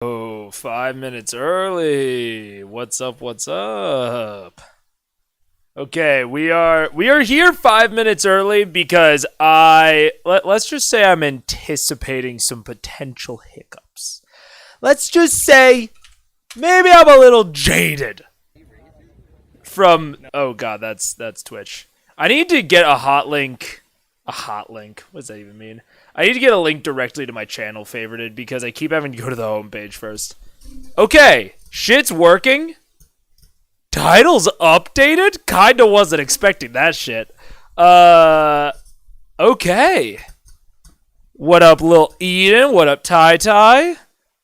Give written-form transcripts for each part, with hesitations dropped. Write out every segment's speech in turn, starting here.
Oh, 5 minutes early. What's up? What's up? Okay, we are here 5 minutes early because let's just say I'm anticipating some potential hiccups. Let's just say maybe I'm a little jaded from oh god, that's Twitch. I need to get a hot link. A hot link. What does that even mean? I need to get a link directly to my channel favorited because I keep having to go to the homepage first. Okay, shit's working. Title's updated? Kinda wasn't expecting that shit. Okay. What up, Lil Eden? What up, Tai Tai?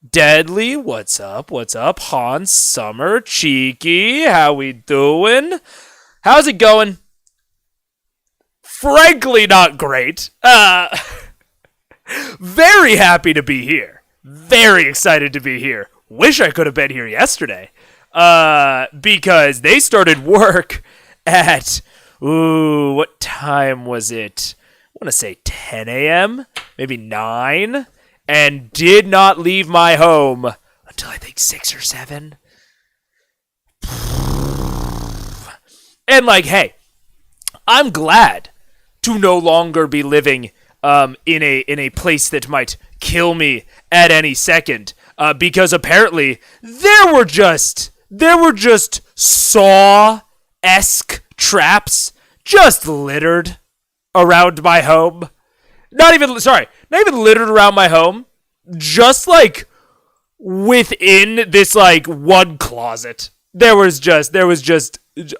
Deadly, what's up? What's up? Hans, Summer, Cheeky, how we doing? How's it going? Frankly, not great. Very happy to be here. Very excited to be here. Wish I could have been here yesterday. Because they started work at, what time was it? I want to say 10 a.m., maybe 9, and did not leave my home until I think 6 or 7. And hey, I'm glad to no longer be living in a place that might kill me at any second, because apparently there were just Saw-esque traps just littered around my home. Not even littered around my home. Just within this one closet. There was just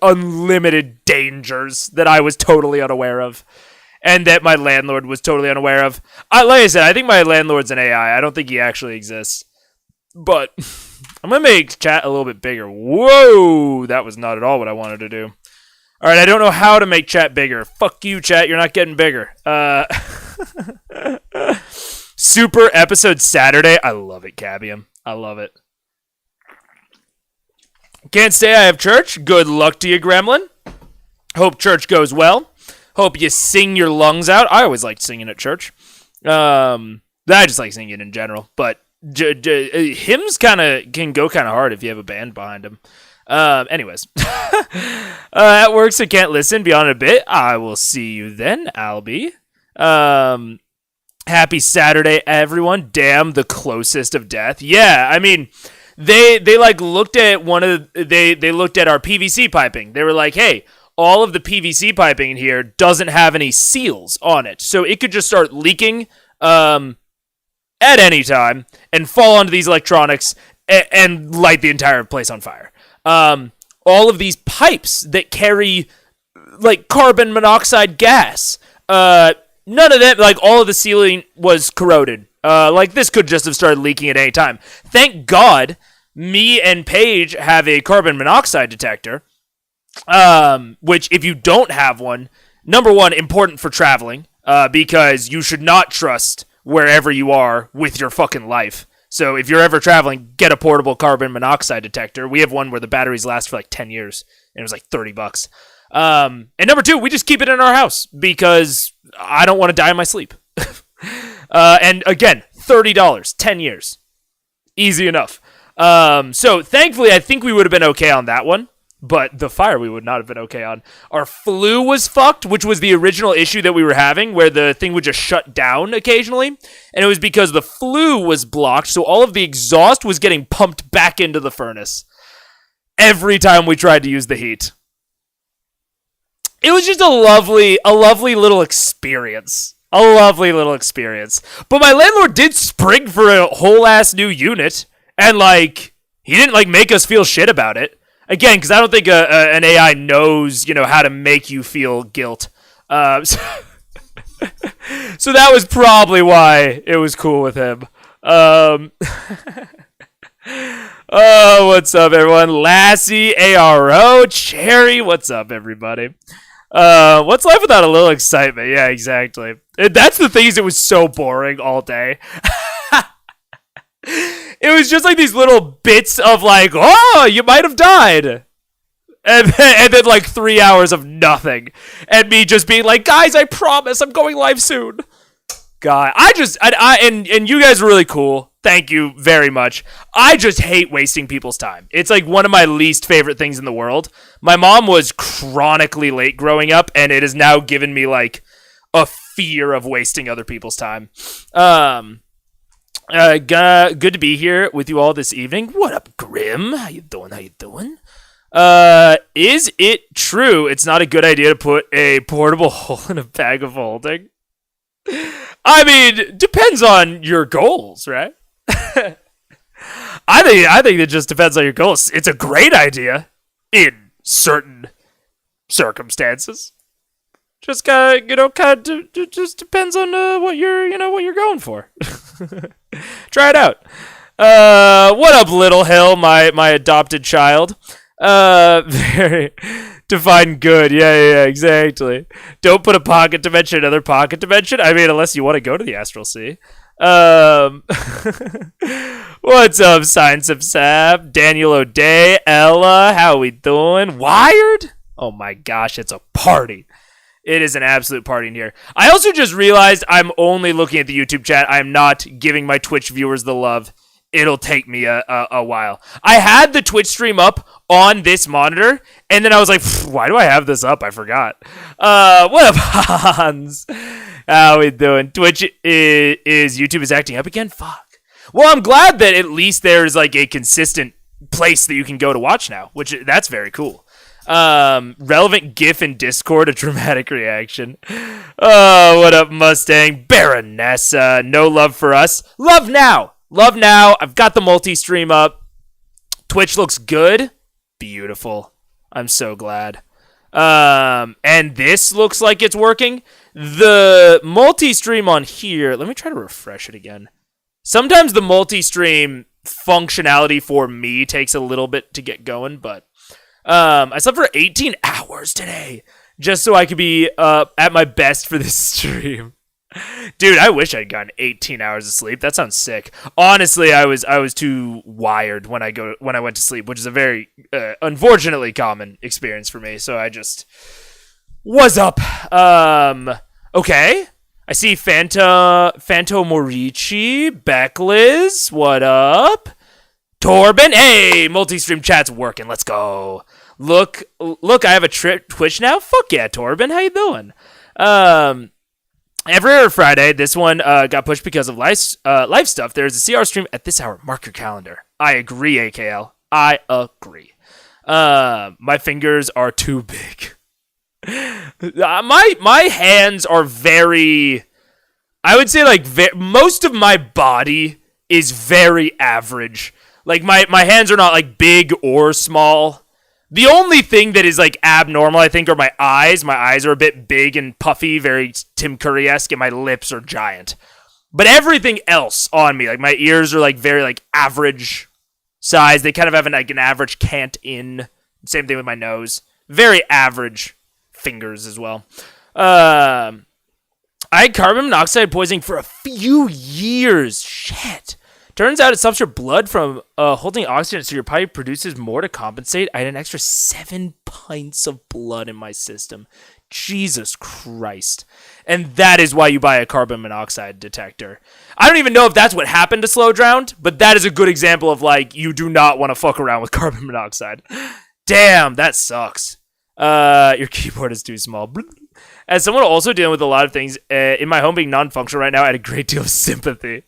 unlimited dangers that I was totally unaware of. And that my landlord was totally unaware of. Like I said, I think my landlord's an AI. I don't think he actually exists. But I'm going to make chat a little bit bigger. Whoa! That was not at all what I wanted to do. Alright, I don't know how to make chat bigger. Fuck you, chat. You're not getting bigger. Super episode Saturday. I love it, Cabium. I love it. Can't say I have church. Good luck to you, Gremlin. Hope church goes well. Hope you sing your lungs out. I always liked singing at church. I just like singing in general. But hymns can go kind of hard if you have a band behind them. Anyways. At work, so can't listen. Be on in a bit. I will see you then, Albie. Happy Saturday, everyone. Damn, the closest of death. Yeah, I mean, they looked at they looked at our PVC piping. They were like, hey, all of the PVC piping in here doesn't have any seals on it. So it could just start leaking at any time and fall onto these electronics and light the entire place on fire. All of these pipes that carry carbon monoxide gas, none of that, all of the sealing was corroded. This could just have started leaking at any time. Thank God me and Paige have a carbon monoxide detector. Which if you don't have one, number one, important for traveling, because you should not trust wherever you are with your fucking life. So if you're ever traveling, get a portable carbon monoxide detector. We have one where the batteries last for 10 years, and it was $30. And number two, we just keep it in our house because I don't want to die in my sleep. And again, $30, 10 years. Easy enough. So thankfully, I think we would have been okay on that one. But the fire we would not have been okay on. Our flue was fucked, which was the original issue that we were having, where the thing would just shut down occasionally. And it was because the flue was blocked, so all of the exhaust was getting pumped back into the furnace every time we tried to use the heat. It was just a lovely little experience. A lovely little experience. But my landlord did spring for a whole ass new unit, and he didn't make us feel shit about it. Again, because I don't think an AI knows, how to make you feel guilt. So that was probably why it was cool with him. Oh, what's up, everyone? Lassie, ARO, Cherry, what's up, everybody? What's life without a little excitement? Yeah, exactly. That's the thing, is it was so boring all day. It was just these little bits of oh, you might have died. And then 3 hours of nothing. And me just being guys, I promise I'm going live soon. God, and you guys are really cool. Thank you very much. I just hate wasting people's time. It's like one of my least favorite things in the world. My mom was chronically late growing up, and it has now given me like a fear of wasting other people's time. Good to be here with you all this evening. What up, Grim? How you doing? Is it true it's not a good idea to put a portable hole in a bag of holding? I mean, depends on your goals, right? I think it just depends on your goals. It's a great idea in certain circumstances. Just kind of just depends on what you're going for. Try it out. What up, Little Hill, my adopted child? Very define good. Yeah, exactly. Don't put a pocket dimension in another pocket dimension. I mean, unless you want to go to the Astral Sea. What's up, Science of Sab? Daniel O'Day, Ella, how we doing? Wired? Oh my gosh, it's a party. It is an absolute party in here. I also just realized I'm only looking at the YouTube chat. I'm not giving my Twitch viewers the love. It'll take me a while. I had the Twitch stream up on this monitor, and then I was like, why do I have this up? I forgot. What up, Hans? How we doing? Twitch is YouTube is acting up again? Fuck. Well, I'm glad that at least there's like a consistent place that you can go to watch now, which that's very cool. Relevant GIF in Discord, a dramatic reaction. Oh, what up, Mustang? Baronessa, no love for us. Love now. I've got the multi-stream up. Twitch looks good. Beautiful. I'm so glad. And this looks like it's working. The multi-stream on here, let me try to refresh it again. Sometimes the multi-stream functionality for me takes a little bit to get going, but I slept for 18 hours today just so I could be at my best for this stream. Dude, I wish I'd gotten 18 hours of sleep. That sounds sick. Honestly, I was too wired when I went to sleep, which is a very unfortunately common experience for me. So I just was up. Okay. I see Fanto Morici, Beckliz, what up? Torben, hey, multi-stream chat's working. Let's go. Look, I have a Twitch now. Fuck yeah, Torben, how you doing? Every other Friday, this one got pushed because of life stuff. There's a CR stream at this hour. Mark your calendar. I agree, AKL. I agree. My fingers are too big. My hands are very... I would say, like, most of my body is very average. Like, my hands are not, like, big or small. The only thing that is, like, abnormal, I think, are my eyes. My eyes are a bit big and puffy, very Tim Curry-esque, and my lips are giant. But everything else on me, like, my ears are, like, very, like, average size. They kind of have, an average cant in. Same thing with my nose. Very average fingers as well. I had carbon monoxide poisoning for a few years. Shit. Turns out it stops your blood from holding oxygen, so your body produces more to compensate. I had an extra 7 pints of blood in my system. Jesus Christ. And that is why you buy a carbon monoxide detector. I don't even know if that's what happened to Slow Drowned, but that is a good example of, like, you do not want to fuck around with carbon monoxide. Damn, that sucks. Your keyboard is too small. As someone also dealing with a lot of things in my home being non-functional right now, I had a great deal of sympathy.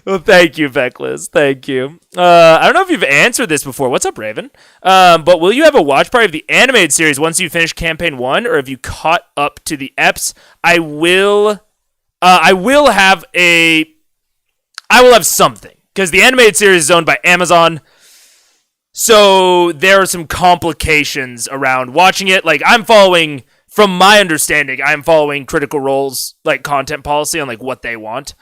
Well, thank you, Beckliz. Thank you. I don't know if you've answered this before. What's up, Raven? But will you have a watch party of the animated series once you finish campaign 1, or have you caught up to the eps? I will have something, because the animated series is owned by Amazon. So there are some complications around watching it. Like, from my understanding, I'm following Critical Role's, like, content policy on, like, what they want.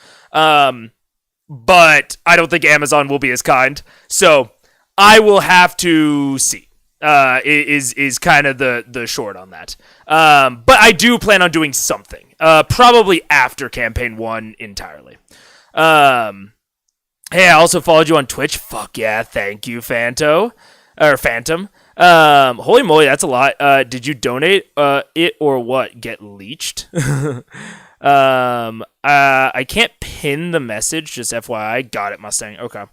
But I don't think Amazon will be as kind. So I will have to see. Is kind of the short on that. But I do plan on doing something. Probably after campaign 1 entirely. Hey, I also followed you on Twitch. Fuck yeah, thank you, Phantom. Holy moly, that's a lot. Did you donate it or what? Get leached? I can't pin the message, just FYI. Got it, Mustang. Okay.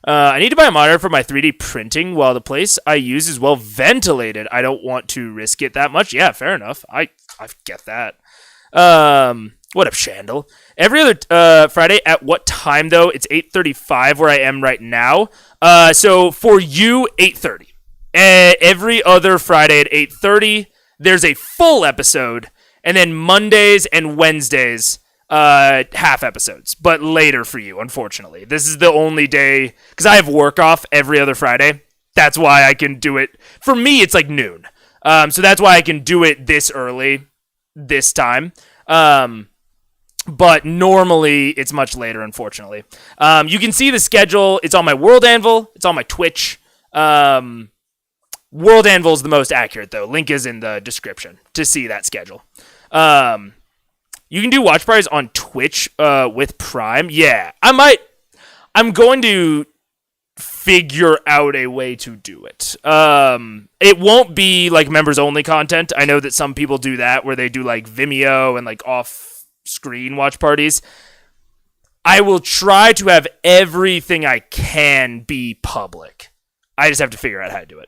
I need to buy a monitor for my 3D printing while the place I use is well ventilated. I don't want to risk it that much. Yeah, fair enough. I get that. What up, Shandel? Every other Friday at what time, though? It's 8:35 where I am right now. So for you, 8:30. Every other Friday at 8:30, there's a full episode. And then Mondays and Wednesdays, half episodes, but later for you, unfortunately. This is the only day, because I have work off every other Friday. That's why I can do it. For me, it's like noon. So that's why I can do it this early, this time. But normally, it's much later, unfortunately. You can see the schedule. It's on my World Anvil. It's on my Twitch. World Anvil is the most accurate, though. Link is in the description to see that schedule. You can do watch parties on Twitch with Prime. Yeah, I'm going to figure out a way to do it. It won't be like members only content. I know that some people do that where they do like Vimeo and like off screen watch parties. I will try to have everything I can be public. I just have to figure out how to do it.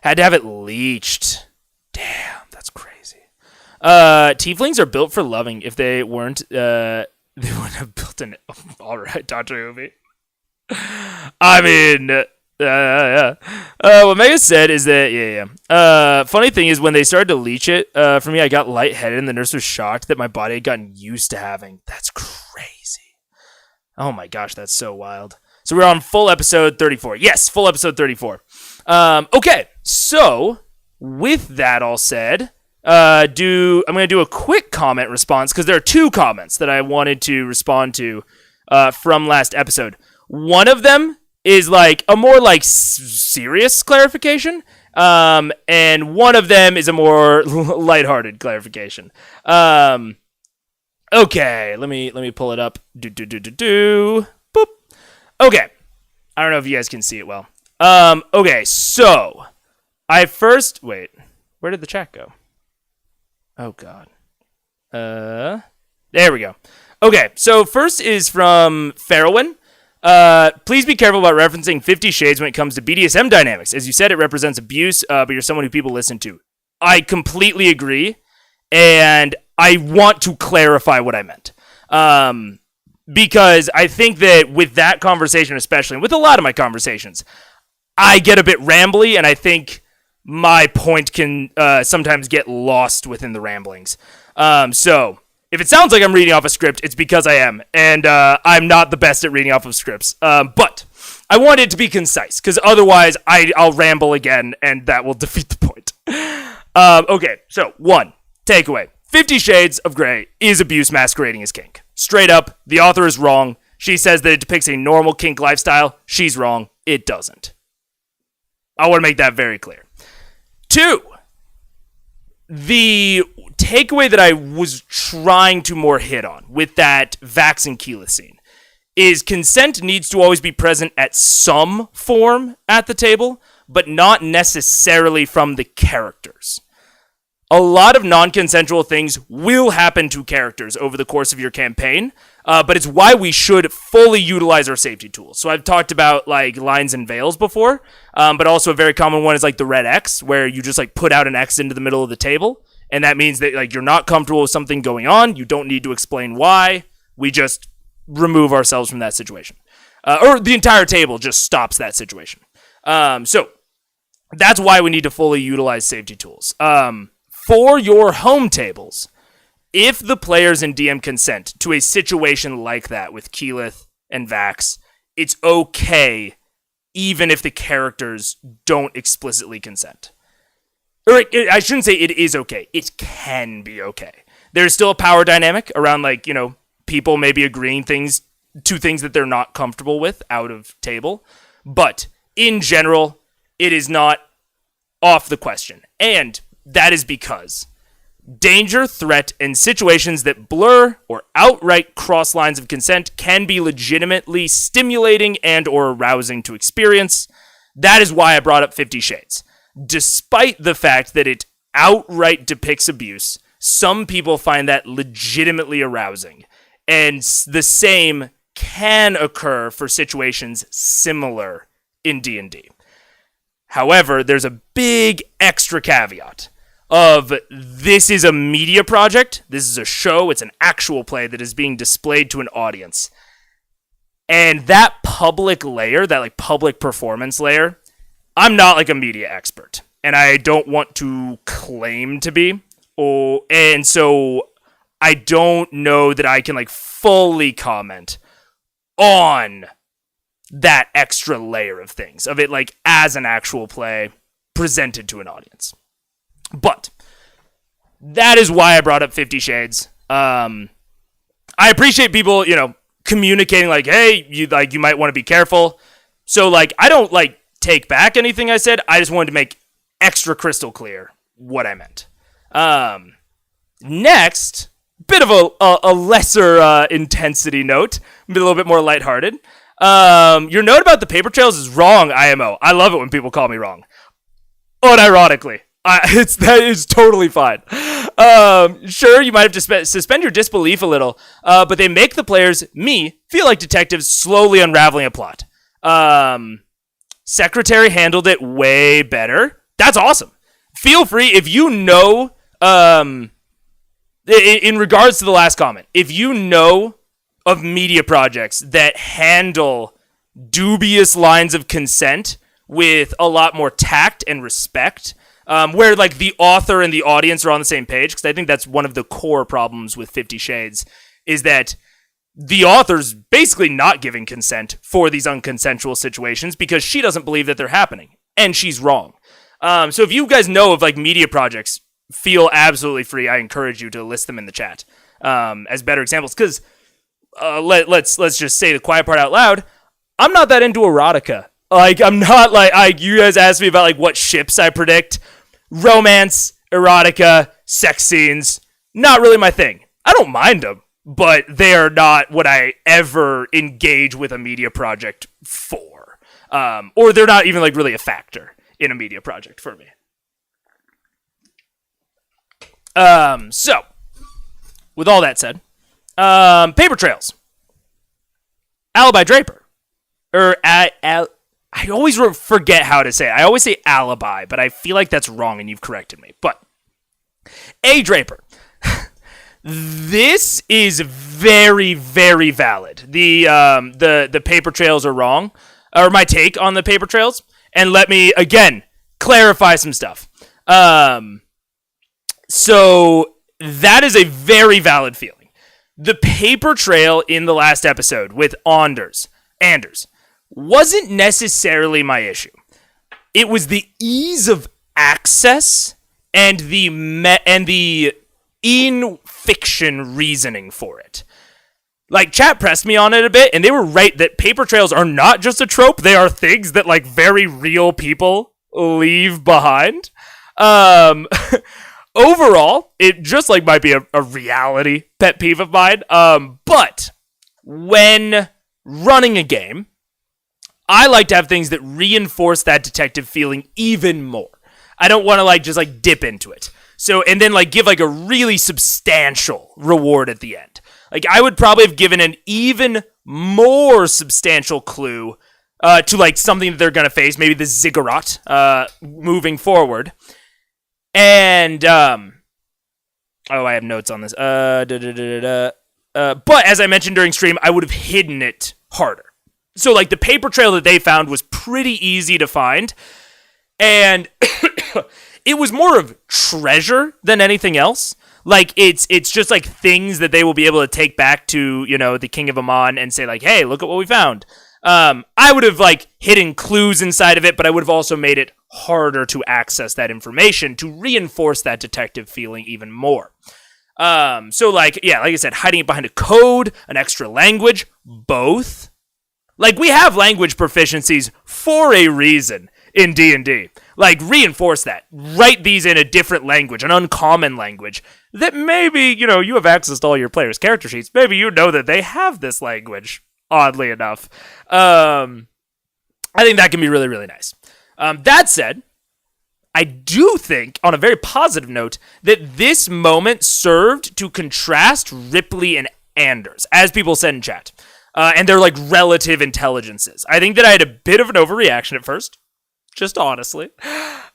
Had to have it leached. Damn, that's crazy. Tieflings are built for loving. If they weren't, they wouldn't have built an... All right, Dr. Ubi. I mean, yeah. What Mega said is that, yeah. Funny thing is, when they started to leech it, for me, I got lightheaded, and the nurse was shocked that my body had gotten used to having. That's crazy. Oh my gosh, that's so wild. So we're on full episode 34. Yes, full episode 34. Okay, so with that all said, I'm going to do a quick comment response because there are two comments that I wanted to respond to from last episode. One of them is like a more like serious clarification, and one of them is a more lighthearted clarification. Okay, let me pull it up. Boop. Okay. I don't know if you guys can see it well. Okay, so wait, where did the chat go? Oh god. There we go. Okay, so first is from Farrowin. Please be careful about referencing 50 Shades when it comes to BDSM dynamics. As you said, it represents abuse, but you're someone who people listen to. I completely agree, and I want to clarify what I meant. Because I think that with that conversation, especially, and with a lot of my conversations, I get a bit rambly, and I think my point can sometimes get lost within the ramblings. So, if it sounds like I'm reading off a script, it's because I am, and I'm not the best at reading off of scripts. But I want it to be concise, because otherwise I'll ramble again, and that will defeat the point. Okay, so, 1, takeaway. 50 Shades of Grey is abuse masquerading as kink. Straight up, the author is wrong. She says that it depicts a normal kink lifestyle. She's wrong. It doesn't. I want to make that very clear. 2, the takeaway that I was trying to more hit on with that Vax and Keyleth scene is consent needs to always be present at some form at the table, but not necessarily from the characters. A lot of non-consensual things will happen to characters over the course of your campaign, but it's why we should fully utilize our safety tools. So I've talked about like lines and veils before, but also a very common one is like the red X, where you just like put out an X into the middle of the table, and that means that like you're not comfortable with something going on. You don't need to explain why. We just remove ourselves from that situation, or the entire table just stops that situation. So that's why we need to fully utilize safety tools. For your home tables, if the players and DM consent to a situation like that with Keyleth and Vax, it's okay even if the characters don't explicitly consent. Or I shouldn't say it is okay. It can be okay. There's still a power dynamic around, like, you know, people maybe agreeing to things that they're not comfortable with out of table. But in general, it is not off the question. And that is because danger, threat, and situations that blur or outright cross lines of consent can be legitimately stimulating and or arousing to experience. That is why I brought up 50 Shades. Despite the fact that it outright depicts abuse, some people find that legitimately arousing. And the same can occur for situations similar in D&D. However, there's a big extra caveat of this is a media project, this is a show, it's an actual play that is being displayed to an audience. And that public layer, that like public performance layer, I'm not like a media expert, and I don't want to claim to be. And so I don't know that I can like fully comment on that extra layer of things, of it like as an actual play presented to an audience. But that is why I brought up 50 Shades. I appreciate people, communicating like, hey, you might want to be careful. So like, I don't like take back anything I said. I just wanted to make extra crystal clear what I meant. Next, bit of a lesser intensity note, a little bit more lighthearted. Your note about the paper trails is wrong, IMO. I love it when people call me wrong. Unironically. That is totally fine. Sure, you might have to suspend your disbelief a little, but they make the players, me, feel like detectives slowly unraveling a plot. Secretary handled it way better. That's awesome. Feel free, if you know, in regards to the last comment, if you know of media projects that handle dubious lines of consent with a lot more tact and respect, where like the author and the audience are on the same page, because I think that's one of the core problems with 50 Shades, is that the author's basically not giving consent for these unconsensual situations because she doesn't believe that they're happening, and she's wrong. So if you guys know of like media projects, feel absolutely free. I encourage you to list them in the chat as better examples, because let's just say the quiet part out loud. I'm not that into erotica. Like, I'm not like, you guys asked me about like what ships I predict. Romance, erotica, sex scenes, not really my thing. I don't mind them, but they are not what I ever engage with a media project for. Or they're not even like really a factor in a media project for me. So, with all that said, paper trails. Alibi Draper. I always forget how to say it. I always say alibi, but I feel like that's wrong, and you've corrected me. But A. Draper. This is very, very valid. The paper trails are wrong, or my take on the paper trails. And let me, again, clarify some stuff. So that is a very valid feeling. The paper trail in the last episode with Anders wasn't necessarily my issue. It was the ease of access and the in-fiction reasoning for it. Like, chat pressed me on it a bit, and they were right that paper trails are not just a trope. They are things that, like, very real people leave behind. Overall, it just, like, might be a reality pet peeve of mine. But when running a game, I like to have things that reinforce that detective feeling even more. I don't want to, like, just, like, dip into it. So, and then, like, give, like, a really substantial reward at the end. Like, I would probably have given an even more substantial clue to, like, something that they're going to face, maybe the ziggurat moving forward. And, I have notes on this. But as I mentioned during stream, I would have hidden it harder. So, like, the paper trail that they found was pretty easy to find. And it was more of treasure than anything else. Like, it's just, like, things that they will be able to take back to, the King of Amon and say, like, hey, look at what we found. I would have, like, hidden clues inside of it, but I would have also made it harder to access that information to reinforce that detective feeling even more. So, like I said, hiding it behind a code, an extra language, both. Like, we have language proficiencies for a reason in D&D. Like, reinforce that. Write these in a different language, an uncommon language, that maybe, you have access to all your players' character sheets. Maybe you know that they have this language, oddly enough. I think that can be really, really nice. That said, I do think, on a very positive note, that this moment served to contrast Ripley and Anders, as people said in chat, and their like relative intelligences. I think that I had a bit of an overreaction at first, just honestly.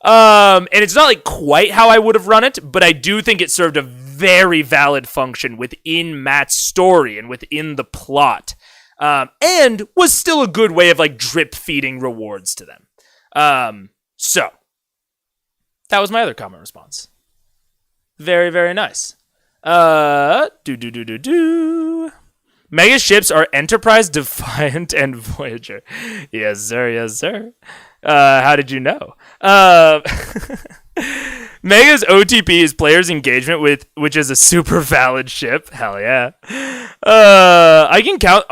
And it's not like quite how I would have run it, but I do think it served a very valid function within Matt's story and within the plot, and was still a good way of like drip feeding rewards to them. So that was my other comment response. Very, very nice. Mega ships are Enterprise, Defiant, and Voyager. Yes, sir. Yes, sir. How did you know? Mega's OTP is players' engagement with, which is a super valid ship. Hell yeah. I can count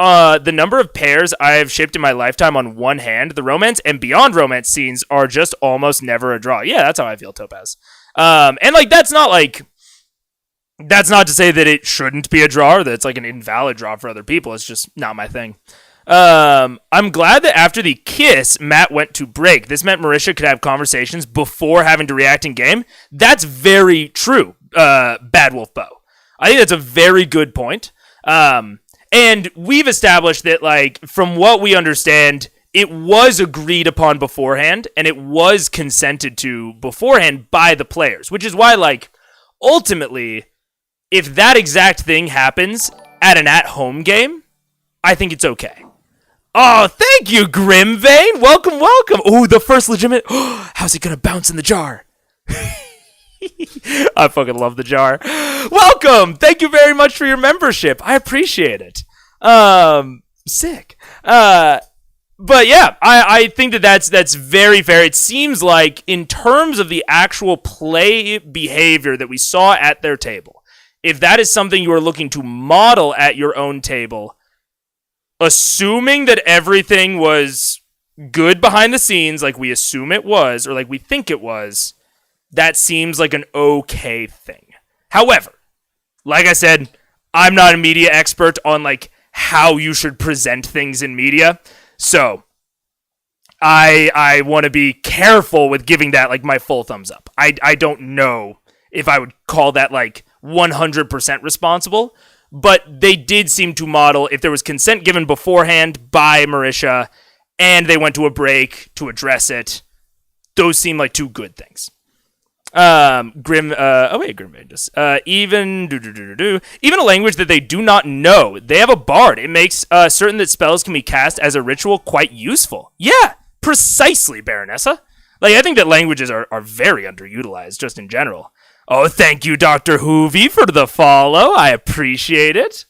the number of pairs I have shipped in my lifetime on one hand. The romance and beyond romance scenes are just almost never a draw. Yeah, that's how I feel, Topaz. And like that's not to say that it shouldn't be a draw or that it's like an invalid draw for other people. It's just not my thing. I'm glad that after the kiss, Matt went to break. This meant Marisha could have conversations before having to react in game. That's very true, Bad Wolf Bow. I think that's a very good point. And we've established that, like, from what we understand, it was agreed upon beforehand, and it was consented to beforehand by the players, which is why, like, ultimately, if that exact thing happens at an at-home game, I think it's okay. Oh, thank you, Grimvane. Welcome, welcome. Oh, the first legitimate. How's it going to bounce in the jar? I fucking love the jar. Welcome. Thank you very much for your membership. I appreciate it. Sick. But yeah, I think that's very fair. It seems like in terms of the actual play behavior that we saw at their table, if that is something you are looking to model at your own table, assuming that everything was good behind the scenes, like we assume it was, or like we think it was, that seems like an okay thing. However, like I said, I'm not a media expert on like how you should present things in media, so I want to be careful with giving that like my full thumbs up. I don't know if I would call that like 100% responsible, but they did seem to model, if there was consent given beforehand by Marisha, and they went to a break to address it, those seem like two good things. Even a language that they do not know. They have a bard. It makes certain that spells can be cast as a ritual quite useful. Yeah, precisely, Baronessa. Like, I think that languages are very underutilized, just in general. Oh, thank you, Dr. Hoovy, for the follow. I appreciate it.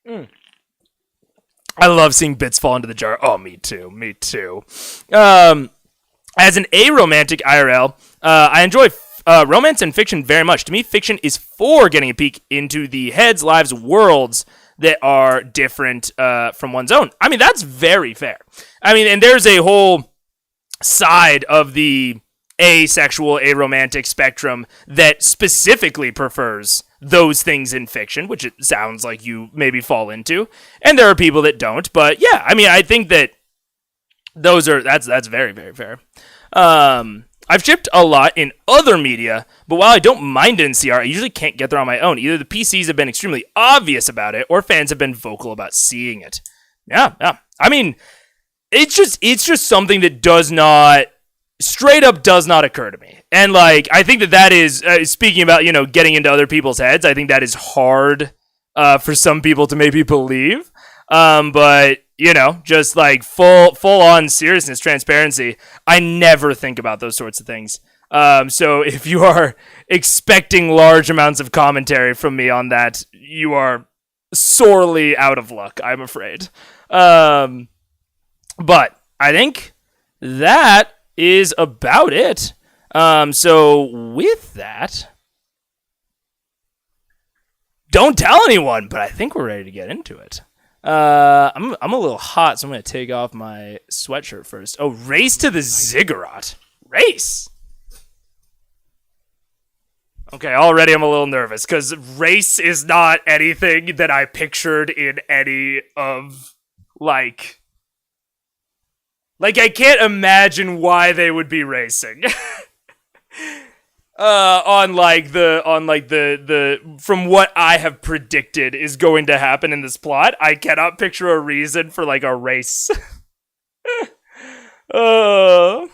I love seeing bits fall into the jar. Oh, me too. Me too. As an aromantic IRL, I enjoy romance and fiction very much. To me, fiction is for getting a peek into the heads, lives, worlds that are different from one's own. I mean, that's very fair. I mean, and there's a whole side of the asexual, aromantic spectrum that specifically prefers those things in fiction, which it sounds like you maybe fall into. And there are people that don't, but yeah, I mean, I think that that's very, very fair. I've shipped a lot in other media, but while I don't mind it in CR, I usually can't get there on my own. Either the PCs have been extremely obvious about it, or fans have been vocal about seeing it. Yeah. I mean, it's just something that straight up does not occur to me. And like, I think that is, speaking about, getting into other people's heads, I think that is hard for some people to maybe believe. But just like full on seriousness, transparency, I never think about those sorts of things. So if you are expecting large amounts of commentary from me on that, you are sorely out of luck, I'm afraid. But I think that is about it. So with that, don't tell anyone, but I think we're ready to get into it. I'm a little hot, so I'm going to take off my sweatshirt first. Oh, race to the ziggurat. Race! Okay, already I'm a little nervous, because race is not anything that I pictured in any of, like, I can't imagine why they would be racing. on the from what I have predicted is going to happen in this plot, I cannot picture a reason for like a race. uh,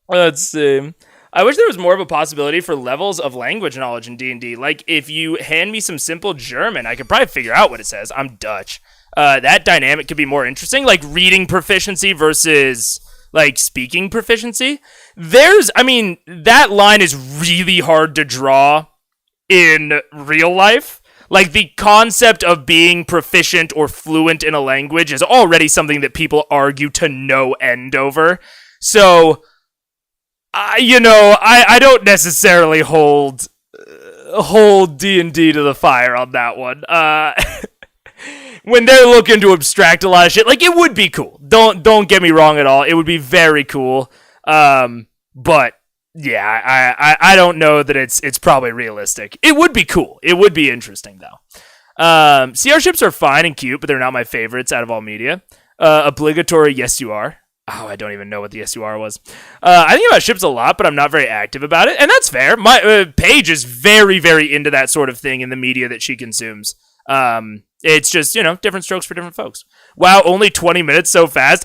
let's see. I wish there was more of a possibility for levels of language knowledge in D&D. Like, if you hand me some simple German, I could probably figure out what it says. I'm Dutch. That dynamic could be more interesting, like reading proficiency versus, like, speaking proficiency. That line is really hard to draw in real life. Like, the concept of being proficient or fluent in a language is already something that people argue to no end over. So... I don't necessarily hold D&D to the fire on that one. When they're looking to abstract a lot of shit, like, it would be cool. Don't get me wrong at all. It would be very cool. But yeah, I don't know that it's probably realistic. It would be cool. It would be interesting though. CR ships are fine and cute, but they're not my favorites out of all media. Obligatory, yes you are. Oh, I don't even know what the SUR was. I think about ships a lot, but I'm not very active about it, and that's fair. My Paige is very, very into that sort of thing in the media that she consumes. It's just, different strokes for different folks. Wow, only 20 minutes so fast?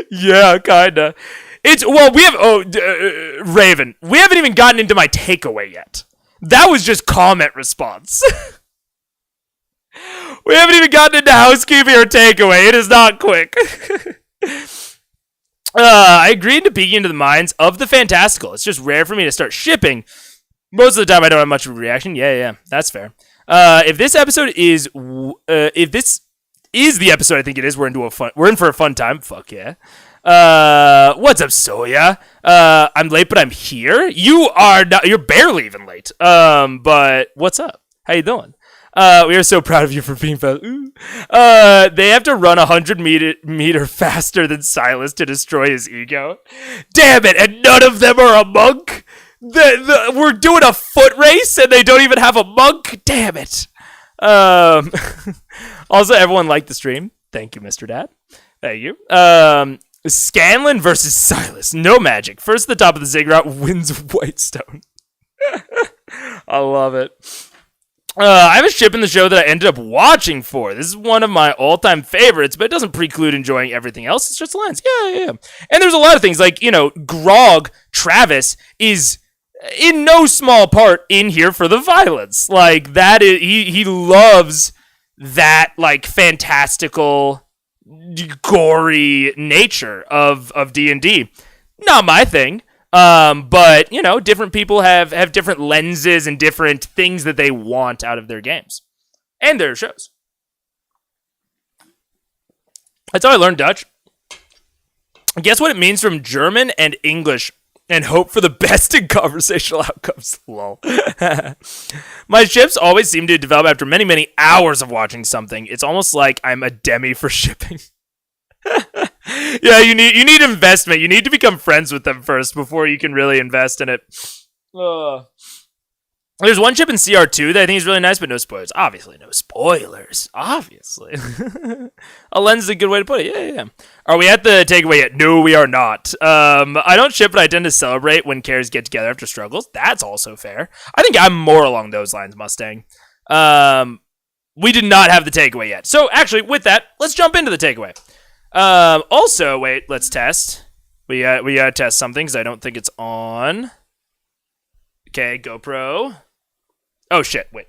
Yeah, kinda. Raven, we haven't even gotten into my takeaway yet. That was just comment response. We haven't even gotten into housekeeping or takeaway. It is not quick. I agreed to peeking into the minds of the fantastical. It's just rare for me to start shipping. Most of the time, I don't have much of a reaction. Yeah, that's fair. If this is the episode I think it is, we're in for a fun time. Fuck yeah. What's up, Soya? I'm late, but I'm here. You're barely even late. But what's up? How you doing? We are so proud of you for being fast. They have to run 100 meter faster than Silas to destroy his ego. Damn it, and none of them are a monk? We're doing a foot race and they don't even have a monk? Damn it. Also, everyone liked the stream. Thank you, Mr. Dad. Thank you. Scanlan versus Silas. No magic. First at the top of the ziggurat wins Whitestone. I love it. I have a ship in the show that I ended up watching for. This is one of my all-time favorites, but it doesn't preclude enjoying everything else. It's just a lens. Yeah. And there's a lot of things, like, Grog, Travis, is in no small part in here for the violence. Like, that is, he loves that, like, fantastical, gory nature of D&D. Not my thing. But, different people have different lenses and different things that they want out of their games and their shows. That's how I learned Dutch. Guess what it means from German and English, and hope for the best in conversational outcomes. Lol. My ships always seem to develop after many, many hours of watching something. It's almost like I'm a demi for shipping. Yeah, you need investment. You need to become friends with them first before you can really invest in it. There's one ship in CR2 that I think is really nice, but no spoilers. Obviously, no spoilers. Obviously. A lens is a good way to put it. Yeah. Are we at the takeaway yet? No, we are not. I don't ship, but I tend to celebrate when cares get together after struggles. That's also fair. I think I'm more along those lines, Mustang. We did not have the takeaway yet. So, actually, with that, let's jump into the takeaway. Also, wait, let's test. We gotta test something because I don't think it's on. Okay, GoPro. Oh shit, wait.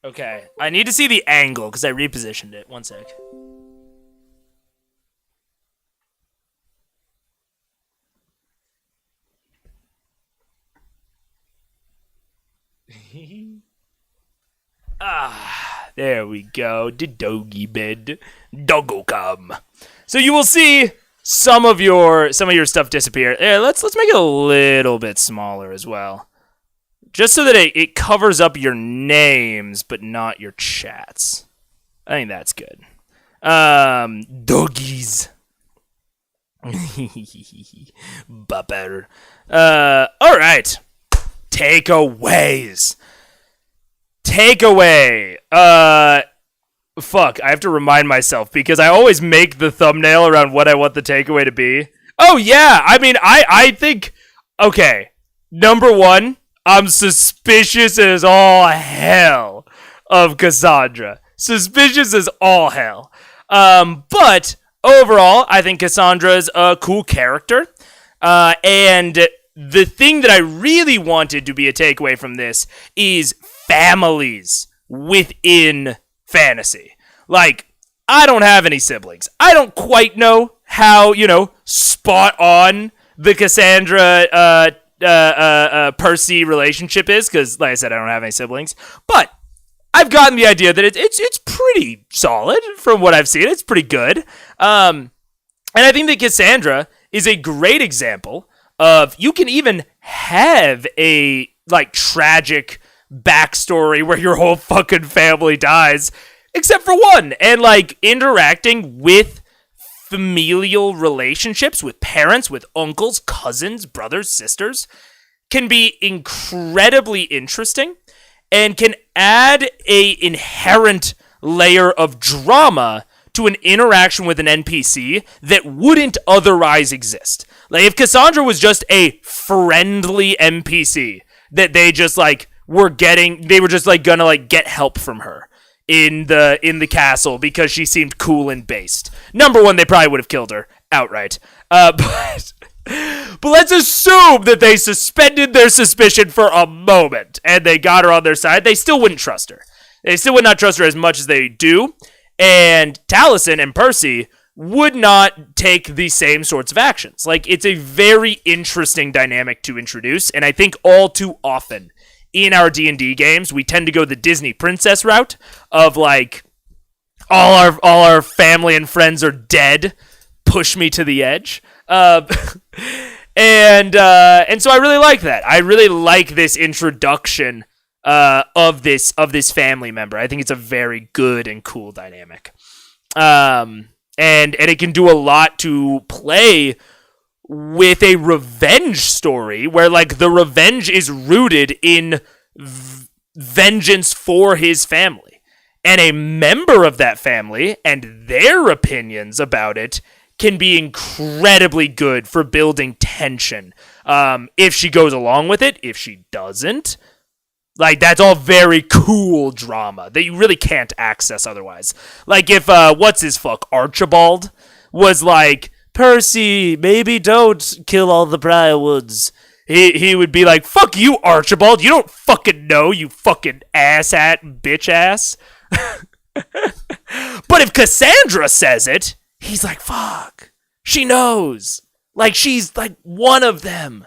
Okay, I need to see the angle because I repositioned it. One sec. There we go. The doggy bed. Doggo come. So you will see some of your stuff disappear. Yeah, let's make it a little bit smaller as well. Just so that it covers up your names, but not your chats. I think that's good. Doggies. Bupper. Alright. Takeaways. Takeaway. Fuck, I have to remind myself because I always make the thumbnail around what I want the takeaway to be. Oh, yeah. I mean, I think, okay, number one, I'm suspicious as all hell of Cassandra. Suspicious as all hell. But overall, I think Cassandra's a cool character. And the thing that I really wanted to be a takeaway from this is families within fantasy. Like, I don't have any siblings. I don't quite know how, spot on the Cassandra Percy relationship is, because, like I said, I don't have any siblings. But I've gotten the idea that it's pretty solid from what I've seen. It's pretty good. And I think that Cassandra is a great example of you can even have a, tragic backstory where your whole fucking family dies, except for one. And, interacting with familial relationships with parents, with uncles, cousins, brothers, sisters can be incredibly interesting and can add a inherent layer of drama to an interaction with an NPC that wouldn't otherwise exist. Like, if Cassandra was just a friendly NPC that they just, were just, gonna, get help from her in the castle because she seemed cool and based. Number one, they probably would have killed her outright. But let's assume that they suspended their suspicion for a moment and they got her on their side. They still wouldn't trust her. They still would not trust her as much as they do. And Taliesin and Percy would not take the same sorts of actions. It's a very interesting dynamic to introduce, and I think all too often in our D&D games, we tend to go the Disney princess route of, all our family and friends are dead, push me to the edge. And so I really like that. I really like this introduction of this family member. I think it's a very good and cool dynamic. And it can do a lot to play with a revenge story where the revenge is rooted in vengeance for his family. And a member of that family and their opinions about it can be incredibly good for building tension. If she goes along with it, if she doesn't, that's all very cool drama that you really can't access otherwise. If, Archibald was Percy, maybe don't kill all the Briarwoods. He would be like, fuck you, Archibald. You don't fucking know, you fucking asshat bitch ass. But if Cassandra says it, he's like, fuck. She knows. She's one of them.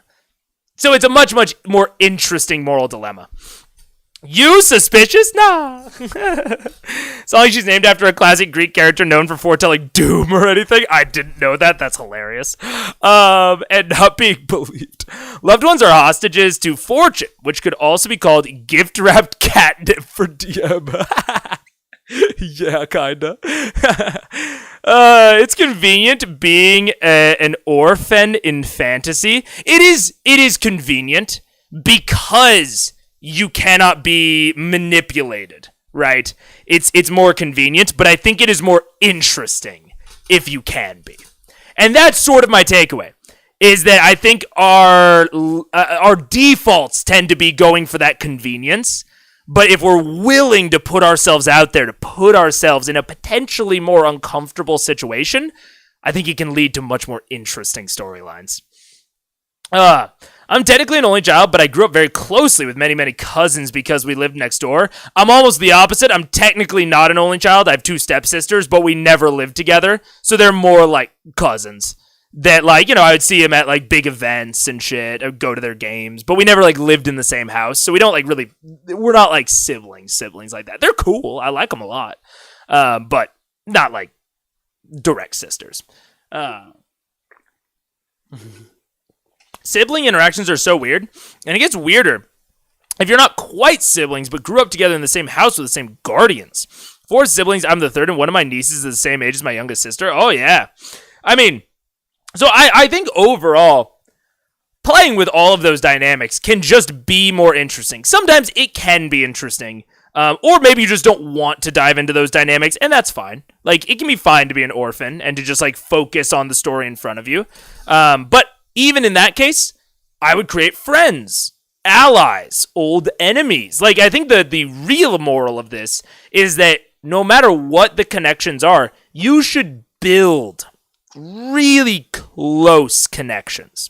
So it's a much, much more interesting moral dilemma. You suspicious? Nah. It's not like she's named after a classic Greek character known for foretelling doom or anything. I didn't know that. That's hilarious. And not being believed. Loved ones are hostages to fortune, which could also be called gift-wrapped catnip for DM. Yeah, kinda. It's convenient being an orphan in fantasy. It is convenient because you cannot be manipulated, right? It's more convenient, but I think it is more interesting if you can be. And that's sort of my takeaway, is that I think our defaults tend to be going for that convenience. But if we're willing to put ourselves out there, to put ourselves in a potentially more uncomfortable situation, I think it can lead to much more interesting storylines. I'm technically an only child, but I grew up very closely with many, many cousins because we lived next door. I'm almost the opposite. I'm technically not an only child. I have two stepsisters, but we never lived together. So they're more like cousins that, I would see them at, big events and shit, or go to their games, but we never, lived in the same house, so we don't, we're not, siblings like that. They're cool. I like them a lot, but not, direct sisters. Sibling interactions are so weird, and it gets weirder if you're not quite siblings, but grew up together in the same house with the same guardians. 4 siblings, I'm the third, and one of my nieces is the same age as my youngest sister. Oh, yeah. I mean, so I think overall, playing with all of those dynamics can just be more interesting. Sometimes it can be interesting, Or maybe you just don't want to dive into those dynamics, and that's fine. Like, it can be fine to be an orphan and to just, like, focus on the story in front of you. But even in that case, I would create friends, allies, old enemies. Like, I think the real moral of this is that no matter what the connections are, you should build really close connections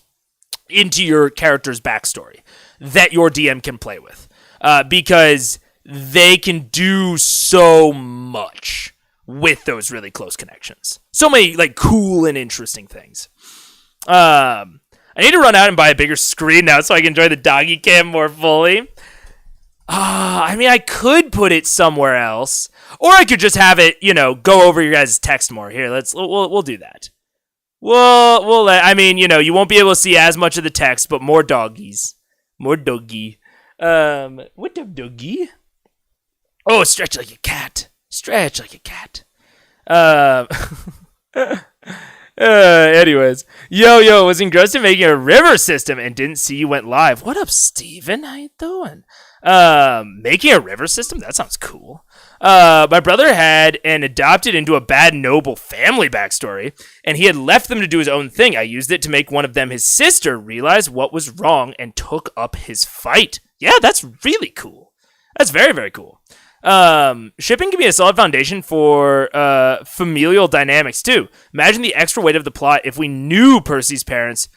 into your character's backstory that your DM can play with. Because they can do so much with those really close connections. So many, like, cool and interesting things. I need to run out and buy a bigger screen now so I can enjoy the doggy cam more fully. I mean, I could put it somewhere else, or I could just have it, go over your guys' text more. Here, we'll do that. I mean, you won't be able to see as much of the text, but more doggies. More doggy. What up, doggy? Oh, stretch like a cat. Stretch like a cat. Anyways. Yo, was engrossed in making a river system and didn't see you went live. What up, Steven? How you doing? Making a river system? That sounds cool. My brother had an adopted into a bad noble family backstory, and he had left them to do his own thing. I used it to make one of them, his sister, realize what was wrong and took up his fight. Yeah, that's really cool. That's very, very cool. Shipping can be a solid foundation for familial dynamics too. Imagine the extra weight of the plot if we knew Percy's parents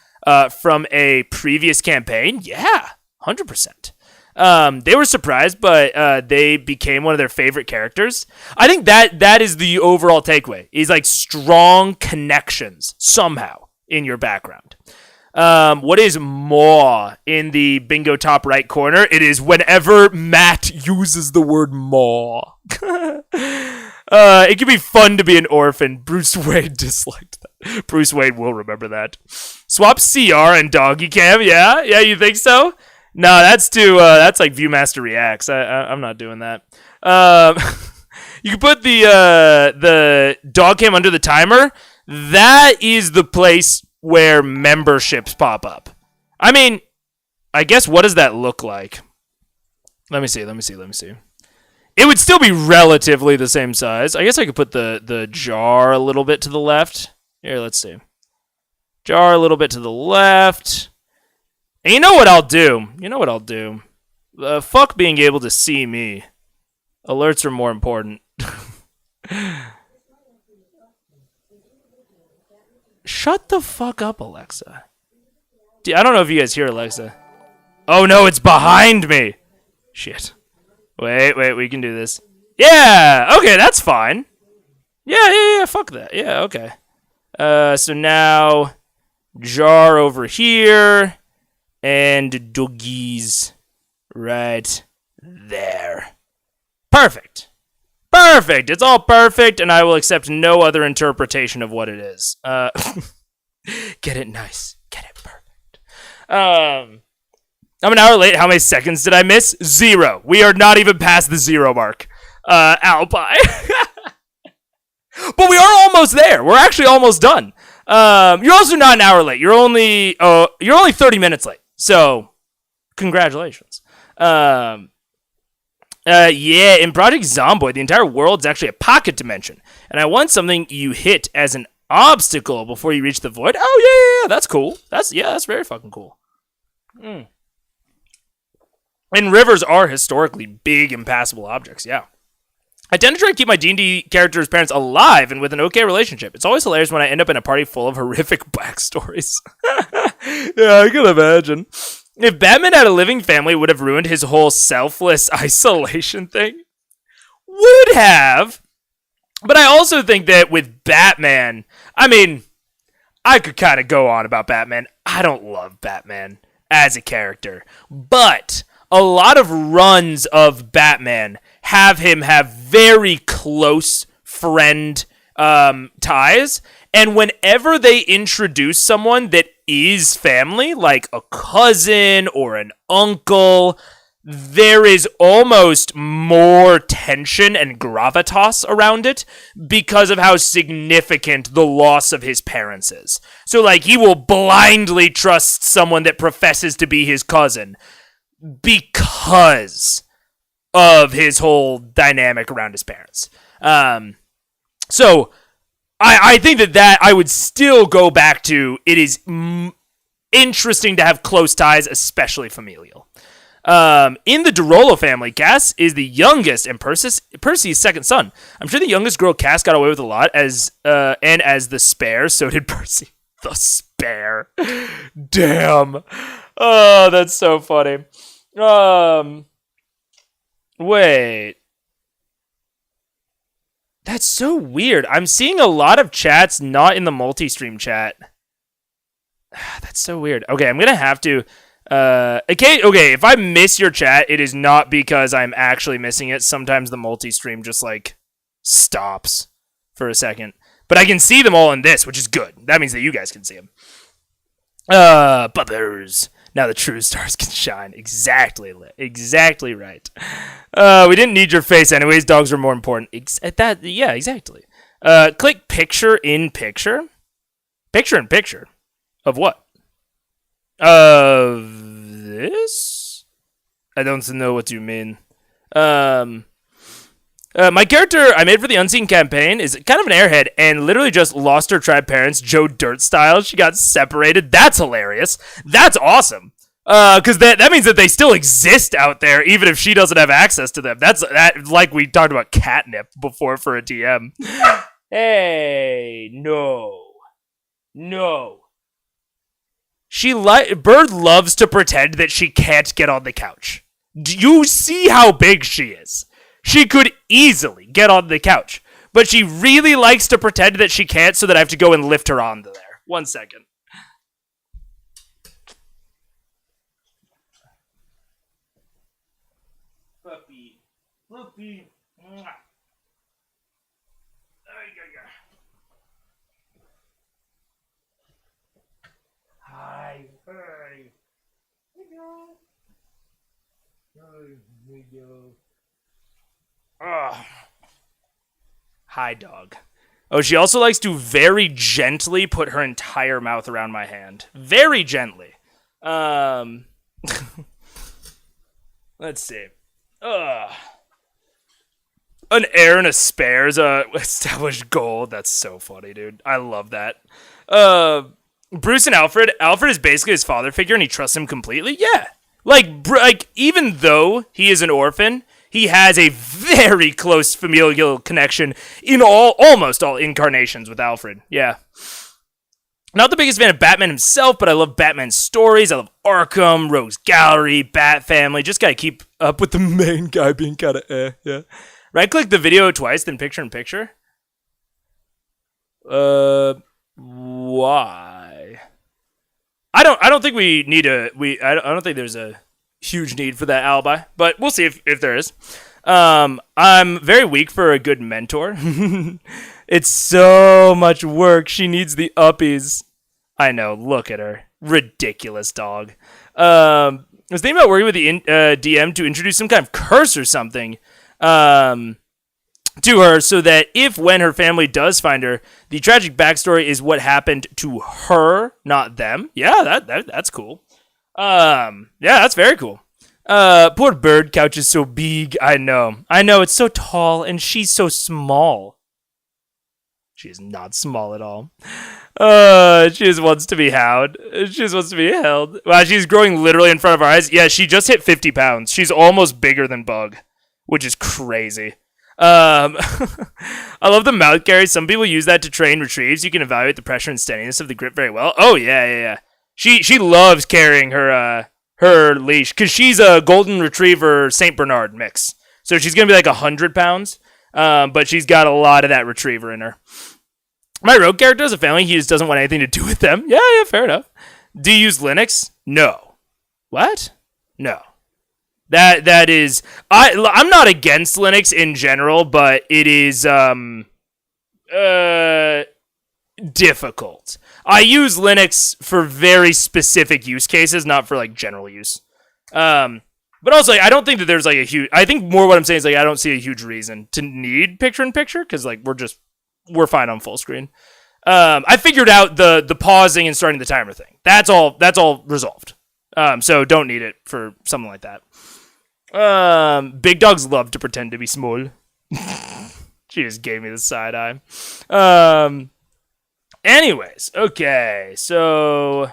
from a previous campaign. Yeah, 100%. They were surprised, but they became one of their favorite characters. I think that is the overall takeaway. Is like strong connections somehow in your background. What is maw in the bingo top right corner? It is whenever Matt uses the word maw. It can be fun to be an orphan. Bruce Wayne disliked that. Bruce Wayne will remember that. Swap CR and doggy cam. Yeah, you think so? No, that's like Viewmaster Reacts. I'm not doing that. You can put the dog cam under the timer. That is the place where memberships pop up. I mean, I guess what does that look like? Let me see. It would still be relatively the same size. I guess I could put the jar a little bit to the left. Here, let's see. Jar a little bit to the left. And you know what I'll do? Fuck being able to see me. Alerts are more important. Shut the fuck up, Alexa. I don't know if you guys hear Alexa. Oh no, it's behind me. Shit. Wait, we can do this. Yeah, okay, that's fine. Yeah, fuck that. Yeah, okay. So now, jar over here, and doggies right there. Perfect. It's all perfect, and I will accept no other interpretation of what it is. Get it nice. Get it perfect. I'm an hour late. How many seconds did I miss? 0. We are not even past the 0 mark. Alpine. But we are almost there. We're actually almost done. You're also not an hour late. You're only 30 minutes late. So, congratulations. Yeah, in Project Zomboid, the entire world's actually a pocket dimension. And I want something you hit as an obstacle before you reach the void. Oh, yeah, that's cool. That's very fucking cool. And rivers are historically big, impassable objects, yeah. I tend to try to keep my D&D characters' parents alive and with an okay relationship. It's always hilarious when I end up in a party full of horrific backstories. Yeah, I can imagine. If Batman had a living family, it would have ruined his whole selfless isolation thing. Would have. But I also think that with Batman, I mean, I could kind of go on about Batman. I don't love Batman as a character. But a lot of runs of Batman have him have very close friend ties. And whenever they introduce someone that is family, like a cousin or an uncle, there is almost more tension and gravitas around it because of how significant the loss of his parents is. So, like, he will blindly trust someone that professes to be his cousin because of his whole dynamic around his parents. So I think that I would still go back to it is interesting to have close ties, especially familial. In the DeRollo family, Cass is the youngest and Percy's second son. I'm sure the youngest girl, Cass, got away with a lot and as the spare, so did Percy. The spare. Damn. Oh, that's so funny. Wait. That's so weird. I'm seeing a lot of chats not in the multi-stream chat. That's so weird. Okay, I'm going to have to... okay, if I miss your chat, it is not because I'm actually missing it. Sometimes the multi-stream just, stops for a second. But I can see them all in this, which is good. That means that you guys can see them. Bubbers. Now the true stars can shine. Exactly right. We didn't need your face anyways. Dogs are more important. Yeah, exactly. Click picture in picture. Picture in picture. Of what? Of this? I don't know what you mean. My character I made for the Unseen campaign is kind of an airhead and literally just lost her tribe parents, Joe Dirt style. She got separated. That's hilarious. That's awesome. Because that means that they still exist out there, even if she doesn't have access to them. That's like we talked about catnip before for a DM. Hey, no. Bird loves to pretend that she can't get on the couch. Do you see how big she is? She could easily get on the couch, but she really likes to pretend that she can't so that I have to go and lift her onto there. 1 second. Puppy. Hi. Hi, dog. Oh, she also likes to very gently put her entire mouth around my hand. Very gently. Let's see. An heir and a spare is a established goal. That's so funny, dude. I love that. Bruce and Alfred. Alfred is basically his father figure, and he trusts him completely. Yeah, like even though he is an orphan, he has a very close familial connection in almost all incarnations with Alfred. Yeah. Not the biggest fan of Batman himself, but I love Batman stories. I love Arkham, Rogues Gallery, Bat Family. Just gotta keep up with the main guy being kind of yeah. Right-click the video twice, then picture in picture. Why? I don't think we need I don't think there's a huge need for that alibi, but we'll see if there is. I'm very weak for a good mentor. It's so much work. She needs the uppies. I know. Look at her. Ridiculous dog. I was thinking about working with the DM to introduce some kind of curse or something to her so that when her family does find her, the tragic backstory is what happened to her, not them. Yeah, that's cool. Yeah, that's very cool. Poor bird couch is so big. I know, it's so tall, and she's so small. She is not small at all. She just wants to be held. Wow, she's growing literally in front of our eyes. Yeah, she just hit 50 pounds. She's almost bigger than Bug, which is crazy. I love the mouth carry. Some people use that to train retrieves. You can evaluate the pressure and steadiness of the grip very well. Oh, yeah. She loves carrying her leash because she's a golden retriever Saint Bernard mix. So she's going to be like 100 pounds. But she's got a lot of that retriever in her. My rogue character has a family. He just doesn't want anything to do with them. Yeah, fair enough. Do you use Linux? No. What? No. That is... I'm not against Linux in general, but it is difficult. I use Linux for very specific use cases, not for general use. But also, I don't think that there's a huge... I think more what I'm saying is I don't see a huge reason to need picture-in-picture, because we're fine on full screen. I figured out the pausing and starting the timer thing. That's all resolved. So don't need it for something like that. Big dogs love to pretend to be small. She just gave me the side eye. Anyways, okay, so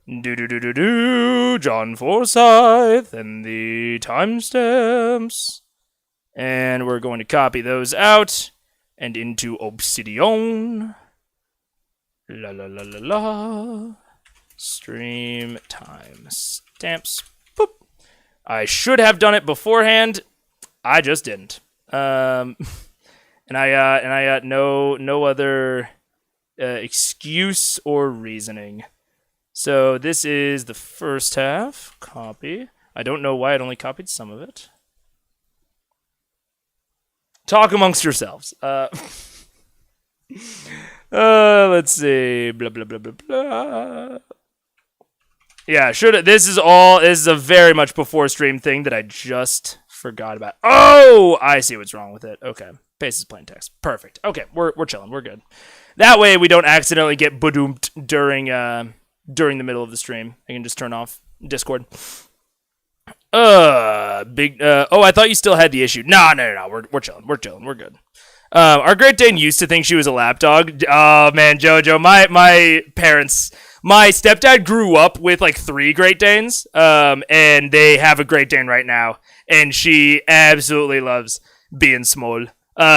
John Forsyth and the timestamps, and we're going to copy those out and into Obsidian. La la la la la. Stream timestamps. Boop. I should have done it beforehand. I just didn't. And I got no other excuse or reasoning. So this is the first half. Copy. I don't know why it only copied some of it. Talk amongst yourselves. Let's see. Blah blah blah blah blah. Yeah, this is a very much before stream thing that I just forgot about. Oh, I see what's wrong with it. Okay. Paste is plain text. Perfect. Okay, we're chilling. We're good. That way we don't accidentally get badoomed during the middle of the stream. I can just turn off Discord. I thought you still had the issue. No. We're chilling. We're chilling. We're good. Our Great Dane used to think she was a lapdog. Oh man, Jojo, my parents, my stepdad grew up with like 3 Great Danes, and they have a Great Dane right now, and she absolutely loves being small.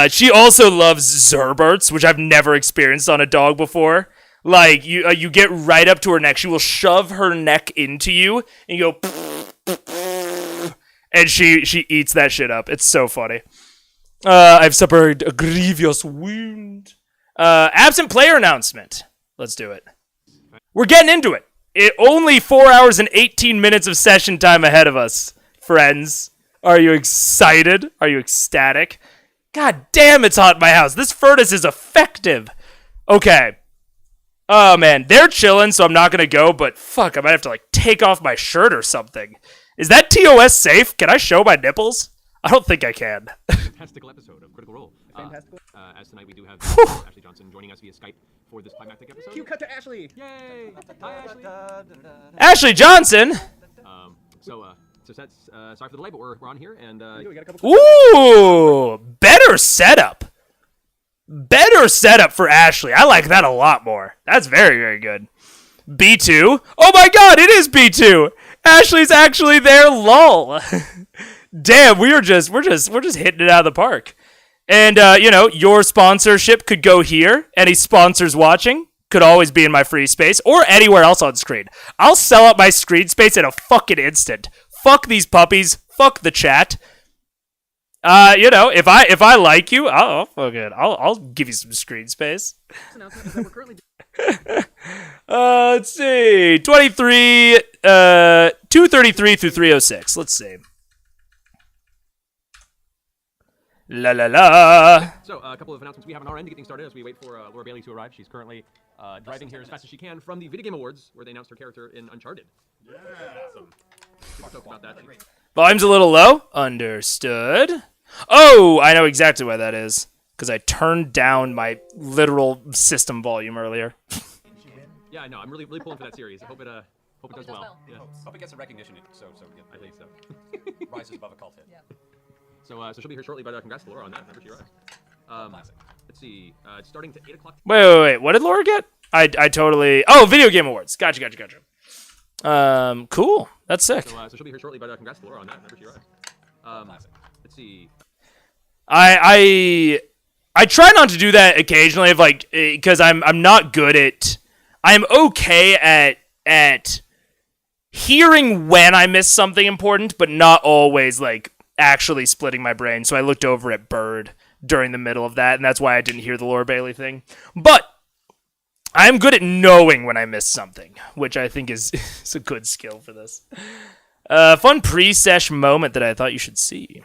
She also loves Zerberts, which I've never experienced on a dog before. Like, you get right up to her neck. She will shove her neck into you, and you go, and she eats that shit up. It's so funny. I've suffered a grievous wound. Absent player announcement. Let's do it. We're getting into it. Only 4 hours and 18 minutes of session time ahead of us, friends. Are you excited? Are you ecstatic? God damn, it's hot in my house. This furnace is effective. Okay. Oh, man. They're chilling, so I'm not going to go, but fuck, I might have to, like, take off my shirt or something. Is that TOS safe? Can I show my nipples? I don't think I can. Fantastical episode of Critical Role. As tonight we do have Ashley Johnson joining us via Skype for this climactic episode. Cue cut to Ashley. Yay! Hi, Ashley. Ashley Johnson. Sorry for the delay, but we're on here, and Ooh, better setup. Better setup for Ashley. I like that a lot more. That's very, very good. B2. Oh my God, it is B2. Ashley's actually there. Lol. Damn, we're just hitting it out of the park. And your sponsorship could go here. Any sponsors watching could always be in my free space or anywhere else on screen. I'll sell out my screen space in a fucking instant. Fuck these puppies. Fuck the chat. If I like you, I'll give you some screen space. Let's see. 233 through 306. Let's see. La la la. So, a couple of announcements we have on our end to get things started as we wait for Laura Bailey to arrive. She's currently driving here as fast as she can from the Video Game Awards, where they announced her character in Uncharted. Yeah. Awesome. Super stoked about that. Volume's a little low. Understood. Oh, I know exactly why that is. Because I turned down my literal system volume earlier. Yeah, I know. I'm really pulling for that series. I hope it does well. Yeah. Hope it gets some recognition. So good. I think so. Rises above a cult hit. Yeah. So she'll be here shortly, but congrats to Laura on that. Remember she arrived. Let's see. It's starting to 8 o'clock. Wait. What did Laura get? I totally... Oh, Video Game Awards. Gotcha. Cool. That's sick. So she'll be here shortly, but congrats to Laura on that. Remember she arrived. Let's see. I try not to do that occasionally, because I'm not good at... I'm okay at hearing when I miss something important, but not always, actually splitting my brain. So I looked over at Bird during the middle of that, and that's why I didn't hear the Laura Bailey thing. But I'm good at knowing when I missed something, which I think is a good skill for this. Fun pre-sesh moment that I thought you should see.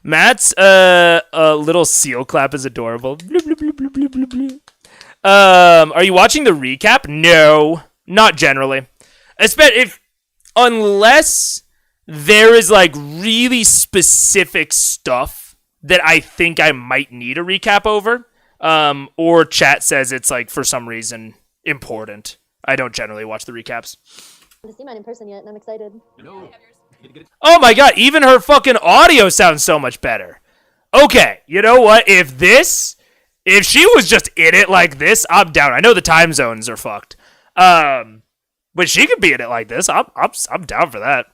Matt's little seal clap is adorable. Are you watching the recap? No, not generally. Unless there is really specific stuff that I think I might need a recap over, or chat says it's for some reason important. I don't generally watch the recaps. To see mine in person yet, and I'm excited. No. Oh my god, even her fucking audio sounds so much better. Okay, you know what? If she was just in it like this, I'm down. I know the time zones are fucked. But she could be in it like this. I'm down for that.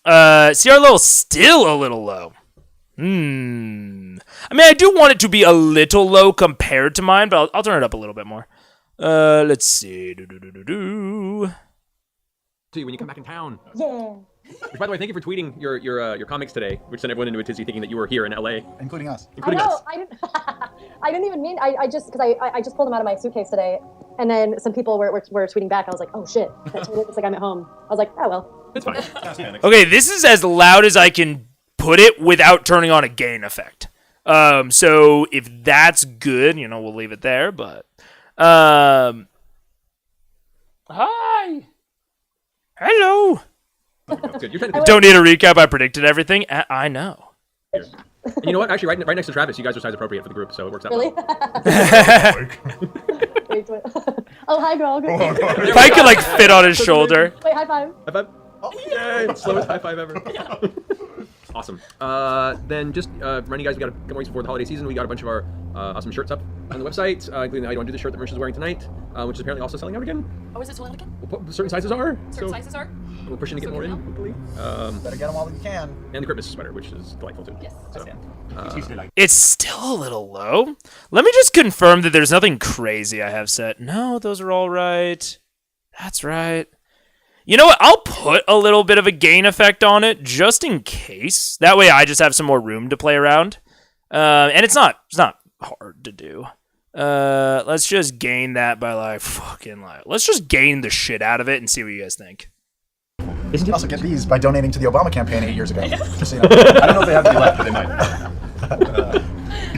CR level still a little low. I mean, I do want it to be a little low compared to mine, but I'll turn it up a little bit more. Let's see. See you when you come back in town. Yeah. Which, by the way, thank you for tweeting your comics today, which sent everyone into a tizzy thinking that you were here in LA, including us. including I know. us. I didn't. I didn't even mean. I just pulled them out of my suitcase today, and then some people were tweeting back. I was like, oh shit! It's like I'm at home. I was like, oh well. It's fine. Okay, this is as loud as I can put it without turning on a gain effect. So if that's good, we'll leave it there. But hi, hello. Good. You're trying to Don't need a recap. I predicted everything. I know. And you know what? Actually, right next to Travis, you guys are size appropriate for the group, so it works out. Really? Oh hi, Grog. If I could fit on his shoulder. Wait, high five. High five. Oh, yay! Slowest high five ever. Awesome. Then just reminding you guys, we got a couple weeks before the holiday season. We got a bunch of our awesome shirts up on the website, including the How You Want to Do the shirt that Marisha's wearing tonight, which is apparently also selling out again. Oh, is it sold out again? Certain sizes are. Certain sizes are? We're pushing to get more in, hopefully. Better get them while you can. And the Christmas sweater, which is delightful too. Yes. So, It's still a little low. Let me just confirm that there's nothing crazy I have set. No, those are all right. That's right. You know what? I'll put a little bit of a gain effect on it just in case. That way I just have some more room to play around. And it's not hard to do. Let's just gain that by let's just gain the shit out of it and see what you guys think. You can also get these by donating to the Obama campaign 8 years ago. Just so you know. I don't know if they have to be left, but they might.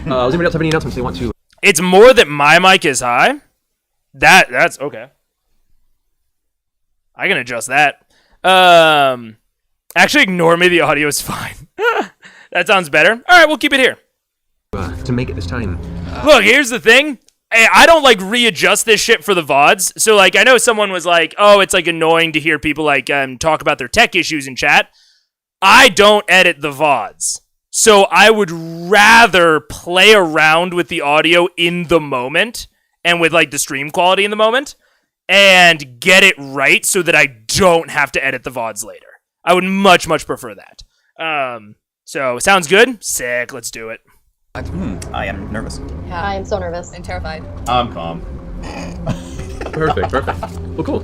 Does anybody else have any announcements they want to? It's more that my mic is high. That's okay. I can adjust that. Actually, ignore me. The audio is fine. That sounds better. All right, we'll keep it here. To make it this time. Look, here's the thing. I don't readjust this shit for the VODs. So I know someone was like, oh, it's annoying to hear people talk about their tech issues in chat. I don't edit the VODs. So I would rather play around with the audio in the moment and with the stream quality in the moment and get it right so that I don't have to edit the VODs later. I would much, much prefer that. So sounds good? Sick, let's do it. I am nervous. Yeah. I am so nervous. And terrified. I'm calm. Perfect. Well, cool.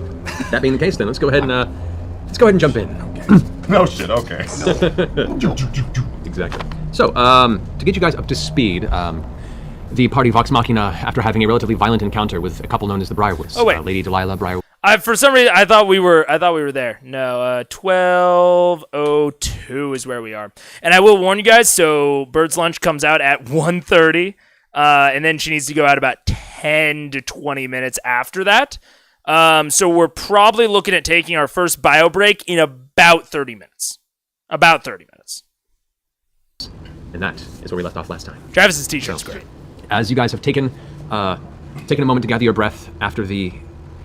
That being the case, then let's go ahead and jump in. No shit. Okay. Exactly. So, to get you guys up to speed, the party Vox Machina, after having a relatively violent encounter with a couple known as the Briarwoods, Oh, wait. Lady Delilah Briarwood. For some reason, I thought we were there. No, 12:02 is where we are. And I will warn you guys, so Bird's Lunch comes out at 1:30, and then she needs to go out about 10 to 20 minutes after that. So we're probably looking at taking our first bio break in about 30 minutes. About 30 minutes. And that is where we left off last time. Travis's t-shirt's great. As you guys have taken a moment to gather your breath after the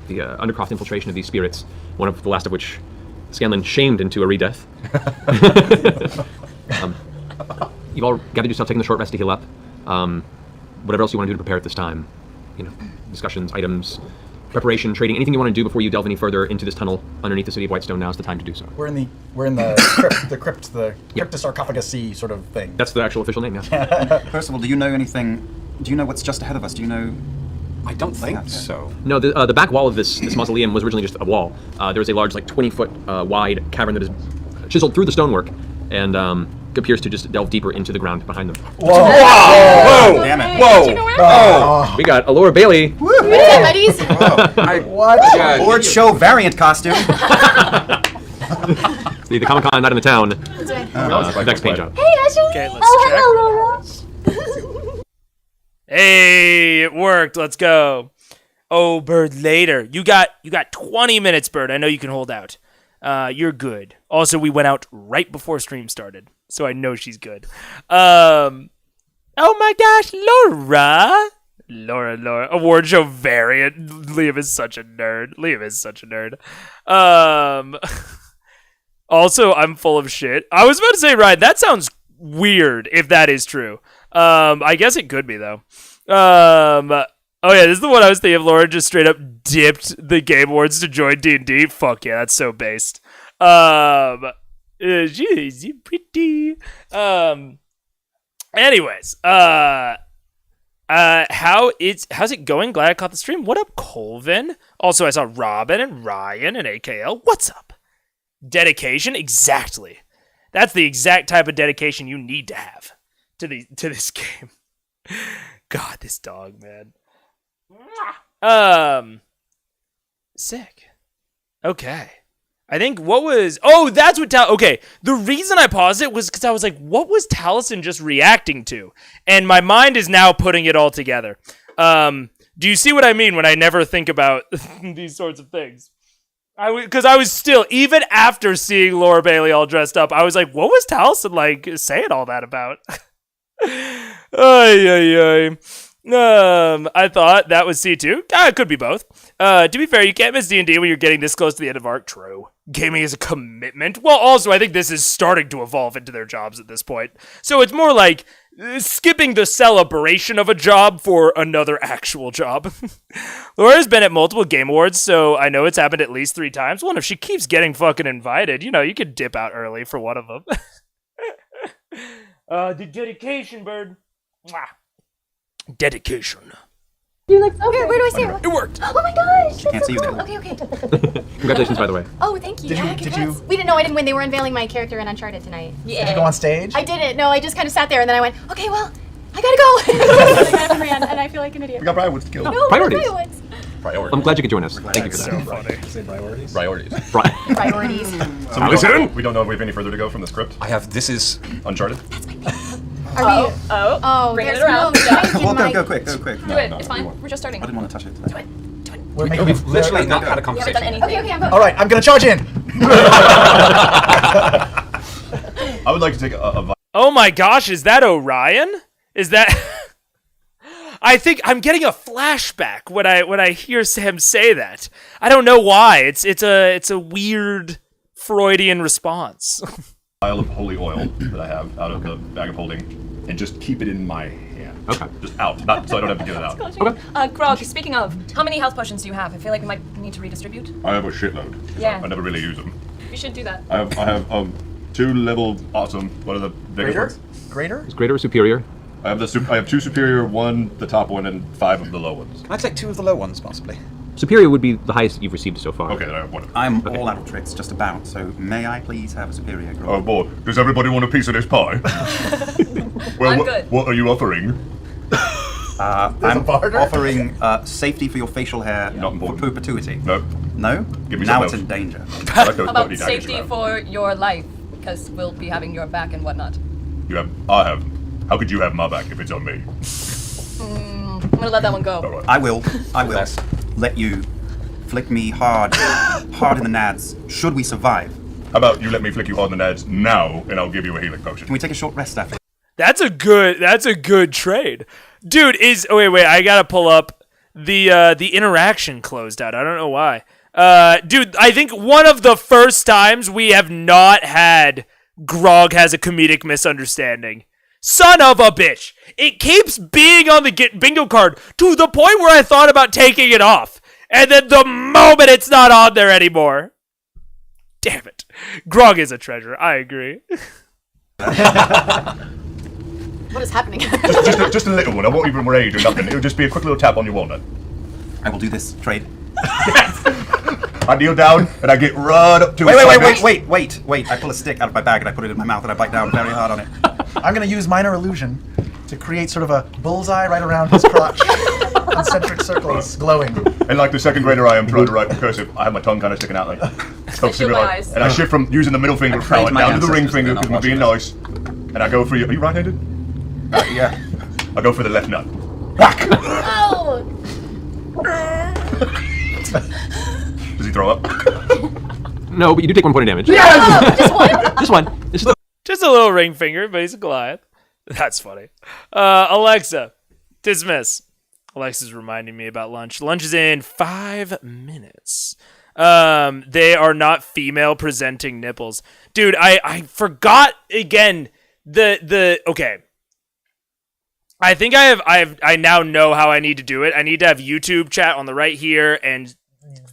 Undercroft infiltration of these spirits, one of the last of which Scanlan shamed into a re-death. You've all gathered yourself, taking the short rest to heal up. Whatever else you want to do to prepare at this time. Discussions, items, preparation, trading, anything you want to do before you delve any further into this tunnel underneath the city of Whitestone, now is the time to do so. We're in the crypt, the cryptosarcophagus sort of thing. That's the actual official name, yeah. First of all, do you know what's just ahead of us? Do you know? I don't think so. No, the back wall of this mausoleum was originally just a wall. There was a large, 20-foot wide cavern that is chiseled through the stonework, and appears to just delve deeper into the ground behind them. Whoa! Whoa! Damn it! Oh! We got Alora Bailey. Buddies. What? Award show variant costume. The Comic-Con night in the town. Next paint job. Hey, Ashley. Okay, let's Oh, check. hello, Laura. Hey, it worked. Let's go. Oh, Bird, later. You got 20 minutes, Bird. I know you can hold out. You're good. Also, we went out right before stream started, so I know she's good. Oh my gosh, Laura. Award show variant. Liam is such a nerd. Also, I'm full of shit. I was about to say, Ryan, that sounds weird if that is true. I guess it could be, though. Oh, yeah, this is the one I was thinking of. Laura just straight up dipped the Game Awards to join D&D. Fuck yeah, that's so based. She's pretty. Anyways, how's it going? Glad I caught the stream. What up, Colvin? Also, I saw Robin and Ryan and AKL. What's up? Dedication? Exactly. That's the exact type of dedication you need to have to this game. God, this dog, man. Sick. Okay. I think that's what okay. The reason I paused it was because I was like, what was Taliesin just reacting to? And my mind is now putting it all together. Do you see what I mean when I never think about these sorts of things? Because I was still, even after seeing Laura Bailey all dressed up, I was like, what was Taliesin like saying all that about? Ay. I thought that was C2. It could be both. To be fair, you can't miss D&D when you're getting this close to the end of arc. True. Gaming is a commitment. Well, also, I think this is starting to evolve into their jobs at this point. So it's more like skipping the celebration of a job for another actual job. Laura's been at multiple Game Awards, so I know it's happened at least 3 times. Well, and if she keeps getting fucking invited, you could dip out early for one of them. The dedication, bird. Mwah. Dedication. You look so Where do I see it? It worked. Oh my gosh. Can't see you there. Okay. Congratulations, by the way. Oh, thank you. Did you- Yeah, did congrats. you- We didn't know. I didn't win. They were unveiling my character in Uncharted tonight. Did you go on stage? I didn't. No, I just kind of sat there and then I went, okay, well, I gotta go. And I feel like an idiot. We got Briarwood's kill. No, Priorities. Priorities. Priorities. I'm glad you could join us. Thank you for So that. funny. Say priorities. Priorities. Priorities. So We don't know if we have any further to go from the script. this is Uncharted. Are we? Oh, Bring there's it around. no drink in Well, my... go quick. Do it. It's fine. We're just starting. I didn't want to touch it. Do it. We're making we've literally not had a We haven't conversation. done anything. Okay, I'm going. All right, I'm gonna charge in. I would like to take a Oh my gosh, is that Orion? Is that... I think I'm getting a flashback when I hear Sam say that. I don't know why. It's a weird Freudian response. vial of holy oil that I have out of the bag of holding, and just keep it in my hand. Okay. Just out, not so I don't have to get it out. Okay. Grog, speaking of, how many health potions do you have? I feel like we might need to redistribute. I have a shitload. Yeah. I never really use them. You should do that. I have 2 level awesome. What are the biggest Greater? ones? Greater? Is greater or superior? I have I have 2 superior, 1 the top one, and 5 of the low ones. Can I take 2 of the low ones, possibly? Superior would be the highest you've received so far. Okay, then I have 1 of them. I'm all out of tricks, just about. So may I please have a superior grog? Oh boy, does everybody want a piece of this pie? Well, I'm good. what are you offering? I'm barter? offering safety for your facial hair Not for important. perpetuity. No. No? Give me Now some it's else. in danger. I like those About bloody daggers safety you have. for your life, because we'll be having your back and whatnot. I have. How could you have my back if it's on me? I'm gonna let that one go. Alright. I will let you flick me hard in the nads, should we survive. How about you let me flick you hard in the nads now, and I'll give you a healing potion. Can we take a short rest after? That's a good trade. Dude, wait, I gotta pull up the interaction closed out. I don't know why. Dude, I think one of the first times we have not had Grog has a comedic misunderstanding. Son of a bitch. It keeps being on the bingo card to the point where I thought about taking it off. And then the moment it's not on there anymore. Damn it. Grog is a treasure. I agree. What is happening? Just a little one. I won't even rage or nothing. It'll just be a quick little tap on your walnut. I will do this trade. I kneel down and I get right up to it. Wait. I pull a stick out of my bag and I put it in my mouth and I bite down very hard on it. I'm gonna use minor illusion to create sort of a bullseye right around his crotch. Concentric circles glowing. And like the second grader I am trying to write in cursive, I have my tongue kind of sticking out like. Helps me my realize. eyes. And I shift from using the middle finger of praise power my down to the ring ancestors finger that because are I'm being not nice. And I go for you. Are you right-handed? Yeah. I go for the left nut. Whack! Oh! Does he throw up? No, but you do take 1 point of damage. Oh, just one? Just one. It's just Just a little ring finger, but he's a Goliath. That's funny. Alexa, dismiss. Alexa's reminding me about lunch. Lunch is in 5 minutes. They are not female presenting nipples. Dude, I forgot again okay. I think I now know how I need to do it. I need to have YouTube chat on the right here and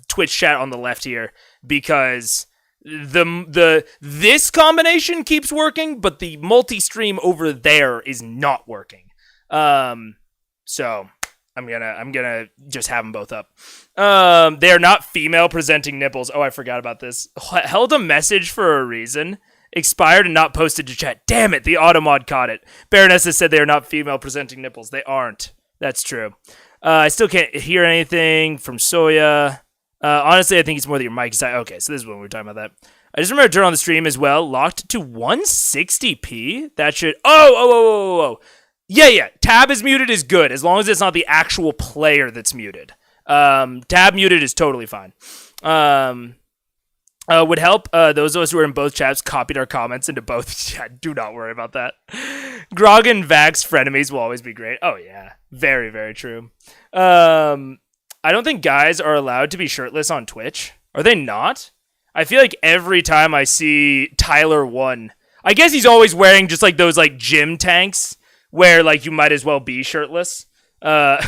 Twitch chat on the left here because this combination keeps working, but the multi-stream over there is not working. So I'm gonna just have them both up. They are not female presenting nipples. Oh, I forgot about this. Held a message for a reason. Expired and not posted to chat. Damn it, the automod caught it. Baronessa said they are not female presenting nipples. They aren't. That's true. I still can't hear anything from Soya. Honestly, I think it's more that your mic is... Okay, so this is when we were talking about that. I just remember to turn on the stream as well. Locked to 160p? That should... Oh. Yeah. Tab is muted is good, as long as it's not the actual player that's muted. Tab muted is totally fine. Would help those of us who are in both chats copied our comments into both. Yeah, do not worry about that. Grog and Vax frenemies will always be great. Oh, yeah. Very, very true. I don't think guys are allowed to be shirtless on Twitch. Are they not? I feel like every time I see Tyler 1, I guess he's always wearing just like those like gym tanks where like you might as well be shirtless. But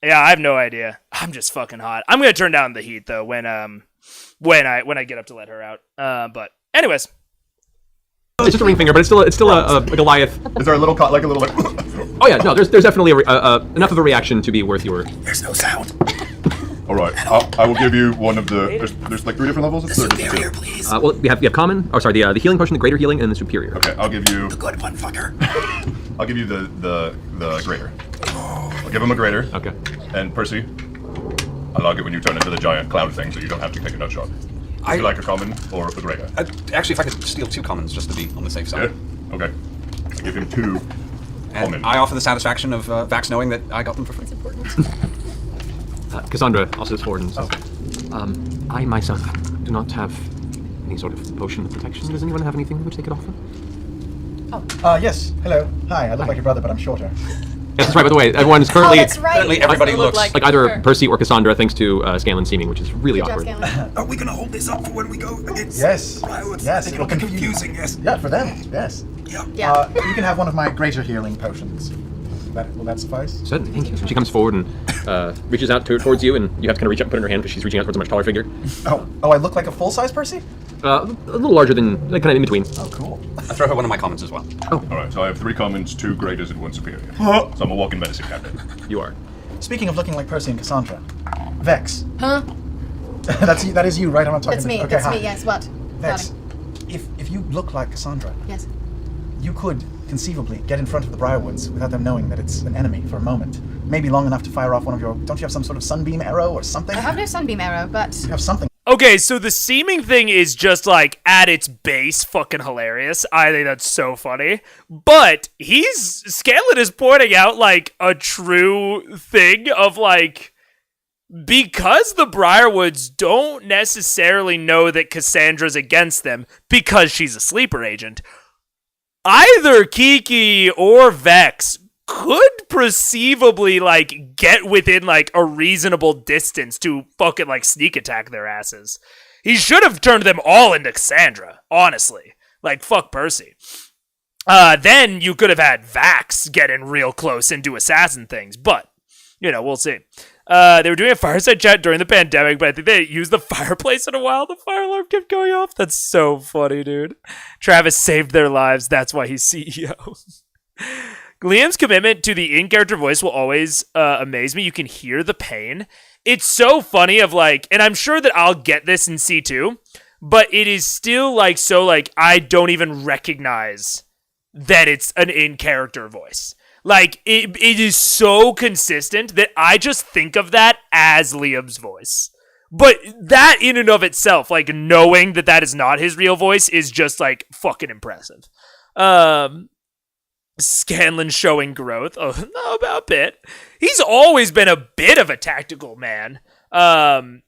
yeah, I have no idea. I'm just fucking hot. I'm gonna turn down the heat though when I get up to let her out. But anyways. It's just a ring finger, but it's still a Goliath. Is there a little like? Oh yeah, no. There's definitely enough of a reaction to be worth your. There's no sound. All right, I will give you one of the. There's like 3 different levels. The superior, please. Well, we have common. Oh, sorry, the healing potion, the greater healing, and the superior. Okay, I'll give you. The good one, fucker. I'll give you the greater. I'll give him a greater. Okay. And Percy, I like it when you turn into the giant cloud thing, so you don't have to take a nut shot. Would you like a common or a greater? Actually, if I could steal 2 commons just to be on the safe side. Yeah. Okay. I give him 2 common. I offer the satisfaction of Vax knowing that I got them for free. It's important. Cassandra also is forward and says, I myself do not have any sort of potion of protection. Does anyone have anything which they could offer? Yes. Hello. Hi. I look like your brother, but I'm shorter. Yes, that's right. By the way, everyone's currently Oh, that's right. Currently, everybody looks like either her. Percy or Cassandra, thanks to Scanlan seeming, which is really Good job, awkward. Scanlan. Are we gonna hold this up for when we go against Yes. Riots? Yes. I think it'll be confusing. Yes. Yeah, for them. Yes. Yeah. Yeah. You can have one of my greater healing potions. Will that suffice? Certainly, thank you. So she comes forward and reaches out towards you, and you have to kind of reach out and put it in her hand because she's reaching out towards a much taller figure. Oh, I look like a full-size Percy? A little larger than, like, kind of in between. Oh, cool. I throw her one of my commons as well. All right, so I have 3 commons, 2 greaters, and 1 superior. So I'm a walking medicine cabinet. You are. Speaking of looking like Percy and Cassandra, Vex. Huh? that is you, right? I'm not talking That's to me. Okay, That's hi. me. Yes. What? Vex, Howdy. if you look like Cassandra, Yes. you could conceivably get in front of the Briarwoods without them knowing that it's an enemy for a moment. Maybe long enough to fire off one of your... Don't you have some sort of sunbeam arrow or something? I have no sunbeam arrow, but You have something. Okay, so the seeming thing is just like at its base fucking hilarious. I think that's so funny. But Scanlan is pointing out like a true thing of like, because the Briarwoods don't necessarily know that Cassandra's against them because she's a sleeper agent, either Kiki or Vex could perceivably like get within like a reasonable distance to fucking like sneak attack their asses. He should have turned them all into Cassandra, honestly. Like fuck Percy. Then you could have had Vax get in real close and do assassin things, but you know, we'll see. They were doing a fireside chat during the pandemic, but I think they used the fireplace in a while. The fire alarm kept going off. That's so funny, dude. Travis saved their lives. That's why he's CEO. Liam's commitment to the in-character voice will always amaze me. You can hear the pain. It's so funny of like, and I'm sure that I'll get this in C2, but it is still like, so like, I don't even recognize that it's an in-character voice. Like, it is so consistent that I just think of that as Liam's voice. But that in and of itself, like, knowing that that is not his real voice is just, like, fucking impressive. Scanlan showing growth. Oh, no, about a bit. He's always been a bit of a tactical man. But,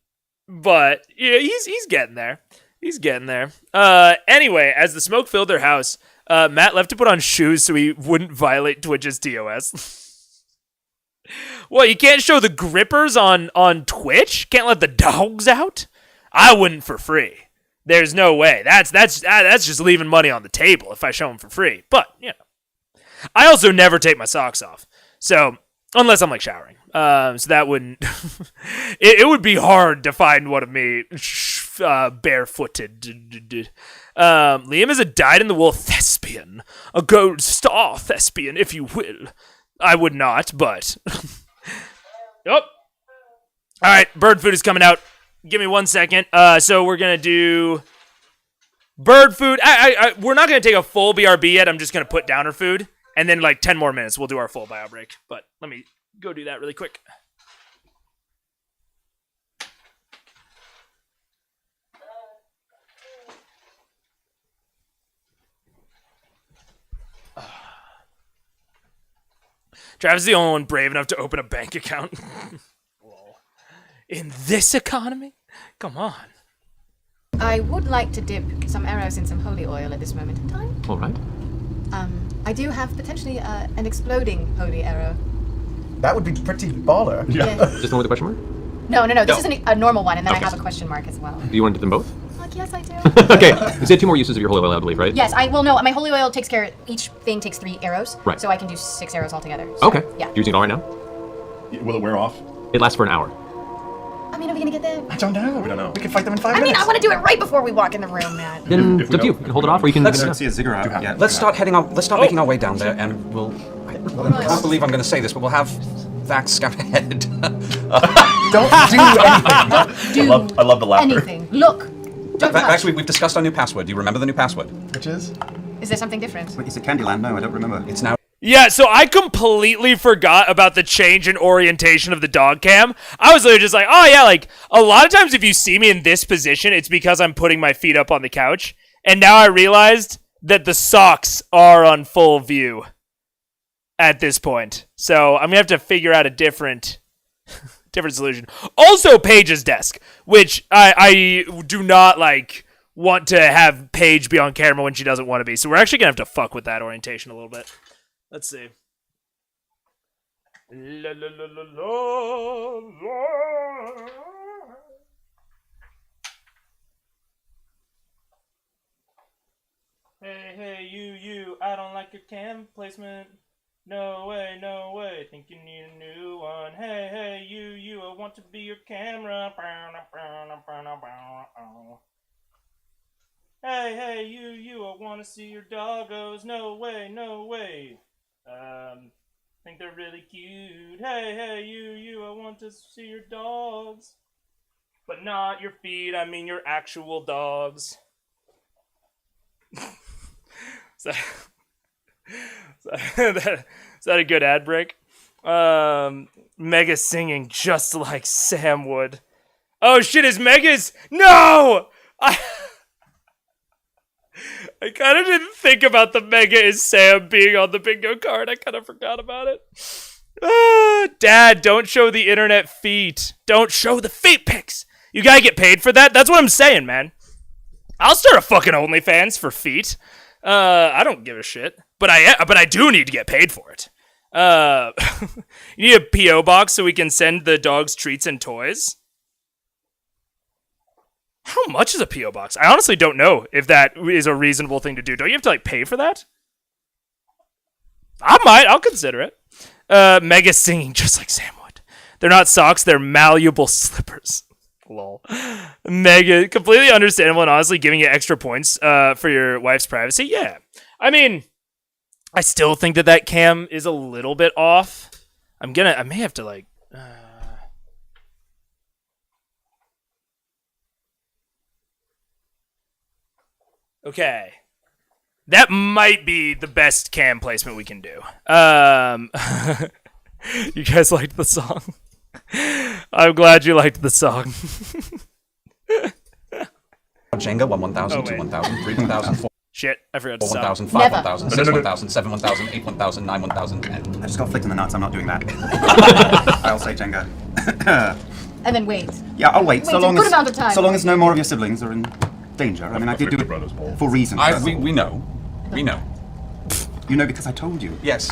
yeah, he's getting there. He's getting there. Anyway, as the smoke filled their house, Matt left to put on shoes so he wouldn't violate Twitch's TOS. What, you can't show the grippers on Twitch? Can't let the dogs out? I wouldn't for free. There's no way. That's just leaving money on the table if I show them for free. But, you know. I also never take my socks off. So, unless I'm like showering. So that wouldn't it would be hard to find one of me barefooted. Liam is a dyed-in-the-wool thespian. A gold star thespian, if you will. I would not, but... Nope. Alright, bird food is coming out. Give me 1 second. So we're going to do... bird food. We're not going to take a full BRB yet. I'm just going to put down her food. And then, like, 10 more minutes, we'll do our full bio break. But let me go do that really quick. Travis is the only one brave enough to open a bank account. In this economy? Come on. I would like to dip some arrows in some holy oil at this moment in time. All right. I do have potentially an exploding holy arrow. That would be pretty baller. Yeah. Just the one with the question mark? No. This is a normal one, and then I have a question mark as well. Do you want to dip them both? Like, yes, I do. Okay. You said 2 more uses of your holy oil, I believe, right? Yes, I will. No, my holy oil takes care. Each thing takes 3 arrows. Right. So I can do 6 arrows altogether. So, Okay. Yeah. You using it all right now? Will it wear off? It lasts for an hour. I mean, are we gonna get there? I don't know. We don't know. We can fight them in 5 I mean, minutes. I want to do it right before we walk in the room, Matt. Then If it's we up to you. don't- You can hold it off, or you can... I don't see a ziggurat yet. Let's start heading out. Let's start making our way down there, and we'll. I can't believe I'm going to say this, but we'll have Vax scout ahead. Don't do anything. I love the laughter. Anything. Look. Don't touch. Actually, we've discussed our new password. Do you remember the new password? Which is? Is there something different? Wait, is it Candyland? No, I don't remember. It's now. Yeah, so I completely forgot about the change in orientation of the dog cam. I was literally just like, oh yeah, like, a lot of times if you see me in this position, it's because I'm putting my feet up on the couch. And now I realized that the socks are on full view at this point. So I'm gonna have to figure out a different solution. Also, Paige's desk, which I do not, like, want to have Paige be on camera when she doesn't want to be. So we're actually gonna have to fuck with that orientation a little bit. Let's see. La, la, la, la, la, la. Hey, you, I don't like your cam placement. No way, think you need a new one. Hey, you, I want to be your camera. Hey, you, I want to see your doggos. No way. Think they're really cute. Hey, you, I want to see your dogs. But not your feet, I mean your actual dogs. Is that a good ad break? Mega singing just like Sam would. Oh shit, is Mega's... No! I kind of didn't think about the Mega is Sam being on the bingo card. I kind of forgot about it. Dad, don't show the internet feet. Don't show the feet pics. You gotta get paid for that? That's what I'm saying, man. I'll start a fucking OnlyFans for feet. I don't give a shit. But I do need to get paid for it. You need a P.O. box so we can send the dogs treats and toys? How much is a P.O. box? I honestly don't know if that is a reasonable thing to do. Don't you have to, like, pay for that? I'll consider it. Mega singing just like Sam would. They're not socks, they're malleable slippers. Lol. Mega, completely understandable and honestly giving you extra points for your wife's privacy. Yeah. I mean, I still think that cam is a little bit off. I may have to, like... Okay. That might be the best cam placement we can do. You guys liked the song? I'm glad you liked the song. Jenga 1,000, 2 1,000, 3 1,000, 4 Shit, I forgot to 1,000, stop. 5 1,000, 6 1,000, 7 1,000, 8 1,000, 9 1,000, and... I just got flicked in the nuts. I'm not doing that. I'll say Jenga. And then wait. Yeah, I'll wait. Wait a good amount of time. So long as no more of your siblings are in danger. I mean, I did do it for reasons. We know. We know. You know because I told you. Yes.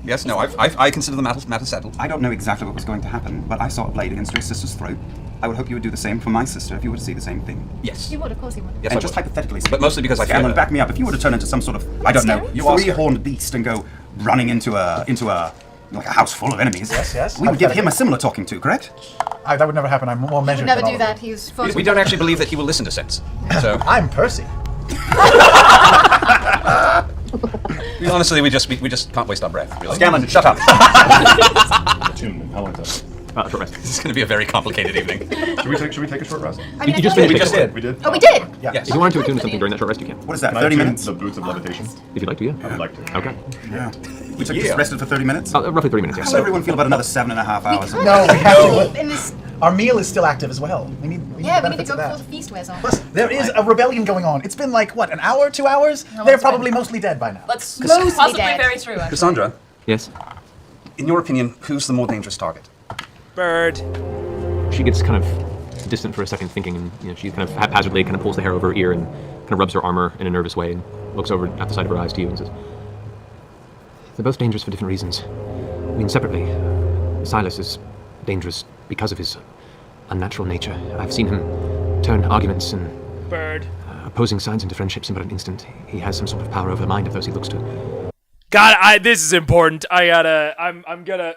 Yes, no, I consider the matter settled. I don't know exactly what was going to happen, but I saw a blade against your sister's throat. I would hope you would do the same for my sister if you were to see the same thing. Yes. You would, of course you would. Yes, And I just would. hypothetically, But mostly because I fear Scanlan, her. back me up. If you were to turn into some sort of, I don't know, You are scary. three-horned beast and go running into a like a house full of enemies, Yes. we would give him a similar talking to, correct? That would never happen. I'm more He would measured never than do all of that. you. He's We don't actually believe that he will listen to sense. So I'm Percy. honestly, we just can't waste our breath. Really. Scanlan, shut up. Attunement. How long is that? Short rest. This is going to be a very complicated evening. Should we take a short rest? I mean, You just I feel finished like- it. just did. We did. Oh, we did. Yes. If you wanted to attune to something during that short rest, you can. What is that, Can I 30 attune minutes? the boots of levitation? If you'd like to, yeah. I would like to. Okay. Yeah. We took just rested for 30 minutes? Roughly 30 minutes, How yes. does everyone feel about another 7.5 hours? No, we have to. In this, Our meal is still active as well. We need yeah, the we need to benefits go of that. before the feast wears off. Plus, there is a rebellion going on. It's been like, what, an hour, 2 hours? They're that's probably fine. mostly dead by now. That's Mostly possibly dead. very true, actually. Cassandra, Yes. in your opinion, who's the more dangerous target? Bird. She gets kind of distant for a second, thinking, and she kind of haphazardly kind of pulls the hair over her ear and kind of rubs her armor in a nervous way and looks over at the side of her eyes to you and says, "They're both dangerous for different reasons. I mean, separately, Silas is dangerous because of his unnatural nature. I've seen him turn arguments and Bird. opposing sides into friendships in but an instant. He has some sort of power over the mind of those he looks to. God, this is important. I'm gonna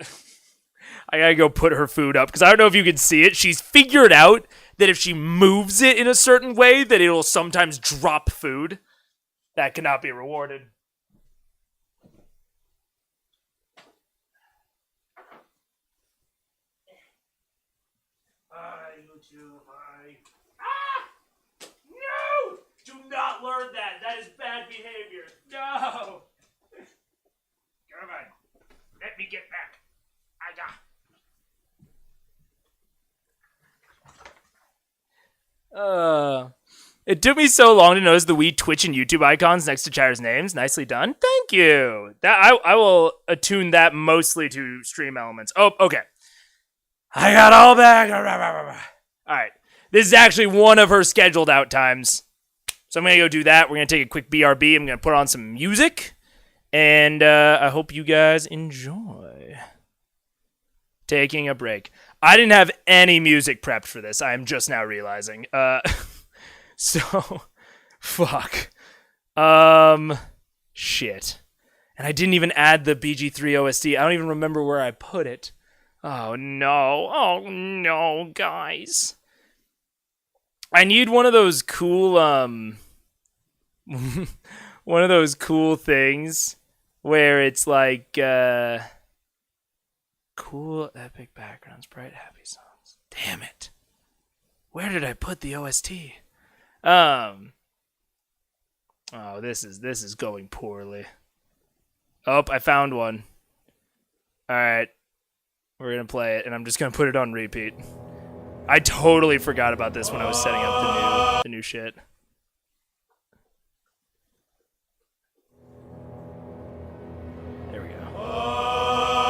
I gotta go put her food up, because I don't know if you can see it. She's figured out that if she moves it in a certain way, that it'll sometimes drop food. That cannot be rewarded. No! Do not learn that. That is bad behavior. No! Come on. Let me get back. I got. It took me so long to notice the wee Twitch and YouTube icons next to Chatter's names. Nicely done. Thank you. That I will attune that mostly to stream elements. Oh, okay. I got all back. All right. This is actually one of her scheduled out times. So I'm going to go do that. We're going to take a quick BRB. I'm going to put on some music. And I hope you guys enjoy taking a break. I didn't have any music prepped for this. I am just now realizing. So, fuck. Shit. And I didn't even add the BG3 OST. I don't even remember where I put it. Oh, no. Oh, no, guys. I need one of those cool, one of those cool things where it's like, cool, epic backgrounds, bright, happy songs. Damn it. Where did I put the OST? Oh, this is going poorly. Oh, I found one. All right. We're going to play it, and I'm just going to put it on repeat. I totally forgot about this when I was setting up the new shit. There we go.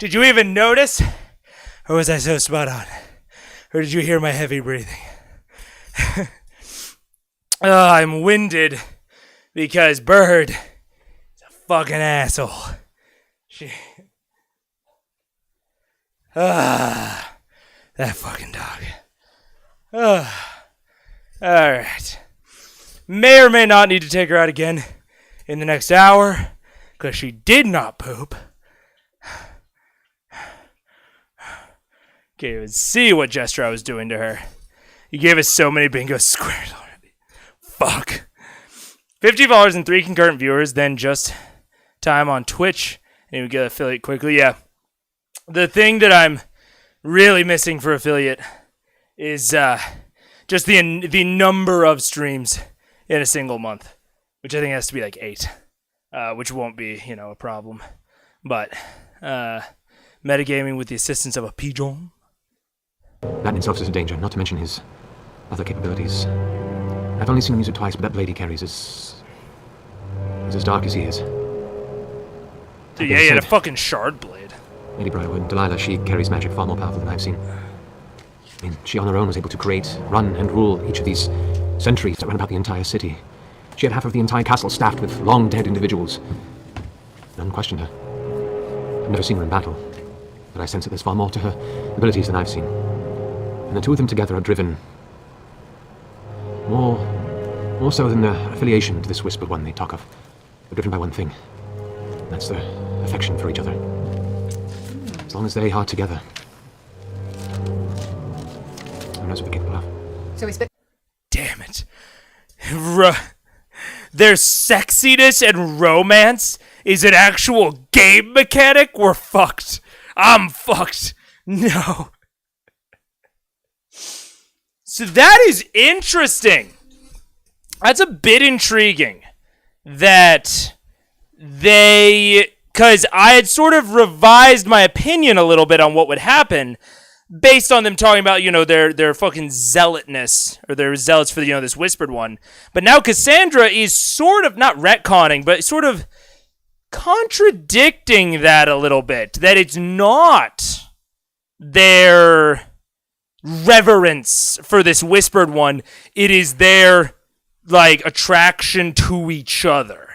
Did you even notice? Or was I so spot on? Or did you hear my heavy breathing? I'm winded because Bird is a fucking asshole. That fucking dog. Alright. May or may not need to take her out again in the next hour, because she did not poop. Can't even see what gesture I was doing to her. You gave us so many bingo squares already. Fuck. $50 and 3 concurrent viewers, then just time on Twitch. And we get affiliate quickly. Yeah. The thing that I'm really missing for affiliate is just the number of streams in a single month, which I think has to be like 8, which won't be, a problem. But metagaming with the assistance of a pigeon. That in itself is a danger, not to mention his other capabilities. I've only seen him use it twice, but that blade he carries is as dark as he is. Dude, yeah, he had a fucking shard blade. Lady Briarwood, Delilah, she carries magic far more powerful than I've seen. I mean, she on her own was able to create, run, and rule each of these sentries that ran about the entire city. She had half of the entire castle staffed with long-dead individuals. None questioned her. I've never seen her in battle, but I sense that there's far more to her abilities than I've seen. And the two of them together are driven more so than their affiliation to this Whispered One they talk of. They're driven by one thing. And that's their affection for each other. As long as they are together, who knows what they're capable of. So it's. Damn it. Their sexiness and romance is an actual game mechanic? We're fucked. I'm fucked. No. So that is interesting. That's a bit intriguing that because I had sort of revised my opinion a little bit on what would happen based on them talking about, their fucking zealotness, or their zealots for, this Whispered One. But now Cassandra is sort of, not retconning, but sort of contradicting that a little bit. That it's not their reverence for this Whispered One. It is their, attraction to each other.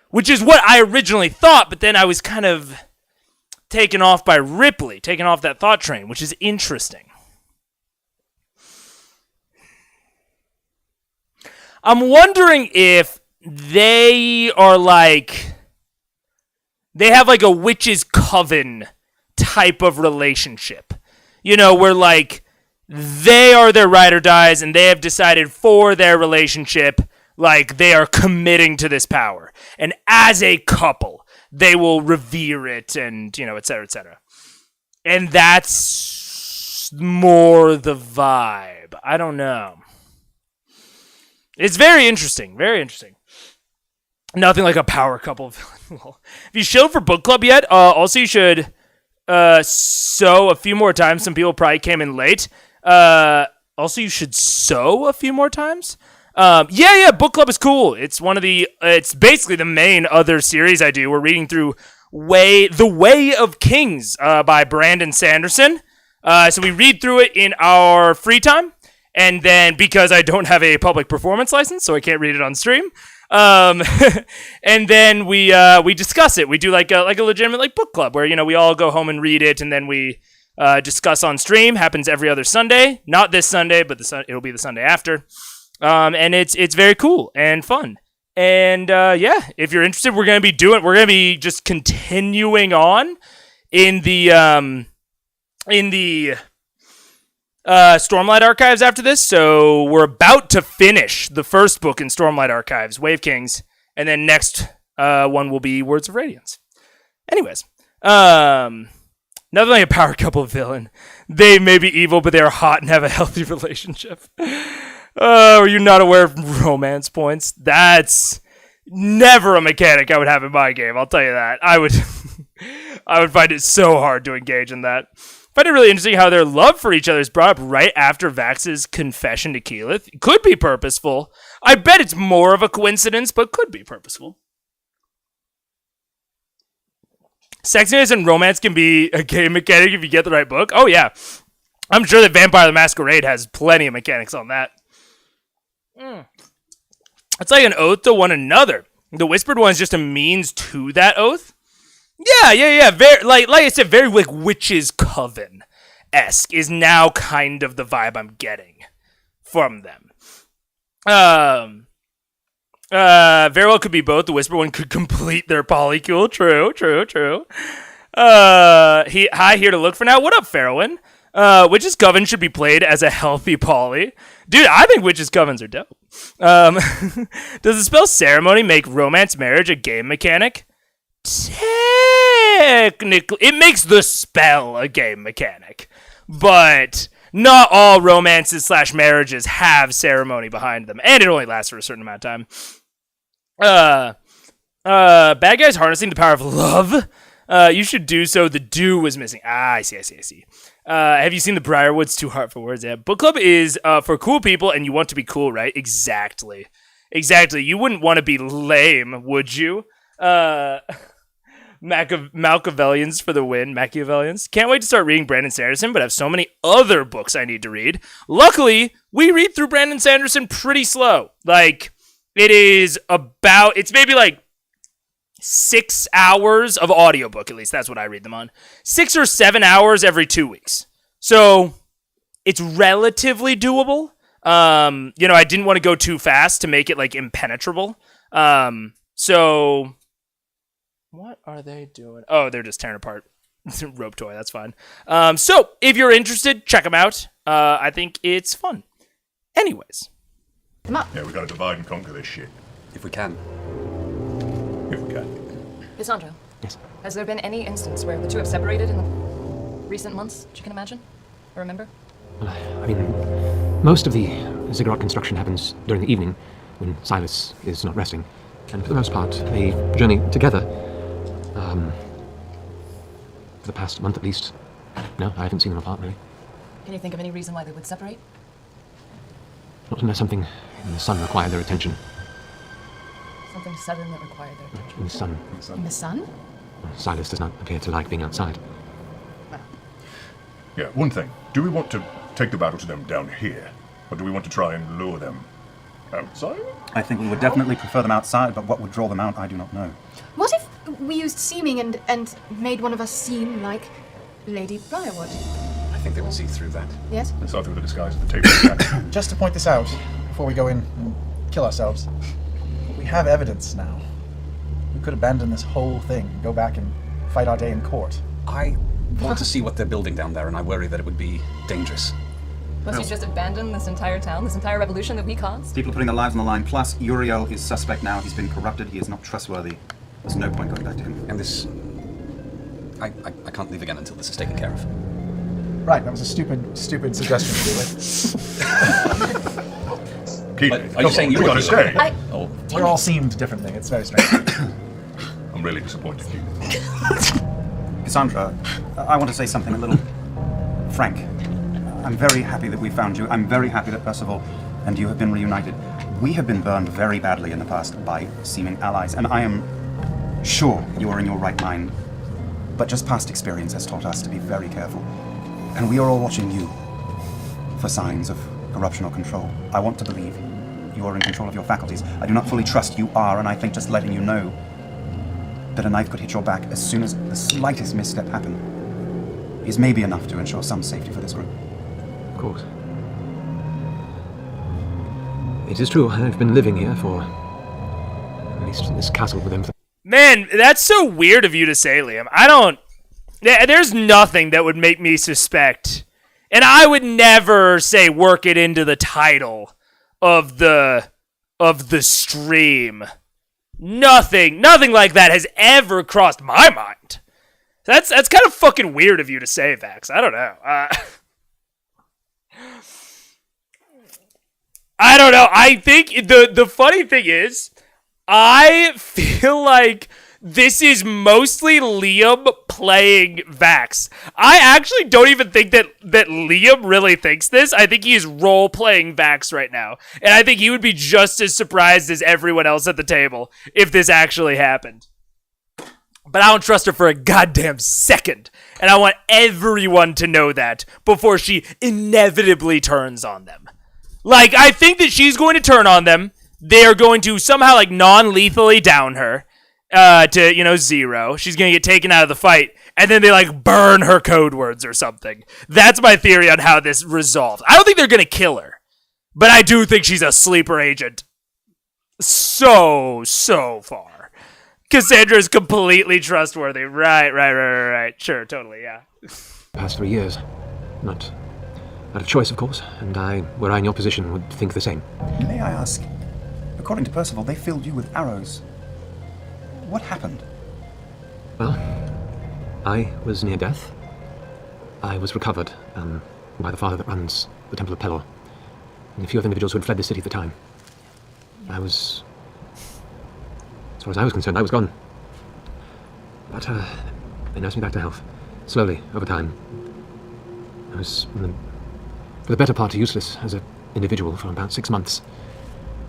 Which is what I originally thought, but then I was kind of taken off by Ripley, taken off that thought train, which is interesting. I'm wondering if they are they have a witch's coven type of relationship. Where they are their ride or dies and they have decided for their relationship, they are committing to this power. And as a couple, they will revere it and, et cetera, et cetera. And that's more the vibe. I don't know. It's very interesting. Very interesting. Nothing like a power couple villain. Have you showed for book club yet? Also, you should sew a few more times. Some people probably came in late. Also, you should sew a few more times. Yeah, book club is cool. It's it's basically the main other series I do. We're reading through The Way of Kings by Brandon Sanderson. So we read through it in our free time, and then because I don't have a public performance license, so I can't read it on stream. And then we discuss it. We do like a legitimate book club where we all go home and read it, and then we discuss on stream. Happens every other Sunday. Not this Sunday, but it'll be the Sunday after. And it's very cool and fun. And if you're interested, we're gonna be just continuing on in the Stormlight Archives after this. So we're about to finish the first book in Stormlight Archives, Wave Kings, and then next one will be Words of Radiance. Anyways, nothing like a power couple villain. They may be evil, but they are hot and have a healthy relationship. Are you not aware of romance points? That's never a mechanic I would have in my game, I'll tell you that. I would find it so hard to engage in that. I find it really interesting how their love for each other is brought up right after Vax's confession to Keyleth. It could be purposeful. I bet it's more of a coincidence, but could be purposeful. Sexiness and romance can be a game mechanic if you get the right book. Oh, yeah. I'm sure that Vampire the Masquerade has plenty of mechanics on that. It's like an oath to one another. The Whispered One is just a means to that oath. Yeah. Very, like I said, very like Witch's Coven-esque is now kind of the vibe I'm getting from them. Very well could be both. The Whisper One could complete their polycule. True. Hi, here to look for now. What up, Farrowin? Witch's Coven should be played as a healthy poly. Dude, I think Witch's Covens are dope. Does the spell Ceremony make romance marriage a game mechanic? Technically, it makes the spell a game mechanic, but not all romances / marriages have ceremony behind them, and it only lasts for a certain amount of time. Bad guys harnessing the power of love. You should do so. The do was missing. I see. Have you seen the Briarwood's Too Hard for Words? Yeah. Book club is for cool people, and you want to be cool, right? Exactly. You wouldn't want to be lame, would you? Machiavellians for the win. Machiavellians. Can't wait to start reading Brandon Sanderson, but have so many other books I need to read. Luckily, we read through Brandon Sanderson pretty slow. Like, it's maybe like 6 hours of audiobook, at least that's what I read them on. 6 or 7 hours every 2 weeks. So it's relatively doable. I didn't want to go too fast to make it like impenetrable. So what are they doing? Oh, they're just tearing apart Rope Toy. That's fine. So if you're interested, check them out. I think it's fun. Anyways. Come on. Yeah, we gotta divide and conquer this shit. If we can. Cassandra. Yes. Has there been any instance where the two have separated in the recent months that you can imagine? Or remember? Well, I mean, most of the ziggurat construction happens during the evening, when Silas is not resting. And for the most part, they journey together. For the past month at least. No, I haven't seen them apart, really. Can you think of any reason why they would separate? Not unless something in the sun required their attention. Something sudden that required their attention. In the sun. In the sun? Silas does not appear to like being outside. Yeah, one thing. Do we want to take the battle to them down here? Or do we want to try and lure them outside? I think we would definitely prefer them outside, but what would draw them out, I do not know. What if we used seeming and made one of us seem like Lady Briarwood? I think they will see through that. Yes? They saw through the disguise of the table. Just to point this out, before we go in and kill ourselves, we have evidence now. We could abandon this whole thing and go back and fight our day in court. I want to see what they're building down there, and I worry that it would be dangerous. Must you just abandon this entire town, this entire revolution that we caused? People are putting their lives on the line. Plus, Uriel is suspect now. He's been corrupted. He is not trustworthy. There's no point going back to him. And this... I can't leave again until this is taken care of. Right, that was a stupid suggestion to do it. Keep Are you saying you gotta stay? We're all seemed differently. It's very strange. I'm really disappointed, Keith. Cassandra, I want to say something a little frank. I'm very happy that we found you. I'm very happy that Percival and you have been reunited. We have been burned very badly in the past by seeming allies, and I am sure you are in your right mind. But just past experience has taught us to be very careful. And we are all watching you for signs of corruption or control. I want to believe you are in control of your faculties. I do not fully trust you are, and I think just letting you know that a knife could hit your back as soon as the slightest misstep happened is maybe enough to ensure some safety for this group. Of course. It is true, I've been living here for... at least in this castle with them for... Man, that's so weird of you to say, Liam. There's nothing that would make me suspect. And I would never say work it into the title of the stream. Nothing like that has ever crossed my mind. That's kind of fucking weird of you to say, Vax. I don't know. I don't know. I think the funny thing is, I feel like this is mostly Liam playing Vax. I actually don't even think that Liam really thinks this. I think he is role-playing Vax right now. And I think he would be just as surprised as everyone else at the table if this actually happened. But I don't trust her for a goddamn second. And I want everyone to know that before she inevitably turns on them. Like, I think that she's going to turn on them. They're going to somehow, like, non-lethally down her to, 0. She's going to get taken out of the fight. And then they, like, burn her code words or something. That's my theory on how this resolves. I don't think they're going to kill her. But I do think she's a sleeper agent. So far. Cassandra is completely trustworthy. Right. Sure, totally, yeah. Past 3 years. Not out of choice, of course, and were I in your position, would think the same. May I ask, according to Percival, they filled you with arrows. What happened? Well, I was near death. I was recovered by the father that runs the Temple of Pelor, and a few other individuals who had fled the city at the time. As far as I was concerned, I was gone. But they nursed me back to health, slowly, over time. I was, for the better part, useless as an individual for about 6 months.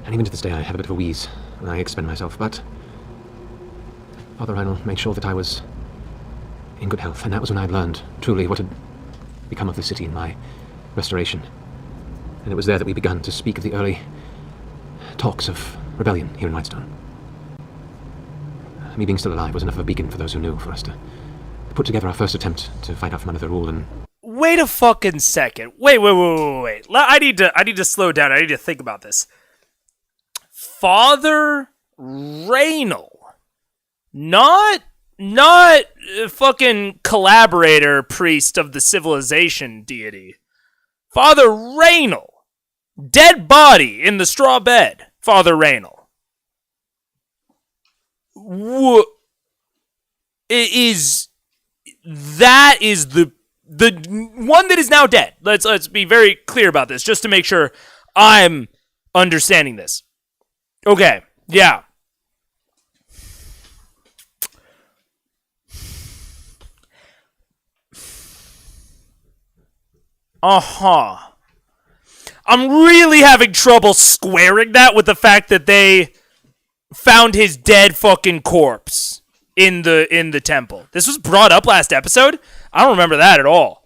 And even to this day, I have a bit of a wheeze when I expend myself, but Father Reinl made sure that I was in good health, and that was when I learned, truly, what had become of the city in my restoration. And it was there that we began to speak of the early talks of rebellion here in Whitestone. Me being still alive was enough of a beacon for those who knew, for us to put together our first attempt to fight out from under the rule. And wait a fucking second. Wait. I need to slow down. I need to think about this. Father Reinl, not fucking collaborator priest of the civilization deity. Father Reinl, dead body in the straw bed. Father Reinl. That is the one that is now dead. Let's be very clear about this, just to make sure I'm understanding this. Okay, yeah. I'm really having trouble squaring that with the fact that they found his dead fucking corpse in the temple. This was brought up last episode. I don't remember that at all.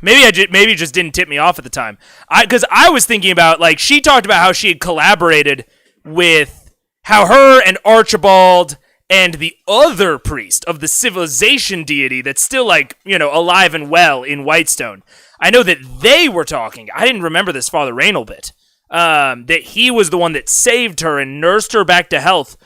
Maybe it just didn't tip me off at the time. Because I was thinking about, like, she talked about how she had collaborated with how her and Archibald and the other priest of the civilization deity that's still, like, alive and well in Whitestone. I know that they were talking. I didn't remember this Father Reinl bit. That he was the one that saved her and nursed her back to health,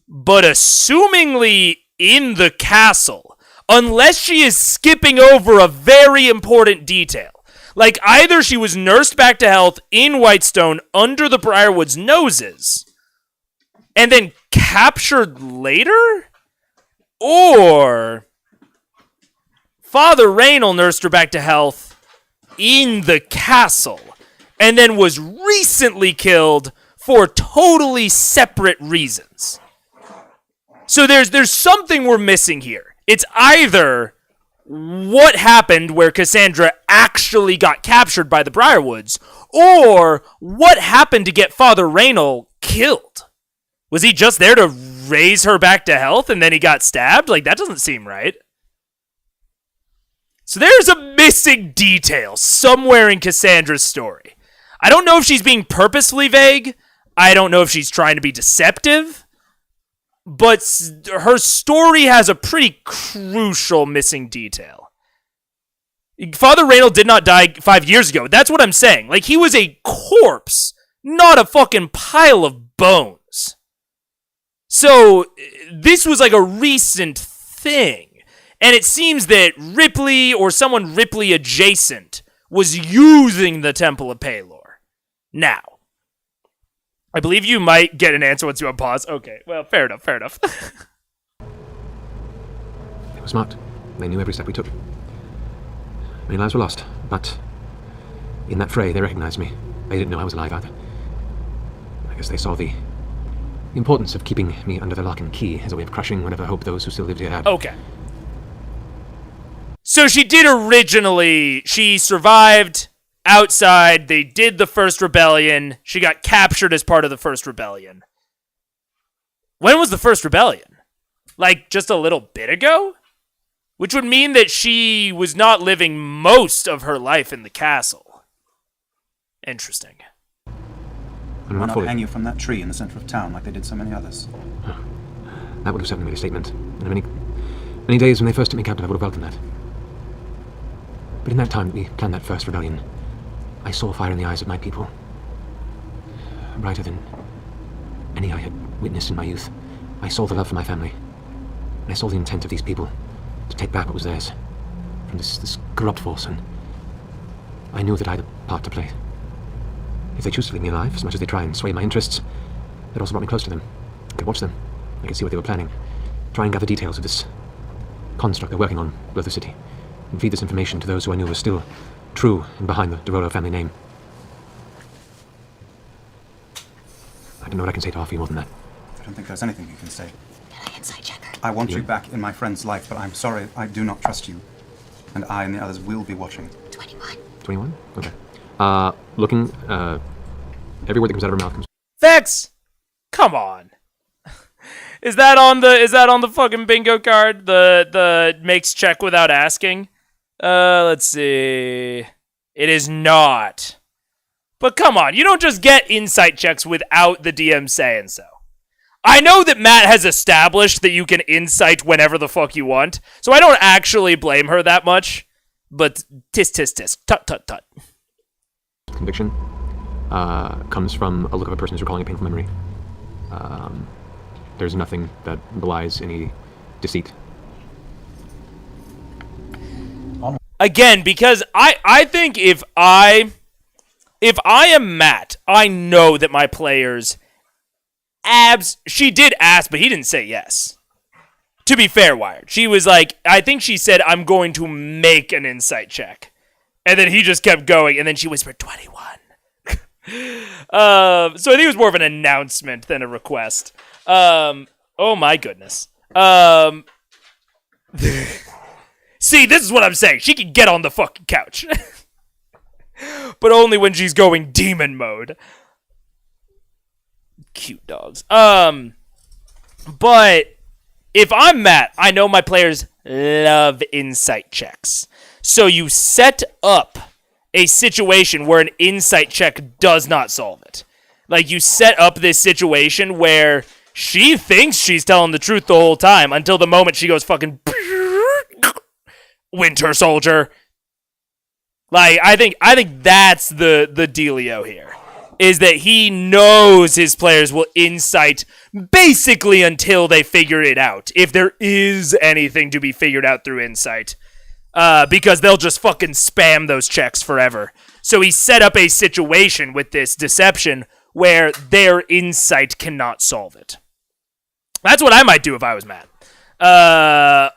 but assumingly in the castle, unless she is skipping over a very important detail. Like, either she was nursed back to health in Whitestone under the Briarwood's noses, and then captured later? Or Father Reinl nursed her back to health in the castle, and then was recently killed for totally separate reasons. So there's something we're missing here. It's either what happened where Cassandra actually got captured by the Briarwoods, or what happened to get Father Reinl killed. Was he just there to raise her back to health and then he got stabbed? Like, that doesn't seem right. So there's a missing detail somewhere in Cassandra's story. I don't know if she's being purposefully vague. I don't know if she's trying to be deceptive. But her story has a pretty crucial missing detail. Father Reinl did not die 5 years ago. That's what I'm saying. Like, he was a corpse, not a fucking pile of bones. So, this was like a recent thing. And it seems that Ripley, or someone Ripley adjacent, was using the Temple of Pelor. Now, I believe you might get an answer once you unpause. Okay, well, fair enough. They were smart. They knew every step we took. Many lives were lost, but in that fray, they recognized me. They didn't know I was alive either. I guess they saw the importance of keeping me under their lock and key as a way of crushing whatever hope those who still lived here had. Okay. So she survived outside, they did the first rebellion, she got captured as part of the first rebellion. When was the first rebellion? like just a little bit ago, which would mean that she was not living most of her life in the castle. Interesting. Why not hang you from that tree in the center of town like they did so many others? That would have certainly made a statement. And many days when they first took me captive, I would have welcomed that. But in that time that we planned that first rebellion, I saw fire in the eyes of my people. Brighter than any I had witnessed in my youth. I saw the love for my family. And I saw the intent of these people to take back what was theirs from this corrupt force, and I knew that I had a part to play. If they choose to leave me alive, as much as they try and sway my interests, it also brought me close to them. I could watch them. I could see what they were planning. Try and gather details of this construct they're working on below the city, and feed this information to those who I knew were still true and behind the DeRollo family name. I don't know what I can say to offer you more than that. I don't think there's anything you can say. Can I insight check her? I want you back in my friend's life, but I'm sorry, I do not trust you. And I and the others will be watching. 21. 21? Okay. Looking, every word that comes out of her mouth comes... Vex! Come on. Is that on the fucking bingo card? The makes check without asking? Let's see. It is not. But come on, you don't just get insight checks without the DM saying so. I know that Matt has established that you can insight whenever the fuck you want, so I don't actually blame her that much. But tisk tisk tisk, tut tut tut. Conviction comes from a look of a person who's recalling a painful memory. There's nothing that belies any deceit. Again, because I think if I am Matt, I know that my players she did ask, but he didn't say yes. To be fair, Wired. She was like, I think she said, I'm going to make an insight check. And then he just kept going, and then she whispered 21. So I think it was more of an announcement than a request. Oh my goodness. See, this is what I'm saying. She can get on the fucking couch. But only when she's going demon mode. Cute dogs. But if I'm Matt, I know my players love insight checks. So you set up a situation where an insight check does not solve it. Like, you set up this situation where she thinks she's telling the truth the whole time until the moment she goes fucking Winter Soldier. Like, I think that's the dealio here. Is that he knows his players will insight basically until they figure it out. If there is anything to be figured out through insight. Because they'll just fucking spam those checks forever. So he set up a situation with this deception where their insight cannot solve it. That's what I might do if I was Matt.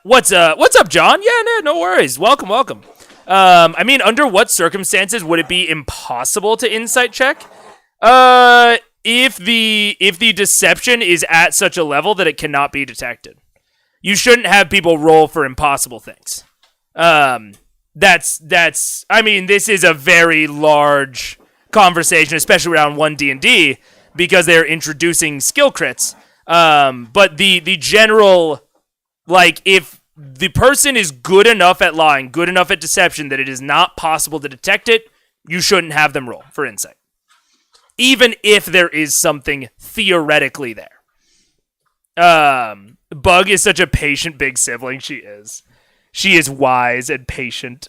What's up, John? Yeah, no worries. Welcome. I mean, under what circumstances would it be impossible to insight check? If the deception is at such a level that it cannot be detected. You shouldn't have people roll for impossible things. I mean, this is a very large conversation, especially around 1D&D, because they're introducing skill crits. But the general, like, if the person is good enough at lying, good enough at deception that it is not possible to detect it, you shouldn't have them roll for insight. Even if there is something theoretically there. Bug is such a patient big sibling. She is. She is wise and patient.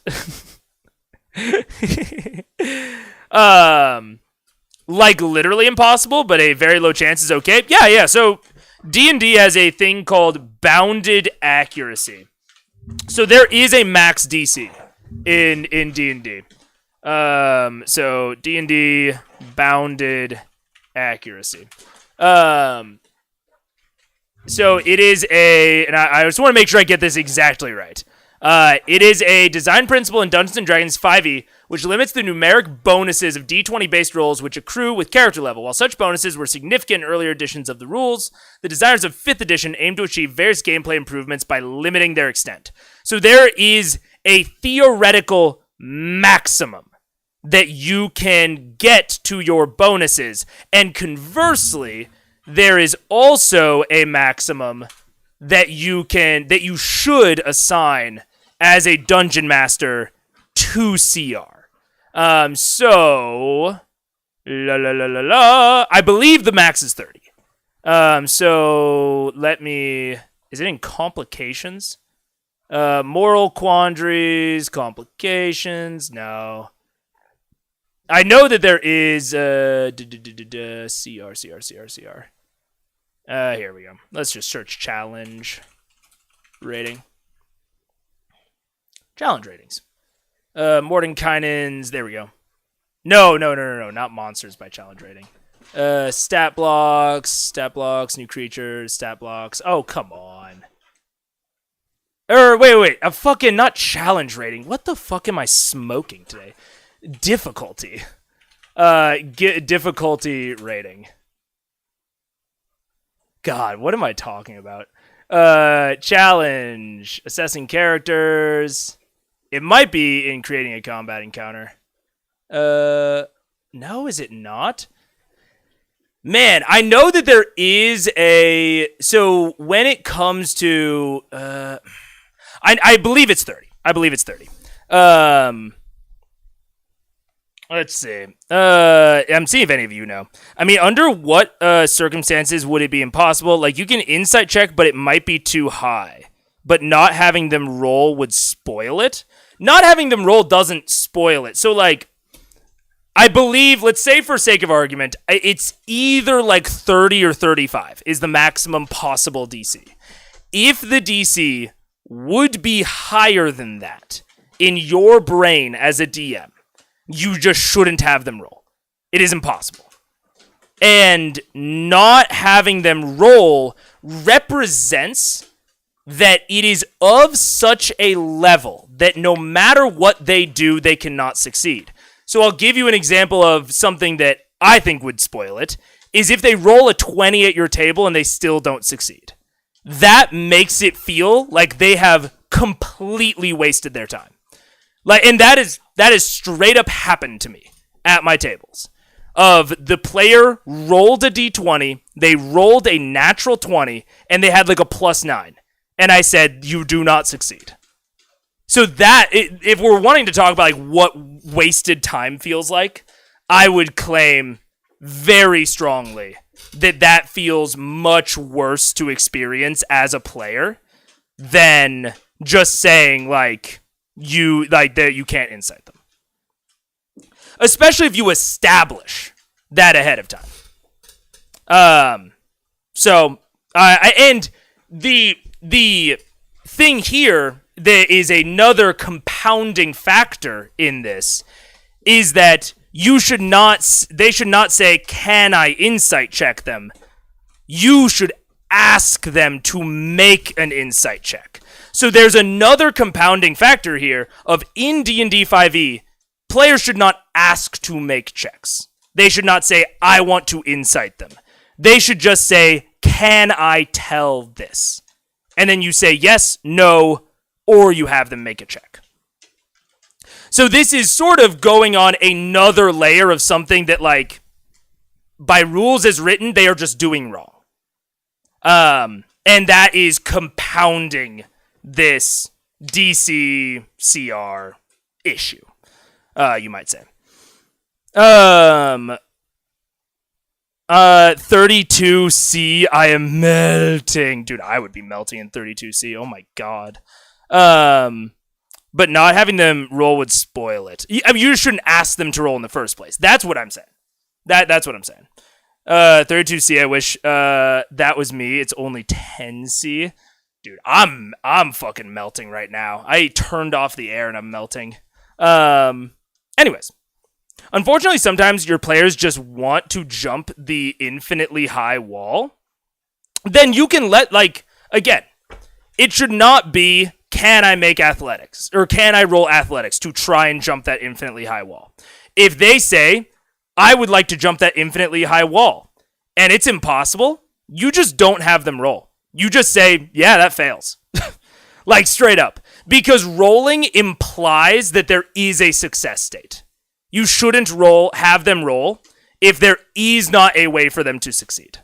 Like literally impossible, but a very low chance is okay. Yeah. So D&D has a thing called bounded accuracy. So there is a max DC in D&D. So D&D bounded accuracy. So it is and I just want to make sure I get this exactly right. It is a design principle in Dungeons & Dragons 5e, which limits the numeric bonuses of D20-based rolls which accrue with character level. While such bonuses were significant in earlier editions of the rules, the designers of 5th edition aim to achieve various gameplay improvements by limiting their extent. So there is a theoretical maximum that you can get to your bonuses, and conversely, there is also a maximum that you should assign as a dungeon master to CR. So I believe the max is 30. So let me. Is it in complications? Moral quandaries, complications. No. I know that there is CR. Here we go. Let's just search challenge rating. Challenge ratings. Mordenkainen's. There we go. No. Not monsters by challenge rating. Stat blocks, new creatures, stat blocks. Oh, come on. Wait. A fucking not challenge rating. What the fuck am I smoking today? Difficulty. Difficulty rating. God, what am I talking about? Challenge. Assessing characters. It might be in creating a combat encounter. No, is it not? Man, I know that there is a... So, when it comes to... I believe it's 30. Let's see. I'm seeing if any of you know. I mean, under what circumstances would it be impossible? Like, you can insight check, but it might be too high. But not having them roll would spoil it. Not having them roll doesn't spoil it. So, like, I believe, let's say for sake of argument, it's either like 30 or 35 is the maximum possible DC. If the DC would be higher than that in your brain as a DM, you just shouldn't have them roll. It is impossible. And not having them roll represents that it is of such a level that no matter what they do, they cannot succeed. So I'll give you an example of something that I think would spoil it, is if they roll a 20 at your table and they still don't succeed. That makes it feel like they have completely wasted their time. Like, and that is straight up happened to me at my tables. Of the player rolled a d20, they rolled a natural 20, and they had like a +9. And I said, you do not succeed. So that, if we're wanting to talk about like what wasted time feels like, I would claim very strongly that feels much worse to experience as a player than just saying like that you can't insight them. Especially if you establish that ahead of time. And the thing here, there is another compounding factor in this, is that they should not say, can I insight check them? You should ask them to make an insight check. So there's another compounding factor here of in D&D 5e, players should not ask to make checks. They should not say, I want to insight them. They should just say, can I tell this? And then you say yes, no, or you have them make a check. So this is sort of going on another layer of something that, like, by rules as written, they are just doing wrong. And that is compounding this DC CR issue, you might say. 32C, I am melting. Dude, I would be melting in 32C. Oh my god. But not having them roll would spoil it. I mean, you shouldn't ask them to roll in the first place. That's what I'm saying. That's what I'm saying. 32C, I wish that was me. It's only 10C. Dude, I'm fucking melting right now. I turned off the air and I'm melting. Anyways. Unfortunately, sometimes your players just want to jump the infinitely high wall. Then you can again, it should not be, can I make athletics? Or can I roll athletics to try and jump that infinitely high wall? If they say, I would like to jump that infinitely high wall, and it's impossible, you just don't have them roll. You just say, yeah, that fails. Like, straight up. Because rolling implies that there is a success state. You shouldn't have them roll if there is not a way for them to succeed.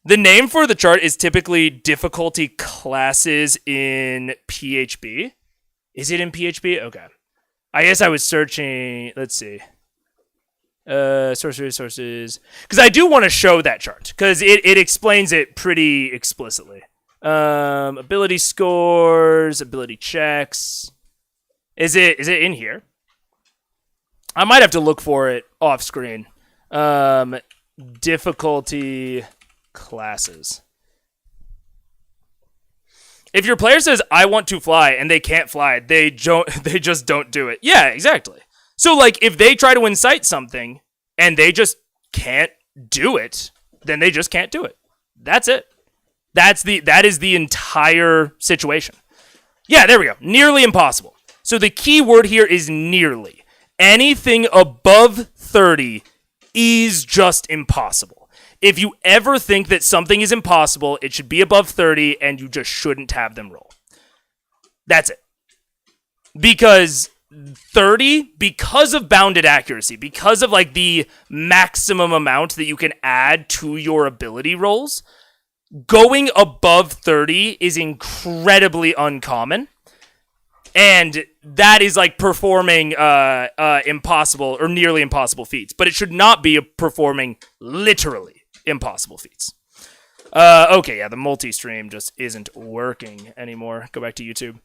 The name for the chart is typically difficulty classes in PHB. Is it in PHB? Okay. I guess I was searching. Let's see. Sources. Because I do want to show that chart. Because it explains it pretty explicitly. Ability scores, ability checks. Is it in here? I might have to look for it off screen. Difficulty classes. If your player says, I want to fly, and they can't fly, they just don't do it. Yeah, exactly. So, like, if they try to incite something, and they just can't do it, then they just can't do it. That's it. That is the entire situation. Yeah, there we go. Nearly impossible. So the key word here is nearly. Anything above 30 is just impossible. If you ever think that something is impossible, it should be above 30, and you just shouldn't have them roll. That's it. Because 30, because of bounded accuracy, because of like the maximum amount that you can add to your ability rolls, going above 30 is incredibly uncommon. And that is like performing impossible or nearly impossible feats. But it should not be performing literally impossible feats. Okay, yeah, the multi-stream just isn't working anymore. Go back to YouTube.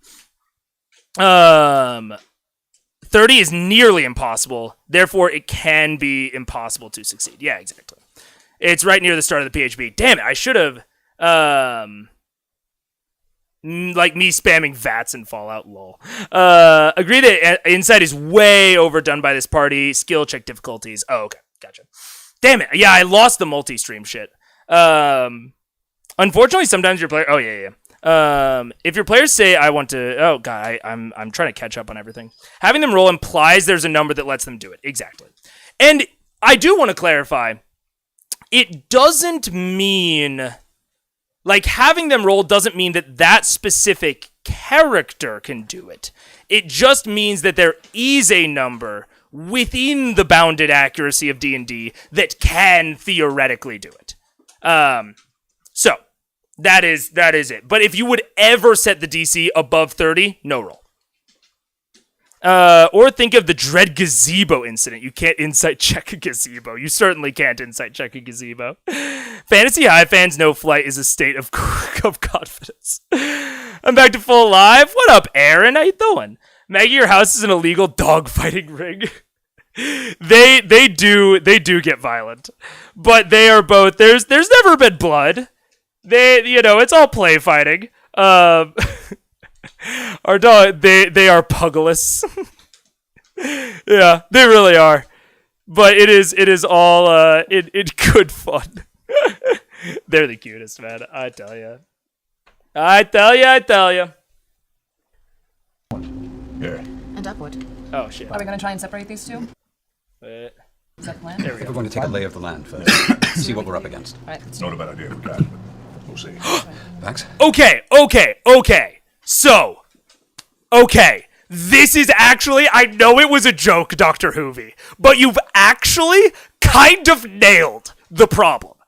30 is nearly impossible. Therefore, it can be impossible to succeed. Yeah, exactly. It's right near the start of the PHB. Damn it, I should have... like me spamming VATS and Fallout, lol. Agree that Insight is way overdone by this party. Skill check difficulties. Oh, okay. Gotcha. Damn it. Yeah, I lost the multi-stream shit. Unfortunately, sometimes your player... Oh, yeah. If your players say, I want to... Oh, God, I'm trying to catch up on everything. Having them roll implies there's a number that lets them do it. Exactly. And I do want to clarify, it doesn't mean... Like, having them roll doesn't mean that that specific character can do it. It just means that there is a number within the bounded accuracy of D&D that can theoretically do it. So, that is it. But if you would ever set the DC above 30, no roll. Or think of the Dread Gazebo incident. You can't insight check a gazebo. You certainly can't insight check a gazebo. Fantasy High fans know flight is a state of confidence. I'm back to full live. What up, Aaron? How you doing? Maggie, your house is an illegal dogfighting ring. They do get violent, but they are both. There's never been blood. It's all play fighting. Our dog, they are pugilous. Yeah, they really are. But it is all good fun. They're the cutest, man. I tell you. Yeah. And upward. Oh shit. Are we going to try and separate these two? Is that the plan? I think we're going to take a lay of the land first. See what we're up against. Right. It's not a bad idea if we can, but we'll see. Thanks. Okay. So, this is actually, I know it was a joke, Dr. Hoovy, but you've actually kind of nailed the problem.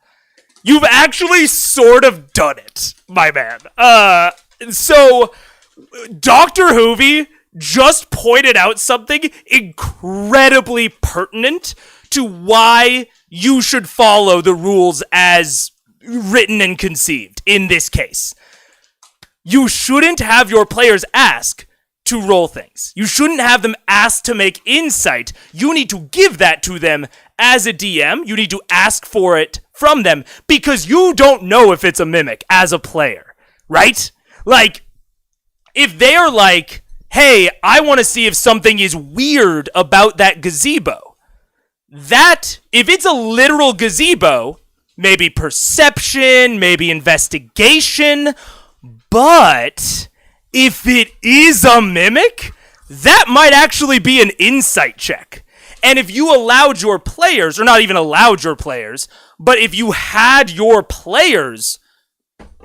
You've actually sort of done it, my man. So, Dr. Hoovy just pointed out something incredibly pertinent to why you should follow the rules as written and conceived in this case. You shouldn't have your players ask to roll things. You shouldn't have them ask to make insight. You need to give that to them as a DM. You need to ask for it from them because you don't know if it's a mimic as a player, right? Like, if they are like, hey, I want to see if something is weird about that gazebo, that, if it's a literal gazebo, maybe perception, maybe investigation, but if it is a mimic, that might actually be an insight check. And if you allowed your players, or not even allowed your players, but if you had your players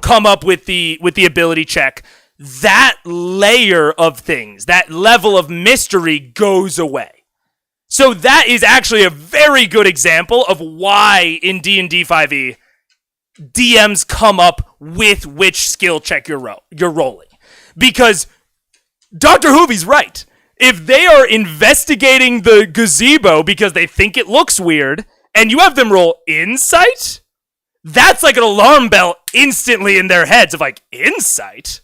come up with the ability check, that layer of things, that level of mystery goes away. So that is actually a very good example of why in D&D 5e DMs come up with which skill check you're rolling. Because Dr. Hoovie's right. If they are investigating the gazebo because they think it looks weird, and you have them roll insight, that's like an alarm bell instantly in their heads of like, insight?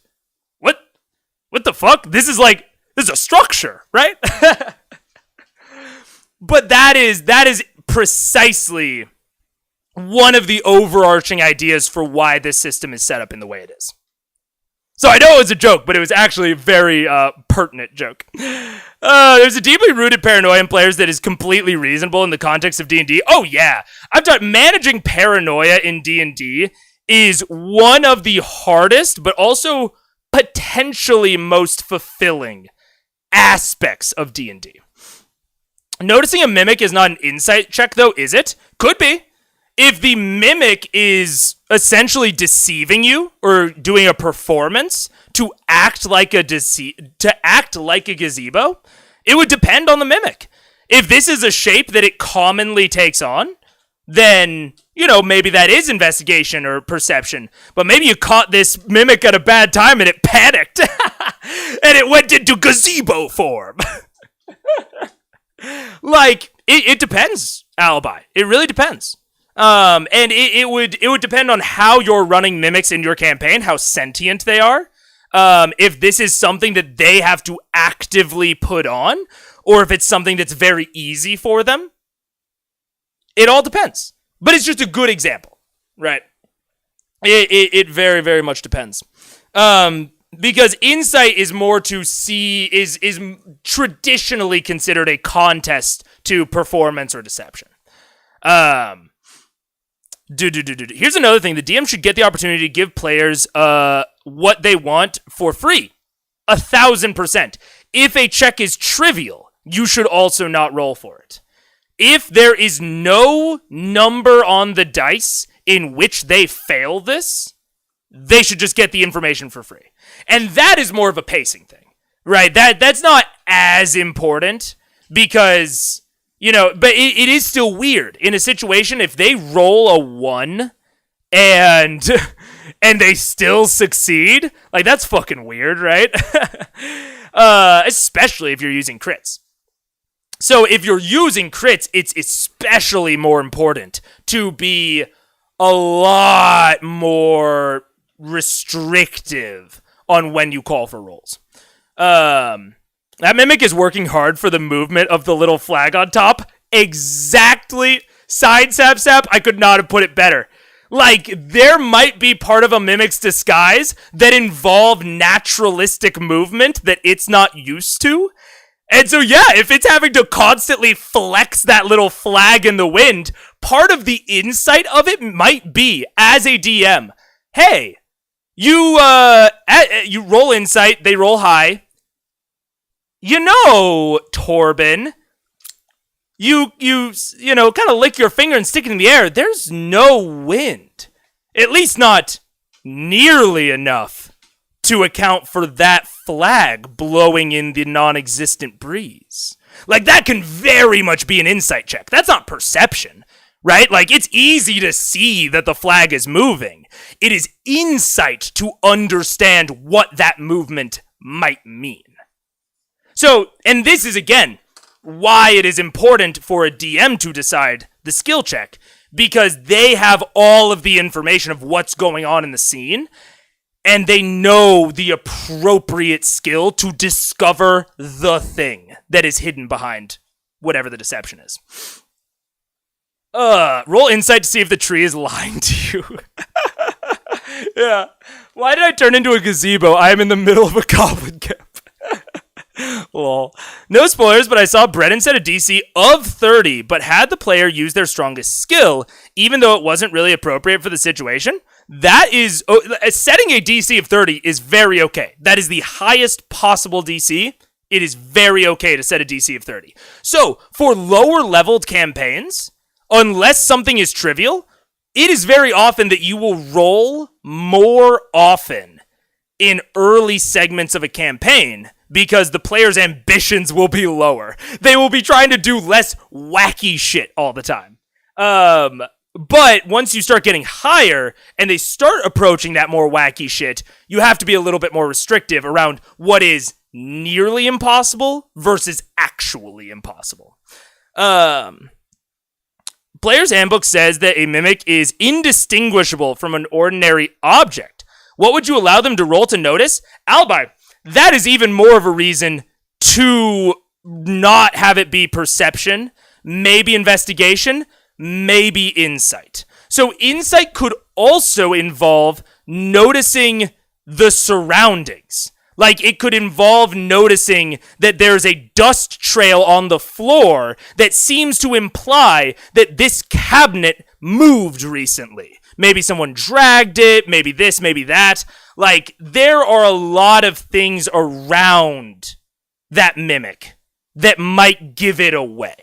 What the fuck? This is a structure, right? But that is precisely one of the overarching ideas for why this system is set up in the way it is. So I know it was a joke, but it was actually a very pertinent joke. There's a deeply rooted paranoia in players that is completely reasonable in the context of D&D. Oh yeah, I've done managing paranoia in D&D is one of the hardest, but also potentially most fulfilling aspects of D&D. Noticing a mimic is not an insight check, though, is it? Could be. If the mimic is essentially deceiving you or doing a performance to act like a gazebo, it would depend on the mimic. If this is a shape that it commonly takes on, then, maybe that is investigation or perception. But maybe you caught this mimic at a bad time and it panicked. And it went into gazebo form. It depends, Alibi. It really depends. And it would depend on how you're running mimics in your campaign, how sentient they are. If this is something that they have to actively put on, or if it's something that's very easy for them. It all depends. But it's just a good example, right? It very, very much depends. Because insight is more to see, is traditionally considered a contest to performance or deception. Here's another thing. The DM should get the opportunity to give players what they want for free. 1,000%. If a check is trivial, you should also not roll for it. If there is no number on the dice in which they fail this, they should just get the information for free. And that is more of a pacing thing, right? That's not as important because, but it is still weird. In a situation, if they roll a 1 and they still succeed, that's fucking weird, right? Especially if you're using crits. So if you're using crits, it's especially more important to be a lot more restrictive on when you call for rolls. That mimic is working hard for the movement of the little flag on top. Exactly. Side sap. I could not have put it better. There might be part of a mimic's disguise that involve naturalistic movement that it's not used to. And so, yeah, if it's having to constantly flex that little flag in the wind, part of the insight of it might be, as a DM, hey, you roll insight, they roll high. Torben, you kind of lick your finger and stick it in the air. There's no wind. At least not nearly enough to account for that flag blowing in the non-existent breeze. That can very much be an insight check. That's not perception, right? It's easy to see that the flag is moving. It is insight to understand what that movement might mean. So, and this is, again, why it is important for a DM to decide the skill check, because they have all of the information of what's going on in the scene, and they know the appropriate skill to discover the thing that is hidden behind whatever the deception is. Roll insight to see if the tree is lying to you. Yeah. Why did I turn into a gazebo? I am in the middle of a goblin camp. Lol. No spoilers, but I saw Brennan set a DC of 30, but had the player use their strongest skill, even though it wasn't really appropriate for the situation. That is, setting a DC of 30 is very okay. That is the highest possible DC. It is very okay to set a DC of 30. So, for lower leveled campaigns, unless something is trivial, it is very often that you will roll more often in early segments of a campaign because the player's ambitions will be lower. They will be trying to do less wacky shit all the time. But once you start getting higher and they start approaching that more wacky shit, you have to be a little bit more restrictive around what is nearly impossible versus actually impossible. Player's Handbook says that a mimic is indistinguishable from an ordinary object. What would you allow them to roll to notice? Alibi. That is even more of a reason to not have it be perception, maybe investigation, maybe insight. So insight could also involve noticing the surroundings. Like, it could involve noticing that there's a dust trail on the floor that seems to imply that this cabinet moved recently. Maybe someone dragged it, maybe this, maybe that. Like, there are a lot of things around that mimic that might give it away.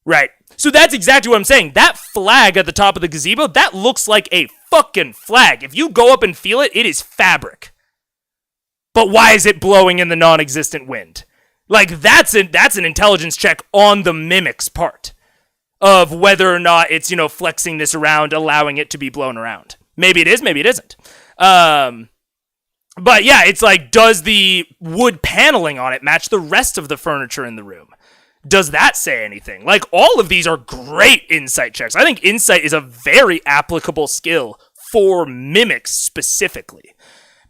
Right? So that's exactly what I'm saying. That flag at the top of the gazebo, that looks like a fucking flag. If you go up and feel it, it is fabric. But why is it blowing in the non-existent wind? Like, that's an intelligence check on the mimic's part of whether or not it's, flexing this around, allowing it to be blown around. Maybe it is, maybe it isn't. But yeah, it's like, does the wood paneling on it match the rest of the furniture in the room? Does that say anything? Like, all of these are great insight checks. I think insight is a very applicable skill for mimics specifically.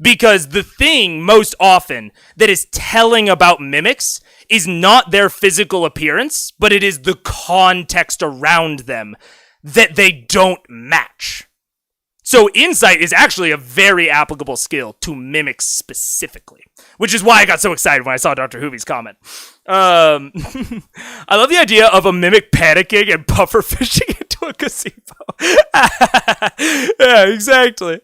Because the thing, most often, that is telling about mimics is not their physical appearance, but it is the context around them that they don't match. So insight is actually a very applicable skill to mimics specifically, which is why I got so excited when I saw Dr. Hoovie's comment. I love the idea of a mimic panicking and puffer fishing into a gazebo. Yeah, exactly.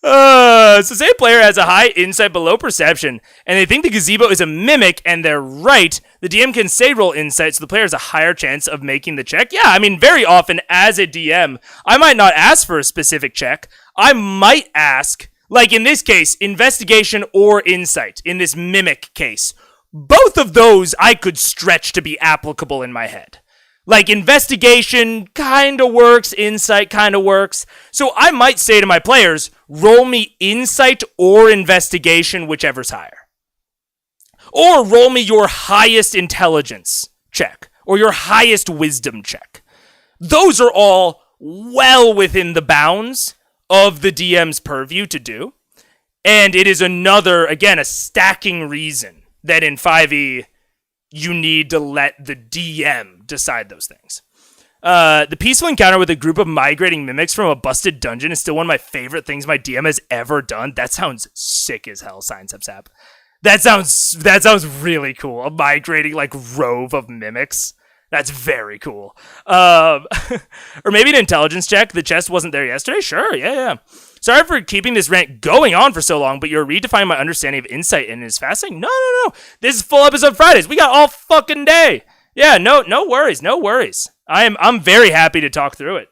So say a player has a high insight below perception, and they think the gazebo is a mimic, and they're right. The DM can say roll insight, so the player has a higher chance of making the check. Yeah, I mean, very often, as a DM, I might not ask for a specific check. I might ask, like in this case, investigation or insight, in this mimic case. Both of those I could stretch to be applicable in my head. Like, investigation kind of works, insight kind of works. So I might say to my players, roll me insight or investigation, whichever's higher. Or roll me your highest intelligence check, or your highest wisdom check. Those are all well within the bounds of the DM's purview to do. And it is another, again, a stacking reason that in 5e, you need to let the DM decide those things. The peaceful encounter with a group of migrating mimics from a busted dungeon is still one of my favorite things my DM has ever done. That sounds sick as hell, Science Hub. That sounds really cool. A migrating, like, rove of mimics. That's very cool. Or maybe an intelligence check. The chest wasn't there yesterday? Sure, yeah. Sorry for keeping this rant going on for so long, but you're redefining my understanding of insight and it is fascinating. No. This is full episode Fridays. We got all fucking day. Yeah, no worries. I'm very happy to talk through it.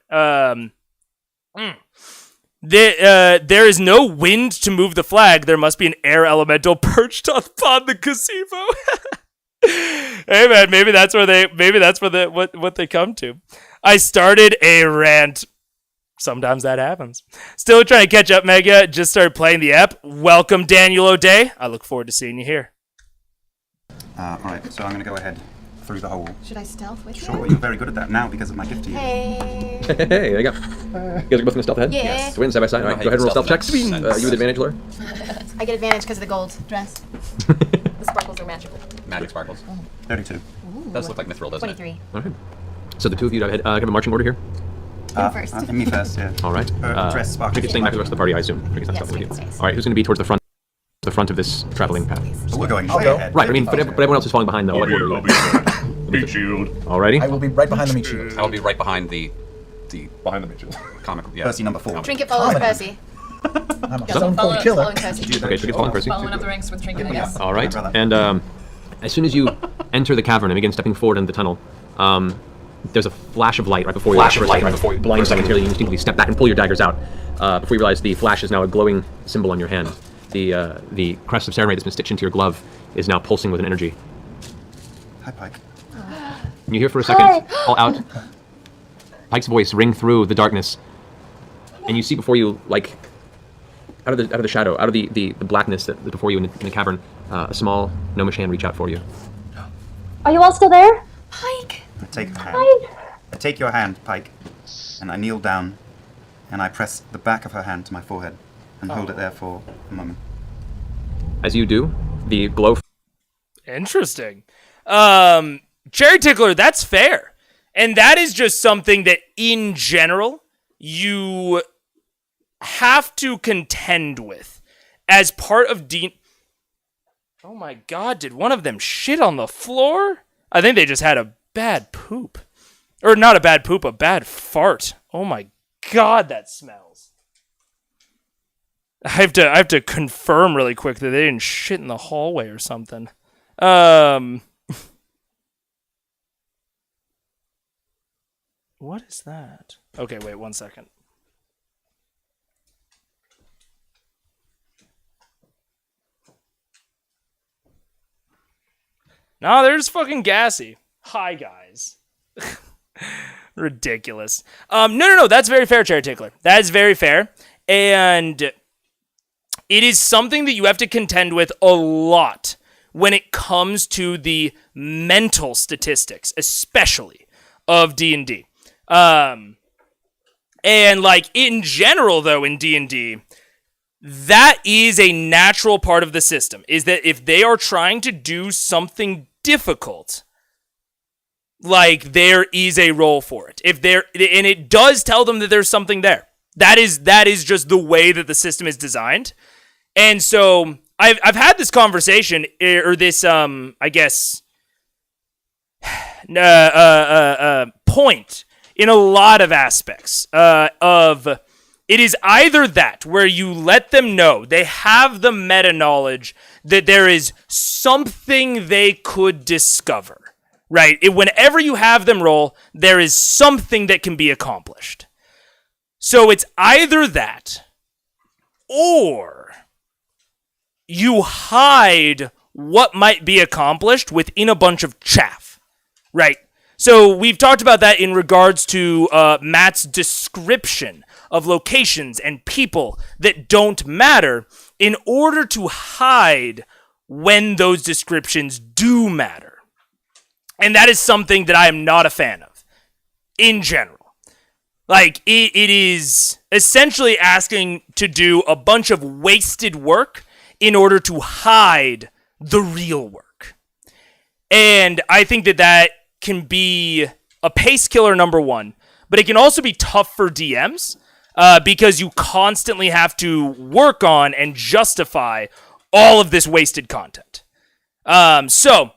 There is no wind to move the flag. There must be an air elemental perched upon the gazebo. Hey man, maybe that's what they come to. I started a rant. Sometimes that happens. Still trying to catch up, Mega. Just started playing the app. Welcome, Daniel O'Day. I look forward to seeing you here. Alright, so I'm going to go ahead through the hole. Should I stealth with you? Sure, you're very good at that now because of my gift to you. Hey. Hey, there you go. You guys are both going to stealth ahead? Yeah. Yes. So we're in side by side. All right, go ahead and roll stealth checks. You with advantage, Laura? I get advantage because of the gold dress. The sparkles are magical. Magic sparkles. 32. Ooh. Does look like Mithril, doesn't 23. it? All right. So the two of you have a marching order here? First. Me first, yeah. All right. Dress sparkles. Trinket's staying back with the rest of the party, I assume. Trinket's not Yes, stuff with you. Trinket stays. All right, who's going to be towards the front of this traveling path? So we're going I'll way go. ahead. Right, I mean, but everyone else is falling behind, though. I'll What be, order I'll are be you good. Meat shield. Alrighty. I will be right behind the meat shield. I will be right behind the Behind the meat shield. comic. Yeah. Percy number 4. Trinket follows Percy. I'm a stone cold killer. Following Percy. Okay, Trinket's following Percy. Following up the ranks with Trinket, I guess. All right, brother. and as soon as you enter the cavern and begin stepping forward into the tunnel, there's a flash of light right before you. Blind seconds here, you instinctively step back and pull your daggers out before you realize the flash is now a glowing symbol on your hand. The crest of Serenade that's been stitched into your glove is now pulsing with an energy. Hi, Pike. And you hear for a second, all out. Pike's voice ring through the darkness, and you see before you, like, out of the shadow, out of the blackness that before you in the cavern, a small gnomish hand reach out for you. Are you all still there? Pike! I take the hand. Pike! I take your hand, Pike, and I kneel down, and I press the back of her hand to my forehead, and hold it there for a moment. As you do, the glow... Interesting. Cherry Tickler, that's fair. And that is just something that, in general, you have to contend with as part of Oh my god, did one of them shit on the floor? I think they just had a bad poop. Or not a bad poop, a bad fart. Oh my god, that smells. I have to confirm really quick that they didn't shit in the hallway or something. What is that? Okay, wait 1 second. No, they're just fucking gassy. Hi, guys. Ridiculous. No. That's very fair, Cherry Tickler. That is very fair. And it is something that you have to contend with a lot when it comes to the mental statistics, especially of D&D. And like in general, though, in D&D, that is a natural part of the system, is that if they are trying to do something difficult, like there is a role for it. And it does tell them that there's something there. That is just the way that the system is designed. And so I've had this conversation, or this I guess point in a lot of aspects of it is either that where you let them know they have the meta knowledge that there is something they could discover, right? Whenever you have them roll, there is something that can be accomplished. So it's either that, or you hide what might be accomplished within a bunch of chaff, right? So we've talked about that in regards to Matt's description of locations and people that don't matter in order to hide when those descriptions do matter. And that is something that I am not a fan of, in general. Like, it is essentially asking to do a bunch of wasted work in order to hide the real work. And I think that can be a pace killer, number one, but it can also be tough for DMs because you constantly have to work on and justify all of this wasted content. So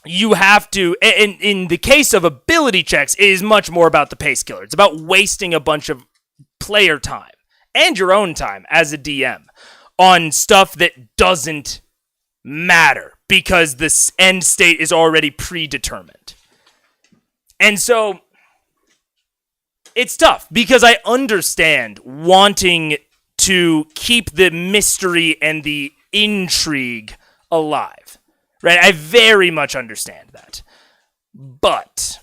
you have to, in the case of ability checks, it is much more about the pace killer. It's about wasting a bunch of player time and your own time as a DM on stuff that doesn't matter because the end state is already predetermined. And so it's tough because I understand wanting to keep the mystery and the intrigue alive, right? I very much understand that. But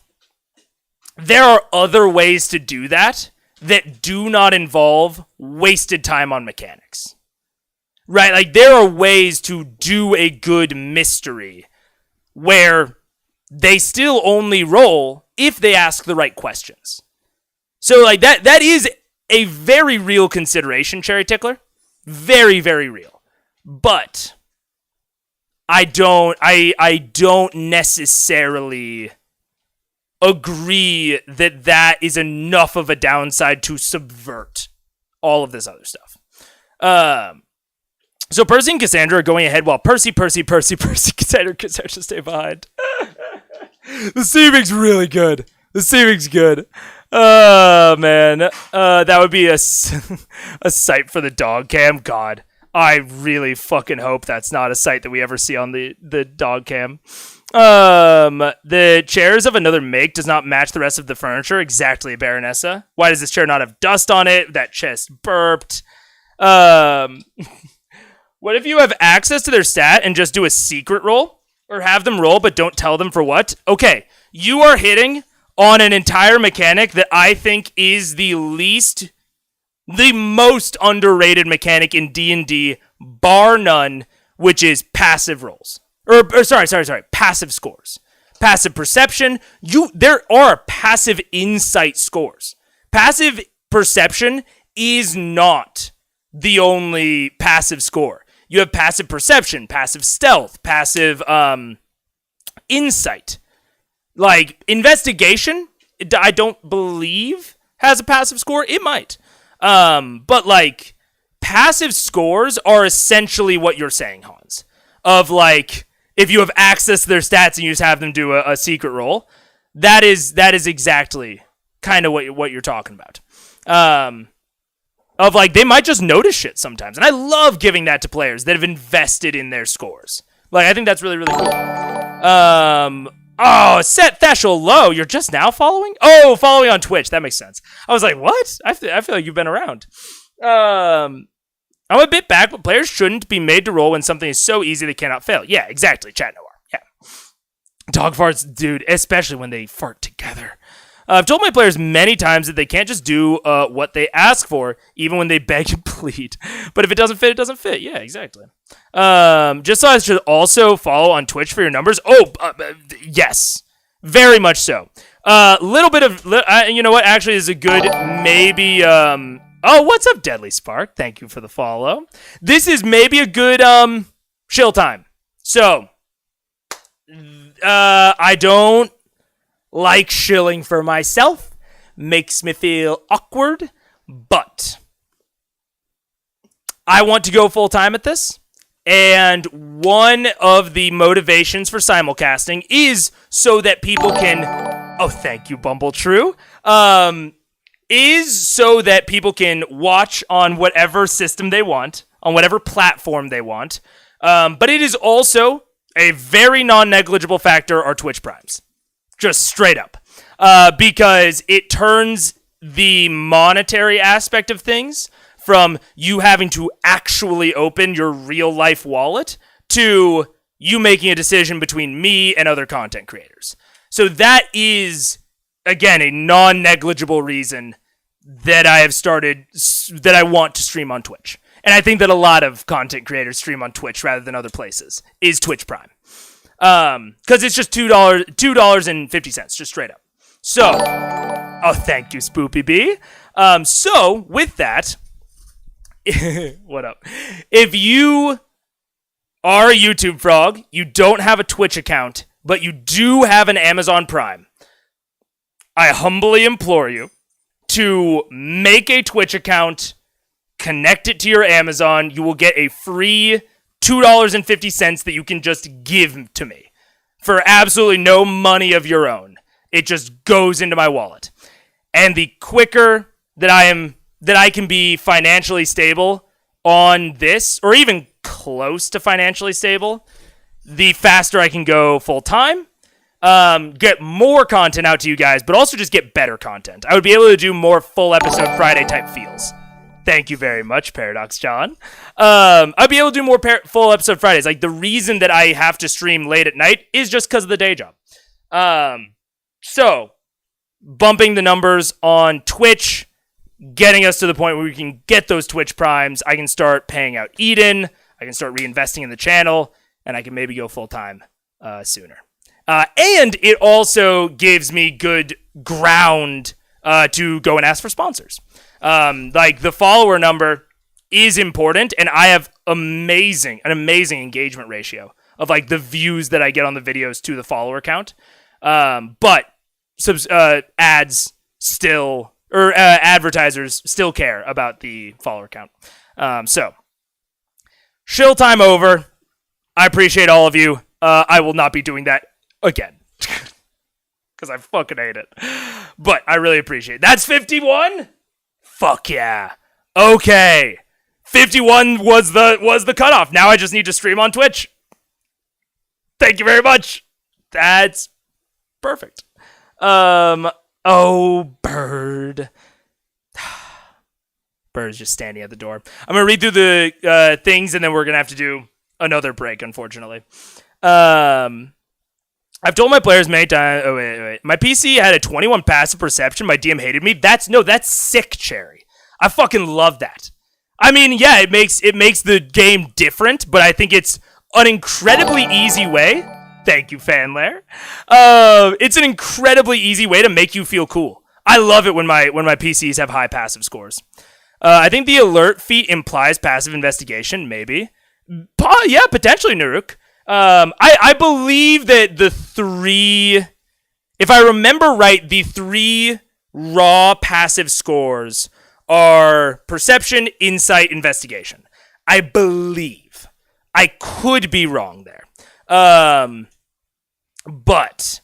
there are other ways to do that that do not involve wasted time on mechanics, right? Like, there are ways to do a good mystery where they still only roll if they ask the right questions. So, like, that is a very real consideration, Cherry Tickler. Very, very real. But I don't necessarily agree that is enough of a downside to subvert all of this other stuff. So Percy and Cassandra are going ahead while Percy, Cassandra stay behind. The seeming's really good. The seeming's good. Oh, man. That would be a sight for the dog cam. God, I really fucking hope that's not a sight that we ever see on the dog cam. The chairs of another make does not match the rest of the furniture. Exactly, Baronessa. Why does this chair not have dust on it? That chest burped. What if you have access to their stat and just do a secret roll? Or have them roll but don't tell them for what? Okay, you are hitting on an entire mechanic that I think is the most underrated mechanic in D&D, bar none, which is passive rolls. Sorry, passive scores. Passive perception. There are passive insight scores. Passive perception is not the only passive score. You have passive perception, passive stealth, passive insight. Like, investigation, I don't believe has a passive score. It might. But, like, passive scores are essentially what you're saying, Hans. Of, like, if you have access to their stats and you just have them do a secret roll, that is exactly kind of what you're talking about. Of, like, they might just notice shit sometimes. And I love giving that to players that have invested in their scores. Like, I think that's really, really cool. Oh, Set Theshel Low, you're just now following? Oh, following on Twitch. That makes sense. I was like, what? I feel like you've been around. I'm a bit back, but players shouldn't be made to roll when something is so easy they cannot fail. Yeah, exactly, Chat Noir. Yeah. Dog farts, dude, especially when they fart together. I've told my players many times that they can't just do what they ask for, even when they beg and plead. But if it doesn't fit, it doesn't fit. Yeah, exactly. Just so I should also follow on Twitch for your numbers. Oh, yes. Very much so. Little bit of... you know what? Actually, is a good maybe... oh, what's up, Deadly Spark? Thank you for the follow. This is maybe a good chill time. So, I don't like shilling for myself. Makes me feel awkward, but I want to go full time at this. And one of the motivations for simulcasting is so that people can... Oh, thank you, Bumble True. Is so that people can watch on whatever system they want, on whatever platform they want. But it is also a very non-negligible factor are Twitch Primes. Just straight up. Because it turns the monetary aspect of things from you having to actually open your real-life wallet to you making a decision between me and other content creators. So that is, again, a non-negligible reason that I have started, that I want to stream on Twitch. And I think that a lot of content creators stream on Twitch rather than other places, is Twitch Prime. Because it's just $2.50, just straight up. So, oh, thank you, Spoopy B. So, with that, what up? If you are a YouTube frog, you don't have a Twitch account, but you do have an Amazon Prime, I humbly implore you to make a Twitch account, connect it to your Amazon. You will get a free $2.50 that you can just give to me for absolutely no money of your own. It just goes into my wallet. And the quicker that I can be financially stable on this, or even close to financially stable, the faster I can go full time. Get more content out to you guys, but also just get better content. I would be able to do more full episode Friday type feels. Thank you very much, Paradox John. I'd be able to do more full episode Fridays. Like, the reason that I have to stream late at night is just because of the day job. So, bumping the numbers on Twitch, getting us to the point where we can get those Twitch Primes. I can start paying out Eden. I can start reinvesting in the channel, and I can maybe go full time sooner. And it also gives me good ground to go and ask for sponsors. Like, the follower number is important, and I have an amazing engagement ratio of, like, the views that I get on the videos to the follower count. But ads still, or advertisers still care about the follower count. So, shill time over. I appreciate all of you. I will not be doing that again. Because I fucking hate it. But I really appreciate it. That's 51? Fuck yeah. Okay. 51 was the cutoff. Now I just need to stream on Twitch. Thank you very much. That's perfect. Oh, Bird. Bird's just standing at the door. I'm going to read through the things, and then we're going to have to do another break, unfortunately. I've told my players many times. Oh wait. My PC had a 21 passive perception. My DM hated me. That's sick, Cherry. I fucking love that. I mean, yeah, it makes the game different, but I think it's an incredibly easy way. Thank you, Fanlair. It's an incredibly easy way to make you feel cool. I love it when my PCs have high passive scores. I think the alert feat implies passive investigation. Maybe. Yeah, potentially, Nuruk. I believe that the 3, if I remember right, the 3 raw passive scores are perception, insight, investigation. I believe. I could be wrong there. But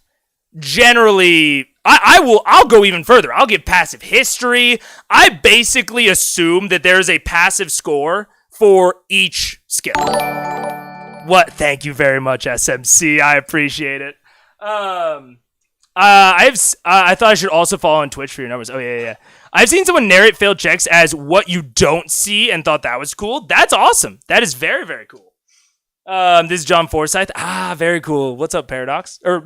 generally, I'll go even further. I'll give passive history. I basically assume that there's a passive score for each skill. What? Thank you very much, SMC. I appreciate it. I thought I should also follow on Twitch for your numbers. Oh yeah. I've seen someone narrate failed checks as what you don't see and thought that was cool. That's awesome. That is very, very cool. This is John Forsyth. Very cool. What's up, Paradox? Or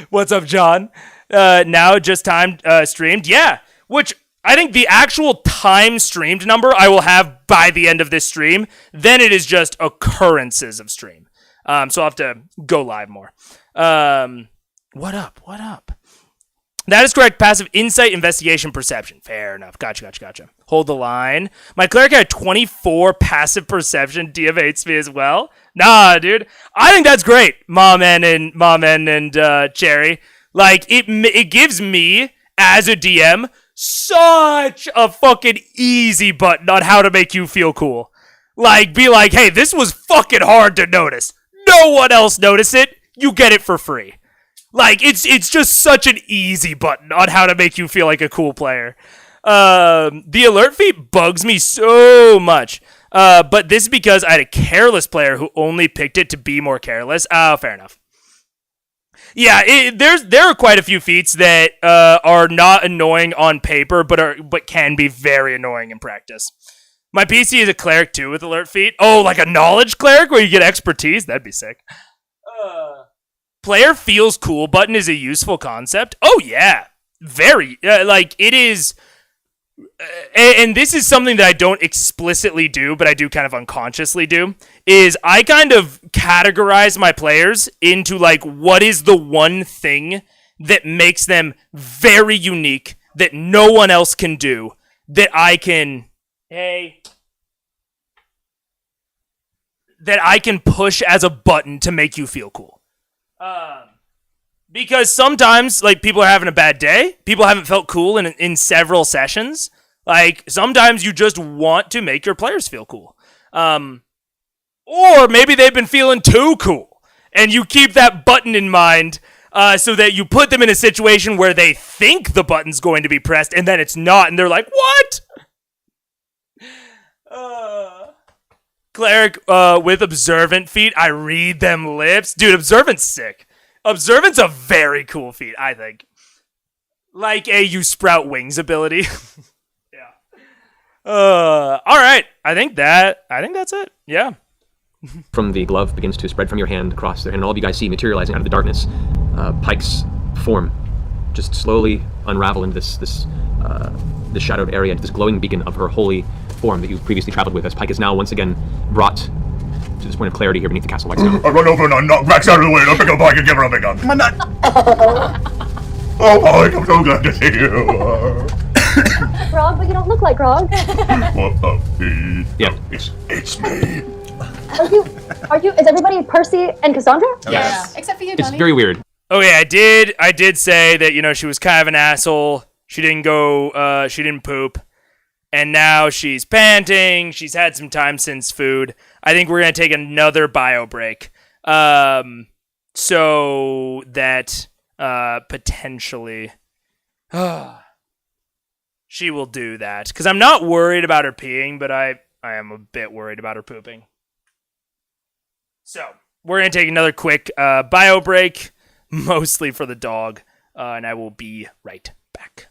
what's up, John? Now just time streamed. Yeah, which I think the actual time streamed number I will have by the end of this stream. Then it is just occurrences of stream. So I'll have to go live more. What up? That is correct. Passive insight, investigation, perception. Fair enough. Gotcha. Hold the line. My cleric had 24 passive perception. DM hates me as well. Nah, dude. I think that's great. Mom and Cherry. Like, it gives me, as a DM, such a fucking easy button on how to make you feel cool. Like, be like, hey, this was fucking hard to notice. No one else noticed it. You get it for free. Like, it's just such an easy button on how to make you feel like a cool player. The alert feat bugs me so much. But this is because I had a careless player who only picked it to be more careless. Oh, fair enough. Yeah, there are quite a few feats that are not annoying on paper, but can be very annoying in practice. My PC is a cleric too with alert feat. Oh, like a knowledge cleric where you get expertise? That'd be sick. Player feels cool button is a useful concept. Oh yeah, very. Like it is. And this is something that I don't explicitly do, but I do kind of unconsciously do, is I kind of categorize my players into like what is the one thing that makes them very unique that no one else can do that I can push as a button to make you feel cool. Because sometimes, like, people are having a bad day. People haven't felt cool in several sessions. Like, sometimes you just want to make your players feel cool. Or maybe they've been feeling too cool. And you keep that button in mind so that you put them in a situation where they think the button's going to be pressed and then it's not. And they're like, what? Cleric with observant feat, I read them lips. Dude, observant's sick. Observant's a very cool feat, I think. Like you sprout wings ability. Yeah. All right. I think that's it. Yeah. From the glove begins to spread from your hand across there, and all of you guys see materializing out of the darkness, Pike's form just slowly unravel into this shadowed area, this glowing beacon of her holy form that you previously traveled with, as Pike is now once again brought to this point of clarity here beneath the castle lights. I run over and I knock Max out of the way and I pick up Pike and give her a big hug. My nut! Oh, Pike, I'm so glad to see you. Grog, but you don't look like Grog. What up, dude? Yeah. It's me. Are you, is everybody Percy and Cassandra? Yes. Except for you, Donnie. It's very weird. Okay, I did say that, you know, she was kind of an asshole. She didn't poop. And now she's panting. She's had some time since food. I think we're going to take another bio break. So that potentially she will do that. Because I'm not worried about her peeing, but I am a bit worried about her pooping. So we're going to take another quick bio break, mostly for the dog. And I will be right back.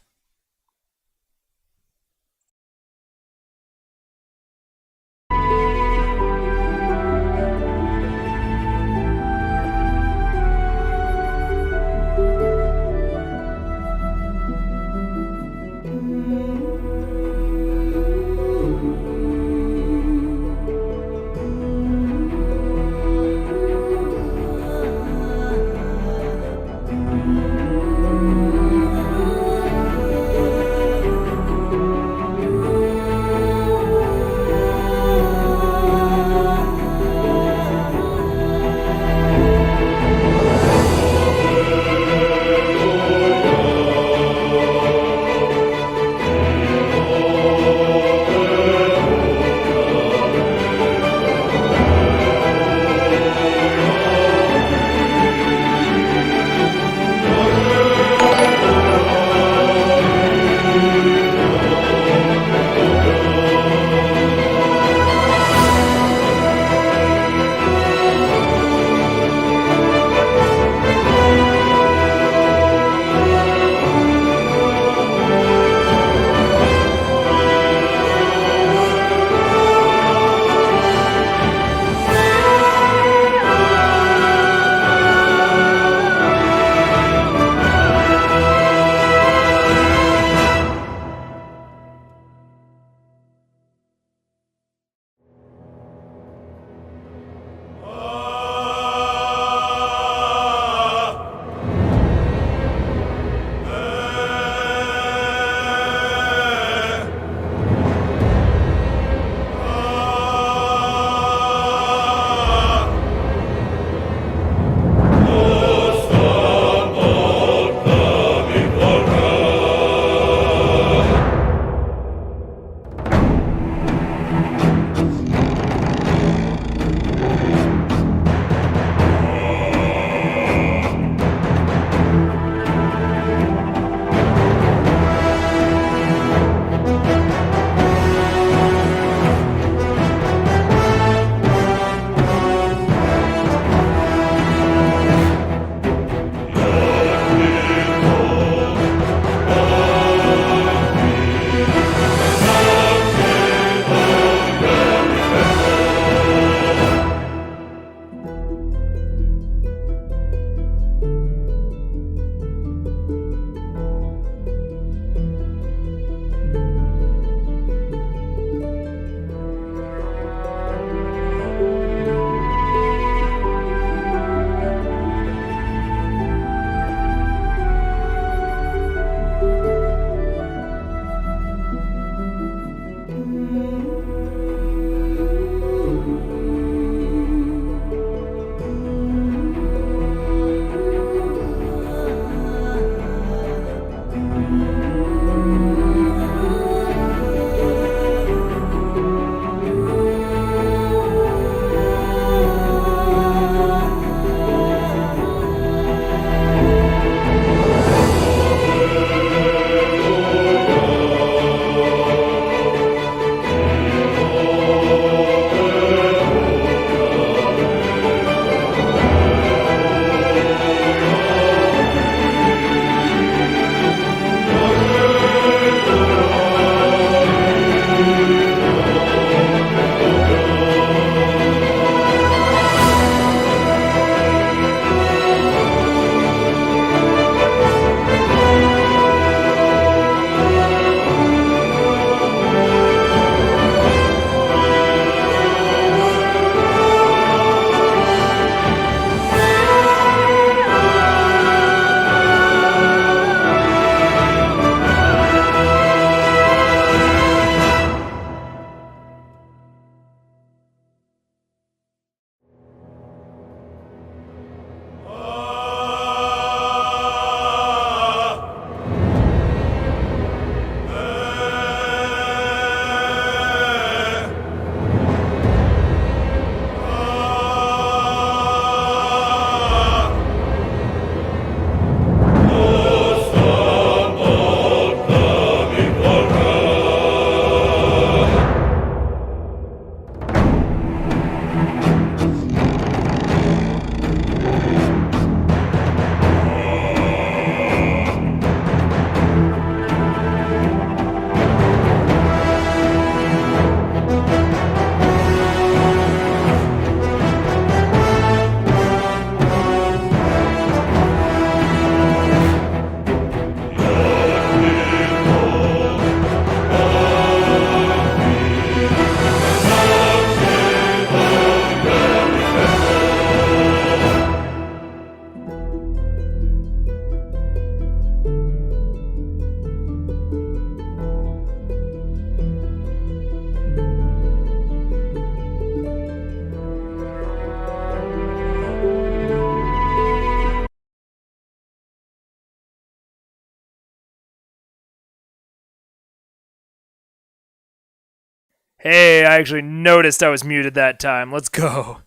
Hey, I actually noticed I was muted that time. Let's go.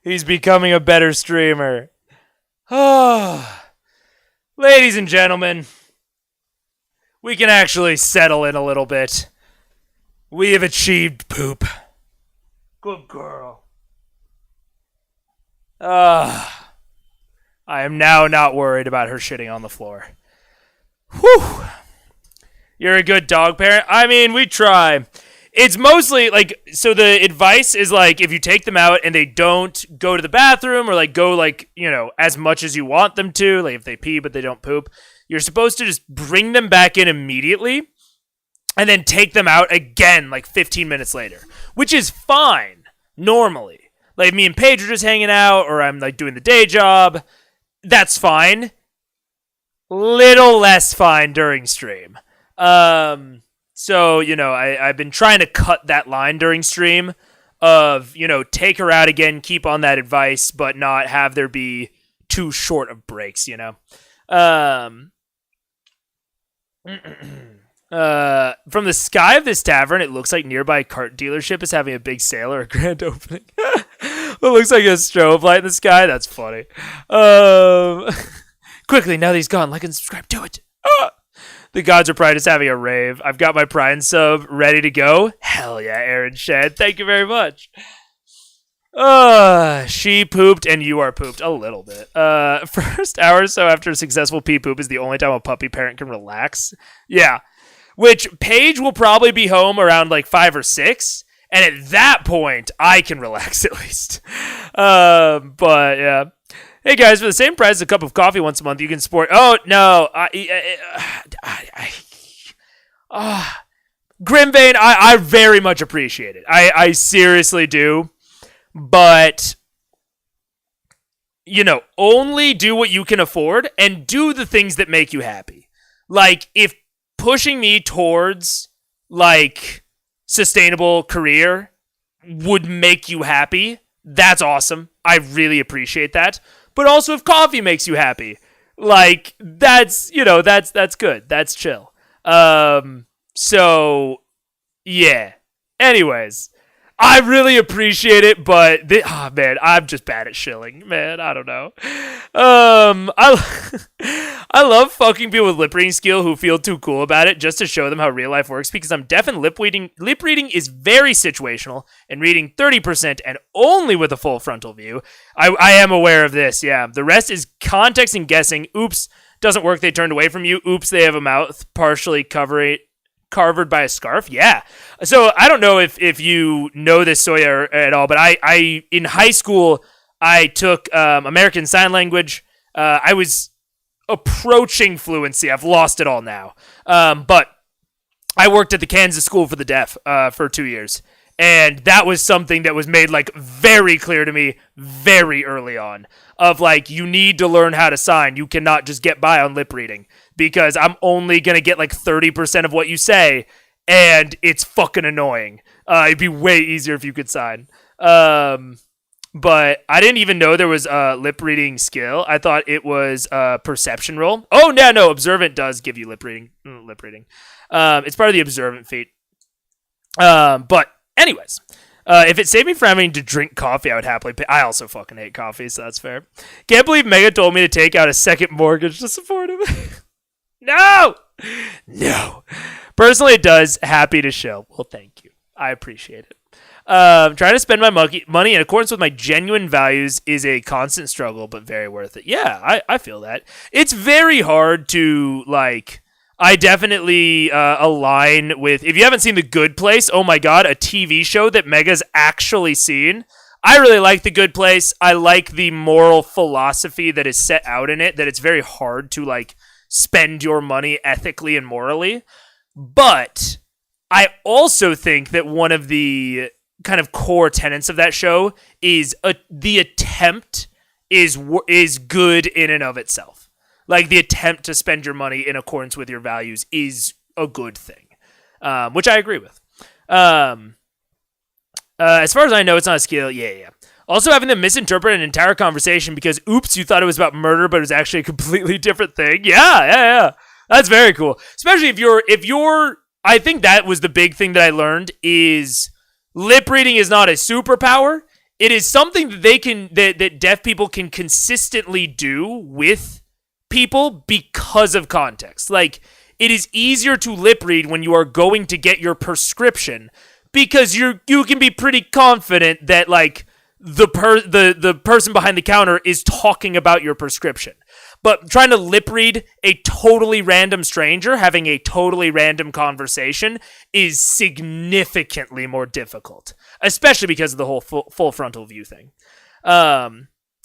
He's becoming a better streamer. Oh, ladies and gentlemen, we can actually settle in a little bit. We have achieved poop. Good girl. I am now not worried about her shitting on the floor. Whew. You're a good dog parent? I mean, we try. It's mostly like, so the advice is like, if you take them out and they don't go to the bathroom or like go like, you know, as much as you want them to, like if they pee but they don't poop, you're supposed to just bring them back in immediately and then take them out again like 15 minutes later, which is fine normally. Like me and Paige are just hanging out or I'm like doing the day job. That's fine. Little less fine during stream. So, you know, I've been trying to cut that line during stream of, you know, take her out again, keep on that advice, but not have there be too short of breaks, you know? From the sky of this tavern, it looks like nearby cart dealership is having a big sale or a grand opening. It looks like a strobe light in the sky. That's funny. Quickly, now that he's gone, like and subscribe. Do it. The Gods of Pride is having a rave. I've got my Prime sub ready to go. Hell yeah, Aaron Shed. Thank you very much. She pooped and you are pooped a little bit. First hour or so after a successful pee poop is the only time a puppy parent can relax. Yeah. Which Paige will probably be home around like 5 or 6. And at that point, I can relax at least. But yeah. Hey guys, for the same price as a cup of coffee once a month, you can support. Oh no, Grimvein, I very much appreciate it. I seriously do, but you know, only do what you can afford and do the things that make you happy. Like if pushing me towards like sustainable career would make you happy, that's awesome. I really appreciate that. But also if coffee makes you happy, like that's, you know, that's good. That's chill. So yeah. Anyways, I really appreciate it, but man, I'm just bad at shilling, man. I don't know. I love fucking people with lip reading skill who feel too cool about it just to show them how real life works because I'm deaf and lip reading is very situational and reading 30% and only with a full frontal view. I am aware of this, yeah. The rest is context and guessing. Oops, doesn't work, they turned away from you. Oops, they have a mouth partially covered by a scarf. Yeah. So I don't know if you know this, Soya, at all, but I in high school, I took American Sign Language. I was approaching fluency. I've lost it all now. But I worked at the Kansas School for the Deaf for 2 years. And that was something that was made like very clear to me very early on of like, you need to learn how to sign. You cannot just get by on lip reading because I'm only going to get like 30% of what you say and it's fucking annoying. It'd be way easier if you could sign. But I didn't even know there was a lip reading skill. I thought it was a perception roll. Oh, no, Observant does give you lip reading. It's part of the Observant feat. But anyways, if it saved me from having to drink coffee, I would happily pay. I also fucking hate coffee, so that's fair. Can't believe Mega told me to take out a second mortgage to support him. No! Personally, it does. Happy to show. Well, thank you. I appreciate it. Trying to spend my money in accordance with my genuine values is a constant struggle, but very worth it. Yeah, I feel that. It's very hard to, like... I definitely align with... If you haven't seen The Good Place, oh my god, a TV show that Mega's actually seen. I really like The Good Place. I like the moral philosophy that is set out in it, that it's very hard to, like, spend your money ethically and morally. But I also think that one of the kind of core tenets of that show is the attempt is good in and of itself. Like, the attempt to spend your money in accordance with your values is a good thing, which I agree with. As far as I know, it's not a skill. Yeah. Also, having them misinterpret an entire conversation because, oops, you thought it was about murder, but it was actually a completely different thing. Yeah. That's very cool. Especially if you're I think that was the big thing that I learned is lip reading is not a superpower. It is something that that deaf people can consistently do with people because of context. Like, it is easier to lip read when you are going to get your prescription because you can be pretty confident that like the person behind the counter is talking about your prescription. But trying to lip read a totally random stranger having a totally random conversation is significantly more difficult, especially because of the whole full frontal view thing.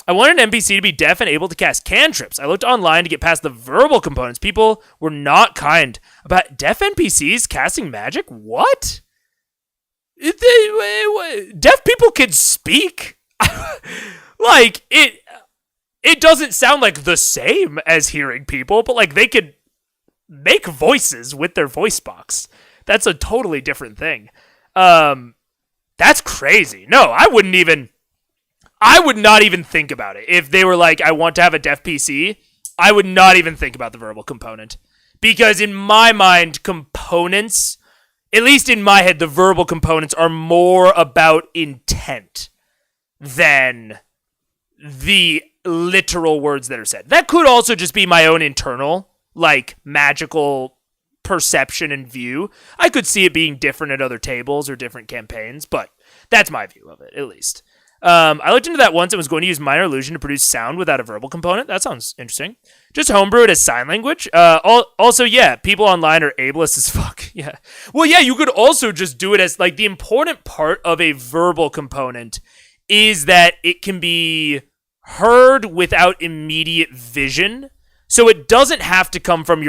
I wanted an NPC to be deaf and able to cast cantrips. I looked online to get past the verbal components. People were not kind about deaf NPCs casting magic. What? Deaf people can speak. Like, it doesn't sound like the same as hearing people, but like they could make voices with their voice box. That's a totally different thing. That's crazy. No, I would not even think about it. If they were like, I want to have a deaf PC, I would not even think about the verbal component. Because in my mind, components, at least in my head, the verbal components are more about intent than the literal words that are said. That could also just be my own internal, like, magical perception and view. I could see it being different at other tables or different campaigns, but that's my view of it, at least. I looked into that once and was going to use minor illusion to produce sound without a verbal component. That sounds interesting. Just homebrew it as sign language. Also, yeah, people online are ableist as fuck. Yeah. Well, yeah, you could also just do it as, like, the important part of a verbal component is that it can be heard without immediate vision. So it doesn't have to come from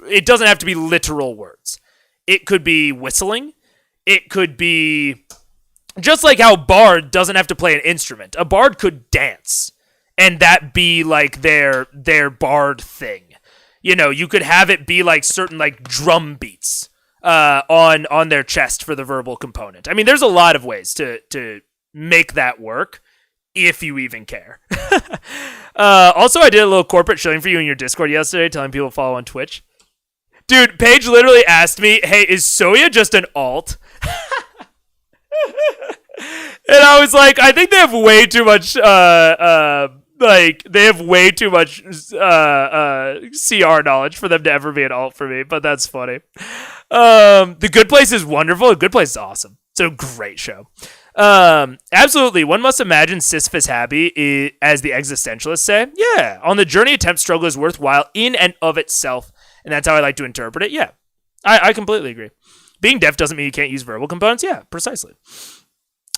it doesn't have to be literal words. It could be whistling. It could be just like how bard doesn't have to play an instrument. A bard could dance and that be like their bard thing. You know, you could have it be like certain like drum beats on their chest for the verbal component. I mean, there's a lot of ways to make that work. If you even care. Also, I did a little corporate showing for you in your Discord yesterday, telling people to follow on Twitch. Dude, Paige literally asked me, hey, is Soya just an alt? And I was like, I think they have way too much, CR knowledge for them to ever be an alt for me, but that's funny. The Good Place is wonderful. The Good Place is awesome. It's a great show. Absolutely. One must imagine Sisyphus happy as the existentialists say. Yeah. On the journey, attempt struggle is worthwhile in and of itself. And that's how I like to interpret it. Yeah. I completely agree. Being deaf doesn't mean you can't use verbal components. Yeah, precisely.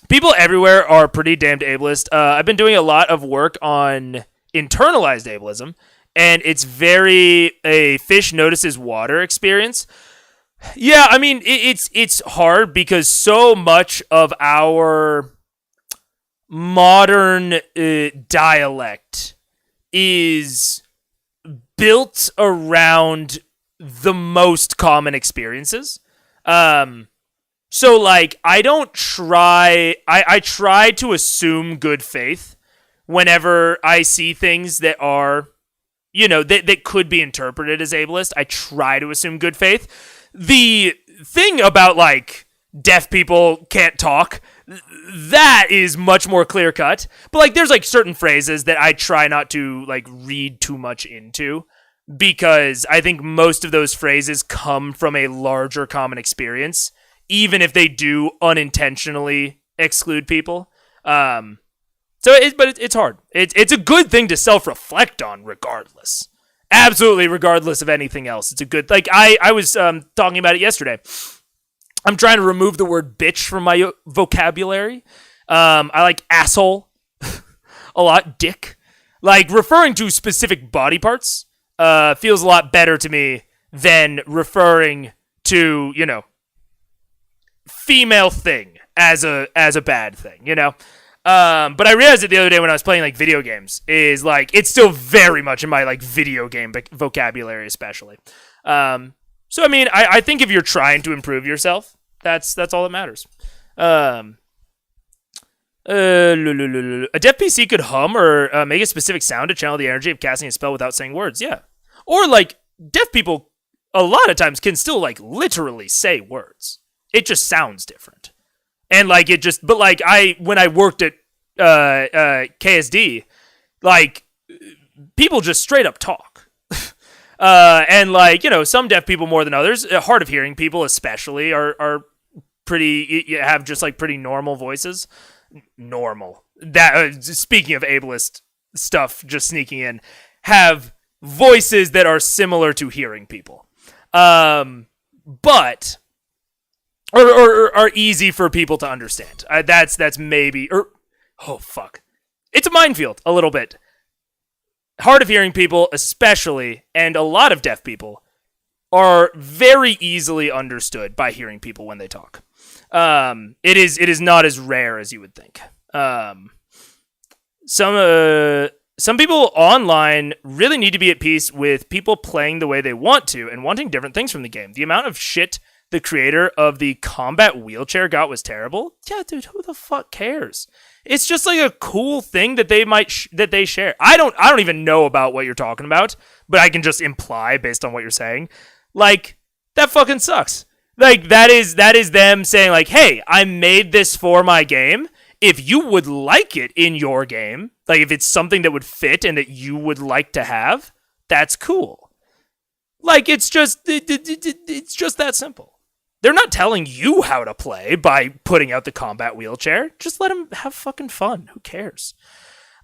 People everywhere are pretty damned ableist. I've been doing a lot of work on internalized ableism, and it's very a fish notices water experience. Yeah, I mean, it's hard because so much of our modern dialect is built around the most common experiences. So, like, I try to assume good faith whenever I see things that are, you know, that could be interpreted as ableist. I try to assume good faith. The thing about, like, deaf people can't talk, that is much more clear cut. But, like, there's, like, certain phrases that I try not to, like, read too much into because I think most of those phrases come from a larger common experience, even if they do unintentionally exclude people. But it's hard. It's a good thing to self-reflect on regardless. Absolutely, regardless of anything else. It's a good... Like, I was talking about it yesterday. I'm trying to remove the word bitch from my vocabulary. I like asshole a lot. Dick. Like, referring to specific body parts feels a lot better to me than referring to, you know, female thing as a bad thing, you know? But I realized it the other day when I was playing, like, video games, is, like, it's still very much in my, like, video game vocabulary, especially. So, I mean, I think if you're trying to improve yourself, that's all that matters. A deaf PC could hum or make a specific sound to channel the energy of casting a spell without saying words, yeah. Or, like, deaf people a lot of times can still like literally say words. It just sounds different. And like it just, but like when I worked at KSD, like people just straight up talk. And like, you know, some deaf people more than others, hard of hearing people especially are pretty, have just like pretty normal voices. Normal. That speaking of ableist stuff, just sneaking in, have voices that are similar to hearing people. But or are easy for people to understand. That's maybe, oh fuck. It's a minefield a little bit. Hard of hearing people especially, and a lot of deaf people, are very easily understood by hearing people when they talk. It is not as rare as you would think. Some people online really need to be at peace with people playing the way they want to and wanting different things from the game. The amount of shit the creator of the combat wheelchair got was terrible. Yeah, dude, who the fuck cares? It's just like a cool thing that they might that they share. I don't even know about what you're talking about, but I can just imply based on what you're saying. Like, that fucking sucks. Like, that is them saying like, hey, I made this for my game. If you would like it in your game, like if it's something that would fit and that you would like to have, that's cool. Like, it's just that simple. They're not telling you how to play by putting out the combat wheelchair. Just let them have fucking fun. Who cares?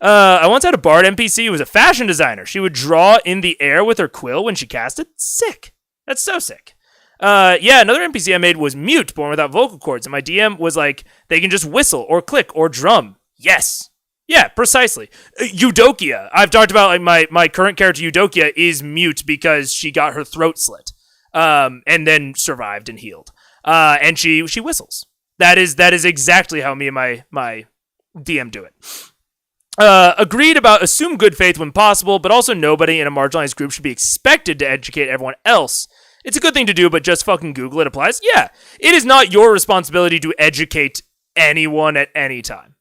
I once had a bard NPC who was a fashion designer. She would draw in the air with her quill when she casted. Sick. That's so sick. Yeah, another NPC I made was mute, born without vocal cords, and my DM was like, they can just whistle or click or drum. Yes. Yeah, precisely. Eudokia. I've talked about like my current character Eudokia is mute because she got her throat slit. And then survived and healed. And she whistles. That is exactly how me and my DM do it. Agreed about assume good faith when possible, but also nobody in a marginalized group should be expected to educate everyone else. It's a good thing to do, but just fucking Google it applies. Yeah, it is not your responsibility to educate anyone at any time.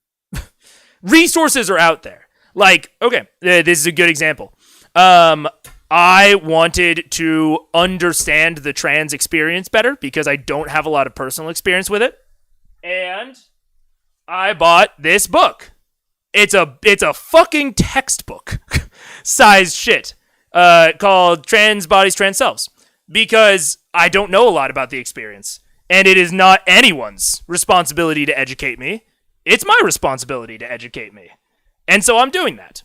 Resources are out there. Like, okay, this is a good example. I wanted to understand the trans experience better because I don't have a lot of personal experience with it. And I bought this book. It's a fucking textbook size shit called Trans Bodies, Trans Selves because I don't know a lot about the experience. And it is not anyone's responsibility to educate me. It's my responsibility to educate me. And so I'm doing that.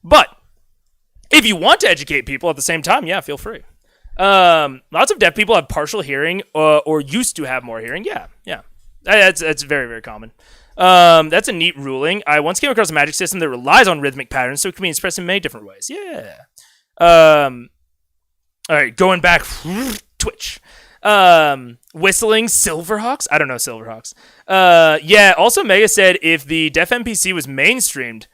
But if you want to educate people at the same time, yeah, feel free. Lots of deaf people have partial hearing or used to have more hearing. Yeah. That's very, very common. That's a neat ruling. I once came across a magic system that relies on rhythmic patterns, so it can be expressed in many different ways. Yeah. All right, going back, Twitch. Whistling Silverhawks? I don't know Silverhawks. Yeah, also Mega said if the deaf NPC was mainstreamed,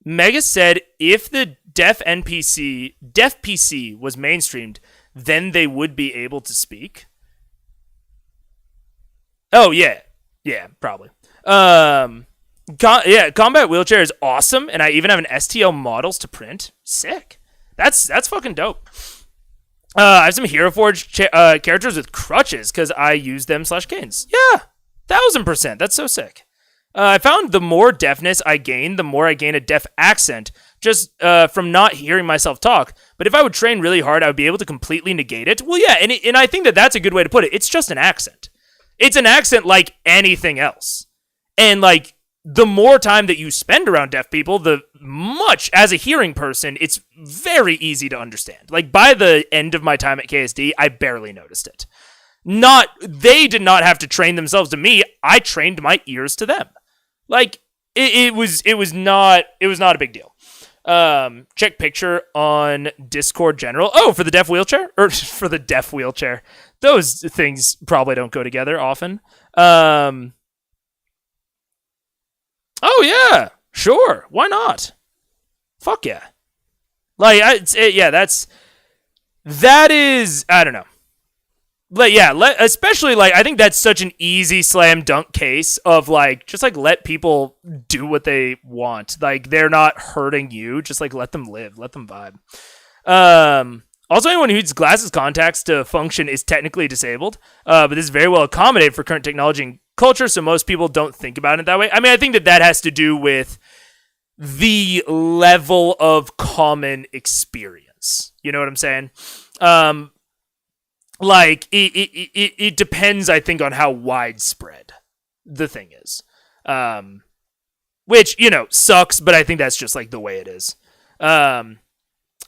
Mega said if the deaf PC was mainstreamed, then they would be able to speak. Oh, yeah. Yeah, probably. Combat wheelchair is awesome, and I even have an STL models to print. Sick. That's fucking dope. I have some Hero Forge characters with crutches because I use them /canes. Yeah, 1000%. That's so sick. I found the more deafness I gain, the more I gain a deaf accent, just from not hearing myself talk. But if I would train really hard, I would be able to completely negate it. Well, yeah, and I think that's a good way to put it. It's just an accent. It's an accent like anything else. And, like, the more time that you spend around deaf people, the much, as a hearing person, it's very easy to understand. Like, by the end of my time at KSD, I barely noticed it. They did not have to train themselves to me. I trained my ears to them. Like, it was not a big deal. Check picture on Discord general. Oh, for the deaf wheelchair? Or for the deaf wheelchair. Those things probably don't go together often. Oh, yeah. Sure. Why not? Fuck yeah. Like, that is, I don't know. Like, yeah, especially, like, I think that's such an easy slam dunk case of, like, just, like, let people do what they want. Like, they're not hurting you. Just, like, let them live. Let them vibe. Also, anyone who needs glasses contacts to function is technically disabled, but this is very well accommodated for current technology and culture, so most people don't think about it that way. I mean, I think that has to do with the level of common experience. You know what I'm saying? Like, it depends, I think, on how widespread the thing is. Which, you know, sucks, but I think that's just, like, the way it is.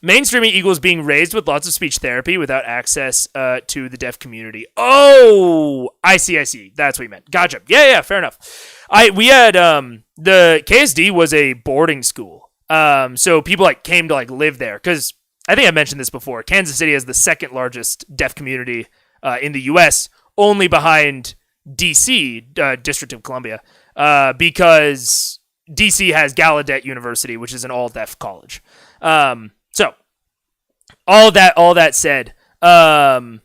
Mainstreaming equals being raised with lots of speech therapy without access to the deaf community. Oh, I see. That's what you meant. Gotcha. Yeah, fair enough. We had the KSD was a boarding school. So people like came to like live there because I think I mentioned this before. Kansas City has the second largest deaf community in the U.S., only behind D.C., District of Columbia, because D.C. has Gallaudet University, which is an all-deaf college. So, all that said, I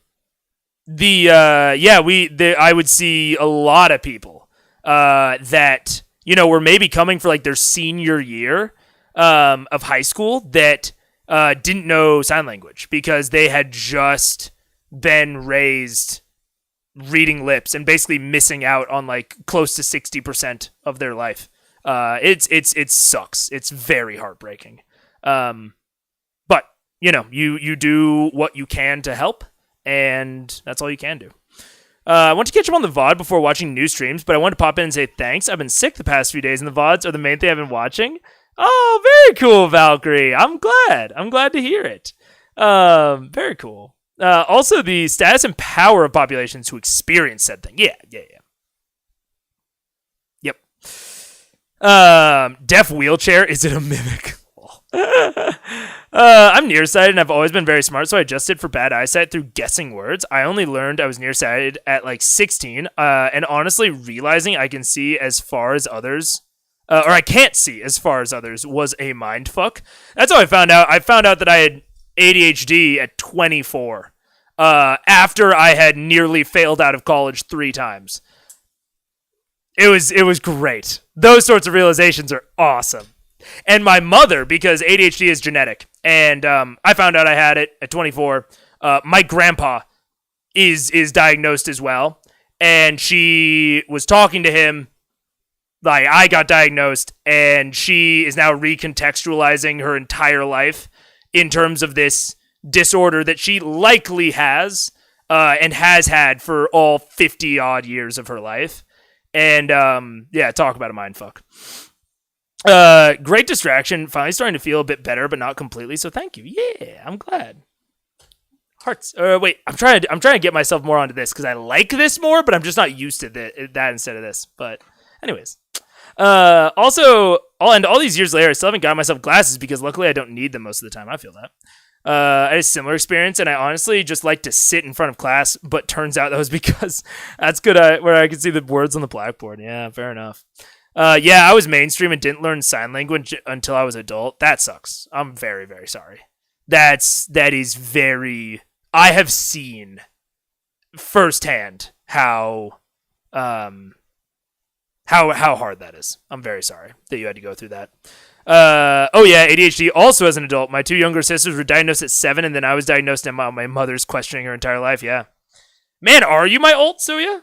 would see a lot of people that, you know, were maybe coming for like their senior year of high school that didn't know sign language because they had just been raised reading lips and basically missing out on like close to 60% of their life. It sucks. It's very heartbreaking. But you know, you do what you can to help, and that's all you can do. I want to catch up on the VOD before watching new streams, but I want to pop in and say thanks. I've been sick the past few days, and the VODs are the main thing I've been watching. Oh, very cool, Valkyrie. I'm glad to hear it. Very cool. Also, the status and power of populations who experience said thing. Yeah. Yep. Deaf wheelchair. Is it a mimic? I'm nearsighted and I've always been very smart, so I adjusted for bad eyesight through guessing words. I only learned I was nearsighted at like 16, and honestly realizing I can see as far as others, or I can't see as far as others, was a mind fuck. That's how I found out. I found out that I had ADHD at 24, after I had nearly failed out of college 3 times. It was great. Those sorts of realizations are awesome. And my mother, because ADHD is genetic, and I found out I had it at 24. My grandpa is diagnosed as well, and she was talking to him like I got diagnosed, and she is now recontextualizing her entire life in terms of this disorder that she likely has and has had for all 50 odd years of her life. And talk about a mindfuck. Great distraction. Finally starting to feel a bit better, but not completely. So thank you. Yeah, I'm glad. Hearts. Wait, I'm trying to get myself more onto this because I like this more, but I'm just not used to that instead of this. But anyways, also, all these years later, I still haven't got myself glasses because luckily I don't need them most of the time. I feel that. I had a similar experience, and I honestly just like to sit in front of class, but turns out that was because that's good where I could see the words on the blackboard. Yeah, fair enough. I was mainstream and didn't learn sign language until I was adult. That sucks. I'm very, very sorry. That is very. I have seen firsthand how hard that is. I'm very sorry that you had to go through that. ADHD also as an adult. My 2 younger sisters were diagnosed at 7, and then I was diagnosed, and my mother's questioning her entire life. Yeah, man, are you my ult, Suya?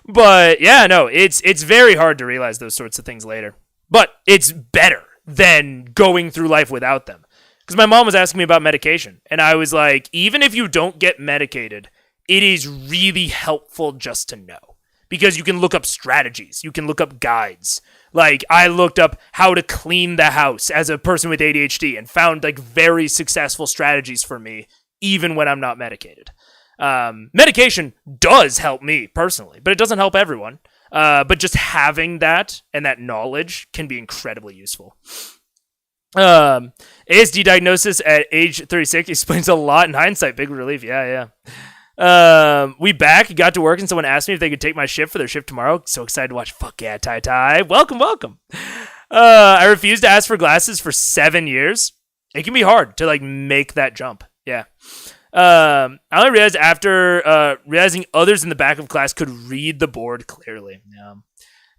But yeah, no, it's very hard to realize those sorts of things later. But it's better than going through life without them. Because my mom was asking me about medication, and I was like, even if you don't get medicated, it is really helpful just to know. Because you can look up strategies, you can look up guides. Like, I looked up how to clean the house as a person with ADHD and found like very successful strategies for me, even when I'm not medicated. Medication does help me personally, but it doesn't help everyone. But just having that and that knowledge can be incredibly useful. ASD diagnosis at age 36 explains a lot in hindsight. Big relief. Yeah. We back, got to work, and someone asked me if they could take my shift for their shift tomorrow. So excited to watch. Fuck yeah, Tai. Welcome. I refused to ask for glasses for 7 years. It can be hard to like make that jump. Yeah. I only realized after realizing others in the back of class could read the board clearly. Yeah.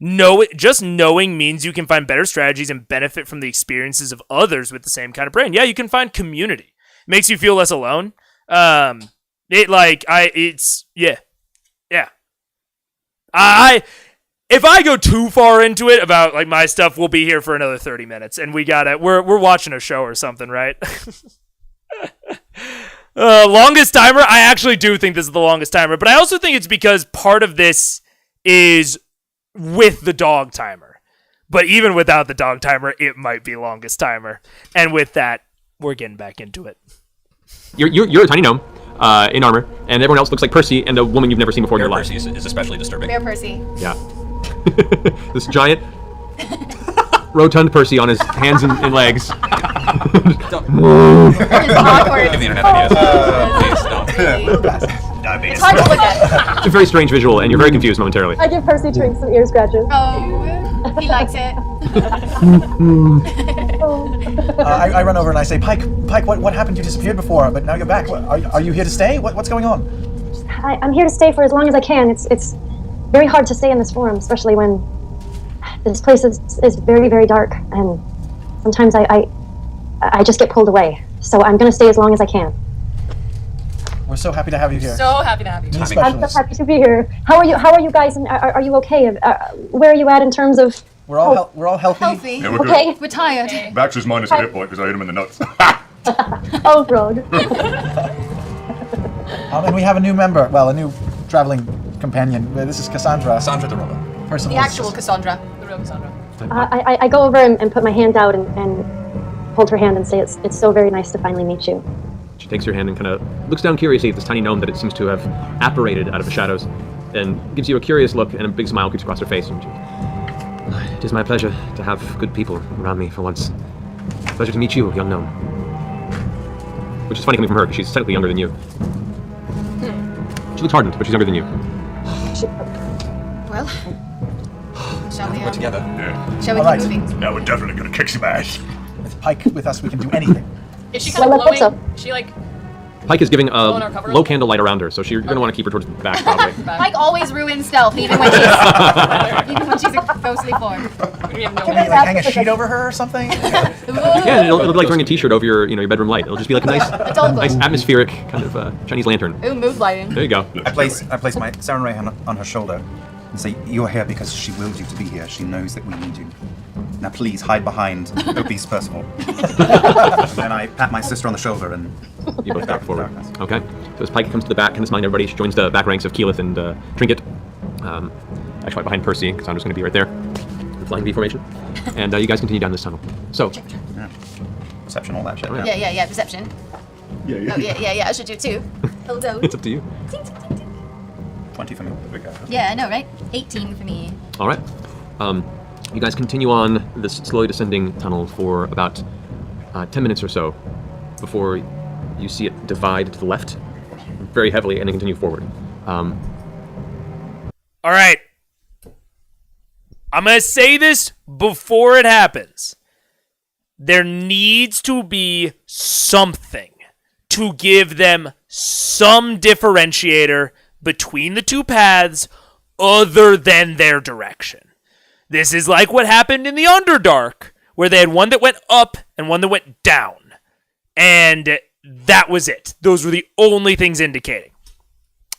Just knowing means you can find better strategies and benefit from the experiences of others with the same kind of brain. Yeah, you can find community. Makes you feel less alone. Yeah. If I go too far into it about like my stuff, we'll be here for another 30 minutes, and we're watching a show or something, right? Longest timer. I actually do think this is the longest timer, but I also think it's because part of this is with the dog timer. But even without the dog timer, it might be longest timer. And with that, we're getting back into it. You're a tiny gnome in armor, and everyone else looks like Percy and a woman you've never seen before in your life. Percy is especially disturbing. Bear Percy. Yeah. This giant, rotund Percy on his hands and legs. It's awkward. Give the internet ideas. Please don't. It's hard to look at. It's a very strange visual, and you're very confused momentarily. I give Percy Twink some ear scratches. Oh, he likes it. I run over and I say, Pike, what happened? You disappeared before, but now you're back. Are you here to stay? What's going on? I'm here to stay for as long as I can. It's very hard to stay in this forum, especially when this place is very, very dark, and sometimes I just get pulled away. So I'm going to stay as long as I can. We're so happy to have you here. So happy to have you. I'm so happy to be here. How are you guys? And are you okay? Where are you at in terms of? We're all healthy. Healthy. Yeah, we're Okay. We're tired. Vax is minus a hit point because I hit him in the nuts. Oh, road. And we have a new member. Well, a new traveling companion. This is Cassandra. Cassandra the robot. Percival's The actual sister. Cassandra. The real Cassandra. I go over and put my hand out and hold her hand and say it's so very nice to finally meet you. She takes your hand and kind of looks down curiously at this tiny gnome that it seems to have apparated out of the shadows, and gives you a curious look, and a big smile creeps across her face. And it is my pleasure to have good people around me for once. Pleasure to meet you, young gnome. Which is funny coming from her, because she's slightly younger than you. She looks hardened, but she's younger than you. Well, shall we? We're together. Yeah. Shall we All right. keep moving? Now we're definitely gonna kick some ass. With Pike with us, we can do anything. Is she kind of Well, let's glowing? hope Is she like Pike is giving a Blowing our cover low up? candle light around her, so you're going to want to keep her towards the back, probably. Mike always ruins stealth, even when she's a ghostly form. we have no Can we hang a sheet over her or something? Yeah, and it'll be like wearing a t-shirt over your bedroom light. It'll just be like a nice atmospheric kind of Chinese lantern. Ooh, mood lighting. There you go. I place my Sarenrae hand on her shoulder and say, "You're here because she willed you to be here. She knows that we need you. Now please hide behind obese Percival." And then I pat my sister on the shoulder and You both back forward. Okay. So as Pike comes to the back, kind of smiling at everybody, she joins the back ranks of Keyleth and Trinket. Actually, right behind Percy. Cassandra's going to be right there. In flying V formation. And you guys continue down this tunnel. So. Yeah. Perception, all that shit. Oh, Yeah, perception. Yeah. Oh, yeah, I should do too. Hold on. It's up to you. 20 for me. Yeah, I know, right? 18 for me. All right. You guys continue on this slowly descending tunnel for about 10 minutes or so before you see it divide to the left very heavily and then continue forward. All right. I'm going to say this before it happens. There needs to be something to give them some differentiator between the two paths other than their direction. This is like what happened in the Underdark, where they had one that went up and one that went down. And that was it. Those were the only things indicating.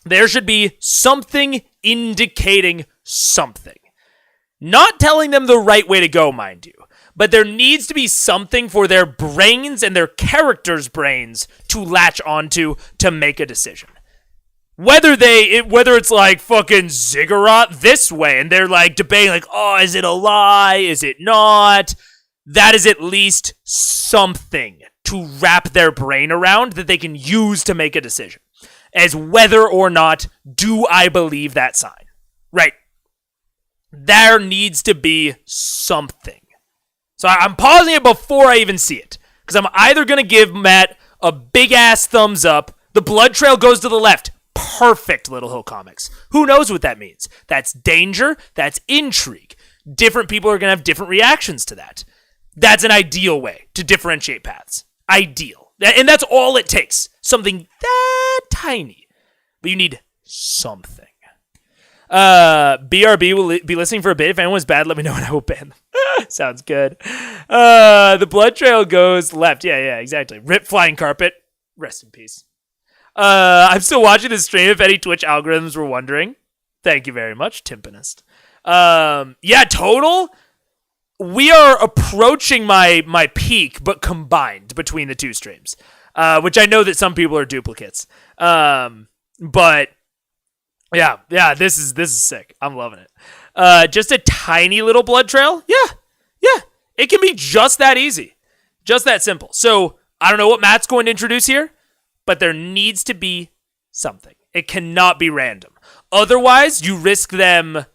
There should be something indicating something. Not telling them the right way to go, mind you. But there needs to be something for their brains and their characters' brains to latch onto to make a decision. Whether it's like fucking ziggurat this way, and they're like debating like, oh, is it a lie? Is it not? That is at least something to wrap their brain around that they can use to make a decision. As whether or not do I believe that sign. Right. There needs to be something. So I'm pausing it before I even see it. Because I'm either going to give Matt a big-ass thumbs up. The blood trail goes to the left. Perfect, Little Hill Comics. Who knows what that means? That's danger. That's intrigue. Different people are going to have different reactions to that. That's an ideal way to differentiate paths. Ideal. And that's all it takes. Something that tiny. But you need something. BRB will be listening for a bit. If anyone's bad, let me know and I will ban them. Sounds good. The blood trail goes left. Yeah, exactly. Rip flying carpet. Rest in peace. I'm still watching this stream if any Twitch algorithms were wondering. Thank you very much, Timpanist. Yeah, total. We are approaching my peak, but combined between the two streams, which I know that some people are duplicates. But yeah, this is sick. I'm loving it. Just a tiny little blood trail. Yeah, it can be just that easy, just that simple. So I don't know what Matt's going to introduce here, but there needs to be something. It cannot be random. Otherwise, you risk them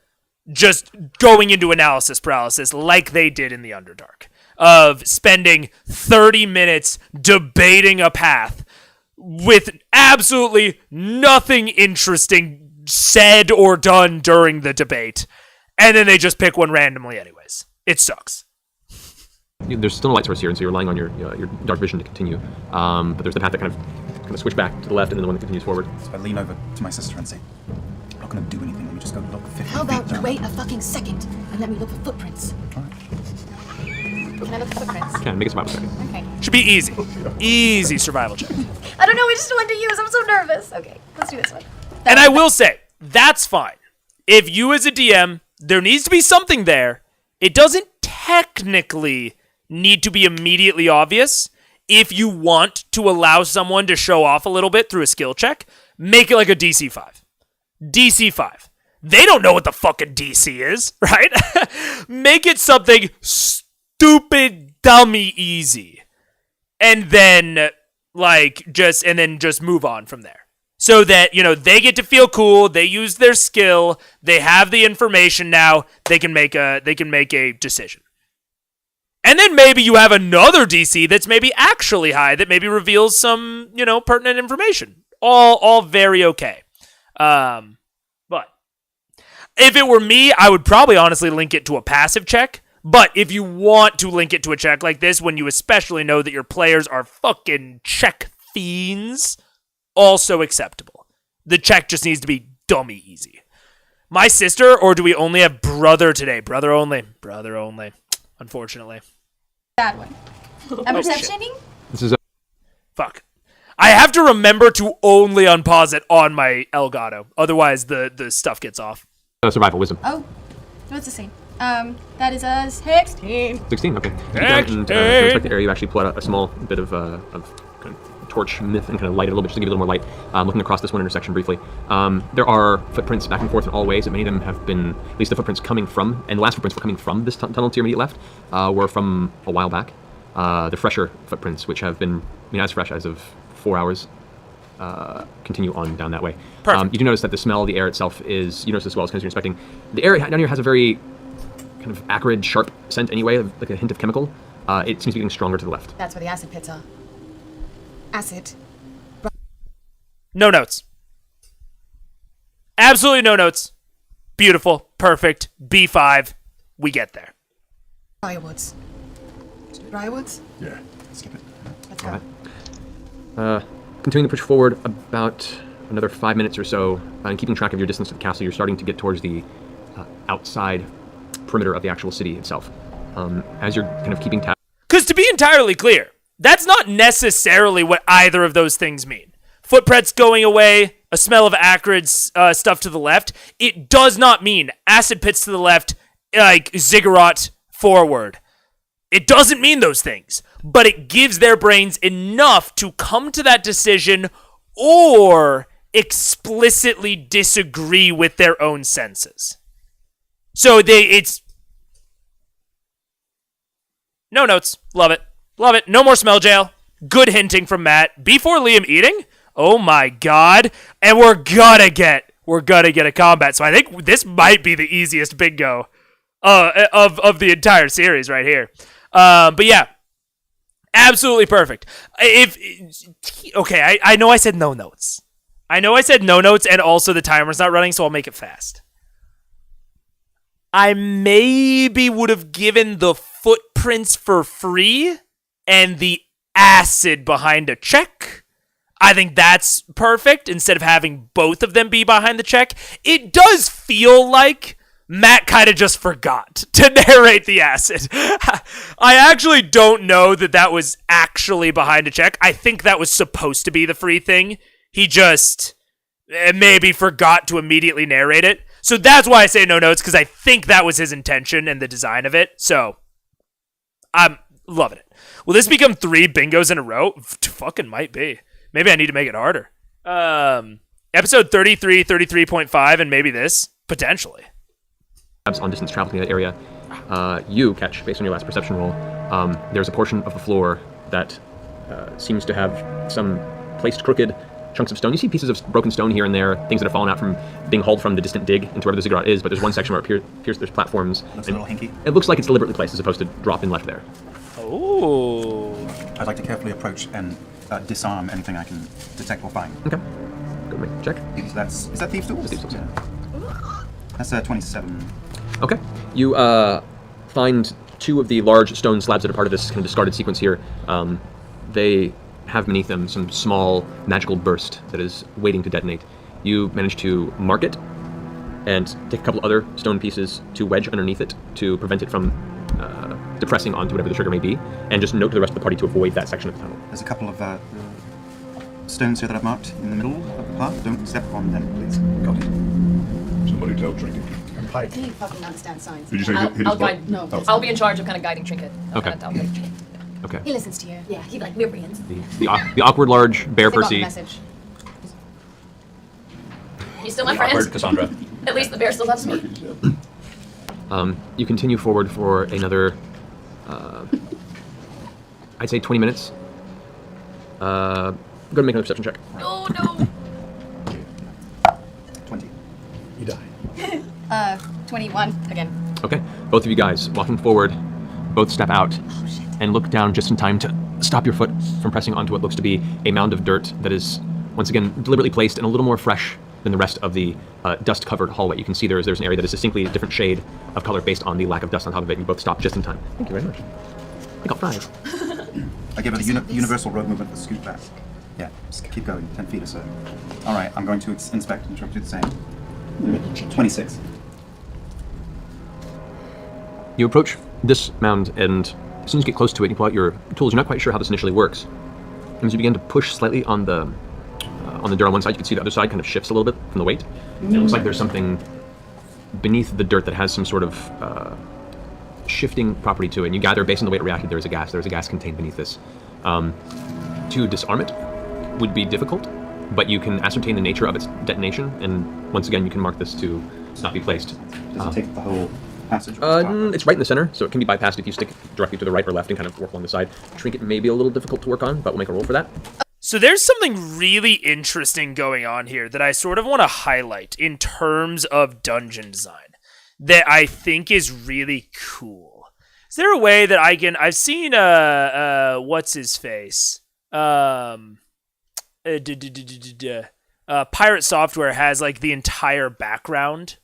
just going into analysis paralysis like they did in the Underdark, of spending 30 minutes debating a path with absolutely nothing interesting said or done during the debate, and then they just pick one randomly anyways. It sucks. There's still no light source here, and so you're relying on your dark vision to continue. But there's the path that kind of switch back to the left, and then the one that continues forward. So I lean over to my sister and say, I'm not going to do anything. Let me just go look 50 How about feet you wait a fucking second and let me look for footprints? Can I look for footprints? Can make a survival check. Okay. Should be easy. Easy survival check. I don't know which one to use. I'm so nervous. Okay, let's do this one. And I will say, that's fine. If you as a DM, there needs to be something there. It doesn't technically need to be immediately obvious. If you want to allow someone to show off a little bit through a skill check, make it like a DC 5. DC 5. They don't know what the fucking DC is, right? Make it something stupid, dummy easy. And then, just move on from there. So that, they get to feel cool, they use their skill, they have the information now, they can make a decision. And then maybe you have another DC that's maybe actually high, that maybe reveals some, pertinent information. All very okay. But if it were me, I would probably honestly link it to a passive check. But if you want to link it to a check like this, when you especially know that your players are fucking check fiends, also acceptable. The check just needs to be dummy easy. My sister, or do we only have brother today? Brother only. Brother only. Unfortunately. That one. I'm perceptioning? This is Fuck. I have to remember to only unpause it on my Elgato. Otherwise, the stuff gets off. Survival wisdom. Oh, no, it's the same. That is a 16. 16, okay. You and to respect the area, you actually pull out a small bit of kind of torch myth and kind of light it a little bit, just to give it a little more light. Looking across this one intersection briefly, there are footprints back and forth in all ways, and many of them have been, at least the footprints coming from, and the last footprints were coming from this tunnel to your immediate left, were from a while back. The fresher footprints, which have been, as fresh as of 4 hours, continue on down that way. You do notice that the smell of the air itself is, you notice as well as you're inspecting, the air down here has a very kind of acrid, sharp scent anyway, like a hint of chemical. It seems to be getting stronger to the left. That's where the acid pits are. Acid. No notes. Absolutely no notes. Beautiful. Perfect. B5. We get there. Briarwoods. Briarwoods? Yeah. Skip it. Let's go. Alright. Continuing to push forward about another 5 minutes or so, and keeping track of your distance to the castle, you're starting to get towards the outside perimeter of the actual city itself. As you're kind of keeping tabs. Because to be entirely clear, that's not necessarily what either of those things mean. Footprints going away, a smell of acrid stuff to the left. It does not mean acid pits to the left, like ziggurat forward. It doesn't mean those things, but it gives their brains enough to come to that decision or explicitly disagree with their own senses. So it's no notes. Love it. Love it. No more smell jail. Good hinting from Matt. Before Liam eating? Oh my god. And we're gonna get a combat. So I think this might be the easiest bingo of the entire series right here. But yeah. Absolutely perfect. I know I said no notes. And also the timer's not running, so I'll make it fast. I maybe would have given the footprints for free and the acid behind a check. I think that's perfect instead of having both of them be behind the check. It does feel like Matt kind of just forgot to narrate the acid. I actually don't know that was actually behind a check. I think that was supposed to be the free thing. He just maybe forgot to immediately narrate it. So that's why I say no notes, because I think that was his intention and the design of it. So I'm loving it. Will this become 3 bingos in a row? Fucking might be. Maybe I need to make it harder. Episode 33, 33.5, and maybe this, potentially. On distance travel to that area, you catch, based on your last perception roll, there's a portion of the floor that seems to have some placed crooked chunks of stone. You see pieces of broken stone here and there, things that have fallen out from being hauled from the distant dig into wherever the ziggurat is, but there's one section where it appears there's platforms. Looks a little hinky. It looks like it's deliberately placed as opposed to drop in left there. Oh. I'd like to carefully approach and disarm anything I can detect or find. Okay. Go make a check. Is that Thieves' Tools? Thieves' Tools, yeah. That's 27. Okay. You find 2 of the large stone slabs that are part of this kind of discarded sequence here. They have beneath them some small magical burst that is waiting to detonate. You manage to mark it and take a couple other stone pieces to wedge underneath it to prevent it from depressing onto whatever the trigger may be, and just note to the rest of the party to avoid that section of the tunnel. There's a couple of stones here that I've marked in the middle of the path. Don't step on them, please. Got it. Somebody tell Trinket. He fucking understands science. Did you say hit his I'll butt? guide. No, Oh. I'll be in charge of kind of guiding Trinket. Okay. I'll guide Trinket. Okay. He listens to you. Yeah, he's like, we're friends. The awkward large bear They got the Percy. message. He's still my Awkward friend. Cassandra. At least the bear still loves me. You continue forward for another, I'd say 20 minutes. Go ahead and make another perception check. Oh no. 20. You die. 21 again. Okay. Both of you guys walking forward, both step out and look down just in time to stop your foot from pressing onto what looks to be a mound of dirt that is once again deliberately placed and a little more fresh than the rest of the dust-covered hallway. You can see there's an area that is distinctly a different shade of color based on the lack of dust on top of it. You both stop just in time. Thank you very much. I got 5. I give it a universal road movement to scoot back. Yeah, just keep going, 10 feet or so. All right, I'm going to inspect and try to do the same. 26. You approach this mound, and as soon as you get close to it, you pull out your tools. You're not quite sure how this initially works. And as you begin to push slightly on the dirt on one side, you can see the other side kind of shifts a little bit from the weight. And it looks like there's something beneath the dirt that has some sort of shifting property to it. And you gather, based on the way it reacted, there's a gas contained beneath this. To disarm it would be difficult, but you can ascertain the nature of its detonation, and once again, you can mark this to not be placed. Does it take the whole passage? It's right in the center, so it can be bypassed if you stick directly to the right or left and kind of work along the side. Trinket may be a little difficult to work on, but we'll make a roll for that. So there's something really interesting going on here that I sort of want to highlight in terms of dungeon design that I think is really cool. Is there a way that I can... I've seen, what's his face? Pirate Software has like the entire background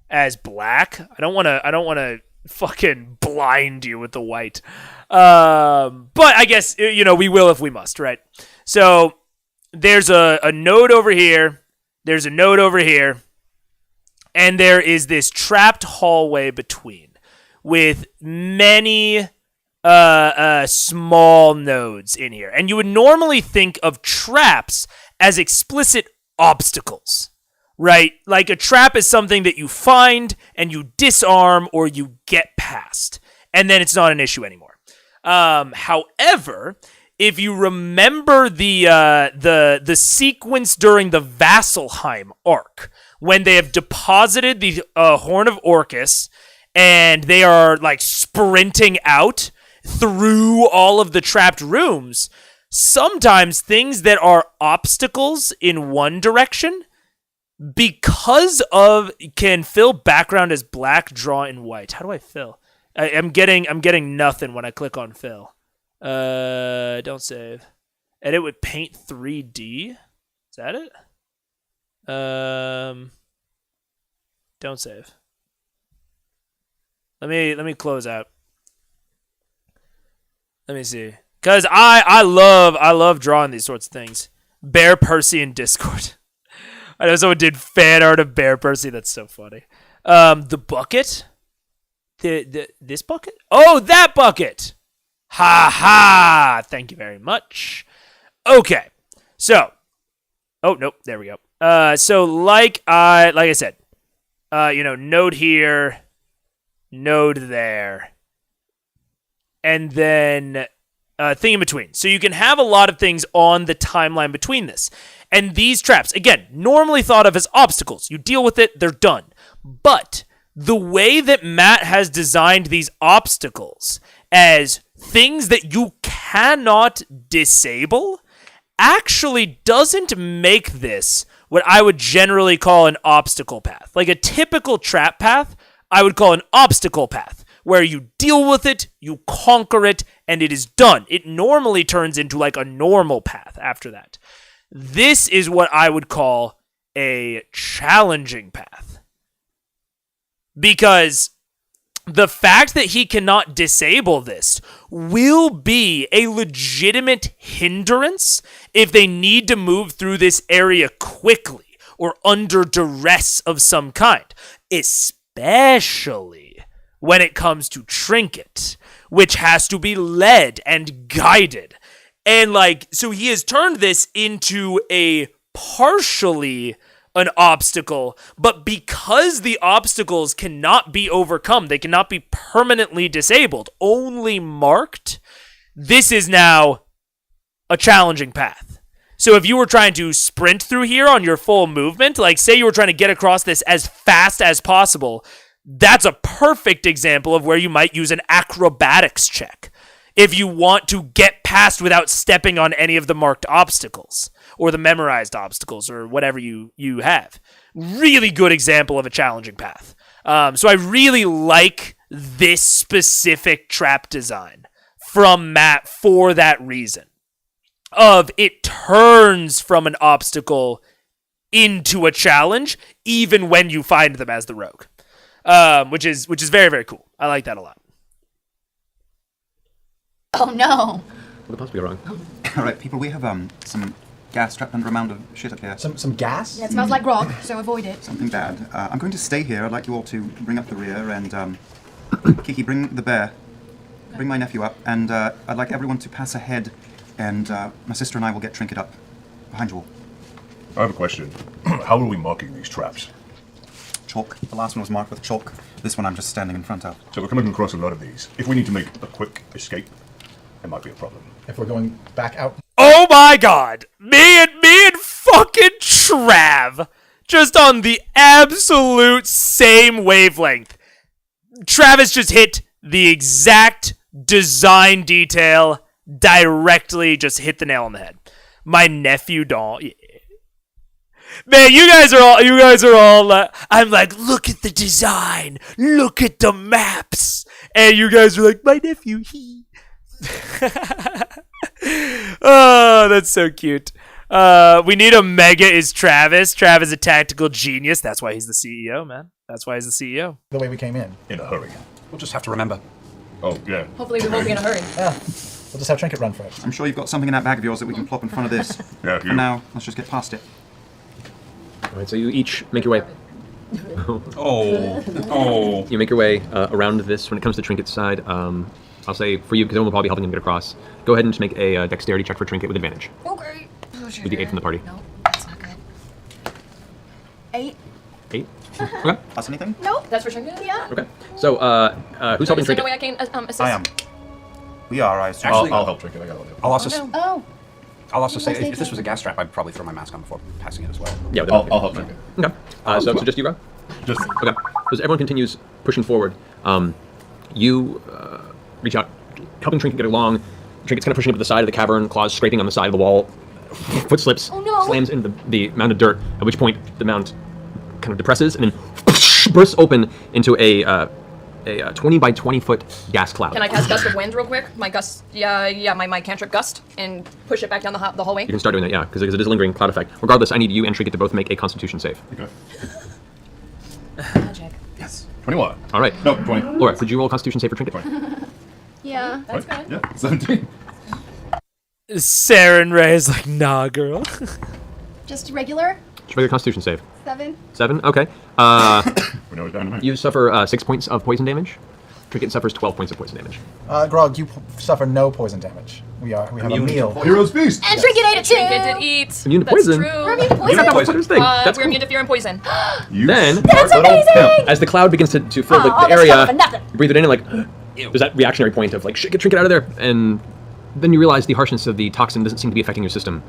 as black. I don't want to fucking blind you with the white. But I guess, we will if we must, right? So there's a node over here. There's a node over here. And there is this trapped hallway between with many small nodes in here. And you would normally think of traps as explicit obstacles, right? Like a trap is something that you find and you disarm or you get past, and then it's not an issue anymore. However, if you remember the sequence during the Vasselheim arc, when they have deposited the Horn of Orcus and they are like sprinting out through all of the trapped rooms, sometimes things that are obstacles in one direction, because of can fill background as black, draw in white. How do I fill? I'm getting nothing when I click on fill. Don't save. Edit with Paint 3D. Is that it? Don't save. Let me close out. Let me see. Cause I love drawing these sorts of things. Bear Percy in Discord. I know someone did fan art of Bear Percy. That's so funny. The bucket? This bucket? Oh, that bucket! Ha ha! Thank you very much. Okay. So. Oh, nope. There we go. So like I said, node here, node there, and then thing in between. So you can have a lot of things on the timeline between this. And these traps, again, normally thought of as obstacles. You deal with it, they're done. But the way that Matt has designed these obstacles as things that you cannot disable actually doesn't make this what I would generally call an obstacle path. Like a typical trap path, I would call an obstacle path, where you deal with it, you conquer it, and it is done. It normally turns into like a normal path after that. This is what I would call a challenging path. Because the fact that he cannot disable this will be a legitimate hindrance if they need to move through this area quickly or under duress of some kind, especially when it comes to Trinket, which has to be led and guided. And so he has turned this into a partially an obstacle, but because the obstacles cannot be overcome, they cannot be permanently disabled, only marked, this is now a challenging path. So if you were trying to sprint through here on your full movement, like say you were trying to get across this as fast as possible, that's a perfect example of where you might use an acrobatics check if you want to get past without stepping on any of the marked obstacles or the memorized obstacles or whatever you have. Really good example of a challenging path. So I really like this specific trap design from Matt for that reason. It turns from an obstacle into a challenge even when you find them as the rogue. Which is very, very cool. I like that a lot. Oh no. What could possibly go wrong? All right, people, we have some gas trapped under a mound of shit up here. Some gas? Yeah, it smells like grog, so avoid it. Something bad. I'm going to stay here. I'd like you all to bring up the rear and Kiki, bring the bear. Bring my nephew up, and I'd like everyone to pass ahead, and my sister and I will get Trinket up behind you all. I have a question. How are we marking these traps? Chalk. The last one was marked with chalk. This one I'm just standing in front of. So we're coming across a lot of these. If we need to make a quick escape, it might be a problem. If we're going back out. Oh my god! Me and fucking Trav! Just on the absolute same wavelength. Travis just hit the exact design detail directly, just hit the nail on the head. My nephew Don. Yeah. Man, you guys are all I'm like, look at the design, look at the maps, and you guys are like, my nephew, he. Oh, that's so cute. We need a mega is Travis. Travis is a tactical genius. That's why he's the CEO, man. That's why he's the CEO. The way we came in. In a hurry. We'll just have to remember. Oh, yeah. Hopefully we won't be in a hurry. Yeah. We'll just have Trinket run for it. I'm sure you've got something in that bag of yours that we can plop in front of this. Yeah, For now, let's just get past it. All right, so you each make your way. Oh. You make your way around this. When it comes to Trinket's side, I'll say for you, because everyone will probably be helping him get across, go ahead and just make a dexterity check for Trinket with advantage. Okay. Oh, sure. With the 8 from the party. No, that's not good. 8. 8? Okay. Plus anything? Nope. That's for Trinket? Yeah. Okay. So, who's helping Is there no Trinket? way I can assist? I am. We are, I assume. Actually- I'll help Trinket. I got it. I'll also, Oh, no. Oh. I'll also say, Yes, thank if this you. was a gas trap, I'd probably throw my mask on before passing it as well. Yeah, with I'll advantage. help Trinket. Okay. So just you, Rob? Just me. Okay. So as everyone continues pushing forward, you reach out, helping Trinket get along. Trinket's kind of pushing up to the side of the cavern, claws scraping on the side of the wall. Foot slips, Oh, no. slams into the mound of dirt, at which point the mound kind of depresses and then bursts open into a 20 by 20 foot gas cloud. Can I cast Gust of Wind real quick? My Gust, my cantrip Gust, and push it back down the hallway? You can start doing that, yeah, because it is a lingering cloud effect. Regardless, I need you and Trinket to both make a Constitution save. Okay. Magic. Yes. 21. All right. No, 20. Laura, could you roll a Constitution save for Trinket? 20. Yeah. That's Right? good. Yeah, 17. Saren Ray is like, nah, girl. Just regular? Just regular Constitution save. 7. 7? Okay. We know it's dynamite. You suffer 6 points of poison damage. Trinket suffers 12 points of poison damage. Grog, you suffer no poison damage. We have a meal. Hero's feast. And Trinket ate it too! Trinket did eat. Immune to That's poison? true. We're immune to poison? That's not what thing. That's we're cool. immune to fear and poison. Then, That's amazing! as the cloud begins to fill the that's area, not for nothing. you breathe it in and like, there's that reactionary point of like, shit, get Trinket out of there. And then you realize the harshness of the toxin doesn't seem to be affecting your system.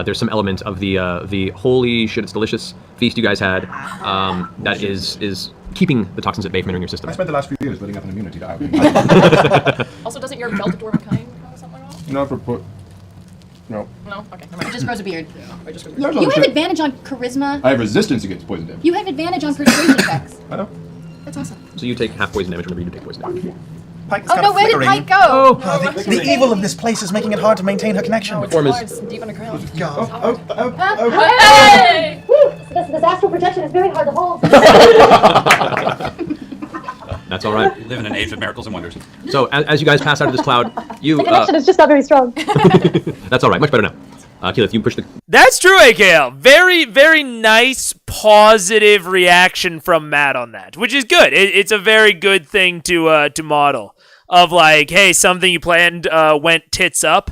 There's some element of the holy shit, it's delicious feast you guys had that is keeping the toxins at bay from entering your system. I spent the last few years building up an immunity to algae. Also, doesn't your belt dwarven kind have something wrong? Not for put. No. No? Okay, never It mind. just grows a beard. I just Yeah, You have advantage on charisma. I have resistance against poison damage. You have advantage on persuasion checks. I know. That's awesome. So you take half poison damage whenever you do take poison damage. Pike's Oh got no, a where did flickering- Pike go? Oh, the evil of this place is making it hard to maintain her connection. Form is It's deep underground. Hey! This astral projection is very hard to hold. that's all right. We live in an age of miracles and wonders. So as you guys pass out of this cloud, you The connection is just not very strong. that's all right. Much better now. Keyleth, you push the. That's true, AKL. Very, very nice, positive reaction from Matt on that, which is good. It's a very good thing to model. Of like, hey, something you planned went tits up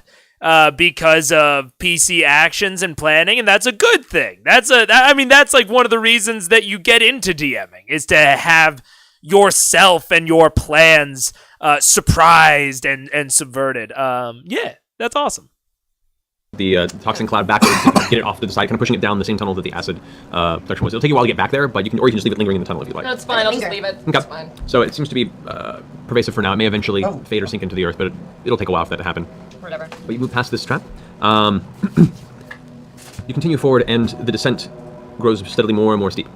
because of PC actions and planning, and that's a good thing. That's like one of the reasons that you get into DMing is to have yourself and your plans surprised and subverted. Yeah, that's awesome. The toxin cloud backwards to get it off to the side, kind of pushing it down the same tunnel that the acid production was. It'll take you a while to get back there, but you can just leave it lingering in the tunnel if you like. That's fine, I'll just leave it. Okay. It's fine. So it seems to be pervasive for now. It may eventually fade or sink into the earth, but it'll take a while for that to happen. Whatever. But you move past this trap. You continue forward, and the descent grows steadily more and more steep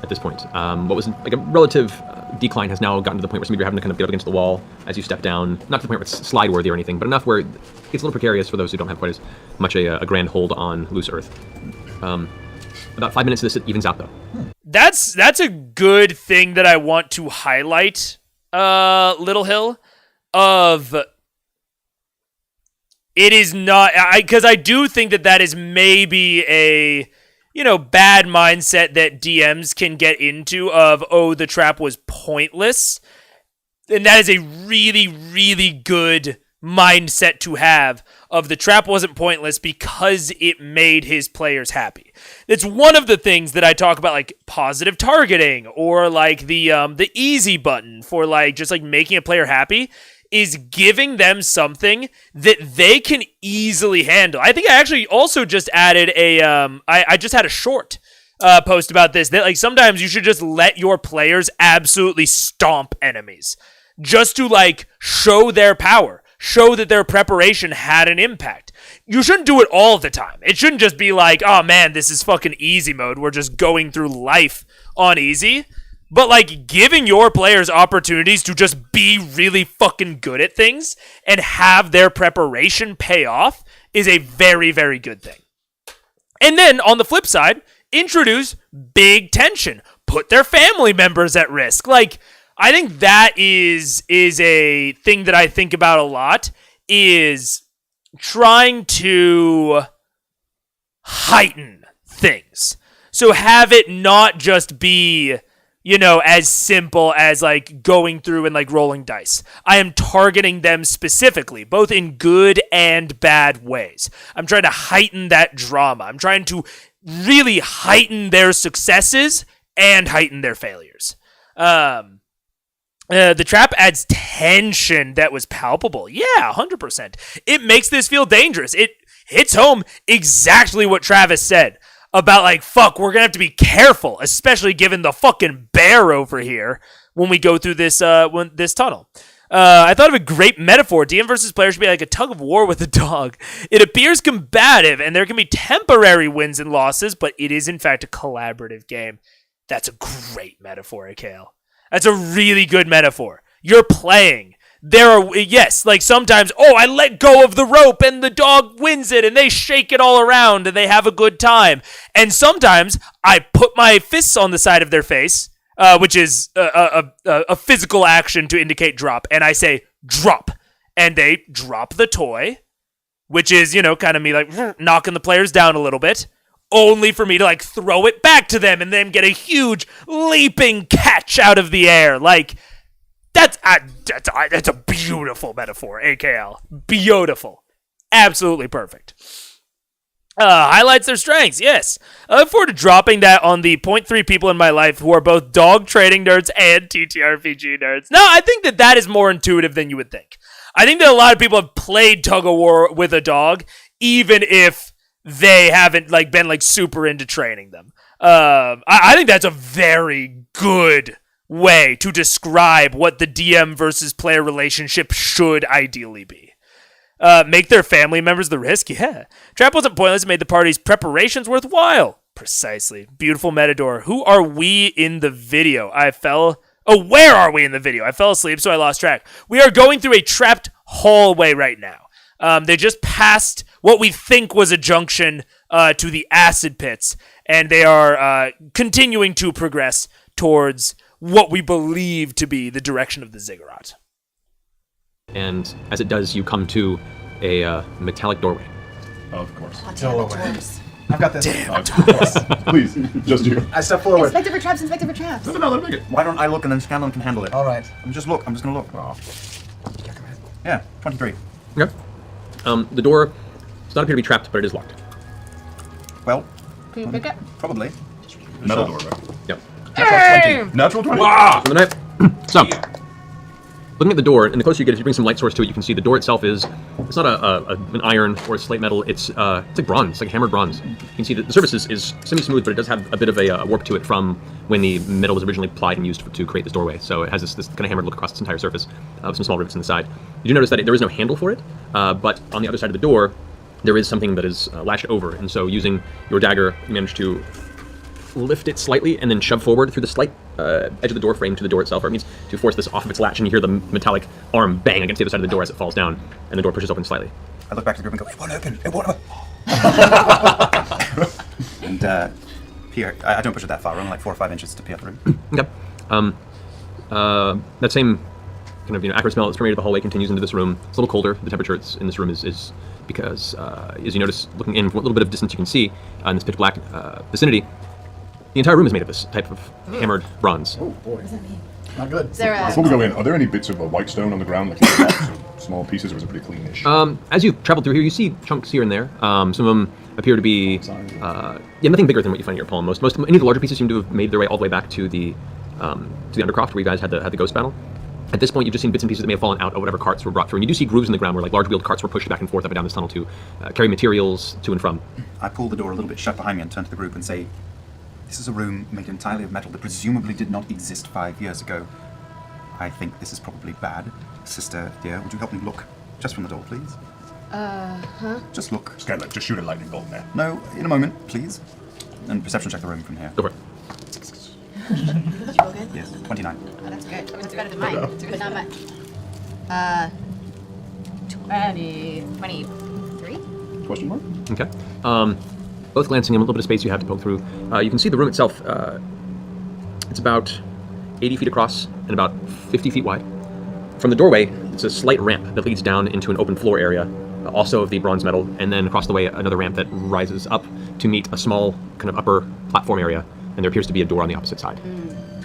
at this point. What was like a relative decline has now gotten to the point where some of you are having to kind of get up against the wall as you step down. Not to the point where it's slide-worthy or anything, but enough where it gets a little precarious for those who don't have quite as much a grand hold on loose earth. About 5 minutes of this, it evens out, though. That's a good thing that I want to highlight, Little Hill, of it is not, because I do think that is maybe a, bad mindset that DMs can get into of, oh, the trap was pointless. And that is a really, really good mindset to have of the trap wasn't pointless because it made his players happy. It's one of the things that I talk about, like positive targeting or like the easy button for like just like making a player happy is giving them something that they can easily handle. I think I actually also just added I just had a short post about this, that like sometimes you should just let your players absolutely stomp enemies just to like show their power, show that their preparation had an impact. You shouldn't do it all the time. It shouldn't just be like, oh man, this is fucking easy mode. We're just going through life on easy. But, like, giving your players opportunities to just be really fucking good at things and have their preparation pay off is a very, very good thing. And then, on the flip side, introduce big tension. Put their family members at risk. Like, I think that is a thing that I think about a lot, is trying to heighten things. So have it not just be, as simple as like going through and like rolling dice. I am targeting them specifically, both in good and bad ways. I'm trying to heighten that drama. I'm trying to really heighten their successes and heighten their failures. The trap adds tension that was palpable. Yeah, 100%. It makes this feel dangerous. It hits home exactly what Travis said about like, fuck, we're gonna have to be careful, especially given the fucking bear over here when we go through this this tunnel. I thought of a great metaphor. DM versus player should be like a tug of war with a dog. It appears combative, and there can be temporary wins and losses, but it is in fact a collaborative game. That's a great metaphor, Akale. That's a really good metaphor. You're playing. There are, yes, like sometimes, I let go of the rope and the dog wins it and they shake it all around and they have a good time. And sometimes I put my fists on the side of their face, which is a physical action to indicate drop. And I say, drop. And they drop the toy which is, kind of me like knocking the players down a little bit, only for me to like throw it back to them and then get a huge leaping catch out of the air. Like, that's a beautiful metaphor, AKL. Beautiful. Absolutely perfect. Highlights their strengths, yes. I look forward to dropping that on the 0.3 people in my life who are both dog trading nerds and TTRPG nerds. No, I think that is more intuitive than you would think. I think that a lot of people have played tug-of-war with a dog, even if they haven't like been like super into training them. I think that's a very good way to describe what the DM versus player relationship should ideally be. Make their family members the risk? Yeah. Trap wasn't pointless, made the party's preparations worthwhile. Precisely. Beautiful Metador. Who are we in the video? Where are we in the video? I fell asleep, so I lost track. We are going through a trapped hallway right now. They just passed what we think was a junction to the acid pits, and they are continuing to progress towards what we believe to be the direction of the ziggurat. And as it does, you come to a metallic doorway. Oh, of course. Doorway. I've got this. Damn. Please, just you. I step forward. Inspector for traps, inspector for traps. No, let me make it. Why don't I look and then Scanlan can handle it? All right. I'm just gonna look. Oh. Yeah, 23. Okay. The door does not appear to be trapped, but it is locked. Well, Can you pick it? probably. Metal door, right? Yep. Natural 20. Wow! From the knife. So, looking at the door, and the closer you get, if you bring some light source to it, you can see the door itself it's not an iron or a slate metal, it's like bronze, it's like hammered bronze. You can see that the surface is semi-smooth, but it does have a bit of a warp to it from when the metal was originally applied and used to create this doorway. So it has this kind of hammered look across its entire surface, with some small rivets on the side. You do notice that there is no handle for it, but on the other side of the door, there is something that is latched over, and so using your dagger, you manage to lift it slightly and then shove forward through the slight edge of the door frame to the door itself, or it means to force this off of its latch, and you hear the metallic arm bang against the other side of the door as it falls down, and the door pushes open slightly. I look back to the group and go, it won't open, it won't open. And peer, I don't push it that far, only like 4 or 5 inches to peer through. Okay. That same kind of acrid smell that's permeated the hallway continues into this room. It's a little colder. The temperature in this room is because, as you notice, looking in from a little bit of distance you can see in this pitch black vicinity, the entire room is made of this type of hammered bronze. Oh boy. What does that mean? Not good. Is there a... Before we go in, are there any bits of white stone on the ground, like blocks or small pieces, or is it pretty cleanish? As you travel through here, you see chunks here and there. Some of them appear to be, nothing bigger than what you find in your palm. Any of the larger pieces seem to have made their way all the way back to the undercroft where you guys had the ghost battle. At this point, you've just seen bits and pieces that may have fallen out of whatever carts were brought through. And you do see grooves in the ground where like large wheeled carts were pushed back and forth up and down this tunnel to carry materials to and from. I pull the door a little bit shut behind me and turn to the group and say, this is a room made entirely of metal that presumably did not exist 5 years ago. I think this is probably bad. Sister, dear, would you help me look just from the door, please? Huh? Just look. Scanlan, just shoot a lightning bolt in there. No, in a moment, please. And perception check the room from here. Go for it. Did you roll good? Yes, 29. Oh, that's good. That's better than mine, but not much. 23? Question mark? Okay. Both glancing in a little bit of space you have to poke through. You can see the room itself. It's about 80 feet across and about 50 feet wide. From the doorway, it's a slight ramp that leads down into an open floor area, also of the bronze metal, and then across the way another ramp that rises up to meet a small kind of upper platform area, and there appears to be a door on the opposite side.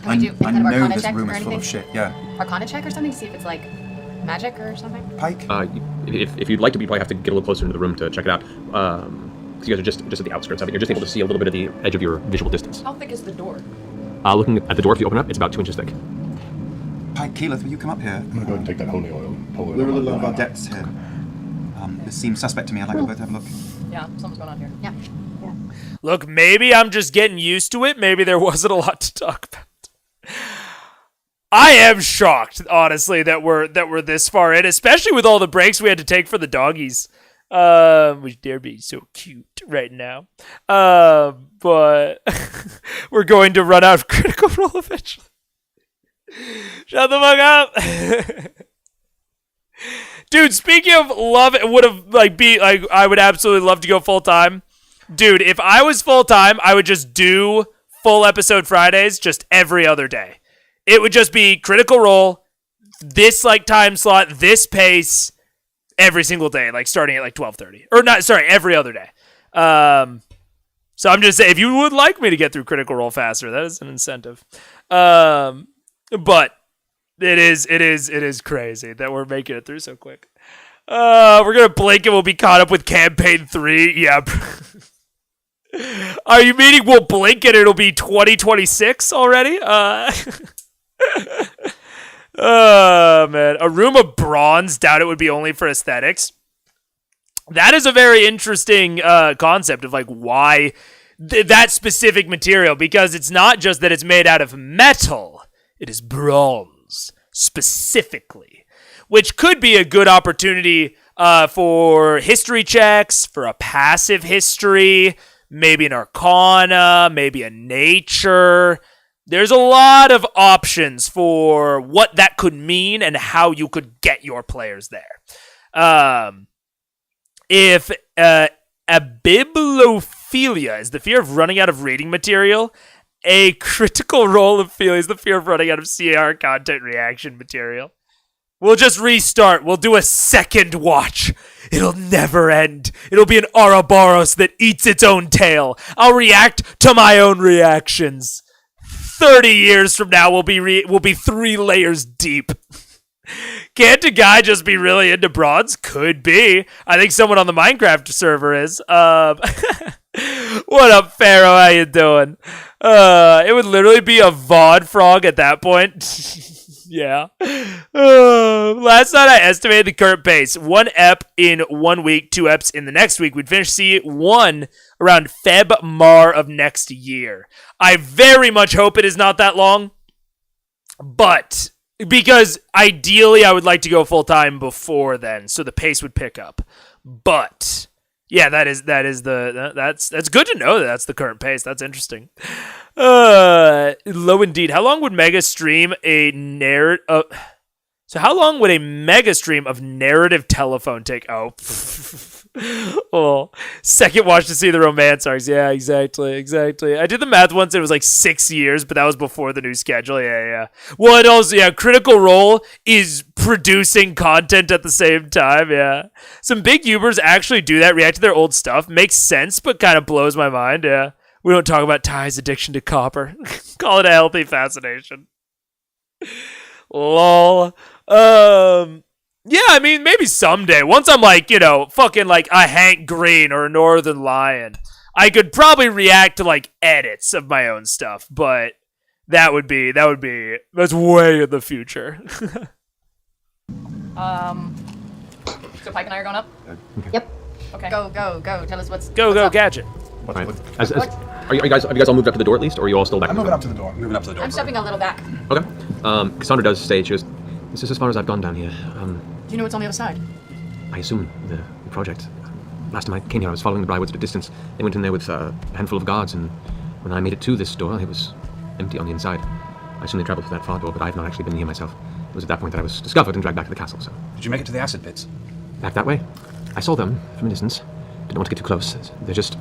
Can we do I kind of know Arcana this check room or is full anything? of shit, yeah. Arcana check or something to see if it's like magic or something? Pike? If you'd like to, you probably have to get a little closer into the room to check it out. Because you guys are just at the outskirts of it. You're just able to see a little bit of the edge of your visual distance. How thick is the door? Looking at the door, if you open up, it's about 2 inches thick. Pike, Keyleth, will you come up here? I'm gonna go ahead and take that holy oil and pull it. We're a little over our depths here. This seems suspect to me. I'd like to both have a look. Yeah, something's going on here. Yeah. Look, maybe I'm just getting used to it. Maybe there wasn't a lot to talk about. I am shocked, honestly, that we're this far in, especially with all the breaks we had to take for the doggies. Which they're being so cute right now. But we're going to run out of critical role eventually. Shut the fuck up. Dude, speaking of love, it would have I would absolutely love to go full time. Dude, if I was full time, I would just do full episode Fridays just every other day. It would just be Critical Role, this time slot, this pace, every single day, like starting at like 12:30, or not. Sorry, every other day. So I'm just saying, if you would like me to get through Critical Role faster, that is an incentive. But it is crazy that we're making it through so quick. We're gonna blink and we'll be caught up with campaign 3. Yeah. Are you meaning we'll blink and it'll be 2026 already? Oh man, a room of bronze. Doubt it would be only for aesthetics. That is a very interesting concept of like why that specific material, because it's not just that it's made out of metal, it is bronze specifically, which could be a good opportunity for history checks, for a passive history, maybe an arcana, maybe a nature. There's a lot of options for what that could mean and how you could get your players there. If a bibliophilia is the fear of running out of reading material, a critical role of philia is the fear of running out of CR content reaction material. We'll just restart. We'll do a second watch. It'll never end. It'll be an Ouroboros that eats its own tail. I'll react to my own reactions. 30 years from now, we'll be 3 layers deep. Can't a guy just be really into bronze? Could be. I think someone on the Minecraft server is. What up, Pharaoh? How you doing? It would literally be a VOD frog at that point. Yeah. Last night I estimated the current pace. 1 ep in 1 week, 2 eps in the next week. We'd finish C1 around Feb-Mar of next year. I very much hope it is not that long, but because ideally I would like to go full time before then, so the pace would pick up. But yeah, that's good to know that that's the current pace. That's interesting. Low indeed. How long would Mega stream a narrative? So how long would a mega stream of narrative telephone take? Oh, oh, second watch to see the romance arcs. Yeah, exactly. I did the math once. It was like 6 years, but that was before the new schedule. Yeah. Well, it also, yeah, Critical Role is producing content at the same time. Yeah, some big Ubers actually do that. React to their old stuff. Makes sense, but kind of blows my mind. Yeah, we don't talk about Ty's addiction to copper. Call it a healthy fascination. Lol. Yeah, I mean, maybe someday, once I'm like, fucking like a Hank Green or a Northern Lion, I could probably react to like edits of my own stuff, but that's way in the future. So Pike and I are going up? Yep. Okay. Go. Tell us what's Go, up. Gadget. Right. Have you guys all moved up to the door at least, or are you all still back? I'm moving up to the door. Moving up to the door. I'm stepping a little back. Okay. Cassandra does say, she goes, This is as far as I've gone down here. Do you know what's on the other side? I assume the project. Last time I came here, I was following the Brywoods at a distance. They went in there with a handful of guards, and when I made it to this door, it was empty on the inside. I assume they traveled through that far door, but I have not actually been here myself. It was at that point that I was discovered and dragged back to the castle, so... Did you make it to the acid pits? Back that way. I saw them from a distance. Didn't want to get too close. They're just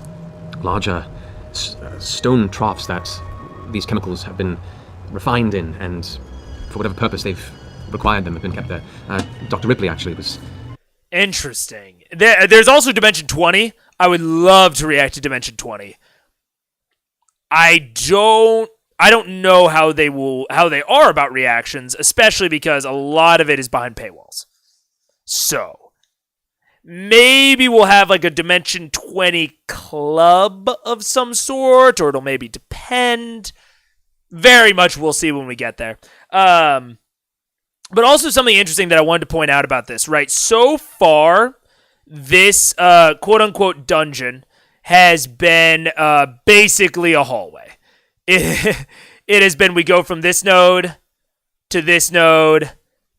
larger stone troughs that these chemicals have been refined in, and for whatever purpose they've required them have been kept there. Dr. Ripley actually was... Interesting. There's also Dimension 20. I would love to react to Dimension 20. I don't know how they are about reactions, especially because a lot of it is behind paywalls. So maybe we'll have like a Dimension 20 club of some sort, or it'll maybe depend. Very much we'll see when we get there. But also something interesting that I wanted to point out about this, right? So far, this quote-unquote dungeon has been basically a hallway. It has been, we go from this node to this node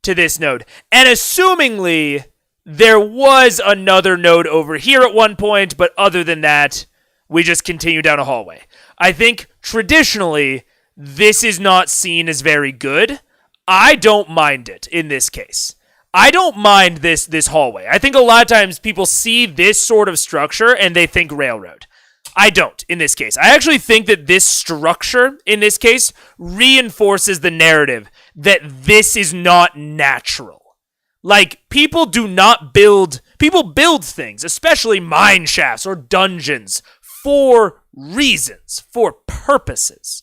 to this node. And assumingly, there was another node over here at one point, but other than that, we just continue down a hallway. I think traditionally, this is not seen as very good. I don't mind it in this case. I don't mind this hallway. I think a lot of times people see this sort of structure and they think railroad. I don't in this case. I actually think that this structure in this case reinforces the narrative that this is not natural. Like, people build things, especially mine shafts or dungeons, for reasons, for purposes.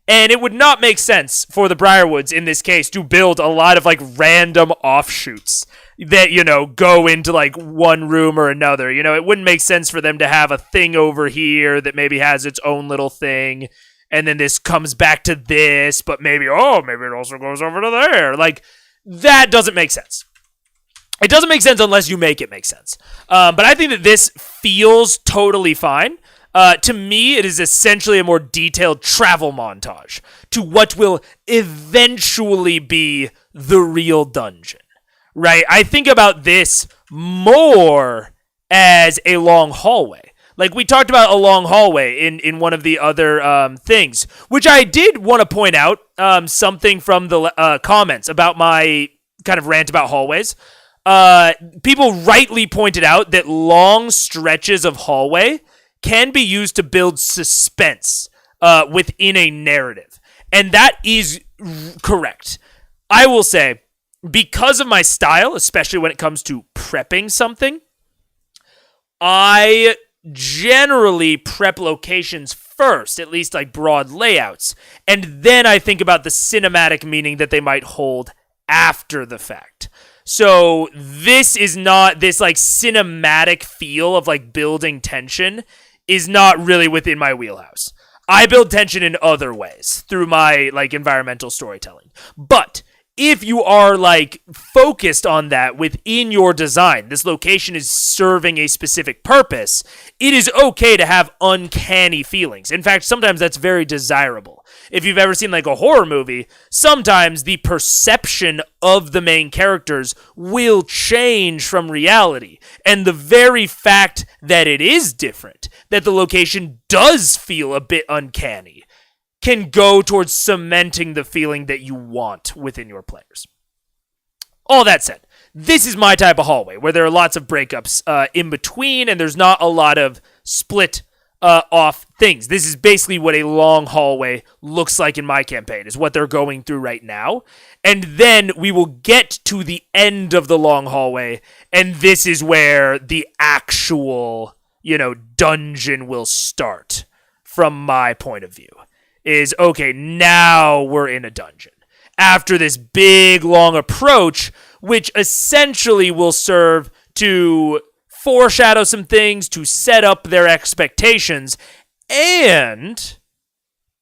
And it would not make sense for the Briarwoods, in this case, to build a lot of, like, random offshoots that, go into, like, one room or another. It wouldn't make sense for them to have a thing over here that maybe has its own little thing, and then this comes back to this, but maybe it also goes over to there. Like, that doesn't make sense. It doesn't make sense unless you make it make sense. But I think that this feels totally fine. To me, it is essentially a more detailed travel montage to what will eventually be the real dungeon, right? I think about this more as a long hallway. Like, we talked about a long hallway in one of the other things, which I did want to point out something from the comments about my kind of rant about hallways. People rightly pointed out that long stretches of hallway can be used to build suspense within a narrative. And that is correct. I will say, because of my style, especially when it comes to prepping something, I generally prep locations first, at least like broad layouts, and then I think about the cinematic meaning that they might hold after the fact. So this is not, this like cinematic feel of like building tension is not really within my wheelhouse. I build tension in other ways through my like environmental storytelling. But if you are like focused on that within your design, this location is serving a specific purpose, it is okay to have uncanny feelings. In fact, sometimes that's very desirable. If you've ever seen like a horror movie, sometimes the perception of the main characters will change from reality. And the very fact that it is different, that the location does feel a bit uncanny, can go towards cementing the feeling that you want within your players. All that said, this is my type of hallway, where there are lots of breakups in between, and there's not a lot of split off things. This is basically what a long hallway looks like in my campaign, is what they're going through right now. And then we will get to the end of the long hallway, and this is where the actual, dungeon will start, from my point of view. Is, okay, now we're in a dungeon. After this big, long approach, which essentially will serve to foreshadow some things, to set up their expectations, and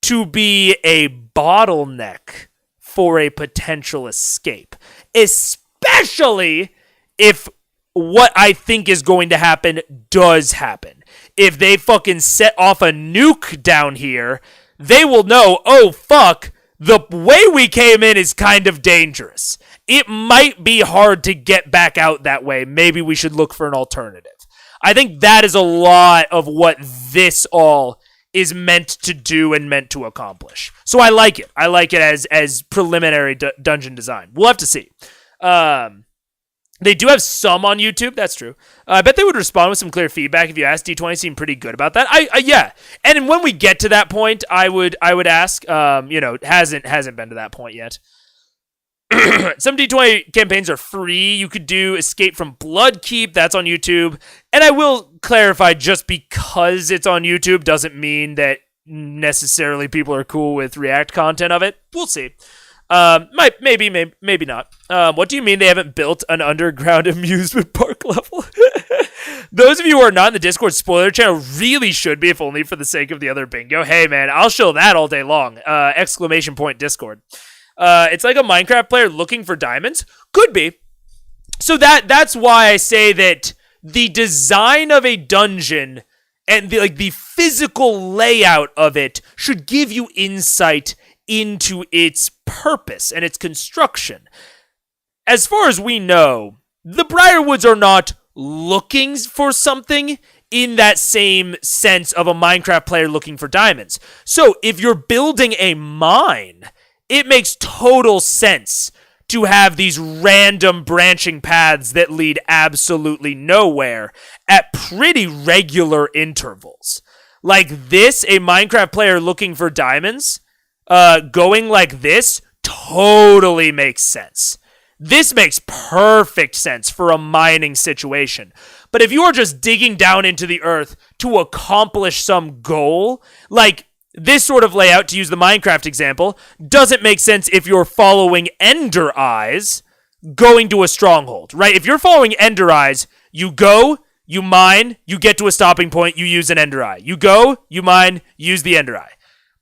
to be a bottleneck for a potential escape. Especially if what I think is going to happen does happen. If they fucking set off a nuke down here, they will know, oh fuck, the way we came in is kind of dangerous. It might be hard to get back out that way. Maybe we should look for an alternative. I think that is a lot of what this all is meant to do and meant to accomplish. So I like it. I like it as preliminary dungeon design. We'll have to see. They do have some on YouTube, that's true. I bet they would respond with some clear feedback if you asked. D20 seemed pretty good about that. Yeah. And when we get to that point, I would ask, hasn't been to that point yet. Some D20 campaigns are free. You could do Escape from Bloodkeep, that's on YouTube. And I will clarify, just because it's on YouTube doesn't mean that necessarily people are cool with React content of it. We'll see. Maybe not. What do you mean they haven't built an underground amusement park level? Those of you who are not in the Discord spoiler channel really should be, if only for the sake of the other bingo. Hey man, I'll show that all day long. ! Discord. It's like a Minecraft player looking for diamonds. Could be. So that's why I say that the design of a dungeon and the physical layout of it should give you insight into its purpose and its construction. As far as we know, the Briarwoods are not looking for something in that same sense of a Minecraft player looking for diamonds. So if you're building a mine, it makes total sense to have these random branching paths that lead absolutely nowhere at pretty regular intervals. Like this, a Minecraft player looking for diamonds, going like this totally makes sense. This makes perfect sense for a mining situation. But if you are just digging down into the earth to accomplish some goal, like this sort of layout, to use the Minecraft example, doesn't make sense if you're following Ender Eyes going to a stronghold, right? If you're following Ender Eyes, you go, you mine, you get to a stopping point, you use an Ender Eye. You go, you mine, use the Ender Eye.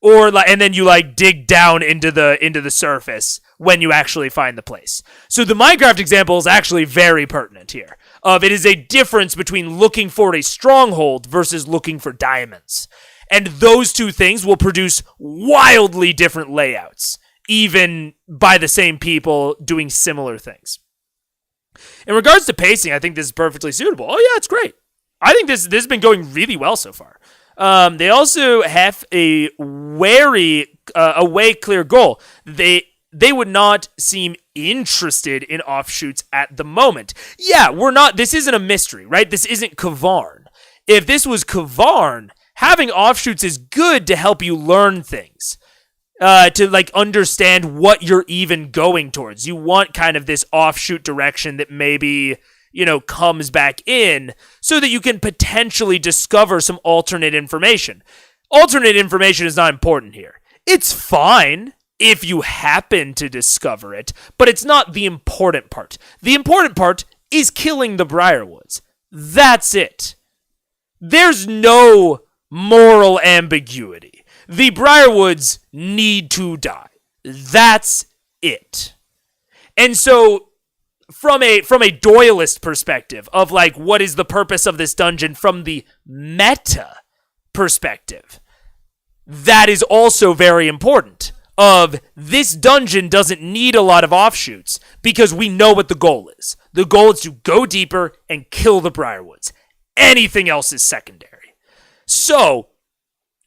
Or and then you dig down into the surface when you actually find the place. So the Minecraft example is actually very pertinent here. It is a difference between looking for a stronghold versus looking for diamonds. And those two things will produce wildly different layouts, even by the same people doing similar things. In regards to pacing, I think this is perfectly suitable. Oh yeah, it's great. I think this has been going really well so far. They also have a way clear goal. They would not seem interested in offshoots at the moment. Yeah, this isn't a mystery, right? This isn't Kavarn. If this was Kavarn, having offshoots is good to help you learn things. To understand what you're even going towards. You want kind of this offshoot direction that maybe comes back in so that you can potentially discover some alternate information. Alternate information is not important here. It's fine if you happen to discover it, but it's not the important part. The important part is killing the Briarwoods. That's it. There's no moral ambiguity. The Briarwoods need to die. That's it. And so from a Doyleist perspective of what is the purpose of this dungeon from the meta perspective, that is also very important. Of this dungeon doesn't need a lot of offshoots because we know what the goal is. The goal is to go deeper and kill the Briarwoods. Anything else is secondary. So,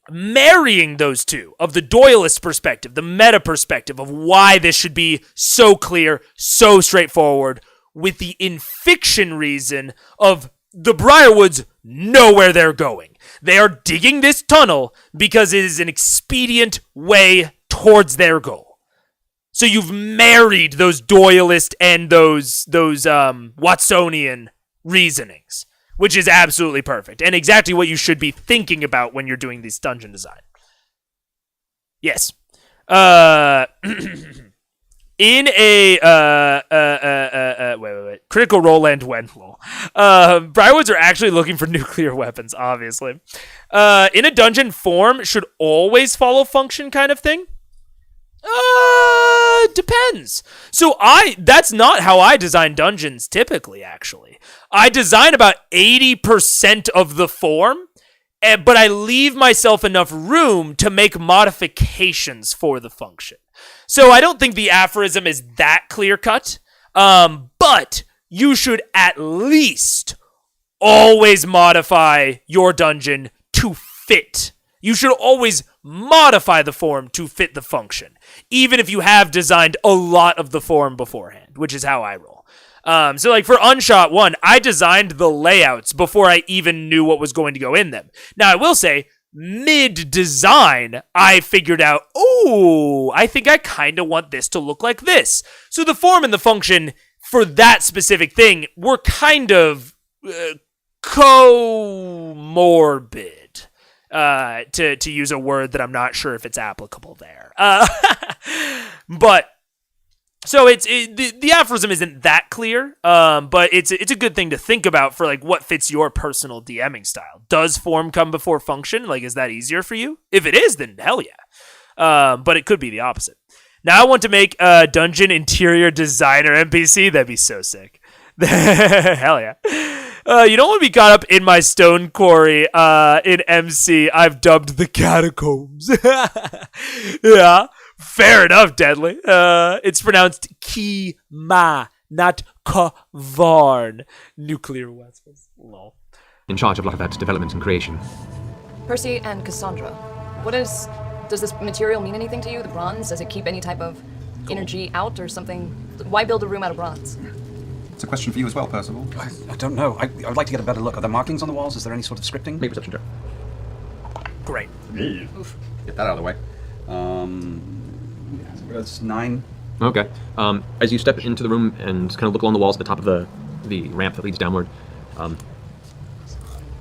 marrying those two, of the Doyleist perspective, the meta perspective of why this should be so clear, so straightforward, with the in-fiction reason of the Briarwoods know where they're going. They are digging this tunnel because it is an expedient way towards their goal. So you've married those Doyleist and those Watsonian reasonings, which is absolutely perfect and exactly what you should be thinking about when you're doing this dungeon design. Yes. In a wait. Critical Role and Wendell. Briarwoods are actually looking for nuclear weapons, obviously. In a dungeon, form should always follow function kind of thing. Depends. So that's not how I design dungeons typically, actually. I design about 80% of the form, but I leave myself enough room to make modifications for the function. So I don't think the aphorism is that clear-cut, but you should at least always modify your dungeon to fit. You should always modify the form to fit the function, even if you have designed a lot of the form beforehand, which is how I roll. So for Unshot 1, I designed the layouts before I even knew what was going to go in them. Now, I will say, mid-design, I figured out, I think I kind of want this to look like this. So the form and the function for that specific thing were kind of comorbid. To use a word that I'm not sure if it's applicable there. But so the aphorism isn't that clear, but it's a good thing to think about for what fits your personal DMing style. Does form come before function? Is that easier for you? If it is, then hell yeah. But it could be the opposite. Now I want to make a dungeon interior designer NPC. That'd be so sick. Hell yeah. You don't want to be caught up in my stone quarry in MC. I've dubbed the catacombs. Yeah, fair enough, Deadly. It's pronounced Ki-ma, not Kavarn. Nuclear weapons. Lol. In charge of a lot of that development and creation. Percy and Cassandra, does this material mean anything to you, the bronze? Does it keep any type of energy out or something? Why build a room out of bronze? It's a question for you as well, Percival. I don't know. I would like to get a better look. Are there markings on the walls? Is there any sort of scripting? Make a perception check. Great. Oof. Get that out of the way. That's 9. Okay. As you step into the room and kind of look along the walls at the top of the ramp that leads downward,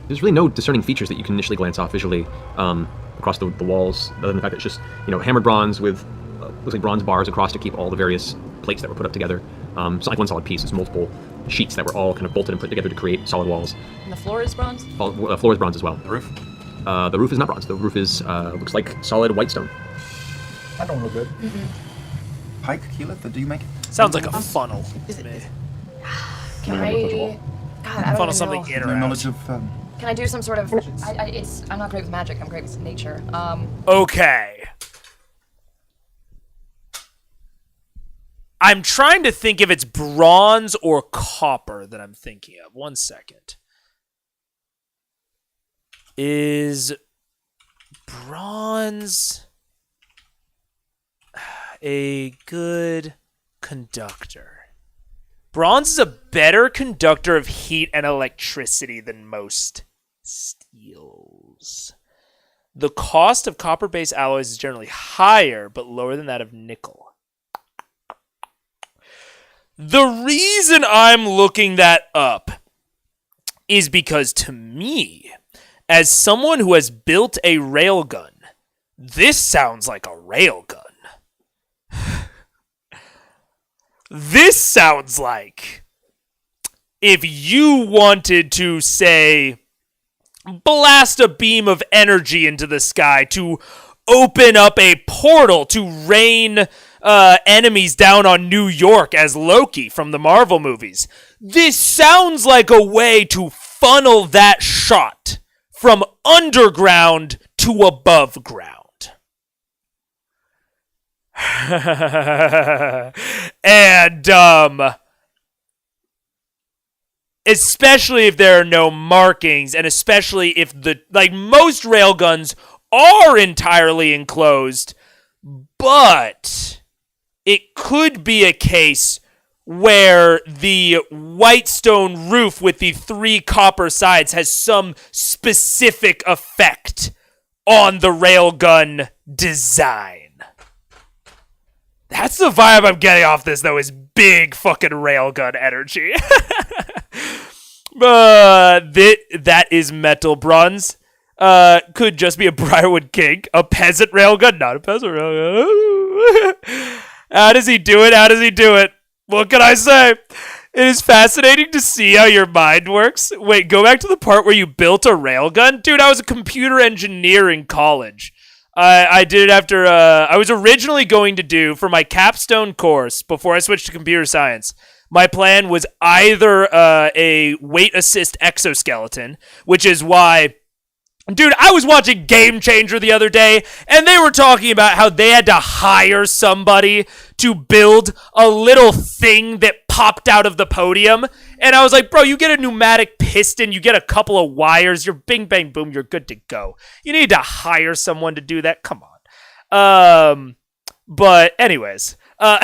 there's really no discerning features that you can initially glance off visually across the walls, other than the fact that it's just hammered bronze with looks like bronze bars across to keep all the various plates that were put up together. It's not like one solid piece; it's multiple sheets that were all kind of bolted and put together to create solid walls. And the floor is bronze? The floor is bronze as well. The roof? The roof is not bronze. The roof is looks like solid white stone. That don't look good. Pike, Keyleth, do you make it? Sounds like a funnel. Is to me. Can I? God, I don't Funnel even something know. in or No out. knowledge of. Can I do some sort of? I'm not great with magic. I'm great with nature. Okay. I'm trying to think if it's bronze or copper that I'm thinking of. 1 second. Is bronze a good conductor? Bronze is a better conductor of heat and electricity than most steels. The cost of copper-based alloys is generally higher, but lower than that of nickel. The reason I'm looking that up is because to me, as someone who has built a railgun, this sounds like a railgun. This sounds like if you wanted to, say, blast a beam of energy into the sky to open up a portal to rain enemies down on New York as Loki from the Marvel movies. This sounds like a way to funnel that shot from underground to above ground. And especially if there are no markings, and especially if most railguns are entirely enclosed, but it could be a case where the white stone roof with the 3 copper sides has some specific effect on the railgun design. That's the vibe I'm getting off this, though, is big fucking railgun energy. That is metal bronze. Could just be a Briarwood King, a peasant railgun, not a peasant railgun. How does he do it? How does he do it? What can I say? It is fascinating to see how your mind works. Wait, go back to the part where you built a railgun? Dude, I was a computer engineer in college. I did it after, I was originally going to do, for my capstone course, before I switched to computer science, my plan was either a weight assist exoskeleton, which is why, dude, I was watching Game Changer the other day, and they were talking about how they had to hire somebody to build a little thing that popped out of the podium. And I was like, bro, you get a pneumatic piston, you get a couple of wires, you're bing, bang, boom, you're good to go. You need to hire someone to do that. Come on. But anyways, but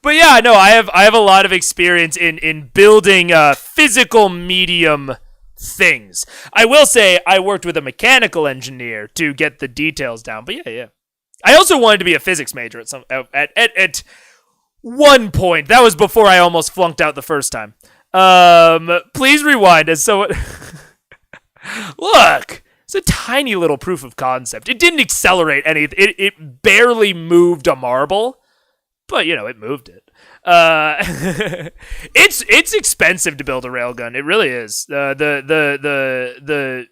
yeah, no, I have a lot of experience in building physical medium things. I will say I worked with a mechanical engineer to get the details down. But yeah. I also wanted to be a physics major at one point. That was before I almost flunked out the first time. Please rewind as so. Look, it's a tiny little proof of concept. It didn't accelerate anything. It barely moved a marble, but it moved it. It's expensive to build a railgun. It really is. The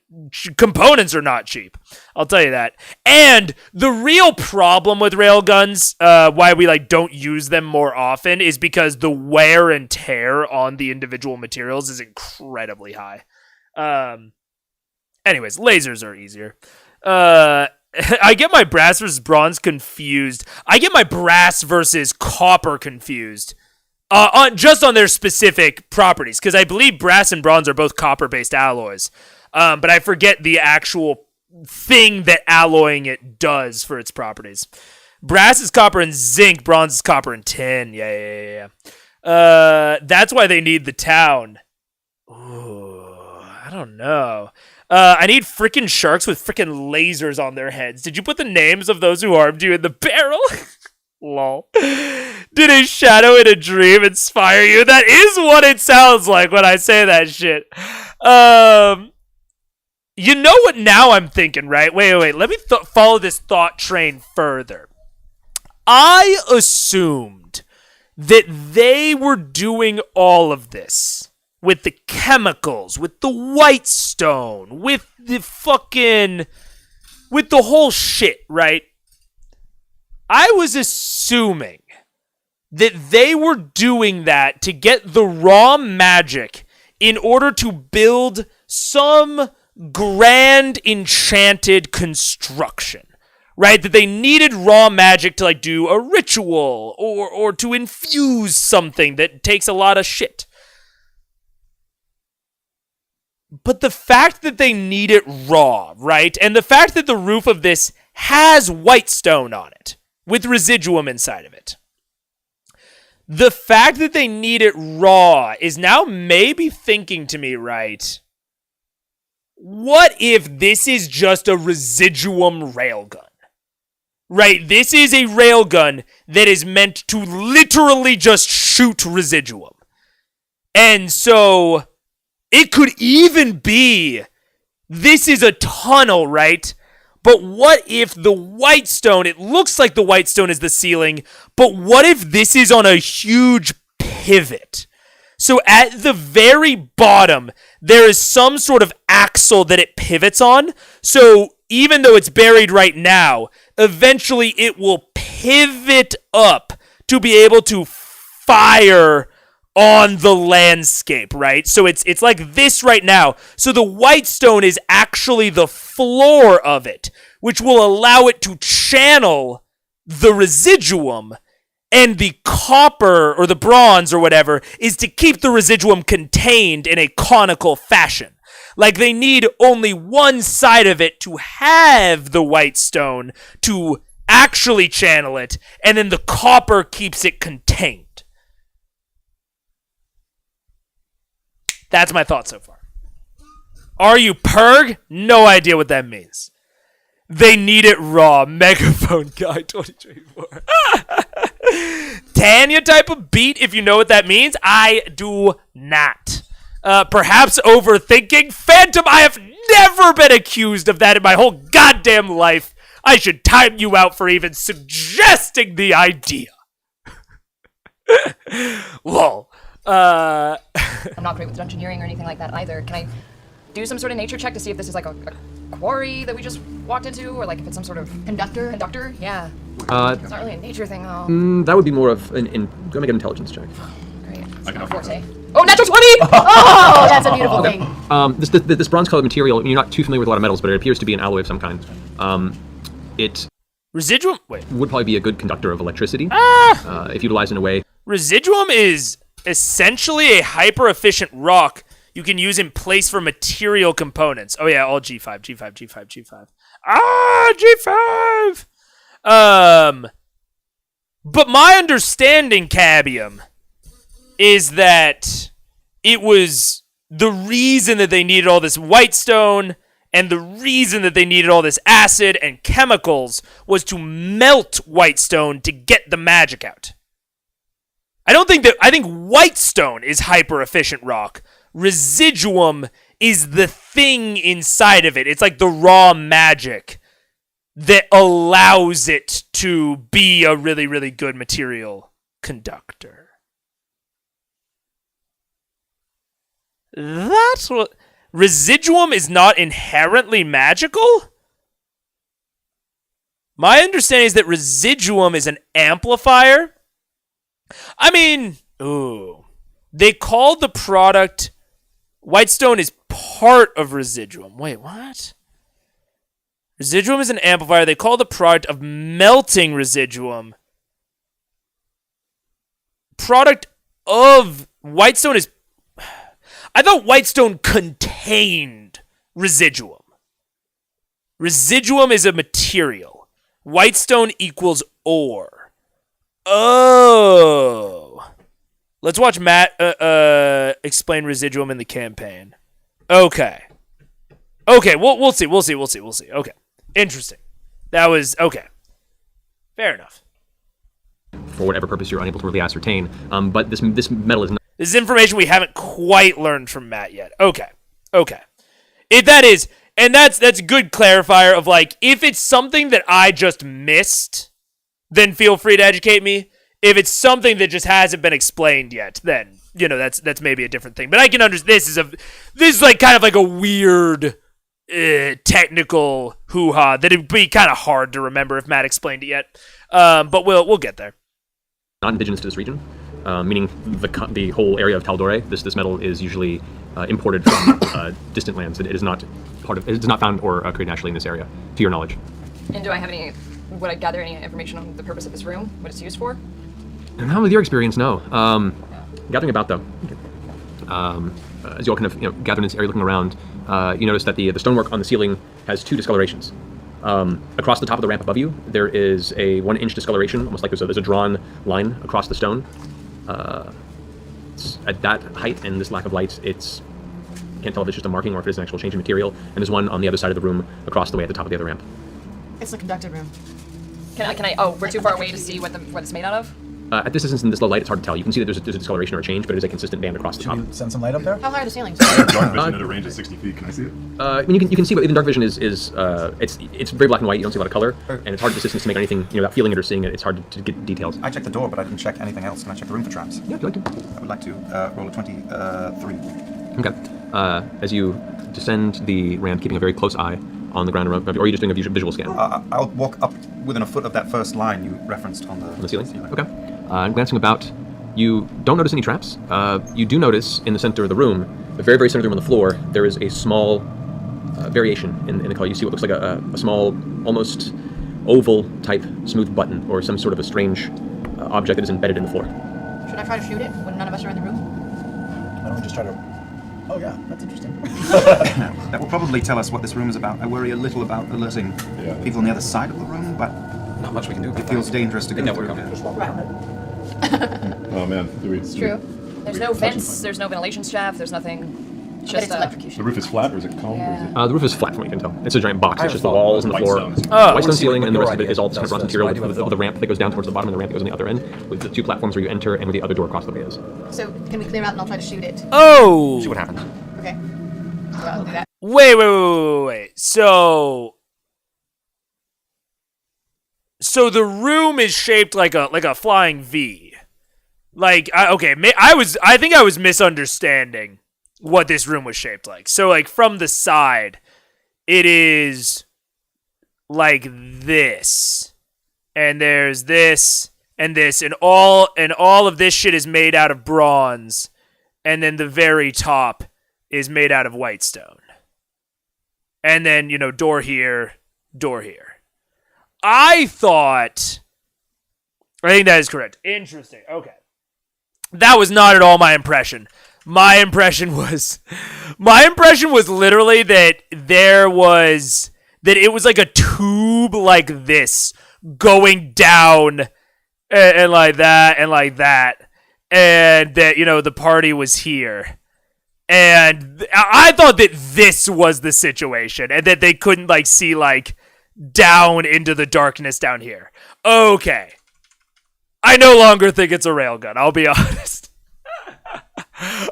components are not cheap. I'll tell you that. And the real problem with railguns, why we don't use them more often, is because the wear and tear on the individual materials is incredibly high. Anyways, lasers are easier. I get my brass versus bronze confused. I get my brass versus copper confused. Just on their specific properties, because I believe brass and bronze are both copper-based alloys. But I forget the actual thing that alloying it does for its properties. Brass is copper and zinc, bronze is copper and tin. Yeah. That's why they need the town. Ooh, I don't know. I need freaking sharks with freaking lasers on their heads. Did you put the names of those who harmed you in the barrel? Lol. Did a shadow in a dream inspire you? That is what it sounds like when I say that shit. You know what now I'm thinking, right? Wait. Let me follow this thought train further. I assumed that they were doing all of this with the chemicals, with the white stone, with the whole shit, right? I was assuming that they were doing that to get the raw magic in order to build some grand enchanted construction, right? That they needed raw magic to like do a ritual or to infuse something that takes a lot of shit. But the fact that they need it raw, right? And the fact that the roof of this has white stone on it with residuum inside of it. The fact that they need it raw is now maybe thinking to me, right? What if this is just a residuum railgun? Right? This is a railgun that is meant to literally just shoot residuum. And so it could even be this is a tunnel, right? But what if the white stone, it looks like the white stone is the ceiling, but what if this is on a huge pivot? So at the very bottom, there is some sort of axle that it pivots on. So even though it's buried right now, eventually it will pivot up to be able to fire on the landscape, right? So it's like this right now. So the white stone is actually the floor of it, which will allow it to channel the residuum, and the copper or the bronze or whatever is to keep the residuum contained in a conical fashion. Like they need only one side of it to have the white stone to actually channel it, and then the copper keeps it contained. That's my thought so far. Are you Purg? No idea what that means. They need it raw. Megaphone Guy 2024. Tanya type of beat, if you know what that means. I do not. Perhaps overthinking. Phantom, I have never been accused of that in my whole goddamn life. I should time you out for even suggesting the idea. Lol. I'm not great with dungeoneering or anything like that either. Can I do some sort of nature check to see if this is like a quarry that we just walked into, or like if it's some sort of conductor? Yeah. It's not really a nature thing though. That would be more of go make an intelligence check. Great. I can Forte. Oh, natural 20! Oh, that's a beautiful thing. This bronze-colored material, you're not too familiar with a lot of metals, but it appears to be an alloy of some kind. It Residuum? Wait. would probably be a good conductor of electricity if utilized in a way. Residuum is essentially a hyper-efficient rock you can use in place for material components. Oh yeah, all G5, G5, G5, G5. G5! But my understanding, Cabium, is that it was the reason that they needed all this white stone and the reason that they needed all this acid and chemicals was to melt white stone to get the magic out. I think white stone is hyper efficient rock. Residuum is the thing inside of it. It's like the raw magic that allows it to be a really, really good material conductor. That's what... Residuum is not inherently magical? My understanding is that residuum is an amplifier. I mean, they called the product... Whitestone is part of residuum. Wait, what? Residuum is an amplifier. They call the product of melting residuum. Product of Whitestone is... I thought Whitestone contained residuum. Residuum is a material. Whitestone equals ore. Oh. Let's watch Matt explain residuum in the campaign. Okay, we'll see. Okay. Interesting. That was okay. Fair enough. for whatever purpose you're unable to really ascertain. But this metal is not. This is information we haven't quite learned from Matt yet. Okay. If that is, and that's a good clarifier of like, if it's something that I just missed, then feel free to educate me. If it's something that just hasn't been explained yet, then that's maybe a different thing. But I can understand this is like kind of like a weird technical hoo-ha that it'd be kind of hard to remember if Matt explained it yet. But we'll get there. Not indigenous to this region, meaning the whole area of Taldore. This metal is usually imported from distant lands. It is not it is not found or created naturally in this area, to your knowledge. And would I gather any information on the purpose of this room? What it's used for? And how with your experience, no. Gathering about though. As you all kind of gather in this area, looking around, you notice that the stonework on the ceiling has 2 discolorations. Across the top of the ramp above you, there is a 1-inch discoloration, almost like there's a drawn line across the stone. It's at that height and this lack of light, you can't tell if it's just a marking or if it's an actual change in material. And there's one on the other side of the room, across the way at the top of the other ramp. It's the conducted room. Can I? Oh, we're too far away to see what it's made out of. At this distance and this low light, it's hard to tell. You can see that there's a discoloration or a change, but it is a consistent band across the top. Can you send some light up there? How high are the ceilings? Dark vision at a range of 60 feet. Can I see it? You can see, but even dark vision is it's very black and white. You don't see a lot of color, and it's hard at distance to make anything. Without feeling it or seeing it, it's hard to get details. I checked the door, but I didn't check anything else. Can I check the room for traps? Yeah, if you'd like to. I would like to roll a 23. Okay. As you descend the ramp, keeping a very close eye on the ground, or are you just doing a visual scan? I'll walk up within a foot of that first line you referenced on the ceiling. Okay. Glancing about, you don't notice any traps. You do notice in the center of the room, the very, very center of the room on the floor, there is a small variation in the color. You see what looks like a small, almost oval type smooth button or some sort of a strange object that is embedded in the floor. Should I try to shoot it when none of us are in the room? Why don't we just try to... Oh yeah, that's interesting. That will probably tell us what this room is about. I worry a little about alerting people on the other side of the room, but not much we can do. It feels dangerous to go through. Just walk around it. Oh man, It's true. There's no vents, there's no ventilation shaft, there's nothing. It's just electrocution. The roof is flat, or is it cone? Yeah. The roof is flat from what you can tell. It's a giant box. It's just the walls and the White floor. stone. White stone ceiling, and the rest of it is all this kind of bronze material with a ramp that goes down towards the bottom and the ramp that goes on the other end, with the 2 platforms where you enter and where the other door across the way is. So, can we clear out and I'll try to shoot it? Oh! See what happens. Okay. Well, I'll do that. Wait. So the room is shaped like a flying V. I think I was misunderstanding what this room was shaped like. So like from the side, it is like this, and there's this and this, and all of this shit is made out of bronze, and then the very top is made out of white stone. And then, door here, door here. I think that is correct. Interesting. Okay. That was not at all my impression. My impression was literally that it was like a tube like this going down and like that and like that. And that, the party was here. And I thought that this was the situation and that they couldn't see down into the darkness down here. Okay. I no longer think it's a railgun, I'll be honest.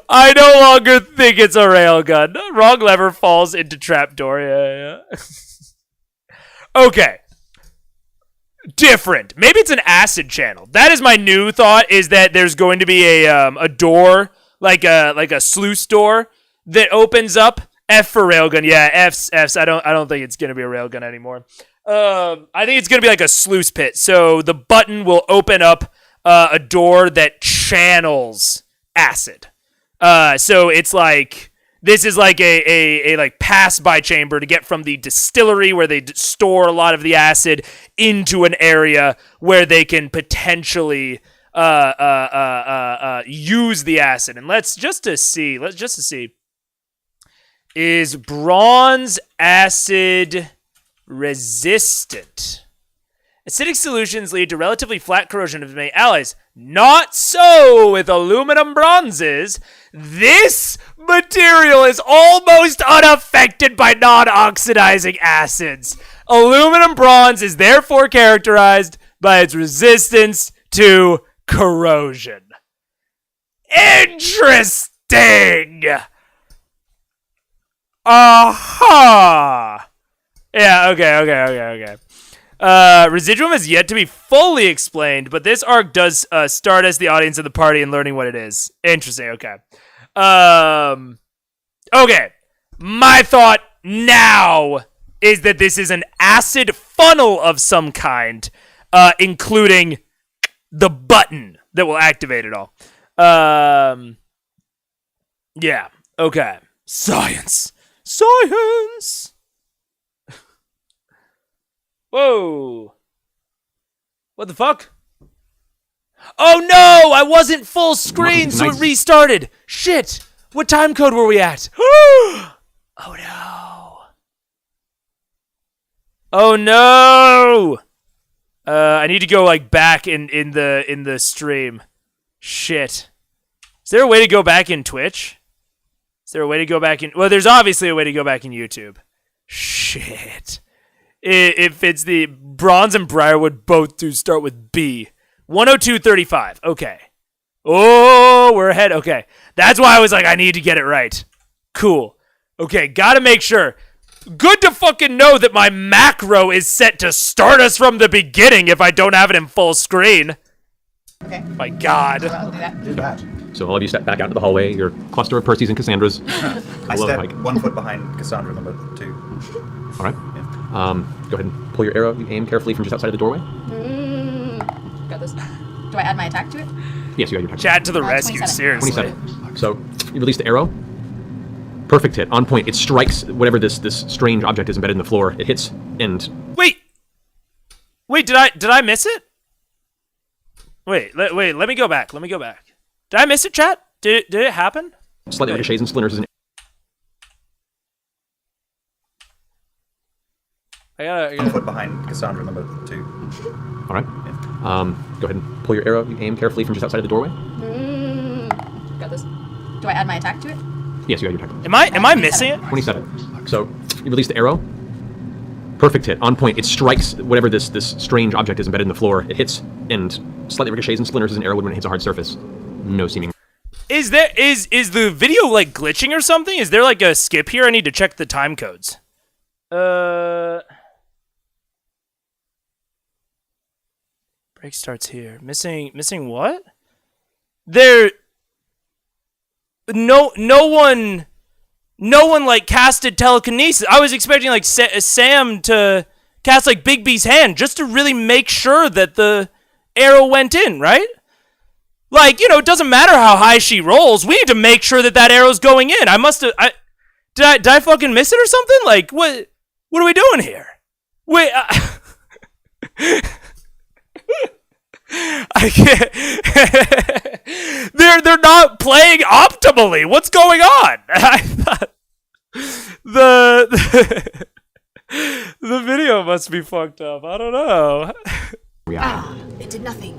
I no longer think it's a railgun. Wrong lever falls into trapdoor. Yeah. Okay. Different. Maybe it's an acid channel. That is my new thought, is that there's going to be a door, like a sluice door that opens up. F for railgun. Yeah, F's. I don't think it's going to be a railgun anymore. I think it's going to be like a sluice pit. So the button will open up a door that channels acid. So it's like, this is like a pass-by chamber to get from the distillery where they store a lot of the acid into an area where they can potentially use the acid. And let's just to see. Is bronze acid resistant? Acidic solutions lead to relatively flat corrosion of many alloys. Not so with aluminum bronzes. This material is almost unaffected by non-oxidizing acids. Aluminum bronze is therefore characterized by its resistance to corrosion. Interesting! Aha! Yeah, okay. Residuum is yet to be fully explained, but this arc does start as the audience of the party and learning what it is. Interesting, okay. Okay. My thought now is that this is an acid funnel of some kind, including the button that will activate it all. Yeah, okay. Science! Whoa. What the fuck? Oh no! I wasn't full screen, so it restarted. Shit! What time code were we at? Oh no. Oh no! I need to go like back in the stream. Shit. Is there a way to go back in Twitch? Is there a way to go back in... Well, there's obviously a way to go back in YouTube. Shit. If it's the Bronze and Briarwood both do start with B. 102.35. Okay. Oh, we're ahead. Okay. That's why I was like, I need to get it right. Cool. Okay, gotta make sure. Good to fucking know that my macro is set to start us from the beginning if I don't have it in full screen. Okay. My God. Do that. So all of you step back out into the hallway, your cluster of Percy's and Cassandras. I step 1 foot behind Cassandra, number 2. All right. Go ahead and pull your arrow. You aim carefully from just outside of the doorway. Got this. Do I add my attack to it? Yes, you got your attack. Chat to the rescue, 27. seriously. 27. So you release the arrow. Perfect hit. On point. It strikes whatever this strange object is embedded in the floor. It hits and... Wait, did I miss it? Wait, let me go back. Did I miss it, chat? Did it happen? Slightly ricochets and splinters. I gotta... 1 foot behind Cassandra, number 2. All right. Go ahead and pull your arrow. You aim carefully from just outside of the doorway. Got this. Do I add my attack to it? Yes, you got your attack. Am I missing it? 27. So you release the arrow. Perfect hit. On point. It strikes whatever this strange object is embedded in the floor. It hits and slightly ricochets and splinters as an arrow would when it hits a hard surface. No seeming. Is the video like glitching or something? Is there like a skip here? I need to check the time codes. Break starts here. Missing what? There. No one like casted telekinesis. I was expecting like Sam to cast like Big B's hand just to really make sure that the arrow went in, right? Like, you know, it doesn't matter how high she rolls. We need to make sure that arrow's going in. Did I fucking miss it or something? Like, what are we doing here? Wait, I can't. They're not playing optimally. What's going on? I thought the video must be fucked up. I don't know. It did nothing.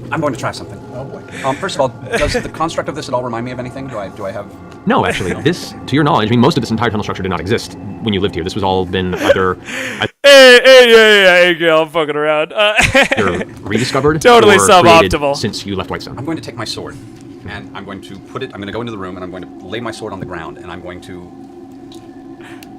I'm going to try something. Oh boy. First of all, does the construct of this at all remind me of anything? Do I have... No, actually, this, to your knowledge, I mean, most of this entire tunnel structure did not exist when you lived here. This was all been either... Hey, I'm fucking around. Either rediscovered totally or suboptimal since you left Whitestone. I'm going to take my sword, and I'm going to I'm going to go into the room, and I'm going to lay my sword on the ground, and I'm going to...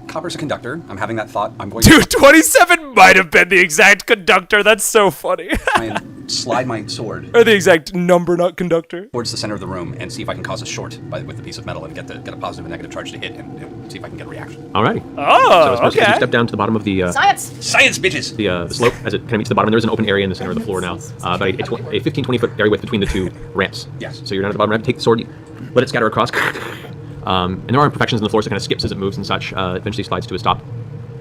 Copper's a conductor. I'm having that thought. I'm going to... Dude, 27 might have been the exact conductor. That's so funny. and slide my sword... Or the exact number, not conductor. ...towards the center of the room and see if I can cause a short with the piece of metal and get a positive and negative charge to hit and see if I can get a reaction. Alrighty. Oh, so as you step down to the bottom of the... Science, bitches! The slope, as it kind of meets the bottom, there's an open area in the center of the floor now. About a 15-20 foot area width between the two ramps. Yes. So you're down at the bottom ramp, take the sword, let it scatter across. And there are imperfections in the floor, so it kind of skips as it moves and such. Eventually slides to a stop.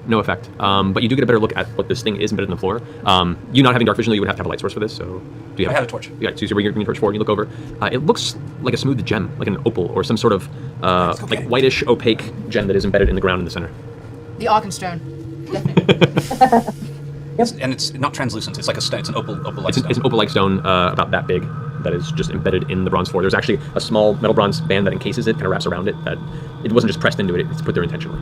No effect. But you do get a better look at what this thing is embedded in the floor. You not having dark vision, though, you would have to have a light source for this. So do you have? I have a torch. Yeah, so you bring your torch forward, you look over. It looks like a smooth gem, like an opal or some sort of like whitish, opaque gem that is embedded in the ground in the center. The Arkenstone. Definitely. Yes, and it's not translucent. It's like it's an opal-like stone. It's an opal-like stone about that big that is just embedded in the bronze floor. There's actually a small metal bronze band that encases it, kind of wraps around it. That it wasn't just pressed into it; it's put there intentionally.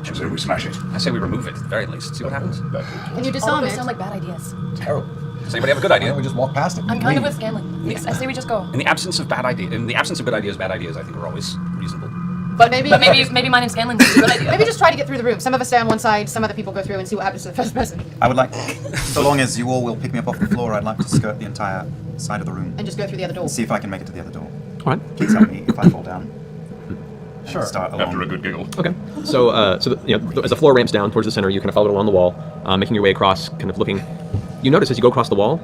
I say we smash it. I say we remove it at the very least. See what happens. Can you disarm it? Sound like bad ideas. Terrible. Does anybody have a good idea? We just walk past it. I'm kind of with Scanlan. I say we just go. In the absence of good ideas, bad ideas I think are always reasonable. But maybe mine and Scanlan's is a good idea. maybe just try to get through the room. Some of us stay on one side, some other people go through and see what happens to the first person. I would like, so long as you all will pick me up off the floor, I'd like to skirt the entire side of the room. And just go through the other door. And see if I can make it to the other door. All right. Please help me if I fall down. Sure. Start along. After a good giggle. Okay. So, as the floor ramps down towards the center, you kind of follow it along the wall, making your way across, kind of looking. You notice as you go across the wall,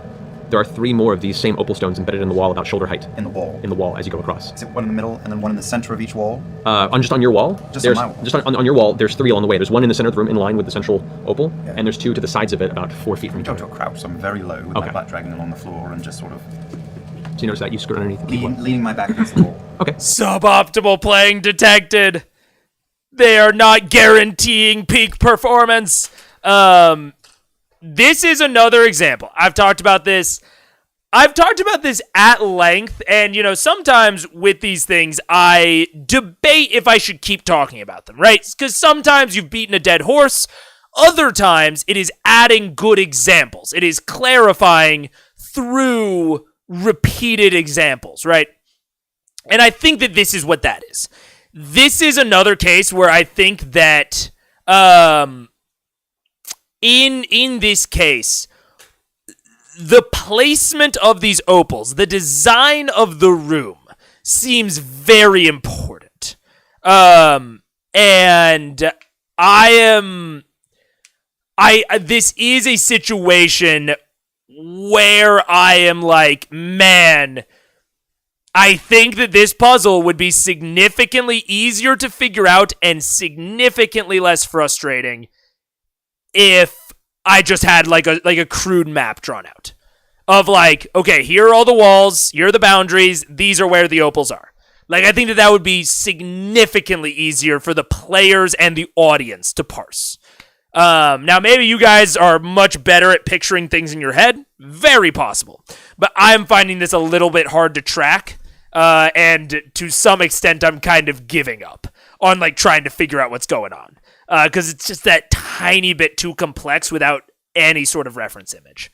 there are 3 more of these same opal stones embedded in the wall about shoulder height. In the wall? In the wall as you go across. Is it one in the middle and then one in the center of each wall? On your wall? Just on my wall? Just on your wall, there's 3 along the way. There's one in the center of the room in line with the central opal, and there's 2 to the sides of it about 4 feet from each Go other. to a crouch, so I'm very low with my butt dragging along the floor and just sort of... So you notice that you skirt underneath? Leaning my back against the wall. Okay. Suboptimal playing detected. They are not guaranteeing peak performance. This is another example. I've talked about this at length, and, sometimes with these things, I debate if I should keep talking about them, right? Because sometimes you've beaten a dead horse. Other times, it is adding good examples. It is clarifying through repeated examples, right? And I think that this is what that is. This is another case where I think that in this case, the placement of these opals, the design of the room seems very important. And this is a situation where I am like, man, I think that this puzzle would be significantly easier to figure out and significantly less frustrating if I just had like a crude map drawn out of like, okay, here are all the walls, here are the boundaries, these are where the opals are. Like, I think that would be significantly easier for the players and the audience to parse. Now, maybe you guys are much better at picturing things in your head. Very possible. But I'm finding this a little bit hard to track. And to some extent, I'm kind of giving up on like trying to figure out what's going on. Because it's just that tiny bit too complex without any sort of reference image.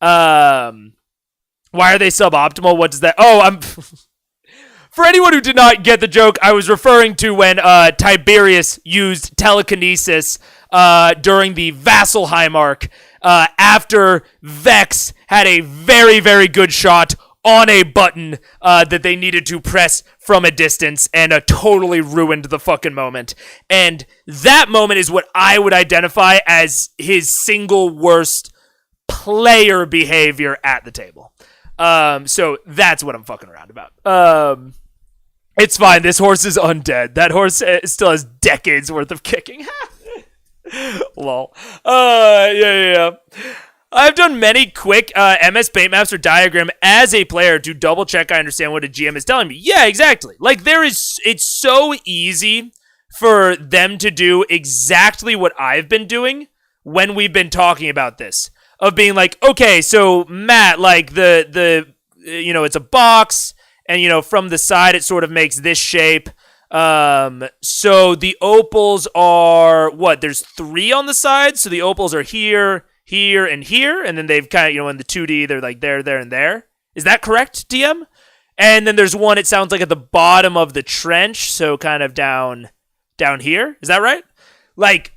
Why are they suboptimal? What does that... Oh, I'm... For anyone who did not get the joke, I was referring to when Tiberius used telekinesis during the Vasselheim arc after Vex had a very, very good shot on a button that they needed to press from a distance and totally ruined the fucking moment. And that moment is what I would identify as his single worst player behavior at the table. So that's what I'm fucking around about. It's fine. This horse is undead. That horse still has decades worth of kicking. Lol. Yeah. I've done many quick MS Paint maps or diagram as a player to double check I understand what a GM is telling me. Yeah, exactly. Like, it's so easy for them to do exactly what I've been doing when we've been talking about this. Of being like, okay, so Matt, like it's a box, and from the side it sort of makes this shape. So the opals are what? There's 3 on the side, so the opals are here, here, and here, and then they've kind of, in the 2D, they're like there, and there. Is that correct, DM? And then there's one, it sounds like at the bottom of the trench, so kind of down here. Is that right? Like,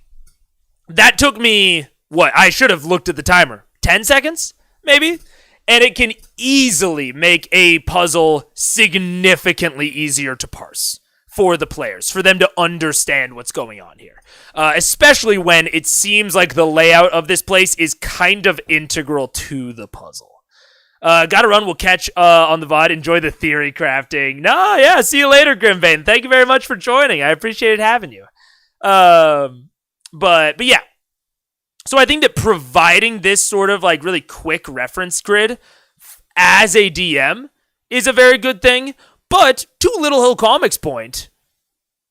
that took me, I should have looked at the timer. 10 seconds, maybe? And it can easily make a puzzle significantly easier to parse for the players, for them to understand what's going on here. Especially when it seems like the layout of this place is kind of integral to the puzzle. Gotta run, we'll catch on the VOD. Enjoy the theory crafting. No, yeah, see you later, Grimvane. Thank you very much for joining. I appreciated having you. But yeah. So I think that providing this sort of like really quick reference grid as a DM is a very good thing. But to Little Hill Comics' point,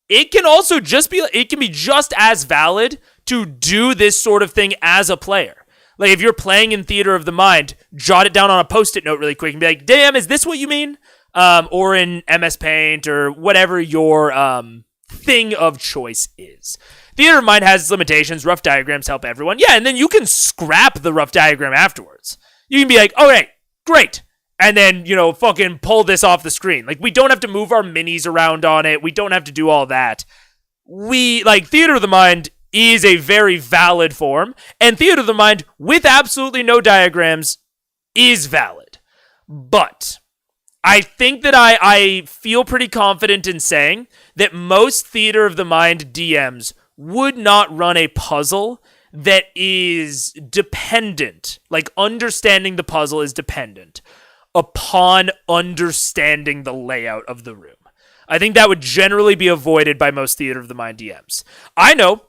it can also it can be just as valid to do this sort of thing as a player. Like, if you're playing in Theater of the Mind, jot it down on a Post-it note really quick and be like, damn, is this what you mean? Or in MS Paint or whatever your thing of choice is. Theater of Mind has its limitations. Rough diagrams help everyone. Yeah, and then you can scrap the rough diagram afterwards. You can be like, okay, great. And then, fucking pull this off the screen. Like, we don't have to move our minis around on it. We don't have to do all that. Theater of the Mind is a very valid form, and Theater of the Mind with absolutely no diagrams is valid. But I think that I feel pretty confident in saying that most Theater of the Mind DMs would not run a puzzle that is dependent, like understanding the puzzle is dependent upon understanding the layout of the room. I think that would generally be avoided by most Theater of the Mind DMs. I know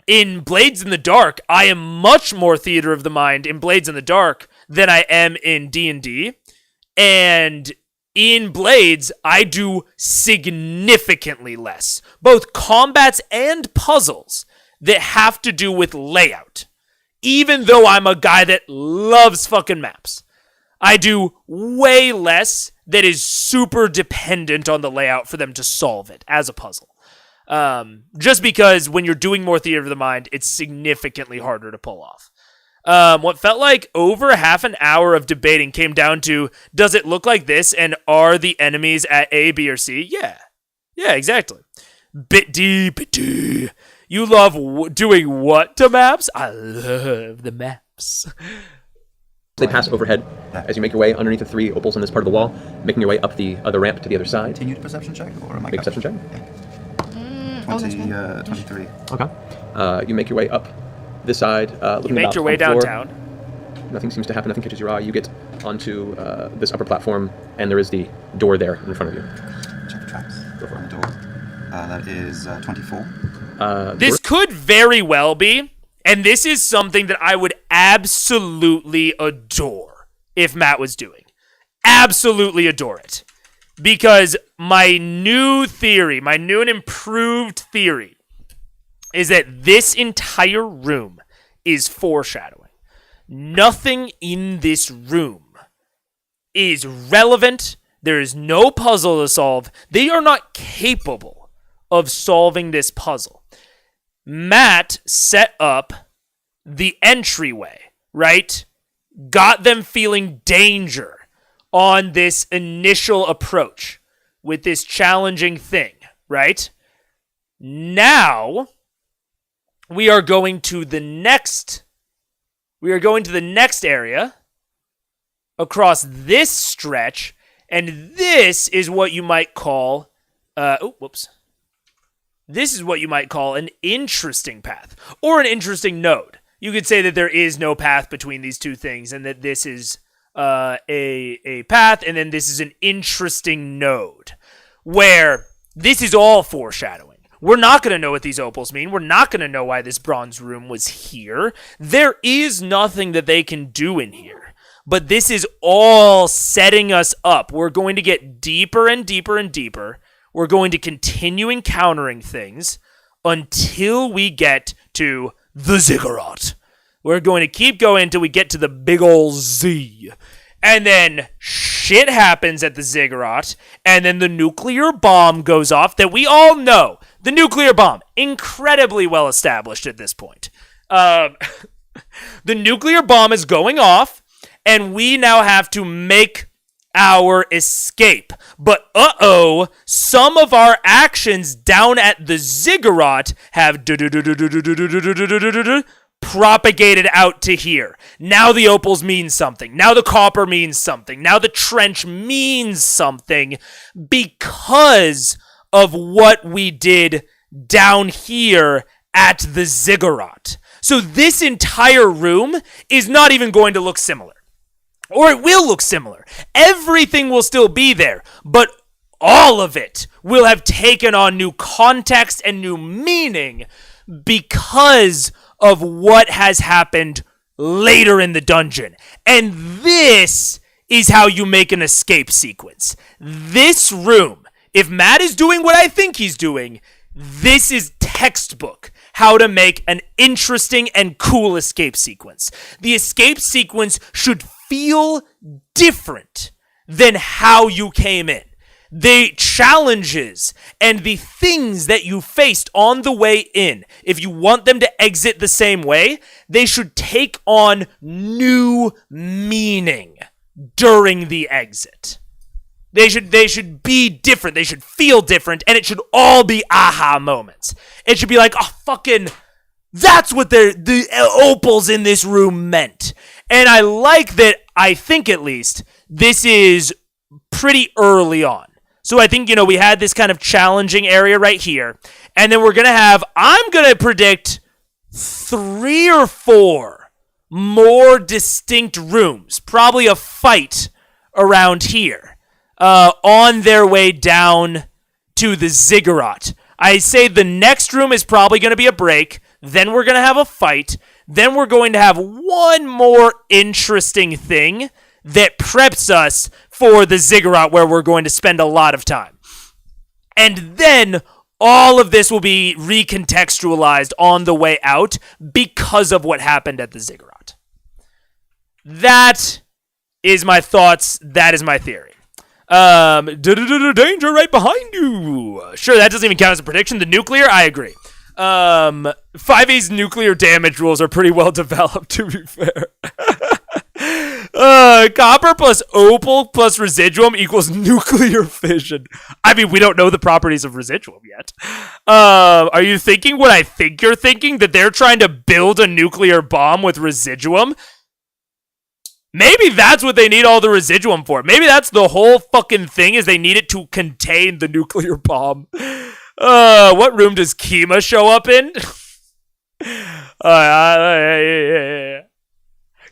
in Blades in the Dark, I am much more Theater of the Mind in Blades in the Dark than I am in D&D. And in Blades, I do significantly less, both combats and puzzles that have to do with layout. Even though I'm a guy that loves fucking maps, I do way less that is super dependent on the layout for them to solve it as a puzzle. Just because when you're doing more Theater of the Mind, it's significantly harder to pull off. What felt like over half an hour of debating came down to, does it look like this, and are the enemies at A, B, or C? Yeah, exactly. Bit D. You love doing what to maps? I love the maps. They pass overhead as you make your way underneath the 3 opals on this part of the wall, making your way up the other ramp to the other side. Continue to perception check, or am I? Make a perception check. Yeah. 23. Okay. You make your way up this side. You make your way downtown. Nothing seems to happen. Nothing catches your eye. You get onto this upper platform, and there is the door there in front of you. Check the traps. Go for the door. That is 24. This could very well be, and this is something that I would absolutely adore if Matt was doing. Absolutely adore it. Because my new theory, my new and improved theory, is that this entire room is foreshadowing. Nothing in this room is relevant. There is no puzzle to solve. They are not capable of solving this puzzle. Matt set up the entryway, right? Got them feeling danger on this initial approach with this challenging thing, right? Now we are going to the next area across this stretch, and this is what you might call This is what you might call an interesting path, or an interesting node. You could say that there is no path between these two things, and that this is a path, and then this is an interesting node, where this is all foreshadowing. We're not going to know what these opals mean. We're not going to know why this bronze room was here. There is nothing that they can do in here. But this is all setting us up. We're going to get deeper and deeper and deeper. We're going to continue encountering things until we get to the ziggurat. We're going to keep going until we get to the big ol' Z. And then shit happens at the ziggurat, and then the nuclear bomb goes off that we all know. The nuclear bomb, incredibly well established at this point. The nuclear bomb is going off, and we now have to make our escape. But some of our actions down at the ziggurat have propagated out to here. Now the opals mean something. Now the copper means something. Now the trench means something because of what we did down here at the ziggurat. So this entire room is not even going to look similar. Or it will look similar. Everything will still be there, but all of it will have taken on new context and new meaning because of what has happened later in the dungeon. And this is how you make an escape sequence. This room, if Matt is doing what I think he's doing, this is textbook how to make an interesting and cool escape sequence. The escape sequence should feel different than how you came in. The challenges and the things that you faced on the way in, if you want them to exit the same way, they should take on new meaning during the exit. They should be different. They should feel different, and it should all be aha moments. It should be like, oh, fucking, that's what the opals in this room meant. And I like that, I think at least, this is pretty early on. So I think, we had this kind of challenging area right here. And then we're going to have, I'm going to predict 3 or 4 more distinct rooms. Probably a fight around here. On their way down to the ziggurat. I say the next room is probably going to be a break. Then we're going to have a fight. Then we're going to have one more interesting thing that preps us for the ziggurat where we're going to spend a lot of time. And then all of this will be recontextualized on the way out because of what happened at the ziggurat. That is my thoughts. That is my theory. Danger right behind you. Sure, that doesn't even count as a prediction. The nuclear, I agree. 5E's nuclear damage rules are pretty well developed, to be fair. Copper plus opal plus residuum equals nuclear fission. I mean, we don't know the properties of residuum yet. Are you thinking what I think you're thinking? That they're trying to build a nuclear bomb with residuum? Maybe that's what they need all the residuum for. Maybe that's the whole fucking thing, is they need it to contain the nuclear bomb. What room does Kima show up in?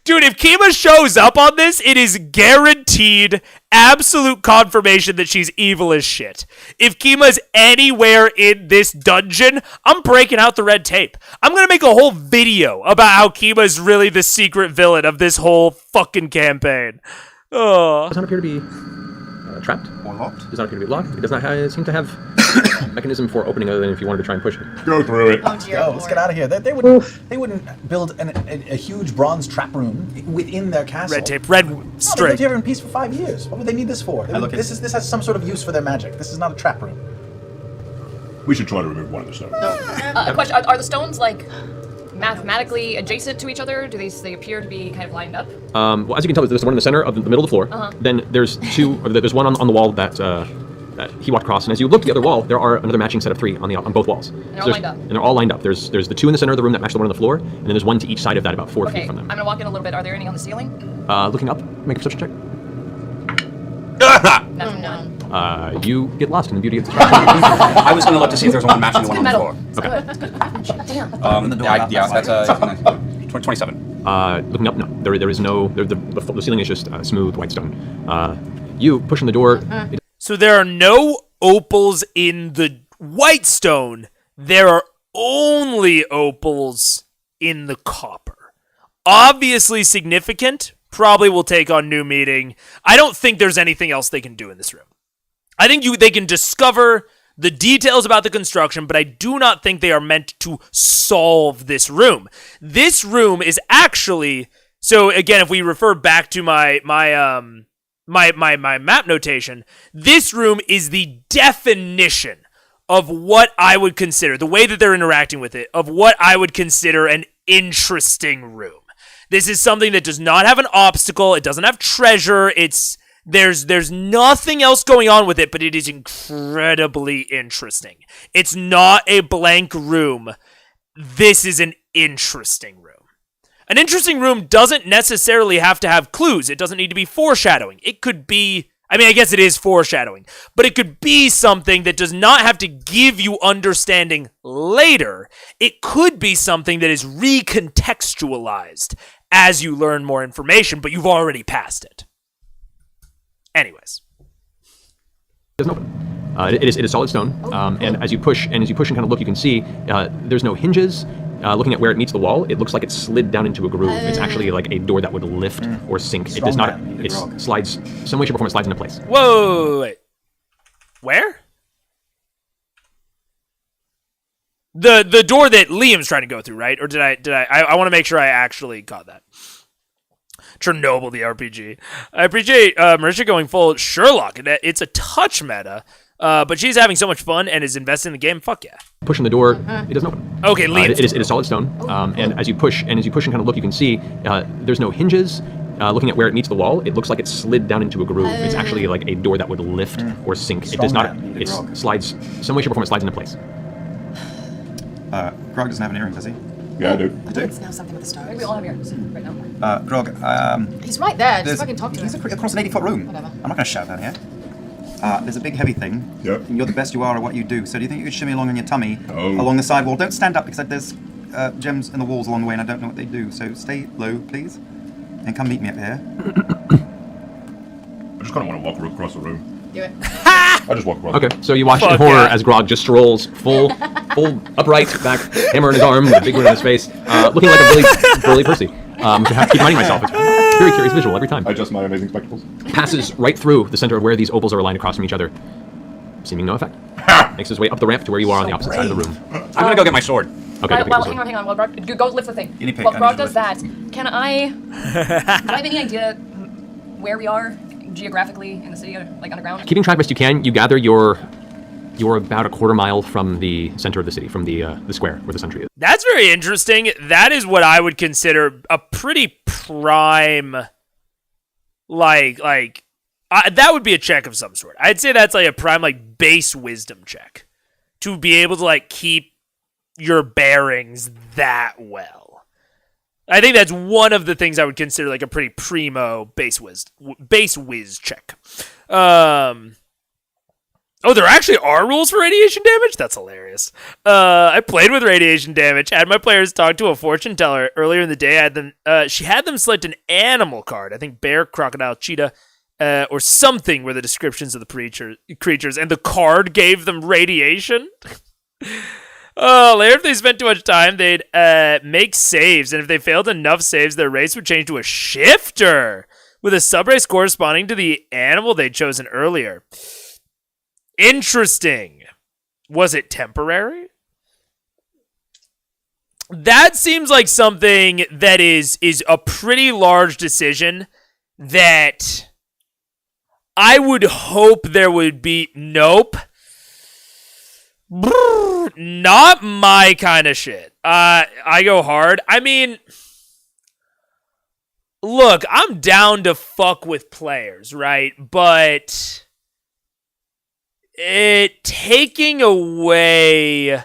Dude, if Kima shows up on this, it is guaranteed absolute confirmation that she's evil as shit. If Kima's anywhere in this dungeon, I'm breaking out the red tape. I'm gonna make a whole video about how Kima's really the secret villain of this whole fucking campaign. Oh. Does not appear to be trapped. Or locked. Does not appear to be locked. It does not seem to have mechanism for opening other than if you wanted to try and push it. Go through it. Oh dear. Let's get out of here. They wouldn't build a huge bronze trap room within their castle. Red tape, red No, they string. lived here in peace for 5 years. What would they need this for? This has some sort of use for their magic. This is not a trap room. We should try to remove one of the stones. A question: Are the stones like mathematically adjacent to each other? Do they appear to be kind of lined up? Well, as you can tell, there's one in the center of the middle of the floor. Then there's there's one on the wall that he walked across, and as you look at the other wall, there are another matching set of 3 on both walls. And they're all lined up. And they're all lined up. There's the 2 in the center of the room that match the one on the floor, and then there's one to each side of that, about 4 feet from them. I'm gonna walk in a little bit. Are there any on the ceiling? Looking up, make a perception check. Natural one. You get lost in the beauty of the I was going to look to see if there's one matching the one on the floor. Okay. Damn. That's 27. Looking up, no, there is no. The ceiling is just smooth white stone. You pushing the door. So there are no opals in the white stone. There are only opals in the copper. Obviously significant. Probably will take on new meaning. I don't think there's anything else they can do in this room. I think they can discover the details about the construction, but I do not think they are meant to solve this room. This room is actually, so again, if we refer back to my map notation, this room is the definition of what I would consider, the way that they're interacting with it, of what I would consider an interesting room. This is something that does not have an obstacle, it doesn't have treasure, there's nothing else going on with it, but it is incredibly interesting. It's not a blank room. This is an interesting room. An interesting room doesn't necessarily have to have clues. It doesn't need to be foreshadowing. It could be, I mean, I guess it is foreshadowing, but it could be something that does not have to give you understanding later. It could be something that is recontextualized as you learn more information, but you've already passed it. Anyways. It doesn't open. It is solid stone, and as you push and kind of look, you can see there's no hinges. Looking at where it meets the wall, it looks like it's slid down into a groove. It's actually like a door that would lift or sink. It does not. It slides some way, shape, or form. It slides into place. Whoa! Wait. Where? The door that Liam's trying to go through, right? Or did I want to make sure I actually got that. Chernobyl the RPG. I appreciate Marisha going full Sherlock. It's a touch meta, but she's having so much fun and is invested in the game. Fuck yeah. Pushing the door, it doesn't open. Okay, lean. It is solid stone, and as you push and kind of look, you can see there's no hinges. Looking at where it meets the wall, it looks like it slid down into a groove. It's actually like a door that would lift or sink. It does not. It slides some way, shape, or form. It slides into place. Grog doesn't have an earring, does he? Yeah, I do. You do? It's now something with the stars. Maybe we all have ears right now. Grog, He's right there. Just there's- fucking talk to he's him. across an 80-foot room. Whatever. I'm not going to shout down here. There's a big heavy thing. Yep. And you're the best you are at what you do. So do you think you could shimmy along on your tummy Oh. along the side wall? Don't stand up because there's gems in the walls along the way and I don't know what they do. So stay low, please. And come meet me up here. I just kind of want to walk across the room. Do it. I just walk across. Okay, so you watch in Fuck horror yeah. as Grog just strolls full upright, back, hammer in his arm, with a big wound in his face, looking like a really burly Percy. I have to keep reminding myself. It's a very curious visual every time. I adjust my amazing spectacles. Passes right through the center of where these ovals are aligned across from each other, seeming no effect. Makes his way up the ramp to where you are on the opposite side of the room. I'm gonna go get my sword. Okay, go pick Well, the sword. hang on. While Grog, go lift the thing. Guinea pig, While I Grog need to does that, can I have any idea where we are geographically in the city, like underground? Keeping track best you can, you gather you're about a quarter mile from the center of the city, from the square where the sentry is. That's very interesting. That is what I would consider a pretty prime, that would be a check of some sort. I'd say that's like a prime, like, base wisdom check to be able to, like, keep your bearings that well. I think that's one of the things I would consider like a pretty primo base whiz check. Oh, there actually are rules for radiation damage? That's hilarious. I played with radiation damage, had my players talk to a fortune teller earlier in the day. She had them select an animal card. I think bear, crocodile, cheetah, or something were the descriptions of the creatures, and the card gave them radiation. Later, if they spent too much time, they'd make saves, and if they failed enough saves, their race would change to a shifter, with a subrace corresponding to the animal they'd chosen earlier. Interesting. Was it temporary? That seems like something that is a pretty large decision that I would hope there would be. Nope. Not my kind of shit. I go hard. I mean, look, I'm down to fuck with players, right? But it taking away,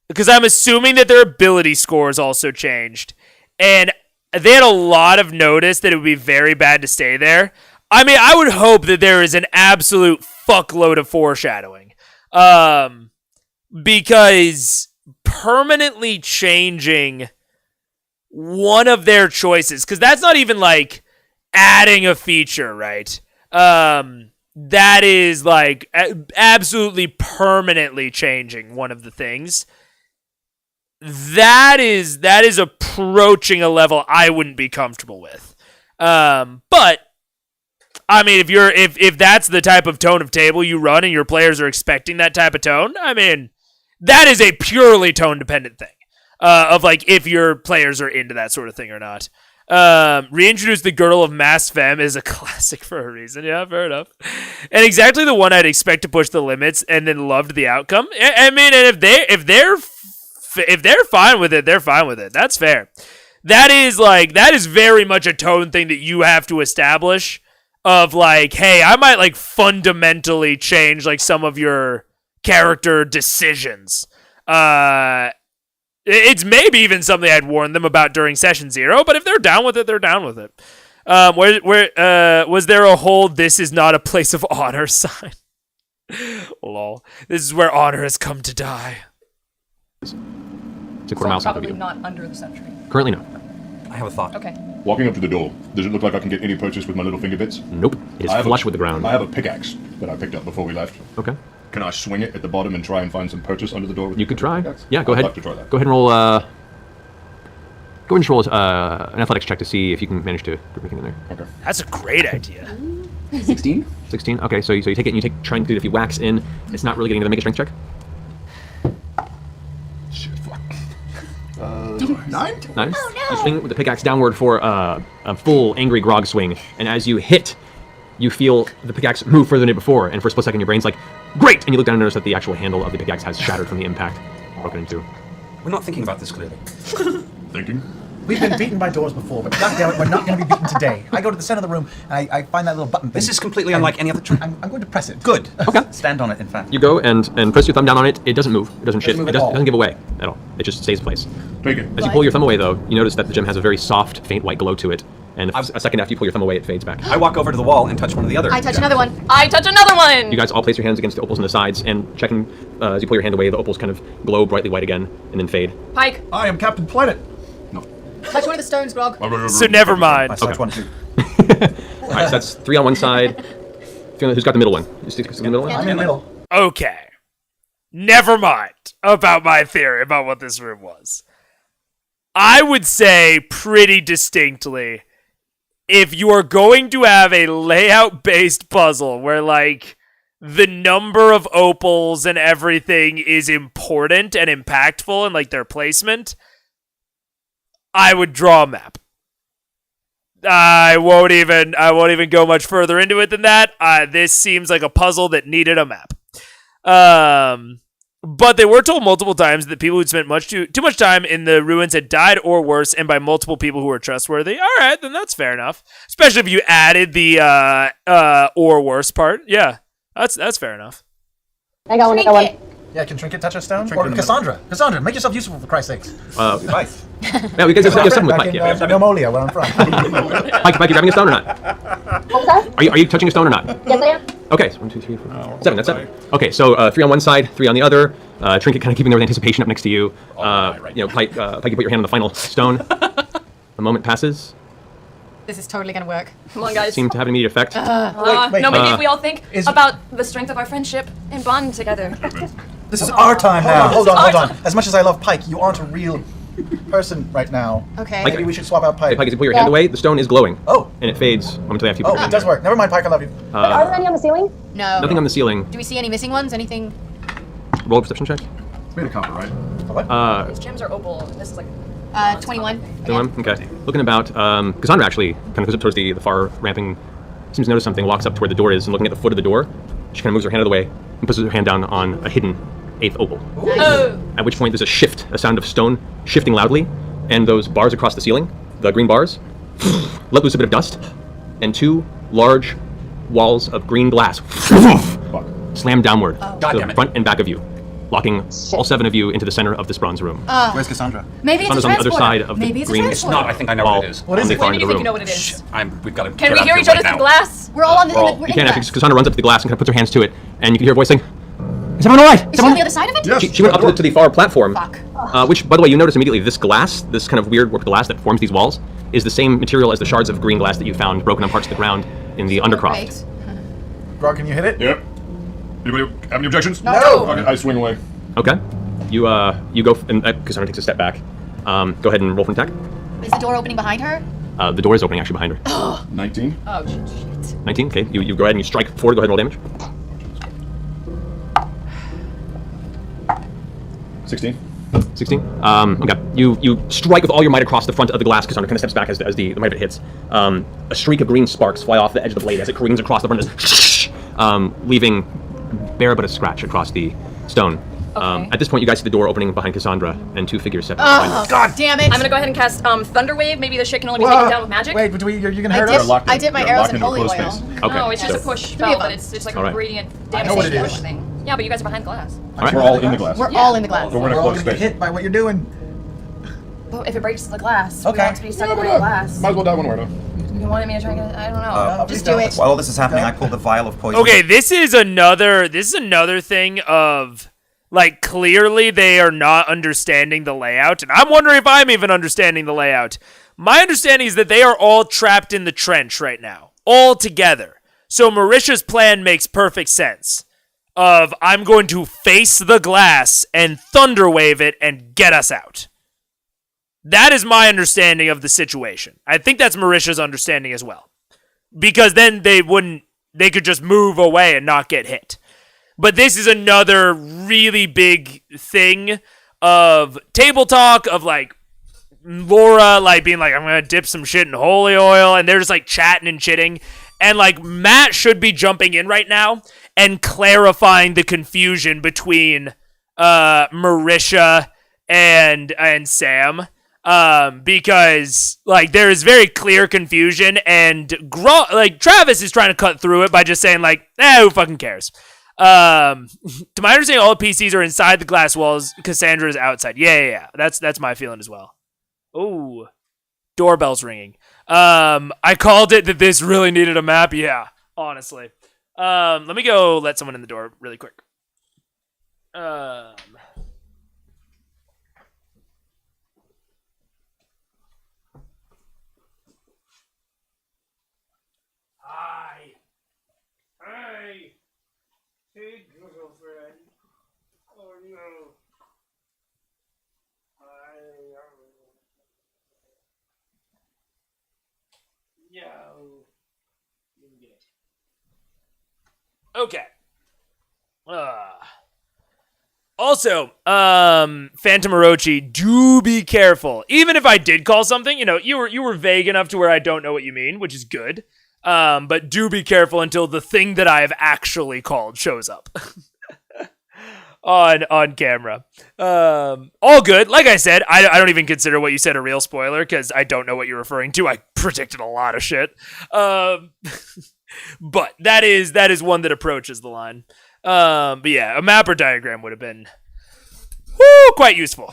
because I'm assuming that their ability scores also changed, and they had a lot of notice that it would be very bad to stay there. I mean, I would hope that there is an absolute fuckload of foreshadowing. Because permanently changing one of their choices, because that's not even like adding a feature, right? That is like absolutely permanently changing one of the things. That is approaching a level I wouldn't be comfortable with. But I mean, if that's the type of tone of table you run and your players are expecting that type of tone, I mean, that is a purely tone dependent thing. Of like if your players are into that sort of thing or not. Reintroduce the Girdle of Mass Femme is a classic for a reason. Yeah, fair enough. And exactly the one I'd expect to push the limits and then loved the outcome. I mean, and if they're fine with it, they're fine with it. That's fair. That is very much a tone thing that you have to establish. Of like, hey, I might like fundamentally change like some of your character decisions. It's maybe even something I'd warn them about during session 0, but if they're down with it, they're down with it. Where was there a whole "this is not a place of honor" sign? Lol. This is where honor has come to die. It's a quarter mile south of Probably you. not under the sentry. Currently, no. I have a thought. Okay. Walking up to the door, does it look like I can get any purchase with my little finger bits? Nope. It is flush with the ground. I have a pickaxe that I picked up before we left. Okay. Can I swing it at the bottom and try and find some purchase under the door? With You could try. pickaxe? Yeah, go I'd ahead. like to try that. Go ahead and roll. Go ahead and roll an athletics check to see if you can manage to put anything in there. Okay. That's a great idea. 16? 16. Okay, so you take it and you try and do it. If you wax in, it's not really getting to make a strength check. Shit, fuck. 9? Nice. You swing with the pickaxe downward for a full angry grog swing, and as you hit, you feel the pickaxe move further than it before, and for a split second your brain's like, great! And you look down and notice that the actual handle of the pickaxe has shattered from the impact, broken in two. We're not thinking about this clearly. Thinking? We've been beaten by doors before, but goddammit, we're not going to be beaten today. I go to the center of the room, and I find that little button thing. This is completely unlike any other trick. I'm going to press it. Good. Okay. Stand on it, in fact. You go and press your thumb down on it. It doesn't move. It doesn't shift. move It at all. doesn't give away at all. It just stays in place. Take it. As you pull your thumb away, though, you notice that the gem has a very soft, faint white glow to it. And a second after you pull your thumb away, it fades back. I walk over to the wall and touch one of the other. I touch another one. I touch another one! You guys all place your hands against the opals on the sides, and checking as you pull your hand away, the opals kind of glow brightly white again, and then fade. Pike, I am Captain Planet. Touch one of the stones, Grog. So never mind. I touch one too. All right, so that's 3 on one side. Who's got the middle one? Who's got the middle one? I'm in the middle. Okay. Never mind about my theory about what this room was. I would say pretty distinctly, if you are going to have a layout-based puzzle where, like, the number of opals and everything is important and impactful and, like, their placement, I would draw a map. I won't even go much further into it than that. This seems like a puzzle that needed a map. But they were told multiple times that people who'd spent too much time in the ruins had died or worse, and by multiple people who were trustworthy. All right, then that's fair enough. Especially if you added the or worse part. Yeah, that's fair enough. I got one. Yeah, can Trinket touch a stone? Trinket Or in the Cassandra, make yourself useful for Christ's sakes. Right. Yeah, we guys have something with Back Pike. in Yeah. Nomolia, where I'm from. Pike, you grabbing a stone or not? What was that? Are you touching a stone or not? Yes, I am. Okay, so 1, 2, 3, 4, 7. That's 7. Okay, so 3 on one side, 3 on the other. Trinket kind of keeping there with anticipation up next to you. Pike, you put your hand on the final stone. A moment passes. This is totally gonna work. come on, guys. Seem to have an immediate effect. wait, no, maybe if we all think is- about the strength of our friendship and bond together. This is our time now. Hold on. Our time. As much as I love Pike, you aren't a real person right now. Okay. Like- Maybe we should swap out Hey, Pike. Pike, as you pull your hand away, the stone is glowing. Oh. And it fades momentarily after you Oh, put your it hand does there. work. Never mind, Pike, I love you. Are there any on the ceiling? No. Nothing on the ceiling. Do we see any missing ones? Anything? Roll a perception check. It's made of copper, right? What? These gems are opal. This is like 21. Anyone? Okay. Looking about, Cassandra actually kind of goes up towards the far ramping, seems to notice something, walks up to where the door is, and looking at the foot of the door, she kind of moves her hand out of the way and puts her hand down on a hidden 8th opal. Oh. At which point there's a shift, a sound of stone shifting loudly, and those bars across the ceiling, the green bars, let loose a bit of dust, and 2 large walls of green glass slam downward to God the damn it. front and back of you, locking all 7 of you into the center of this bronze room. Where's Cassandra? Maybe it's a Cassandra's on the other transporter. side of the Maybe it's green a It's transporter. not. I think I know wall what it is. on the far When end do of you the think you know room. what it is? We've got to. Can we hear each other through the glass? We're all on the. We're all- we're You in can the actually, glass. Cassandra runs up to the glass and kind of puts her hands to it, and you can hear a voice saying, "Is everyone alright? Is she on the other side of it? Yes. She went up to the far platform, Fuck. which, by the way, you notice immediately this glass, this kind of weird work glass that forms these walls, is the same material as the shards of green glass that you found broken on parts of the ground in the Undercroft. Right. Grog, can you hit it? Yep. Anybody have any objections? No. Okay, I swing away. Okay. You go, and Cassandra takes a step back. Go ahead and roll for an attack. Is the door opening behind her? The door is opening actually behind her. 19. Oh shit. 19, okay. You go ahead and you strike forward, go ahead and roll damage. 16. 16. Okay. You strike with all your might across the front of the glass. Cassandra kind of steps back as the might of it hits. A streak of green sparks fly off the edge of the blade as it careens across the front, leaving bare but a scratch across the stone. Okay. At this point, you guys see the door opening behind Cassandra and 2 figures step behind her. Oh god damn it! I'm gonna go ahead and cast Thunder Wave. Maybe the shit can only be taken down with magic. Wait, you're gonna I hurt did, us? locked in- I did my you're arrows locked in into a holy closed oil. space. Okay. No, it's just a so- push Three spell, of but them. it's like All a right. radiant I damage know what it push is. thing. Yeah, but you guys are behind glass. All right. We're all in the glass. We're all in the glass. So we're in a We're all closed gonna get space. hit by what you're doing. But if it breaks the glass, Okay. we want to be stuck in the glass. Might as well die one way though. You wanted me to try and get I don't know. Uh, Just do it. While all this is happening, I pulled the vial of poison. Okay, this is another thing of, like, clearly they are not understanding the layout, and I'm wondering if I'm even understanding the layout. My understanding is that they are all trapped in the trench right now, all together. So Marisha's plan makes perfect sense. Of, I'm going to face the glass and thunder wave it and get us out. That is my understanding of the situation. I think that's Marisha's understanding as well. Because then they could just move away and not get hit. But this is another really big thing of table talk, of like Laura like being like, I'm gonna dip some shit in holy oil, and they're just like chatting and chitting, and like Matt should be jumping in right now and clarifying the confusion between Marisha and Sam, because like there is very clear confusion, and Travis is trying to cut through it by just saying like, who fucking cares? To my understanding, all the PCs are inside the glass walls. Cassandra is outside. Yeah. That's my feeling as well. Oh, doorbell's ringing. I called it that this really needed a map. Yeah, honestly. Let me go let someone in the door really quick. Hi. Hey. Hey, girlfriend. Oh, no. No. Okay. Also, Phantom Orochi, do be careful. Even if I did call something, you were vague enough to where I don't know what you mean, which is good. But do be careful until the thing that I have actually called shows up on camera. All good. Like I said, I don't even consider what you said a real spoiler because I don't know what you're referring to. I predicted a lot of shit. But that is one that approaches the line. But yeah, a map or diagram would have been quite useful.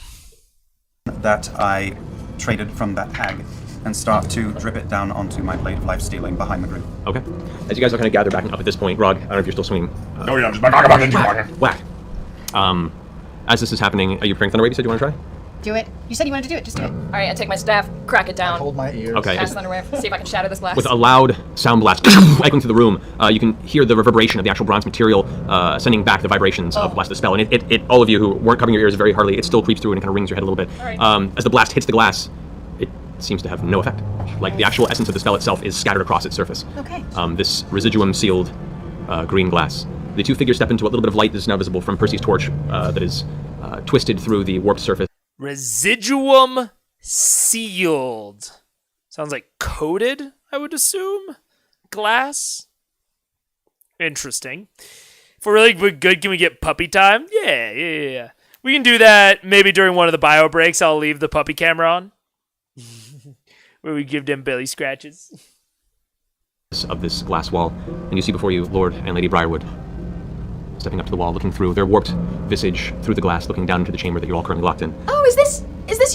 That I traded from that hag and start to drip it down onto my blade of life stealing behind the group. Okay. As you guys are kind of gather back up at this point, Grog, I don't know if you're still swinging. Oh yeah, I'm just back. Whack. As this is happening, are you praying Thunderwave? You said you want to try? Do it. You said you wanted to do it. Just do it. All right, I take my staff, crack it down. Hold my ears. Okay. Cast Thunderwave. See if I can shatter this glass. With a loud sound blast echoing through the room, you can hear the reverberation of the actual bronze material sending back the vibrations of the spell. And it all of you who weren't covering your ears very hardly, it still creeps through and kind of rings your head a little bit. Right. As the blast hits the glass, it seems to have no effect. Like the actual essence of the spell itself is scattered across its surface. Okay. This residuum sealed green glass. The two figures step into what little bit of light that is now visible from Percy's torch that is twisted through the warped surface. Residuum sealed. Sounds like coated, I would assume. Glass. Interesting. If we're really good, can we get puppy time? Yeah. We can do that maybe during one of the bio breaks. I'll leave the puppy camera on. Where we give them belly scratches. Of this glass wall, and you see before you Lord and Lady Briarwood stepping up to the wall, looking through their warped visage through the glass, looking down into the chamber that you're all currently locked in. Oh, is this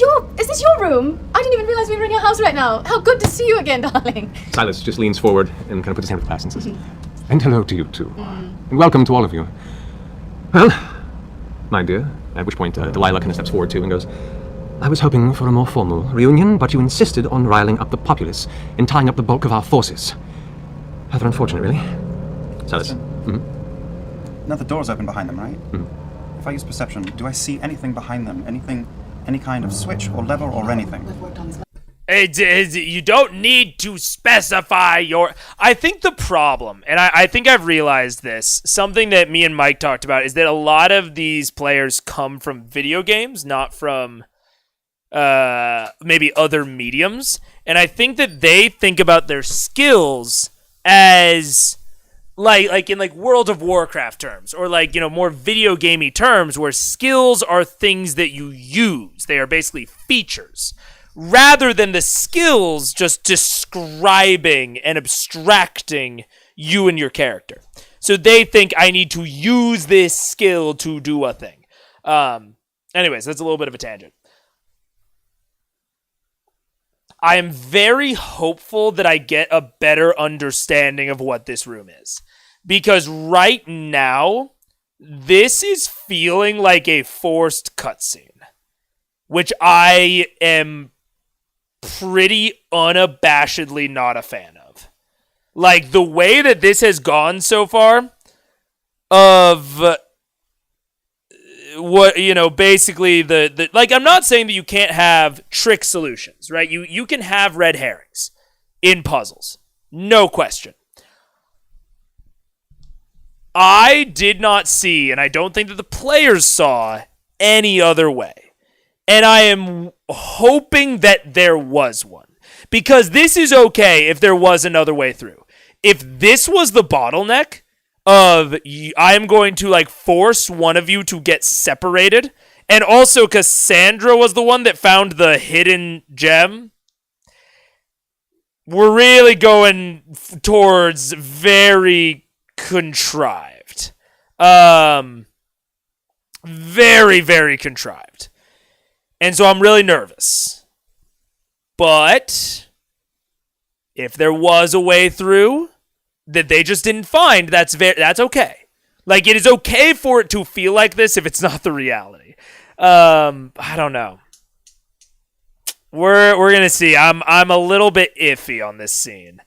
your room? I didn't even realize we were in your house right now. How good to see you again, darling. Silas just leans forward and kind of puts his hand on the glass and says, "And hello to you too, and welcome to all of you." Well, my dear. At which point Delilah kind of steps forward too and goes, "I was hoping for a more formal reunion, but you insisted on riling up the populace and tying up the bulk of our forces. Rather unfortunate, really." Silas. Mm-hmm. Now the door's open behind them, right? Mm-hmm. If I use perception, do I see anything behind them? Any kind of switch or lever or anything? You don't need to specify your... I think the problem, and I think I've realized this, something that me and Mike talked about, is that a lot of these players come from video games, not from maybe other mediums. And I think that they think about their skills as... Like in World of Warcraft terms, or more video gamey terms, where skills are things that you use. They are basically features, rather than the skills just describing and abstracting you and your character. So they think I need to use this skill to do a thing. Anyways, that's a little bit of a tangent. I am very hopeful that I get a better understanding of what this room is. Because right now, this is feeling like a forced cutscene. Which I am pretty unabashedly not a fan of. Like, the way that this has gone so far, of... basically I'm not saying that you can't have trick solutions, right? You can have red herrings in puzzles. No question. I did not see, and I don't think that the players saw, any other way. And I am hoping that there was one. Because this is okay if there was another way through. If this was the bottleneck of I am going to like force one of you to get separated, and also Cassandra was the one that found the hidden gem, we're really going towards very contrived. Very, very contrived. And so I'm really nervous. But if there was a way through that they just didn't find, that's okay. Like, it is okay for it to feel like this if it's not the reality. I don't know. We're gonna see. I'm a little bit iffy on this scene.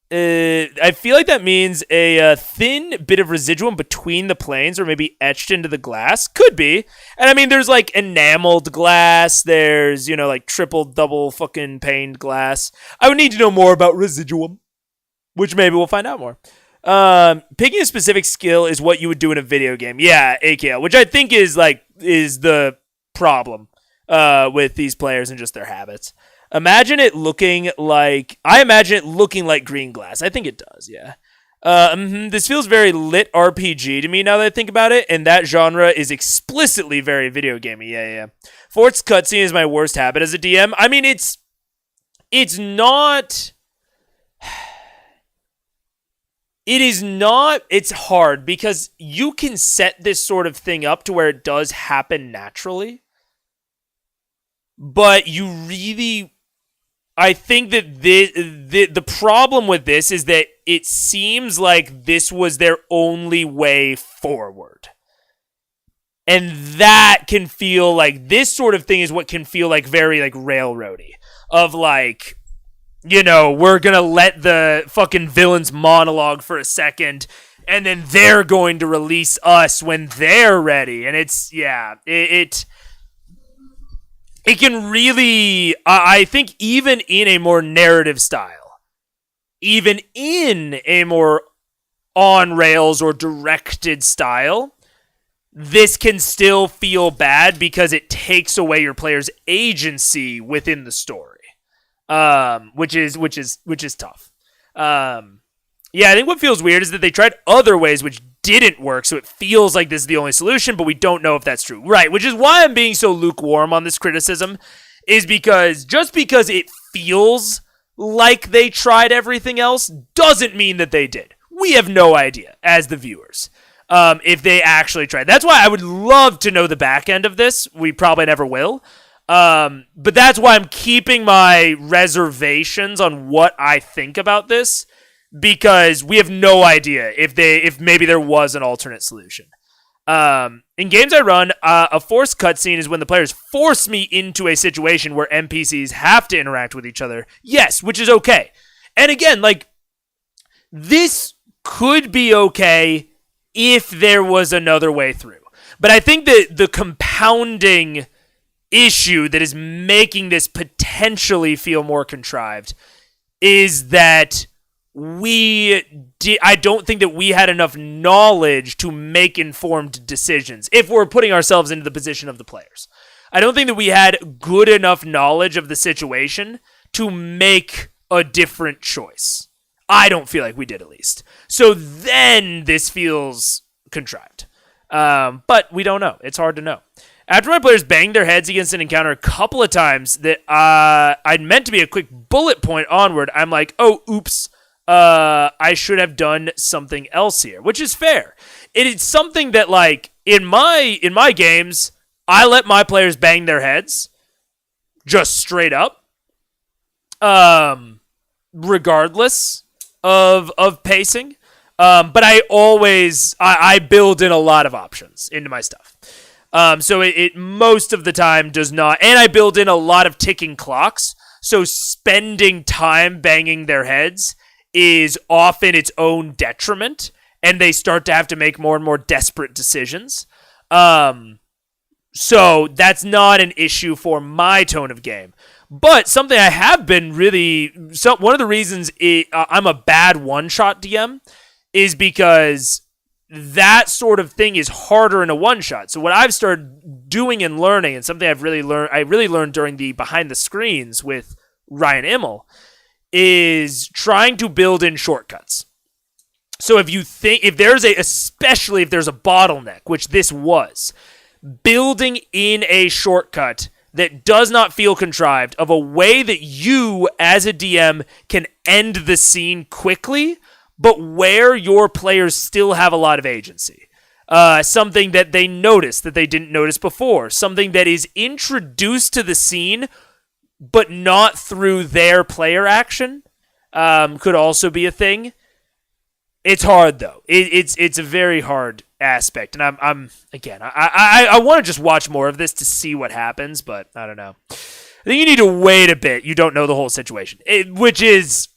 I feel like that means a thin bit of residuum between the planes, or maybe etched into the glass. Could be. And I mean, there's like enameled glass. There's, like triple, double fucking paned glass. I would need to know more about residuum, which maybe we'll find out more. Picking a specific skill is what you would do in a video game. Yeah, AKL, which I think is the problem with these players and just their habits. I imagine it looking like green glass. I think it does, yeah. This feels very lit RPG to me now that I think about it, and that genre is explicitly very video gamey. Yeah. Forced cutscene is my worst habit as a DM. I mean, it's not... It is not... It's hard, because you can set this sort of thing up to where it does happen naturally, but you really... I think that the problem with this is that it seems like this was their only way forward. And that can feel like, this sort of thing is what can feel like very like railroady. Of like, we're going to let the fucking villains monologue for a second, and then they're going to release us when they're ready. And it's, it can really, I think even in a more narrative style, even in a more on-rails or directed style, this can still feel bad because it takes away your player's agency within the story, which is tough. Yeah, I think what feels weird is that they tried other ways which didn't work, so it feels like this is the only solution, but we don't know if that's true. Right, which is why I'm being so lukewarm on this criticism, is because just because it feels like they tried everything else doesn't mean that they did. We have no idea, as the viewers, if they actually tried. That's why I would love to know the back end of this. We probably never will. But that's why I'm keeping my reservations on what I think about this, because we have no idea if maybe there was an alternate solution. In games I run, a forced cutscene is when the players force me into a situation where NPCs have to interact with each other. Yes, which is okay. And again, like, this could be okay if there was another way through. But I think that the compounding issue that is making this potentially feel more contrived is that I don't think that we had enough knowledge to make informed decisions, if we're putting ourselves into the position of the players. I don't think that we had good enough knowledge of the situation to make a different choice. I don't feel like we did, at least. So then this feels contrived. But we don't know. It's hard to know. After my players banged their heads against an encounter a couple of times that I'd meant to be a quick bullet point onward, I'm like, oh, oops. I should have done something else here, which is fair. It is something that, like, in my games, I let my players bang their heads just straight up, regardless of pacing. But I always I build in a lot of options into my stuff. So it most of the time does not, and I build in a lot of ticking clocks. So spending time banging their heads is often its own detriment, and they start to have to make more and more desperate decisions. So that's not an issue for my tone of game. But something I have been really... one of the reasons I'm a bad one-shot DM is because that sort of thing is harder in a one-shot. So what I've started doing and learning, and something I really learned during the behind the screens with Ryan Immel, is trying to build in shortcuts. So especially if there's a bottleneck, which this was, building in a shortcut that does not feel contrived, of a way that you, as a DM, can end the scene quickly, but where your players still have a lot of agency. Something that they notice that they didn't notice before. Something that is introduced to the scene, but not through their player action, could also be a thing. It's hard, though. It's a very hard aspect, and I want to just watch more of this to see what happens, but I don't know. I think you need to wait a bit. You don't know the whole situation, which is,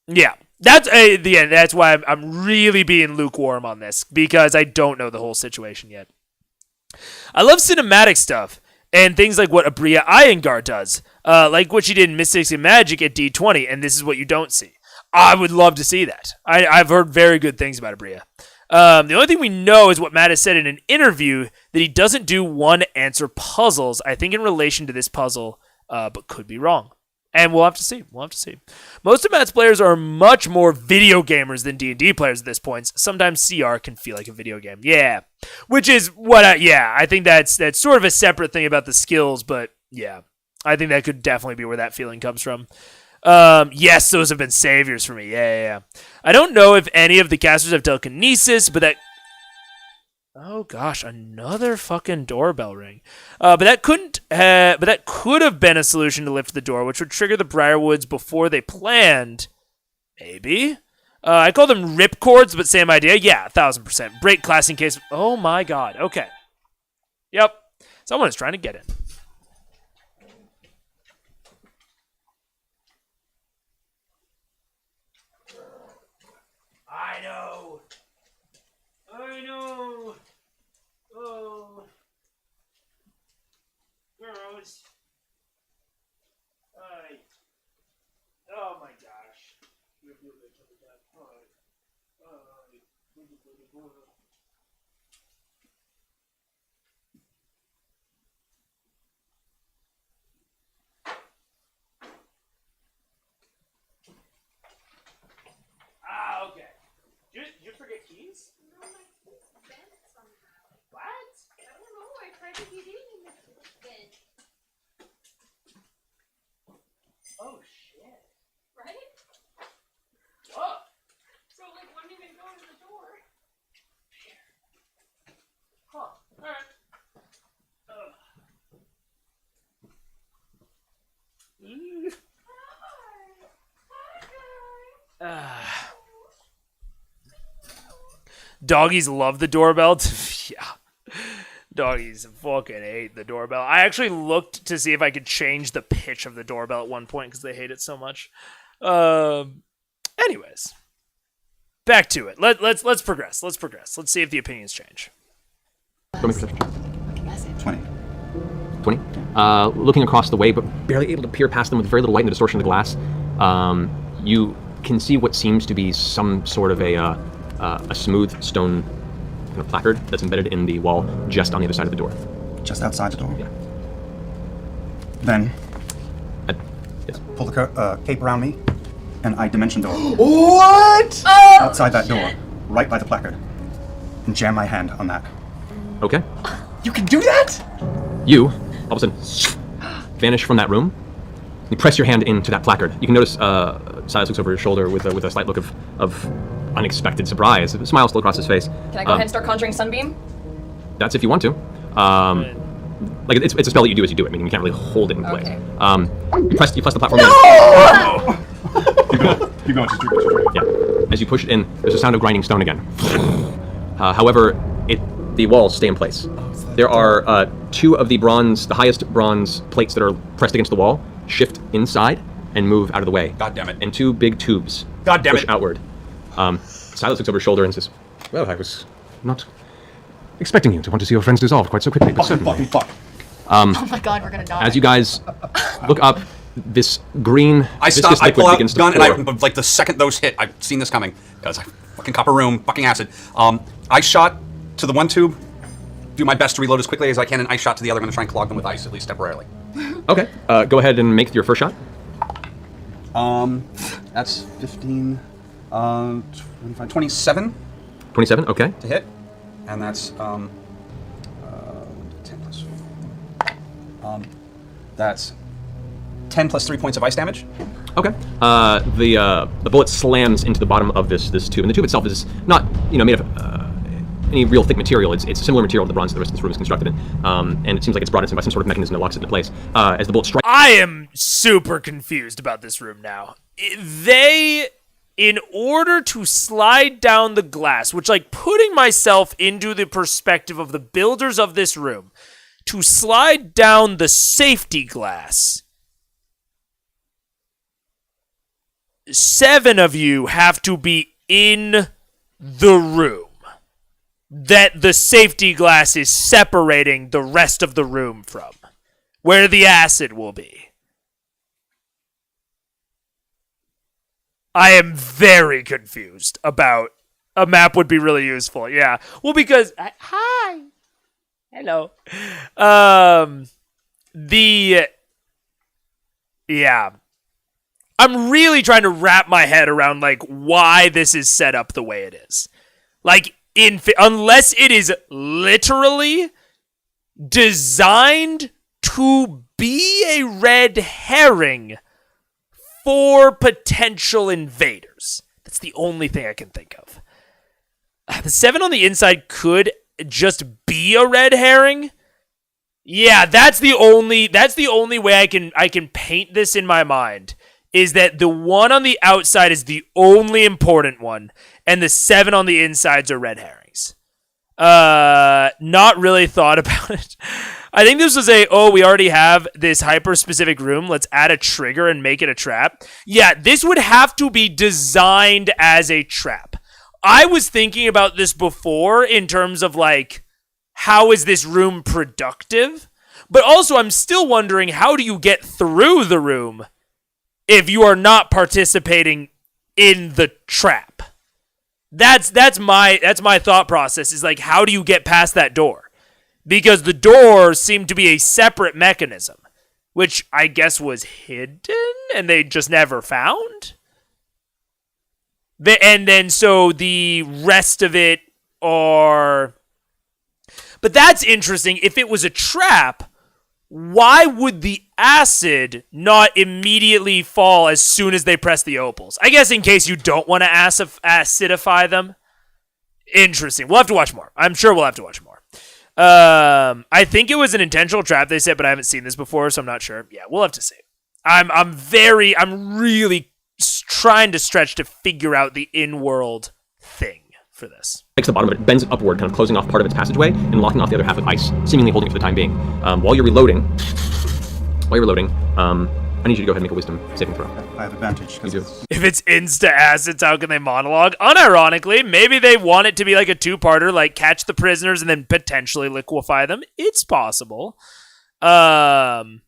yeah. That's why I'm really being lukewarm on this, because I don't know the whole situation yet. I love cinematic stuff and things like what Abria Iyengar does, like what she did in Mystics and Magic at D20, and this is what you don't see. I would love to see that. I've heard very good things about Abria. The only thing we know is what Matt has said in an interview, that he doesn't do one-answer puzzles, I think in relation to this puzzle, but could be wrong. And we'll have to see. Most of Matt's players are much more video gamers than D&D players at this point. Sometimes CR can feel like a video game. Yeah. Which is what I think that's sort of a separate thing about the skills, but yeah. I think that could definitely be where that feeling comes from. Yes, those have been saviors for me. Yeah. I don't know if any of the casters have telekinesis, but that... Oh gosh, another fucking doorbell ring. But that could have been a solution to lift the door, which would trigger the Briarwoods before they planned. Maybe. I call them ripcords, but same idea. Yeah, 1000%. Break class in case. Oh my god. Okay. Yep. Someone is trying to get in. I know. Oh. Gross. Oh my gosh. Okay. Did you forget keys? No, my keys bent somehow. What? I don't know. I tried to get in and it bent. Oh shit. Right? Whoa. So like wouldn't even go to the door. Huh. Alright. Doggies love the doorbell. Yeah. Doggies fucking hate the doorbell. I actually looked to see if I could change the pitch of the doorbell at one point because they hate it so much. Anyways. Back to it. Let's progress. Let's see if the opinions change. 20. 20. Looking across the way, but barely able to peer past them with very little light and the distortion of the glass, you can see what seems to be some sort of a smooth stone kind of placard that's embedded in the wall just on the other side of the door. Just outside the door? Yeah. Then, yes. pull the cape around me, and I dimension door. What? Outside that door, right by the placard, and jam my hand on that. Okay. You can do that? You, all of a sudden, vanish from that room. You press your hand into that placard. You can notice Silas looks over his shoulder with a slight look of unexpected surprise. A smile still across his face. Can I go ahead and start conjuring Sunbeam? That's if you want to. Like it's a spell that you do as you do it. I mean, you can't really hold it in place. Okay. You press the platform. No! Keep going. Just do it. Yeah. As you push it in, there's a sound of grinding stone again. However, the walls stay in place. There are two of the highest bronze plates that are pressed against the wall, shift inside and move out of the way. God damn it. And two big tubes push outward. Silas looks over his shoulder and says, "Well, I was not expecting you to want to see your friends dissolve quite so quickly, but certainly." Fuck. Oh my god, we're gonna die. As you guys look up, this green I viscous stop. I liquid pull out begins to gun, pour. and like the second those hit, I've seen this coming because I Fucking copper room, fucking acid. Ice shot to the one tube. Do my best to reload as quickly as I can, and ice shot to the other. I'm going to try and clog them with ice, at least temporarily. Okay. Go ahead and make your first shot. That's 15, 25, 27. 27, okay. To hit. And that's, 10 plus 4. That's 10 plus 3 points of ice damage. Okay. The bullet slams into the bottom of this tube, and the tube itself is not, made of any real thick material. It's a similar material to the bronze that the rest of this room is constructed in, and it seems like it's brought in by some sort of mechanism that locks it into place. As the bullet strikes, I am super confused about this room now. They, in order to slide down the glass, which, like, putting myself into the perspective of the builders of this room, to slide down the safety glass, 7 of you have to be in the room that the safety glass is separating the rest of the room from, where the acid will be. I am very confused about a map would be really useful. Yeah. Well, because hi. Hello. Yeah. I'm really trying to wrap my head around like why this is set up the way it is. Like unless it is literally designed to be a red herring for potential invaders. That's the only thing I can think of. The 7 on the inside could just be a red herring. Yeah, that's the only way I can paint this in my mind, is that the 1 on the outside is the only important one, and the 7 on the insides are red herrings. Not really thought about it. I think this was we already have this hyper-specific room. Let's add a trigger and make it a trap. Yeah, this would have to be designed as a trap. I was thinking about this before in terms of, like, how is this room productive? But also, I'm still wondering, how do you get through the room if you are not participating in the trap? That's my thought process, is like, how do you get past that door? Because the door seemed to be a separate mechanism, which I guess was hidden and they just never found. And then so the rest of it are... But that's interesting. If it was a trap, why would the acid not immediately fall as soon as they press the opals? I guess in case you don't want to acidify them. Interesting. We'll have to watch more. I'm sure we'll have to watch more. I think it was an intentional trap, they said, but I haven't seen this before, so I'm not sure. Yeah, we'll have to see. I'm really trying to stretch to figure out the in-world thing for this. Takes the bottom of it, bends upward, kind of closing off part of its passageway and locking off the other half with ice, seemingly holding it for the time being. While you're reloading, I need you to go ahead and make a wisdom saving throw. I have advantage. You do. If it's insta acids, how can they monologue? Unironically, maybe they want it to be like a two-parter, like catch the prisoners and then potentially liquefy them. It's possible. The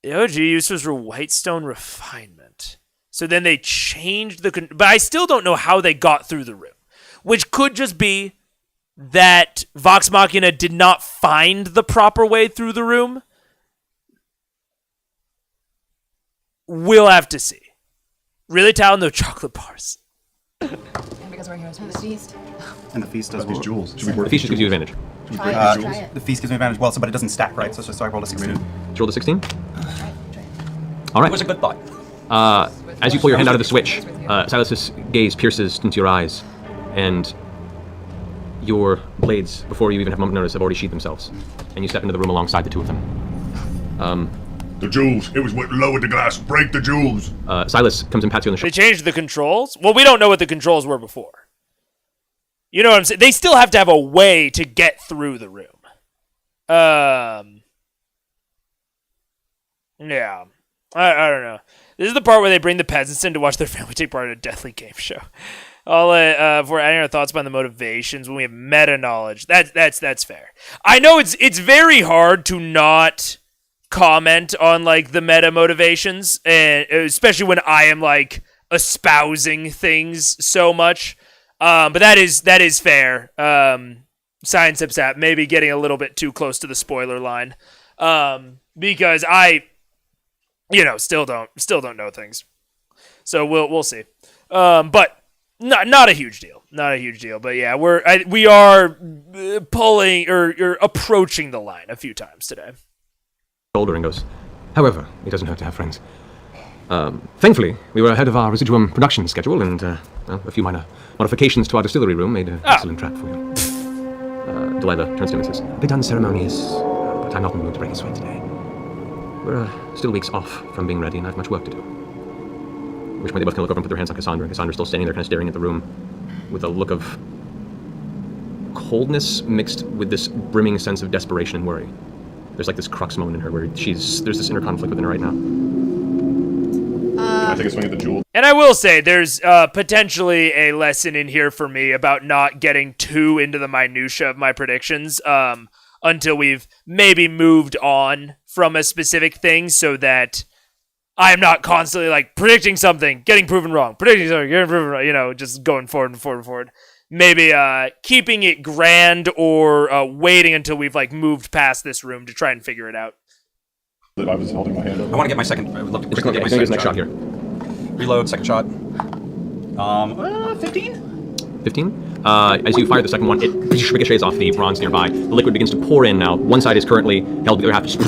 OG use was for Whitestone Refinement. So then they changed but I still don't know how they got through the room. Which could just be that Vox Machina did not find the proper way through the room. We'll have to see. Really talented, no chocolate bars. And because we're heroes of the feast. And the feast does what? Jewels. The feast just gives you advantage. Try it. The feast gives me advantage. Well, but it doesn't stack, right? So I rolled a 16. Did you roll a 16? Try it. All right. It was a good thought. As you pull your hand out of the switch, Silas's gaze pierces into your eyes, and your blades, before you even have a moment notice, have already sheathed themselves. And you step into the room alongside the two of them. The jewels. It was what lowered the glass. Break the jewels. Silas comes and pats you on the They shoulder. changed the controls? Well, we don't know what the controls were before. You know what I'm saying? They still have to have a way to get through the room. Yeah. I don't know. This is the part where they bring the peasants in to watch their family take part in a deathly game show. For adding our thoughts upon the motivations when we have meta knowledge. That's fair. I know it's very hard to not comment on like the meta motivations, and especially when I am like espousing things so much. But that is fair. Science tips app maybe getting a little bit too close to the spoiler line, because I, still don't know things. So we'll see. But not a huge deal. Not a huge deal. But yeah, we are pulling or approaching the line a few times today. Older and goes, however, it doesn't hurt to have friends. Thankfully, we were ahead of our residuum production schedule, and a few minor modifications to our distillery room made an excellent trap for you. Delilah turns to him and says, a bit unceremonious, but I'm not in the mood to break a sweat today. We're still weeks off from being ready, and I have much work to do. At which point they both kind of look over and put their hands on Cassandra, and Cassandra's still standing there kind of staring at the room with a look of coldness mixed with this brimming sense of desperation and worry. There's like this crux moment in her where there's this inner conflict within her right now. Can I take a swing at the jewel? And I will say, there's potentially a lesson in here for me about not getting too into the minutia of my predictions until we've maybe moved on from a specific thing, so that I am not constantly like predicting something, getting proven wrong, predicting something, getting proven wrong, just going forward and forward and forward. Maybe keeping it grand, or waiting until we've like moved past this room to try and figure it out. I was holding my hand up. I want to get my second. I would love to quickly get my second shot here. Reload, second shot. 15? 15? As you fire the second one, it ricochets off the bronze nearby. The liquid begins to pour in now. One side is currently held, the other half just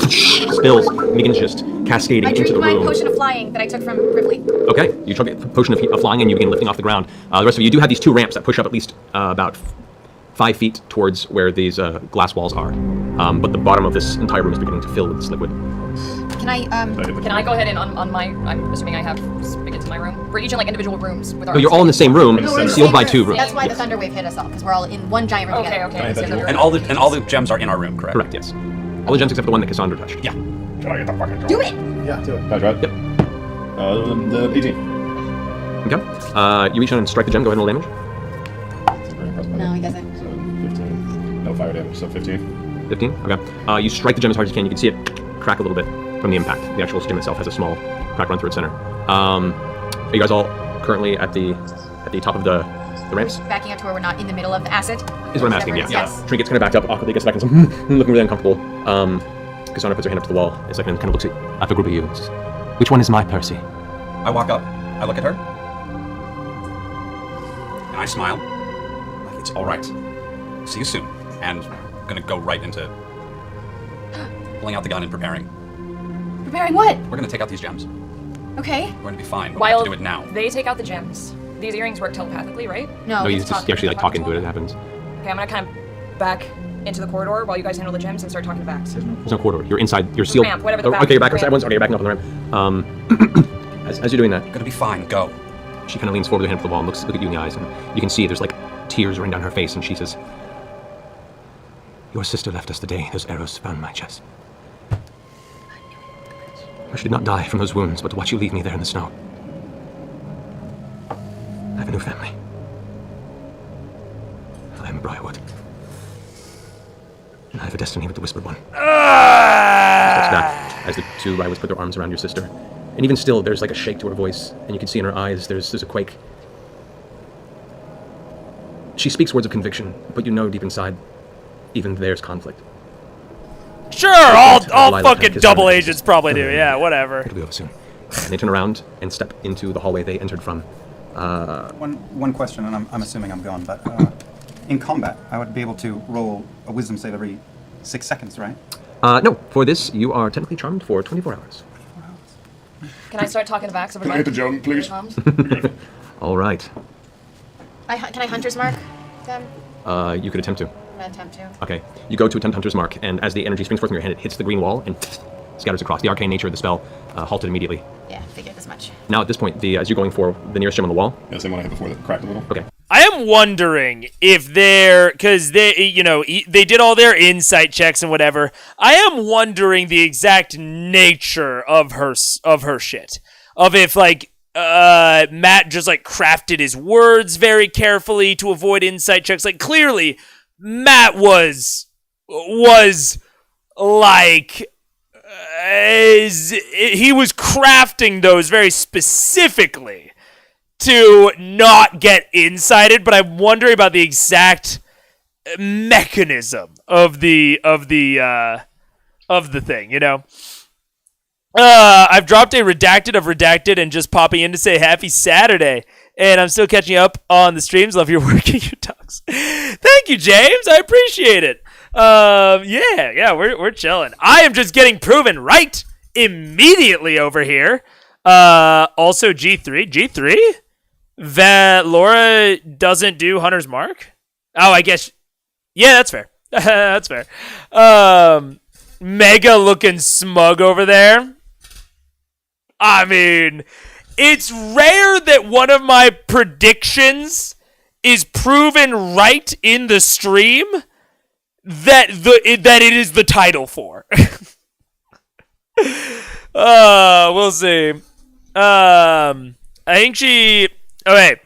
spills, and begins just cascading into the room. I drank my potion of flying that I took from Ripley. Okay, you chug a potion of flying, and you begin lifting off the ground. The rest of you do have these two ramps that push up at least about 5 feet towards where these glass walls are. But the bottom of this entire room is beginning to fill with this liquid. Can I go ahead and on my, I'm assuming I have spigots in my room. We're each in like individual rooms with our. No, you're all in the same room, sealed by 2 rooms. That's why the thunder wave hit us all, because we're all in one giant room together. Okay. And all the gems are in our room, correct? Correct, yes. All the gems except for the one that Cassandra touched. Yeah. Can I get the fucking Do it! Yeah, do it. That's right. Yep. The 18. Okay. You each and strike the gem. Go ahead and roll damage. No, he doesn't. So 15. No fire damage, so 15. 15? Okay. You strike the gem as hard as you can. You can see it crack a little bit from the impact. The actual gem itself has a small crack run through its center. Are you guys all currently at the top of the ramps? Backing up to where we're not in the middle of the acid. Is what I'm asking, yeah. Yes. Trinket's kind of backed up awkwardly, gets back and says, looking really uncomfortable. Cassandra puts her hand up to the wall a second and kind of looks at the group of you and says, which one is my Percy? I walk up, I look at her, and I smile. Like, it's all right. See you soon. And I'm gonna go right into pulling out the gun and preparing. Preparing what? We're gonna take out these gems. Okay. We're gonna be fine, but we have to do it now. They take out the gems. These earrings work telepathically, right? No, you just actually like talk into it. It happens. Okay, I'm gonna kind of back into the corridor while you guys handle the gems and start talking to backs. There's no corridor. You're inside. You're sealed. Ramp, whatever the back okay, you're back. ramp. Everyone's okay. You're backing up on the ramp. As you're doing that, Gonna be fine. Go. she kind of leans forward with her hand to the wall and look at you in the eyes, and you can see there's like tears running down her face, and she says, "Your sister left us the day those arrows found my chest. She did not die from those wounds, but to watch you leave me there in the snow. I have a new family. I am Briarwood. And I have a destiny with the Whispered One." Steps back as the two Briarwoods put their arms around your sister. And even still, there's like a shake to her voice, and you can see in her eyes there's a quake. She speaks words of conviction, but you know deep inside, even there's conflict. Sure, all fucking double agents probably do. Yeah, whatever. It'll be over soon. And they turn around and step into the hallway they entered from. One question, and I'm assuming I'm gone, but in combat, I would be able to roll a wisdom save every 6 seconds, right? No, for this, you are technically charmed for 24 hours. Can I start talking to backs? Can I hit the gem, please? All right. Can I Hunter's Mark them? You could attempt to. I'm gonna attempt to. Okay. You go to attempt Hunter's Mark, and as the energy springs forth from your hand, it hits the green wall and scatters across. The arcane nature of the spell halted immediately. Yeah, figured as much. Now, at this point, as you're going for the nearest gem on the wall. Yeah, same one I hit before that cracked a little. Okay. I am wondering if because they did all their insight checks and whatever. I am wondering the exact nature of her shit. Of if like Matt just like crafted his words very carefully to avoid insight checks. Like clearly, Matt was like he was crafting those very specifically to not get incited, but I'm wondering about the exact mechanism of the thing, you know. I've dropped a redacted of redacted and just popping in to say happy Saturday, and I'm still catching up on the streams. Love your work and your talks. Thank you, James. I appreciate it. We're chilling. I am just getting proven right immediately over here. Also G3 that Laura doesn't do Hunter's Mark. Oh, I guess. Yeah, that's fair. That's fair. Mega looking smug over there. I mean, it's rare that one of my predictions is proven right in the stream that it is the title for. We'll see. I think she. Okay.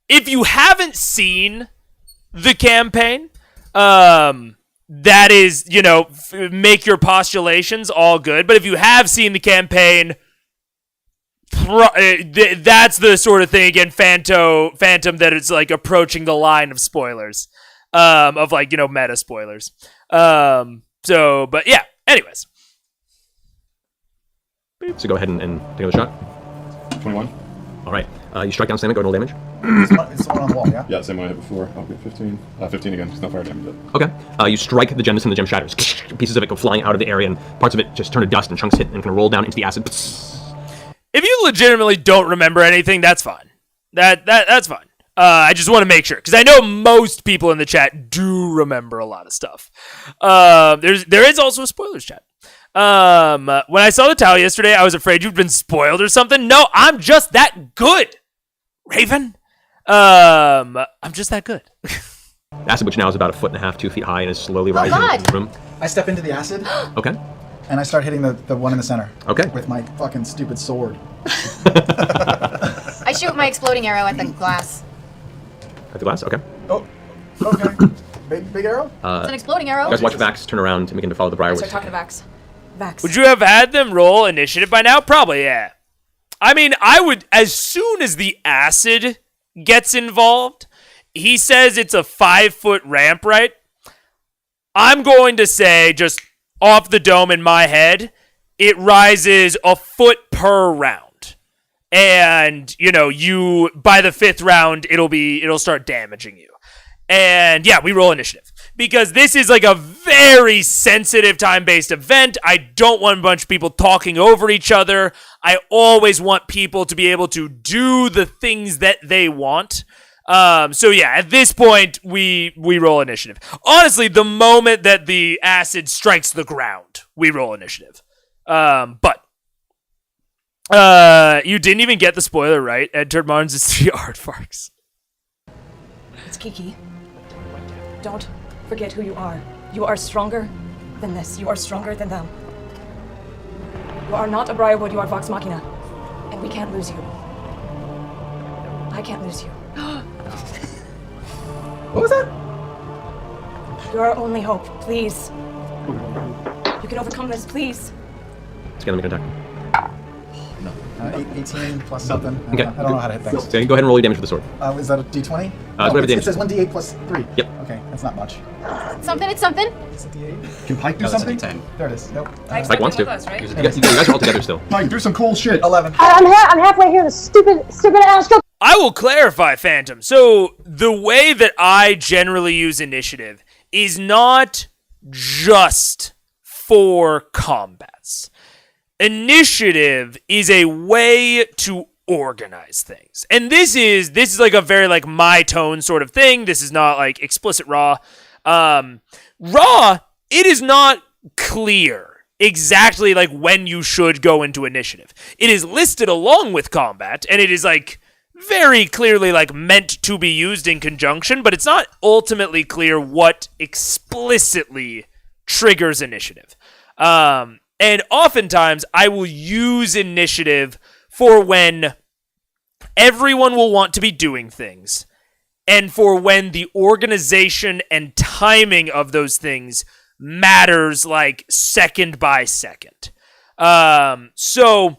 If you haven't seen the campaign, that is, you know, make your postulations all good. But if you have seen the campaign, that's the sort of thing, again, Phantom, that it's like approaching the line of spoilers, of like, you know, meta spoilers. But yeah, anyways. So go ahead and take another shot. 21. All right. You strike down Sam, go roll damage. It's the one on the wall, yeah? Yeah, same one I hit before. I'll get 15. 15 again. It's no fire damage yet. Okay. You strike the gem, and the gem shatters. Pieces of it go flying out of the area, and parts of it just turn to dust, and chunks hit and kind of roll down into the acid. If you legitimately don't remember anything, that's fine. That's fine. I just want to make sure, because I know most people in the chat do remember a lot of stuff. There is also a spoilers chat. When I saw the towel yesterday, I was afraid you'd been spoiled or something. No, I'm just that good, Raven. I'm just that good. Acid, which now is about 1.5 feet, 2 feet high, and is slowly rising in the room. I step into the acid. Okay. And I start hitting the one in the center. Okay. With my fucking stupid sword. I shoot my exploding arrow at the glass. At the glass? Okay. Oh, okay. Big arrow? It's an exploding arrow. You guys watch Vax turn around and begin to follow the briar. Start talking to Vax. Vax. Would you have had them roll initiative by now? Probably, yeah. I mean, I would, as soon as the acid gets involved, he says it's a 5-foot ramp, right? I'm going to say, just off the dome in my head, it rises a foot per round. And, you know, by the 5th round, it'll start damaging you. And yeah, we roll initiative. Because this is like a very sensitive time-based event. I don't want a bunch of people talking over each other. I always want people to be able to do the things that they want. So yeah, at this point, we roll initiative. Honestly, the moment that the acid strikes the ground, we roll initiative. But you didn't even get the spoiler right. Ed Turd Martins is 3 aardvarks. It's Kiki. Don't forget who you are. You are stronger than this. You are stronger than them. You are not a Briarwood, you are Vox Machina. And we can't lose you. I can't lose you. What was that? You're our only hope, please. You can overcome this, please. Let's get them to attack. 18 plus something. Okay. I don't know how to hit things. So you go ahead and roll your damage with the sword. Is that a d20? Whatever damage. It says 1d8 plus 3. Yep. Okay, that's not much. Something, it's something. Is it d8? Can Pike do something? There it is. Nope. Pike wants to. Us, right? You guys are all together still. Pike, do some cool shit. 11. I'm halfway here. The stupid Astro. I will clarify, Phantom. So the way that I generally use initiative is not just for combats. Initiative is a way to organize things. And this is like a very like my tone sort of thing. This is not like explicit raw. Raw, it is not clear exactly like when you should go into initiative. It is listed along with combat, and it is like very clearly like meant to be used in conjunction, but it's not ultimately clear what explicitly triggers initiative. And oftentimes, I will use initiative for when everyone will want to be doing things, and for when the organization and timing of those things matters like second by second. So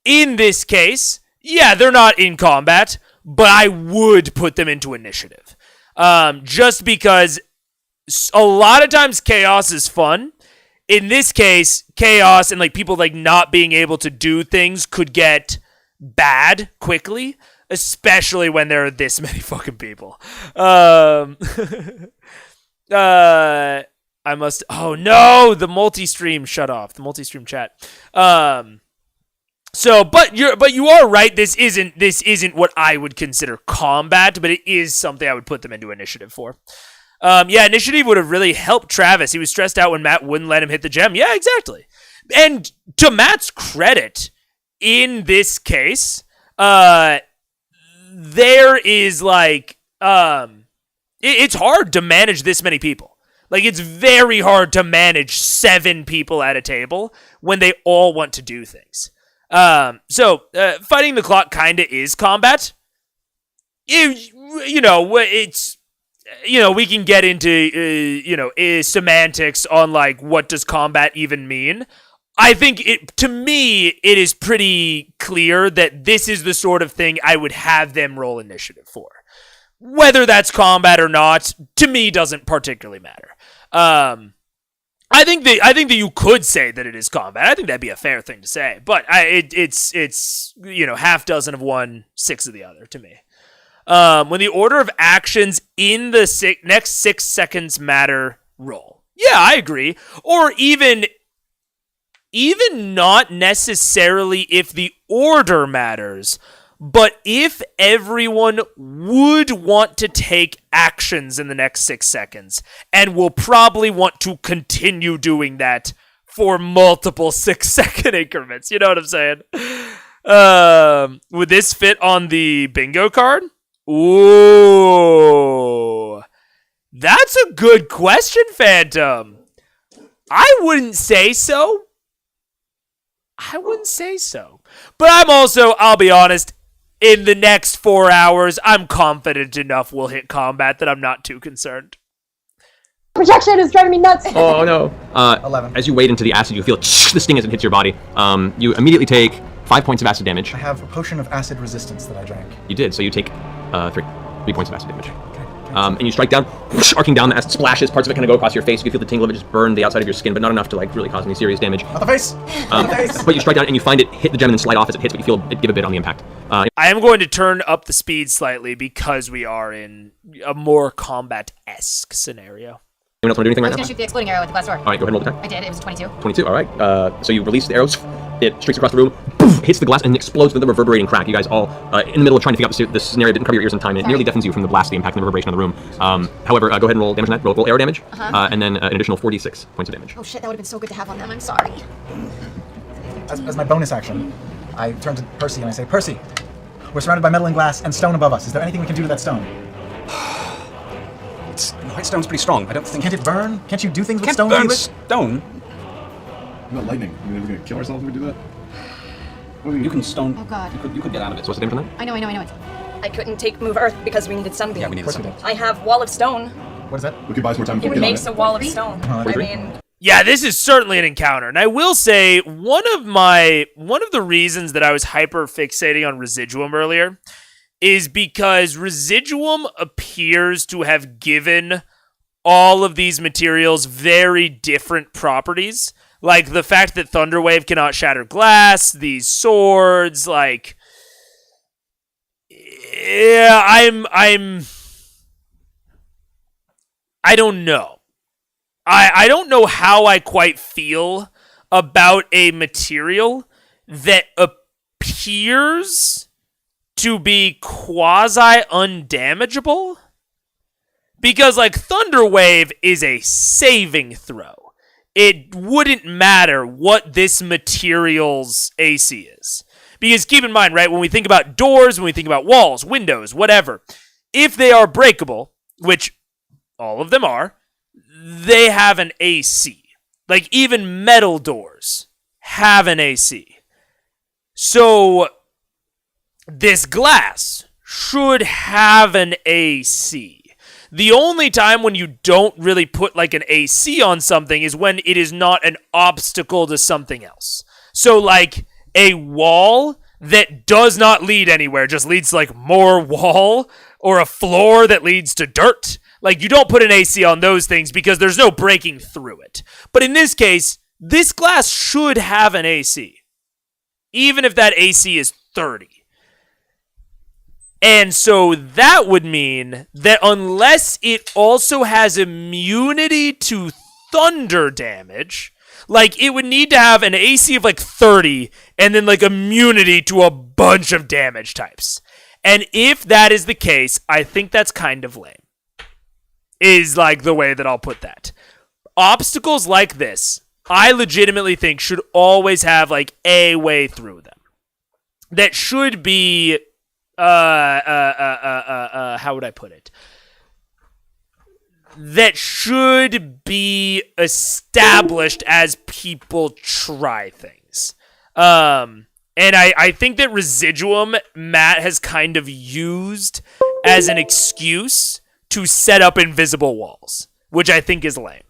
in this case, yeah, they're not in combat, but I would put them into initiative. Just because a lot of times chaos is fun. In this case, chaos and like people like not being able to do things could get bad quickly, especially when there are this many fucking people. I must. Oh no, the multi-stream shut off. The multi-stream chat. So, but you are right. This isn't what I would consider combat, but it is something I would put them into initiative for. Yeah, initiative would have really helped Travis. He was stressed out when Matt wouldn't let him hit the gem. Yeah, exactly. And to Matt's credit, in this case, there is like, it's hard to manage this many people. Like, it's very hard to manage 7 people at a table when they all want to do things. So fighting the clock kind of is combat. It's, we can get into, semantics on, like, what does combat even mean. I think, to me, it is pretty clear that this is the sort of thing I would have them roll initiative for. Whether that's combat or not, to me, doesn't particularly matter. I think that you could say that it is combat. I think that'd be a fair thing to say. But it's half dozen of one, 6 of the other to me. When the order of actions in the next 6 seconds matter, roll. Yeah, I agree. Or even not necessarily if the order matters, but if everyone would want to take actions in the next 6 seconds and will probably want to continue doing that for multiple 6-second increments. You know what I'm saying? Would this fit on the bingo card? Ooh. That's a good question, Phantom. I wouldn't say so. But I'm also, I'll be honest, in the next 4 hours, I'm confident enough we'll hit combat that I'm not too concerned. Projection is driving me nuts. Oh no. 11. As you wade into the acid, you feel the sting as it hits your body. You immediately take 5 points of acid damage. I have a potion of acid resistance that I drank. You did, so you take 3 points of acid damage. And you strike down, arcing down, the acid splashes, parts of it kind of go across your face. You can feel the tingle of it just burn the outside of your skin, but not enough to like really cause any serious damage. Not the face! But you strike down and you find it hit the gem and then slide off as it hits, but you feel it give a bit on the impact. I am going to turn up the speed slightly because we are in a more combat-esque scenario. Anyone else want to do anything I right was now? going to shoot the exploding arrow at the glass door. All right, go ahead and roll the attack. I did. It was a 22. 22, all right. So you release the arrows. It streaks across the room, poof, hits the glass, and explodes with a reverberating crack. You guys all, in the middle of trying to figure out the scenario, didn't cover your ears in time. It nearly deafens you from the blast, the impact, and the reverberation of the room. However, go ahead and roll damage on that. Roll arrow damage, and then an additional 4d6 points of damage. Oh shit, that would have been so good to have on them. I'm sorry. As my bonus action, I turn to Percy and I say, Percy, we're surrounded by metal and glass and stone above us. Is there anything we can do to that stone? The white stone's pretty strong. I don't think... Can't it burn? Can't you do things with Can't stone? burn stone? What about lightning? I mean, are we gonna kill ourselves if we do that? You can stone... Oh god. You could get out of it. So what's the damage on that? I know it. I couldn't move Earth because we needed sunbeam. Yeah, we needed something. I have wall of stone. What is that? We could buy some more time before It we get on makes it. a wall of stone. I 43? mean, Yeah, this is certainly an encounter. And I will say one of the reasons that I was hyper fixating on Residuum earlier is because Residuum appears to have given all of these materials very different properties. Like the fact that Thunderwave cannot shatter glass, these swords, like... Yeah, I don't know. I don't know how I quite feel about a material that appears to be quasi-undamageable. Because, like, Thunderwave is a saving throw. It wouldn't matter what this material's AC is. Because keep in mind, right, when we think about doors, when we think about walls, windows, whatever, if they are breakable, which all of them are, they have an AC. Like, even metal doors have an AC. So, this glass should have an AC. The only time when you don't really put, like, an AC on something is when it is not an obstacle to something else. So like a wall that does not lead anywhere, just leads to like more wall, or a floor that leads to dirt. Like, you don't put an AC on those things because there's no breaking through it. But in this case, this glass should have an AC, even if that AC is 30. And so that would mean that unless it also has immunity to thunder damage, like, it would need to have an AC of like 30 and then like immunity to a bunch of damage types. And if that is the case, I think that's kind of lame. Is like the way that I'll put that. Obstacles like this, I legitimately think should always have like a way through them. That should be how would I put it? That should be established as people try things. And I think that Residuum, Matt has kind of used as an excuse to set up invisible walls, which I think is lame.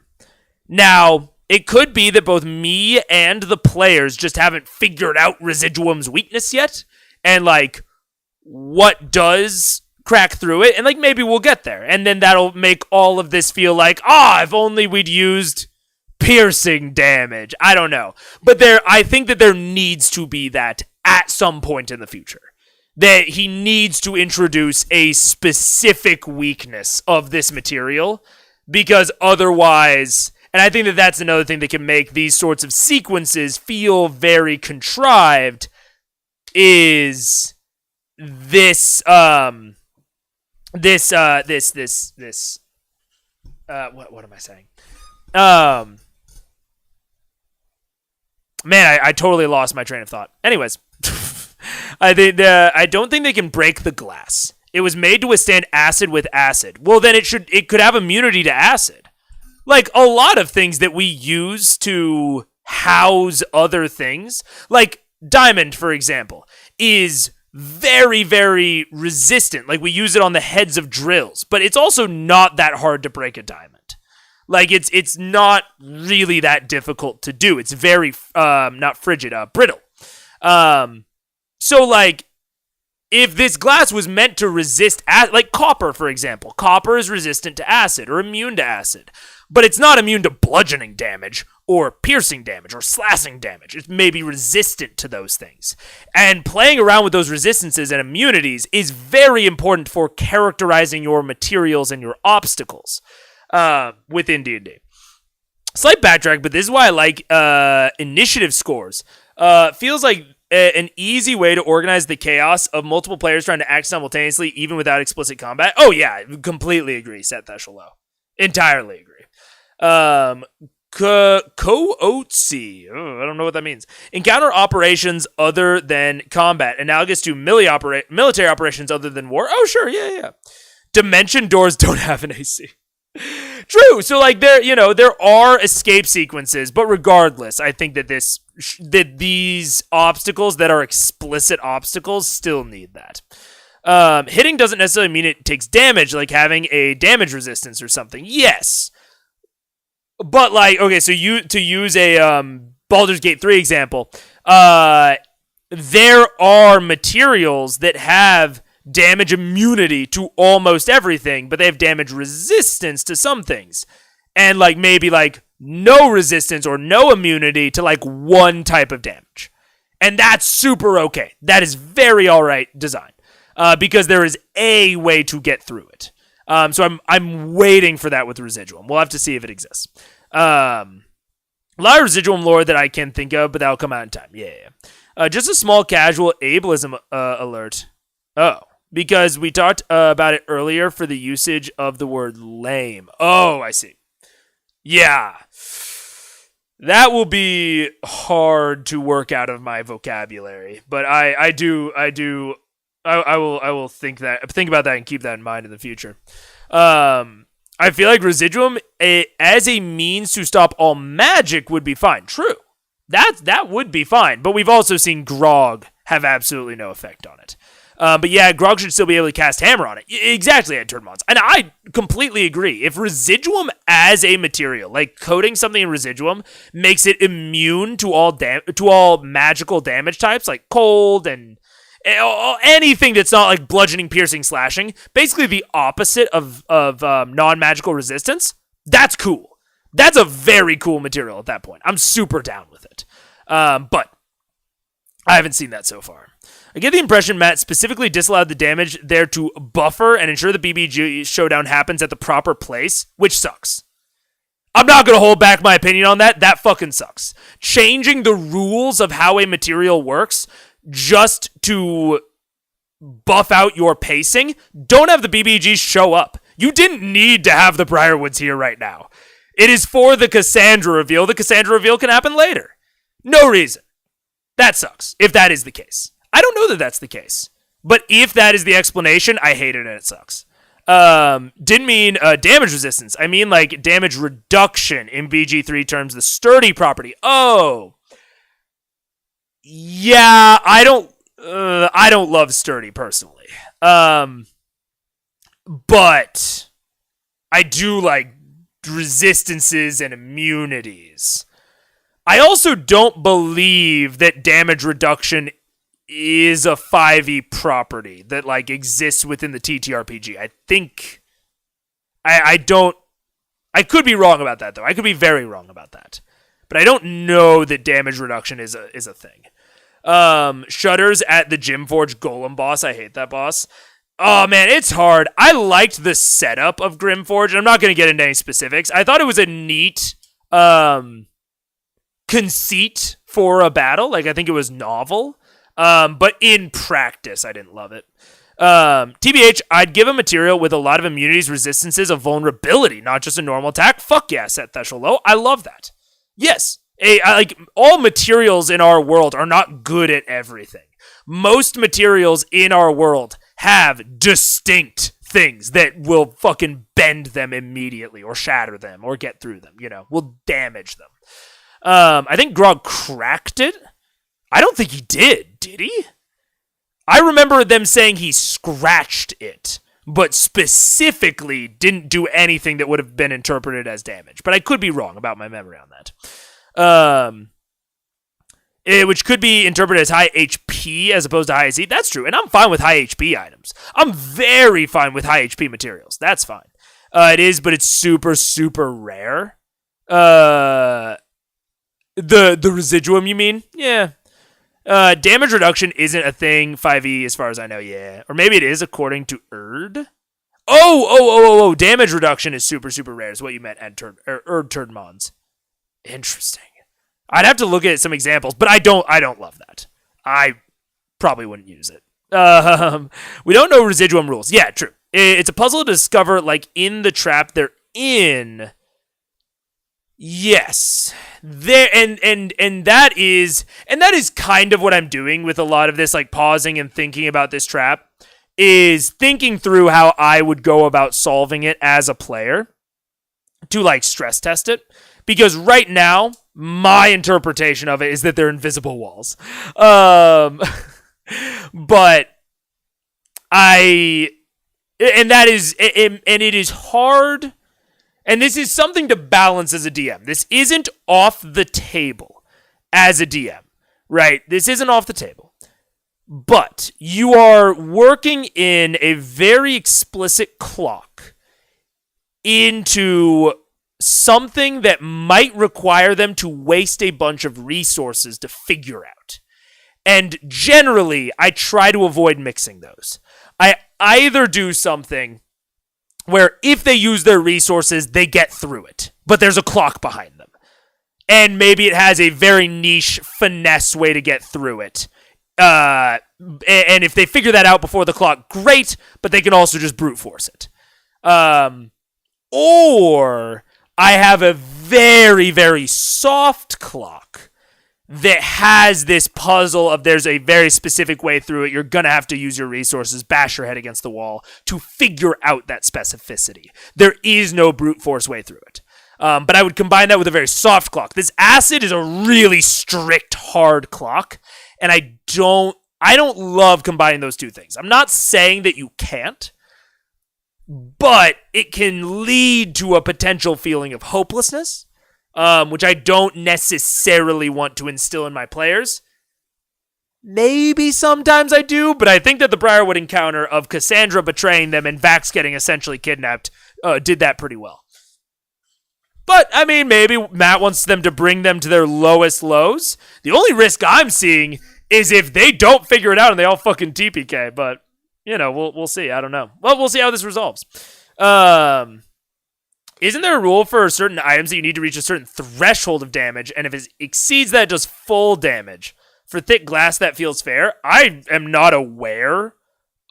Now, it could be that both me and the players just haven't figured out Residuum's weakness yet, and like, what does crack through it, and like, maybe we'll get there, and then that'll make all of this feel like, if only we'd used piercing damage. I don't know. But I think that there needs to be that at some point in the future. That he needs to introduce a specific weakness of this material, because otherwise, and I think that that's another thing that can make these sorts of sequences feel very contrived, is this, what am I saying? Man, I totally lost my train of thought. Anyways, I don't think they can break the glass. It was made to withstand acid with acid. Well, then it could have immunity to acid. Like a lot of things that we use to house other things, like diamond, for example, is very, very resistant. Like, we use it on the heads of drills, but it's also not that hard to break a diamond. Like, it's not really that difficult to do. It's very, not frigid, brittle. So, like, if this glass was meant to resist, like copper, for example. Copper is resistant to acid, or immune to acid. But it's not immune to bludgeoning damage, or piercing damage, or slashing damage. It may be resistant to those things. And playing around with those resistances and immunities is very important for characterizing your materials and your obstacles within D&D. Slight backtrack, but this is why I like initiative scores. Feels like an easy way to organize the chaos of multiple players trying to act simultaneously, even without explicit combat. Oh yeah, completely agree, Seth Echelon. Entirely agree. Co-OTC. I don't know what that means. Encounter operations other than combat, analogous to military operations other than war. Oh, sure, yeah. Dimension doors don't have an AC. True. So, like, there are escape sequences, but regardless, I think that these obstacles that are explicit obstacles still need that. Hitting doesn't necessarily mean it takes damage, like having a damage resistance or something. Yes. But, like, okay, so to use a Baldur's Gate 3 example, there are materials that have damage immunity to almost everything, but they have damage resistance to some things. And, like, maybe, like, no resistance or no immunity to, like, one type of damage. And that's super okay. That is very alright design. Because there is a way to get through it. So I'm waiting for that with Residuum. We'll have to see if it exists. A lot of Residuum lore that I can think of, but that'll come out in time. Yeah. Just a small casual ableism alert. Oh, because we talked about it earlier for the usage of the word lame. Oh, I see. Yeah. That will be hard to work out of my vocabulary, but I will think about that and keep that in mind in the future. I feel like Residuum as a means to stop all magic would be fine. True. That would be fine, but we've also seen Grog have absolutely no effect on it. But yeah, Grog should still be able to cast Hammer on it. Exactly, at turn mons. And I completely agree. If Residuum as a material, like coating something in Residuum, makes it immune to all magical damage types, like cold and anything that's not like bludgeoning, piercing, slashing, basically the opposite of non-magical resistance, that's cool. That's a very cool material at that point. I'm super down with it. But I haven't seen that so far. I get the impression Matt specifically disallowed the damage there to buffer and ensure the BBG showdown happens at the proper place, which sucks. I'm not going to hold back my opinion on that. That fucking sucks. Changing the rules of how a material works just to buff out your pacing, don't have the BBGs show up. You didn't need to have the Briarwoods here right now. It is for the Cassandra reveal. The Cassandra reveal can happen later. No reason. That sucks, if that is the case. I don't know that that's the case. But if that is the explanation, I hate it and it sucks. Didn't mean damage resistance. I mean like damage reduction in BG3 terms, the sturdy property. Oh. Yeah, I don't love sturdy personally. But I do like resistances and immunities. I also don't believe that damage reduction is a 5e property that like exists within the TTRPG. I think I could be wrong about that though. I could be very wrong about that. But I don't know that damage reduction is a thing. Shudders at the Gymforge Golem boss. I hate that boss. Oh man, it's hard. I liked the setup of Grimforge. I'm not going to get into any specifics. I thought it was a neat conceit for a battle. Like I think it was novel. But in practice, I didn't love it. TBH, I'd give a material with a lot of immunities, resistances, of vulnerability, not just a normal attack. Fuck yeah, set Theshel low. I love that. Yes, like all materials in our world are not good at everything. Most materials in our world have distinct things that will fucking bend them immediately or shatter them or get through them, will damage them. I think Grog cracked it. I don't think he did he? I remember them saying he scratched it, but specifically didn't do anything that would have been interpreted as damage. But I could be wrong about my memory on that. Which could be interpreted as high HP as opposed to high AC. That's true, and I'm fine with high HP items. I'm very fine with high HP materials. That's fine. It is, but it's super, super rare. The residuum, you mean? Yeah. Damage reduction isn't a thing 5e as far as I know, yeah. Or maybe it is according to Erd. Oh, damage reduction is super, super rare is what you meant at Erd turn mons. Interesting. I'd have to look at some examples, but I don't love that. I probably wouldn't use it. We don't know residuum rules. Yeah, true. It's a puzzle to discover, like, in the trap they're in. Yes. There and that is kind of what I'm doing with a lot of this, like pausing and thinking about this trap, is thinking through how I would go about solving it as a player to like stress test it. Because right now, my interpretation of it is that they're invisible walls. But it is hard. And this is something to balance as a DM. This isn't off the table as a DM, right? This isn't off the table. But you are working in a very explicit clock into something that might require them to waste a bunch of resources to figure out. And generally, I try to avoid mixing those. I either do something where if they use their resources, they get through it, but there's a clock behind them. And maybe it has a very niche finesse way to get through it. And if they figure that out before the clock, great, but they can also just brute force it. Or I have a very, very soft clock that has this puzzle of there's a very specific way through it. You're going to have to use your resources, bash your head against the wall to figure out that specificity. There is no brute force way through it. But I would combine that with a very soft clock. This acid is a really strict, hard clock. And I I don't love combining those two things. I'm not saying that you can't, but it can lead to a potential feeling of hopelessness, which I don't necessarily want to instill in my players. Maybe sometimes I do, but I think that the Briarwood encounter of Cassandra betraying them and Vax getting essentially kidnapped did that pretty well. But, I mean, maybe Matt wants them to bring them to their lowest lows. The only risk I'm seeing is if they don't figure it out and they all fucking TPK, but, you know, we'll see. I don't know. Well, we'll see how this resolves. Isn't there a rule for certain items that you need to reach a certain threshold of damage, and if it exceeds that, it does full damage? For thick glass, that feels fair. I am not aware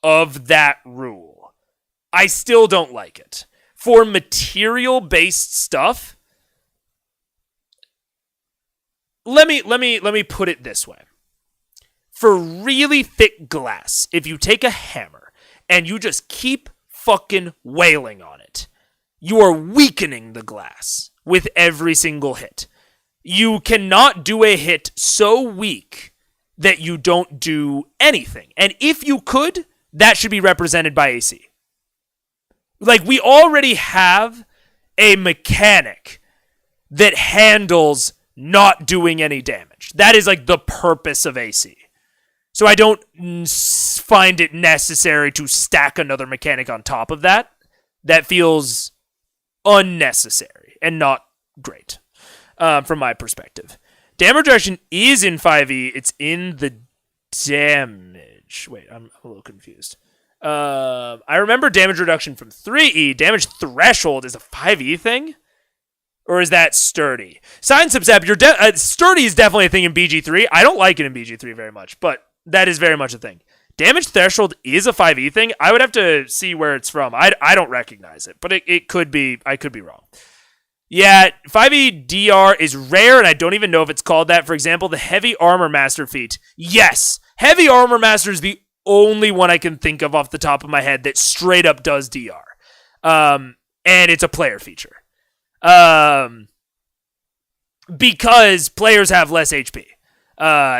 of that rule. I still don't like it. For material-based stuff, let me put it this way. For really thick glass, if you take a hammer and you just keep fucking wailing on it, you are weakening the glass with every single hit. You cannot do a hit so weak that you don't do anything. And if you could, that should be represented by AC. Like, we already have a mechanic that handles not doing any damage. That is, like, the purpose of AC. So I don't find it necessary to stack another mechanic on top of that. That feels unnecessary and not great from my perspective. Damage reduction is in 5e. It's in the damage. Wait, I'm a little confused. I remember damage reduction from 3e. Damage threshold is a 5e thing? Or is that sturdy? Science Subsep, sturdy is definitely a thing in BG3. I don't like it in BG3 very much, but that is very much a thing. Damage threshold is a 5e thing. I would have to see where it's from. I don't recognize it, but it could be. I could be wrong. Yeah, 5e DR is rare, and I don't even know if it's called that. For example, the Heavy Armor Master feat. Yes, Heavy Armor Master is the only one I can think of off the top of my head that straight up does DR. And it's a player feature. Because players have less HP.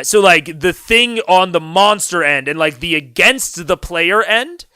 So, like, the thing on the monster end and, like, the against the player end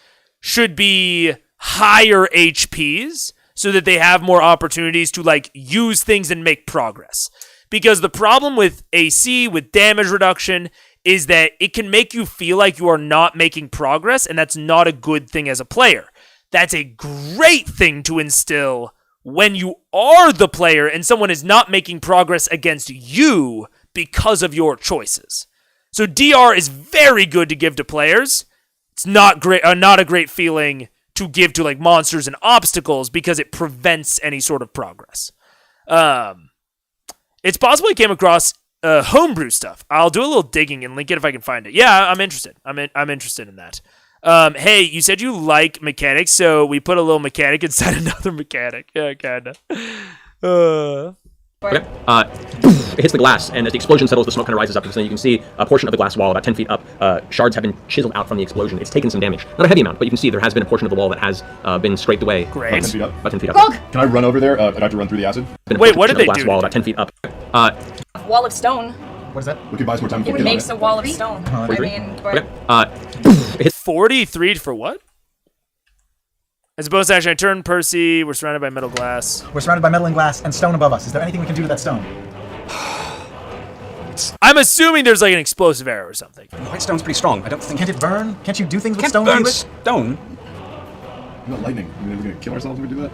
should be higher HPs so that they have more opportunities to, like, use things and make progress. Because the problem with AC, with damage reduction, is that it can make you feel like you are not making progress, and that's not a good thing as a player. That's a great thing to instill when you are the player and someone is not making progress against you because of your choices. So DR is very good to give to players. It's not great, not a great feeling to give to like monsters and obstacles because it prevents any sort of progress. It's possible I came across homebrew stuff. I'll do a little digging and link it if I can find it. Yeah, I'm interested. I'm interested in that. Hey, you said you like mechanics, so we put a little mechanic inside another mechanic. Yeah, kinda. Okay. It hits the glass, and as the explosion settles, the smoke kind of rises up, and so you can see a portion of the glass wall about 10 feet up. Shards have been chiseled out from the explosion. It's taken some damage. Not a heavy amount, but you can see there has been a portion of the wall that has been scraped away. Great. About 10 feet up. About 10 feet up. Grog! Can I run over there? I'd have to run through the acid. Wait, what did they glass do? Wall about 10 feet up. Wall of stone. What is that? We could buy some more time before It we get on makes it. a wall of stone. I 43? mean, but Okay. It hits 43 for what? As a bonus action, I turn Percy. We're surrounded by metal glass. We're surrounded by metal and glass and stone above us. Is there anything we can do to that stone? I'm assuming there's like an explosive arrow or something. White stone's pretty strong. I don't think Can't it burn? Can't you do things with Can't stone? burn Felix? stone. Not lightning. I mean, we're gonna kill ourselves if we do that.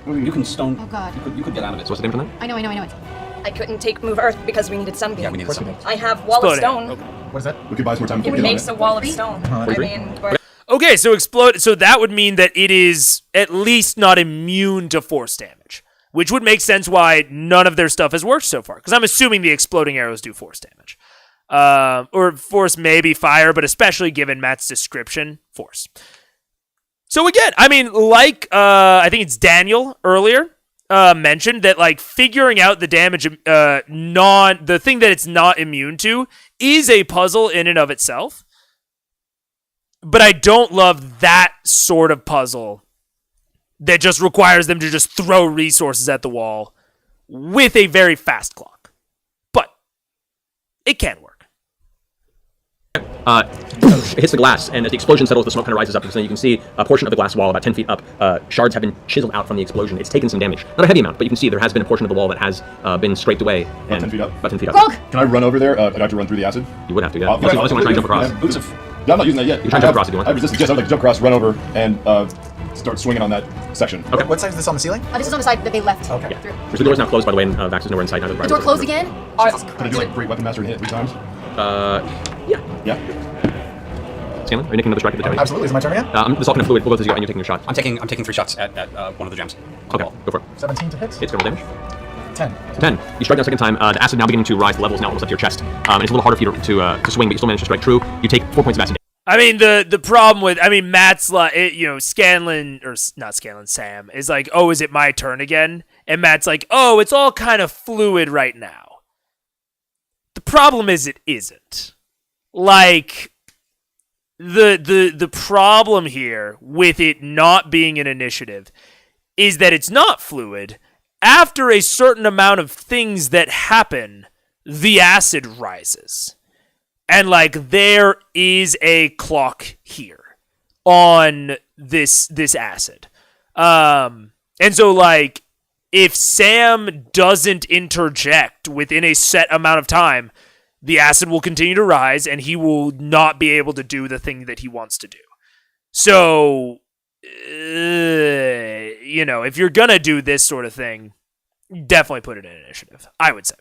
You can stone. Oh god. You could get out of it. So what's the name for that? I know it. I couldn't take move earth because we needed sunbeam. Yeah, we needed something. I have wall of Exploding. stone. Okay. What is that? We could buy some more time before It we get on makes it. a wall of stone. I 43? mean, but Okay, so explode. So that would mean that it is at least not immune to force damage, which would make sense why none of their stuff has worked so far. Because I'm assuming the exploding arrows do force damage, or force maybe fire, but especially given Matt's description, force. So again, I mean, like I think it's Daniel earlier mentioned that like figuring out the damage, the thing that it's not immune to, is a puzzle in and of itself. But I don't love that sort of puzzle that just requires them to just throw resources at the wall with a very fast clock. But it can work. It hits the glass, and as the explosion settles, the smoke kind of rises up, and so you can see a portion of the glass wall about 10 feet up. Shards have been chiseled out from the explosion. It's taken some damage. Not a heavy amount, but you can see there has been a portion of the wall that has been scraped away. About 10 feet up? About 10 feet up. Grog! Can I run over there? I'd have to run through the acid? You would have to, yeah. Okay. Unless you want to try and jump across. Yeah, I'm not using that yet. You try and jump across if you want. I have resistance. Yes, I'd like to jump across, run over, and start swinging on that section. Okay. What side is this on the ceiling? This is on the side that they left. Okay. Through. The door's now closed, by the way, and Vax is nowhere in sight. The door closed again? Can I do like Great Weapon Master and hit it 3 times? Yeah. Yeah. Scanlan, are you making another strike at the tower? Absolutely. Is it my turn again? This all kind of fluid. We'll go through and you're taking your shot. I'm taking 3 shots at one of the gems. Okay, go for it. 17 to hit. Hits, roll damage. 10. 10. You strike down a second time. The acid now beginning to rise. The level is now almost up to your chest. And it's a little harder for you to swing, but you still manage to strike true. You take 4 points of acid. I mean, the problem with, Matt's like, Scanlan, or not Scanlan, Sam, is like, oh, is it my turn again? And Matt's like, oh, it's all kind of fluid right now. The problem is it isn't. Like, the problem here with it not being an initiative is that it's not fluid. After a certain amount of things that happen, the acid rises. And, like, there is a clock here on this acid. And so, like, if Sam doesn't interject within a set amount of time, the acid will continue to rise, and he will not be able to do the thing that he wants to do. So, if you're gonna do this sort of thing, definitely put it in initiative, I would say.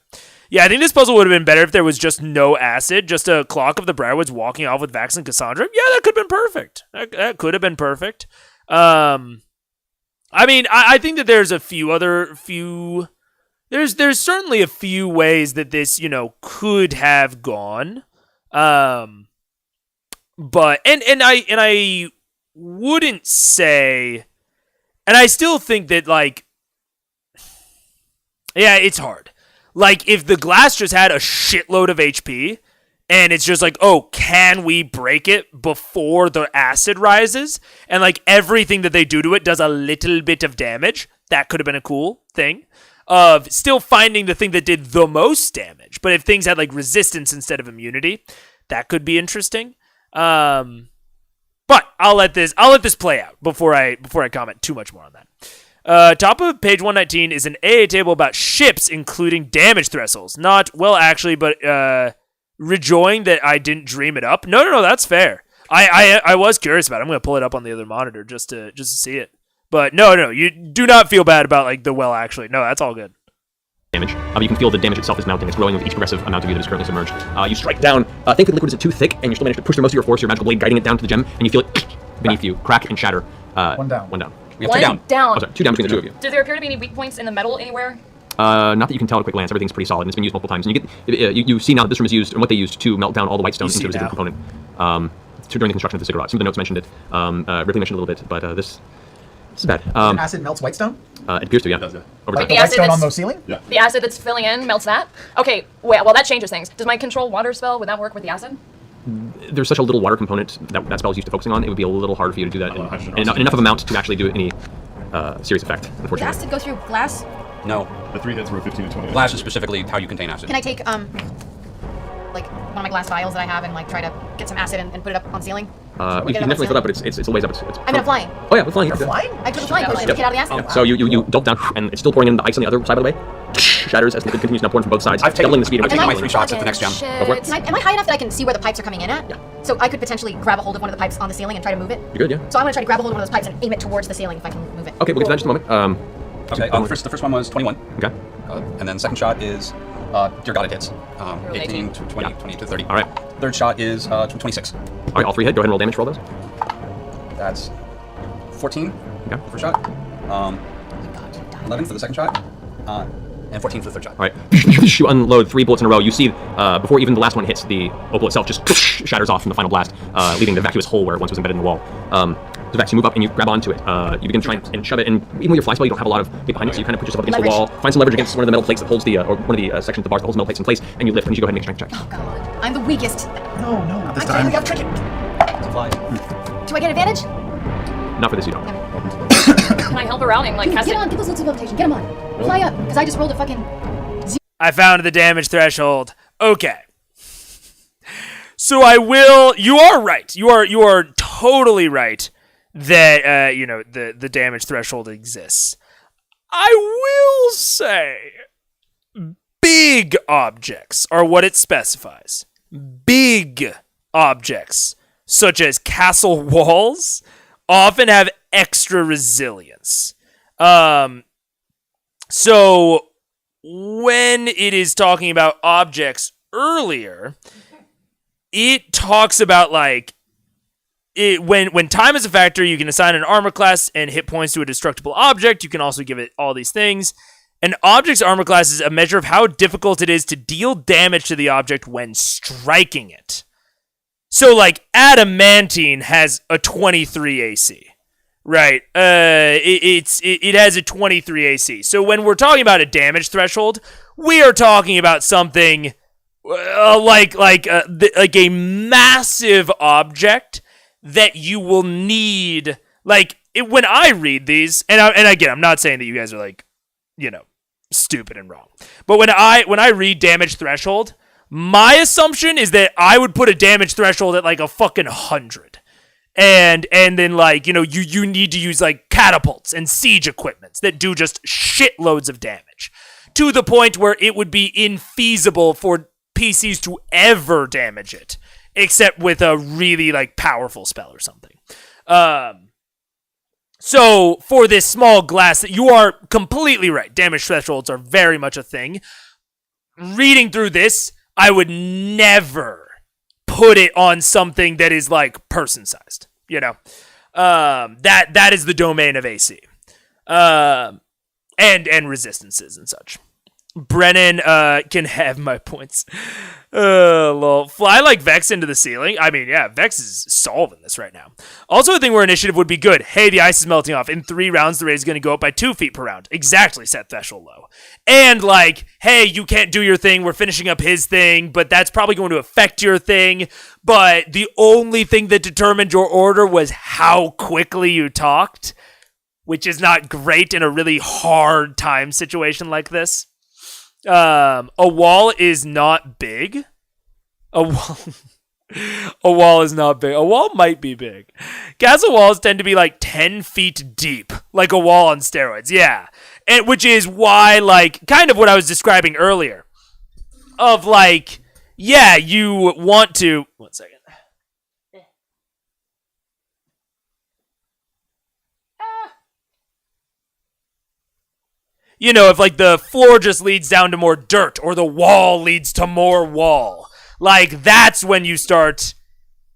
Yeah, I think this puzzle would have been better if there was just no acid, just a clock of the Briarwoods walking off with Vax and Cassandra. Yeah, that could have been perfect. That could have been perfect. I think that there's there's certainly a few ways that this, could have gone. But I wouldn't say, and I still think that, like, yeah, it's hard. Like, if the glass just had a shitload of HP, and it's just like, oh, can we break it before the acid rises? And, like, everything that they do to it does a little bit of damage. That could have been a cool thing. Of still finding the thing that did the most damage. But if things had, like, resistance instead of immunity, that could be interesting. But I'll let this play out before I comment too much more on that. Top of page 119 is an AA table about ships, including damage thresholds. Not, well, actually, but rejoining that I didn't dream it up. No, that's fair. I was curious about it. I'm going to pull it up on the other monitor just to see it. But no, you do not feel bad about, like, the well, actually. No, that's all good. Damage. You can feel the damage itself is mounting. It's growing with each progressive amount of you that is currently submerged. You strike down. Thankfully, the liquid isn't too thick, and you still manage to push through most of your force, your magical blade guiding it down to the gem, and you feel it beneath you crack and shatter. One down. We have 2 down. Down. Oh, sorry, 2 down between the 2 of you. Do there appear to be any weak points in the metal anywhere? Not that you can tell at a quick glance. Everything's pretty solid, and it's been used multiple times. And you see now that this room is used, and what they used to melt down all the white stone into a residual component during the construction of the ziggurat. Some of the notes mentioned it. Ripley mentioned a little bit, but this is bad. Acid melts whitestone? It appears to, yeah. It does, yeah. Over time. The The acid whitestone on that's- the ceiling? Yeah. The acid that's filling in melts that? Okay, well, that changes things. Does my control water spell, would that work with the acid? There's such a little water component that spell is used to focusing on. It would be a little hard for you to do that in enough of amount to actually do any serious effect, Does unfortunately. acid go through glass? No. The 3 hits were 15 to 20. Glass is specifically how you contain acid. Can I take, like, one of my glass vials that I have and, like, try to get some acid and put it up on the ceiling? You can definitely fill it up, but it's a ways up. I'm gonna fly. Oh yeah, we're flying. You're flying? I put the flying potion to get out of the acid. So you dope down, and it's still pouring in the ice on the other side, by the way. Shatters as the liquid continues now pouring from both sides, doubling the speed. I've taken Am my I- 3 shots at the next gem. Go for it. Am I high enough that I can see where the pipes are coming in at? Yeah. So I could potentially grab a hold of one of the pipes on the ceiling and try to move it? You're good, yeah. So I'm gonna try to grab a hold of one of those pipes and aim it towards the ceiling if I can move it. Okay, we'll get to that in just a moment. Okay, the first one was 21. Okay. And then second shot is, dear God, it hits. 18 to 20, Yeah. 20 to 30. All right. Third shot is 26. All right, all 3 hit. Go ahead and roll damage for all those. That's 14 Okay. for the first shot. 11 for the second shot. And 14 for the third shot. All right. You unload 3 bullets in a row. You see, before even the last one hits, the opal itself just shatters off from the final blast, leaving the vacuous hole where it once was embedded in the wall. So Vex, you move up and you grab onto it. You begin trying and shove it, and even with your fly spell, you don't have a lot of weight behind it, so you kind of put yourself up against the wall, find some leverage against one of the metal plates that holds the, or one of the sections of the bars that holds the metal plates in place, and you lift, and you go ahead and make a strength check. Oh god, I'm the weakest. No, not this I time. gotta trick it. Do I get advantage? Not for this, you don't. Can I help her out and, like, cast Get it? on, get those little levitation, get them on. Fly up, because I just rolled a fucking... I found the damage threshold. Okay. So I will. You are right. You are totally right that the damage threshold exists. I will say, big objects are what it specifies. Big objects, such as castle walls, often have extra resilience. So when it is talking about objects earlier, it talks about like when time is a factor, you can assign an armor class and hit points to a destructible object. You can also give it all these things. An object's armor class is a measure of how difficult it is to deal damage to the object when striking it. So, like, adamantine has a 23 AC, right? It has a 23 AC. So when we're talking about a damage threshold, we are talking about something like a massive object that you will need. Like, when I read these, and again, I'm not saying that you guys are like, stupid and wrong, but when I read damage threshold, my assumption is that I would put a damage threshold at like a fucking 100. And then like, you need to use like catapults and siege equipments that do just shitloads of damage to the point where it would be infeasible for PCs to ever damage it, except with a really like powerful spell or something. So for this small glass, you are completely right. Damage thresholds are very much a thing. Reading through this, I would never put it on something that is like person-sized. That is the domain of AC, and resistances and such. Brennan can have my points. Lol. Fly like Vex into the ceiling. I mean, yeah, Vex is solving this right now. Also, a thing where initiative would be good. Hey, the ice is melting off. In 3 rounds, the rate is going to go up by 2 feet per round. Exactly, set threshold low. And like, hey, you can't do your thing. We're finishing up his thing, but that's probably going to affect your thing. But the only thing that determined your order was how quickly you talked, which is not great in a really hard time situation like this. A wall is not big. A wall is not big. A wall might be big. Castle walls tend to be like 10 feet deep, like a wall on steroids. Yeah. And which is why, like, kind of what I was describing earlier. Of like, yeah, you want to. One second. If like the floor just leads down to more dirt or the wall leads to more wall, like that's when you start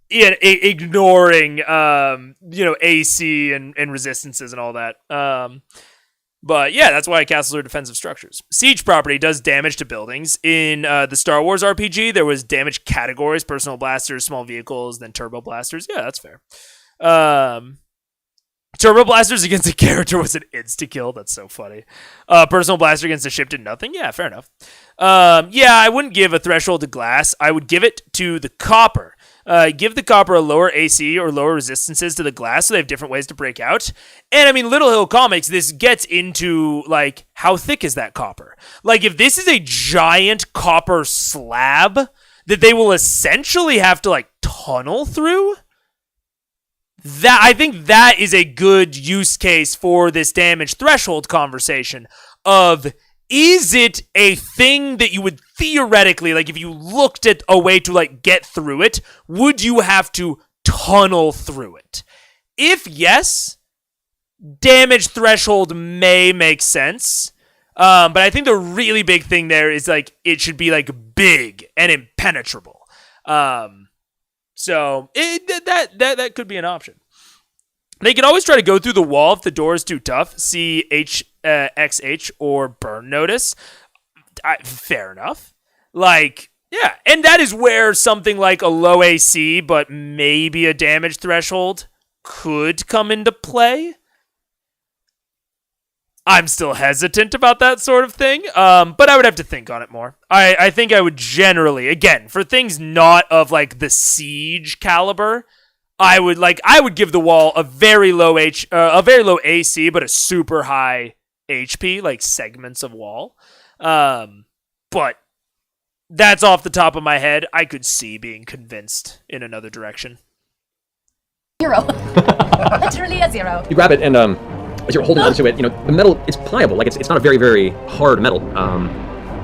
ignoring, AC and resistances and all that. But yeah, that's why castles are defensive structures. Siege property does damage to buildings. In the Star Wars RPG, there was damage categories: personal blasters, small vehicles, then turbo blasters. Yeah, that's fair. Turbo blasters against a character was an insta-kill. That's so funny. Personal blaster against a ship did nothing. Yeah, fair enough. Yeah, I wouldn't give a threshold to glass. I would give it to the copper. Give the copper a lower AC or lower resistances to the glass so they have different ways to break out. And I mean, Little Hill Comics, this gets into, like, how thick is that copper? Like, if this is a giant copper slab that they will essentially have to, like, tunnel through, that I think that is a good use case for this damage threshold conversation of, is it a thing that you would theoretically, like if you looked at a way to like get through it, would you have to tunnel through it? If yes, damage threshold may make sense. But I think the really big thing there is like it should be like big and impenetrable. So that could be an option. They can always try to go through the wall if the door is too tough. See XH or burn notice. Fair enough. Like, yeah. And that is where something like a low AC, but maybe a damage threshold could come into play. I'm still hesitant about that sort of thing, but I would have to think on it more. I think I would generally, again, for things not of like the siege caliber, I would give the wall a very low AC, but a super high HP, like segments of wall. But that's off the top of my head. I could see being convinced in another direction. 0. Literally a 0. You grab it, and as you're holding onto it, the metal is pliable. Like it's not a very, very hard metal.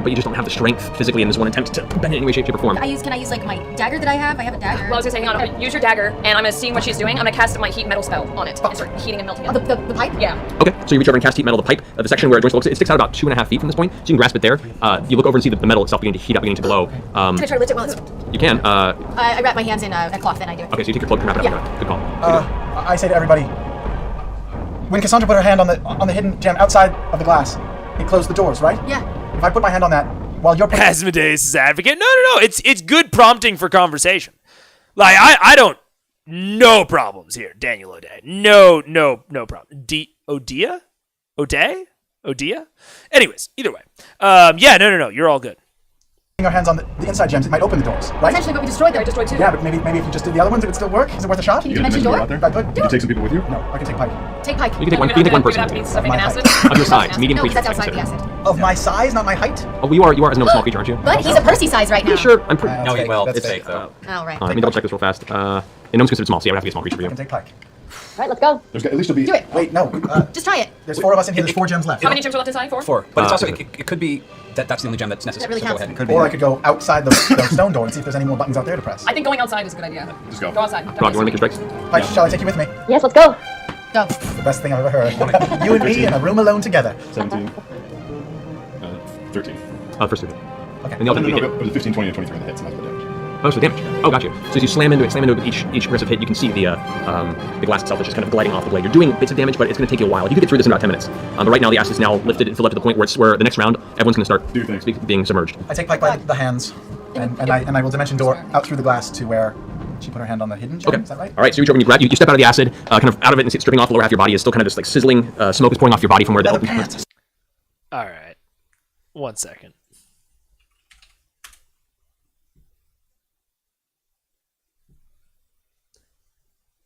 But you just don't have the strength physically in this one attempt to bend it in any way, shape, or form. Can I use like my dagger that I have? I have a dagger. Well, I was gonna say, hang on. I'm gonna use your dagger, and I'm gonna see what she's doing. I'm gonna cast my heat metal spell on it and start heating and melting it. The pipe? Yeah. Okay, so you reach over and cast heat metal. The pipe, the section where it joins, it sticks out about 2.5 feet from this point, so you can grasp it there. You look over and see the metal itself beginning to heat up, beginning to glow. Can I try to lift it while it's... You can. I wrap my hands in a cloth and I do it. Okay, so you take your cloak and wrap it up. Good call. I say to everybody, when Cassandra put her hand on the hidden gem outside of the glass, it closed the doors, right? Yeah. If I put my hand on that while you're putting... Asmodeus' advocate. No. It's good prompting for conversation. Like, I don't... No problems here, Daniel O'Day. No problem. Odia? Odia? Anyways, either way. No. You're all good. Our hands on the inside gems, it might open the doors, right? Essentially, what we destroyed there, I destroyed 2. Yeah, but maybe if you just did the other ones, it would still work. Is it worth a shot? Can you dimension door? Out there? If I could. Can you take some people with you? No, I can take Pike. Take Pike. You can take one person. You would have to be stuffing My an height. acid. Of your size, medium No, creature. that's outside the acid. Of my size, not my height? Oh, you are as no small creature, aren't you? But he's a Percy size right now. Yeah, sure. I'm pretty. No, well, That's it's fake. fake though. Oh, right. Let me double check this real fast. And gnome's considered small, so yeah, I would have to be a small creature for I you. can take Pike. All right, let's go. There's at least a be. Do it. Wait, no. Just try it. There's 4 of us in here. There's 4 gems left. How many gems are left inside? 4? 4. But it's also it could be that's the only gem that's necessary. That really so go counts. ahead. It could be. Or I could go outside the stone door and see if there's any more buttons out there to press. I think going outside is a good idea. Just go. Go outside. Rob, you want to make your strikes? Pike, shall I take you with me? Yes, let's go. Go. The best thing I've ever heard. You and me in a room alone together. 17. 13. First 2. Okay. And the No, other but the 15, 20, and 23 on the hits, not the damage. Oh, so damage. Oh, gotcha. So as you slam into it with each progressive hit, you can see the glass itself is just kind of gliding off the blade. You're doing bits of damage, but it's going to take you a while. You can get through this in about 10 minutes. But right now, the acid is now lifted and filled up to the point where the next round, everyone's going to start being submerged. I take Pike by the hands, and I will dimension door out through the glass to where she put her hand on the hidden gem. Okay. Is that right? All right. So you reach over and you grab. You step out of the acid, kind of out of it, and see it stripping off the lower half of your body. Is still kind of just like sizzling. Smoke is pouring off your body from where the Leather open. pants. All right. 1 second.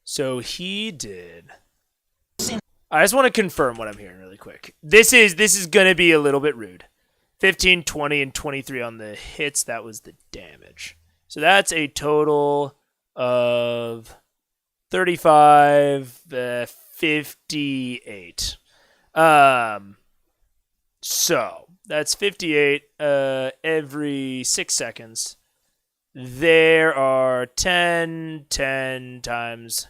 So he did. I just want to confirm what I'm hearing really quick. This is going to be a little bit rude. 15, 20, and 23 on the hits. That was the damage. So that's a total of 35, 58. So that's 58 every 6 seconds. There are 10 times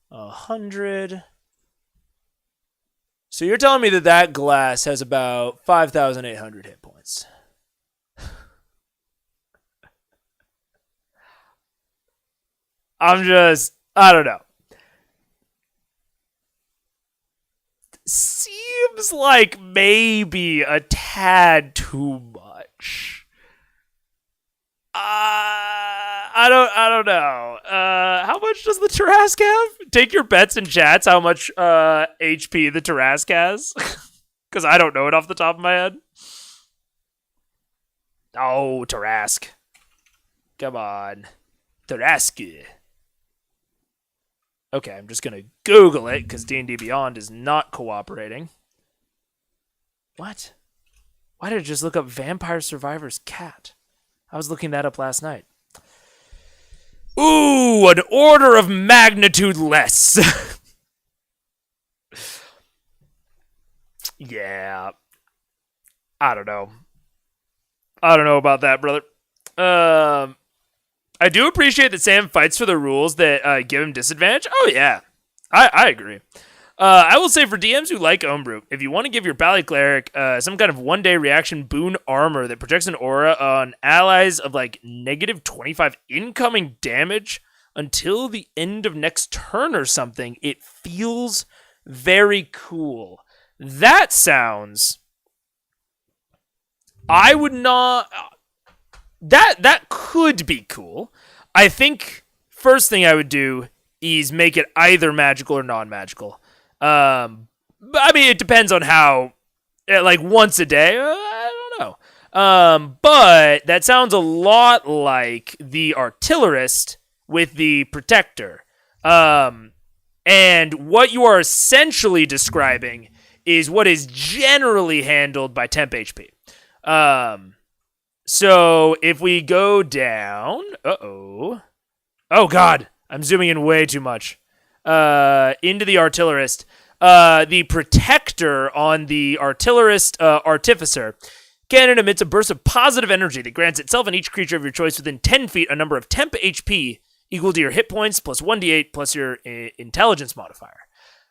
100. So you're telling me that glass has about 5,800 hit points. I don't know. Seems like maybe a tad too much. I don't know. How much does the Tarask have? Take your bets in chats how much HP the Tarask has. Because I don't know it off the top of my head. Oh, Tarask. Come on. Tarask. Okay, I'm just going to Google it because D&D Beyond is not cooperating. What? Why did I just look up Vampire Survivor's cat? I was looking that up last night. Ooh, an order of magnitude less. Yeah. I don't know. I don't know about that, brother. I do appreciate that Sam fights for the rules that give him disadvantage. Oh, yeah. I agree. I will say for DMs who like Omebrew, if you want to give your Bally Cleric some kind of one-day reaction boon armor that projects an aura on allies of like negative 25 incoming damage until the end of next turn or something, it feels very cool. That sounds... I would not... That could be cool. I think first thing I would do is make it either magical or non-magical. But I mean, it depends on how, like once a day, I don't know. But that sounds a lot like the artillerist with the protector. And what you are essentially describing is what is generally handled by temp HP. So if we go down, oh god, I'm zooming in way too much. Into the artillerist, the protector on the artillerist artificer cannon emits a burst of positive energy that grants itself and each creature of your choice within 10 feet a number of temp HP equal to your hit points plus 1d8 plus your intelligence modifier.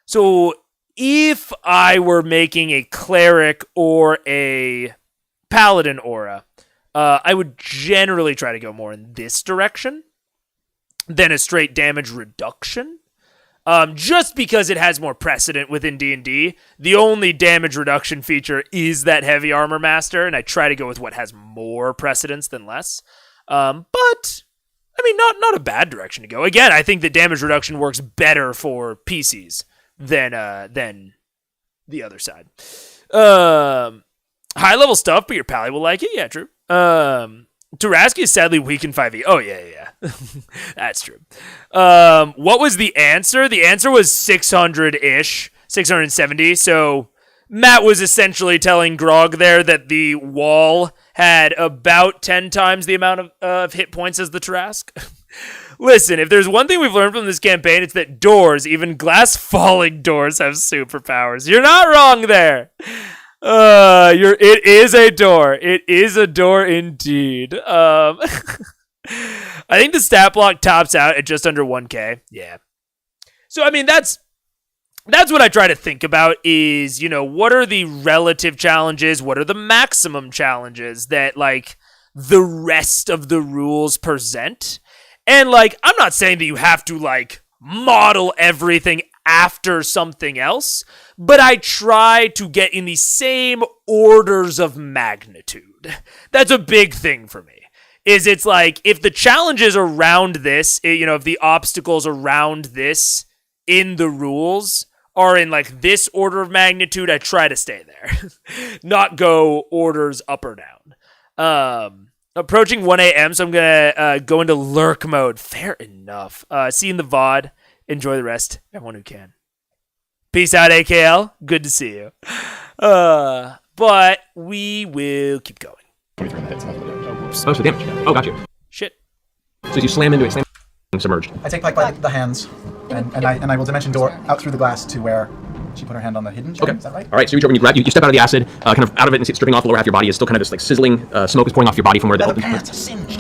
So if I were making a cleric or a paladin aura, I would generally try to go more in this direction than a straight damage reduction. Just because it has more precedent within D&D. The only damage reduction feature is that heavy armor master, and I try to go with what has more precedence than less. But I mean, not a bad direction to go. Again, I think that damage reduction works better for PCs than the other side. High level stuff, but your pally will like it. Yeah, true. Taraski is sadly weak in 5e. Oh, yeah. That's true. What was the answer? The answer was 600-ish, 670. So Matt was essentially telling Grog there that the wall had about 10 times the amount of hit points as the Tarask. Listen, if there's one thing we've learned from this campaign, it's that doors, even glass falling doors, have superpowers. You're not wrong there. It is a door. It is a door indeed. I think the stat block tops out at just under 1k. Yeah. So I mean that's what I try to think about is, what are the relative challenges? What are the maximum challenges that like the rest of the rules present? And like I'm not saying that you have to like model everything after something else, but I try to get in the same orders of magnitude. That's a big thing for me. It's like, if the challenges around this, if the obstacles around this in the rules are in like this order of magnitude, I try to stay there. Not go orders up or down. Approaching 1 a.m., so I'm going to go into lurk mode. Fair enough. See you in the VOD. Enjoy the rest, everyone who can. Peace out, AKL. Good to see you. But we will keep going. Oh, so damage. Oh, got you. Shit. So as you slam into it, submerged. I take Pike by the hands, and I will dimension door out through the glass to where she put her hand on the hidden gem. Okay. Is that right? All right, so you reach over and you grab, you step out of the acid, kind of out of it, and see it stripping off the lower half of your body. Is still kind of this like sizzling smoke is pouring off your body from where the Leather pants are singed.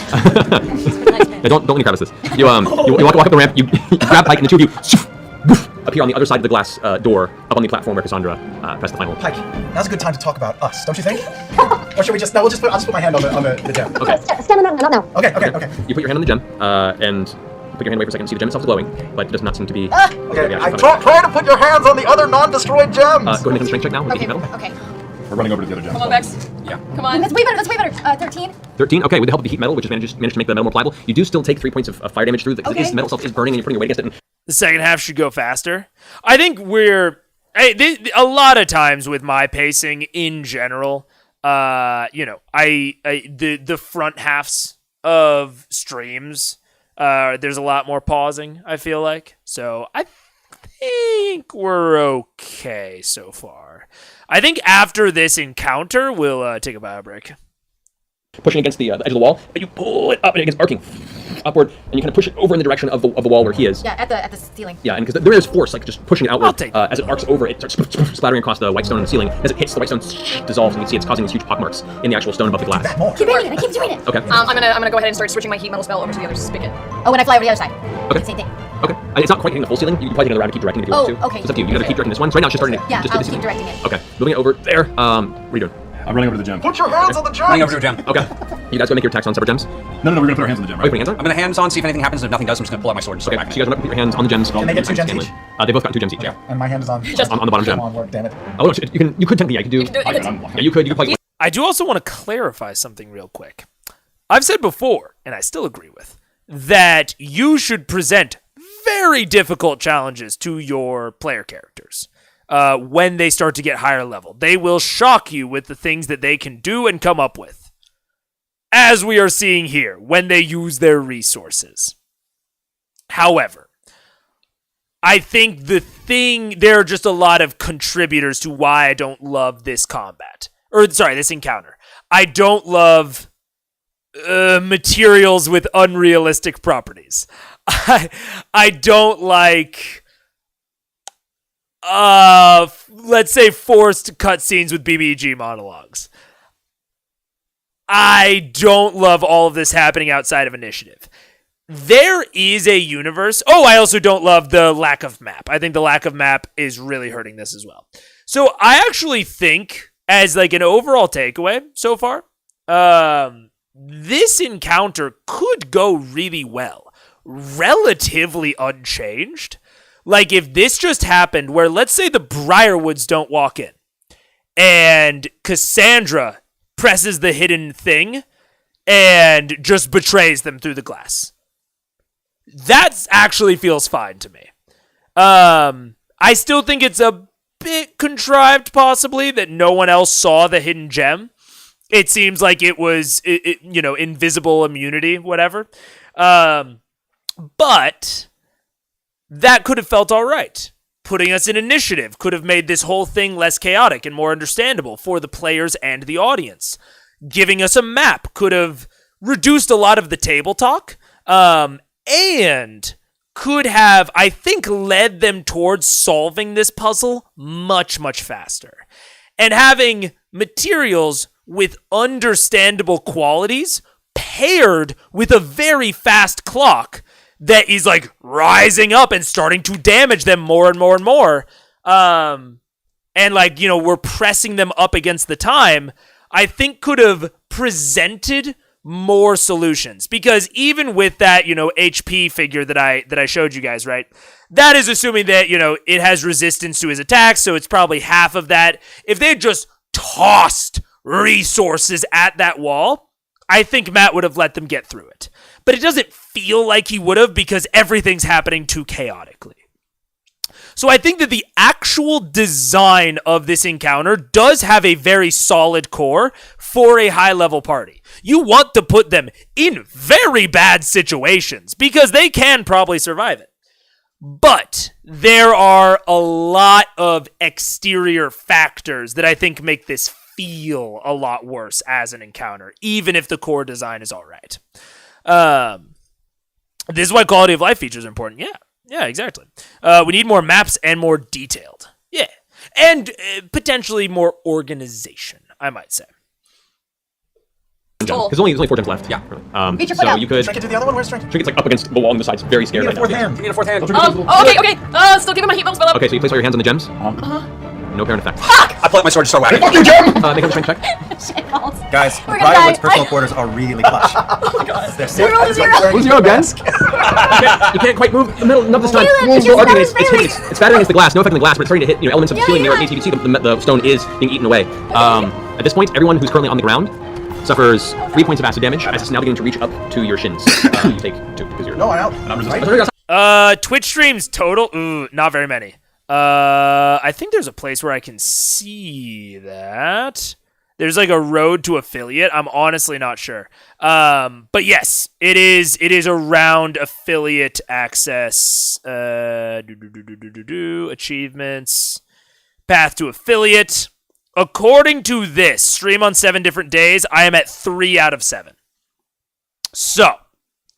Yeah, don't let me crevice this. You walk up the ramp, you grab Pike, and the two of you appear on the other side of the glass door, up on the platform where Cassandra pressed the final. Pike, now's a good time to talk about us, don't you think? Or should we just? No, I'll just put my hand on the gem. Okay. Stand on that, no. Okay. You put your hand on the gem, and put your hand away for a second. See the gem itself is glowing, but it does not seem to be. Okay. Try to put your hands on the other non-destroyed gems. Go ahead and make a strength check now. With Okay, the metal. okay. We're running over to the other gem. Come on, Bex. Yeah. Come on. That's way better. 13. 13. Okay, with the help of the heat metal, which has managed to make the metal more pliable, you do still take 3 points of fire damage through. The metal itself is burning, and you're putting your weight against it. The second half should go faster. I think a lot of times with my pacing in general, the front halves of streams, there's a lot more pausing, I feel like. So I think we're okay so far. I think after this encounter, we'll take a bio break. Pushing against the edge of the wall, but you pull it up and it gets arcing upward, and you kind of push it over in the direction of the wall where he is. Yeah, at the ceiling. Yeah, and because there is force, like just pushing it outward. As it arcs over, it starts splattering across the white stone on the ceiling. As it hits, the white stone dissolves, and you can see it's causing these huge pockmarks in the actual stone above the glass. Keep doing it. I keep doing it. Okay. I'm gonna go ahead and start switching my heat metal spell over to the other spigot. Oh, when I fly over the other side. Okay. Same thing. Okay. It's not quite hitting the full ceiling. You can probably take another round and keep directing it if you want to. Okay. So it's up to you. You gotta keep directing this one. So right now it's just starting to. Yeah, just I'll this keep directing it. Okay. Moving it over there. What are you doing? I'm running over to the gem. Put your hands on the gem. Running over to a gem. Okay. You guys go make your attacks on separate gems. No, we're gonna put our hands on the gem, Oh, you right? putting hands on? I'm gonna hands on, see if anything happens, and if nothing does, I'm just gonna pull out my sword and start Okay. back. So you guys want to put your hands on the gems. Can they get 2 gems each? They both got 2 gems each. Yeah. And my hand is on On the bottom gem. Come on, work, damn it. Oh, you could technically. Yeah, you could do. Yeah, you could play. I do also want to clarify something real quick. I've said before, and I still agree with, that you should present very difficult challenges to your player characters when they start to get higher level. They will shock you with the things that they can do and come up with, as we are seeing here, when they use their resources. However, I think there are just a lot of contributors to why I don't love this combat. This encounter. I don't love materials with unrealistic properties. I don't like let's say forced cutscenes with BBG monologues. I don't love all of this happening outside of initiative. There is a universe. Oh, I also don't love the lack of map. I think the lack of map is really hurting this as well. So I actually think, as like an overall takeaway so far, this encounter could go really well. Relatively unchanged. Like if this just happened where, let's say, the Briarwoods don't walk in and Cassandra presses the hidden thing and just betrays them through the glass. That actually feels fine to me. I still think it's a bit contrived, possibly, that no one else saw the hidden gem. It seems like it was, invisible immunity, whatever. But that could have felt all right. Putting us in initiative could have made this whole thing less chaotic and more understandable for the players and the audience. Giving us a map could have reduced a lot of the table talk, and could have, I think, led them towards solving this puzzle much, much faster. And having materials with understandable qualities paired with a very fast clock that is like rising up and starting to damage them more and more and more. And like, we're pressing them up against the time, I think could have presented more solutions. Because even with that, HP figure that I showed you guys, right? That is assuming that, it has resistance to his attacks, so it's probably half of that. If they had just tossed resources at that wall, I think Matt would have let them get through it. But it doesn't feel like he would have because everything's happening too chaotically. So I think that the actual design of this encounter does have a very solid core for a high-level party. You want to put them in very bad situations because they can probably survive it. But there are a lot of exterior factors that I think make this feel a lot worse as an encounter, even if the core design is all right. This is why quality of life features are important. Yeah, exactly. We need more maps and more detailed. Yeah. And potentially more organization, I might say. Because there's only 4 gems left. Yeah. So you could... Trinket to the other one? Where's Trinket? Trinket's like up against the wall on the sides, very scared You need a right fourth now. hand. You need a fourth hand. Okay. Still giving my heat levels, Okay, so you place all your hands on the gems. No apparent effect. I pull out my sword and start whacking. Fuck you, Jim! Make a strength check. Shit balls. Guys, We're gonna Briarwood's die. personal quarters are really plush. They're safe. We're all zero. Who's zero again? You can't quite move the middle, not this time. It's just Okay, not it's battering against the glass, no effect on the glass, but it's starting to hit elements of the ceiling near it. You can see the stone is being eaten away. At this point, everyone who's currently on the ground suffers 3 points of acid damage as it's now beginning to reach up to your shins. You take 2 because you're... No, I'm out. And I'm resistant. Twitch streams total? Ooh, not very many. I think there's a place where I can see that. There's like a road to affiliate. I'm honestly not sure. But yes, it is around affiliate access. Achievements. Path to affiliate. According to this, stream on 7 different days, I am at 3 out of 7. So,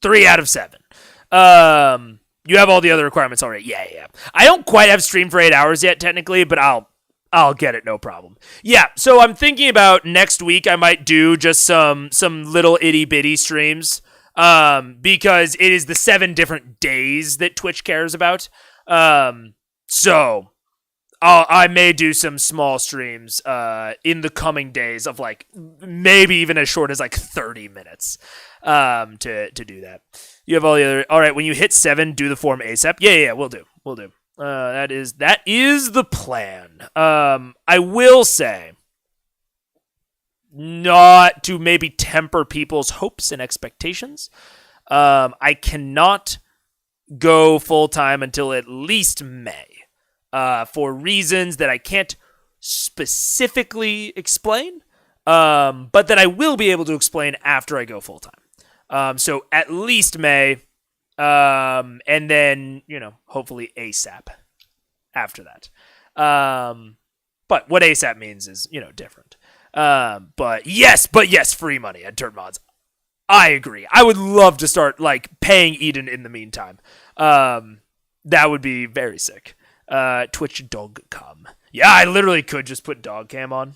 3 out of 7. You have all the other requirements already. Yeah. I don't quite have streamed for 8 hours yet, technically, but I'll get it, no problem. Yeah, so I'm thinking about next week I might do just some little itty-bitty streams, because it is the 7 different days that Twitch cares about. So I may do some small streams in the coming days of like maybe even as short as like 30 minutes to do that. You have all the other... All right, when you hit 7, do the form ASAP. Yeah, we'll do. That is the plan. I will say, not to maybe temper people's hopes and expectations, I cannot go full-time until at least May, for reasons that I can't specifically explain, but that I will be able to explain after I go full-time. So at least May, and then, hopefully ASAP after that. But what ASAP means is, different. But yes, free money at Turn Mods. I agree. I would love to start like paying Eden in the meantime. That would be very sick. Twitch dog cam. Yeah, I literally could just put dog cam on.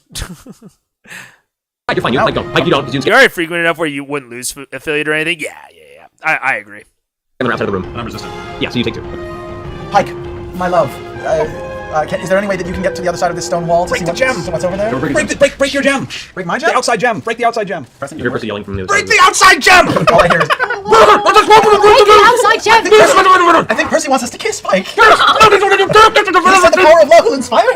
You're fine. You don't. Like, you don't. You're already frequent enough where you wouldn't lose affiliate or anything. Yeah. I agree. And they're outside of the room. And I'm resistant. Yeah, so you take 2. Pike, my love. Is there any way that you can get to the other side of this stone wall to Break see the gem. what's over there? Break your gem. Break my gem? The outside gem. Break the outside gem. You hear Percy yelling from the other Break side. the outside gem. All I hear is, Outside gem. I think Percy wants us to kiss Pike. Is the power of love will inspire him?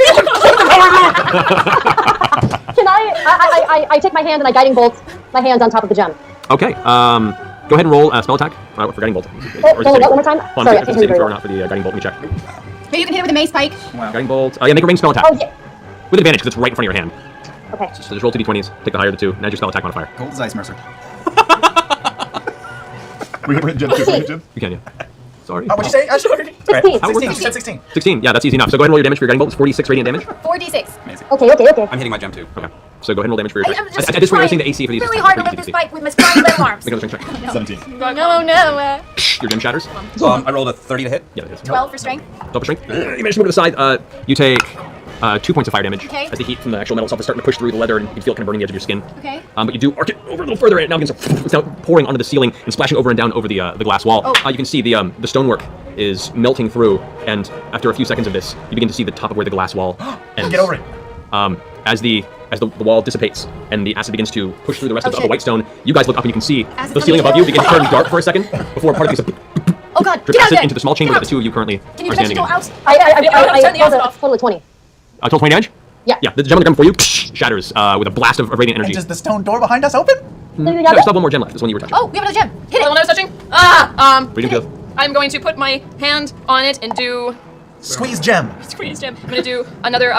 Can I take my hand and I guiding bolt my hands on top of the gem. Okay. Go ahead and roll a spell attack for guiding bolt. One more time? Hold on, Sorry, I if can't it's hear you saving very throw or well. not for the guiding bolt. Let me check. Maybe you can hit it with a mace, Pike. Guiding bolt. Yeah, make a ranged spell attack. Oh, yeah. With advantage because it's right in front of your hand. Okay. So just roll 2d20s, take the higher of the 2, and add your spell attack modifier. Gold is ice, Mercer. We can hit Jim too. Jim. You can, yeah. Sorry. What'd you say? 16. 16. She said 16. 16, yeah, that's easy enough. So go ahead and roll your damage for your guiding bolt. It's 46 radiant damage. 4d6. Okay. I'm hitting my gem too. Okay. So go ahead and roll damage for your I'm just At this point, you're trying seeing the AC for these. really hard to lift this bike with my sprawny little arms. Make another strength check. 17. No. Your gem shatters. I rolled a 30 to hit. Yeah, it is. 12 for strength. Double strength. You manage to move to the side. You take 2 points of fire damage Okay. as the heat from the actual metal itself is starting to push through the leather, and you can feel it kind of burning the edge of your skin. Okay. But you do arc it over a little further, and it now begins to it's now pouring onto the ceiling and splashing over and down over the glass wall. Oh. You can see the stonework is melting through, and after a few seconds of this, you begin to see the top of where the glass wall ends. Get over it. As the wall dissipates and the acid begins to push through the rest of the shit. white stone, you guys look up and you can see Acid the ceiling coming above you begin to turn dark for a second before part of it Oh god, drip get out acid there! into the small chamber Get that the two of you currently Can you are potentially standing go in. out? I turn the acid rolled a off. total of 20. Total 20 damage? Yeah. Yeah, the gem on the ground before you shatters with a blast of radiant And energy. does the stone door behind us open? No, you still have one more gem left. This one you were touching. Oh, we have another gem. Hit it. The one I was touching. Reading field. I'm going to put my hand on it and do Squeeze gem. squeeze gem. I'm gonna do another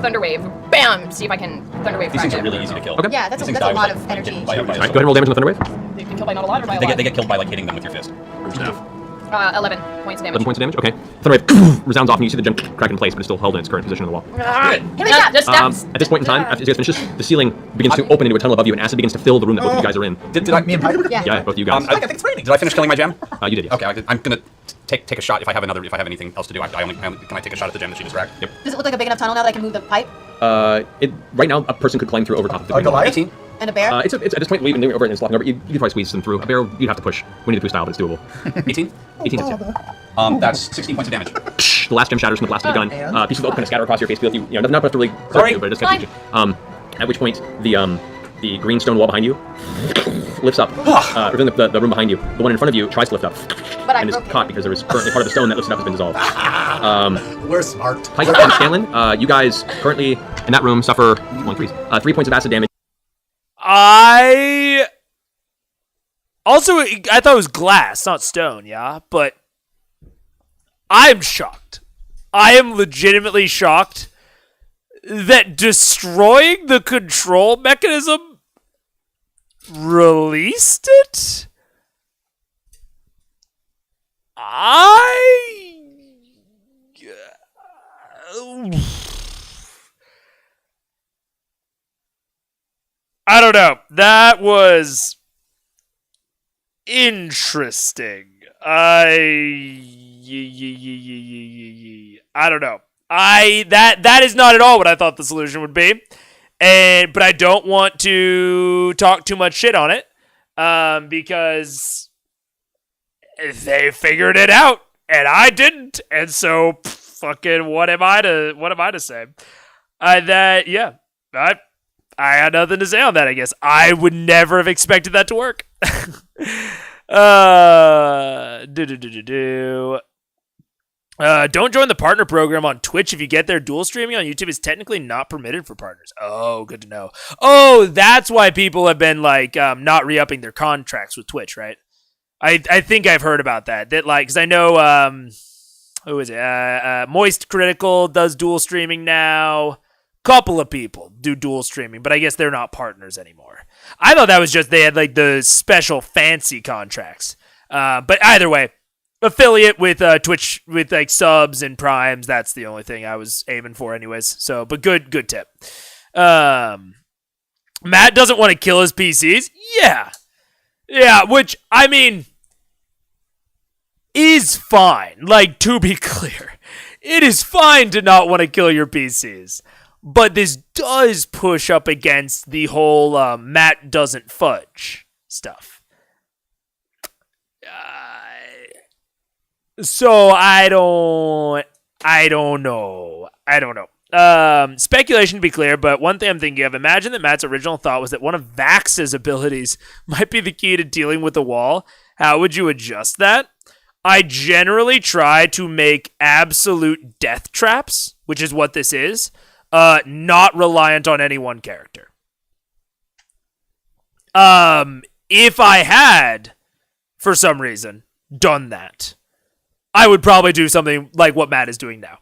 thunder wave. Bam! See if I can thunder wave. These things are frag it. really easy to kill. Okay. Yeah, that's These a things lot die of with, energy. by- by- Alright, go ahead and roll damage on the thunder wave. They get killed by not a lot or by a They lot? get killed by like hitting them with your fist. Or staff. 11 points damage. 11 points of damage. Okay. Thunder wave resounds off, and you see the gem crack in place, but it's still held in its current position on the wall. Hit me with that. Just At this point in time, after you guys finish this, the ceiling begins to open into a tunnel above you, and acid begins to fill the room that both of you guys are in. Did I? Me and Pike? Yeah. Yeah, both of you guys. I think it's raining. Did I finish killing my gem? You did, yes. Okay, I'm gonna take a shot if I have anything else to do. Can I take a shot at the gem that she just racked? Yep. Does it look like a big enough tunnel now that I can move the pipe? Right now, a person could climb through over top of the Goliath? 18. And a bear? It's at this point, we've been doing it over and it's locking over. You could probably squeeze them through. A barrel, you'd have to push. We need to push style, but it's doable. 18. 18 hits, yeah. That's 16 points of damage. The last gem shatters from the blast of the gun. And? Pieces of oak kind of scatter across your face. Feel you know, not enough to really hurt you, but it just kind of you. At which point, the green stone wall behind you lifts up. Within the room behind you, the one in front of you tries to lift up, But I and is broke it. caught because there was currently part of the stone that lifted up has been dissolved. We're smart. Pike and Scanlan, you guys currently in that room suffer 3 points of acid damage. I thought it was glass, not stone, yeah? But I'm shocked. I am legitimately shocked that destroying the control mechanism released it? I don't know. That was interesting. I don't know. That is not at all what I thought the solution would be. But I don't want to talk too much shit on it. Because they figured it out and I didn't. And so fucking what am I to say? I had nothing to say on that, I guess. I would never have expected that to work. Don't join the partner program on Twitch if you get there. Dual streaming on YouTube is technically not permitted for partners. Oh, good to know. Oh, that's why people have been like not re-upping their contracts with Twitch, right? I think I've heard about that. That like, because I know who is it? Moist Critical does dual streaming now. Couple of people do dual streaming, but I guess they're not partners anymore. I thought that was just they had like the special fancy contracts. But either way, affiliate with Twitch with like subs and primes. That's the only thing I was aiming for, anyways. So, but good tip. Matt doesn't want to kill his PCs. Yeah, Yeah, which, I mean, is fine. Like, to be clear, it is fine to not want to kill your PCs. But this does push up against the whole Matt doesn't fudge stuff. So I don't know. Speculation to be clear, but one thing I'm thinking of, imagine that Matt's original thought was that one of Vax's abilities might be the key to dealing with the wall. How would you adjust that? I generally try to make absolute death traps, which is what this is, not reliant on any one character. If I had, for some reason, done that, I would probably do something like what Matt is doing now.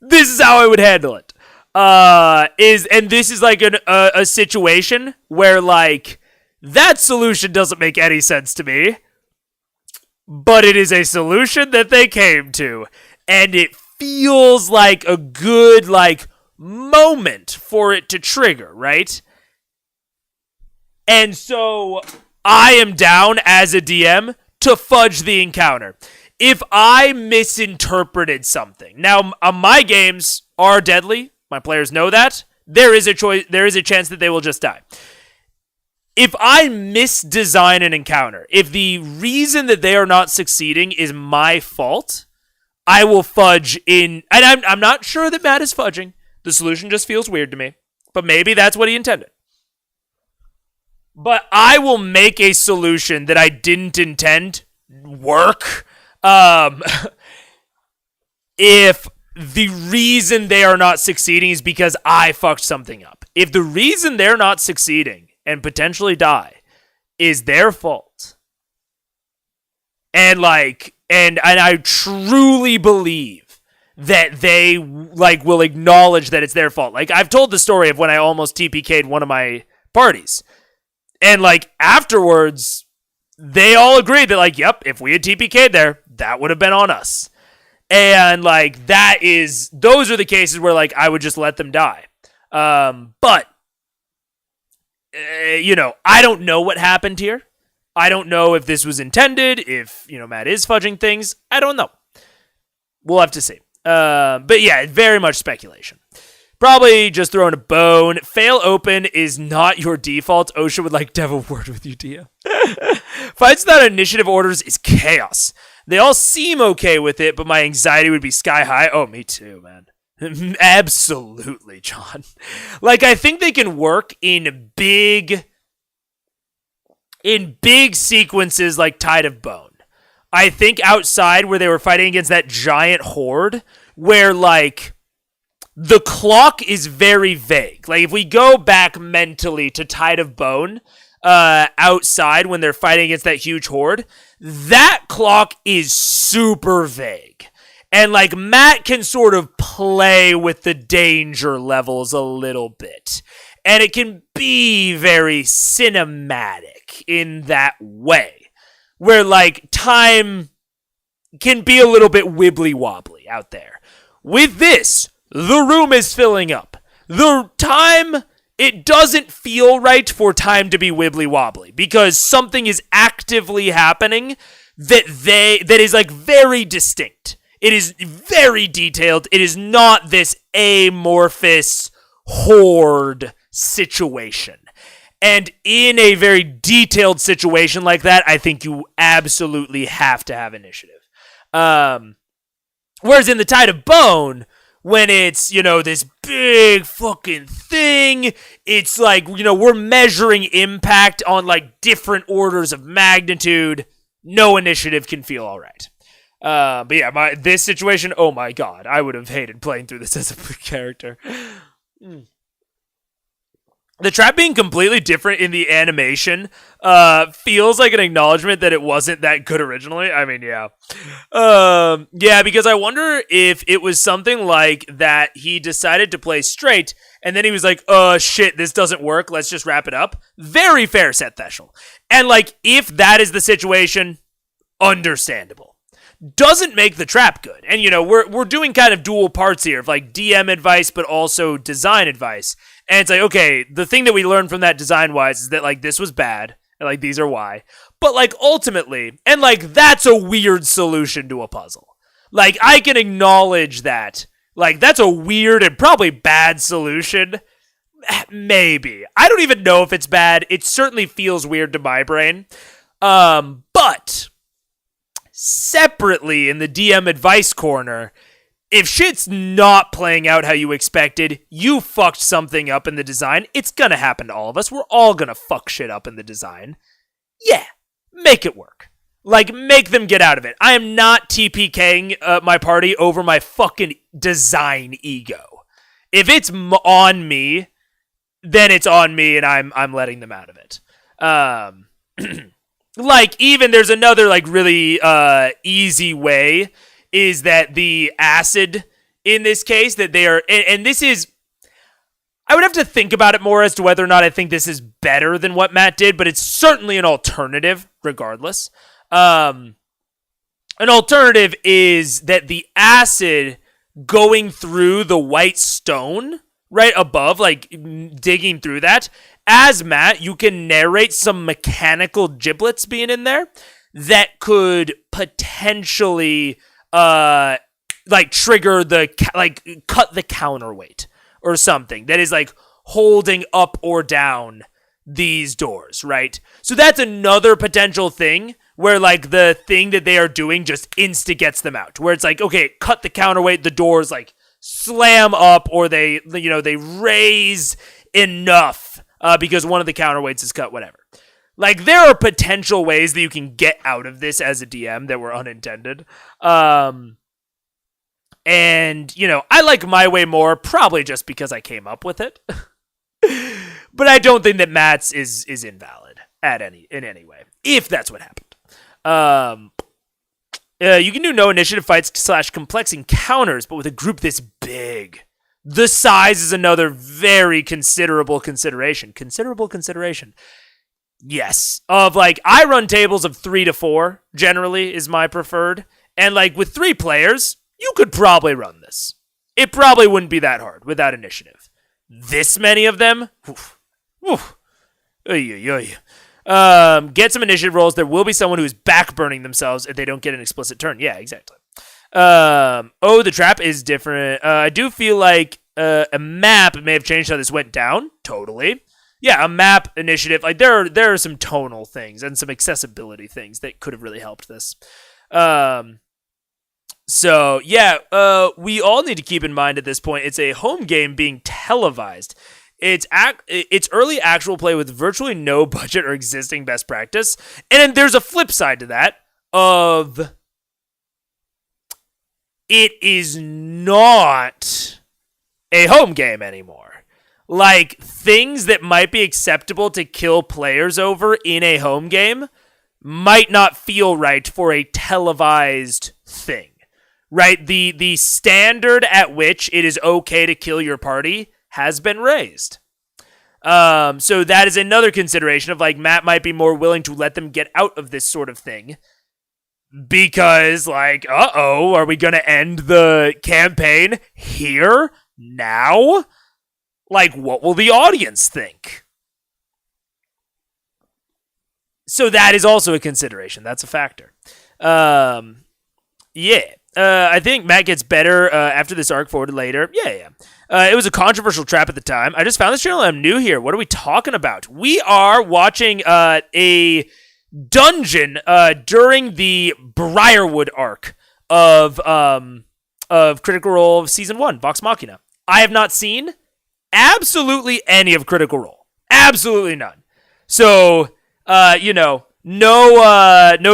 This is how I would handle it. And this is like a situation where, like, that solution doesn't make any sense to me, but it is a solution that they came to, and it feels like a good, like, moment for it to trigger, right? And so I am down as a DM to fudge the encounter. If I misinterpreted something, now my games are deadly. My players know that. There is a chance that they will just die. If I misdesign an encounter, if the reason that they are not succeeding is my fault, I will fudge in. And I'm not sure that Matt is fudging. The solution just feels weird to me. But maybe that's what he intended. But I will make a solution that I didn't intend work. If the reason they are not succeeding is because I fucked something up. If the reason they're not succeeding and potentially die is their fault, and I truly believe that they will acknowledge that it's their fault. Like, I've told the story of when I almost TPK'd one of my parties, and afterwards they all agreed that yep, if we had TPK'd there, that would have been on us. And those are the cases where I would just let them die. But I don't know what happened here. I don't know if this was intended, if, Matt is fudging things. I don't know. We'll have to see. But yeah, very much speculation. Probably just throwing a bone. Fail open is not your default. OSHA would like to have a word with you, Dia. Fights without initiative orders is chaos. They all seem okay with it, but my anxiety would be sky high. Oh, me too, man. Absolutely, John. I think they can work in big sequences like Tide of Bone. I think outside where they were fighting against that giant horde, where the clock is very vague. If we go back mentally to Tide of Bone, outside when they're fighting against that huge horde, that clock is super vague. And Matt can sort of play with the danger levels a little bit. And it can be very cinematic in that way. Where time can be a little bit wibbly wobbly out there. With this, the room is filling up. The time, it doesn't feel right for time to be wibbly wobbly because something is actively happening that is very distinct. It is very detailed. It is not this amorphous horde situation. And in a very detailed situation like that, I think you absolutely have to have initiative. Whereas in the Tide of Bone, when it's, this big fucking thing, it's we're measuring impact on different orders of magnitude. No initiative can feel all right. But yeah, this situation, oh my god, I would have hated playing through this as a character. The trap being completely different in the animation feels like an acknowledgement that it wasn't that good originally. I mean, yeah. Yeah, because I wonder if it was something like that he decided to play straight, and then he was like, shit, this doesn't work, let's just wrap it up. Very fair, Seth Theshel. And, if that is the situation, understandable. Doesn't make the trap good. And, we're doing kind of dual parts here of, DM advice, but also design advice. And it's okay, the thing that we learned from that design-wise is that, this was bad, And like, these are why. But like, ultimately, and like, that's a weird solution to a puzzle. Like, I can acknowledge that. Like, that's a weird and probably bad solution. Maybe. I don't even know if it's bad. It certainly feels weird to my brain. But separately in the DM advice corner, if shit's not playing out how you expected, you fucked something up in the design, it's gonna happen to all of us. We're all gonna fuck shit up in the design. Yeah, make it work. Like, make them get out of it. I am not TPKing my party over my fucking design ego. If it's on me, then it's on me, and I'm letting them out of it. Like, even there's another like really easy way is that the acid in this case that they are, and this is, I would have to think about it more as to whether or not I think this is better than what Matt did, but it's certainly an alternative regardless. An alternative is that the acid going through the white stone right above, like digging through that, as Matt, you can narrate some mechanical giblets being in there that could potentially like trigger cut the counterweight or something that is like holding up or down these doors, right? So that's another potential thing where like the thing that they are doing just gets them out, where it's like, okay, cut the counterweight, the doors like slam up, or they raise enough because one of the counterweights is cut, whatever. Like, there are potential ways that you can get out of this as a DM that were unintended. And, I like my way more, probably just because I came up with it. But I don't think that Matt's is invalid in any way, if that's what happened. You can do no initiative fights / complex encounters, but with a group this big. The size is another very considerable consideration. Yes. Of like, I run tables of 3 to 4, generally, is my preferred. And like, with 3 players, you could probably run this. It probably wouldn't be that hard without initiative. This many of them? Oof. Get some initiative rolls. There will be someone who is backburning themselves if they don't get an explicit turn. Yeah, exactly. The trap is different. I do feel like a map may have changed how this went down. Totally. Yeah, a map initiative. Like, there are some tonal things and some accessibility things that could have really helped this. So, yeah, we all need to keep in mind at this point, it's a home game being televised. It's early actual play with virtually no budget or existing best practice. And then there's a flip side to that of it is not a home game anymore. Like, things that might be acceptable to kill players over in a home game might not feel right for a televised thing, right? The standard at which it is okay to kill your party has been raised. So that is another consideration of like, Matt might be more willing to let them get out of this sort of thing because like, are we going to end the campaign here now? Like, what will the audience think? So that is also a consideration. That's a factor. Yeah. I think Matt gets better after this arc forward later. Yeah. It was a controversial trap at the time. I just found this channel. I'm new here. What are we talking about? We are watching a dungeon during the Briarwood arc of Critical Role of Season 1, Vox Machina. I have not seen absolutely any of Critical Role. Absolutely none. So, no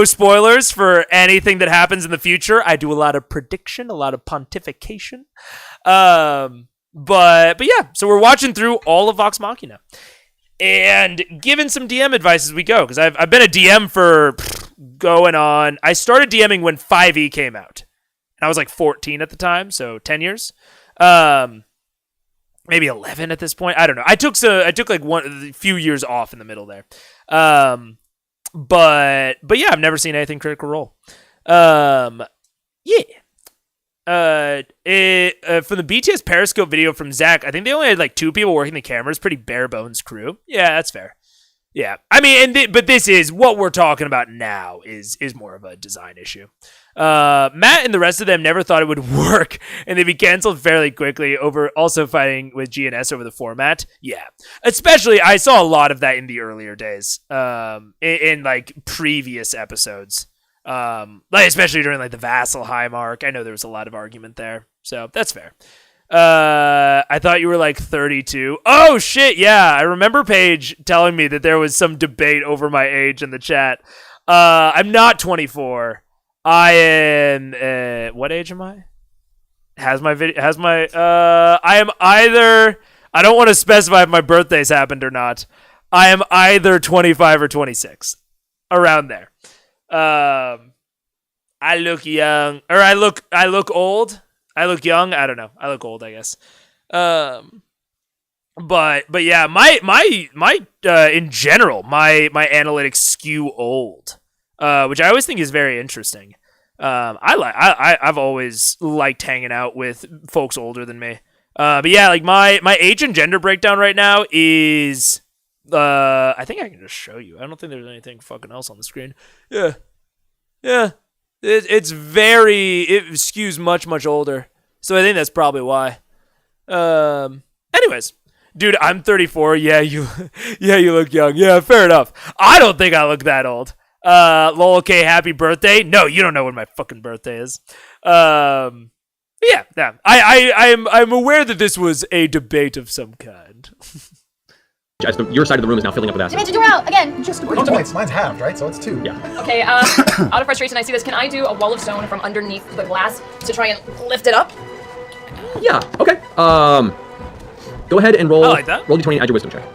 spoilers for anything that happens in the future. I do a lot of prediction, a lot of pontification. But yeah, so we're watching through all of Vox Machina and giving some DM advice as we go, because I've been a DM for going on. I started DMing when 5e came out. And I was like 14 at the time, so 10 years. Maybe 11 at this point. I don't know. I took like a few years off in the middle there. But yeah, I've never seen anything Critical Role. Yeah. From the BTS Periscope video from Zach, I think they only had like 2 people working the cameras. Pretty bare bones crew. Yeah, that's fair. Yeah, I mean, but this is what we're talking about now is more of a design issue. Matt and the rest of them never thought it would work, and they'd be canceled fairly quickly over also fighting with GNS over the format. Yeah, especially I saw a lot of that in the earlier days, in like previous episodes, like especially during like the Vassal High mark. I know there was a lot of argument there, so that's fair. I thought you were like 32. Oh shit, yeah. I remember Paige telling me that there was some debate over my age in the chat. I'm not 24. I am what age am I? I am either, I don't want to specify if my birthday's happened or not. I am either 25 or 26. Around there. I look young, or I look old. I look young. I don't know. I look old, I guess. But yeah, my in general, my analytics skew old, which I always think is very interesting. I've always liked hanging out with folks older than me. But yeah, like my age and gender breakdown right now is, I think I can just show you. I don't think there's anything fucking else on the screen. Yeah. It skews much older. So I think that's probably why. Anyways, dude, I'm 34. Yeah, you look young. Yeah, fair enough. I don't think I look that old. Lol, okay, happy birthday. No, you don't know when my fucking birthday is. Yeah. I'm aware that this was a debate of some kind. As your side of the room is now filling up with acid. Dimension door out again. Just a bunch of points. Mine's halved, right? So it's 2. Yeah. Okay, out of frustration, I see this. Can I do a wall of stone from underneath the glass to try and lift it up? Yeah, okay. Go ahead and roll. I like that. Roll d20 and add your wisdom check.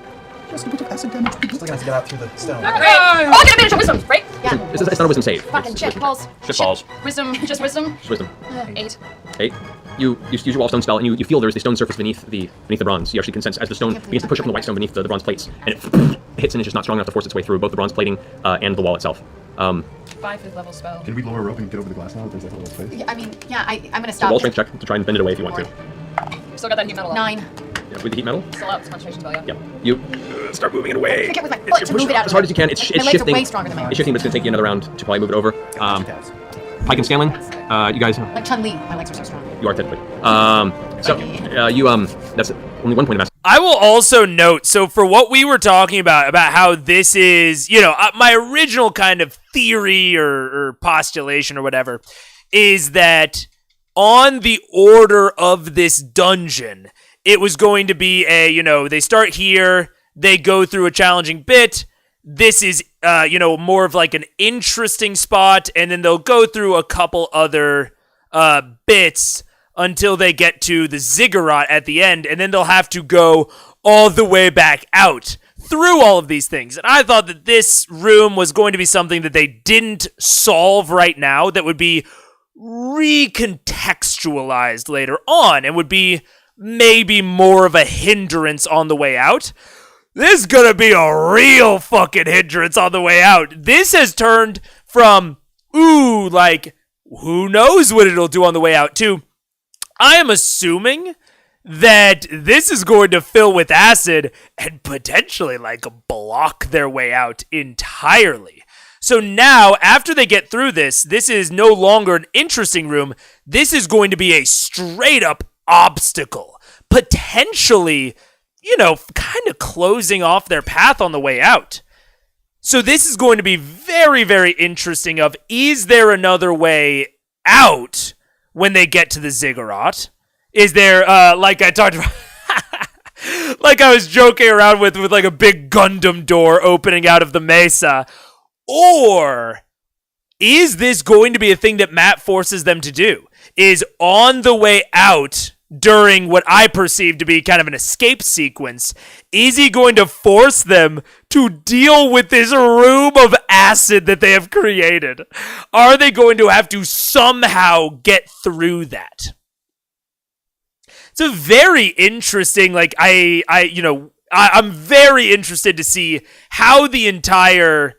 Just a bunch of acid damage. Still gonna have to get out through the stone. Great. Oh, I get advantage on wisdom, right? Yeah. It's not a wisdom save. Fucking shit balls. Shit balls. Wisdom, just wisdom. Just wisdom. 8. 8. You use your wall stone spell, and you feel there's the stone surface beneath the bronze. You actually can sense as the stone begins to push up from the white stone beneath the bronze plates, and it hits, and it's just not strong enough to force its way through both the bronze plating and the wall itself. 5 5th level spell. Can we lower a rope and get over the glass now? There's like a little space. Yeah, I mean, yeah, I'm gonna So stop. roll strength check to try and bend it away if you want to. Still got that heat metal up. 9. Yeah, with the heat metal. Still up, concentration spell, yeah. Yeah. You start moving it away. I kick it with my foot to move it out. As hard as you can. It's My legs are shifting. way stronger than my arms. It's shifting, but it's going to take you another round to probably move it over. Pike and Scanlan, you guys. Like Chun-Li, my legs are so strong. You are technically. That's only 1 point of acid. I will also note, so for what we were talking about how this is, my original kind of theory or postulation or whatever, is that on the order of this dungeon, it was going to be they start here, they go through a challenging bit, this is, more of like an interesting spot, and then they'll go through a couple other bits until they get to the ziggurat at the end, and then they'll have to go all the way back out through all of these things. And I thought that this room was going to be something that they didn't solve right now, that would be recontextualized later on, and would be maybe more of a hindrance on the way out. This is gonna be a real fucking hindrance on the way out. This has turned from, who knows what it'll do on the way out, to, I am assuming that this is going to fill with acid and potentially block their way out entirely. So now, after they get through this is no longer an interesting room. This is going to be a straight up obstacle, potentially, kind of closing off their path on the way out. So this is going to be very, very interesting is there another way out when they get to the ziggurat? Is there, like I talked about, like I was joking around with like a big Gundam door opening out of the mesa? Or is this going to be a thing that Matt forces them to do? Is on the way out, during what I perceive to be kind of an escape sequence, is he going to force them to deal with this room of acid that they have created? Are they going to have to somehow get through that? It's a very interesting, I'm very interested to see how the entire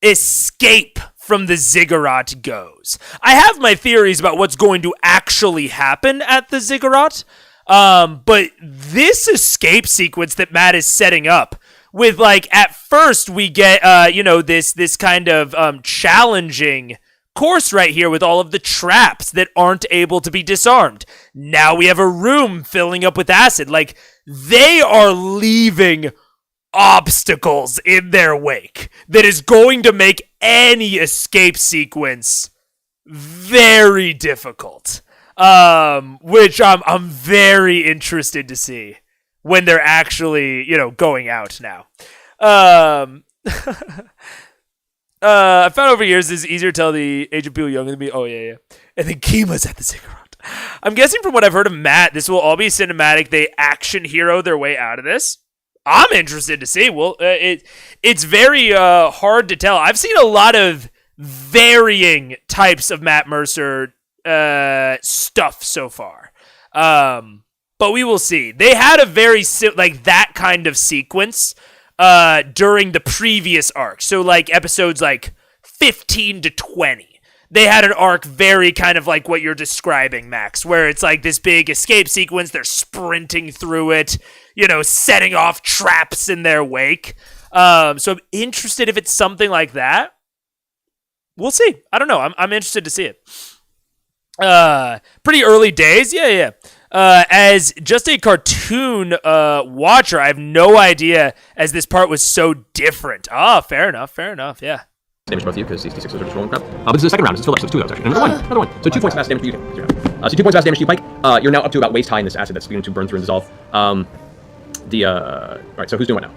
escape from the ziggurat goes. I have my theories about what's going to actually happen at the ziggurat, but this escape sequence that Matt is setting up with like at first we get this kind of challenging course right here with all of the traps that aren't able to be disarmed. Now we have a room filling up with acid. Like, they are leaving obstacles in their wake that is going to make any escape sequence very difficult. Which I'm very interested to see when they're actually, going out now. I found over years it's easier to tell the age of people younger than me. Oh, yeah. And then Kima's at the ziggurat. I'm guessing from what I've heard of Matt, this will all be cinematic. They action hero their way out of this. I'm interested to see. Well, it's very hard to tell. I've seen a lot of varying types of Matt Mercer stuff so far. But we will see. They had a very that kind of sequence during the previous arc. So like episodes like 15 to 20. They had an arc very kind of like what you're describing, Max, where it's like this big escape sequence. They're sprinting through it, setting off traps in their wake. So I'm interested if it's something like that. We'll see. I don't know. I'm interested to see it. Pretty early days. Yeah. As just a cartoon watcher, I have no idea as this part was so different. Fair enough. Yeah. Damage both of you because these D6s are just rolling crap. But this is the second round. This is still left, so it's 2 of those actually. Another one. So 2 points of acid damage for you. So 2 points of acid damage to you, Pike. You're now up to about waist high in this acid that's beginning to burn through and dissolve. All right, so who's doing what now?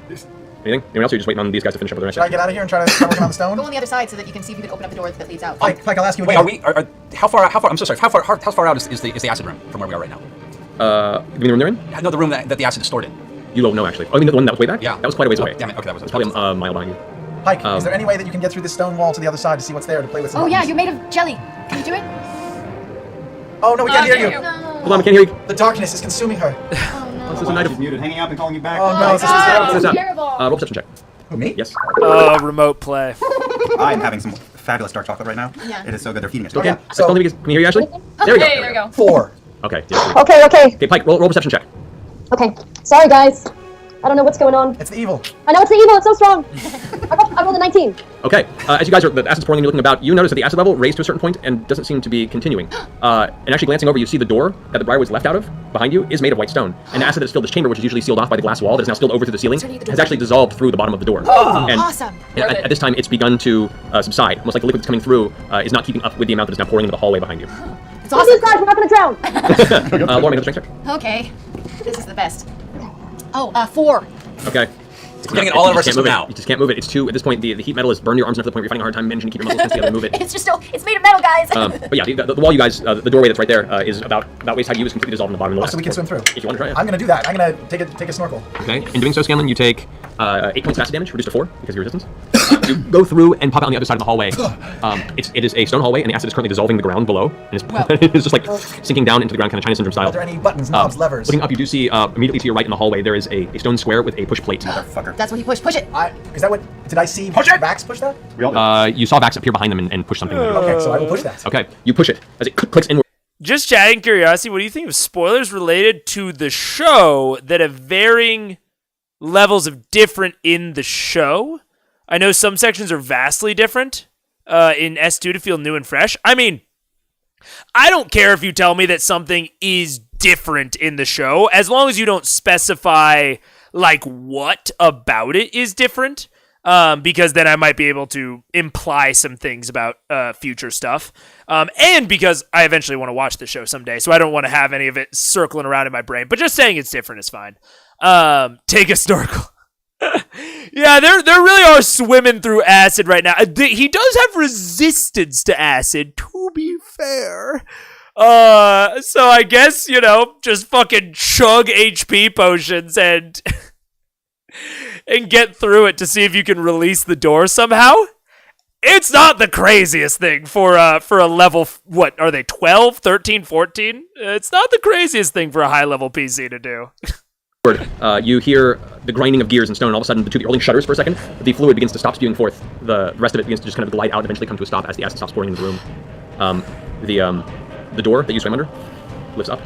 Anything? Anyone else? Or are you just waiting on these guys to finish up with their next? Should I get out of here and try to start working on the stone? Go on the other side so that you can see if you can open up the door that leads out. Pike, I'll ask you Wait, again. how far, I'm so sorry, how far out is the acid room from where we are right now? You mean the room they're in? No, the room that the acid is stored in. You don't know, actually. Oh, you mean the one that was way back? Yeah. That was quite a ways away. Damn it, okay, that was It's probably a mile behind you. Pike, is there any way that you can get through this stone wall to the other side to see what's there to play with some Oh yeah, buttons? you're made of jelly. Can you do it? Oh no, we can't hear you. Hold on, we can't hear you. The darkness is consuming her. This is a night of... Muted, hanging up and calling you back. Oh no, this is terrible. Roll perception check. Who, me? Yes. Remote play. I'm having some fabulous dark chocolate right now. Yeah. It is so good, they're feeding it to me. Okay, so Can we hear you, Ashley? There we go. 4. Okay. Yeah, Okay. okay, Pike, roll perception check. Okay. Sorry, guys. I don't know what's going on. It's the evil. I know it's the evil. It's so strong. I rolled a 19. Okay, as you guys are, the acid's pouring and you're looking about, you notice that the acid level raised to a certain point and doesn't seem to be continuing. And actually glancing over, you see the door that the briar was left out of behind you is made of white stone. And the acid that's filled this chamber, which is usually sealed off by the glass wall that is now spilled over to the ceiling, has actually dissolved through the bottom of the door. And Awesome. at this time, it's begun to subside. Almost like the liquid that's coming through is not keeping up with the amount that is now pouring into the hallway behind you. It's awesome. These guys, we're not going to drown. Laura, make a strength check. Okay. This is the best. Oh, 4. Okay. We're getting it all out of our system now. You just can't move it. It's too, at this point, the heat metal has burned your arms enough to the point where you're finding a hard time managing to keep your muscles tense together and move it. It's made of metal, guys. But yeah, the wall, you guys, the doorway that's right there is about waist high to you is completely dissolved in the bottom of the wall. So we can swim through. If you want to try it. I'm gonna do that. I'm gonna take a snorkel. Okay. In doing so, Scanlan, you take 8 points of acid damage, reduced to 4 because of your resistance. You go through and pop out on the other side of the hallway. It is a stone hallway, and the acid is currently dissolving the ground below, and it's just like sinking down into the ground, kind of China syndrome style. Are there any buttons, knobs, levers? Looking up, you do see immediately to your right in the hallway there is a stone square with a push plate. Motherfucker. That's what he pushed. Push it. Is that what? Did I see Vax push that? You saw Vax appear behind them and push something. Okay, so I will push that. Okay, you push it as it clicks inward. Just chatting curiosity, what do you think of spoilers related to the show that have varying levels of different in the show? I know some sections are vastly different in S2 to feel new and fresh. I mean, I don't care if you tell me that something is different in the show, as long as you don't specify like what about it is different, because then I might be able to imply some things about future stuff, and because I eventually want to watch the show someday, so I don't want to have any of it circling around in my brain, but just saying it's different is fine. Take a snorkel. Yeah, they really are swimming through acid right now. He does have resistance to acid, to be fair. So I guess, just fucking chug HP potions and get through it to see if you can release the door somehow. It's not the craziest thing for a level, what are they, 12, 13, 14? It's not the craziest thing for a high-level PC to do. You hear the grinding of gears and stone, and all of a sudden the holding shudders for a second. The fluid begins to stop spewing forth. The rest of it begins to just kind of glide out and eventually come to a stop as the acid stops pouring into the room. The door that you swam under lifts up.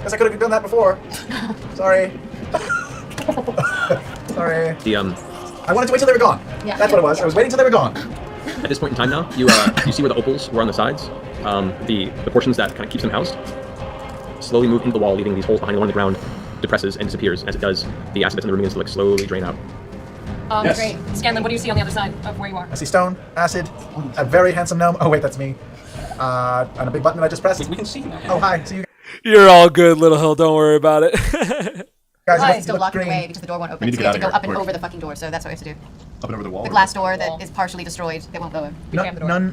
Guess I could have done that before. Sorry. Sorry. The I wanted to wait till they were gone. Yeah. That's what it was. I was waiting till they were gone. At this point in time now, you see where the opals were on the sides. The portions that kind of keeps them housed slowly move into the wall, leaving these holes behind. The one on the ground depresses and disappears. As it does, the acid that's in the room begins to like slowly drain out. Yes. Great. Scanlan, what do you see on the other side of where you are? I see stone, acid, a very handsome gnome. Oh wait, that's me. And a big button that I just pressed. We can see now. Oh hi. So you You're all good, Little Hill. Don't worry about it. guys I'm look, still look locked green. away because the door won't open. need to So get we have to out go of up here, and quick. over the fucking door. So that's what we have to do. Up and over the wall. The glass door that is partially destroyed. That won't go in.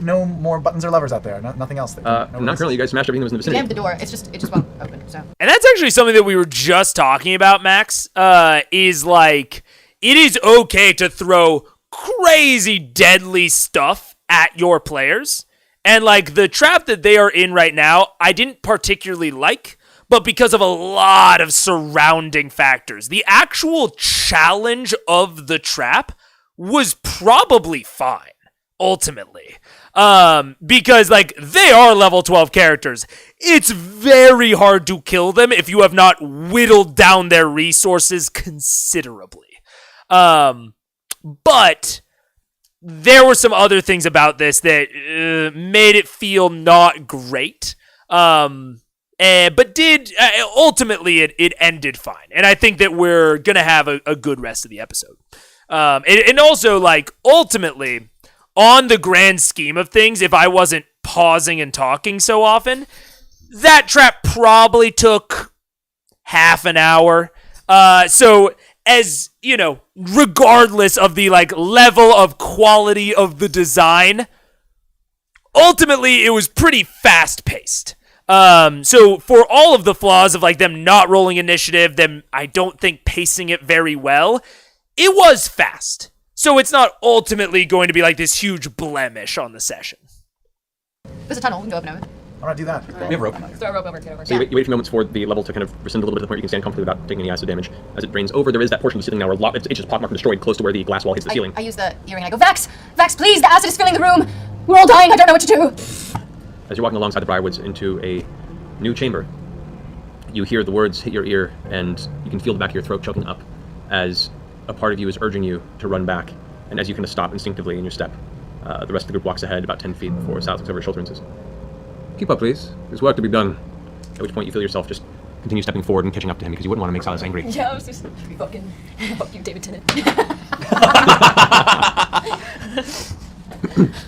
No more buttons or levers out there. Nothing else. Not currently. You guys smashed everything that was in the We vicinity. jammed the door. It just won't open. So. And that's actually something that we were just talking about, Max, is like, it is okay to throw crazy deadly stuff at your players. And like the trap that they are in right now, I didn't particularly like, but because of a lot of surrounding factors. The actual challenge of the trap was probably fine, ultimately. Because like they are level 12 characters. It's very hard to kill them if you have not whittled down their resources considerably. But there were some other things about this that made it feel not great. But ultimately it ended fine. And I think that we're going to have a good rest of the episode. And also, like, ultimately, on the grand scheme of things, if I wasn't pausing and talking so often, that trap probably took half an hour. So, as, you know, regardless of the, like, level of quality of the design, ultimately, it was pretty fast-paced. So for all of the flaws of like them not rolling initiative, them I don't think pacing it very well, it was fast. So it's not ultimately going to be like this huge blemish on the session. There's a tunnel. We can go up and over. All right, do that. We have a rope. Throw a rope over, get over. So you wait a few moments for the level to kind of rescind a little bit to the point where you can stand comfortably without taking any acid damage. As it drains over, there is that portion of the ceiling now where it's just pockmarked and destroyed close to where the glass wall hits the ceiling. I use the earring. I go, Vax, please. The acid is filling the room. We're all dying. I don't know what to do. As you're walking alongside the Briarwoods into a new chamber, you hear the words hit your ear, and you can feel the back of your throat choking up as a part of you is urging you to run back. And as you kind of stop instinctively in your step, the rest of the group walks ahead about 10 feet before Sal looks over her shoulder and says, "Keep up, please. There's work to be done." At which point you feel yourself just continue stepping forward and catching up to him because you wouldn't want to make Silas angry. Yeah, I was just fucking fuck you, David Tennant. We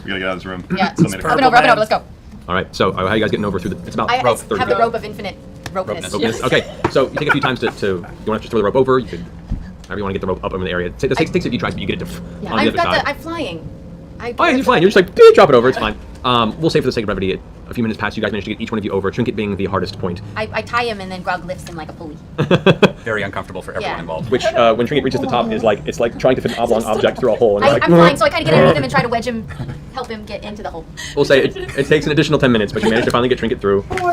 gotta get out of this room. Yeah, Still made it. up and over, let's go. All right, so how are you guys getting over through the... It's about I rope, have 30 the rope of infinite ropeness. Ropeness. Okay, so you take a few times to you want to just throw the rope over, you could, however you want to get the rope up over the area. It takes a few tries, but you get it Yeah, on the other side. I'm flying. Oh, yeah, you're fine. You're just like, drop it over. It's fine. We'll say for the sake of brevity, a few minutes pass. You guys managed to get each one of you over. Trinket being the hardest point. I tie him and then Grog lifts him like a pulley. Very uncomfortable for everyone Yeah. involved. Which, when Trinket reaches the top, is like it's like trying to fit an oblong object through a hole. And I'm like, flying, so I kind of get underneath him and try to wedge him, help him get into the hole. We'll say it takes an additional 10 minutes, but you managed to finally get Trinket through. That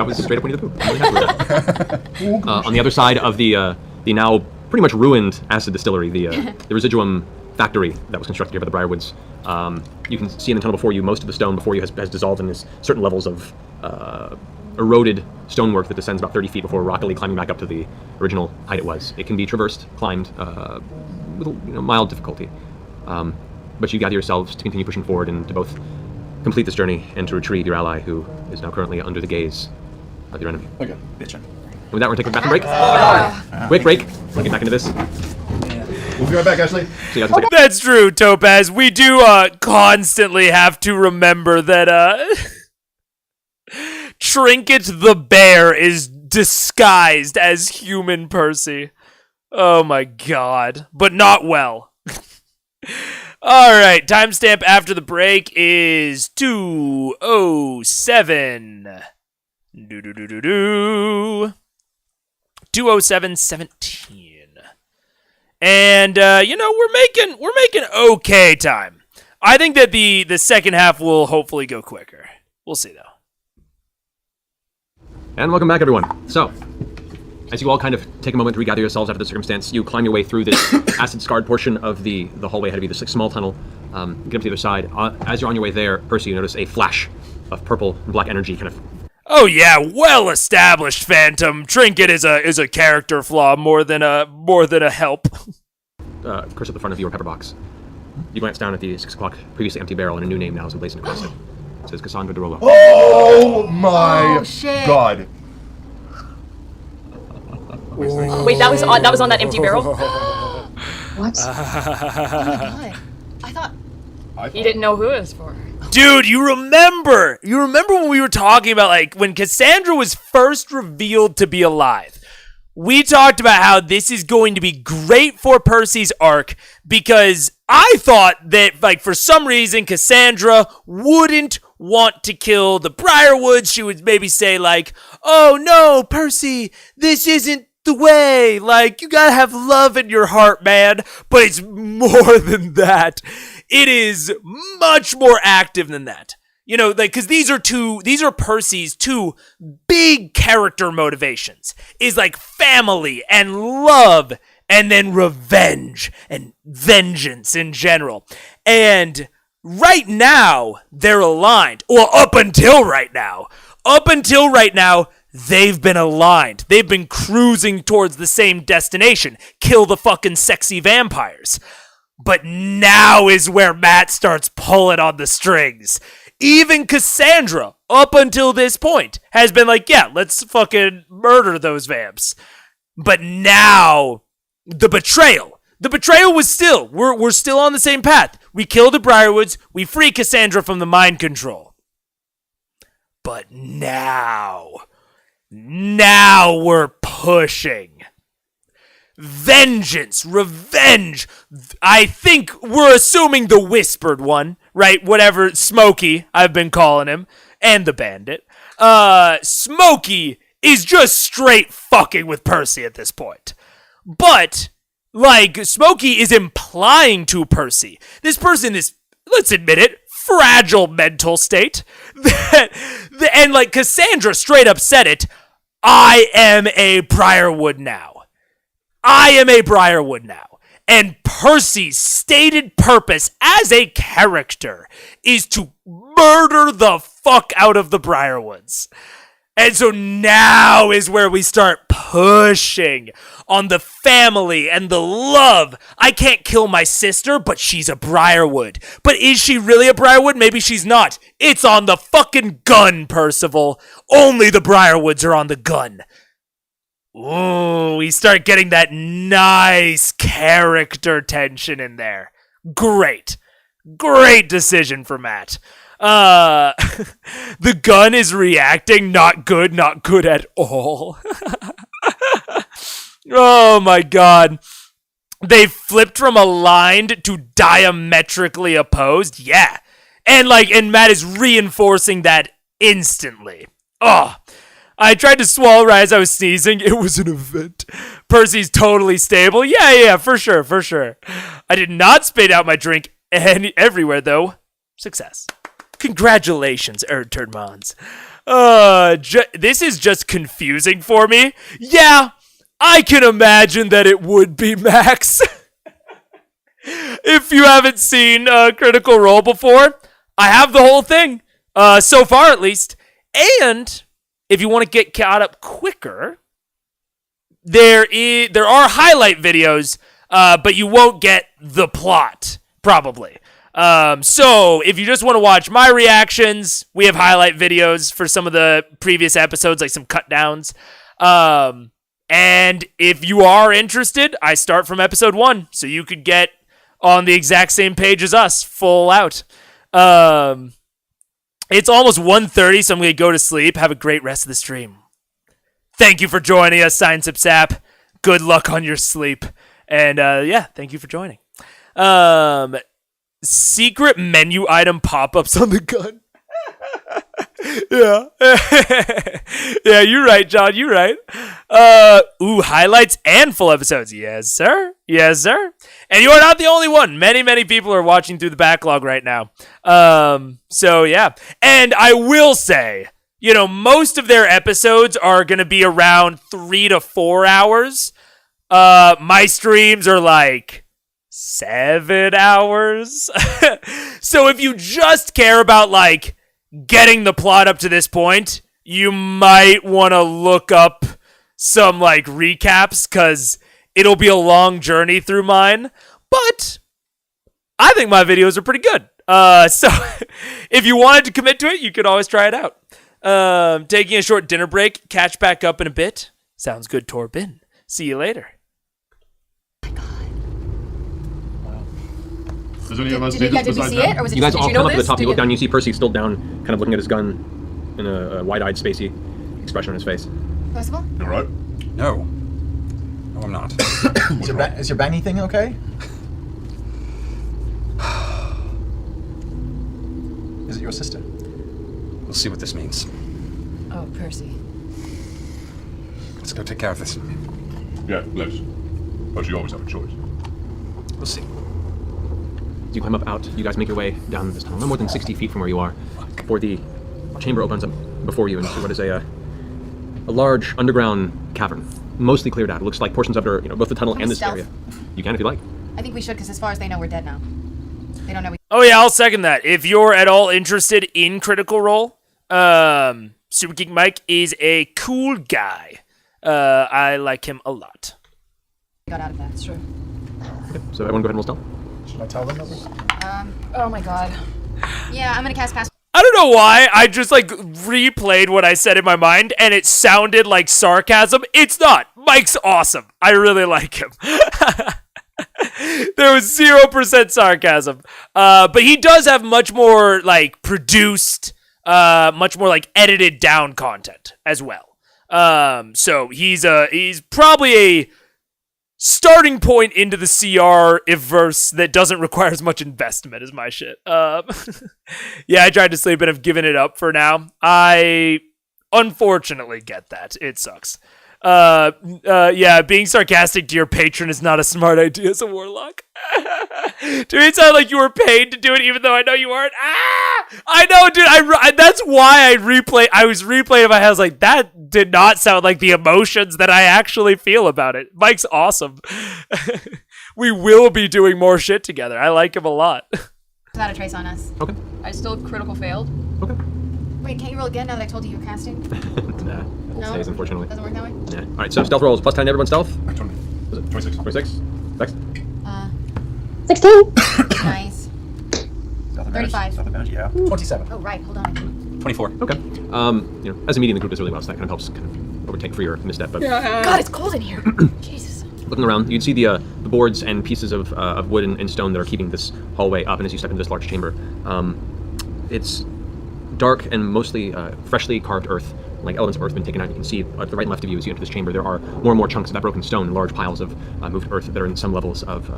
was straight up Winnie the Pooh. I'm really happy with that. On the other side of the now pretty much ruined acid distillery, the residuum factory that was constructed here by the Briarwoods. You can see in the tunnel before you, most of the stone before you has dissolved in this certain levels of eroded stonework that descends about 30 feet before rockily climbing back up to the original height it was. It can be traversed, climbed with mild difficulty. But you gather yourselves to continue pushing forward and to both complete this journey and to retrieve your ally, who is now currently under the gaze of your enemy. Okay, bitchin'. And with that, we're going to take a bathroom break. Quick break. We'll get back into this. We'll be right back, Ashley. See you guys in a second. That's true, Topaz. We do constantly have to remember that Trinket the bear is disguised as human Percy. Oh my god. But not well. Alright, timestamp after the break is 2:07. 2:07:17. And we're making okay time. I think that the second half will hopefully go quicker. We'll see though. And welcome back, everyone. So, as you all kind of take a moment to regather yourselves after the circumstance, you climb your way through this acid-scarred portion of the hallway ahead of you, this small tunnel. Get up to the other side. As you're on your way there, Percy, you notice a flash of purple and black energy kind of Oh yeah, well established, Phantom. Trinket is a character flaw more than a help. Cursor at the front of your pepper box. You glance down at the 6 o'clock previously empty barrel, and a new name now is emblazoned across it. It says Cassandra de Rolo. Oh my shit. god. Wait, that was on that empty barrel? What? Oh my god. I thought. He didn't know who it was for. Dude, you remember when we were talking about, like, when Cassandra was first revealed to be alive? We talked about how this is going to be great for Percy's arc because I thought that, like, for some reason, Cassandra wouldn't want to kill the Briarwoods. She would maybe say, like, oh no, Percy, this isn't the way. Like, you gotta have love in your heart, man. But it's more than that. It is much more active than that. You know, like, because these are Percy's two big character motivations. Is like family and love and then revenge and vengeance in general. And right now, they're aligned. Well, up until right now, they've been aligned. They've been cruising towards the same destination. Kill the fucking sexy vampires. But now is where Matt starts pulling on the strings. Even Cassandra, up until this point, has been like, yeah, let's fucking murder those vamps. But now, the betrayal was still, we're still on the same path. We kill the Briarwoods, we free Cassandra from the mind control. But now we're pushing. Vengeance, revenge. I think we're assuming the whispered one, right? Whatever, Smokey, I've been calling him, and the bandit. Smokey is just straight fucking with Percy at this point. But, like, Smokey is implying to Percy, this person is, let's admit it, fragile mental state. And, like, Cassandra straight up said it, I am a Briarwood now. And Percy's stated purpose as a character is to murder the fuck out of the Briarwoods. And so now is where we start pushing on the family and the love. I can't kill my sister, but she's a Briarwood. But is she really a Briarwood? Maybe she's not. It's on the fucking gun, Percival. Only the Briarwoods are on the gun. Ooh, we start getting that nice character tension in there. Great decision for Matt. The gun is reacting not good at all. Oh my god. They flipped from aligned to diametrically opposed. Yeah. And Matt is reinforcing that instantly. Oh. I tried to swallow right as I was sneezing. It was an event. Percy's totally stable. Yeah, for sure. I did not spit out my drink everywhere, though. Success. Congratulations, Erdturnmans. This is just confusing for me. Yeah, I can imagine that it would be Max. If you haven't seen Critical Role before, I have the whole thing. So far, at least. And if you want to get caught up quicker, there are highlight videos, but you won't get the plot, probably. So if you just want to watch my reactions, we have highlight videos for some of the previous episodes, like some cut downs. And if you are interested, I start from episode 1, so you could get on the exact same page as us, full out. It's almost 1:30, so I'm going to go to sleep. Have a great rest of the stream. Thank you for joining us, Science Up Sap. Good luck on your sleep. And, thank you for joining. Secret menu item pop-ups on the gun. Yeah. Yeah, you're right, John. You're right. Highlights and full episodes. Yes, sir. And you are not the only one. Many people are watching through the backlog right now. So yeah. And I will say, most of their episodes are going to be around 3 to 4 hours. My streams are like 7 hours. So if you just care about getting the plot up to this point, you might want to look up some like recaps because it'll be a long journey through mine. But I think my videos are pretty good. So if you wanted to commit to it, you could always try it out. Taking a short dinner break, catch back up in a bit. Sounds good, Torbin. See you later. Does any of us Did you see it, or was it You guys just, all did you come know up to the this? top. You Did look down. You see Percy still down, kind of looking at his gun, in a wide-eyed, spacey expression on his face. Possible? You all right? No. No, I'm not. Is your bangy thing okay? Is it your sister? We'll see what this means. Oh, Percy. Let's go take care of this. Yeah, let's. But you always have a choice. We'll see. As you climb up out, you guys make your way down this tunnel, no more than 60 feet from where you are, before the chamber opens up before you into what is a large underground cavern, mostly cleared out. It looks like portions of it, both the tunnel and this stealth? area. You can if you like. I think we should, because as far as they know, we're dead now. They don't know we. Oh yeah, I'll second that. If you're at all interested in Critical Role, Super Geek Mike is a cool guy. I like him a lot. Got out of that. That's true. Okay, so everyone go ahead and roll stealth. Should I tell them? Oh my god. Yeah, I'm gonna cast pass. I don't know why, I just like replayed what I said in my mind and it sounded like sarcasm. It's not. Mike's awesome. I really like him. There was 0% sarcasm. But he does have much more like produced, much more like edited down content as well. So he's probably a starting point into the CR-iverse that doesn't require as much investment as my shit. Yeah, I tried to sleep and have given it up for now. I unfortunately get that. It sucks. Yeah, being sarcastic to your patron is not a smart idea as a warlock. To me, it sounded like you were paid to do it, even though I know you aren't. I know, dude. That's why I was replaying in my head. I was like, that did not sound like the emotions that I actually feel about it. Mike's awesome. We will be doing more shit together. I like him a lot. Without a trace on us. Okay. I still critical failed. Okay. Wait, can't you roll again now that I told you you're casting? Nah. No? Stays, unfortunately. Doesn't work that way? Yeah. All right, so stealth rolls. +10 to everyone's stealth. 26. 26. Next. 16. Nice. 35. Yeah. 27. Oh, right. Hold on. 24. Okay. As a median, the group does really well, so that kind of helps kind of overtake for your misstep. But God, it's cold in here. Jesus. looking around, you can see the boards and pieces of wood and stone that are keeping this hallway up. And as you step into this large chamber, it's dark and mostly freshly carved earth. Like elements of earth have been taken out. You can see to the right and left of you as you enter this chamber, there are more and more chunks of that broken stone and large piles of moved earth that are in some levels of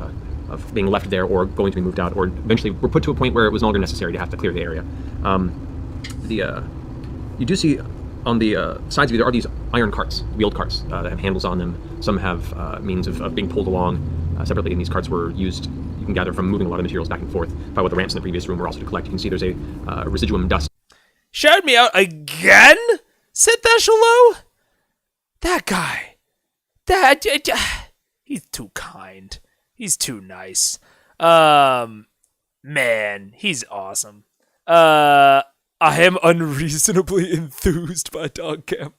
being left there or going to be moved out, or eventually were put to a point where it was no longer necessary to have to clear the area. You do see on the sides of you there are these iron carts, wheeled carts that have handles on them. Some have means of being pulled along separately, and these carts were used, you can gather, from moving a lot of materials back and forth by what the ramps in the previous room were also to collect. You can see there's a residuum dust. Shouted me out again? Said that hello? That guy. He's too kind. He's too nice. Man, he's awesome. I am unreasonably enthused by Dog Camp.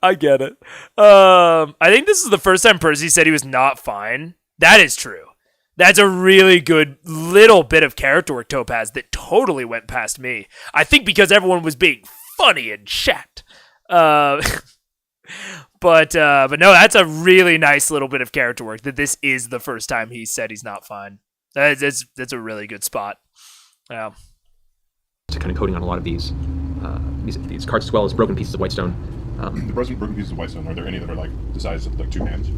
I get it. I think this is the first time Percy said he was not fine. That is true. That's a really good little bit of character work, Topaz, that totally went past me. I think because everyone was being funny in chat. But no, that's a really nice little bit of character work, that this is the first time he said he's not fine. That's a really good spot. Yeah. To kind of coating on a lot of these carts, as well as broken pieces of white stone. The broken pieces of white stone, are there any that are like the size of like two hands?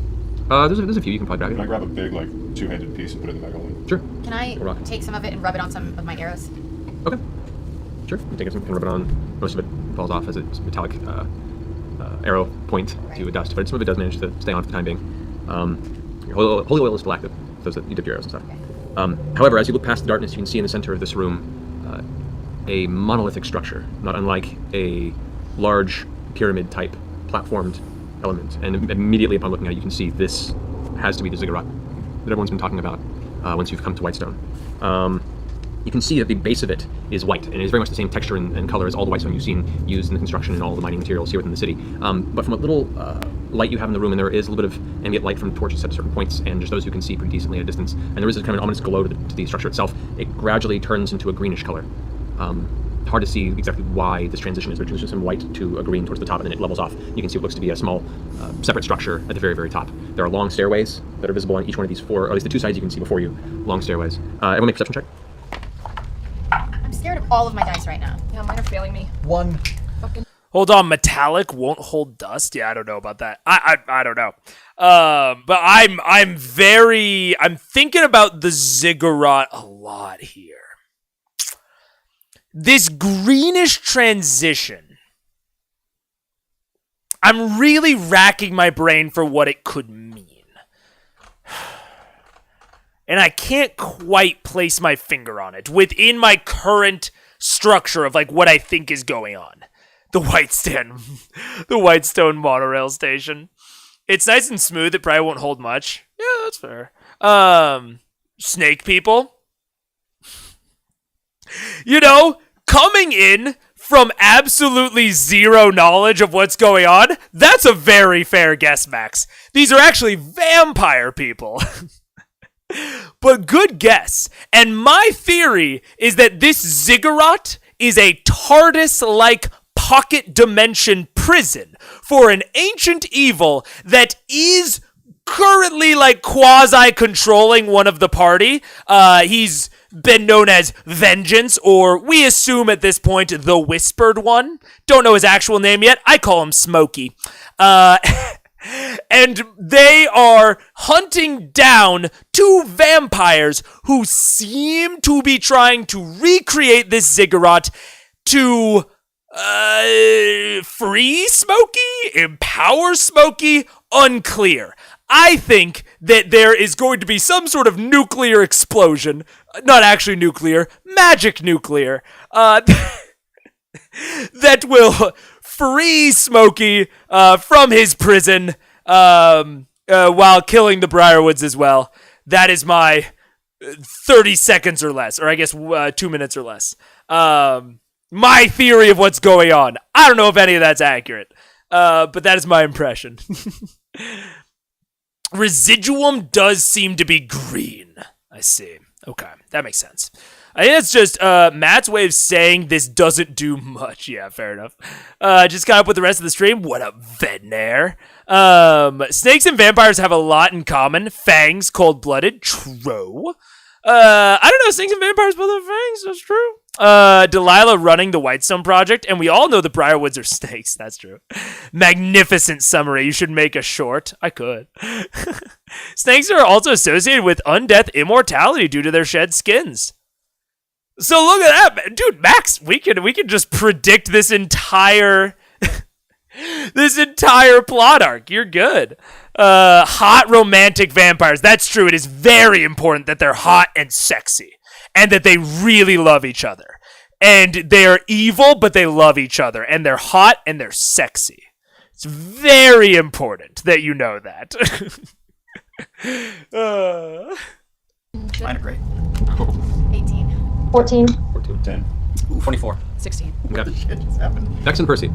There's a few you can probably grab. Can I grab a big like two-handed piece and put it in the bag of holding? Sure. Can I take some of it and rub it on some of my arrows? Okay. Sure. You take it and rub it on. Most of it falls off as it's metallic arrow point to dust, but some of it does manage to stay on for the time being. Holy oil is still active, those that you dip your arrows and stuff. However, as you look past the darkness, you can see in the center of this room a monolithic structure, not unlike a large pyramid-type platformed element. And immediately upon looking at it, you can see this has to be the ziggurat that everyone's been talking about once you've come to Whitestone. you can see that the base of it is white, and it is very much the same texture and color as all the whitestone you've seen used in the construction and all the mining materials here within the city. But from what little light you have in the room, and there is a little bit of ambient light from torches set at certain points, and just those who can see pretty decently at a distance, and there is a kind of an ominous glow to the structure itself. It gradually turns into a greenish color. Hard to see exactly why this transition is. It transitions from white to a green towards the top, and then it levels off. You can see what looks to be a small, separate structure at the very, very top. There are long stairways that are visible on each one of these four, or at least the two sides you can see before you. Long stairways. Everyone make a perception check. I'm scared of all of my dice right now. Yeah, mine are failing me. 1. Hold on, metallic won't hold dust. Yeah, I don't know about that. I don't know. But I'm thinking about the ziggurat a lot here. This greenish transition, I'm really racking my brain for what it could mean. And I can't quite place my finger on it within my current structure of like what I think is going on. The Whitestone monorail station. It's nice and smooth. It probably won't hold much. Yeah, that's fair. Snake people. You know, coming in from absolutely zero knowledge of what's going on, that's a very fair guess, Max. These are actually vampire people. But good guess. And my theory is that this ziggurat is a TARDIS-like pocket dimension prison for an ancient evil that is currently like quasi-controlling one of the party. He's been known as Vengeance, or we assume at this point the Whispered One. Don't know his actual name yet. I call him Smokey. And they are hunting down two vampires who seem to be trying to recreate this ziggurat to free Smokey? Empower Smokey? Unclear. I think that there is going to be some sort of nuclear explosion. Not actually nuclear, magic nuclear. That will free Smokey from his prison while killing the Briarwoods as well. That is my 30 seconds or less, or I guess 2 minutes or less. My theory of what's going on. I don't know if any of that's accurate, but that is my impression. Residuum does seem to be green. I see. Okay, that makes sense. I think that's just Matt's way of saying this doesn't do much. Yeah, fair enough. Just caught up with the rest of the stream. What up, Vetnair? Snakes and vampires have a lot in common. Fangs, cold-blooded. True. I don't know. Snakes and vampires both have fangs. That's true. Delilah running the Whitestone Project, and we all know the Briarwoods are snakes. That's true. Magnificent summary. You should make a short. I could. Snakes are also associated with undeath immortality due to their shed skins. So look at that, dude. Max, we can just predict this entire plot arc. You're good. Hot romantic vampires. That's true. It is very important that they're hot and sexy, and that they really love each other. And they're evil, but they love each other. And they're hot and they're sexy. It's very important that you know that. Mine are great. 18. 14. 10. 24. 16. Okay. Shit just happened. Vex and Percy.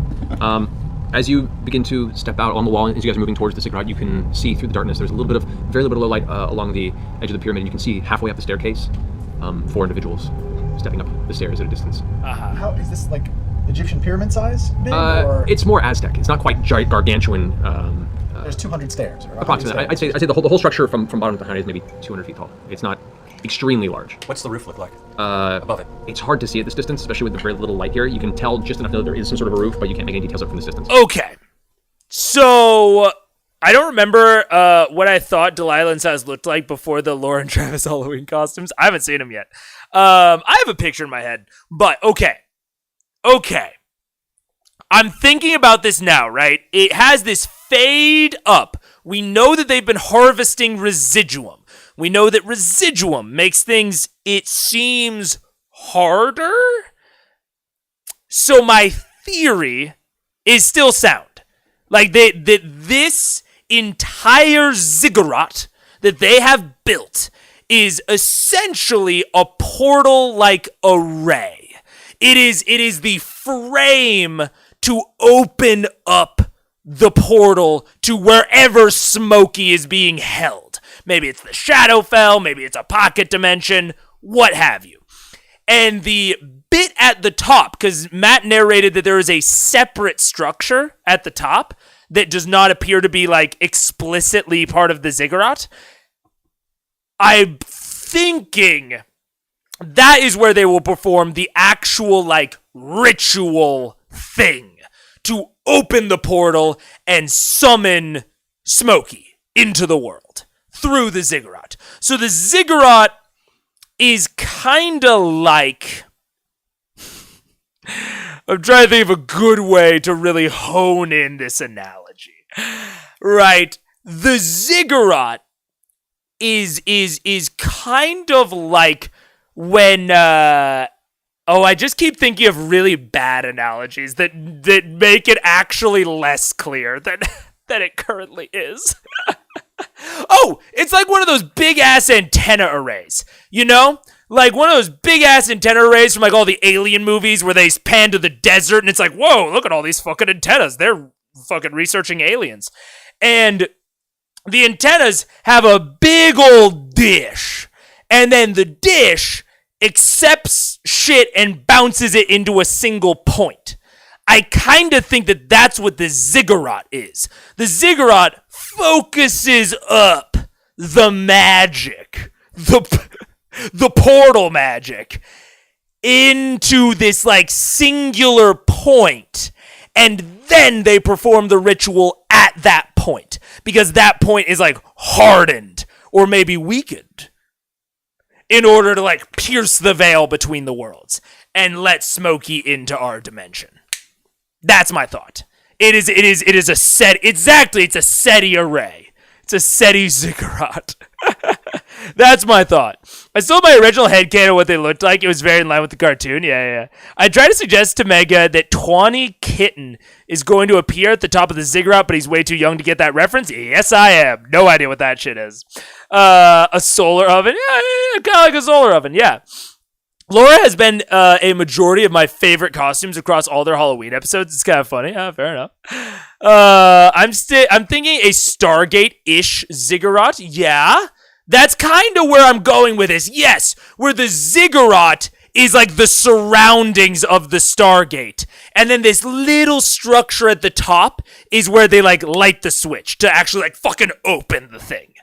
As you begin to step out on the wall, as you guys are moving towards the ziggurat, you can see through the darkness. There's a little bit of, very little bit of light along the edge of the pyramid. And you can see halfway up the staircase, 4 individuals stepping up the stairs at a distance. How is this, like Egyptian pyramid size big, or it's more Aztec. It's not quite gargantuan. there's 200 stairs? Or Approximately. I'd say the whole structure from bottom to height is maybe 200 feet tall. It's not extremely large. What's the roof look like above it? It's hard to see at this distance, especially with the very little light here. You can tell just enough to know there is some sort of a roof, but you can't make any details up from this distance. Okay. So I don't remember what I thought Delilah and Saz looked like before the Lauren Travis Halloween costumes. I haven't seen them yet. I have a picture in my head, but okay. I'm thinking about this now, right? It has this fade up. We know that they've been harvesting residuum. We know that residuum makes things, it seems, harder. So my theory is still sound. Like, this entire ziggurat that they have built is essentially a portal-like array. It is the frame to open up the portal to wherever Smokey is being held. Maybe it's the Shadowfell, maybe it's a pocket dimension, what have you. And the bit at the top, because Matt narrated that there is a separate structure at the top that does not appear to be like explicitly part of the ziggurat. I'm thinking that is where they will perform the actual like ritual thing to open the portal and summon Smokey into the world through the ziggurat. So the ziggurat is kind of like... I'm trying to think of a good way to really hone in this analogy. Right? The ziggurat is kind of like when... I just keep thinking of really bad analogies that make it actually less clear than it currently is. Oh, it's like one of those big-ass antenna arrays, you know? Like one of those big-ass antenna arrays from like all the Alien movies where they pan to the desert and it's like, whoa, look at all these fucking antennas. They're fucking researching aliens. And the antennas have a big old dish. And then the dish accepts shit and bounces it into a single point. I kind of think that that's what the ziggurat is. The ziggurat focuses up the magic, the portal magic, into this like singular point, and then they perform the ritual at that point, because that point is like hardened or maybe weakened in order to like pierce the veil between the worlds and let Smokey into our dimension. That's my thought. It is a set. Exactly, it's a SETI array. It's a SETI ziggurat. That's my thought. I stole my original headcanon of what they looked like. It was very in line with the cartoon. Yeah. I tried to suggest to Mega that Tawny Kitten is going to appear at the top of the ziggurat, but he's way too young to get that reference. Yes, I am. No idea what that shit is. A solar oven? Yeah, kind of like a solar oven, yeah. Laura has been a majority of my favorite costumes across all their Halloween episodes. It's kind of funny. Yeah, fair enough. I'm thinking a Stargate-ish ziggurat. Yeah. That's kind of where I'm going with this. Yes, where the ziggurat is like the surroundings of the Stargate. And then this little structure at the top is where they like light the switch to actually like fucking open the thing.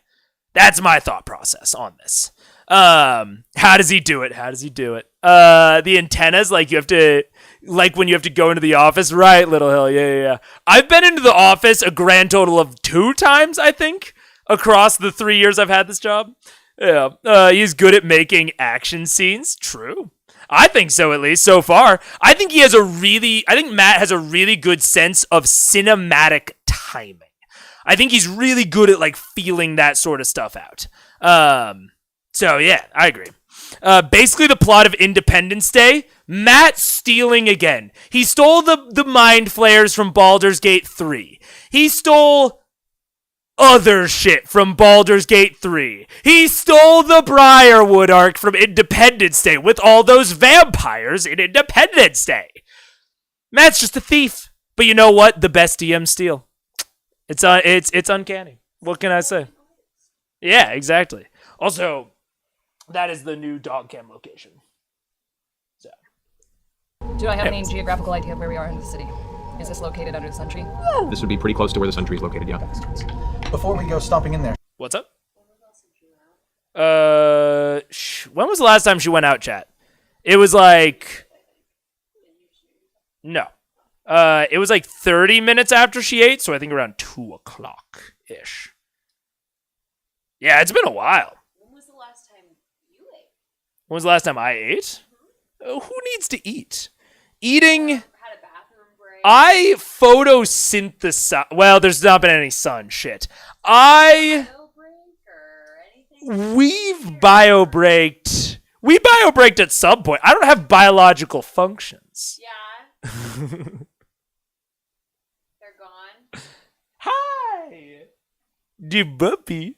That's my thought process on this. How does he do it? The antennas, like you have to, like when you have to go into the office, right, Little Hill? Yeah. I've been into the office a grand total of 2 times, I think, across the 3 years I've had this job. Yeah. He's good at making action scenes. True. I think so, at least so far. I think Matt has a really good sense of cinematic timing. I think he's really good at like feeling that sort of stuff out. So yeah, I agree. Basically the plot of Independence Day, Matt stealing again. He stole the mind flayers from Baldur's Gate 3. He stole other shit from Baldur's Gate 3. He stole the Briarwood arc from Independence Day with all those vampires in Independence Day. Matt's just a thief. But you know what? The best DM steal. It's uncanny. What can I say? Yeah, exactly. Also, that is the new dog cam location. So. Do I have any geographical idea of where we are in the city? Is this located under the Sun Tree? This would be pretty close to where the Sun Tree is located, yeah. Before we go stomping in there. What's up? When was the last time she went out, chat? It was like... No. It was like 30 minutes after she ate, so I think around 2 o'clock-ish. Yeah, it's been a while. When was the last time you ate? When was the last time I ate? Who needs to eat? Eating... Had a bathroom break? I photosynthesize... Well, there's not been any sun. Shit. We've biobreaked... We biobreaked at some point. I don't have biological functions. Yeah. They're gone. Hi! You puppy.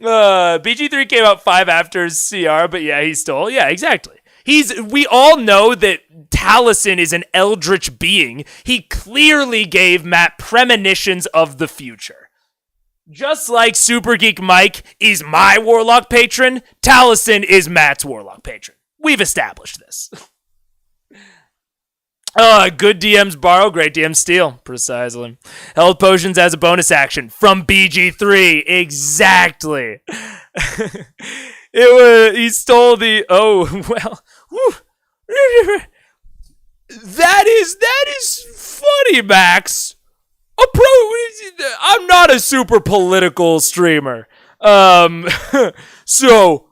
BG3 came out 5 after his CR, but yeah, he stole. Yeah, exactly. We all know that Taliesin is an eldritch being. He clearly gave Matt premonitions of the future. Just like Super Geek Mike is my Warlock patron, Taliesin is Matt's Warlock patron. We've established this. Good DMs borrow, great DMs steal. Precisely. Health potions as a bonus action from BG3. Exactly. He stole the. Oh well. Whew. That is funny, Max. I'm not a super political streamer. So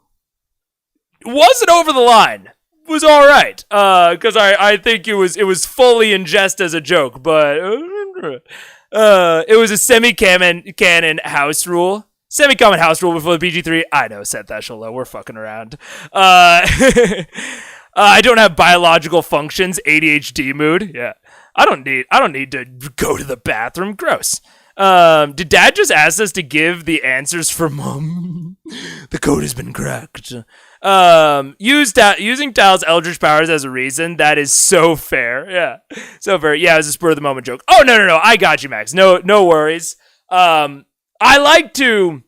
wasn't over the line. Was all right. Because I think it was fully in jest as a joke, but it was a semi-canon house rule. Semi-common house rule before the BG3. I know, Seth Eshel, we're fucking around. I don't have biological functions, ADHD mood. Yeah. I don't need to go to the bathroom. Gross. Did Dad just ask us to give the answers for Mom? The code has been cracked. Using Tal's eldritch powers as a reason, that is so fair. Yeah. So fair. Yeah, it was a spur of the moment joke. Oh, no. I got you, Max. No worries. I like to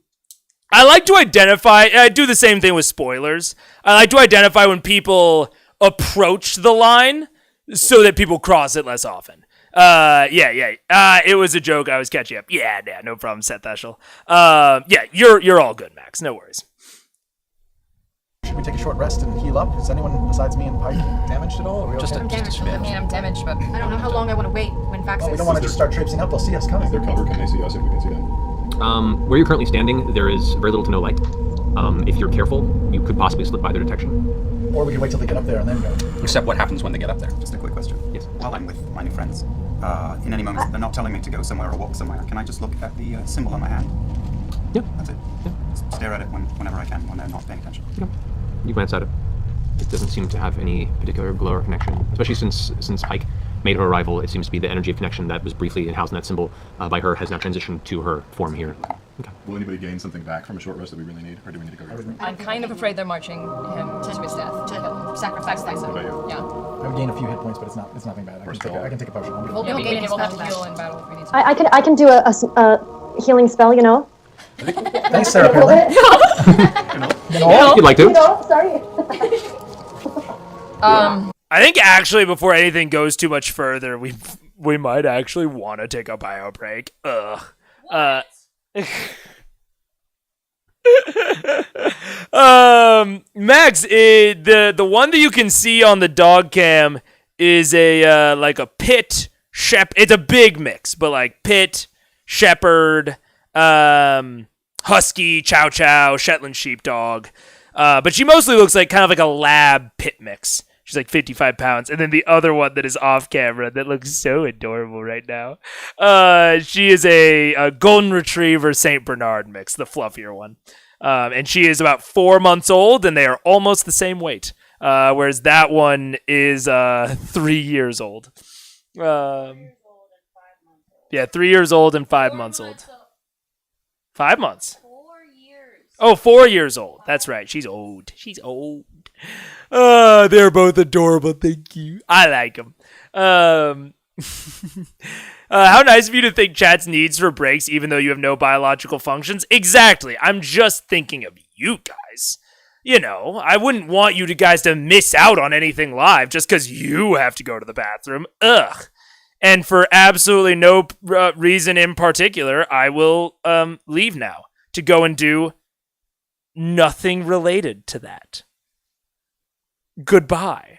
identify, I do the same thing with spoilers. I like to identify when people approach the line so that people cross it less often. It was a joke. I was catching up. Yeah, no problem, Seth Eshel. You're all good, Max. No worries. Should we take a short rest and heal up? Is anyone besides me and Pike damaged at all? Are we just okay? a smidge. I mean, I'm damaged, but I don't know how long I want to wait when Vax we don't want to just start traipsing up. They'll see us coming. Is there cover? Can they see us if we can see them? Where you're currently standing, there is very little to no light. If you're careful, you could possibly slip by their detection. Or we can wait till they get up there and then go. Except what happens when they get up there? Just a quick question. Yes. While I'm with my new friends, in any moment, they're not telling me to go somewhere or walk somewhere. Can I just look at the symbol on my hand? Yeah. That's it. Yeah. Just stare at it whenever I can when they're not paying attention. Yeah. You glance at it. It doesn't seem to have any particular glow or connection, especially since Pike made her arrival. It seems to be the energy of connection that was briefly housed in that symbol by her has now transitioned to her form here. Okay. Will anybody gain something back from a short rest that we really need, or do we need to go? I'm kind of afraid they're marching him to his death. To sacrifice him. Yeah. I would gain a few hit potions, but it's nothing bad. I can take a potion. We'll have to heal in battle if we need to. I can do a healing spell, you know. Thanks, Sarah. If you'd like to. Sorry. I think actually before anything goes too much further, we might actually want to take a bio break. Max, the one that you can see on the dog cam is a like a pit it's a big mix, but like pit, shepherd, husky, chow chow, Shetland sheepdog. But she mostly looks like kind of like a lab pit mix. She's like 55 pounds. And then the other one that is off camera that looks so adorable right now. She is a golden retriever St. Bernard mix, the fluffier one. And she is about 4 months old, and they are almost the same weight. Whereas that one is 3 years old. 3 years old and 5 months old. 5 months. 4 years. Oh, 4 years old. That's right. She's old. They're both adorable. Thank you. I like them. How nice of you to think chat's needs for breaks even though you have no biological functions. Exactly. I'm just thinking of you guys. You know, I wouldn't want you guys to miss out on anything live just because you have to go to the bathroom. Ugh. And for absolutely no reason in particular, I will leave now to go and do nothing related to that. Goodbye.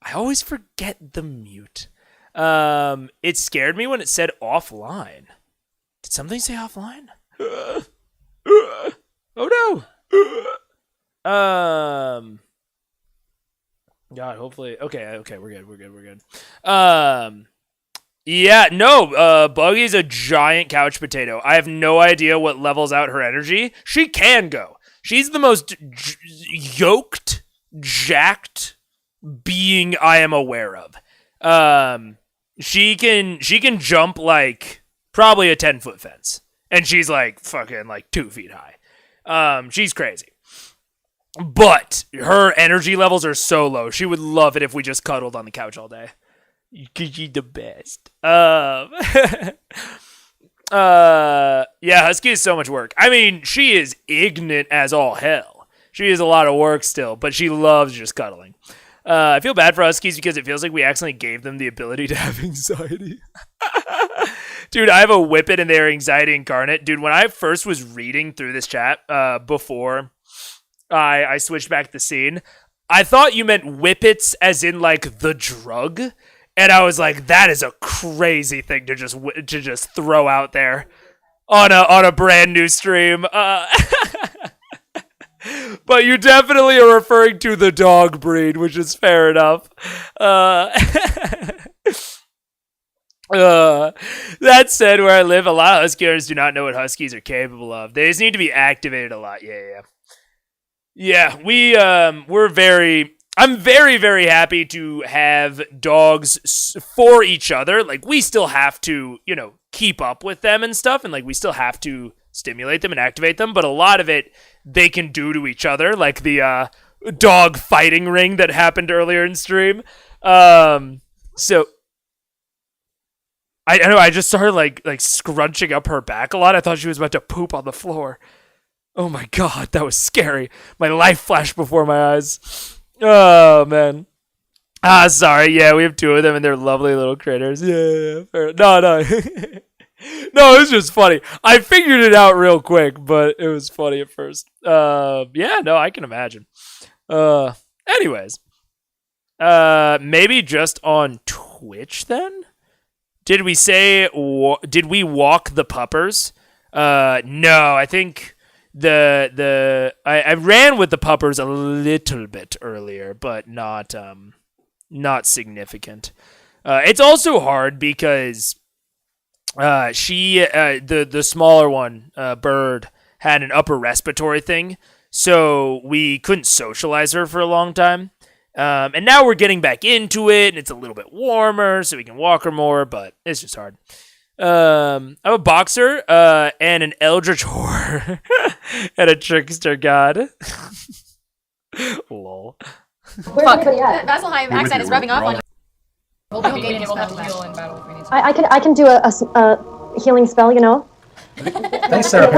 I always forget the mute. It scared me when it said offline. Did something say offline? Oh no. God, hopefully. Okay, we're good. Yeah, no, Buggy's a giant couch potato. I have no idea what levels out her energy. She can go. She's the most yoked, jacked being I am aware of. She can jump like probably a 10-foot fence. And she's like fucking like 2 feet high. She's crazy. But her energy levels are so low. She would love it if we just cuddled on the couch all day. Cause she's the best. Yeah, Husky is so much work. I mean, she is ignorant as all hell. She is a lot of work still, but she loves just cuddling. I feel bad for Huskies because it feels like we accidentally gave them the ability to have anxiety. Dude, I have a Whippet and they're anxiety incarnate. Dude, when I first was reading through this chat before I switched back the scene, I thought you meant Whippets as in like the drug. And I was like, that is a crazy thing to just throw out there on a brand new stream. But you definitely are referring to the dog breed, which is fair enough. That said, where I live, a lot of husky owners do not know what huskies are capable of. They just need to be activated a lot. Yeah. I'm very, very happy to have dogs for each other. Like, we still have to, keep up with them and stuff, and like we still have to stimulate them and activate them, but a lot of it they can do to each other, like the dog fighting ring that happened earlier in stream. So I know I just started like scrunching up her back a lot. I thought she was about to poop on the floor. Oh my god, that was scary. My life flashed before my eyes. Oh man. Sorry. Yeah, we have 2 of them and they're lovely little critters. Yeah. Fair. No. No, it was just funny. I figured it out real quick, but it was funny at first. Yeah, no, I can imagine. Anyways. Maybe just on Twitch then? Did we we walk the puppers? No, I think I ran with the puppers a little bit earlier, but not significant. It's also hard because the smaller one, Bird, had an upper respiratory thing, so we couldn't socialize her for a long time. And now we're getting back into it, and it's a little bit warmer, so we can walk her more, but it's just hard. I'm a boxer, and an eldritch whore, and a trickster god. Lol. Where's everybody at? Vasselheim accent is rubbing off on you. We'll have to heal in battle if we need to. I can do a healing spell, Thanks, Sarah. If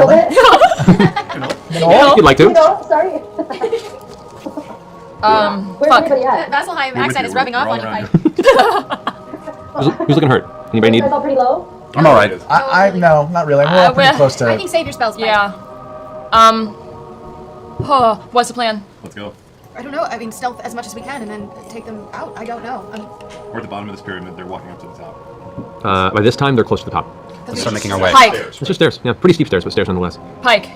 you'd like to. Sorry. Where's everybody at? Vasselheim accent is rubbing off on you. Who's looking hurt? Anybody need? You guys all pretty low? I'm alright. No, not really. We're all pretty close to. I think save your spells. Yeah. What's the plan? Let's go. I don't know. I mean, stealth as much as we can and then take them out. I don't know. We're at the bottom of this pyramid. They're walking up to the top. By this time, they're close to the top. Let's start making our way. Pike. It's just stairs. Yeah, pretty steep stairs, but stairs nonetheless. Pike.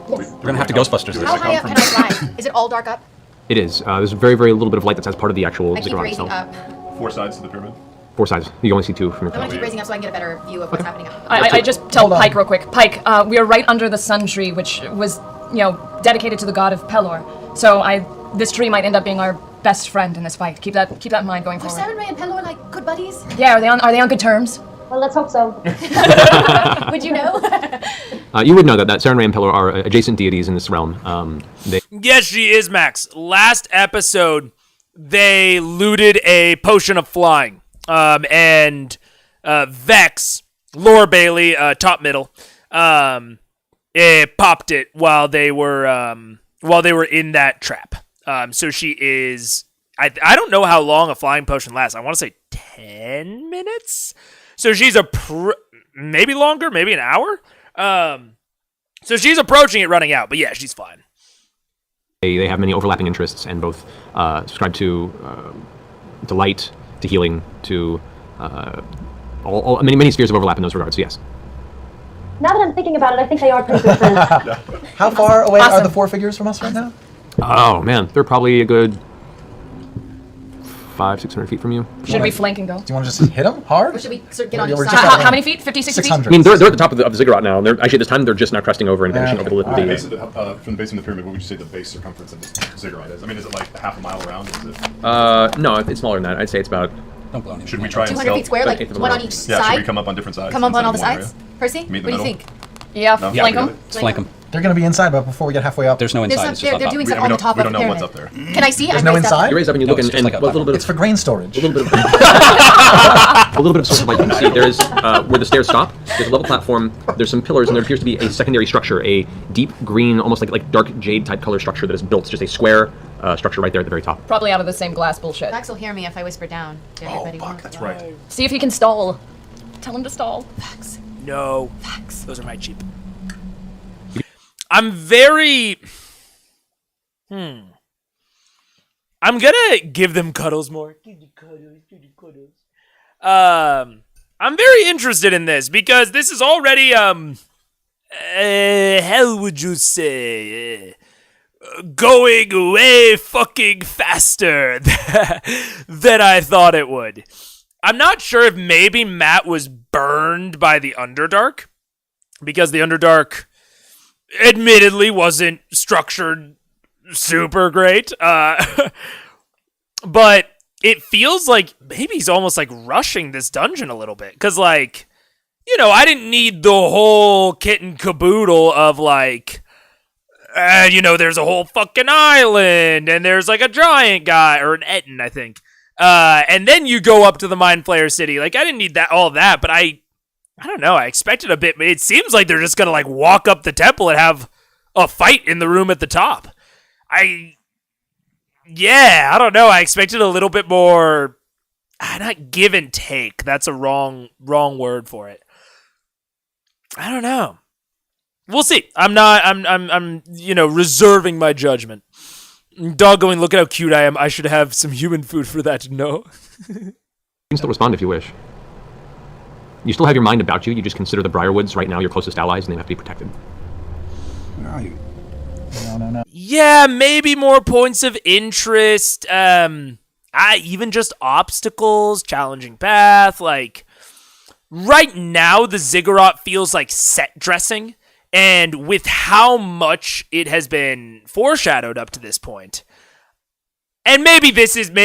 We're gonna have to Ghostbusters this. How high up can I fly? Is it all dark up? It is. There's very, very little bit of light that's as part of the actual I keep ziggurat raising itself. up. 4 sides to the pyramid. 4 sides. You only see 2 from your I want top. to keep raising up so I can get a better view of what's happening up. I just tell Pike real quick. Pike, we are right under the sun tree, which was, dedicated to the god of Pelor. So this tree might end up being our best friend in this fight. Keep that in mind going Are forward. Sarenrae and Pendor like good buddies? Yeah, are they on good terms? Well, let's hope so. Would you know? You would know that Sarenrae and Pelor are adjacent deities in this realm. Yes, she is, Max. Last episode, they looted a potion of flying. And Vex, Laura Bailey, top middle, popped it while they were in that trap. So she is. I don't know how long a flying potion lasts. I want to say 10 minutes. So she's maybe longer, maybe an hour. So she's approaching it running out. But yeah, she's fine. They have many overlapping interests and both subscribe to to light, to healing, to many spheres of overlap in those regards. So yes. Now that I'm thinking about it, I think they are pretty good friends. How far away are the 4 figures from us right now? Oh man, they're probably a good 500-600 feet from you. Should we flank and go? Do you want to just hit them hard? Or should we sort of get on Or each we're side? just out How many feet? 50, 60 feet? 600. I mean, they're at the top of the ziggurat now, and they're actually at this time they're just now cresting over and finishing over the From the base of the pyramid, what would you say the base circumference of this ziggurat is? I mean, is it like half a mile around? Is it? No, it's smaller than that. I'd say it's about. Should we try and 200 feet square, like eighth of a one mile. on each Yeah, side? should we come up on different sides? Come up on all the instead of sides? one Percy, Meet in what the do you middle? think? Yeah, No? flank Yeah, them. Flank them. They're going to be inside, but before we get halfway up, There's no inside. It's just They're up doing top. something on the top we of don't the know pyramid. what's up there. Can I see? There's I'm no raised up. inside? You raise up and you No, look, it's and just like a a little bit it's for grain storage. a little bit of source of light you can see. There is where the stairs stop. There's a level platform. There's some pillars, and there appears to be a secondary structure, a deep green, almost like dark jade type color structure that is built. It's just a square structure right there at the very top. Probably out of the same glass bullshit. Max will hear me if I whisper down. To everybody. That's right. See if he can stall. Tell him to stall. Facts. No. Facts. Those are my cheap. I'm very... I'm gonna give them cuddles more. Give the cuddles, give the cuddles. I'm very interested in this because this is already, how would you say, going way fucking faster than I thought it would. I'm not sure if maybe Matt was burned by the Underdark, because the Underdark admittedly wasn't structured super great, but it feels like maybe he's almost like rushing this dungeon a little bit, because like, you know, I didn't need the whole kit and caboodle of like, you know, there's a whole fucking island, and there's like a giant guy, or an Etten, I think, and then you go up to the Mind Flayer City. Like, I didn't need that, all that, but I don't know, I expected a bit. It seems like they're just gonna like walk up the temple and have a fight in the room at the top. I don't know. I expected a little bit more, not give and take. That's a wrong word for it. I don't know. We'll see. I'm reserving my judgment. Dog going, look at how cute I am. I should have some human food for that. No. You can still respond if you wish. You still have your mind about you. You just consider the Briarwoods right now your closest allies, and they have to be protected. Where are you? No. Yeah, maybe more points of interest. Even just obstacles, challenging path. Like, right now, the ziggurat feels like set dressing. And with how much it has been foreshadowed up to this point, and maybe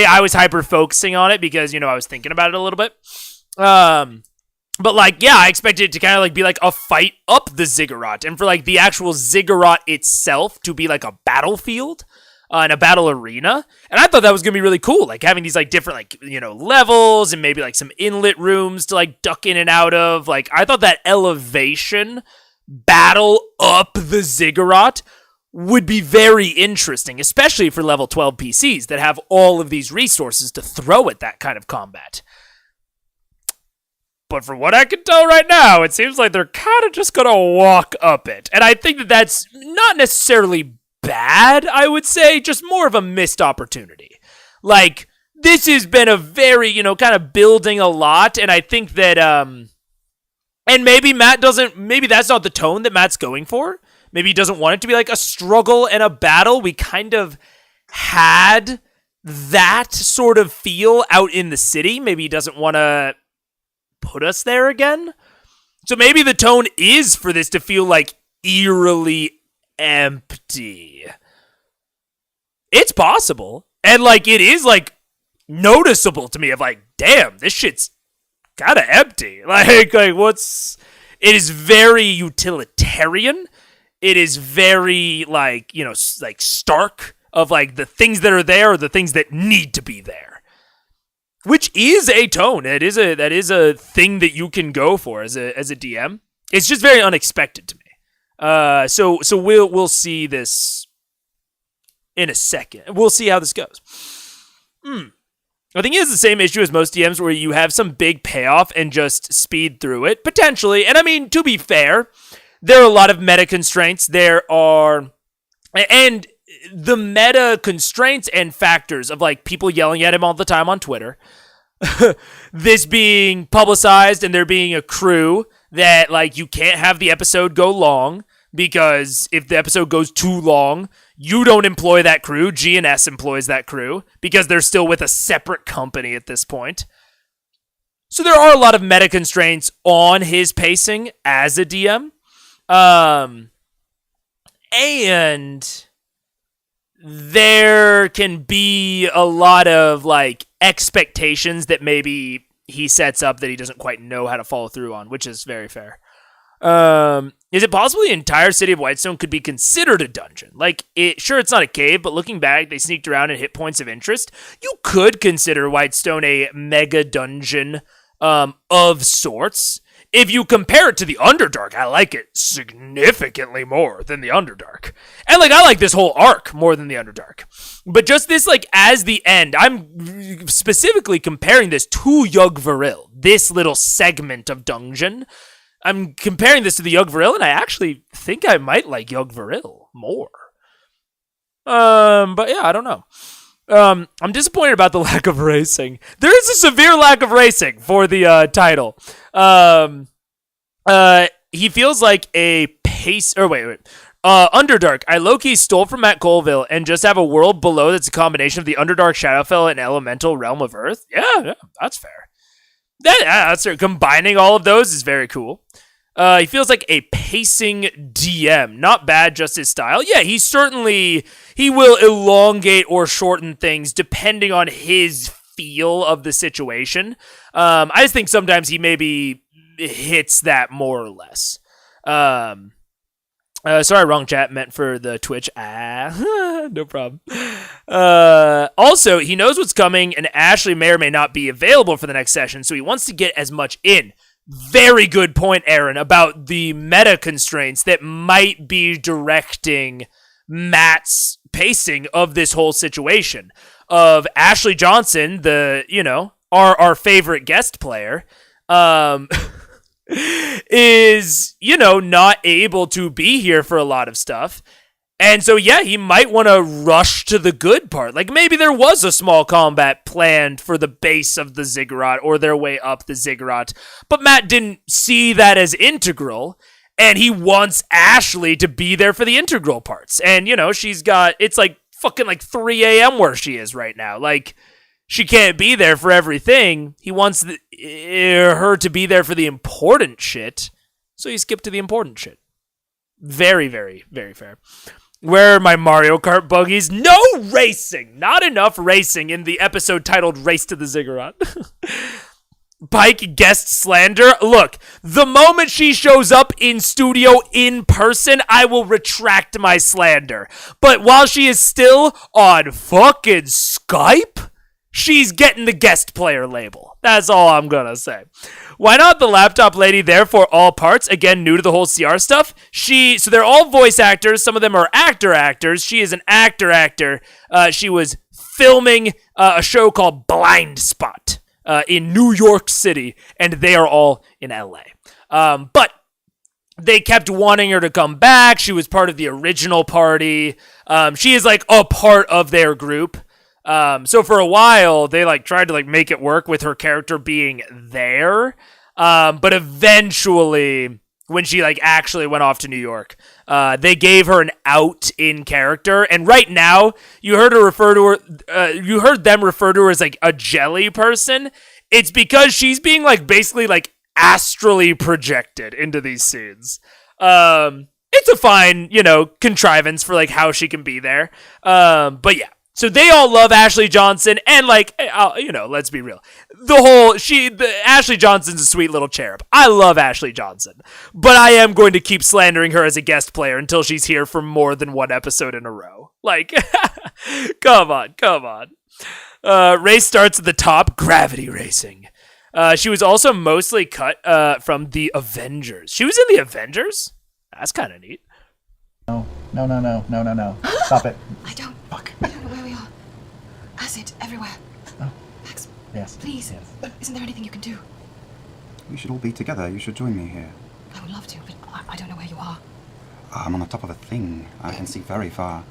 I was hyper focusing on it because, you know, I was thinking about it a little bit. But like, yeah, I expected it to kind of like be like a fight up the ziggurat, and for like the actual ziggurat itself to be like a battlefield and a battle arena. And I thought that was gonna be really cool, like having these like different like, you know, levels and maybe like some inlet rooms to like duck in and out of. Like, I thought that elevation battle up the ziggurat would be very interesting, especially for level 12 PCs that have all of these resources to throw at that kind of combat. But from what I can tell right now, it seems like they're kind of just going to walk up it. And I think that that's not necessarily bad, I would say, just more of a missed opportunity. Like, this has been a very, you know, kind of building a lot, and I think that, and maybe maybe that's not the tone that Matt's going for. Maybe he doesn't want it to be like a struggle and a battle. We kind of had that sort of feel out in the city. Maybe he doesn't want to put us there again. So maybe the tone is for this to feel like eerily empty. It's possible. And like, it is like noticeable to me of like, damn, this shit's kind of empty. Like it is very utilitarian. It is very like, you know, like stark of like the things that are there or the things that need to be there. Which is a tone. That is a thing that you can go for as a DM. It's just very unexpected to me. So we'll see this in a second. We'll see how this goes. I think it is the same issue as most DMs where you have some big payoff and just speed through it, potentially. And I mean, to be fair, there are a lot of meta constraints. And the meta constraints and factors of like people yelling at him all the time on Twitter, this being publicized and there being a crew that like you can't have the episode go long because if the episode goes too long, you don't employ that crew. GNS employs that crew because they're still with a separate company at this point. So there are a lot of meta constraints on his pacing as a DM. And there can be a lot of like expectations that maybe he sets up that he doesn't quite know how to follow through on, which is very fair. Is it possible the entire city of Whitestone could be considered a dungeon? Like, sure, it's not a cave, but looking back, they sneaked around and hit points of interest. You could consider Whitestone a mega dungeon of sorts. If you compare it to the Underdark, I like it significantly more than the Underdark. And, like, I like this whole arc more than the Underdark. But just this, like, as the end, I'm specifically comparing this to Yugg-Viril, this little segment of dungeon. I'm comparing this to the Yugg-Viril, and I actually think I might like Yugg-Viril more. But yeah, I don't know. I'm disappointed about the lack of racing. There is a severe lack of racing for the title. He feels like a pace. Or wait. Underdark. I low-key stole from Matt Colville and just have a world below that's a combination of the Underdark, Shadowfell, and Elemental Realm of Earth. Yeah, that's fair. That's fair. Combining all of those is very cool. He feels like a pacing DM. Not bad, just his style. Yeah, he will elongate or shorten things depending on his feel of the situation. I just think sometimes he maybe hits that more or less. Sorry, wrong chat, meant for the Twitch. No problem. Also, he knows what's coming, and Ashley may or may not be available for the next session, so he wants to get as much in. Very good point, Aaron, about the meta constraints that might be directing Matt's pacing of this whole situation. Of Ashley Johnson, our favorite guest player, is, not able to be here for a lot of stuff. And so, yeah, he might want to rush to the good part. Like, maybe there was a small combat planned for the base of the ziggurat or their way up the ziggurat, but Matt didn't see that as integral, and he wants Ashley to be there for the integral parts. And, it's like fucking like 3 a.m. where she is right now. Like, she can't be there for everything. He wants her to be there for the important shit, so he skipped to the important shit. Very, very, very fair. Where are my Mario Kart buggies? No racing! Not enough racing in the episode titled Race to the Ziggurat. Pike guest slander. Look, the moment she shows up in studio in person, I will retract my slander. But while she is still on fucking Skype, she's getting the guest player label. That's all I'm gonna say. Why not the laptop lady there for all parts? Again, new to the whole CR stuff. So they're all voice actors. Some of them are actors. She is an actor. She was filming a show called Blind Spot in New York City, and they are all in LA. But they kept wanting her to come back. She was part of the original party. She is like a part of their group. So for a while, they tried to make it work with her character being there. But eventually, when she actually went off to New York, they gave her an out in character. And right now, you heard them refer to her as a jelly person. It's because she's being basically astrally projected into these scenes. It's a fine, contrivance for how she can be there. But yeah. So they all love Ashley Johnson, and let's be real. Ashley Johnson's a sweet little cherub. I love Ashley Johnson, but I am going to keep slandering her as a guest player until she's here for more than one episode in a row. Come on. Race starts at the top, gravity racing. She was also mostly cut from the Avengers. She was in the Avengers? That's kind of neat. No. Stop it. I don't know where we are. Acid everywhere. Oh. Max, yes. Please. Yes. Isn't there anything you can do? We should all be together. You should join me here. I would love to, but I don't know where you are. I'm on the top of a thing. I can see very far.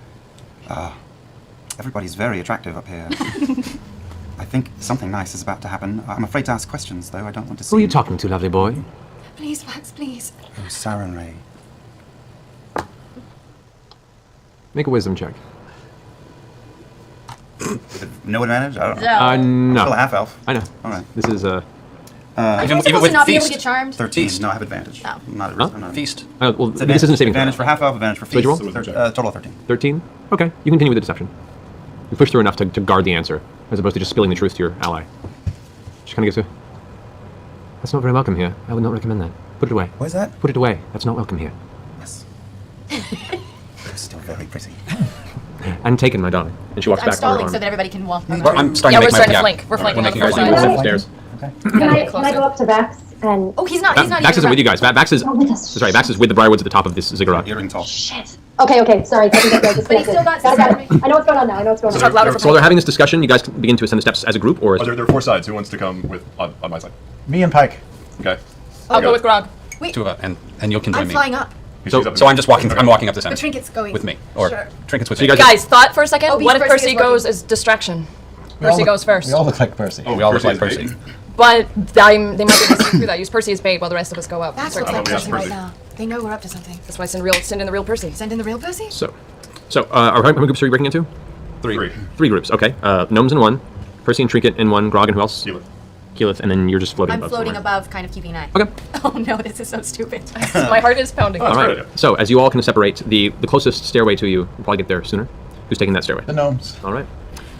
Everybody's very attractive up here. I think something nice is about to happen. I'm afraid to ask questions, though. I don't want to see. Who are you talking to, lovely boy? Please, Vax, please. Oh, Saren Ray. Make a wisdom check. No advantage? I don't know. No. No. Still a half elf. I know. All right. This is Are you supposed to not be able to get charmed? 13. No, I have advantage. Oh. I'm not Huh? I'm not Feast. well, It's this isn't a saving throw. advantage for half elf, advantage for So what'd feast. you roll? Total of 13. 13? Okay, you continue with the deception. You push through enough to guard the answer, as opposed to just spilling the truth to your ally. She kind of gets to... That's not very welcome here. I would not recommend that. Put it away. What is that? Put it away. That's not welcome here. Yes. You're still very pretty. And taken, my darling. And she walks I'm back on her stalling arm. so that everybody can walk. Well, I'm starting Yeah, to we're make my starting to yeah. flank. We're flanking on the We're far making side. upstairs. Can I go up to Vax and? Oh, he's not here. Vax isn't with you guys. Vax is... Oh, with us. Sorry, Vax is with the Briarwoods at the top of this ziggurat. Earring tall. Shit. Okay. Sorry. But he's still got Got it. I know what's going on now. I know what's going on. Talk louder for So while they're having this discussion, you guys can begin to ascend the steps as a group, or... Oh, there are 4 sides. Who wants to come with on my side? Me and Pike. Okay. I'll go with Grog. Wait, Two of us, and you can join I'm me. flying up. So I'm just walking. I'm walking up the The steps trinket's going. with me, or Sure. trinkets with So me. you guys- Guys, thought for a second. Oh, What if Percy Percy is working. goes as distraction? We all Percy look- goes first. We all look like Percy. Oh, we all look like Percy Percy. is But they might be able to see through that. Use Percy as bait while the rest of us go up. Vax Sorry. looks like yeah, Percy right Percy. now. They know we're up to something. That's why send in the real Percy. Send in the real Percy? So how many groups are you breaking into? 3. 3 groups, okay. Gnomes in 1, Percy and Trinket in 1, Grog and who else? Keyleth, and then you're just floating I'm above floating somewhere. above, kind of keeping an eye. Okay. Oh no, this is so stupid. My heart is pounding. All right. So as you all kind of separate, the closest stairway to you will probably get there sooner. Who's taking that stairway? The gnomes. All right.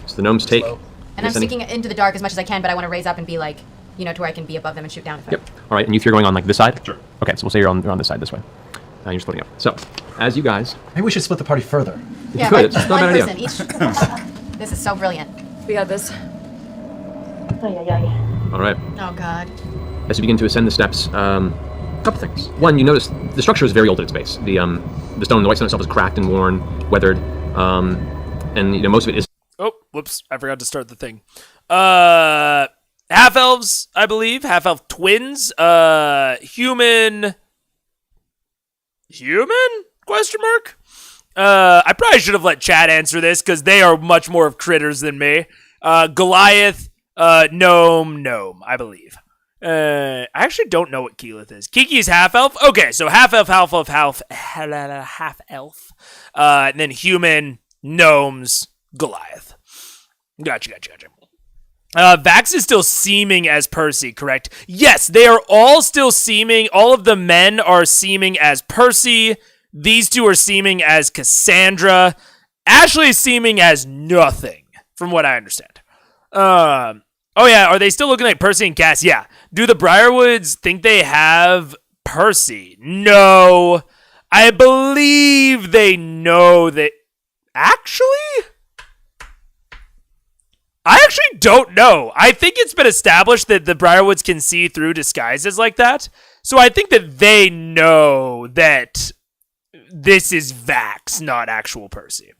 So the gnomes take... And I'm ascending- sticking into the dark as much as I can, but I want to raise up and be like, to where I can be above them and shoot down if Yep. All right, and you three are going on like this side? Sure. Okay, so we'll say you're on this side this way. You're just floating up. So, as you guys... Maybe we should split the party further. Yeah, could, like it's not a one bad person idea. each. This is so brilliant. We got this. All right. Oh god. As you begin to ascend the steps, a couple things. One, you notice the structure is very old at its base. The white stone itself is cracked and worn, weathered, and most of it is... Oh, whoops! I forgot to start the thing. Half elves, I believe. Half elf twins. Human? Question mark. I probably should have let Chad answer this because they are much more of critters than me. Goliath, gnome, I believe. I actually don't know what Keyleth is. Kiki's half elf. Okay, so half elf, half elf. And then human, gnomes, Goliath. Gotcha. Vax is still seeming as Percy, correct? Yes, they are all still seeming. All of the men are seeming as Percy. These two are seeming as Cassandra. Ashley is seeming as nothing, from what I understand. Oh yeah, are they still looking like Percy and Cass? Yeah. Do the Briarwoods think they have Percy? No. I believe they know that... Actually? I actually don't know. I think it's been established that the Briarwoods can see through disguises like that. So I think that they know that this is Vax, not actual Percy.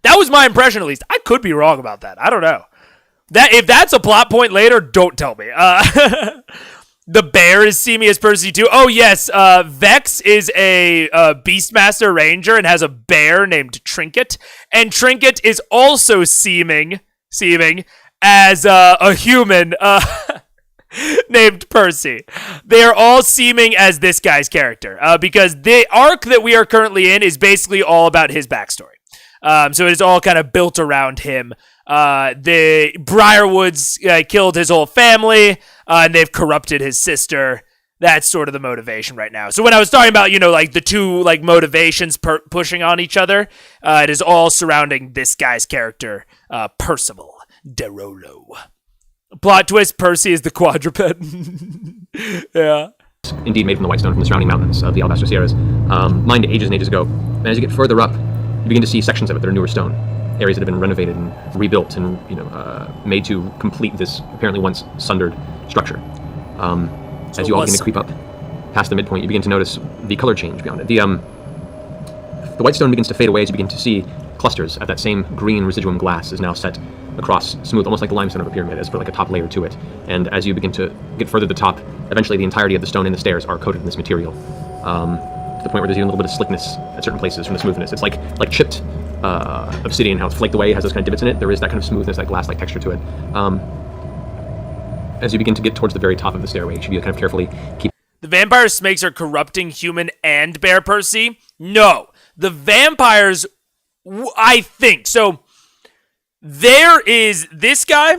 That was my impression, at least. I could be wrong about that. I don't know. If that's a plot point later, don't tell me. The bear is seeming as Percy too. Oh yes, Vex is a Beastmaster Ranger and has a bear named Trinket, and Trinket is also seeming as a human named Percy. They are all seeming as this guy's character because the arc that we are currently in is basically all about his backstory. So it's all kind of built around him. The Briarwoods killed his whole family, and they've corrupted his sister. That's sort of the motivation right now. So when I was talking about, like the two motivations pushing on each other, it is all surrounding this guy's character, Percival Derolo. Plot twist, Percy is the quadruped. Yeah. Indeed made from the white stone from the surrounding mountains of the Alabaster Sierras, mined ages and ages ago. And as you get further up, you begin to see sections of it that are newer stone. Areas that have been renovated and rebuilt and made to complete this apparently once sundered structure. As you all begin to creep up past the midpoint, you begin to notice the color change beyond it. The white stone begins to fade away as you begin to see clusters at that same green residuum glass is now set across smooth, almost like the limestone of a pyramid, as for like a top layer to it. And as you begin to get further to the top, eventually the entirety of the stone and the stairs are coated in this material. the point where there's even a little bit of slickness at certain places from the smoothness. It's like chipped obsidian, how it's flaked away, has those kind of divots in it. There is that kind of smoothness, that glass-like texture to it. As you begin to get towards the very top of the stairway, you should be kind of carefully keep. The vampire snakes are corrupting human and bear, Percy? No. The vampires, I think. So, this guy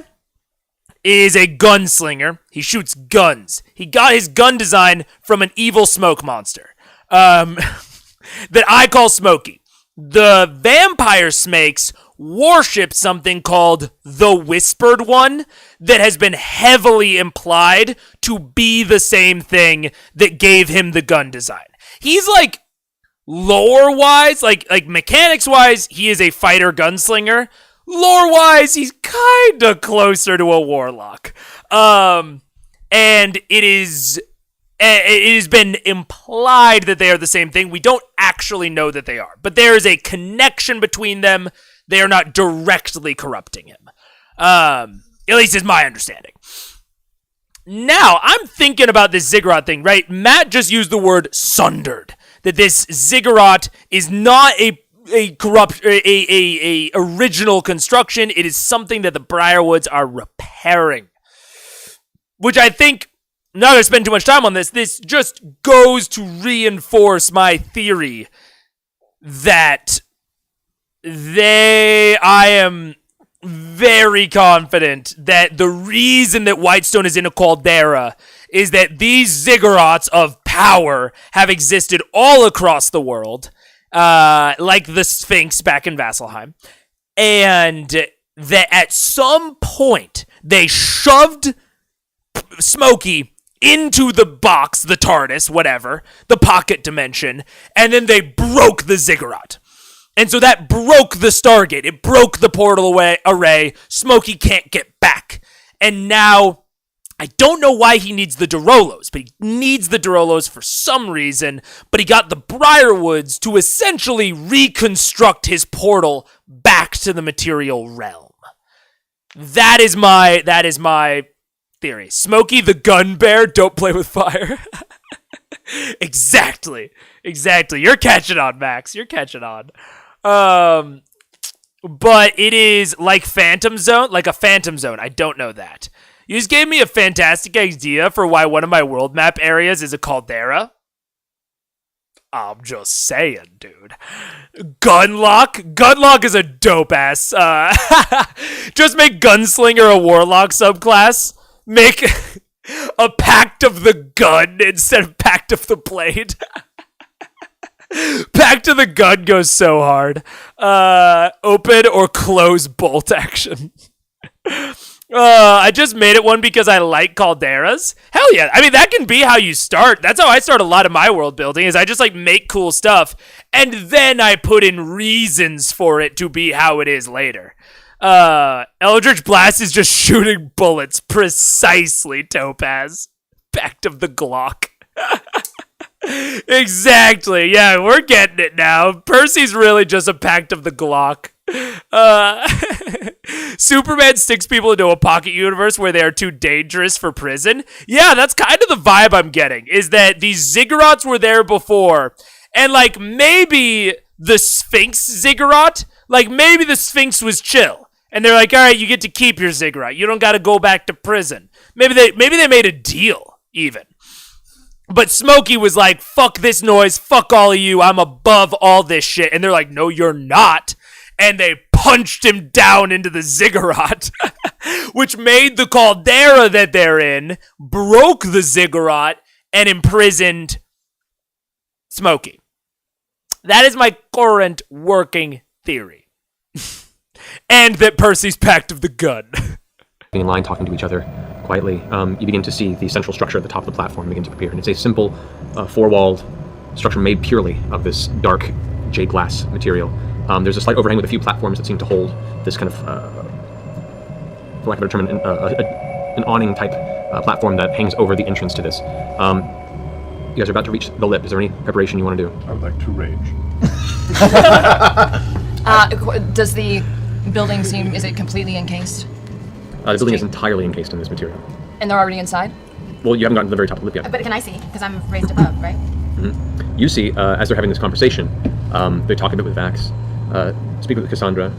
is a gunslinger. He shoots guns. He got his gun design from an evil smoke monster that I call Smokey. The vampire snakes worship something called the Whispered One that has been heavily implied to be the same thing that gave him the gun design. He's like lore-wise, like mechanics-wise, he is a fighter gunslinger. Lore-wise, he's kind of closer to a warlock. And it has been implied that they are the same thing. We don't actually know that they are, but there is a connection between them. They are not directly corrupting him. At least is my understanding. Now, I'm thinking about this ziggurat thing, right? Matt just used the word sundered. That this ziggurat is not a original construction. It is something that the Briarwoods are repairing. Which I think, I'm not going to spend too much time on this. This just goes to reinforce my theory that I am very confident that the reason that Whitestone is in a caldera is that these ziggurats of power have existed all across the world, like the Sphinx back in Vasselheim, and that at some point they shoved Smokey into the box, the TARDIS, whatever, the pocket dimension, and then they broke the ziggurat. And so that broke the Stargate. It broke the portal array. Smokey can't get back. And now, I don't know why he needs the Durolos, but he needs the Durolos for some reason. But he got the Briarwoods to essentially reconstruct his portal back to the material realm. That is my theory. Smokey the gun bear, don't play with fire. Exactly. You're catching on, Max. You're catching on. But it is like a Phantom Zone. I don't know that. You just gave me a fantastic idea for why one of my world map areas is a caldera. I'm just saying, dude. Gunlock is a dope ass. Just make Gunslinger a warlock subclass. Make a Pact of the Gun instead of Pact of the Blade. Pact of the Gun goes so hard. Open or close bolt action. I just made it one because I like calderas. Hell yeah. I mean, that can be how you start. That's how I start a lot of my world building, is I just make cool stuff, and then I put in reasons for it to be how it is later. Eldritch Blast is just shooting bullets precisely, Topaz. Pact of the Glock. Exactly. Yeah, we're getting it now. Percy's really just a Pact of the Glock. Superman sticks people into a pocket universe where they are too dangerous for prison. Yeah, that's kind of the vibe I'm getting, is that these ziggurats were there before, and maybe the Sphinx ziggurat, maybe the Sphinx was chill, and they're like, all right, you get to keep your ziggurat. You don't got to go back to prison. Maybe they made a deal even. But Smokey was like, fuck this noise, fuck all of you, I'm above all this shit. And they're like, no, you're not. And they punched him down into the ziggurat, which made the caldera that they're in, broke the ziggurat, and imprisoned Smokey. That is my current working theory. And that Percy's Pact of the Gun. In line, talking to each other quietly, you begin to see the central structure at the top of the platform begin to appear, and it's a simple four-walled structure made purely of this dark jade glass material. There's a slight overhang with a few platforms that seem to hold this kind of, for lack of a better term, an awning-type platform that hangs over the entrance to this. You guys are about to reach the lip. Is there any preparation you want to do? I would like to rage. Does the building seem, is it completely encased? The building is entirely encased in this material. And they're already inside? Well, you haven't gotten to the very top of the lip yet. But can I see? Because I'm raised above, right? Mm-hmm. you see, as they're having this conversation, they talk a bit with Vax, speak with Cassandra,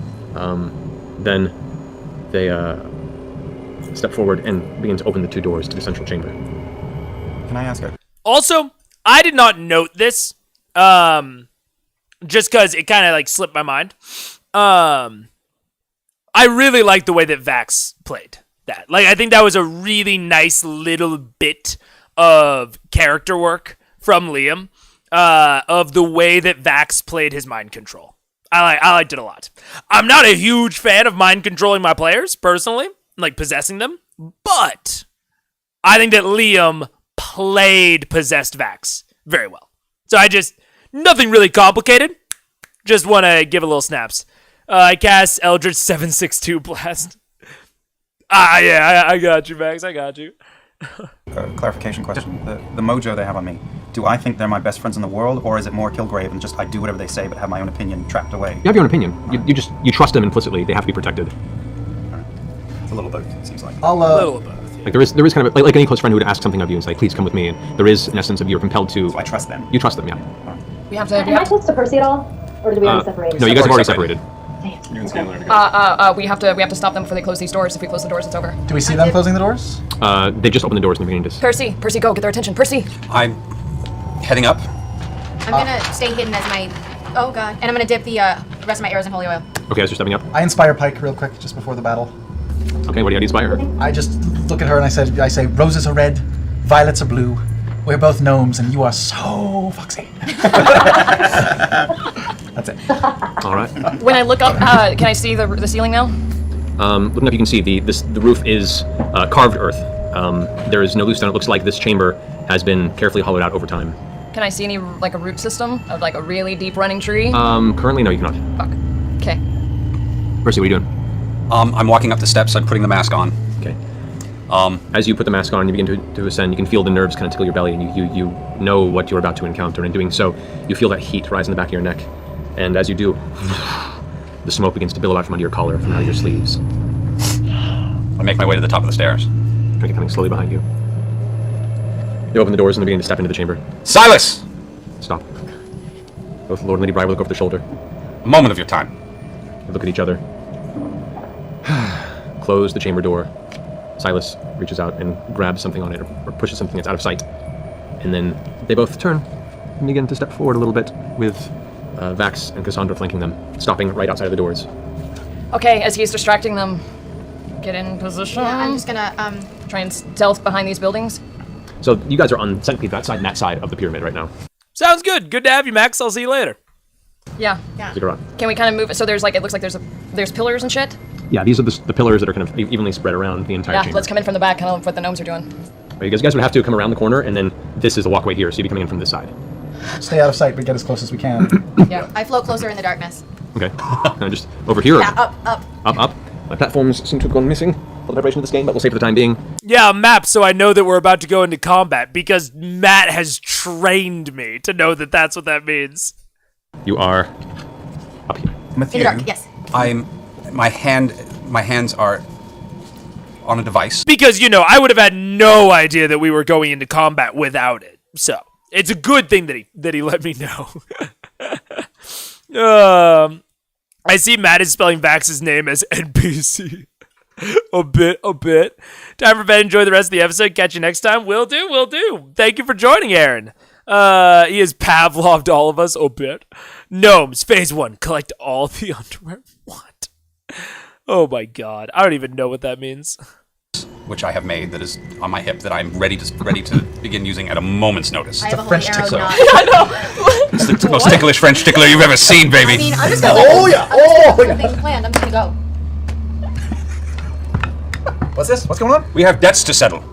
then they step forward and begin to open the 2 doors to the central chamber. Can I ask her? Also, I did not note this, just because it kind of like slipped my mind. I really like the way that Vax played that. Like, I think that was a really nice little bit of character work from Liam, of the way that Vax played his mind control. I liked it a lot. I'm not a huge fan of mind controlling my players, personally, like possessing them, but I think that Liam played possessed Vax very well. So nothing really complicated. Just want to give a little snaps. I cast Eldritch 762 Blast. Yeah, I got you, Vax. I got you. Clarification question. The mojo they have on me, do I think they're my best friends in the world, or is it more Kilgrave and just I do whatever they say but have my own opinion trapped away? You have your own opinion. You trust them implicitly. They have to be protected. It's a little both, it seems like. A little both. Like there is kind of like any close friend who would ask something of you and say, "Please come with me." And there is an essence of you're compelled to. So I trust them. You trust them, yeah. We have to. Am I close to Percy at all? Or did we already separate? No, you guys have already separated. You can stand there together. We have to stop them before they close these doors. If we close the doors, it's over. Do we see them closing the doors? They just opened the doors in the beginning. Percy, go, get their attention. Percy! I'm heading up. I'm gonna stay hidden as my. Oh god. And I'm gonna dip the rest of my arrows in holy oil. Okay, as you're stepping up. I inspire Pike real quick just before the battle. Okay, what do you inspire? I just look at her and I say, roses are red, violets are blue. We're both gnomes, and you are so foxy. That's it. All right. When I look up, can I see the ceiling now? Looking up, you can see the roof is carved earth. There is no loose stone. It looks like this chamber has been carefully hollowed out over time. Can I see any like a root system of like a really deep running tree? Currently, no, you cannot. Fuck. Okay. Percy, what are you doing? I'm walking up the steps. I'm putting the mask on. Okay. As you put the mask on, you begin to ascend. You can feel the nerves kind of tickle your belly, and you know what you're about to encounter. And in doing so, you feel that heat rise in the back of your neck. And as you do, the smoke begins to billow out from under your collar, from under your sleeves. I make my way to the top of the stairs. Trinket coming slowly behind you. They open the doors and they begin to step into the chamber. Silas! Stop. Both Lord and Lady Briar look over their shoulder. A moment of your time. They look at each other. Close the chamber door. Silas reaches out and grabs something on it, or pushes something that's out of sight. And then they both turn and begin to step forward a little bit, with Vax and Cassandra flanking them, stopping right outside of the doors. Okay, as he's distracting them, get in position. Yeah, I'm just gonna try and stealth behind these buildings. So you guys are on centipede that side and that side of the pyramid right now. Sounds good. Good to have you, Max. I'll see you later. Yeah. Stick around. Can we kind of move? So there's like, it looks like there's pillars and shit. Yeah, these are the pillars that are kind of evenly spread around the entire Yeah, chamber. let's come in from the back, kind of what the gnomes are doing. You guys would have to come around the corner, and then this is the walkway here, so you'd be coming in from this side. Stay out of sight, but get as close as we can. Yeah. I float closer in the darkness. Okay. Just over here. Yeah, up. Up. My platforms seem to have gone missing for the preparation of this game, but we'll save for the time being. Yeah, map, so I know that we're about to go into combat, because Matt has trained me to know that that's what that means. You are up here. In the dark, yes. My hands are on a device. Because, I would have had no idea that we were going into combat without it. So, it's a good thing that he let me know. I see Matt is spelling Vax's name as NPC. A bit. Time for bed. Enjoy the rest of the episode. Catch you next time. Will do. Thank you for joining, Aaron. He has Pavloved all of us. A bit. Gnomes, phase 1. Collect all the underwear. What? Oh my god. I don't even know what that means. Which I have made, that is on my hip, that I'm ready to begin using at a moment's notice. I have a French tickler. I know. It's the most ticklish French tickler you've ever seen, baby. I mean, I'm just gonna things planned. I'm just gonna go. What's this? What's going on? We have debts to settle.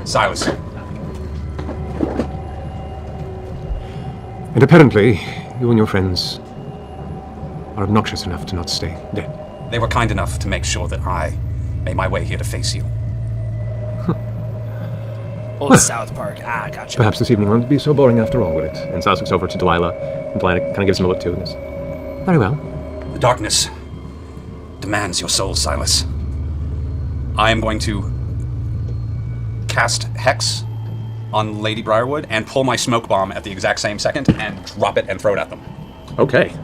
Silas. And apparently, you and your friends are obnoxious enough to not stay dead. They were kind enough to make sure that I made my way here to face you. Old South Park. Gotcha. Perhaps this evening won't be so boring after all, will it? And Silas looks over to Delilah, and Delilah kind of gives him a look too. And goes, Very well. The darkness demands your soul, Silas. I am going to cast Hex on Lady Briarwood and pull my smoke bomb at the exact same second and drop it and throw it at them. Okay.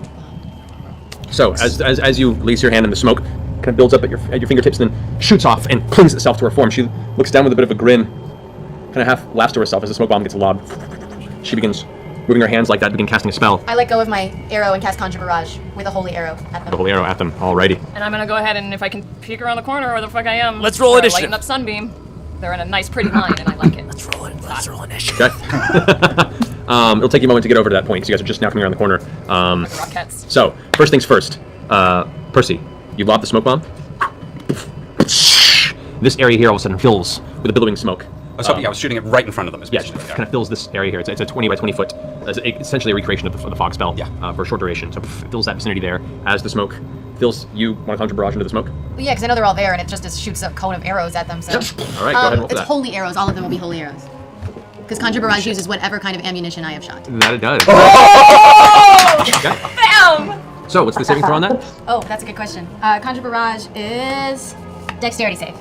So as you release your hand and the smoke kind of builds up at your fingertips and then shoots off and clings itself to her form, she looks down with a bit of a grin, kind of half laughs to herself as the smoke bomb gets lobbed. She begins moving her hands like that, begin casting a spell. I let go of my arrow and cast Conjure Barrage with a holy arrow at them. The holy arrow at them. Alrighty. And I'm gonna go ahead and if I can peek around the corner where the fuck I am. Let's roll start initiative. Lighting up Sunbeam. They're in a nice pretty line and I like it. Let's roll initiative. Okay. It'll take you a moment to get over to that point, because you guys are just now coming around the corner. Rockets. So, first things first. Percy, you lob the smoke bomb. This area here all of a sudden fills with a billowing smoke. I was shooting it right in front of them. Yeah, kind of fills this area here. It's a 20 by 20 foot, essentially a recreation of the fog spell for a short duration. So it fills that vicinity there as the smoke fills. You want to conjure barrage into the smoke? Well, yeah, because I know they're all there and it just shoots a cone of arrows at them. So. All right, go ahead and roll for It's that. holy arrows. All of them will be holy arrows. Because Conjure Barrage uses whatever kind of ammunition I have shot. That it does. Okay. Bam! So what's the saving throw on that? Oh, that's a good question. Conjure Barrage is dexterity save.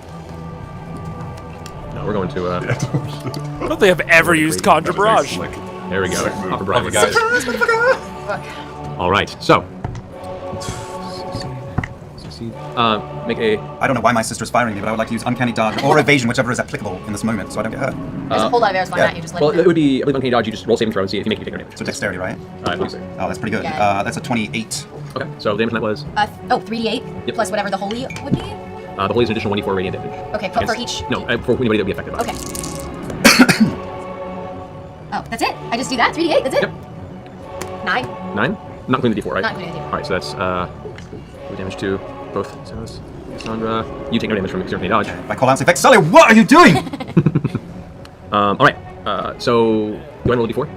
No, we're going to. I don't think I've ever used Conjure Barrage. There we go. Papa Brian. guys. All right, so. Make a. I don't know why my sister's firing me, but I would like to use Uncanny Dodge or Evasion, whichever is applicable in this moment, so I don't get hurt. There's a whole lot of arrows flying at you. Just let Well, it it would be, I believe, Uncanny Dodge. You just roll saving throw and see if you make it, you take no damage. So dexterity, right? I believe so. Oh, that's pretty good. Yeah. That's a 28. Okay, so the damage on that was. 3d8 Yep. plus whatever the holy would be. The holy is an additional 1d4 radiant damage. Okay, for each. No, for anybody that would be affected by it. Okay. Oh, that's it. I just do that. 3d8. That's it. Yep. 9. 9? Not including the d4, right? Not including the D4. Alright, so that's damage to both Sarah's. Cassandra, you take no damage from Uncanny Dodge. By call out effect, Sully, what are you doing? Alright, so do I roll a d4?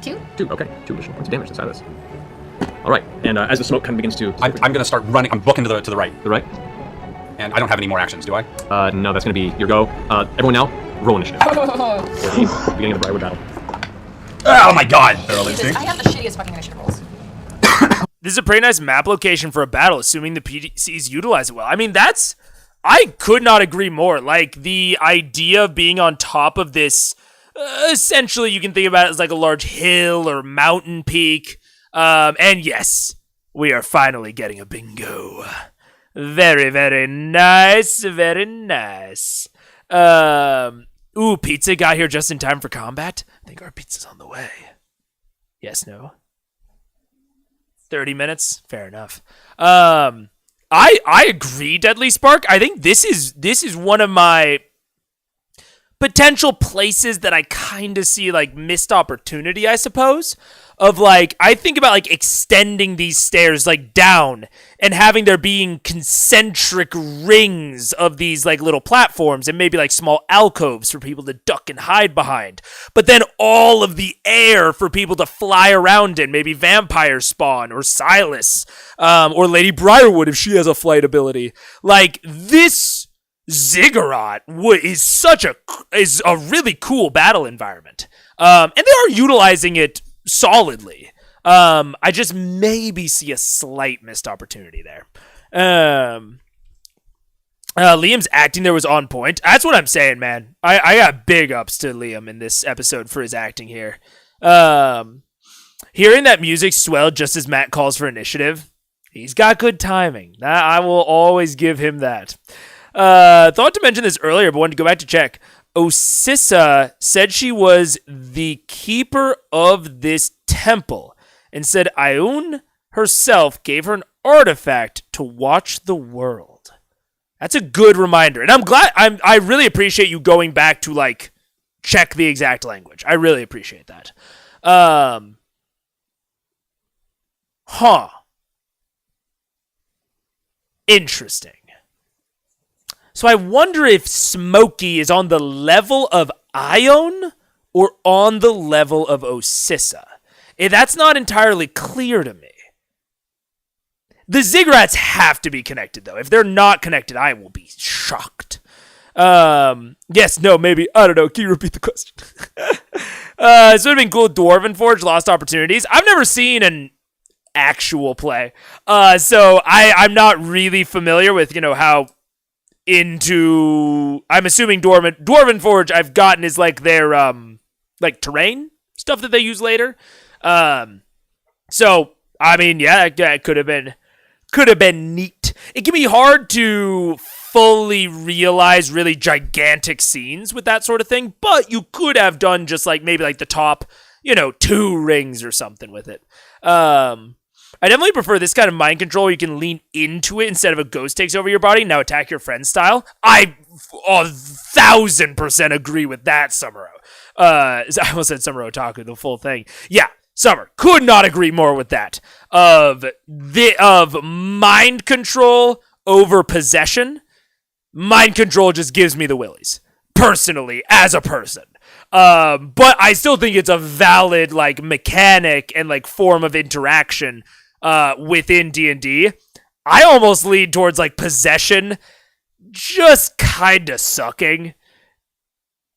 2. 2, okay. 2 additional points of damage, let's add this. Alright, and as the smoke kind of begins to. I'm going to start running. I'm booking to the right. The right? And I don't have any more actions, do I? No, that's going to be your go. Everyone now, roll initiative. For the beginning of the Briarwood battle. Oh my god! Jesus, I have the shittiest fucking initiative rolls. This is a pretty nice map location for a battle, assuming the PDCs utilize it well. I mean, I could not agree more. Like, the idea of being on top of this, essentially you can think about it as like a large hill or mountain peak. And yes, we are finally getting a bingo. Very, very nice, very nice. Ooh, pizza got here just in time for combat. I think our pizza's on the way. Yes, no? 30 minutes? Fair enough. I agree, Deadly Spark. I think this is one of my potential places that I kind of see like missed opportunity, I suppose. Of like, I think about like extending these stairs like down and having there being concentric rings of these like little platforms and maybe like small alcoves for people to duck and hide behind. But then all of the air for people to fly around in, maybe vampire spawn or Silas, or Lady Briarwood if she has a flight ability. Like this ziggurat is a really cool battle environment. And they are utilizing it solidly. I just maybe see a slight missed opportunity there. Liam's acting there was on point. That's what I'm saying, man. I got big ups to Liam in this episode for his acting here. Hearing that music swell just as Matt calls for initiative, he's got good timing. I will always give him that. Thought to mention this earlier, but wanted to go back to check. Osissa said she was the keeper of this temple and said Ioun herself gave her an artifact to watch the world. That's a good reminder. And I'm glad, I really appreciate you going back to like check the exact language. I really appreciate that. Interesting. So I wonder if Smokey is on the level of Ioun or on the level of Osissa. That's not entirely clear to me. The ziggurats have to be connected, though. If they're not connected, I will be shocked. Yes, no, maybe. I don't know. Can you repeat the question? This would have been cool. Dwarven Forge, lost opportunities. I've never seen an actual play. So I'm not really familiar with, how into, I'm assuming Dwarven Forge I've gotten is like their like terrain stuff that they use later. So I mean, yeah, that could have been neat. It can be hard to fully realize really gigantic scenes with that sort of thing, but you could have done just like maybe like the top, 2 rings or something with it. I definitely prefer this kind of mind control. You can lean into it instead of a ghost takes over your body. Now attack your friend style. I 1,000% agree with that, Summer. I almost said Summer Otaku, the full thing. Yeah, Summer, could not agree more with that. Of mind control over possession. Mind control just gives me the willies, personally, as a person. But I still think it's a valid like mechanic and like form of interaction within D&D. I almost lean towards like possession just kind of sucking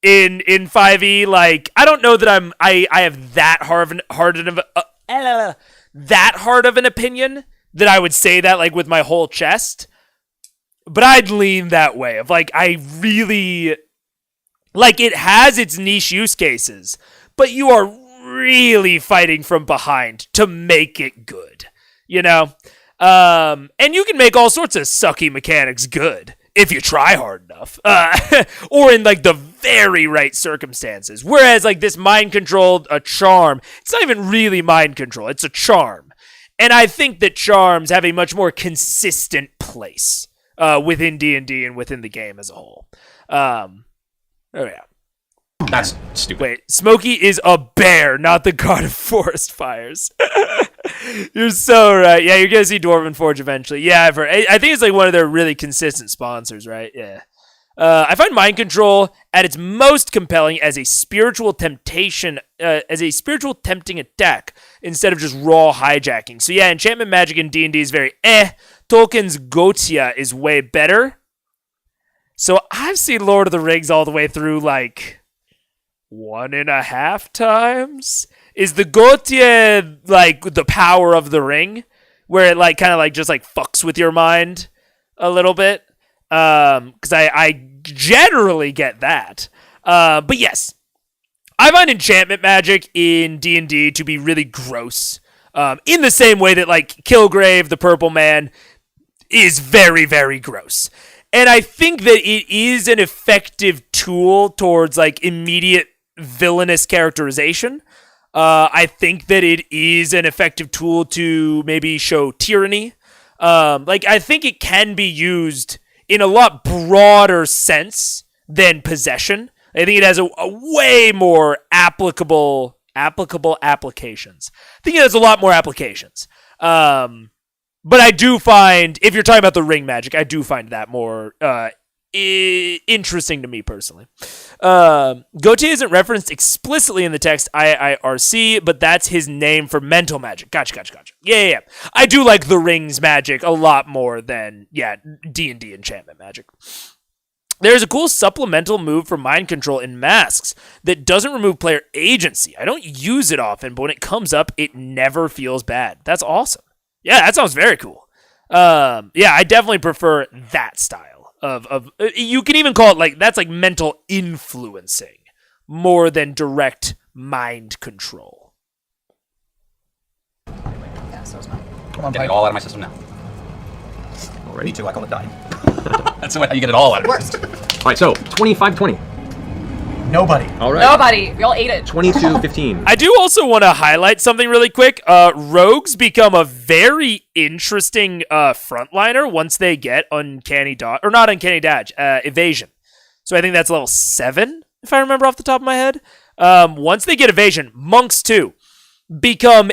in 5e. Like, I don't know that I have that hard of an opinion that I would say that like with my whole chest. But I'd lean that way of like, I really like, it has its niche use cases, but you are really fighting from behind to make it good, and you can make all sorts of sucky mechanics good if you try hard enough, or in like the very right circumstances. Whereas like this mind controlled a charm, it's not even really mind control, it's a charm. And I think that charms have a much more consistent place within D&D and within the game as a whole. Oh yeah. That's stupid. Wait, Smokey is a bear, not the god of forest fires. You're so right. Yeah, you're gonna see Dwarven Forge eventually. Yeah, I've heard. I think it's like one of their really consistent sponsors, right? Yeah. I find mind control at its most compelling as a spiritual temptation, as a spiritual tempting attack instead of just raw hijacking. So yeah, enchantment magic in D&D is very Tolkien's Gotia is way better. So I've seen Lord of the Rings all the way through like 1.5 times. Is the Gotia like the power of the ring, where it like kind of like just like fucks with your mind a little bit? Because I generally get that. But yes, I find enchantment magic in D&D to be really gross. In the same way that like Kilgrave, the Purple Man, is very, very gross. And I think that it is an effective tool towards like immediate villainous characterization. I think that it is an effective tool to maybe show tyranny. Like I think it can be used in a lot broader sense than possession. I think it has a way more applicable applications. I think it has a lot more applications. But I do find, if you're talking about the ring magic, I do find that more interesting to me personally. Gautier isn't referenced explicitly in the text IIRC, but that's his name for mental magic. Gotcha. Yeah. I do like the rings magic a lot more than, D&D enchantment magic. There's a cool supplemental move for mind control in masks that doesn't remove player agency. I don't use it often, but when it comes up, it never feels bad. That's awesome. Yeah, that sounds very cool. I definitely prefer that style of you can even call it like, that's like mental influencing more than direct mind control. Yeah, so is mine. Come on, get it all out of my system now. Alrighty. Me too, I call it dying. That's how you get it all out of Worst. Alright, so 25-20. Nobody. All right. Nobody. We all ate it. 22-15. I do also want to highlight something really quick. Rogues become a very interesting frontliner once they get Uncanny Dodge, or not Uncanny Dodge, Evasion. So I think that's level 7, if I remember off the top of my head. Once they get Evasion, monks too become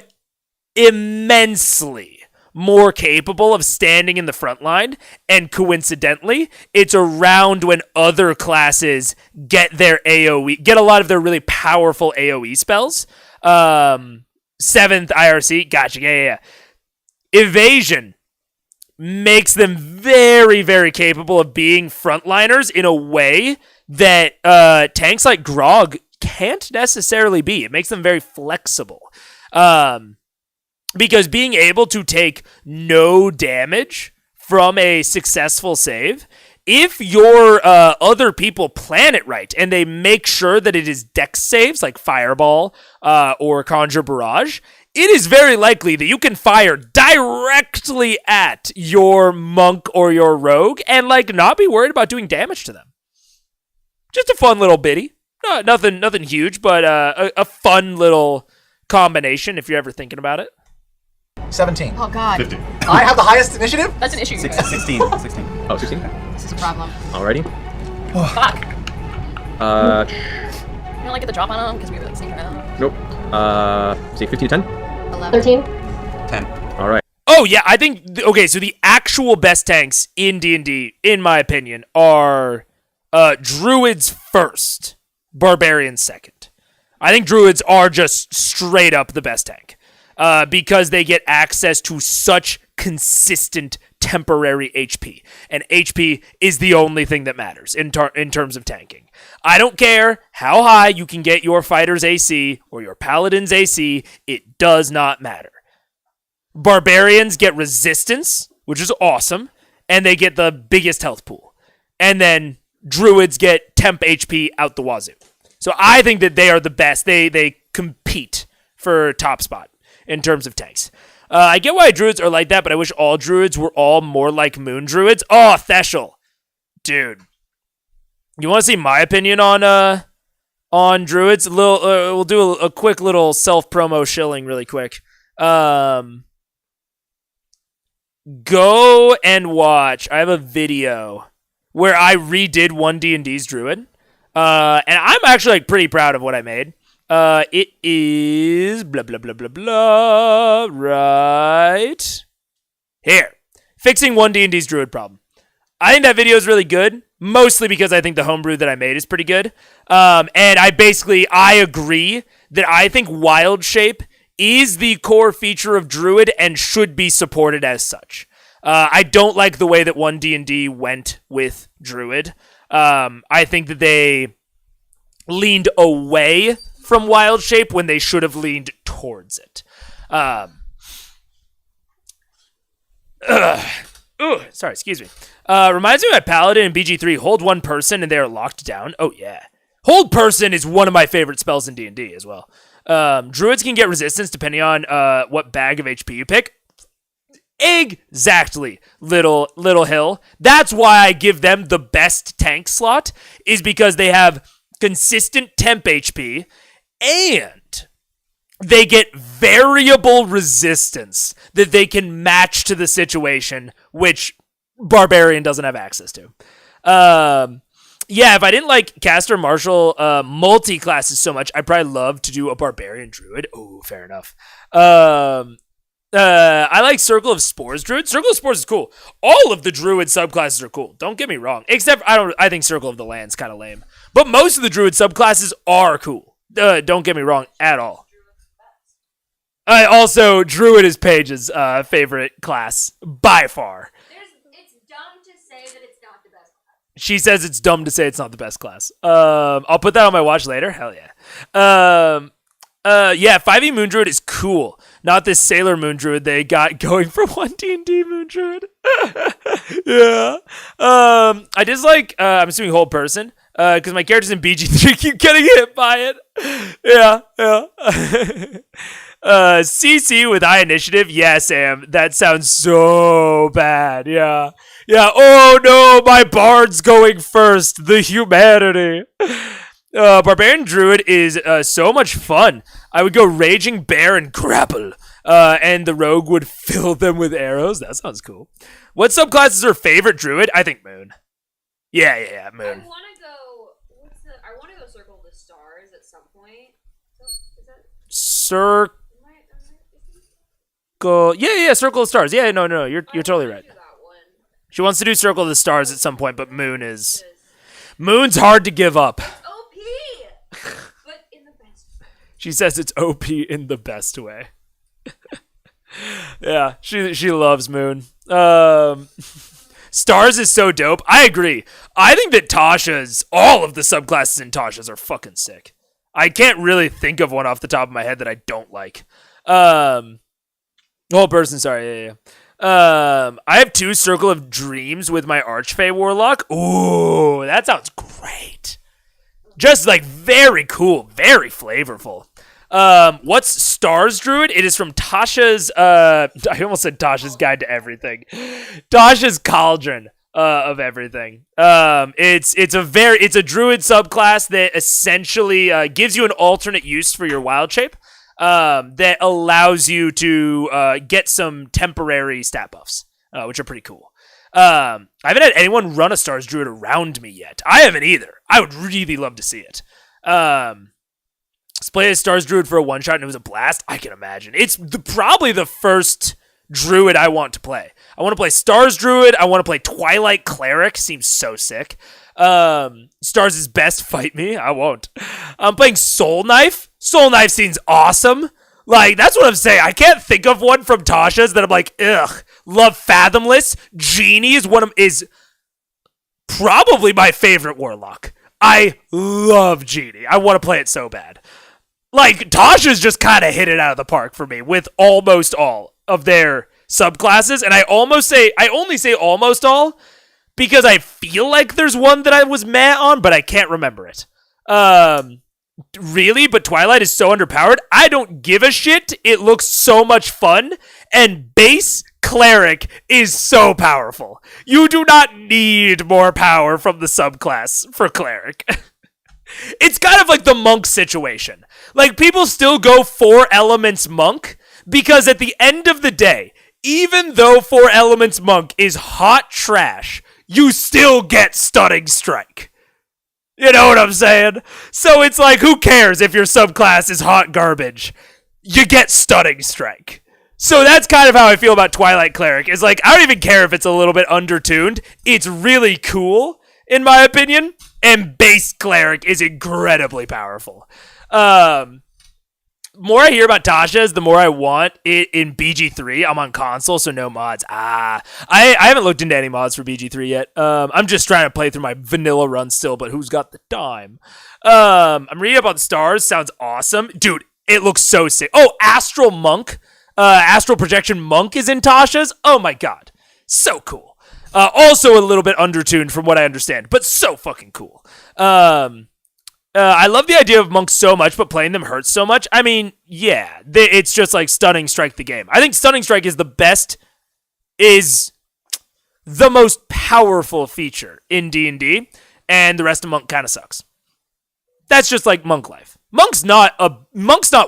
immensely more capable of standing in the front line, and coincidentally, it's around when other classes get their AoE, get a lot of their really powerful AoE spells. 7th IRC, gotcha, yeah. Evasion makes them very, very capable of being frontliners in a way that tanks like Grog can't necessarily be. It makes them very flexible. Because being able to take no damage from a successful save if your other people plan it right and they make sure that it is dex saves like Fireball or Conjure Barrage, it is very likely that you can fire directly at your monk or your rogue and like not be worried about doing damage to them. Just a fun little bitty. Nothing huge, but a fun little combination if you're ever thinking about it. 17. Oh God. 50. I have the highest initiative? That's an issue. 16. Oh, 16? This is a problem. Alrighty. Fuck. Uh, You don't like get the drop on him because we were like sneaking around. nope. Say 15 to 10? 11. 13. 10. Alright. Oh yeah, I think okay. So the actual best tanks in D&D, in my opinion, are druids first, barbarians second. I think druids are just straight up the best tank because they get access to such consistent temporary HP, and HP is the only thing that matters in terms of tanking. I don't care how high you can get your fighter's AC or your paladin's AC; it does not matter. Barbarians get resistance, which is awesome, and they get the biggest health pool. And then druids get temp HP out the wazoo. So I think that they are the best. They compete for top spot in terms of tanks. I get why druids are like that, but I wish all druids were all more like moon druids. Oh, Theshel. Dude. You want to see my opinion on druids? We'll do a quick little self-promo shilling really quick. Go and watch. I have a video where I redid 1D&D's druid. And I'm actually like pretty proud of what I made. It is blah blah blah blah blah right here. Fixing 1D&D's druid problem. I think that video is really good, mostly because I think the homebrew that I made is pretty good. And I agree that I think wild shape is the core feature of druid and should be supported as such. I don't like the way that 1D&D went with druid. I think that they leaned away from wild shape when they should have leaned towards it. Sorry, excuse me. Reminds me of my paladin in BG3. Hold one person and they are locked down. Oh yeah. Hold person is one of my favorite spells in D&D as well. Druids can get resistance depending on what bag of HP you pick. Exactly, little hill. That's why I give them the best tank slot, is because they have consistent temp HP and they get variable resistance that they can match to the situation, which Barbarian doesn't have access to. Yeah, if I didn't like caster martial multi-classes so much, I'd probably love to do a Barbarian Druid. Oh, fair enough. I like Circle of Spores Druid. Circle of Spores is cool. All of the Druid subclasses are cool. Don't get me wrong. Except I think Circle of the Land's kind of lame. But most of the Druid subclasses are cool. Don't get me wrong at all. Also, Druid is Paige's favorite class by far. It's dumb to say that it's not the best class. She says it's dumb to say it's not the best class. I'll put that on my watch later. Hell yeah. Yeah, 5e Moon Druid is cool. Not this Sailor Moon Druid they got going for 1D&D Moon Druid. Yeah. I dislike, I'm assuming Hold Person, because my characters in BG3 keep getting hit by it. Yeah. CC with high initiative. Yeah, Sam, that sounds so bad. Yeah. Oh no, my bard's going first. The humanity. Barbarian Druid is so much fun. I would go Raging Bear and Grapple, and the rogue would fill them with arrows. That sounds cool. What subclass is her favorite Druid? I think Moon. Yeah, Moon. I want to go. I want to go Circle the Stars at some point. Is that Circle. Yeah, Circle of Stars. Yeah, no, you're totally right. She wants to do Circle of the Stars at some point, but Moon's hard to give up. but in the best way. She says it's OP in the best way. Yeah, she loves Moon. Stars is so dope. I agree. I think that all of the subclasses in Tasha's are fucking sick. I can't really think of one off the top of my head that I don't like. Whole person, sorry. Yeah. I have 2 Circle of Dreams with my Archfey Warlock. Ooh, that sounds great. Just like very cool, very flavorful. What's Stars Druid? It is from Tasha's, I almost said Tasha's Guide to Everything. Tasha's Cauldron, of everything. It's a Druid subclass that essentially, gives you an alternate use for your wild shape, that allows you to, get some temporary stat buffs, which are pretty cool. I haven't had anyone run a Stars Druid around me yet. I haven't either. I would really love to see it. Let's play a Stars Druid for a one-shot and it was a blast. I can imagine. It's probably the first Druid I want to play. I want to play Stars Druid. I want to play Twilight Cleric. Seems so sick. Stars is best. Fight me. I won't. I'm playing Soul Knife. Soul Knife seems awesome. Like, that's what I'm saying. I can't think of one from Tasha's that I'm like, ugh. Love Fathomless. Genie is probably my favorite Warlock. I love Genie. I want to play it so bad. Like, Tasha's just kind of hit it out of the park for me with almost all of their subclasses. And I only say almost all because I feel like there's one that I was meh on, but I can't remember it. Really? But Twilight is so underpowered? I don't give a shit. It looks so much fun. And base Cleric is so powerful. You do not need more power from the subclass for Cleric. It's kind of like the monk situation. Like, people still go 4 elements monk because at the end of the day, even though 4 elements monk is hot trash, you still get Stunning Strike. You know what I'm saying? So it's like, who cares if your subclass is hot garbage? You get Stunning Strike. So that's kind of how I feel about Twilight Cleric. Is like, I don't even care if it's a little bit undertuned. It's really cool, in my opinion. And base Cleric is incredibly powerful. More I hear about Tasha's, the more I want it in BG3. I'm on console, so no mods. I haven't looked into any mods for BG3 yet. I'm just trying to play through my vanilla run still, but who's got the time? I'm reading about the stars. Sounds awesome. Dude, it looks so sick. Oh, Astral Monk. Astral Projection Monk is in Tasha's. Oh my god. So cool. Also a little bit undertuned from what I understand, but so fucking cool. I love the idea of monks so much, but playing them hurts so much. I mean, yeah, it's just like Stunning Strike the game. I think Stunning Strike is the most powerful feature in D&D, and the rest of monk kind of sucks. That's just like monk life. Monk's not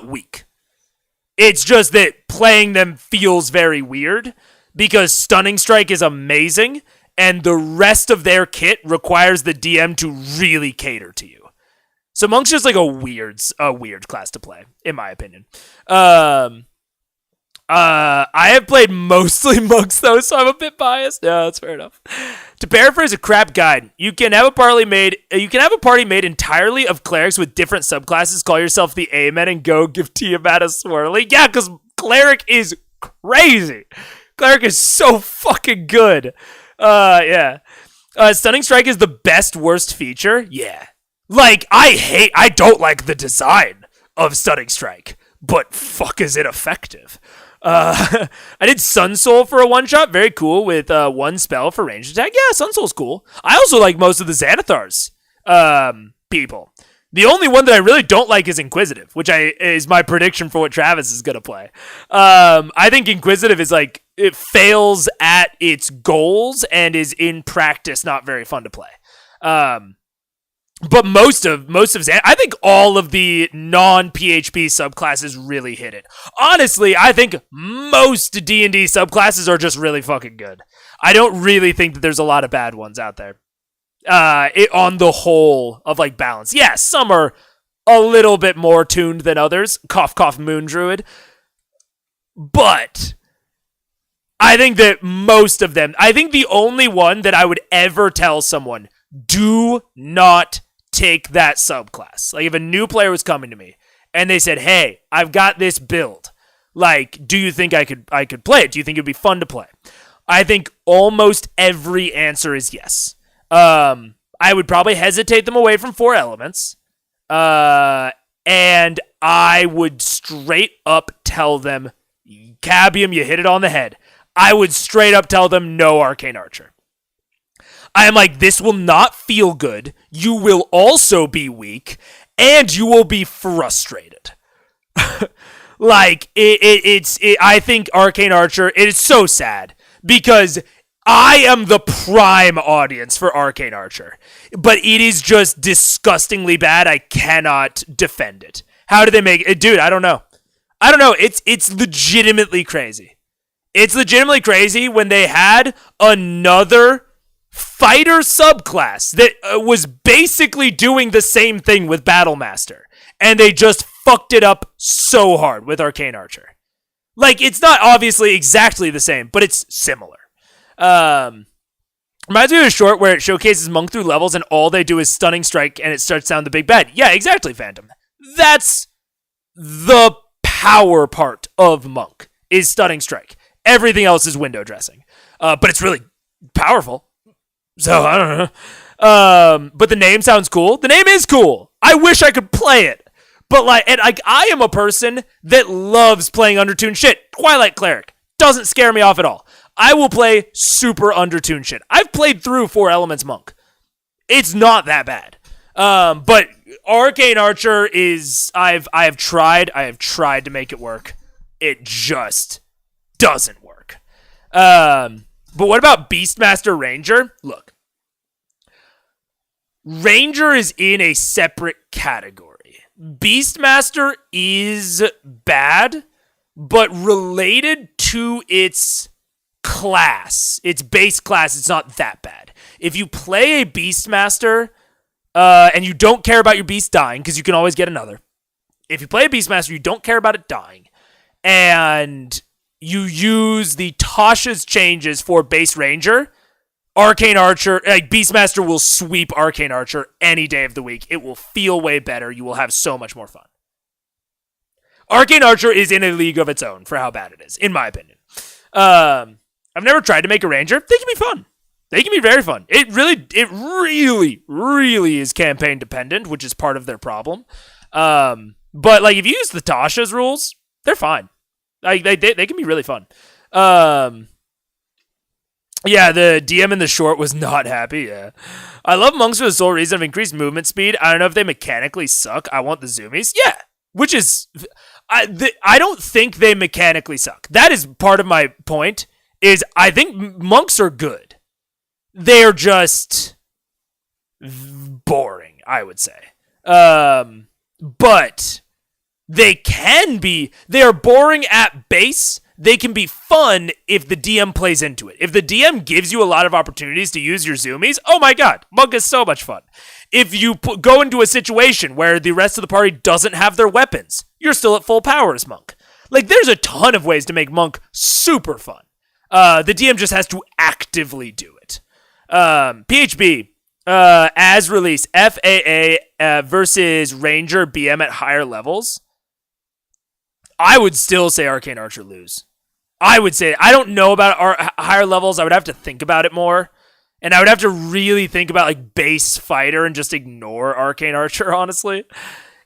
weak. It's just that playing them feels very weird because Stunning Strike is amazing, and the rest of their kit requires the DM to really cater to you. So Monk's just like a weird class to play, in my opinion. I have played mostly Monks though, so I'm a bit biased. Yeah, that's fair enough. To paraphrase a crap guide, you can have a party made entirely of clerics with different subclasses. Call yourself the Amen and go give Tiamat a swirly. Yeah, because cleric is crazy. Cleric is so fucking good. Yeah. Stunning Strike is the best worst feature. Yeah. Like, I don't like the design of Stunning Strike, but fuck is it effective. I did Sun Soul for a one-shot, very cool, with 1 spell for ranged attack. Yeah, Sun Soul's cool. I also like most of the Xanathars people. The only one that I really don't like is Inquisitive, which is my prediction for what Travis is going to play. I think Inquisitive is like, it fails at its goals and is in practice not very fun to play. But most of Xanath, I think all of the non-PHP subclasses really hit it. Honestly, I think most D&D subclasses are just really fucking good. I don't really think that there's a lot of bad ones out there. On the whole of like balance. Yeah, some are a little bit more tuned than others. Cough, cough, Moon Druid. But I think that most of them, I think the only one that I would ever tell someone, do not take that subclass. Like if a new player was coming to me and they said, "Hey, I've got this build. Like, do you think I could play it? Do you think it'd be fun to play?" I think almost every answer is yes. I would probably hesitate them away from 4 elements. And I would straight up tell them, Cabium, you hit it on the head. I would straight up tell them no Arcane Archer. I am like, this will not feel good. You will also be weak, and you will be frustrated. Like, I think Arcane Archer, it is so sad, because I am the prime audience for Arcane Archer, but it is just disgustingly bad. I cannot defend it. How did they make it? Dude, I don't know. It's legitimately crazy. It's legitimately crazy when they had another fighter subclass that was basically doing the same thing with Battlemaster, and they just fucked it up so hard with Arcane Archer. Like, it's not obviously exactly the same, but it's similar. Reminds me of a short where it showcases Monk through levels and all they do is Stunning Strike and it starts down the big bad. Yeah, exactly, Phantom. That's the power part of Monk, is Stunning Strike. Everything else is window dressing. But it's really powerful. So, I don't know. But the name sounds cool. The name is cool. I wish I could play it. But I am a person that loves playing undertuned shit. Twilight Cleric doesn't scare me off at all. I will play super undertuned shit. I've played through 4 Elements Monk. It's not that bad. But Arcane Archer is, I have tried to make it work. It just doesn't work. But what about Beastmaster Ranger? Look, Ranger is in a separate category. Beastmaster is bad, but related to its class, its base class, it's not that bad. If you play a Beastmaster, and you don't care about your beast dying, because you can always get another. If you play a Beastmaster, you don't care about it dying, and you use the Tasha's changes for base Ranger, Arcane Archer, Beastmaster will sweep Arcane Archer any day of the week. It will feel way better. You will have so much more fun. Arcane Archer is in a league of its own for how bad it is, in my opinion. I've never tried to make a Ranger. They can be fun. They can be very fun. It really is campaign dependent, which is part of their problem. But like, if you use the Tasha's rules, they're fine. Like they can be really fun. Yeah, the DM in the short was not happy. Yeah, I love monks for the sole reason of increased movement speed. I don't know if they mechanically suck. I want the zoomies. Yeah, which is, I don't think they mechanically suck. That is part of my point. Is I think monks are good. They're just boring, I would say. But they can be. They are boring at base. They can be fun if the DM plays into it. If the DM gives you a lot of opportunities to use your zoomies, oh my god, Monk is so much fun. If you go into a situation where the rest of the party doesn't have their weapons, you're still at full power as Monk. Like, there's a ton of ways to make Monk super fun. The DM just has to actively do it. PHB, as released, FAA versus Ranger BM at higher levels. I would still say Arcane Archer lose. I would say, I don't know about our higher levels. I would have to think about it more. And I would have to really think about like base fighter and just ignore Arcane Archer, honestly.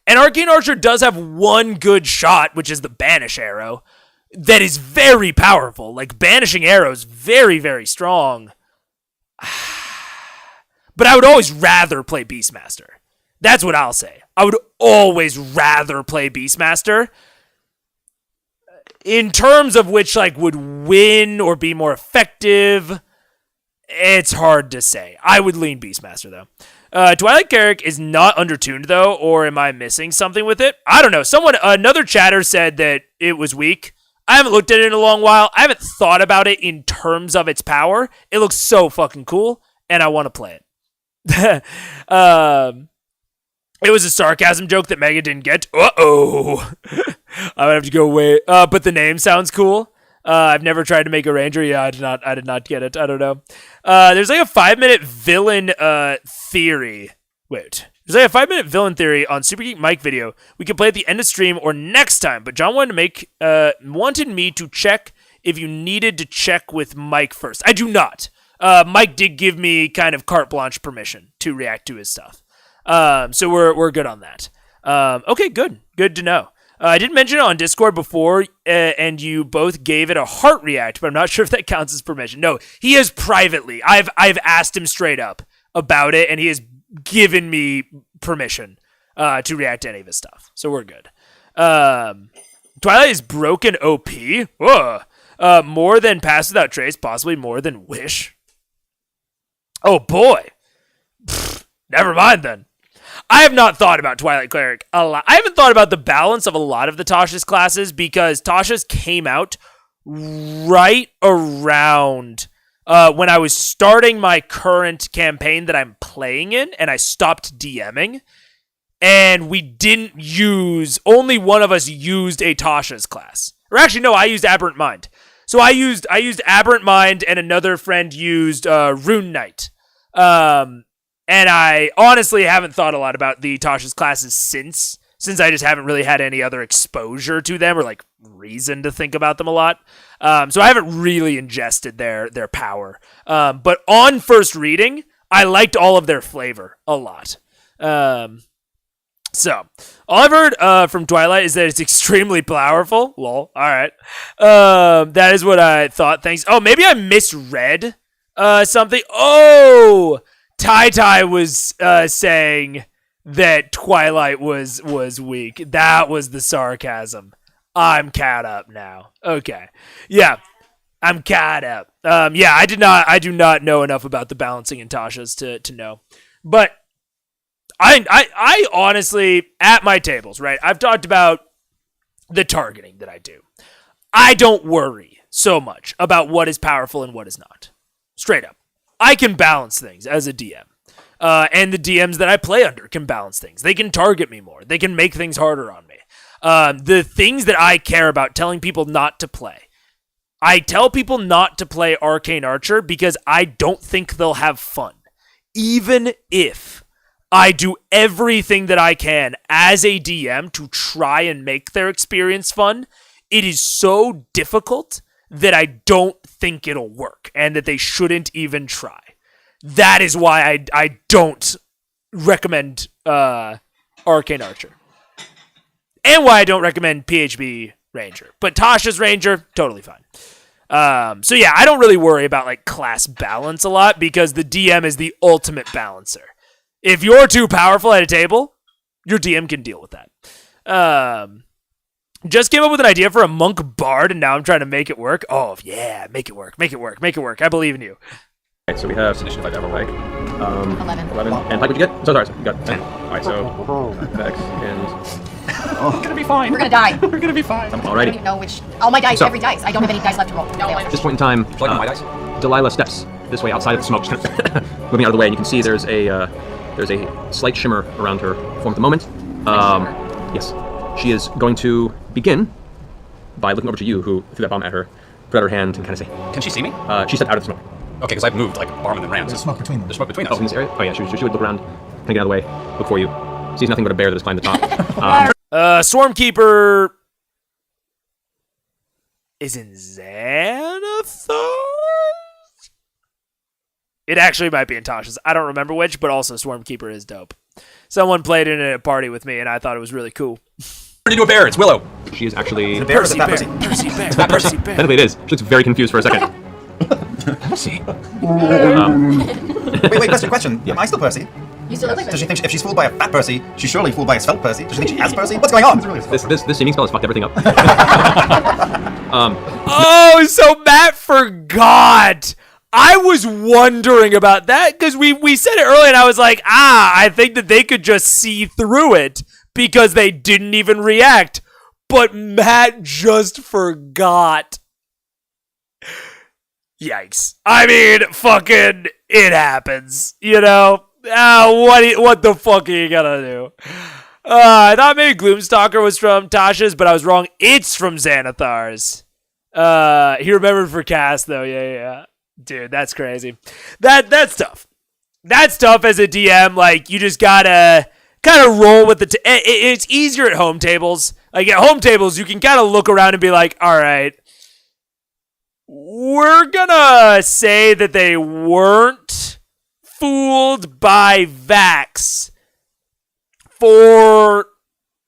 And Arcane Archer does have one good shot, which is the Banish Arrow, that is very powerful. Like, Banishing Arrows, very, very strong. But I would always rather play Beastmaster. That's what I'll say. I would always rather play Beastmaster. In terms of which, like, would win or be more effective, it's hard to say. I would lean Beastmaster, though. Twilight Carrick is not undertuned, though, or am I missing something with it? I don't know. Another chatter said that it was weak. I haven't looked at it in a long while. I haven't thought about it in terms of its power. It looks so fucking cool, and I want to play it. It was a sarcasm joke that Megan didn't get. Uh-oh. I would have to go wait. But the name sounds cool. I've never tried to make a Ranger. Yeah, I did not get it. I don't know. There's like a 5-minute villain theory. Wait. There's like a 5-minute villain theory on Super Geek Mike video. We can play at the end of stream or next time. But John wanted me to check if you needed to check with Mike first. I do not. Mike did give me kind of carte blanche permission to react to his stuff. So we're good on that. Okay, good to know. I did mention it on Discord before, and you both gave it a heart react, but I'm not sure if that counts as permission. No, he has privately. I've asked him straight up about it, and he has given me permission to react to any of his stuff. So we're good. Twilight is broken OP. Whoa. More than Pass Without Trace, possibly more than Wish. Oh boy. Never mind then. I have not thought about Twilight Cleric a lot. I haven't thought about the balance of a lot of the Tasha's classes because Tasha's came out right around when I was starting my current campaign that I'm playing in, and I stopped DMing. And we didn't use, only one of us used a Tasha's class. Or actually, no, I used Aberrant Mind. So I used Aberrant Mind, and another friend used Rune Knight. And I honestly haven't thought a lot about the Tasha's classes since I just haven't really had any other exposure to them or like reason to think about them a lot. So I haven't really ingested their power. But on first reading, I liked all of their flavor a lot. So all I've heard from Twilight is that it's extremely powerful. Lol. All right. That is what I thought. Thanks. Oh, maybe I misread something. Oh, Tai was saying that Twilight was weak. That was the sarcasm. I'm caught up now. Okay. Yeah. I'm caught up. Yeah, I do not know enough about the balancing in Tasha's to know. But I honestly, at my tables, right, I've talked about the targeting that I do. I don't worry so much about what is powerful and what is not. Straight up. I can balance things as a DM. And the DMs that I play under can balance things. They can target me more. They can make things harder on me. The things that I care about telling people not to play. I tell people not to play Arcane Archer because I don't think they'll have fun. Even if I do everything that I can as a DM to try and make their experience fun, it is so difficult that I don't think it'll work and that they shouldn't even try. That is why I don't recommend Arcane Archer. And why I don't recommend PHB Ranger. But Tasha's Ranger, totally fine. So yeah, I don't really worry about like class balance a lot because the DM is the ultimate balancer. If you're too powerful at a table, your DM can deal with that. Just came up with an idea for a monk bard, and now I'm trying to make it work. Oh, yeah, make it work. I believe in you. Alright, so we have initiative 5 Pike. 11. And Pike, what'd you get? So sorry, you got 10. Alright, so Vex and... We're gonna be fine. We're gonna die. We're gonna be fine. Alrighty. I don't even know which... All my dice, So- every dice. I don't have any dice left to roll. At this point in time, my dice? Delilah steps this way outside of the smoke, just kind of moving out of the way, and you can see there's a slight shimmer around her form at the moment. Yes, she is going to begin by looking over to you, who threw that bomb at her, put out her hand, and kind of say, Can she see me? She stepped out of the smoke. Okay, because I've moved like a barman and ran. There's smoke between them. There's smoke between us. Oh, in this area? Oh yeah, she would look around, kind of get out of the way, look for you. Sees nothing but a bear that has climbed the top. Swarmkeeper is in Xanathar? It actually might be in Tasha's. I don't remember which, but also Swarmkeeper is dope. Someone played it at a party with me, and I thought it was really cool. Turn into a bear. It's Willow. She is actually... Is it a bear or is it that Percy? It's not Percy. Technically it is. She looks very confused for a second. Percy. Wait, question. Am I still Percy? You still look like Does she think if she's fooled by a fat Percy, she's surely fooled by a svelte Percy? Does she think she has Percy? What's going on? This seeming spell has fucked everything up. Oh, so Matt forgot. I was wondering about that because we said it earlier and I was like, I think that they could just see through it because they didn't even react. But Matt just forgot. Yikes. I mean, fucking, it happens, you know? What the fuck are you gonna do? I thought maybe Gloomstalker was from Tasha's, but I was wrong. It's from Xanathar's. He remembered for Cass, though. Yeah. Dude, that's crazy. That's tough. That's tough as a DM. Like, you just gotta kind of roll with the... it's easier at home tables. Like, at home tables, you can kind of look around and be like, all right, we're gonna say that they weren't fooled by Vax for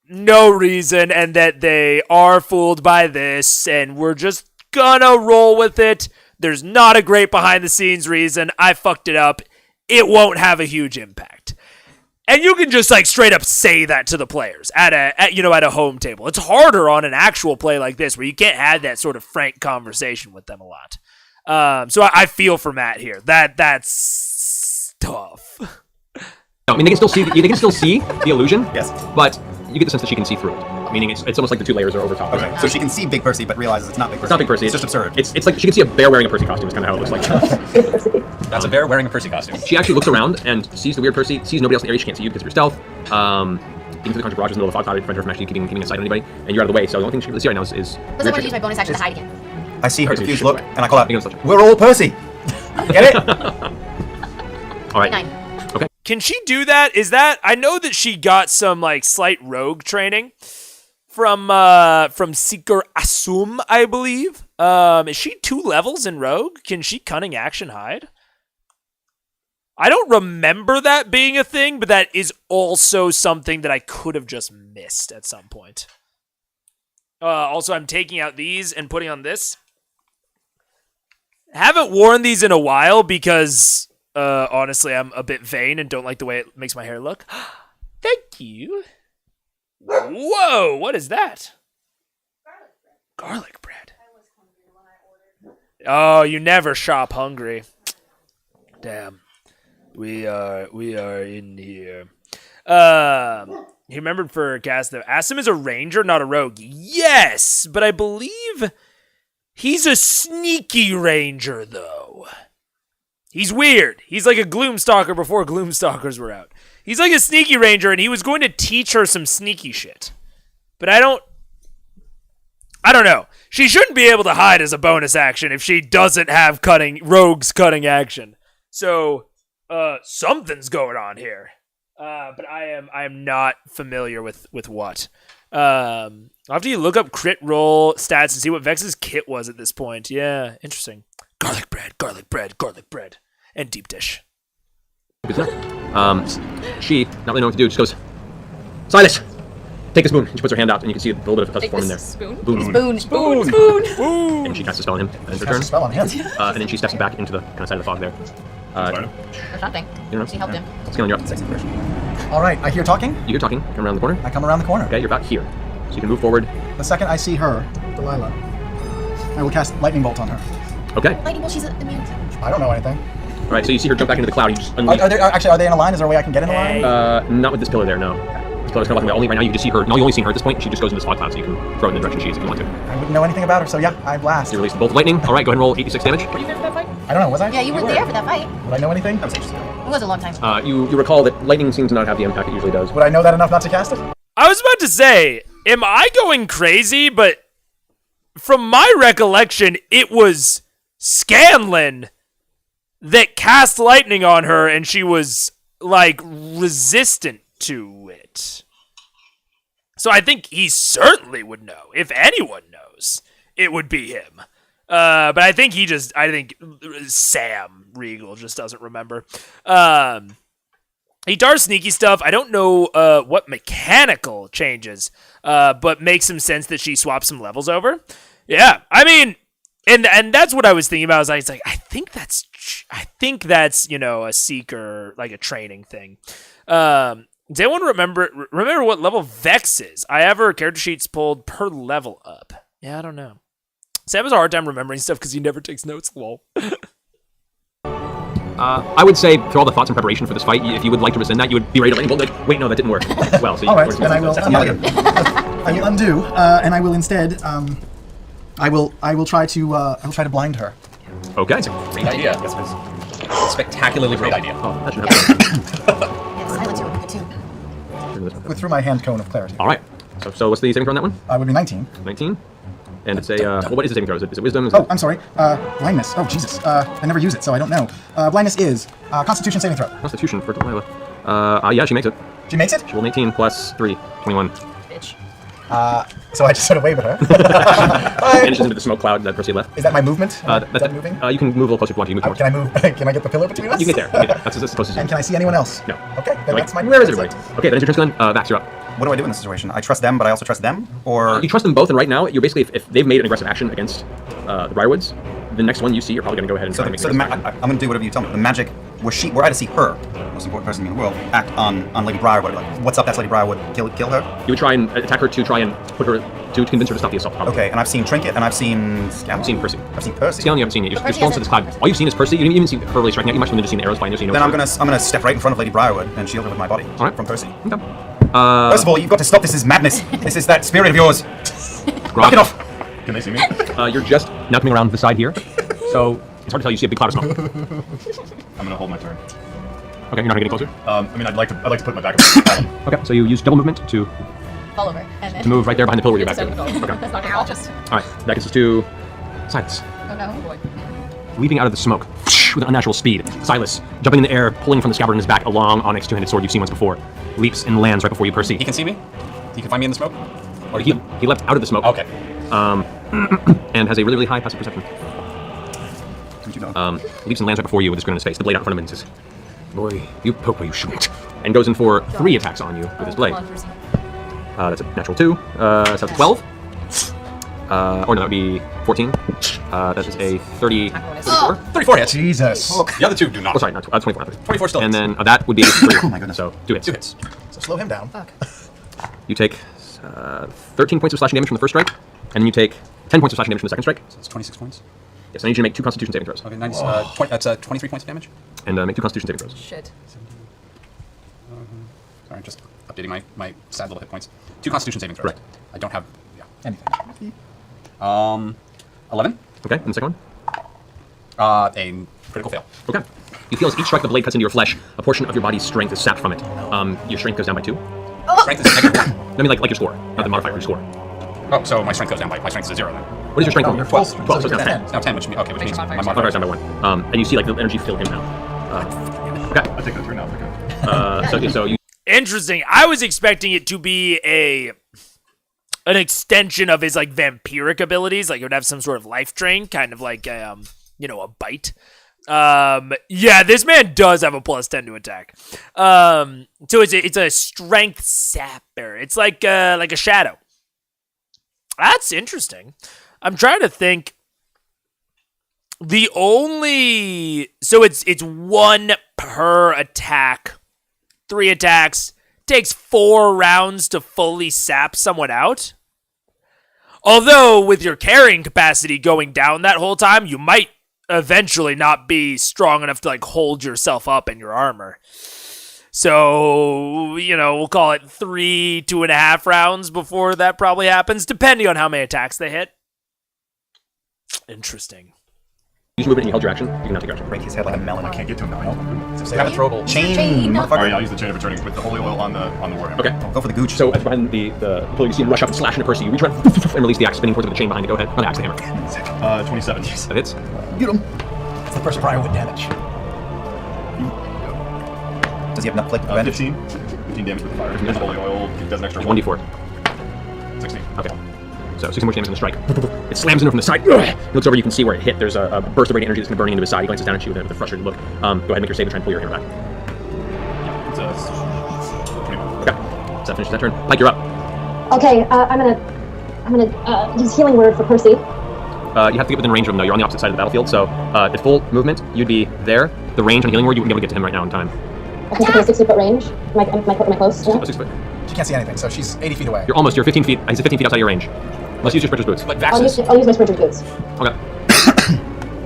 no reason and that they are fooled by this and we're just gonna roll with it. There's not a great behind the scenes reason. I fucked it up. It won't have a huge impact. And you can just like straight up say that to the players at a home table. It's harder on an actual play like this where you can't have that sort of frank conversation with them a lot. So I feel for Matt here. That's tough. No, I mean they can still see the illusion. Yes. But you get the sense that she can see through it. Meaning it's almost like the two layers are over top. Okay. So she can see Big Percy, but realizes it's not Big Percy. It's not Big Percy. It's just absurd. It's like she can see a bear wearing a Percy costume. Is kind of how it looks like. That's a bear wearing a Percy costume. She actually looks around and sees the weird Percy, sees nobody else in the area. She can't see you because of your stealth. Into the country garage in the middle of the fog cloud to prevent her from actually keeping a sight on anybody. And you're out of the way, so the only thing she can really see right now is Does I want to use my bonus action to hide again? I see her Percy, confused sure. look, and I call out, Against "We're all Percy." Get it? All right. 9. Okay. Can she do that? Is that I know that she got some like slight rogue training from Seeker Asum, I believe. Is she 2 levels in rogue? Can she cunning action hide? I don't remember that being a thing, but that is also something that I could have just missed at some point. Also, I'm taking out these and putting on this. Haven't worn these in a while because, honestly, I'm a bit vain and don't like the way it makes my hair look. Thank you. Whoa, what is that? Garlic bread. Oh, you never shop hungry. Damn. We are in here. He remembered for Cassandra. Asim is a ranger, not a rogue. Yes, but I believe he's a sneaky ranger, though. He's weird. He's like a Gloomstalker before Gloomstalkers were out. He's like a sneaky ranger, and he was going to teach her some sneaky shit. But I don't know. She shouldn't be able to hide as a bonus action if she doesn't have rogue's cutting action. So something's going on here. But I am not familiar with what. After you look up crit roll stats and see what Vex's kit was at this point. Yeah, interesting. Garlic bread, and deep dish. She, not really knowing what to do, just goes, "Silas, take a spoon." And she puts her hand out, and you can see a little bit of a form in there. Spoon? And she casts a spell on him. And her turn. Cast a spell on him. And then she steps back into the kind of side of the fog there. Or something. You know, She helped him. Let's go on, you're up. All right, I hear talking. You hear talking. Come around the corner. I come around the corner. Okay, you're about here. So you can move forward. The second I see her, Delilah, I will cast lightning bolt on her. Okay. Lightning bolt, she's immune. I don't know anything. All right, so you see her jump back into the cloud. You just unleash. Are they in a line? Is there a way I can get in a line? Not with this pillar there, no. This pillar's kind of blocking the only right now. You can just see her. No, you only see her at this point. She just goes into this fog cloud, so you can throw it in the direction she is if you want to. I wouldn't know anything about her, so yeah, I blast. So you release the bolt of lightning. All right, go ahead and roll 86 damage. Were you there for that fight? I don't know, was I? Yeah, you were there for that fight. Would I know anything? It was a long time ago. You recall that lightning seems to not have the impact it usually does. Would I know that enough not to cast it? I was about to say, am I going crazy? But from my recollection, it was Scanlan that cast lightning on her, and she was, like, resistant to it. So I think he certainly would know. If anyone knows, it would be him. But I think Sam Regal just doesn't remember. He does sneaky stuff. I don't know what mechanical changes, but makes some sense that she swaps some levels over. Yeah, I mean, and that's what I was thinking about. I think that's a seeker, like a training thing. Does anyone remember what level Vex is? I have her character sheets pulled per level up. Yeah, I don't know. Sam has a hard time remembering stuff because he never takes notes. Lol. I would say, through all the thoughts and preparation for this fight, if you would like to rescind that, you would be ready to lightning bolt. Like, wait, no, that didn't work. Well, so you all right, then I will. I will undo, and I will instead. I will try to blind her. Okay. That's a great idea. Yes, it's a spectacularly great idea. Oh, that should happen. Silence would be good too. With through my hand cone of clarity. All right. So what's the saving throw on that one? Would be 19. 19. And it's a what is the saving throw? Is it wisdom? I'm sorry. Blindness. Oh Jesus. I never use it, so I don't know. Blindness is Constitution saving throw. Constitution for Delilah. Yeah, she makes it. She makes it. She rolled 18 plus 3, 21. Bitch. So I just sort of wave at her. Vanishes into the smoke cloud that Percy left. Is that my movement? That's that moving? You can move a little closer if you want to. You move can I move? Can I get the pillar between us? You get there. You get there. That's as close as you And can I see anyone else? No. Okay, then that's my. Where is everybody? Okay, then it's your turn. Vax, you're up. what do I do in this situation? I trust them, but I also trust them, or You trust them both, and right now, you're basically, if they've made an aggressive action against the Briarwoods, the next one you see, you're probably going to go ahead and try to make I'm going to do whatever you tell me. The magic, were I to see her, most important person in the world, act on Lady Briarwood, like, what's up, that's Lady Briarwood, kill her? You would try and attack her to try and put her, to convince her to stop the assault. Okay, and I've seen Trinket, and I've seen Scallon. I've seen Percy. I've seen Percy. Scallon you haven't seen yet. You're still into this cloud. All you've seen is Percy. You didn't even see her really striking out. You might have just seen the arrows flying there, so you know. Then I'm gonna step right in front of Lady Briarwood and shield her with my body. All right. From Percy. Okay. First of all, you've got to stop. This is madness. This is that spirit of yours. Knock it off. Can they see me? You're just now coming around the side here, so it's hard to tell. You see a big cloud of smoke. I'm gonna hold my turn. Okay, you're not getting closer. I mean, I'd like to put my back up. Okay, so you use double movement to Fall over. And then to move right there behind the pillar where you're back to. Okay. That's not gonna just. All right, that gets us to Silas. Oh no. Leaping out of the smoke with unnatural speed, Silas, jumping in the air, pulling from the scabbard in his back a long onyx two-handed sword you've seen once before, leaps and lands right before you, Percy. He can see me? He can find me in the smoke? Or he leapt out of the smoke. Okay. And has a really, really high passive perception. Leaps and lands right before you with his grin on his face, the blade out in front of him, and says, "Boy, you poke where you shouldn't." And goes in for 3 attacks on you with his blade. That's a natural 2. So that's 12. Or no, that would be 14. That is a 34. 34 hits. Jesus. The other two do not. Oh, sorry, not 24. 24 still And hits. then that would be 3. Oh my goodness. So 2 hits. 2 hits. So slow him down. Fuck. You take 13 points of slashing damage from the first strike, and then you take 10 points of slashing damage from the second strike. So it's 26 points. Yes, I need you to make 2 Constitution saving throws. Okay, nice. That's 23 points of damage. And make 2 Constitution saving throws. Shit. Sorry, just updating my sad little hit points. 2 Constitution saving throws. Right. I don't have. Yeah. Anything. 11. Okay, and the second one? A critical fail. Okay. You feel as each strike the blade cuts into your flesh, a portion of your body's strength is sapped from it. Your strength goes down by 2. Strength is negative 1. I mean, like your score, not the modifier, your score. Oh, so my strength goes down by. My strength is a 0 then. What is your strength? No, your full 12, so it's now 10. It's now 10, which means Makes my modifiers. Modifier modifier is down by 1. And you see like the energy fill him now. Okay. I take that turn now. So you. Interesting. I was expecting it to be an extension of his like vampiric abilities, like it would have some sort of life drain, kind of like a bite. Yeah, this man does have a +10 to attack. So it's a strength sapper. It's like a shadow. That's interesting. I'm trying to think. So it's 1 per attack. 3 attacks. Takes 4 rounds to fully sap someone out. Although, with your carrying capacity going down that whole time, you might eventually not be strong enough to like hold yourself up in your armor. So, we'll call it 3, 2.5 rounds before that probably happens, depending on how many attacks they hit. Interesting. Use movement and you held your action. You can now take your action. Break his head like a melon. I can't get to him now. Have a throwable. Chain, All right, motherfucker. I'll use the chain of returning with the holy oil on the warhammer. Okay. Go for the gooch. So, as behind the pillar, you see him rush up and slash into Percy. You reach around and release the axe, spinning towards the chain behind it. Go ahead. Not the axe, the hammer. 27. That hits. Get him. That's the first Briarwood damage. Does he have enough flick advantage? 15 damage with the fire. And the holy oil does an extra 1d4. 16. Okay. So 16 more damage on the strike. It slams into him from the side. He looks over, you can see where it hit. There's a burst of radiant energy that's going to burning into his side. He glances down at you with a frustrated look. Go ahead and make your save to try and pull your hammer back. Yeah, it's a 21. Okay. So that finishes that turn. Pike, you're up. Okay, I'm gonna use healing word for Percy. You have to get within range of him, though. You're on the opposite side of the battlefield. So at full movement, you'd be there. The range on healing word, you wouldn't be able to get to him right now in time. Okay, so 60 foot range. Am I close? Yeah? 6 foot. She can't see anything, so she's 80 feet away. You're 15 feet. He's 15 feet outside your range. Let's use your sprinter's boots. But I'll use my sprinter's boots. Okay.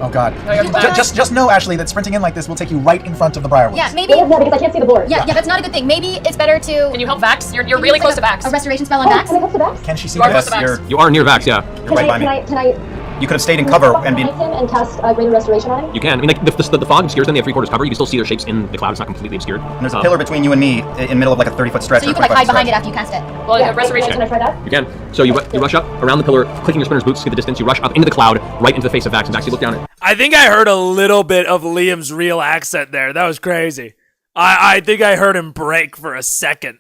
Oh god. No, you're back. Just know, Ashley, that sprinting in like this will take you right in front of the Briarwoods. Yeah, maybe. Yeah, because I can't see the board. Yeah, that's not a good thing. Maybe it's better to. Can you help Vax? You're really close to Vax. A restoration spell on Vax. Can I help the Vax? Can she see You are this? close to Vax. You are near Vax, yeah. You're right by me. Can I You could have stayed in cover and been. him and cast greater restoration on him? You can. I mean, like, the fog obscures them. They have 3/4 cover. You can still see their shapes in the cloud. It's not completely obscured. And there's a pillar between you and me in the middle of like a 30-foot stretch. So you or can like 25-foot hide behind it stretch. after you cast it. Well, Yeah, restoration. Can I try that? You can. So you rush up around the pillar, clicking your sprinter's boots, see the distance. You rush up into the cloud, right into the face of Vax. And Vax, you look down at. I think I heard a little bit of Liam's real accent there. That was crazy. I think I heard him break for a second.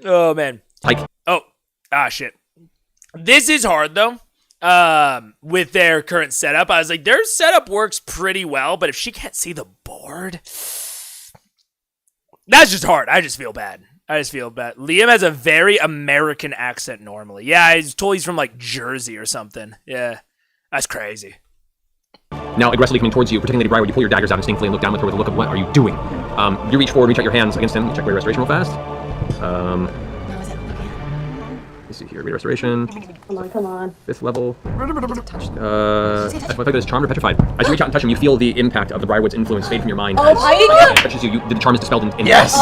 Oh, man. Pike. Oh, shit. This is hard, though. With their current setup. I was like, their setup works pretty well, but if she can't see the board, that's just hard. I just feel bad. I just feel bad. Liam has a very American accent normally. Yeah, I was told he's from like Jersey or something. Yeah, that's crazy. Now aggressively coming towards you, protecting Lady Briarwood, you pull your daggers out instinctively and look down with her with a look of what are you doing? You reach forward, reach out your hands against him. Check Radiant Restoration real fast. Let's see here, Radiant Restoration. Come on. 5th level. I think it's charmed or petrified. As you reach out and touch him, you feel the impact of the Briarwood's influence fade from your mind. Oh, as it touches you, the charm is dispelled in Yes!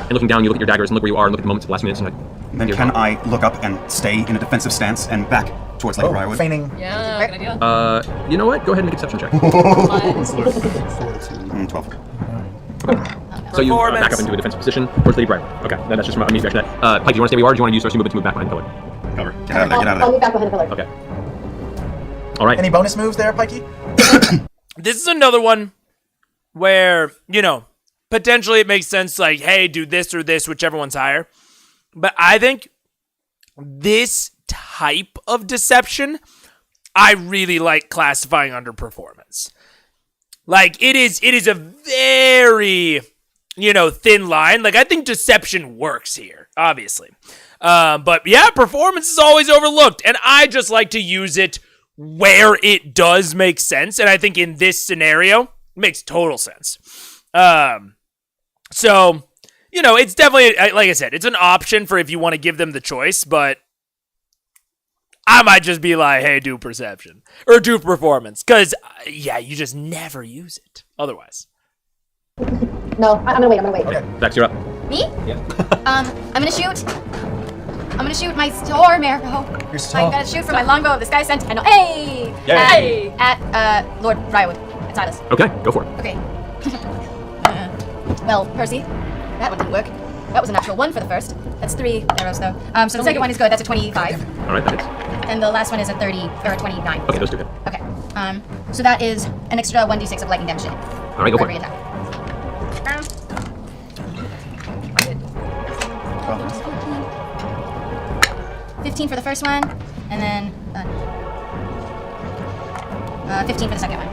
And looking down, you look at your daggers and look where you are and look at the moments of the last minutes. And then can I look up and stay in a defensive stance and back towards Lady Briarwood? Feigning. Yeah, good idea. You know what? Go ahead and make a deception check. 12. Okay. So you back up into a defensive position towards Lady Briarwood. Okay, that's just from a reaction to that. Pike, do you want to stay where you are, or do you want to use your movement to move back behind the pillar? Cover. Get out of there, get out of there. I'll move back behind the pillar. Okay. All right. Any bonus moves there, Pikey? This is another one where, you know, potentially it makes sense, like, hey, do this or this, whichever one's higher. But I think this type of deception, I really like classifying under performance. Like, it is a very, you know, thin line. Like, I think deception works here, obviously. But yeah, performance is always overlooked, and I just like to use it where it does make sense, and I think in this scenario, it makes total sense. So, you know, it's definitely, like I said, it's an option for if you want to give them the choice, but I might just be like, hey, do perception, or do performance, because, yeah, you just never use it otherwise. No, I'm gonna wait. Okay, Vex, you're up. Me? Yeah. I'm gonna shoot. I'm gonna shoot my storm arrow. Your storm. I'm gonna shoot for my longbow of the Sky Sentinel. Hey! Yay! At Lord Briarwood. At Silas. Okay, go for it. Okay. Well, Percy, that one didn't work. That was a natural 1 for the first. That's 3 arrows, though. So the second one is good. That's a 25. All right, that hits. And the last one is a 30 or a 29. Okay, those two hit. Okay. So that is an extra 1d6 of lightning damage to hit. All right, go for every it. attack. 15 for the first one, and then 15 for the second one.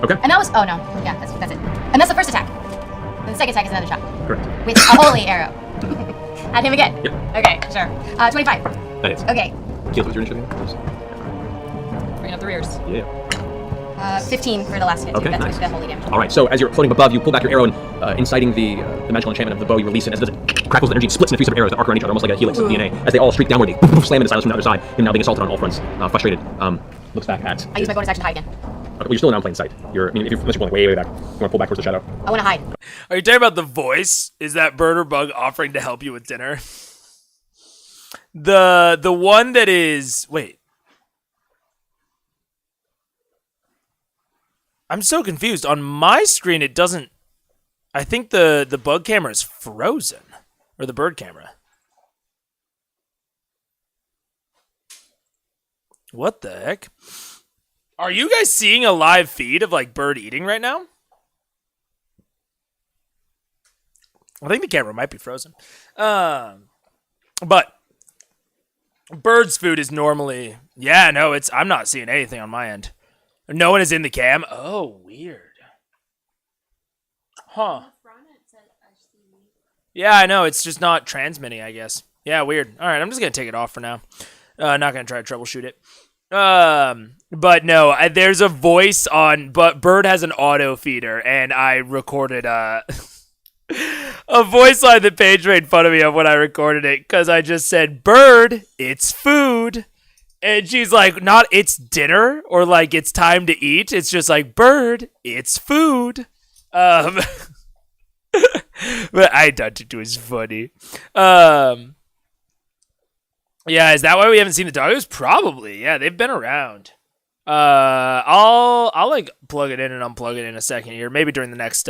Okay. And that was, oh no, yeah, that's it. And that's the first attack. And the second attack is another shot. Correct. With a holy arrow. At him again. Yep. Okay, sure. 25. That is. Okay. Keels, what's your initiative? Bring up the rears. Yeah. 15 for the last hit. Okay, That's nice. with the holy damage. All right, so as you're floating above, you pull back your arrow and inciting the magical enchantment of the bow, you release it as it crackles the energy and splits into 3 separate arrows that arc around each other, almost like a helix of DNA. As they all streak downward, they slam into Silas from the other side, him now being assaulted on all fronts. Frustrated, looks back at... I use my bonus action to hide again. Okay, well, you're still in plain sight. Unless you're pulling way back. You want to pull back towards the shadow. I want to hide. Are you talking about the voice? Is that bird or bug offering to help you with dinner? The one that is... Wait. I'm so confused. On my screen, it doesn't... I think the bug camera is frozen. Or the bird camera. What the heck? Are you guys seeing a live feed of, like, bird eating right now? I think the camera might be frozen. But bird's food is normally... Yeah, no, I'm not seeing anything on my end. No one is in the cam. Oh, weird. Huh. Yeah, I know. It's just not transmitting, I guess. Yeah, weird. All right, I'm just going to take it off for now. Not going to try to troubleshoot it. But no, there's a voice on... But Bird has an auto feeder, and I recorded a voice line that Paige made fun of me of when I recorded it, because I just said, Bird, it's food. And she's like, not it's dinner or like it's time to eat. It's just like, Bird, it's food. But I thought it was funny. Yeah, is that why we haven't seen the doggos? Probably. Yeah, they've been around. I'll like plug it in and unplug it in a second here. Maybe during the next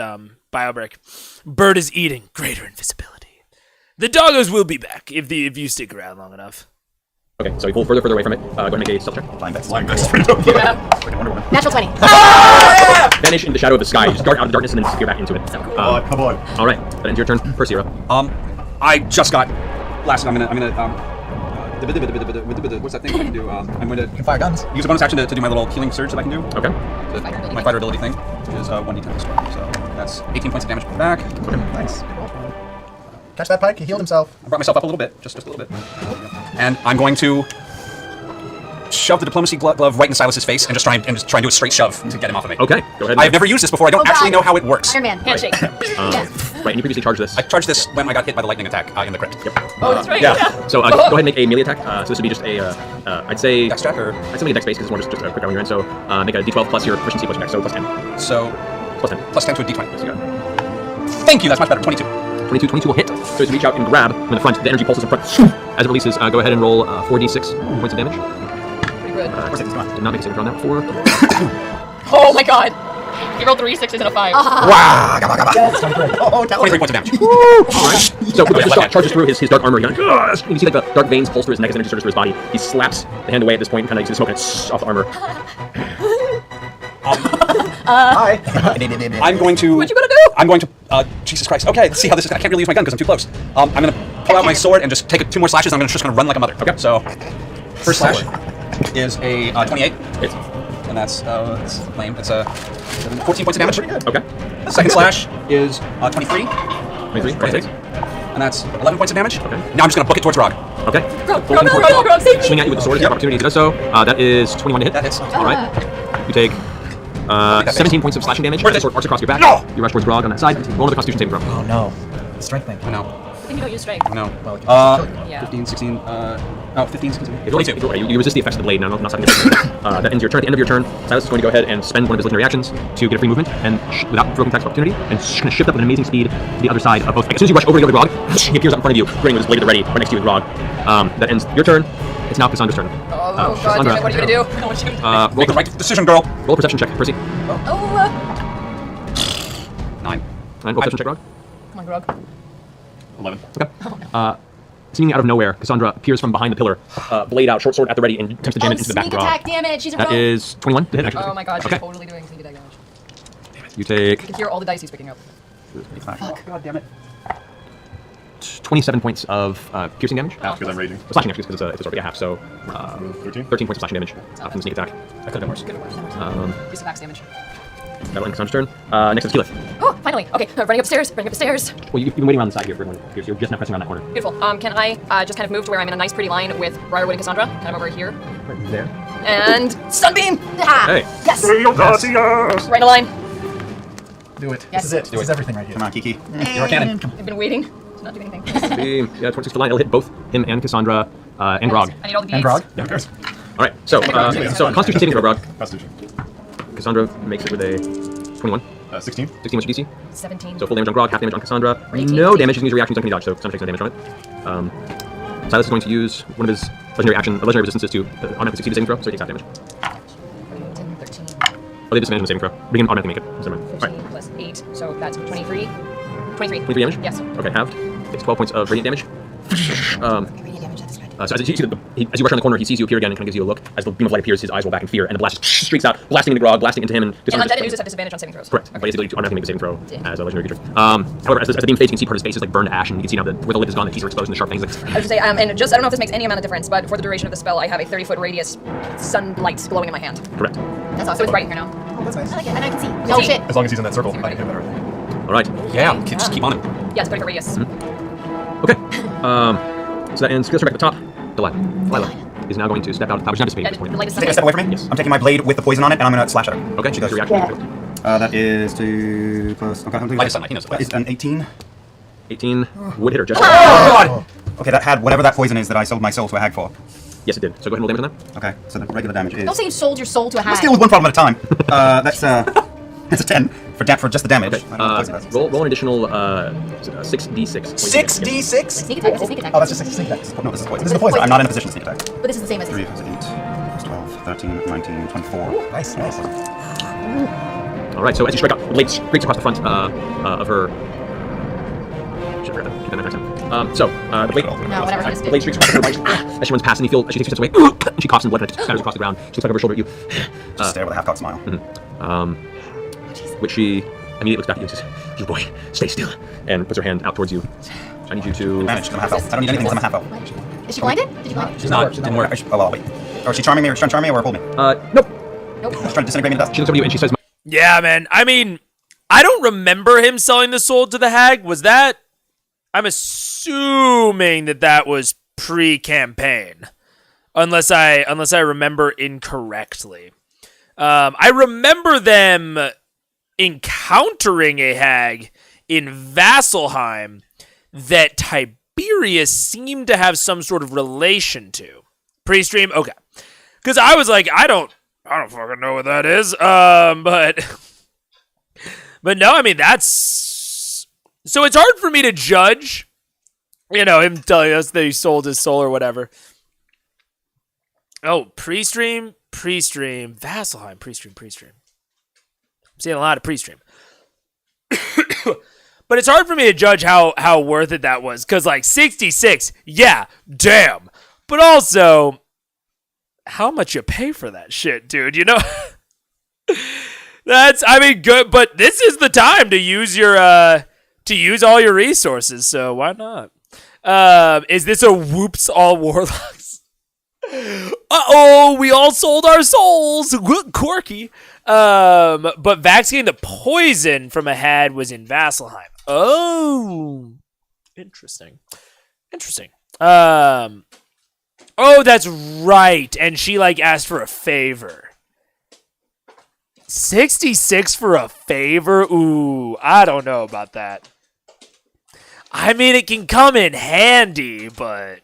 bio break. Bird is eating greater invisibility. The doggos will be back if you stick around long enough. Okay, so you pull further away from it. Go ahead and make a stealth check. Flying best. Natural 20. Vanish in the shadow of the sky. You just dart out of the darkness and then disappear back into it. Come on. All right, that ends your turn. Percy, you're up. I just got blasted. I'm gonna what's that thing I can do? I'm going to fire guns. Use a bonus action to do my little healing surge that I can do. Okay. My fighter ability thing, which is 1d10 square. So that's 18 points of damage back. Okay, nice. Catch that pike. He healed himself. I brought myself up a little bit, just a little bit. And I'm going to shove the diplomacy glove right in Silas's face and just try and do a straight shove to get him off of me. Okay, go ahead. I've never used this before. I don't actually know how it works. Iron Man, handshake. Right, and you previously charged this. I charged this when I got hit by the lightning attack in the crypt. Yep. Oh, that's right. Yeah. So go ahead and make a melee attack. So this would be just a, I'd say... Dex check, or? I'd say make a dex base because it's more just a quick round you're in. So make a d12 plus your proficiency plus your dex, so plus 10. So... Plus 10. Plus 10 to a d20. Yes, you got it. Thank you, that's much better. 22. 22 will hit. So as you reach out and grab from the front, the energy pulses in front. As it releases, go ahead and roll 4d6 points of damage. Pretty good. Did not make a saving throw on that before. Oh my god. He rolled 3 6s and a 5. Wow! 23 points of damage. Alright. So with the shot charges through his dark armor, and you see like the dark veins pulse through his neck as energy surges through his body. He slaps the hand away at this point, and kind of you see the smoke off the armor. Hi. I'm going to... What you gonna do? I'm going to... Jesus Christ. Okay, let's see how this is... I can't really use my gun because I'm too close. I'm going to pull out my sword and just take 2 more slashes. I'm just going to run like a mother. Okay. So, first slash is a 28. Hits. And that's lame. It's a 14 points of damage. Okay. Second slash is 23. 23. Okay. And that's 11 points of damage. Okay. Now I'm just going to book it towards Grog. Okay. Grog, save me! Swing at you with the sword. You have opportunity to do so. That is 21 to hit. That hits. All right. You take 17 points of slashing damage. Where is it? Sword arcs across your back. No! You rush towards Grog on that side. Roll another Constitution saving throw. Oh no. Strength thing. No. I think you don't use strength. No. Yeah. 15, 16, 15, 16. You resist the effects of the blade now, not something different. That ends your turn. At the end of your turn, Silas is going to go ahead and spend one of his legendary actions to get a free movement and without provoking attacks of opportunity, and kind of shift up with an amazing speed to the other side of both. As soon as you rush over to the other Grog, he appears up in front of you, grinning with his blade at the ready, right next to you with Grog. That ends your turn. It's now Cassandra's turn. Oh god, Cassandra, what are you gonna do? I want you to Make the right decision, girl. Roll a perception check, Percy. 9. Roll perception check, Grog. Come on, Grog. 11. Okay. Seemingly out of nowhere, Cassandra appears from behind the pillar, blade out, short sword at the ready, and attempts to jam it into the back of Sneak Grog. attack damage. She's a That rogue. is 21 to hit, actually. Oh my god, she's Okay. totally doing sneak attack damage. You take You can hear all the dice he's picking up. Fuck. God damn it. 27 points of piercing damage. Because I'm raging. Slashing actually, because it's a sword, yeah, half, so 13? 13 points of slashing damage from the sneak attack. That could have been worse. Good worse. Use the max damage. That'll end Cassandra's turn. Next is Keyleth. Oh, finally. Okay, running upstairs. Running upstairs. Well, you've been waiting around the side here for everyone. You're just now pressing around that corner. Beautiful. Can I just kind of move to where I'm in a nice pretty line with Briarwood and Cassandra? Kind of over here. Right there. And Sunbeam! Ah, Hey. yes! Yes. Right in a line. Do it. Yes. This is it. This is everything right here. Come on, Kiki. You're a cannon. I've been waiting to not do anything. Yeah, 26 for line. It'll hit both him and Cassandra and Grog. I need all the And beads. Grog? Yeah. All right. So, Constitution saving throw, Grog. Constitution. Cassandra makes it with a 21. 16. 16 what's your DC? 17. So full damage on Grog, half damage on Cassandra. 18. No damage. You can use your reactions on any dodge, so Cassandra takes no damage from it. Silas is going to use one of his legendary resistances to automatically succeed the saving throw, so he takes half damage. 13. Oh, they disadvantage on the saving throw. We can automatically make it. So never mind. 15 All right. plus 8, so that's 23. 23. 23 damage? Yes. Okay, halved. Takes 12 points of radiant damage. Radiant damage, that's good. So as you rush around the corner, he sees you appear again and kind of gives you a look. As the beam of light appears, his eyes roll back in fear, and the blast streaks out, blasting into Grog, blasting into him, and And undead just- and have disadvantage on saving throws. Correct. But he has the ability to automatically make a saving throw as a legendary creature. However, as the beam fades, you can see part of his face is like burned to ash, and you can see now that where the lid is gone, the teeth are exposed, and the sharp things. I was just say, and just I don't know if this makes any amount of difference, but for the duration of the spell, I have a 30-foot radius sunlight glowing in my hand. Correct. That's So awesome. it's bright in here now. Oh, that's nice. I like it, and I can see. Can Oh see. shit. As long as he's in that circle, I can hit better. All right. Yeah, just keep on him. Yeah, it's 30-foot radius. Okay. So that ends. Skills back at the top. Delilah is now going to step out. I was not anticipating at this point. The light is Take a step away from me. Yes. I'm taking my blade with the poison on it, and I'm going to slash at her. Okay. She That's goes. your reaction. Yeah. That is to plus. Okay, I'm doing Light is sunlight, he knows the That is an 18. 18 would hit her. Just. Okay, that had whatever that poison is that I sold my soul to a hag for. Yes, it did. So go ahead and roll damage on that. Okay, so the regular damage is. Don't say you sold your soul to a hag. Let's deal with one problem at a time. That's it's a 10 for just the damage. Okay. I don't know what poison that is. Roll an additional 6d6. 6d6? Sneak attack. It's a sneak attack. Oh, that's just a sneak attack. No, this is poison. This is the poison. I'm not in a position to sneak attack. But this is the same as 3 plus 8 plus 12, 13, 19, 24. Nice, nice. All right. So as you strike out, the blade streaks across the front of her. Shit, I forgot to keep that in next time. The blade. No, whatever he just The blade did. streaks across her right as she runs past, and you feel as she takes 2 steps away, and she coughs and blood kind of scatters across the ground. She looks back over her shoulder at you. Just stare with a half-cocked smile. Which she immediately looks back at you and says, "You boy, stay still," and puts her hand out towards you. I need you to Advantage, 'cause I'm half elf. I don't need anything because I'm a half elf. Is she blinded? Did you blind? She's not. Didn't work. Oh, well, wait. Or is she charming me, or trying to charm me, or hold me? Nope. Nope. She's trying to disintegrate me to dust. She looks over at you and she says, Yeah, man. I mean, I don't remember him selling the soul to the hag. Was that I'm assuming that was pre-campaign, unless I remember incorrectly. I remember them encountering a hag in Vasselheim that Tiberius seemed to have some sort of relation to. Pre-stream, okay, because I was like, I don't fucking know what that is. But no, I mean that's so it's hard for me to judge. You know, him telling us that he sold his soul or whatever. Oh, pre-stream, Vasselheim, pre-stream. I'm seeing a lot of pre-stream. But it's hard for me to judge how worth it that was. Because, like, 66, yeah, damn. But also, how much you pay for that shit, dude, you know? Good. But this is the time to use all your resources, so why not? Is this a whoops all warlocks? Uh-oh, we all sold our souls. Corky. But vaccinating the poison from a hag was in Vasselheim. Oh, interesting. Oh, that's right. And she asked for a favor. 66 for a favor? Ooh, I don't know about that. I mean, it can come in handy, but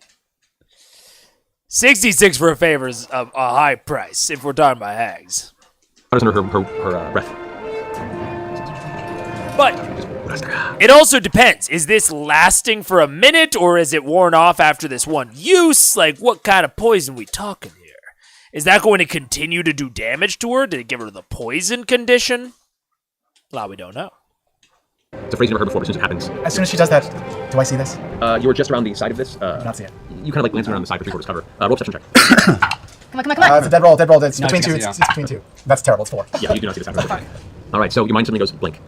66 for a favor is a high price if we're talking about hags. Under her breath. But it also depends. Is this lasting for a minute, or is it worn off after this one use? Like, what kind of poison we talking here? Is that going to continue to do damage to her? Did it give her the poison condition? Well, we don't know. It's a phrase you've never heard before, but as soon as it happens. As soon as she does that, do I see this? You were just around the side of this. Not see it. You kind of glancing around the side for 3/4 cover. Roll perception check. Come on. It's a dead roll. It's No, between you two. can't It's see, between two. That's terrible. It's 4. Yeah, you do not see this happen. All right, so your mind suddenly goes blink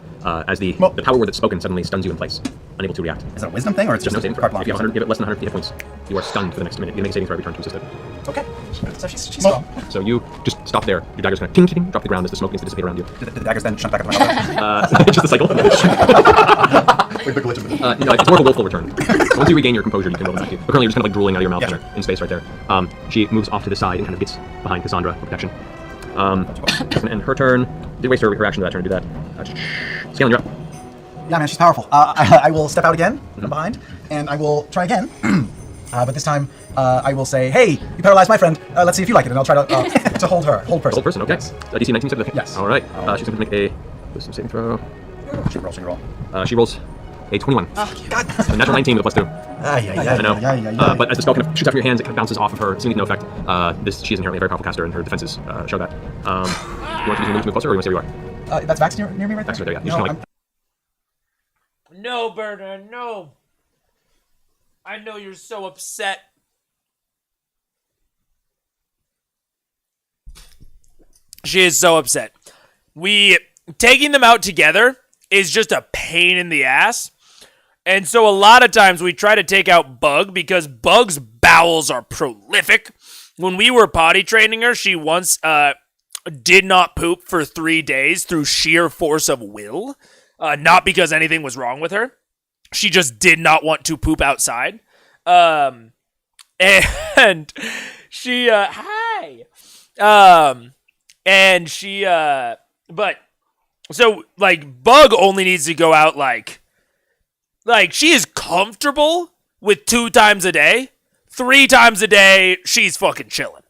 as the power word that's spoken suddenly stuns you in place, unable to react. Is it a wisdom thing, or it's just no a saving throw? card block? If you have 100, give it less than 100 hit points, you are stunned for the next minute. You make a saving throw every turn to assist it. Okay. So she's strong. So you just stop there. Your dagger's going to ting, drop to the ground as the smoke begins to dissipate around you. Did the daggers then jump back at my mouth? It's just a cycle. Like the glitch of it. It's more of a willful return. Once you regain your composure, you can roll it back to you. But currently, you're just kind of drooling out of your mouth in space right there. She moves off to the side and kind of gets behind Cassandra for protection. That's gonna end her turn. Did waste her action to that turn to do that. Scanlan, you're up. Yeah, man, she's powerful. I will step out again from behind, and I will try again. But this time, I will say, "Hey, you paralyzed my friend. Let's see if you like it." And I'll try to hold her, hold person. Hold person, okay. DC 19 7. Yes. All right. She's going to make a wisdom saving throw. She roll. She rolls a 21. Oh, God. A natural 19 with a +2. I know. But as the spell kind of shoots out from your hands, it kind of bounces off of her, seeming to no effect. She is inherently a very powerful caster, and her defenses show that. You want to move closer, or you want to stay where you are? That's Vax near me right there? Vax right there, yeah. You know, No, Berta, no. I know you're so upset. She is so upset. Taking them out together is just a pain in the ass. And so a lot of times we try to take out Bug because Bug's bowels are prolific. When we were potty training her, she once did not poop for 3 days through sheer force of will. Not because anything was wrong with her. She just did not want to poop outside. And she, and she, but, so, Bug only needs to go out, she is comfortable with 2 times a day. 3 times a day, she's fucking chilling.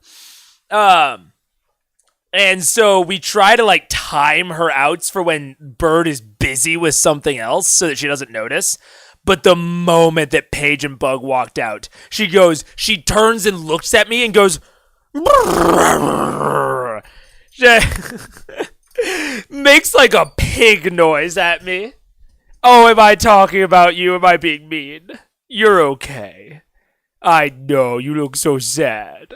And so we try to, time her outs for when Bird is busy with something else so that she doesn't notice. But the moment that Paige and Bug walked out, she turns and looks at me and goes, makes a pig noise at me. Oh, am I talking about you? Am I being mean? You're okay. I know, you look so sad.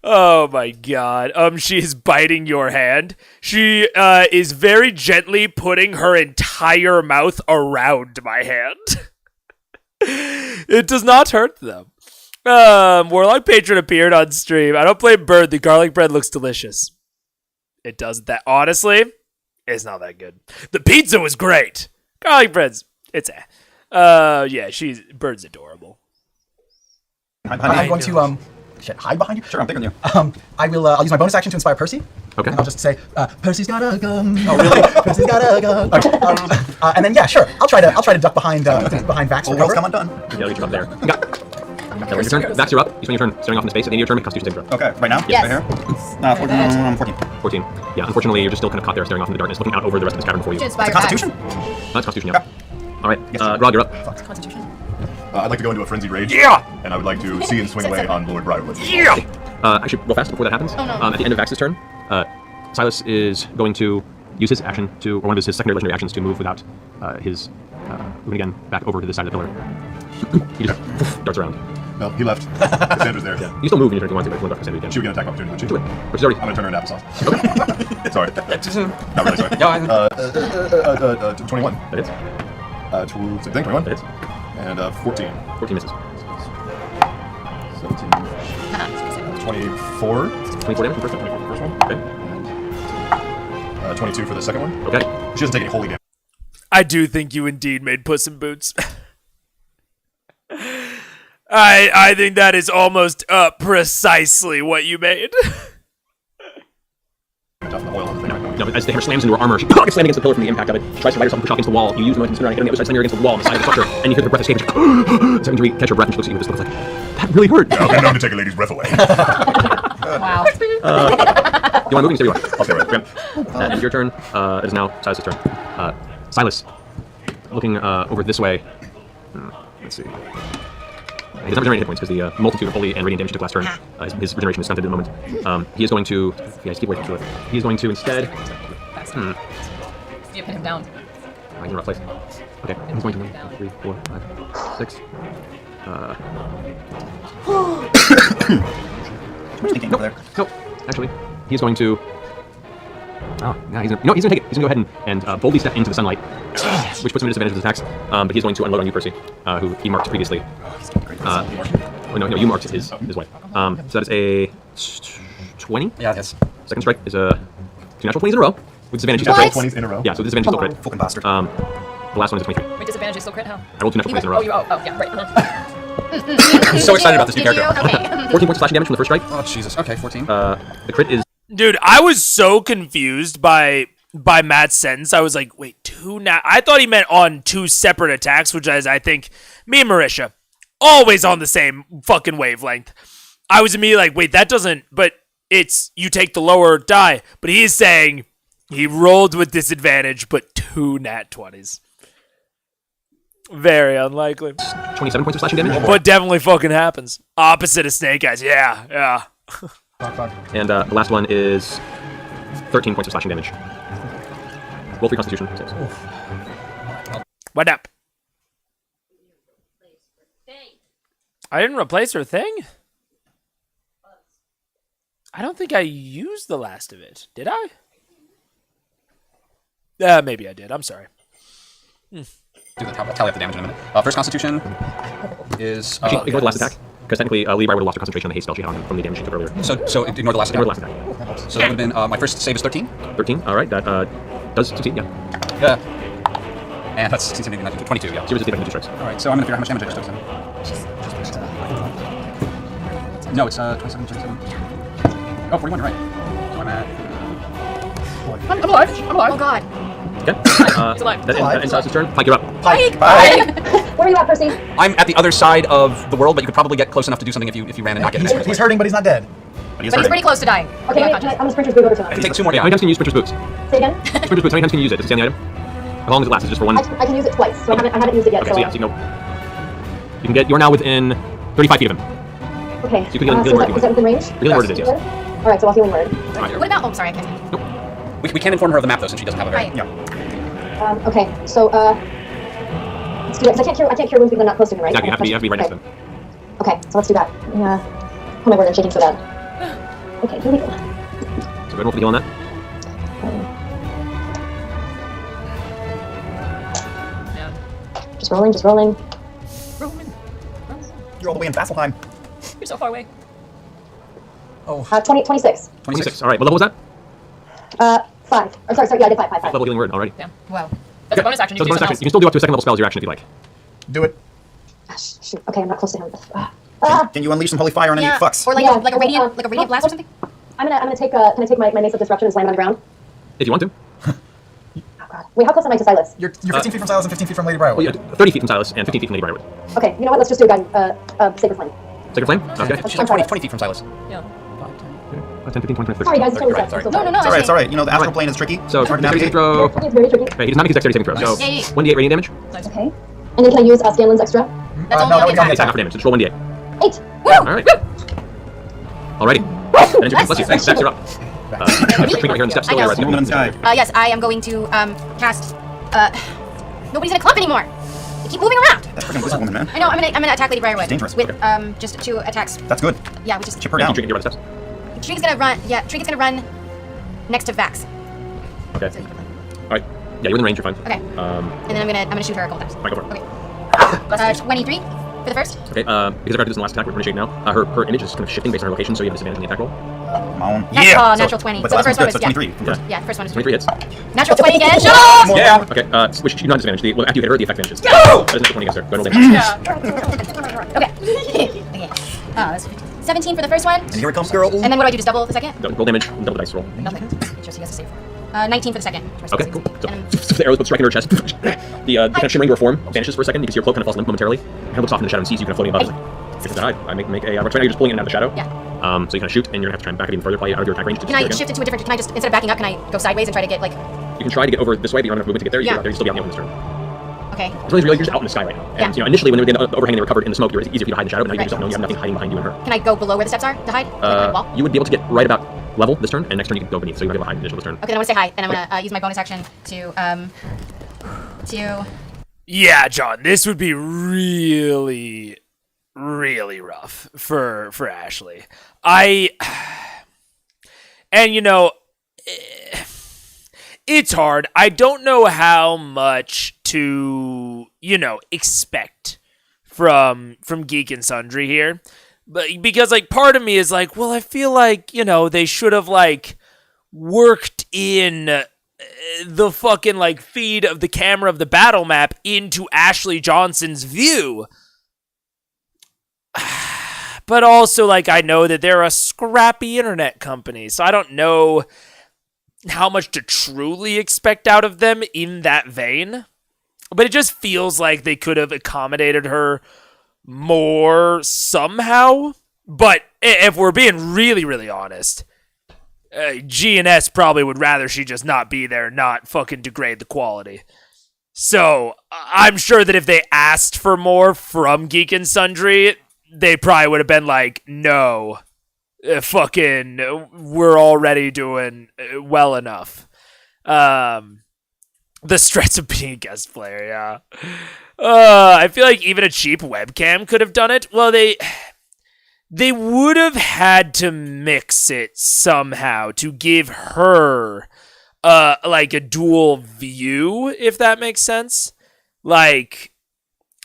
Oh my god. She is biting your hand. She is very gently putting her entire mouth around my hand. It does not hurt them. Warlock Patron appeared on stream. I don't blame Bird. The garlic bread looks delicious. It does that. Honestly, it's not that good. The pizza was great. Garlic bread's, it's Yeah, Bird's adorable. I'm going to hide behind you. Sure, I'm bigger than you. I will. I'll use my bonus action to inspire Percy. Okay. And I'll just say, Percy's got a gun. Oh, really? Percy's got a gun. Okay. And then yeah, sure. I'll try to duck behind Vax. All world's come undone. Yeah, get you up there. Your turn. Vax, you're up. You spend your turn staring off into space. At the end of your turn, make Constitution saving throw. Okay, right now? Yes. Right here? 14. 14. Yeah, unfortunately, you're just still kind of caught there staring off into the darkness, looking out over the rest of this cavern before you. It's a Constitution? That's Constitution, yeah. All right, Grog, you're up. Constitution. I'd like to go into a frenzied rage. Yeah! And I would like to see and swing away on Lord Briarwood. Yeah! Actually, real fast before that happens. Oh, no. At the end of Vax's turn, Silas is going to use his action to, or one of his secondary legendary actions to move without his moving again back over to this side of the pillar. He just darts around. No, he left. Cassandra's there. Yeah. You still move when you turn if you want to, but if you want to Cassandra again. She would get an attack opportunity, would she? Do it. Which is already. I'm gonna turn her into applesauce. Okay. Sorry. Not really, sorry. Yeah, 21. That is. Same thing, 21. That is. And 14. 14 misses. 17. 24. 24 damage for the first one. 24 for the first one. Okay. And 22 for the second one. Okay. She doesn't take any holy damage. I do think you indeed made Puss in Boots. I think that is almost precisely what you made. No, as the hammer slams into her armor, she gets slammed against the pillar from the impact of it. She tries to light herself and push off against the wall. You use momentum and get on the other side, slam her against the wall on the side of the structure, and you hear the breath escape. Starting to catch her breath, and she looks at you with this look like, that really hurt. Yeah, I'm known to take a lady's breath away. Wow. You want to move? You say you are. I'll stay right. Okay. It's your turn. It is now Silas' turn. Silas, looking over this way. Let's see. He doesn't regenerate hit points because the multitude of holy and radiant damage he took last turn. His regeneration is stunted at the moment. He is going to. Yeah, keep waiting to it. He is going to instead. You pin him down. I can rough place. Okay, he's going to 1, 2, 3, 4, 5, 6. Nope. Actually, he's going to. Oh, yeah, he's gonna take it. He's gonna go ahead and boldly step into the sunlight, which puts him at disadvantage with his attacks. But he's going to unload on you, Percy, who he marked previously. No, you marked his wife. So that is a 20. Yeah, it is. Second strike is a 2 natural 20s in a row with disadvantage. Natural 20s in a row. Yeah, so disadvantage is still crit. Fucking bastard. The last one is a 23. Wait, disadvantage is still crit? How? I rolled 2 natural 20s in a row. Oh, yeah, right. I'm so excited about this new character. Okay. 14 points of slashing damage from the first strike. Oh, Jesus. Okay, 14. The crit is. Dude, I was so confused by Matt's sentence. I was like, wait, I thought he meant on 2 separate attacks, which is, I think, me and Marisha, always on the same fucking wavelength. I was immediately like, wait, that doesn't, but it's, you take the lower die. But he's saying he rolled with disadvantage, but 2 nat 20s. Very unlikely. 27 points of slashing damage. But definitely fucking happens. Opposite of Snake Eyes, yeah. And the last one is 13 points of slashing damage. Roll 3 Constitution saves. What up? I didn't replace her thing? I don't think I used the last of it. Did I? Maybe I did. I'm sorry. Do the tally up the damage in a minute. First Constitution is. Actually, ignore the last attack. Because technically, Lee Briar would have lost her concentration on the haste spell she had on him from the damage she took earlier. So ignore the last attack. Ignore the last attack. So that would have been my first save is 13. 13. All right, that does succeed. Yeah. Yeah. And that's 16, 17, 19, 22. Yeah. 0 to 2 strikes. All right. So I'm gonna figure out how much damage I just took. No, it's 27, 27. Oh, 41. You're right. So I'm at. I'm alive. Oh God. Okay. That ends Silas' turn. Pike, you're up. Pike. Where are you at, Percy? I'm at the other side of the world, but you could probably get close enough to do something if you ran and not get an He's hurting, but he's not dead. But he's pretty close to dying. Okay, I'm gonna Sprinter's boot over to him. Take 2 more How many times can you use Sprinter's Boots? Say again? Sprinter's Boots, how many times can you use it? Does it say on the item? How long does it last? Is it just for one? I can use it twice, so I haven't used it yet. Okay, so yeah, so you can get. You're now within 35 feet of him. Okay. So you can heal is word if you that want. within range? Healing word it is, yes. All right, so I'll healing word. Right. What about? Oh, sorry, I can't. We can inform her of the map though, since she doesn't have it. Right. Yeah. Okay, so let's do that. 'Cause I can't cure wounds because they're not close to me, right? Exactly. You have to be right next to him. Okay, so let's do that. Yeah. Oh my word, I'm shaking so bad. Okay, here we go. So go ahead and roll for the heal on that. Just rolling. You're all the way in Vasselheim. You're so far away. Oh. 26. 26. All right. What level was that? 5. Or sorry, yeah, I did 5. Level healing word already. Yeah. Wow. That's a bonus action. So You it's a bonus can do action. You can still do up to a second level spell as your action if you like. Do it. Shoot. Okay, I'm not close to him. Can you unleash some holy fire on any fucks? Or like a radiant blast or something. I'm gonna take can I take my mace of disruption and slam it on the ground? If you want to. Wait, how close am I to Silas? You're 15 feet from Silas and 15 feet from Lady Briarwood. Well, yeah, 30 feet from Silas and 15 feet from Lady Briarwood. Okay, you know what? Let's just do a Sacred Flame. Sacred Flame? Okay. She's like 20 feet from Silas. Yeah. 10, 15, 20, 30. Sorry, guys. Totally sorry. No. It's alright, it's alright. You know, the astral plane is tricky. So, It's hard to dexterity saving navigate. throw. It's very tricky. Okay, he does not make his dexterity saving throw. So, Nice. 1d8 radiant damage. Okay. And then can I use Scanlan's extra? That's no, that would be on the It's half for damage. So just roll 1d8. 8. Woo! Alright. Alrighty. And bless you. Thanks, Dex, you're up. Right here on the steps. I know. Moving on the sky. Yes, I am going to cast. Nobody's in a clump anymore. They keep moving around. That's freaking wizard woman, man. I know. I'm gonna attack Lady Briarwood. She's dangerous. With just 2 attacks. That's good. Yeah, we just. Chip her down. Drink, you're on the steps. Trinket's gonna run. Yeah, Trinket's gonna run next to Vax. Okay. Alright. Yeah, you're within range, you're fine. Okay. And then I'm gonna shoot her a couple times. Alright, go for it. Okay. 23 for the first. Okay, because I've already did this in the last attack, we're going to shade now. Her image is kind of shifting based on her location, so you have disadvantage in the attack roll. Natural 20. But So the last first one's one good, was so 23. from first. Yeah, first one was 23 hits. Natural 20 again. Shut up! Yeah! Okay, which you don't have disadvantage. Well, after you hit her, the effect vanishes. Go! That is natural 20 against her. Go ahead and roll damage. Okay. Okay. Oh, that's 15. 17 for the first one. And here it comes, girl. And then what do I do? Just double the second? Roll damage, and double the dice roll. Nothing. Just he has to save 19 for the second. Okay, cool. So the arrow puts striking her chest. The kind of shimmering to her form vanishes for a second. You can see her cloak kind of falls limp momentarily. Kind of looks off in the shadow and sees you kind of floating above. Hey. It's like, I make a right now you're just pulling it out of the shadow. Yeah. So you kind of shoot, and you're gonna have to try and back it even further, probably out of your attack range. Can I shift it to a different? Can I just instead of backing up, can I go sideways and try to get like? You can try to get over this way, but you don't have enough movement to get there. You Yeah. get out there, you still be out in the open this turn. Okay. It's really you're just out in the sky right now. And Yeah. initially when they were the overhang, they were covered in the smoke. It was easier for you to hide in the shadow, but now you just don't know. You have nothing hiding behind you and her. Can I go below where the steps are to hide? Like wall? You would be able to get right about level this turn, and next turn you can go beneath, so you might be able to hide initial this turn. Okay, then I'm gonna say hi, and I'm gonna use my bonus action to. Yeah, John, this would be really rough for Ashley. And you know, it's hard. I don't know how much to, expect from Geek and Sundry here. But because like part of me is like, well, I feel like, they should have like worked in the fucking like feed of the camera of the battle map into Ashley Johnson's view. But also, like, I know that they're a scrappy internet company, so I don't know how much to truly expect out of them in that vein. But it just feels like they could have accommodated her more somehow. But if we're being really honest, G&S probably would rather she just not be there, not fucking degrade the quality. So I'm sure that if they asked for more from Geek and Sundry, they probably would have been like, no, we're already doing well enough. The stress of being a guest player, yeah. I feel like even a cheap webcam could have done it. Well, they would have had to mix it somehow to give her like a dual view, if that makes sense. Like,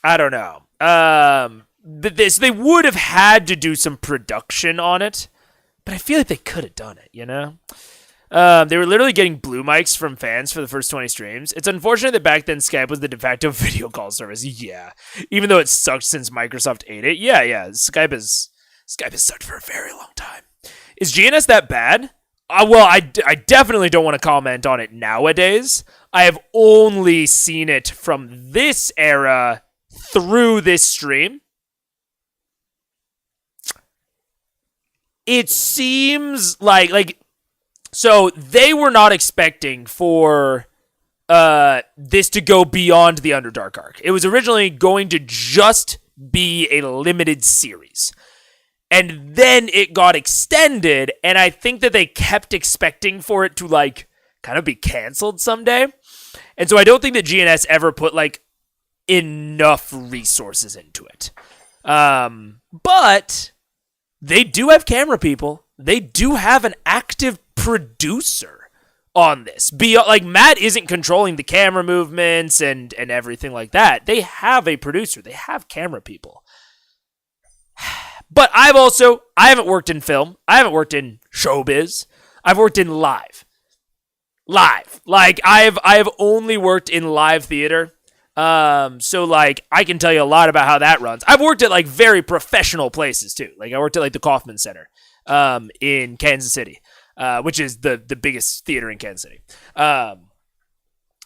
I don't know. They would have had to do some production on it, but I feel like they could have done it, They were literally getting blue mics from fans for the first 20 streams. It's unfortunate that back then Skype was the de facto video call service. Yeah. Even though it sucked since Microsoft ate it. Yeah. Skype has sucked for a very long time. Is GNS that bad? Well, I definitely don't want to comment on it nowadays. I have only seen it from this era through this stream. It seems like so they were not expecting for this to go beyond the Underdark arc. It was originally going to just be a limited series. And then it got extended, and I think that they kept expecting for it to like kind of be canceled someday. And so I don't think that GNS ever put like enough resources into it. But they do have camera people. They do have an active producer on this. Like Matt isn't controlling the camera movements and everything like that. They have a producer. They have camera people. But I haven't worked in film. I haven't worked in showbiz. I've worked in live. Like I have only worked in live theater. So like I can tell you a lot about how that runs. I've worked at like very professional places too. Like I worked at like the Kaufman Center in Kansas City, which is the biggest theater in Kansas City.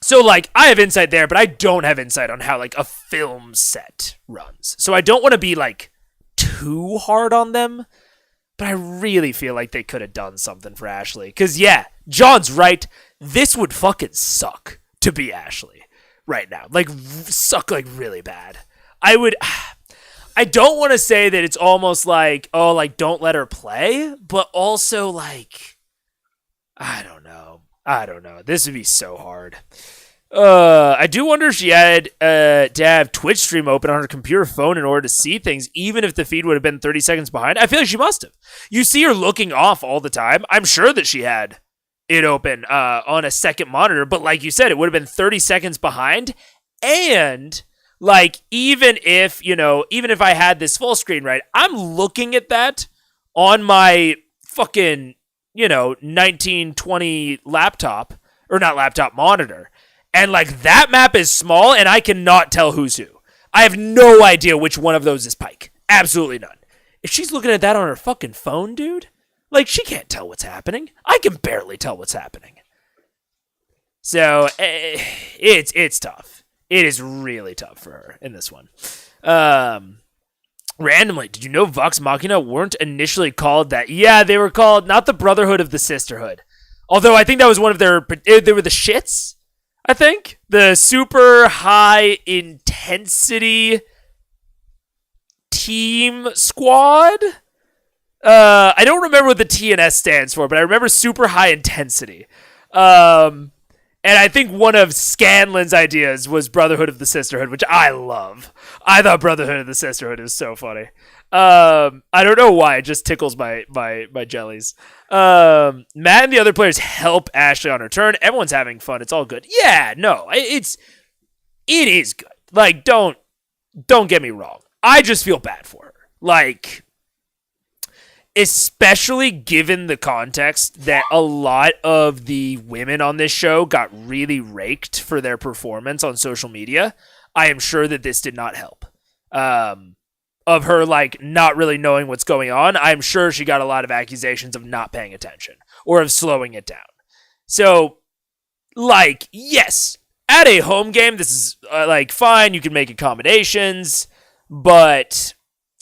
So like I have insight there, but I don't have insight on how like a film set runs. So I don't want to be like too hard on them, but I really feel like they could have done something for Ashley. Cause yeah, John's right. This would fucking suck to be Ashley right now. Like suck like really bad. I don't want to say that it's almost like, oh, like don't let her play, but also like, I don't know. This would be so hard. I do wonder if she had to have Twitch stream open on her computer phone in order to see things, even if the feed would have been 30 seconds behind. I feel like she must have. You see her looking off all the time. I'm sure that she had it open on a second monitor, but like you said, it would have been 30 seconds behind. And like, even if I had this full screen, right, I'm looking at that on my fucking, 1920 laptop, or not laptop, monitor. And like that map is small and I cannot tell who's who. I have no idea which one of those is Pike. Absolutely none. If she's looking at that on her fucking phone, dude, like she can't tell what's happening. I can barely tell what's happening. So it's tough. It is really tough for her in this one. Randomly, did you know Vox Machina weren't initially called that? Yeah, they were called not the Brotherhood of the Sisterhood. Although I think that was one of they were the shits, I think. The super high intensity team squad. I don't remember what the TNS stands for, but I remember super high intensity. And I think one of Scanlan's ideas was Brotherhood of the Sisterhood, which I love. I thought Brotherhood of the Sisterhood was so funny. I don't know why, it just tickles my jellies. Matt and the other players help Ashley on her turn. Everyone's having fun. It's all good. Yeah, no, it is good. Like, don't get me wrong. I just feel bad for her. Like, especially given the context that a lot of the women on this show got really raked for their performance on social media, I am sure that this did not help. Of her, like, not really knowing what's going on, I'm sure she got a lot of accusations of not paying attention or of slowing it down. So, like, yes, at a home game, this is, like, fine, you can make accommodations, but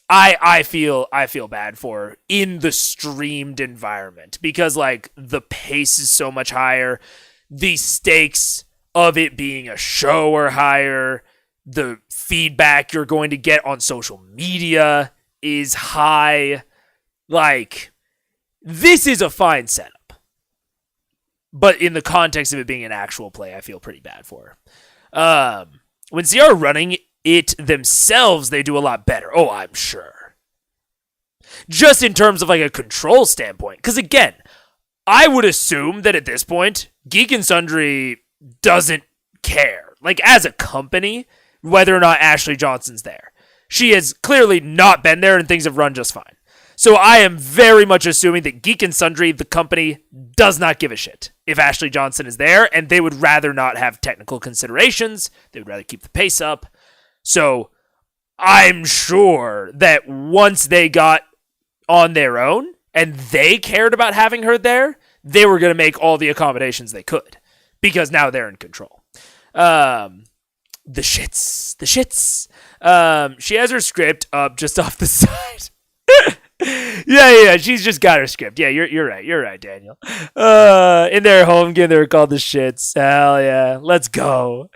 I feel bad for her in the streamed environment because like the pace is so much higher, the stakes of it being a show are higher, the feedback you're going to get on social media is high. Like, this is a fine setup, but in the context of it being an actual play, I feel pretty bad for her. When CR running it themselves, they do a lot better. Oh, I'm sure. Just in terms of like a control standpoint. Because again, I would assume that at this point, Geek and Sundry doesn't care. Like as a company, whether or not Ashley Johnson's there. She has clearly not been there and things have run just fine. So I am very much assuming that Geek and Sundry, the company, does not give a shit if Ashley Johnson is there, and they would rather not have technical considerations. They would rather keep the pace up. So I'm sure that once they got on their own and they cared about having her there, they were going to make all the accommodations they could because now they're in control. The shits. She has her script up just off the side. Yeah, she's just got her script. Yeah, you're right, Daniel. In their home game, they were called the shits. Hell yeah, let's go.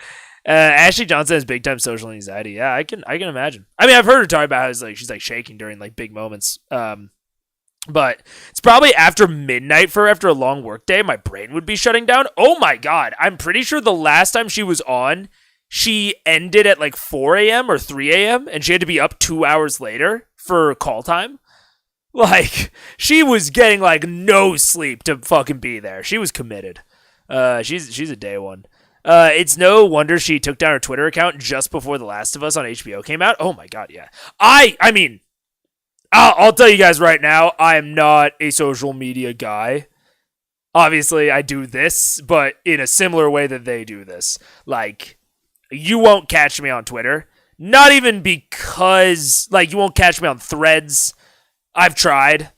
Ashley Johnson has big time social anxiety. Yeah, I can imagine. I mean, I've heard her talk about how she's like shaking during like big moments. But it's probably after midnight for her after a long work day. My brain would be shutting down. Oh my god, I'm pretty sure the last time she was on, she ended at like 4 a.m. or 3 a.m. and she had to be up 2 hours later for call time. Like, she was getting like no sleep to fucking be there. She was committed. She's a day one. It's no wonder she took down her Twitter account just before The Last of Us on HBO came out. Oh my god, yeah. I mean, I'll tell you guys right now, I am not a social media guy. Obviously, I do this, but in a similar way that they do this. Like, you won't catch me on Twitter. Not even because, like, you won't catch me on Threads. I've tried.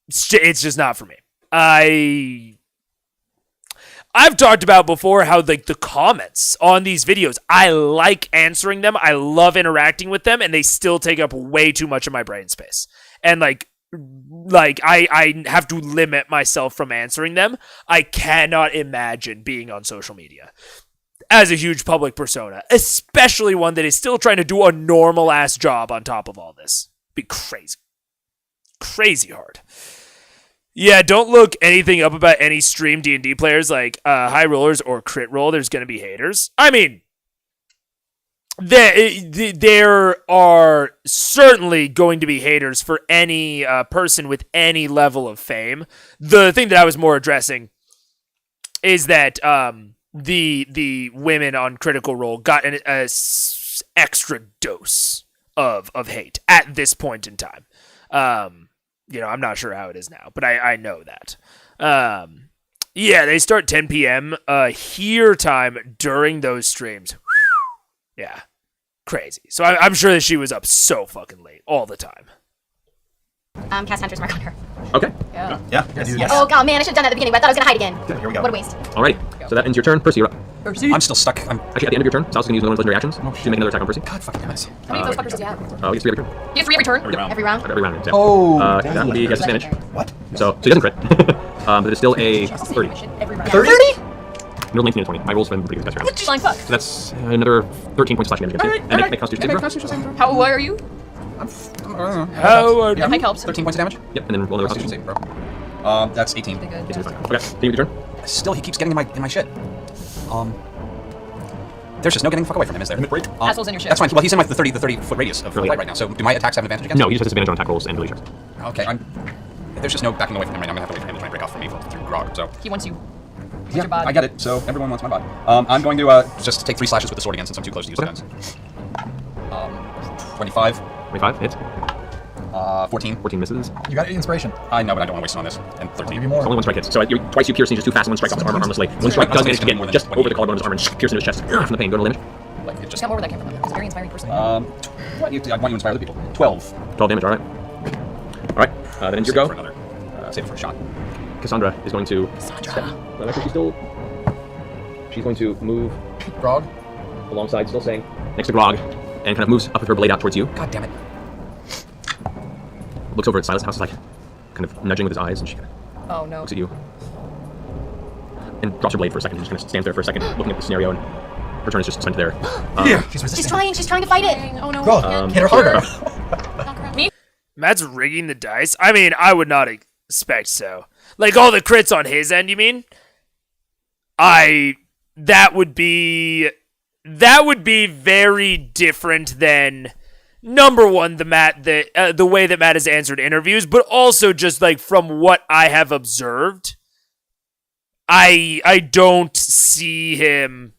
It's just not for me. I've talked about before how, like, the comments on these videos, I like answering them. I love interacting with them, and they still take up way too much of my brain space. And, like I have to limit myself from answering them. I cannot imagine being on social media as a huge public persona, especially one that is still trying to do a normal-ass job on top of all this. Be crazy. Crazy hard. Yeah, don't look anything up about any stream D&D players like High Rollers or Crit Roll. There's going to be haters. I mean, there are certainly going to be haters for any person with any level of fame. The thing that I was more addressing is that the women on Critical Role got an extra dose of hate at this point in time. I'm not sure how it is now, but I know that. Yeah, they start 10 p.m. Here time during those streams. Yeah, crazy. So I'm sure that she was up so fucking late all the time. Cast Hunter's Mark on her. Okay. Yeah. Yes. Oh god, man, I should have done that at the beginning, but I thought I was gonna hide again. Okay, here we go. What a waste. Alrighty, so that ends your turn. Percy, you're up. Percy? I'm still stuck. Actually, at the end of your turn, Sal's going to use another one's legendary actions to make another attack on Percy. God fucking damn it. How many of those fuckers does he have? He gets 3 every turn. He has 3 every turn? Every round. Every round, exactly. Oh, that would be, he has damn. advantage. What? So he doesn't crit. But it's still a 30. 30? Middle 19 and 20. My rolls for them pretty good. What? Flying fuck. So that's another 13 points of slashing damage against you. And make Constitution saving throw. How old are you? How Your hike helps. 13 points of damage? Yep, and then roll another Constitution Constitution. saving throw. That's 18. Okay, continue your turn. Still, he keeps getting in my shit. There's just no getting the fuck away from him, is there? Assholes in your shit. That's fine. Well, he's in like the 30 foot radius of flight right now. So do my attacks have an advantage against No, him? he just has disadvantage on attack rolls and ability checks. Okay, there's just no backing away from him right now. I'm gonna have to wait for him to try and break off from me through Grog. So He wants you. He wants yeah, your bod. I get it. So everyone wants my bod. I'm going to just take 3 slashes with the sword again since I'm too close to use the guns. 25. 25 hits. 14. 14 misses. You got inspiration. I know, but I don't want to waste it on this. And 13. Give you more. So only 1 strike hits. So twice you pierce, and he's just too fast, and 1 strike off his armor harmlessly. 1 strike does manage to get just over the collarbone of his armor and pierce into his chest from the pain. Go to damage. Like it Just just. got more where that came from. He's a very inspiring person. I want you to inspire other people. 12. 12 damage, alright. Alright, that ends your go. For another. Save it for a shot. Cassandra is going to. Well, actually, she's going to move Grog alongside, still staying next to Grog, and kind of moves up with her blade out towards you. God damn it. Looks over at Silas. House is like kind of nudging with his eyes, and she kind of Oh no. looks at you and drops her blade for a second. Just kind of stands there for a second, looking at the scenario, and her turn is just spent there. She's resisting. She's trying to fight it. Oh no. Grog, hit her harder. Me? Matt's rigging the dice? I mean, I would not expect so. Like, all the crits on his end, you mean? That would be very different than, number one, the way that Matt has answered interviews, but also just, like, from what I have observed, I don't see him.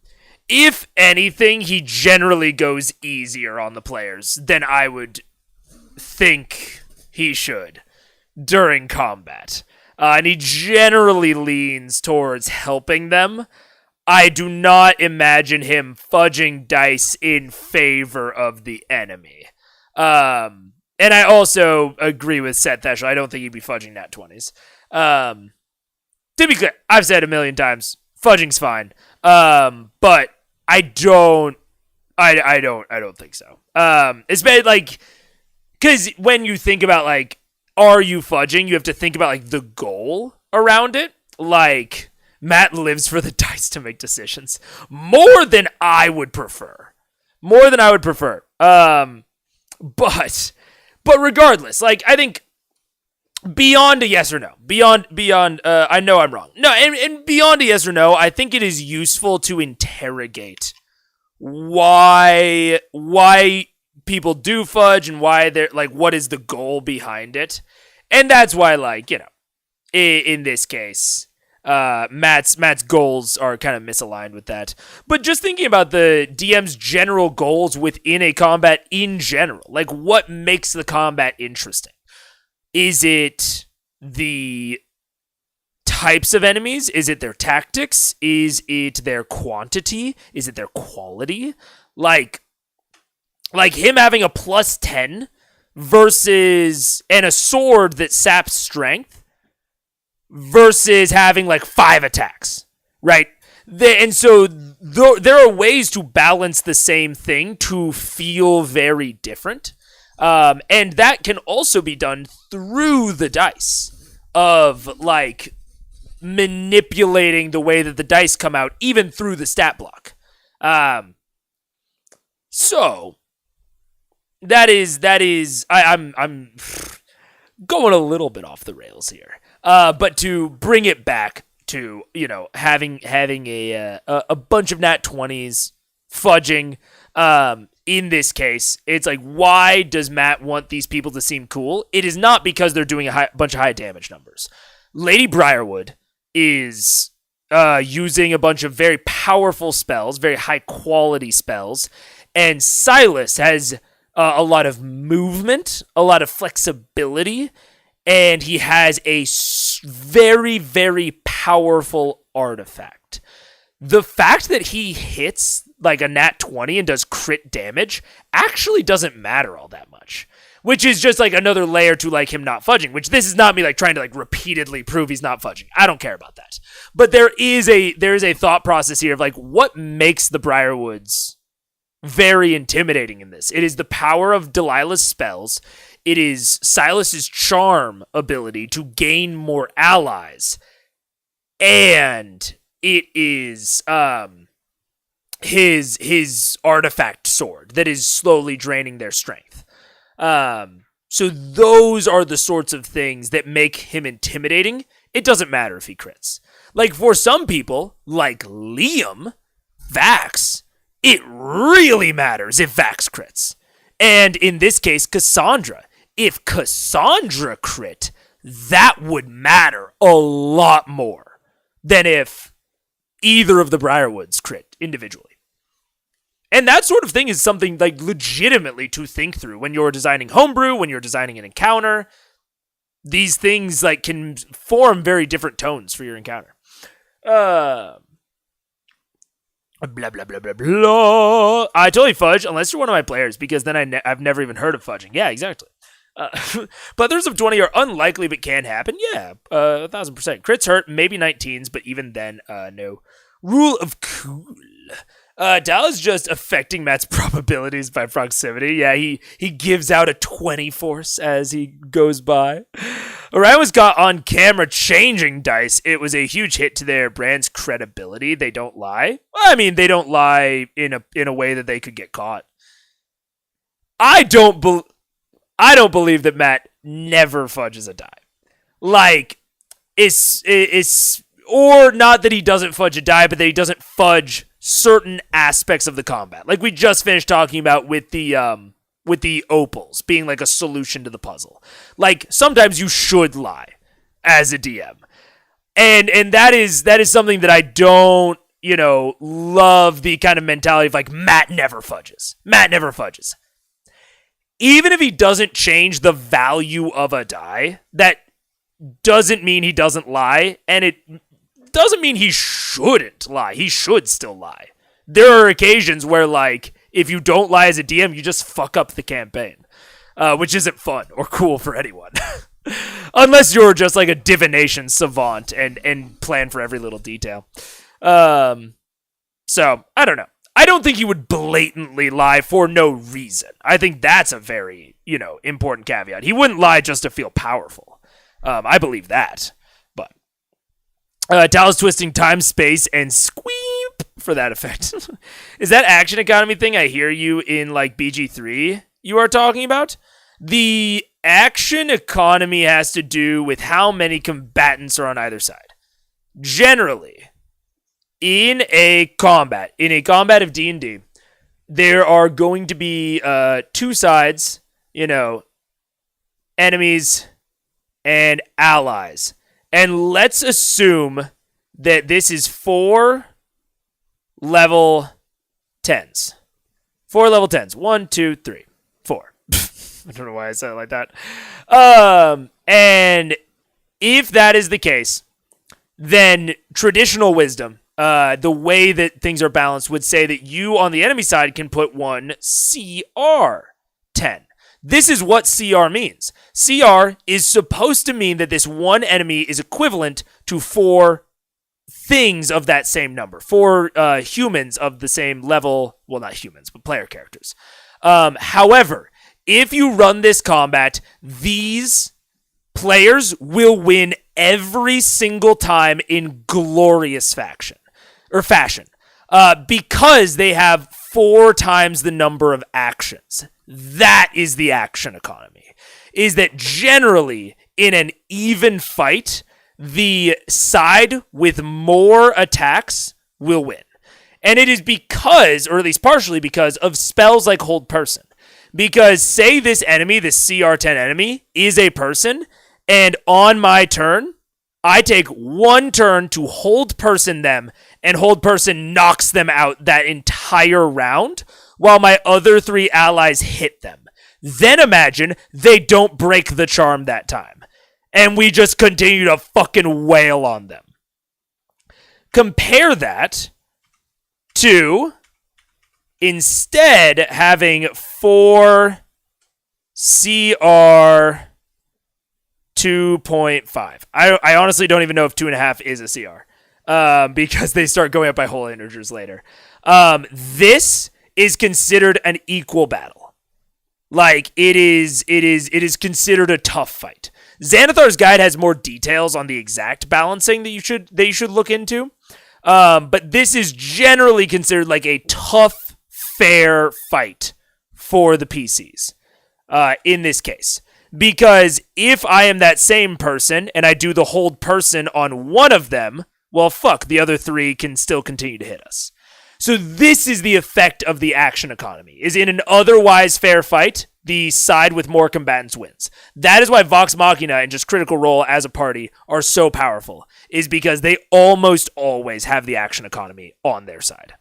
If anything, he generally goes easier on the players than I would think he should during combat. And he generally leans towards helping them. I do not imagine him fudging dice in favor of the enemy. And I also agree with Seth Theshel. I don't think he'd be fudging nat 20s. To be clear, I've said a million times, fudging's fine. But I don't think so. It's been like, because when you think about, like, are you fudging, you have to think about, like, the goal around it. Like, Matt lives for the dice to make decisions more than I would prefer. But regardless, like, I think beyond a yes or no, beyond, I know I'm wrong. No, and beyond a yes or no, I think it is useful to interrogate why people do fudge and why they're, like, what is the goal behind it. And that's why, like, you know, in this case, Matt's goals are kind of misaligned with that. But just thinking about the DM's general goals within a combat in general, like, what makes the combat interesting? Is it the types of enemies? Is it their tactics? Is it their quantity? Is it their quality? Like him having a +10 versus and a sword that saps strength versus having like 5 attacks, right? And so there are ways to balance the same thing to feel very different. And that can also be done through the dice of like manipulating the way that the dice come out, even through the stat block. So I'm going a little bit off the rails here. But to bring it back to, having a bunch of nat 20s, fudging, in this case, it's like, why does Matt want these people to seem cool? It is not because they're doing a bunch of high damage numbers. Lady Briarwood is using a bunch of very powerful spells, very high quality spells, and Silas has a lot of movement, a lot of flexibility, and he has a very, very powerful artifact. The fact that he hits like a nat 20 and does crit damage actually doesn't matter all that much, which is just like another layer to like him not fudging, which this is not me like trying to like repeatedly prove he's not fudging. I don't care about that. But there is a thought process here of like what makes the Briarwoods very intimidating in this. It is the power of Delilah's spells. It is Silas's charm ability to gain more allies. And it is his artifact sword that is slowly draining their strength. So those are the sorts of things that make him intimidating. It doesn't matter if he crits. Like for some people, like Liam, Vax, it really matters if Vax crits. And in this case, Cassandra. If Cassandra crit, that would matter a lot more than if either of the Briarwoods crit individually. And that sort of thing is something like legitimately to think through when you're designing homebrew, when you're designing an encounter. These things like can form very different tones for your encounter. Blah, blah, blah, blah, blah. I totally fudge unless you're one of my players, because then I've never even heard of fudging. Yeah, exactly. Plethores of 20 are unlikely but can happen. Yeah, 1,000%. Crits hurt, maybe 19s, but even then, no. Rule of cool. Dal is just affecting Matt's probabilities by proximity. Yeah, he gives out a 20 force as he goes by. Orion was got on camera changing dice. It was a huge hit to their brand's credibility. They don't lie. Well, I mean, they don't lie in a way that they could get caught. I don't believe that Matt never fudges a die. Like, it's or not that he doesn't fudge a die, but that he doesn't fudge certain aspects of the combat. Like we just finished talking about with the opals being like a solution to the puzzle. Like sometimes you should lie as a DM. And that is something that I don't, love, the kind of mentality of like Matt never fudges. Matt never fudges. Even if he doesn't change the value of a die, that doesn't mean he doesn't lie, and it doesn't mean he shouldn't lie. He should still lie. There are occasions where, like, if you don't lie as a DM, you just fuck up the campaign, which isn't fun or cool for anyone. Unless you're just like a divination savant and plan for every little detail. So, I don't know. I don't think he would blatantly lie for no reason. I think that's a very, important caveat. He wouldn't lie just to feel powerful. I believe that. Dallas twisting time, space, and squeep for that effect. Is that action economy thing I hear you in like BG3 you are talking about? The action economy has to do with how many combatants are on either side. Generally, in a combat of D&D, there are going to be two sides, enemies and allies. And let's assume that this is 4 level 10s. 4 level 10s. 1, 2, 3, 4. I don't know why I said it like that. And if that is the case, then traditional wisdom, the way that things are balanced, would say that you on the enemy side can put one CR10. This is what CR means. CR is supposed to mean that this one enemy is equivalent to 4 things of that same number, 4 humans of the same level. Well, not humans, but player characters. However, if you run this combat, these players will win every single time in glorious fashion, because they have 4 times the number of actions. That is the action economy. Is that generally in an even fight, the side with more attacks will win. And it is because, or at least partially because, of spells like Hold Person. Because say this enemy, this CR10 enemy, is a person, and on my turn, I take 1 turn to Hold Person them, and Hold Person knocks them out that entire round, while my other 3 allies hit them. Then imagine they don't break the charm that time, and we just continue to fucking wail on them. Compare that to instead having 4 CR 2.5. I honestly don't even know if 2.5 is a CR, because they start going up by whole integers later. This is considered an equal battle. Like it is considered a tough fight. Xanathar's guide has more details on the exact balancing that you should look into. But this is generally considered like a tough, fair fight for the PCs. In this case. Because if I am that same person and I do the Hold Person on one of them, well, fuck, the other 3 can still continue to hit us. So this is the effect of the action economy, is in an otherwise fair fight, the side with more combatants wins. That is why Vox Machina and just Critical Role as a party are so powerful, is because they almost always have the action economy on their side.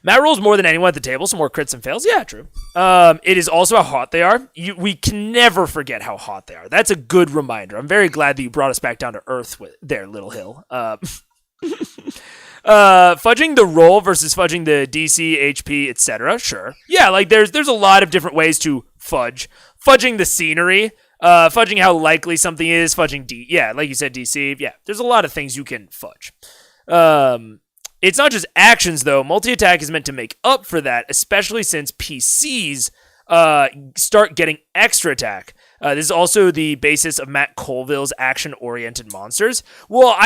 Matt rolls more than anyone at the table, so more crits and fails. Yeah, true. It is also how hot they are. We can never forget how hot they are. That's a good reminder. I'm very glad that you brought us back down to earth with there, Little Hill. Fudging the roll versus fudging the DC, HP, etc. Sure. Yeah, like there's a lot of different ways to fudge. Fudging the scenery, fudging how likely something is, fudging yeah, like you said, DC. Yeah, there's a lot of things you can fudge. It's not just actions, though. Multi-attack is meant to make up for that, especially since PCs start getting extra attack. This is also the basis of Matt Colville's action-oriented monsters. Well,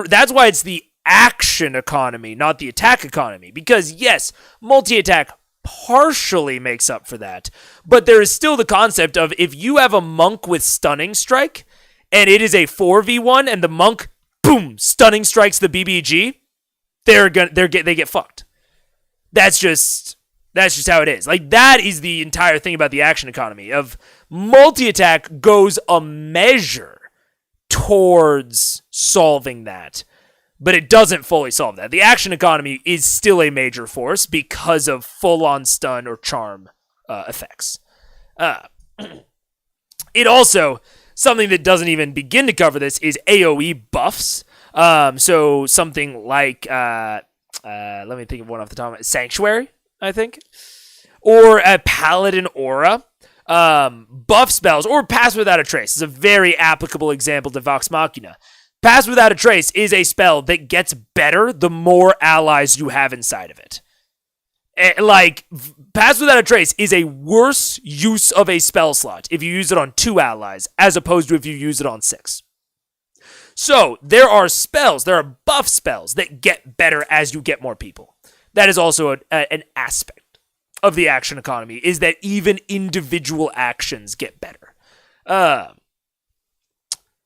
that's why it's the action economy, not the attack economy. Because, yes, multi-attack partially makes up for that. But there is still the concept of if you have a monk with Stunning Strike, and it is a 4v1, and the monk, boom, Stunning Strikes the BBG, they get fucked. That's just how it is. Like, that is the entire thing about the action economy, of multi-attack goes a measure towards solving that, but it doesn't fully solve that. The action economy is still a major force because of full-on stun or charm effects. It also, something that doesn't even begin to cover this is AoE buffs. So something like, let me think of one off the top of my head, Sanctuary, I think, or a Paladin Aura. Buff spells, or Pass Without a Trace is a very applicable example to Vox Machina. Pass Without a Trace is a spell that gets better the more allies you have inside of it. Like, Pass Without a Trace is a worse use of a spell slot if you use it on 2 allies, as opposed to if you use it on 6. So, there are buff spells that get better as you get more people. That is also an aspect of the action economy, is that even individual actions get better. I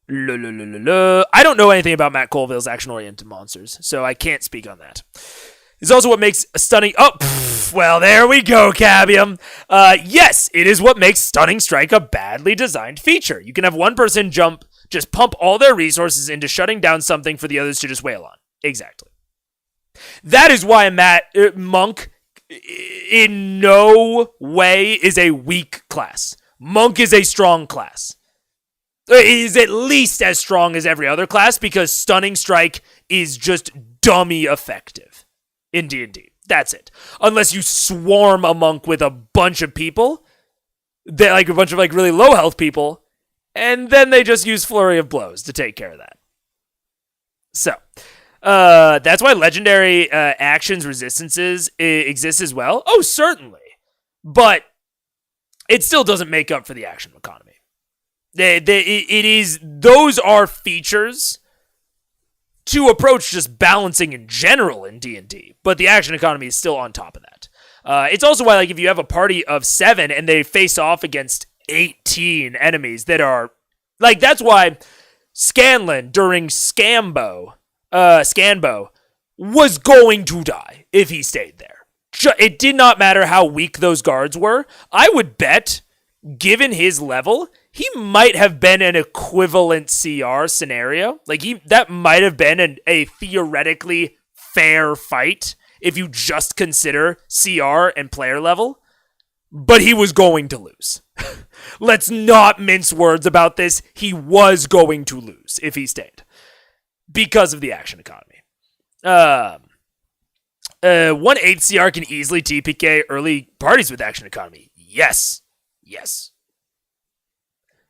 don't know anything about Matt Colville's action-oriented monsters, so I can't speak on that. It's also what makes Stunning... well, there we go, Cabium. Yes, it is what makes Stunning Strike a badly designed feature. You can have one person just pump all their resources into shutting down something for the others to just wail on. Exactly. That is why Monk in no way is a weak class. Monk is a strong class. It is at least as strong as every other class because Stunning Strike is just dummy effective in D&D. That's it. Unless you swarm a monk with a bunch of people, like a bunch of like really low health people, and then they just use Flurry of Blows to take care of that. So, that's why legendary actions resistances exist as well. Oh, certainly. But it still doesn't make up for the action economy. Those are features to approach just balancing in general in D&D, but the action economy is still on top of that. It's also why, like, if you have a party of 7 and they face off against 18 enemies that are, like, that's why Scanlan during Scanbo was going to die if he stayed there. It did not matter how weak those guards were. I would bet, given his level, he might have been an equivalent CR scenario. Like, that might have been a theoretically fair fight if you just consider CR and player level. But he was going to lose. Let's not mince words about this. He was going to lose if he stayed. Because of the action economy. 1/8 CR can easily TPK early parties with action economy. Yes.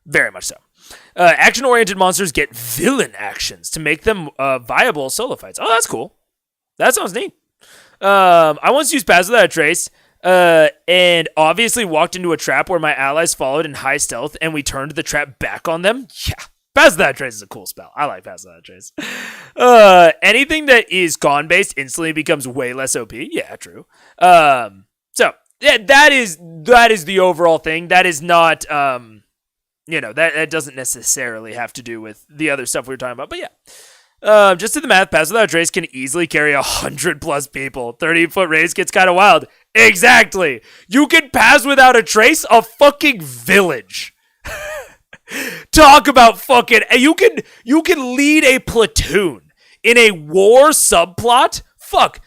Very much so. Action-oriented monsters get villain actions to make them viable solo fights. Oh, that's cool. That sounds neat. I once used Pass Without a Trace, and obviously walked into a trap where my allies followed in high stealth, and we turned the trap back on them. Yeah, Pass Without a Trace is a cool spell. I like Pass Without a Trace. Anything that is con-based instantly becomes way less OP. Yeah, true. So, yeah, that is the overall thing. That is not... that doesn't necessarily have to do with the other stuff we were talking about, but yeah. Just do the math, Pass Without a Trace can easily carry 100+ people. 30-foot raise gets kind of wild. Exactly. You can Pass Without a Trace a fucking village. Talk about fucking... You can lead a platoon in a war subplot. Fuck.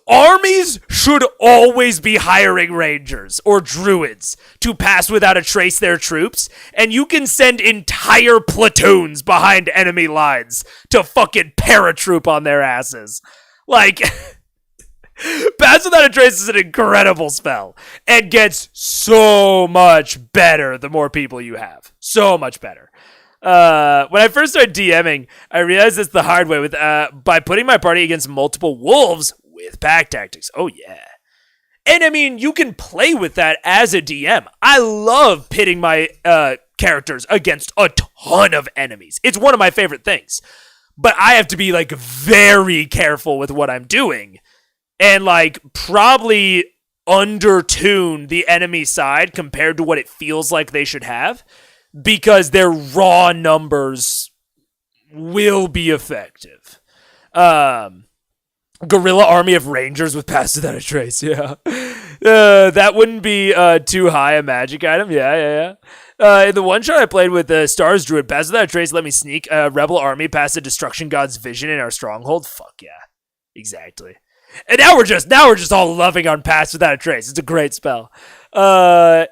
Armies should always be hiring rangers or druids to Pass Without a Trace their troops, and you can send entire platoons behind enemy lines to fucking paratroop on their asses. Like, Pass Without a Trace is an incredible spell and gets so much better the more people you have. So much better. When I first started DMing, I realized it's the hard way with by putting my party against multiple wolves with pack tactics. Oh, yeah. And I mean, you can play with that as a DM. I love pitting my characters against a ton of enemies. It's one of my favorite things. But I have to be, like, very careful with what I'm doing. And, like, probably undertune the enemy side compared to what it feels like they should have. Because their raw numbers will be effective. Guerrilla army of rangers with Pass Without a Trace, yeah. That wouldn't be too high a magic item, yeah. In the one shot I played with the Stars Druid, Pass Without a Trace let me sneak a rebel army past the Destruction God's vision in our stronghold. Fuck yeah, exactly. And now we're just all loving on Pass Without a Trace. It's a great spell.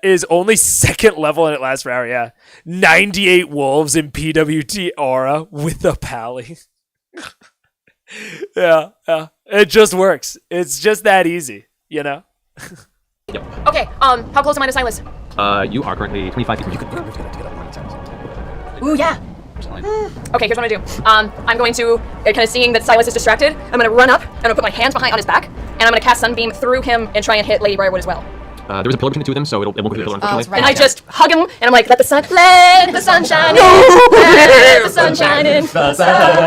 Is only 2nd level and it lasts forever, yeah. 98 wolves in PWT aura with a pally. Yeah. It just works. It's just that easy, you know? Yep. Okay, how close am I to Silas? You are currently 25 feet. You could get up. Ooh, yeah. Okay, here's what I'm gonna do. I'm going to, kind of seeing that Silas is distracted, I'm gonna run up, I'm gonna put my hands behind on his back, and I'm gonna cast Sunbeam through him and try and hit Lady Briarwood as well. There was a pillar between the two of them, so it won't go through the pillar, unfortunately. Right. And I just hug him, and I'm like, let the sun shine in. Let the sun shine in.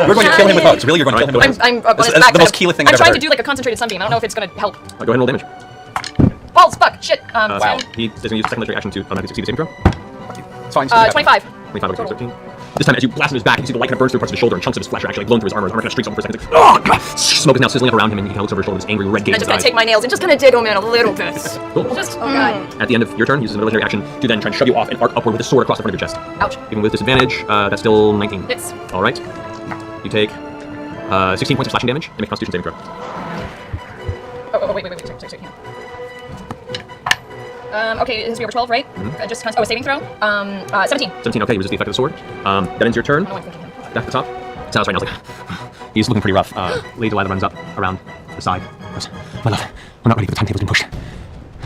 We're going to kill him with hugs. Really, you're going to kill him with hugs. I'm That's the most Keyleth thing I've ever trying heard. to do like a concentrated Sunbeam. I don't know if it's gonna help. Go ahead and roll damage. Balls, fuck, shit. Wow. He is going to use a second legendary action to automatically succeed the saving throw. It's fine. 25. 25 versus 13. This time, as you blast him in his back, you can see the light kind of burns through parts of his shoulder, and chunks of his flesh are actually like blown through his armor. His armor kind of streaks over for a second. Like, oh, God! Smoke is now sizzling up around him, and he kind of looks over his shoulder with this angry red gaze I'm in just his gonna eyes. take my nails and just gonna dig him in a little bit. Cool. Just, oh God. At the end of your turn, he uses another legendary action to then try and shove you off and arc upward with a sword across the front of your chest. Ouch. Even with disadvantage, that's still 19. Hits. All right. You take 16 points of slashing damage and make a Constitution saving throw. Oh, wait. Sorry. Okay, it has to be over 12, right? Just a saving throw. 17. 17, okay, you resist the effect of the sword. That ends your turn. I don't know what I'm thinking. Back at the top. Sal's right now. He's looking pretty rough. Lady Delilah runs up around the side. Goes, my love, we're not ready for the timetable's been pushed.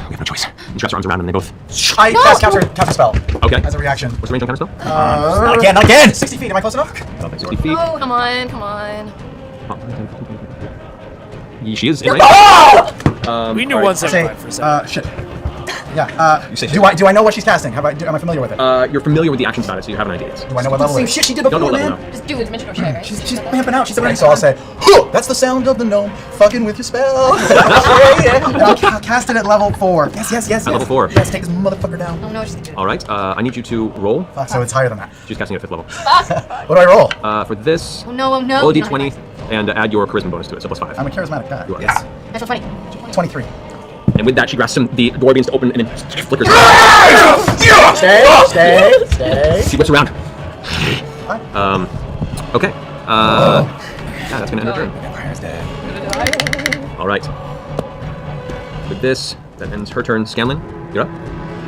We have no choice. And she wraps her arms around him and they both... I cast a spell. Okay. As a reaction. What's the range on counter spell? Not again! 60 feet, am I close enough? 60 feet. Oh, come on. She is in range. We knew all right. 175 for a second. Shit. Yeah, do I know what she's casting? Am I familiar with it? You're familiar with the actions about it, so you have an idea. Do I know what level Same it is? shit she did before, man. Just do it, mention or share, right? She's vamping out. She's already. So I'll say, "Huh, that's the sound of the gnome fucking with your spell." yeah. And I'll cast it at level 4. Yes. At level 4. Yes, take this motherfucker down. Oh no, just do it. All right. I need you to roll. Fuck, so it's higher than that. She's casting at 5th level. What do I roll? For this, Oh no. roll a d20 and add your charisma bonus to it, so +5. I'm a charismatic guy. You are. Yes. Natural 20. 23. And with that, she grasps the door begins to open and it flickers. Stay. She whips around. Okay. Yeah, that's gonna end her turn. All right. With this, that ends her turn. Scanlan, you're up.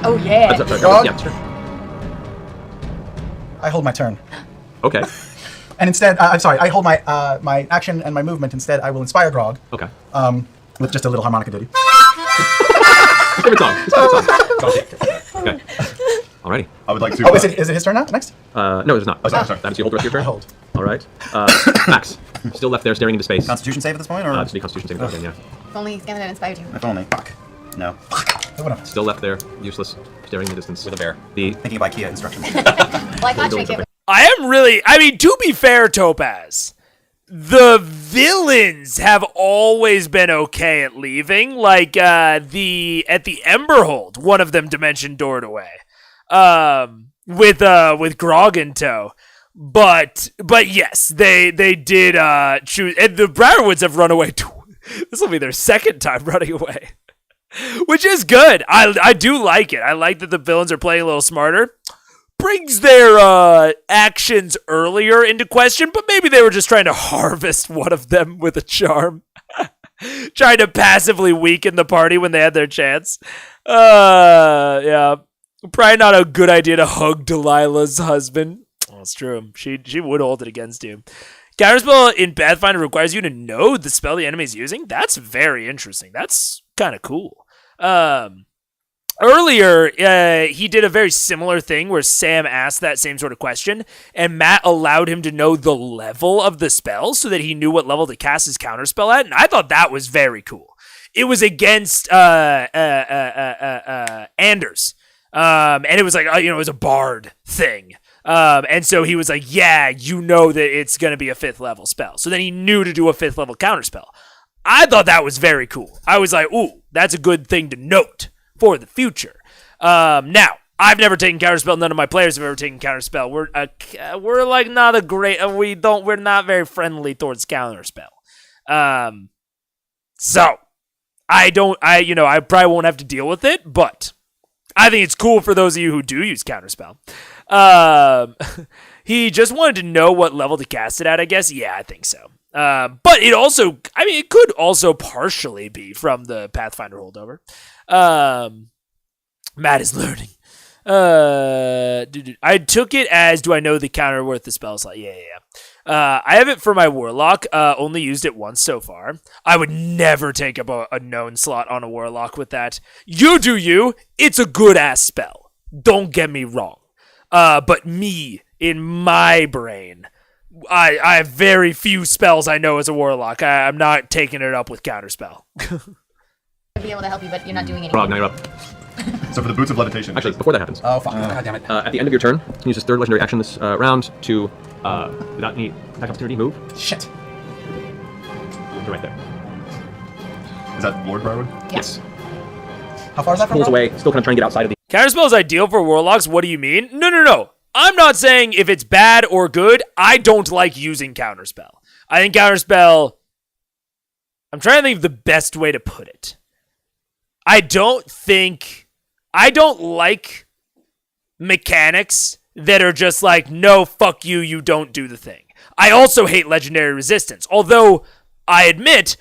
Oh yeah. Dog. Yeah, sure. I hold my turn. Okay. And instead, I'm sorry, I hold my my action and my movement. Instead, I will inspire Grog. Okay. With just a little harmonica ditty. Favorite song. Okay. Alrighty. I would like to. Oh, is it his turn now? Next? No, it's not. Oh, sorry. That is you hold the rest of your turn. Hold. All right. Max, still left there, staring into space. Constitution save at this point, or? Just be Constitution saving throw again, yeah. If only Scanlan had inspired you. If only. Fuck. No. Still left there, useless, staring in the distance. With a bear. Thinking of IKEA instructions. Well, I thought Jake it. I am really. I mean, to be fair, Topaz, the villains have always been okay at leaving. Like at the Emberhold, one of them dimension doored away. With Grog in tow. But yes, they did choose, and the Briarwoods have run away. This will be their second time running away, which is good. I do like it. I like that the villains are playing a little smarter. Brings their actions earlier into question, but maybe they were just trying to harvest one of them with a charm. Trying to passively weaken the party when they had their chance. Yeah. Probably not a good idea to hug Delilah's husband. Well, it's true. She would hold it against you. Counterspell in Pathfinder requires you to know the spell the enemy is using. That's very interesting. That's kind of cool. Earlier, he did a very similar thing where Sam asked that same sort of question, and Matt allowed him to know the level of the spell so that he knew what level to cast his counterspell at, and I thought that was very cool. It was against Anders, and it was like, it was a bard thing. And so he was like, yeah, you know that it's going to be a 5th level spell. So then he knew to do a 5th level counterspell. I thought that was very cool. I was like, ooh, that's a good thing to note for the future. Now, I've never taken counterspell. None of my players have ever taken counterspell. We're like not a great, we're not very friendly towards counterspell. So I probably won't have to deal with it, but I think it's cool for those of you who do use counterspell. He just wanted to know what level to cast it at, I guess. Yeah, I think so. But it also, it could also partially be from the Pathfinder holdover. Matt is learning. I took it as, do I know the counter worth the spell slot? Yeah. I have it for my Warlock, only used it once so far. I would never take up a known slot on a Warlock with that. You do you. It's a good-ass spell. Don't get me wrong. But me, in my brain, I have very few spells I know as a Warlock. I'm not taking it up with Counterspell. I'd be able to help you, but you're not doing anything. Grog, now you're up. So for the Boots of Levitation... Actually, before that happens... Oh, fuck. God damn it. At the end of your turn, you can use this 3rd legendary action this round to, without any attack opportunity, move. Shit. You're right there. Is that Lord Briarwood? Yes. How far is that from Pulls Grog? away, still kind of trying to get outside of the... Counterspell is ideal for Warlocks. What do you mean? No. I'm not saying if it's bad or good. I don't like using Counterspell. I think Counterspell... I'm trying to think of the best way to put it. I don't like mechanics that are just like, no, fuck you, you don't do the thing. I also hate legendary resistance. Although, I admit,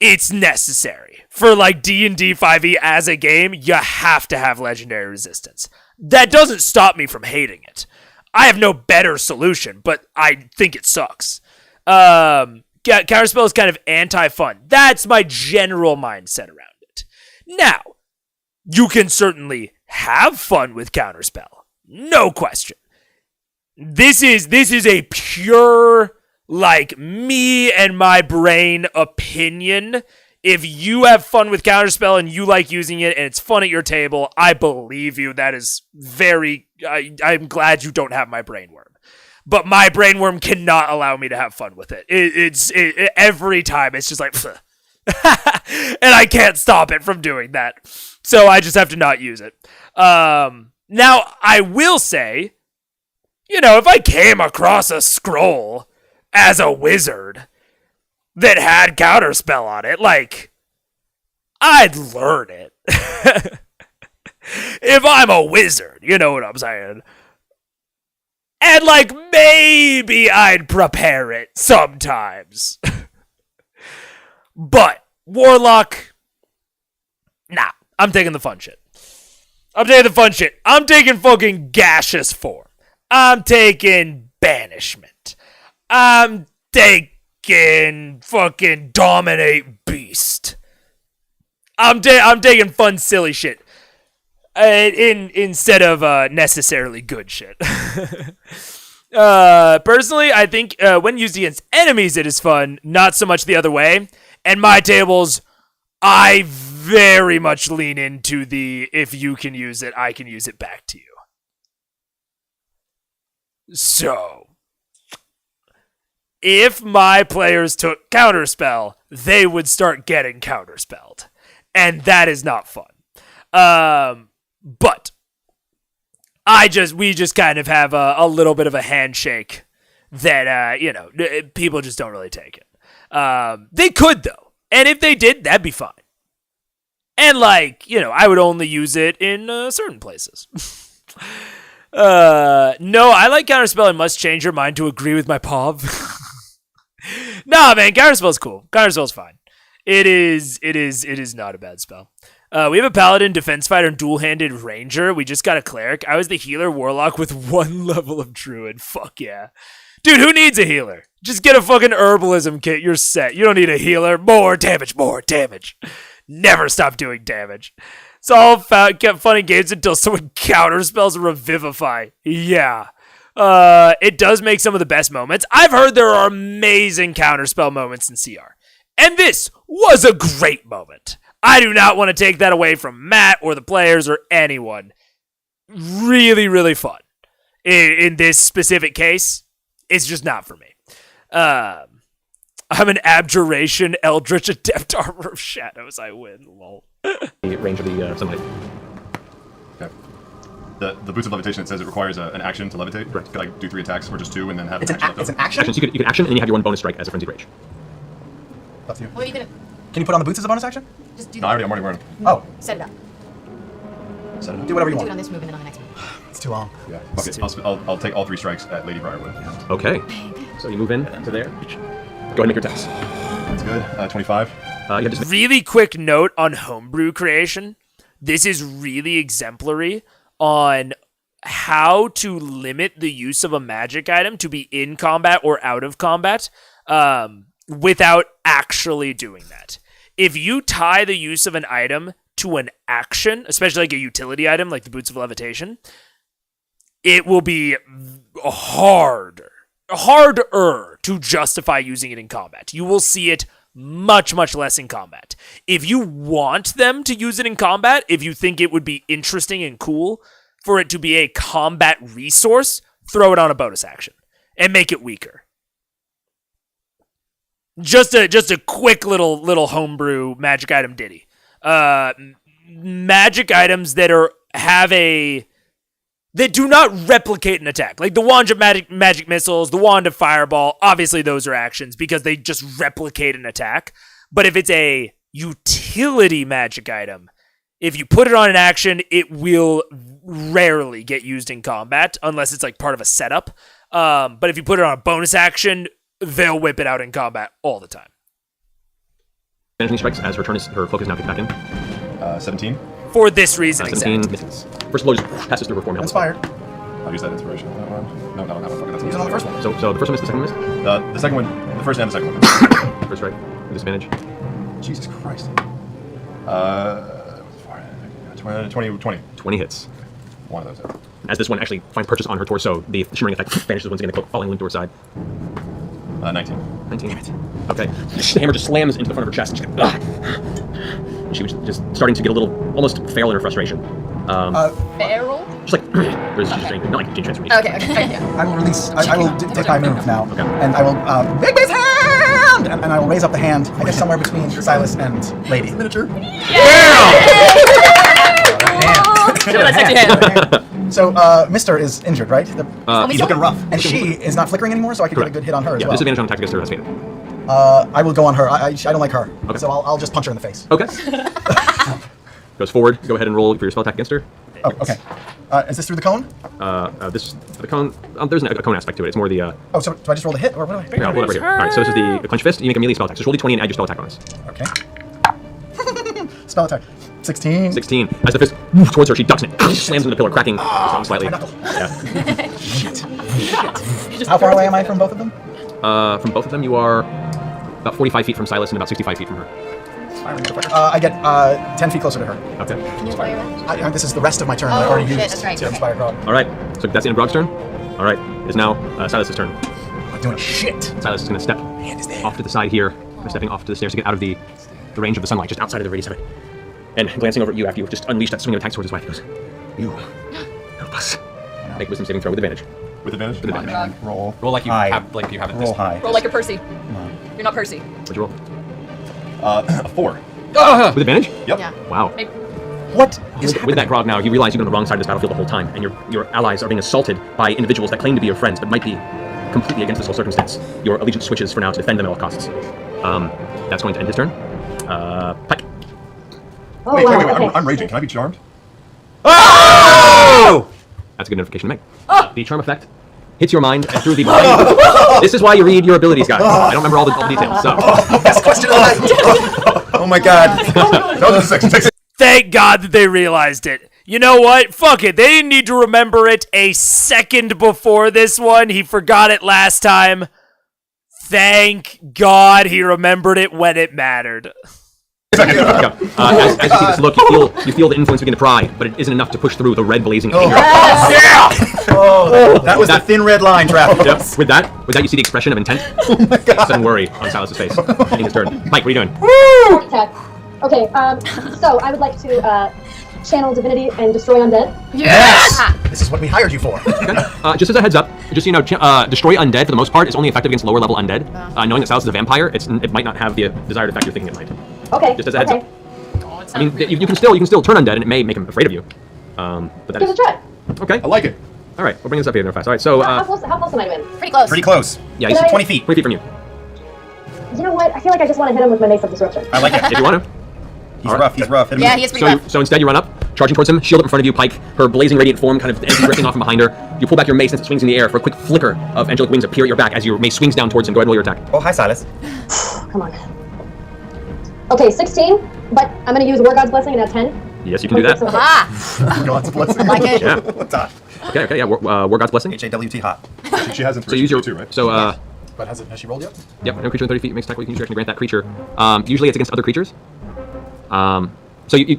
it's necessary. For like D&D 5e as a game, you have to have legendary resistance. That doesn't stop me from hating it. I have no better solution, but I think it sucks. Counterspell is kind of anti-fun. That's my general mindset around it. Now, you can certainly have fun with Counterspell. No question. This is a pure, like, me and my brain opinion. If you have fun with Counterspell and you like using it and it's fun at your table, I believe you. That is very... I'm glad you don't have my brainworm. But my brainworm cannot allow me to have fun with it. It's every time, it's just like... and I can't stop it from doing that. So I just have to not use it. Now, I will say, you know, if I came across a scroll as a wizard that had Counterspell on it, like, I'd learn it. If I'm a wizard, you know what I'm saying? And, like, maybe I'd prepare it sometimes. But, Warlock, nah, I'm taking the fun shit. I'm taking fucking gaseous form. I'm taking banishment. I'm taking fucking dominate beast. I'm taking fun, silly shit. Instead of necessarily good shit. Personally, I think when used against enemies, it is fun. Not so much the other way. And my tables, I very much lean into the if you can use it, I can use it back to you. So, if my players took Counterspell, they would start getting Counterspelled. And that is not fun. But we just kind of have a little bit of a handshake that, you know, people just don't really take it. They could, though. And if they did, that'd be fine. And, like, you know, I would only use it in certain places. No, I like Counterspell and must change your mind to agree with my POV. Nah, man, Counterspell's cool. Counterspell's fine. It is not a bad spell. We have a Paladin, Defense Fighter, and dual-handed Ranger. We just got a Cleric. I was the healer Warlock with 1 level of Druid. Fuck yeah. Dude, who needs a healer? Just get a fucking Herbalism kit. You're set. You don't need a healer. More damage, more damage. Never stop doing damage. It's all kept fun and games until someone counterspells Revivify. Yeah. It does make some of the best moments. I've heard there are amazing counterspell moments in CR. And this was a great moment. I do not want to take that away from Matt or the players or anyone. Really, really fun. In this specific case, it's just not for me. I'm an Abjuration, Eldritch, Adept, Armor of Shadows. I win. Lol. The range of the sunlight. Okay. The Boots of Levitation, it says it requires an action to levitate. Correct. Could I do 3 attacks or just 2 and then have It's an action? So you can action and then you have your 1 bonus strike as a Frenzied Rage. Up to you. What are you gonna Can you put on the boots as a bonus action? just do? No, I'm already wearing. Oh, Set it up. Set it up. do whatever you Do it want. on this move and then on the next move. It's too long. Yeah. Okay. I'll take all 3 strikes at Lady Briarwood. Okay. So you move in to there. Go ahead and make your attacks. That's good. 25. Really quick note on homebrew creation. This is really exemplary on how to limit the use of a magic item to be in combat or out of combat without actually doing that. If you tie the use of an item to an action, especially like a utility item like the Boots of Levitation, it will be harder to justify using it in combat. You will see it much, much less in combat. If you want them to use it in combat, if you think it would be interesting and cool for it to be a combat resource, throw it on a bonus action and make it weaker. Just a quick little homebrew magic item ditty. Magic items that do not replicate an attack. Like the Wand of magic missiles, the Wand of Fireball, obviously those are actions because they just replicate an attack. But if it's a utility magic item, if you put it on an action, it will rarely get used in combat unless it's like part of a setup. But if you put it on a bonus action, they'll whip it out in combat all the time. Vanishing strikes as her cloak is now kicked back in. 17. For this reason, 17 misses. First blow just passes through her form. Inspired. I'll use that inspiration on that one. No, that one. That's Use it on the first one. So the first one missed, the second one missed? The second one, the first and the second one. First strike, with disadvantage. Jesus Christ. 20. 20 hits. One of those. As this one actually finds purchase on her torso, the shimmering effect vanishes once again, the cloak falling limp to her side. 19. 19. Damn it. Okay. The hammer just slams into the front of her chest. And she was just starting to get a little, almost feral in her frustration. Feral? Just like, there's just not like gene transformation. Okay. I will release. I will take my move now, and I will big his hand, and I will raise up the hand. I guess somewhere between Silas and Lady. Miniature. So, Mister is injured, right? He's looking rough. And she is not flickering anymore, so I can get a good hit on her as well. Disadvantage on attack against her has faded. I will go on her. I don't like her, so I'll just punch her in the face. Okay. Goes forward. Go ahead and roll for your spell attack against her. Oh, okay. Is this through the cone? The cone. There's a cone aspect to it. It's more the. Oh, so do I just roll the hit, or what do I? Yeah, whatever here. All right. So this is the clench fist. You make a melee spell attack. So just roll d20 and add your spell attack bonus. Okay. Spell attack. 16. 16. As the fist towards her, she ducks and it slams into the pillar, cracking slightly. Yeah. Shit. How far away am I from both of them? From both of them, you are about 45 feet from Silas and about 65 feet from her. I get 10 feet closer to her. Okay. Can you inspire her? This is the rest of my turn. I Oh, already shit, used that's right, to okay. inspire Grog. All right. So that's the end of Grog's turn. All right. It is now Silas's turn. I'm doing shit. Silas is going to step off to the side here. Stepping off to the stairs to get out of the range of the sunlight, just outside of the radius of it. And glancing over at you after you've just unleashed that swing of attacks towards his wife, he goes, "You help us." Make a wisdom saving throw with advantage. With advantage? With advantage. Roll like you high. have, like you haven't. Roll high. Roll like you're Percy. You're not Percy. What'd you roll? A 4. With advantage? Yep. Yeah. Wow. Maybe. What With that Grog now, you realize you've been on the wrong side of this battlefield the whole time, and your allies are being assaulted by individuals that claim to be your friends, but might be completely against this whole circumstance. Your allegiance switches for now to defend them at all costs. That's going to end his turn. Pike. Oh, Wait, wow, wait, okay. I'm raging. Can I be charmed? Oh! That's a good notification to make. The charm effect hits your mind and through the body. This is why you read your abilities, guys. I don't remember all the details, so. Best question of the night. Oh my god. Thank God that they realized it. You know what? Fuck it. They didn't need to remember it a second before this one. He forgot it last time. Thank God he remembered it when it mattered. As you see this look, you feel the influence begin to pry, but it isn't enough to push through the red blazing anger. Oh, that was the thin red line, Travis. Yep. With that, you see the expression of intent. Oh my God. Sudden worry on Silas's face. Ending his turn. Mike, what are you doing? Attack. Okay, so I would like to channel divinity and destroy undead. Yes! This is what we hired you for. Just as a heads up, just so you know, destroy undead for the most part is only effective against lower level undead. Knowing that Silas is a vampire, it might not have the desired effect you're thinking it might. Okay. Just as a heads up. I mean, you can still turn undead, and it may make him afraid of you. But that Give it a try. Okay. I like it. All right, we'll bring this up here fast. All right, so How close am I to him? Pretty close. Pretty close. yeah, Can he's I- 20 feet. 20 feet from you. You know what? I feel like I just want to hit him with my Mace of Disruption. I like it. If you want to. He's rough. He's rough. Hit him Yeah, with- he is pretty rough. So instead you run up, charging towards him, shield up in front of you, Pike, her blazing radiant form kind of drifting off from behind her. You pull back your mace as it swings in the air for a quick flicker of angelic wings appear at your back as your mace swings down towards him. Go ahead and roll your attack. Oh, hi, Silas. Come on. Okay, 16, but I'm going to use War God's Blessing and add 10. Yes, you can do that. Aha! God's blessing. Like it. Yeah. Dot. Okay, yeah, War God's Blessing. HAWT hot. She has So inspiration use your, too, right? so, But has she rolled yet? yep, no creature within 30 feet makes attack roll. You can use your action to grant that creature. Usually it's against other creatures. So you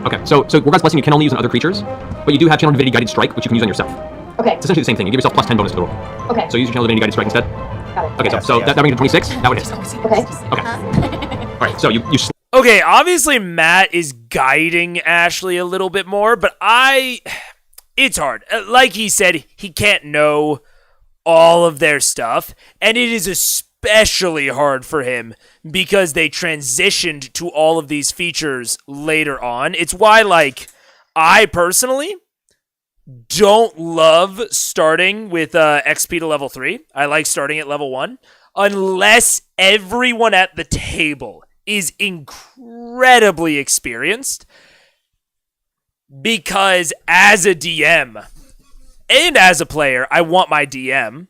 okay, so War God's Blessing you can only use on other creatures, but you do have Channel Divinity Guided Strike, which you can use on yourself. Okay. It's essentially the same thing. You give yourself plus 10 bonus to the roll. Okay. So use your Channel Divinity Guided Strike instead. Got it. Okay, Yes, so yes. that brings it to 26. That would hit. Okay. Okay. All right, so you Okay, obviously Matt is guiding Ashley a little bit more, but it's hard. Like he said, he can't know all of their stuff, and it is especially hard for him because they transitioned to all of these features later on. It's why, like, I personally don't love starting with XP to level 3. I like starting at level 1, unless everyone at the table is incredibly experienced, because as a DM and as a player, I want my DM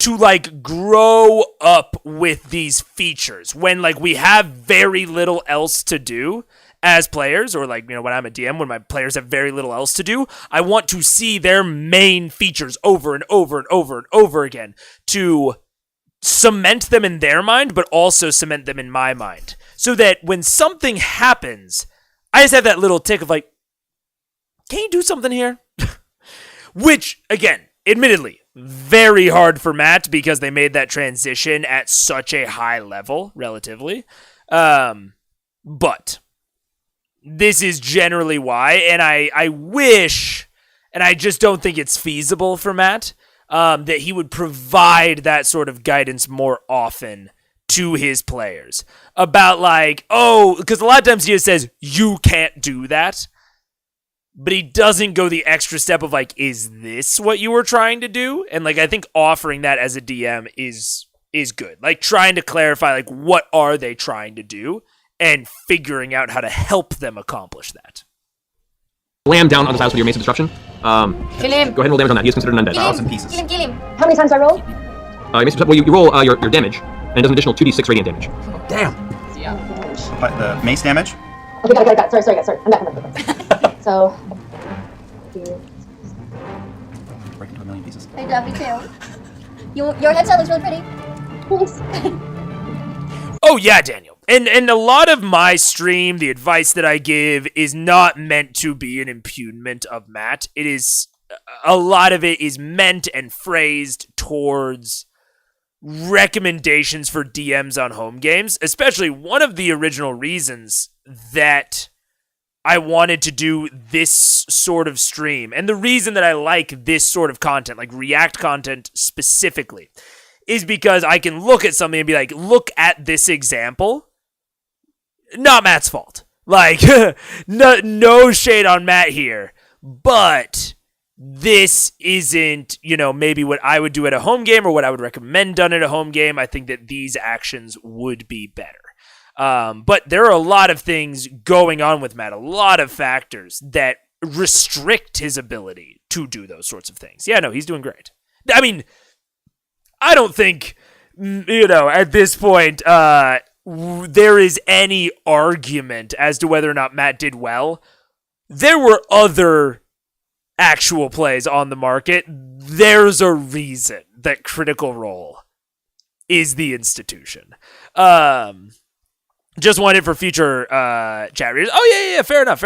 to like grow up with these features when like we have very little else to do as players, or like, you know, when I'm a DM, when my players have very little else to do, I want to see their main features over and over and over and over again to cement them in their mind, but also cement them in my mind. So that when something happens, I just have that little tick of like, can you do something here? Which, again, admittedly, very hard for Matt because they made that transition at such a high level, relatively. But this is generally why, and I wish, and I just don't think it's feasible for Matt, that he would provide that sort of guidance more often to his players. About like, oh, because a lot of times he just says, you can't do that. But he doesn't go the extra step of like, is this what you were trying to do? And like, I think offering that as a DM is good. Like trying to clarify like, what are they trying to do? And figuring out how to help them accomplish that. Lamb down on the tiles with your Mace of Disruption. Kill him. Go ahead and roll damage on that. He is considered an undead. Kill him. How many times do I roll? You roll your damage, and it does an additional 2d6 radiant damage. Damn. Yeah. But the mace damage? Okay, got it. Sorry. I'm back. So. Break into a million pieces. I love you too. Your headset looks really pretty. Thanks. Oh yeah, Daniel. And a lot of my stream, the advice that I give is not meant to be an impugnment of Matt. It is, a lot of it is meant and phrased towards recommendations for DMs on home games, especially one of the original reasons that I wanted to do this sort of stream. And the reason that I like this sort of content, like React content specifically, is because I can look at something and be like, look at this example. Not Matt's fault. Like, no shade on Matt here. But this isn't, you know, maybe what I would do at a home game or what I would recommend done at a home game. I think that these actions would be better. But there are a lot of things going on with Matt, a lot of factors that restrict his ability to do those sorts of things. Yeah, no, he's doing great. I mean, I don't think, you know, at this point, there is any argument as to whether or not Matt did well. There were other actual plays on the market. There's a reason that Critical Role is the institution. Just wanted for future chat readers. Oh yeah, fair enough.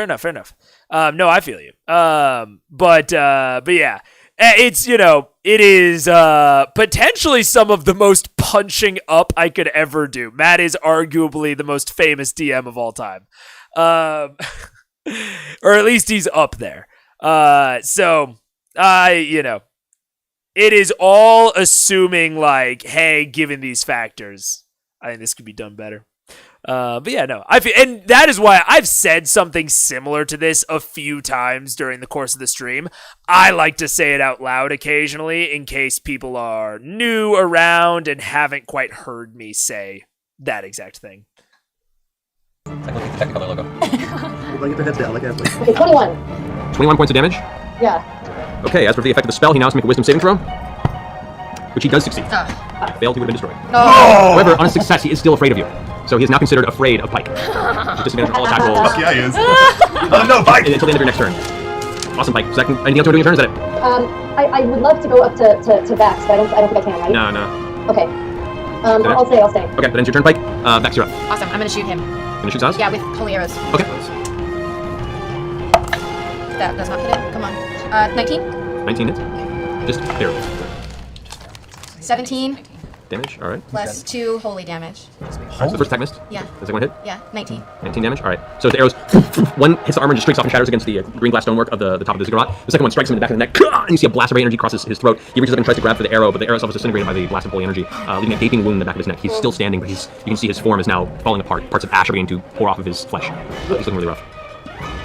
No, I feel you. But yeah. It's, you know, it is potentially some of the most punching up I could ever do. Matt is arguably the most famous DM of all time. Or at least he's up there. So, you know, it is all assuming like, hey, given these factors, I think this could be done better. But yeah, no, I feel, and that is why I've said something similar to this a few times during the course of the stream. I like to say it out loud occasionally in case people are new around and haven't quite heard me say that exact thing. Technicolor logo. We'll get their heads down like that. Okay, 21. 21 points of damage. Yeah. Okay, as for the effect of the spell, he now has to make a wisdom saving throw, which he does succeed. Failed, he would have been destroyed. Oh. However, on a success, he is still afraid of you. So he is now considered afraid of Pike. Disadvantage on all attack rolls. Fuck yeah, he is. Oh no, Pike! Until the end of your next turn. Awesome, Pike. So anything else you want to do in your turn? Is that it? I would love to go up to Vax, but I don't think I can, right? No. Okay. I'll stay. Okay, that ends your turn, Pike. Vex, you're up. Awesome, I'm gonna shoot him. Gonna shoot Zaz? Yeah, with holy arrows. Okay. That does not hit him. Come on. 19? 19 hits. Just here. 17 Damage, alright. plus 2 holy damage. Alright, so the first attack missed. Yeah. The second one hit? Yeah, 19. 19 damage, alright. So the arrows, one hits the armor and just streaks off and shatters against the green glass stonework of the top of the ziggurat. The second one strikes him in the back of the neck, and you see a blast of ray energy crosses his throat. He reaches up and tries to grab for the arrow, but the arrow itself is disintegrated by the blast of holy energy, leaving a gaping wound in the back of his neck. He's still standing, but you can see his form is now falling apart. Parts of ash are beginning to pour off of his flesh. He's looking really rough.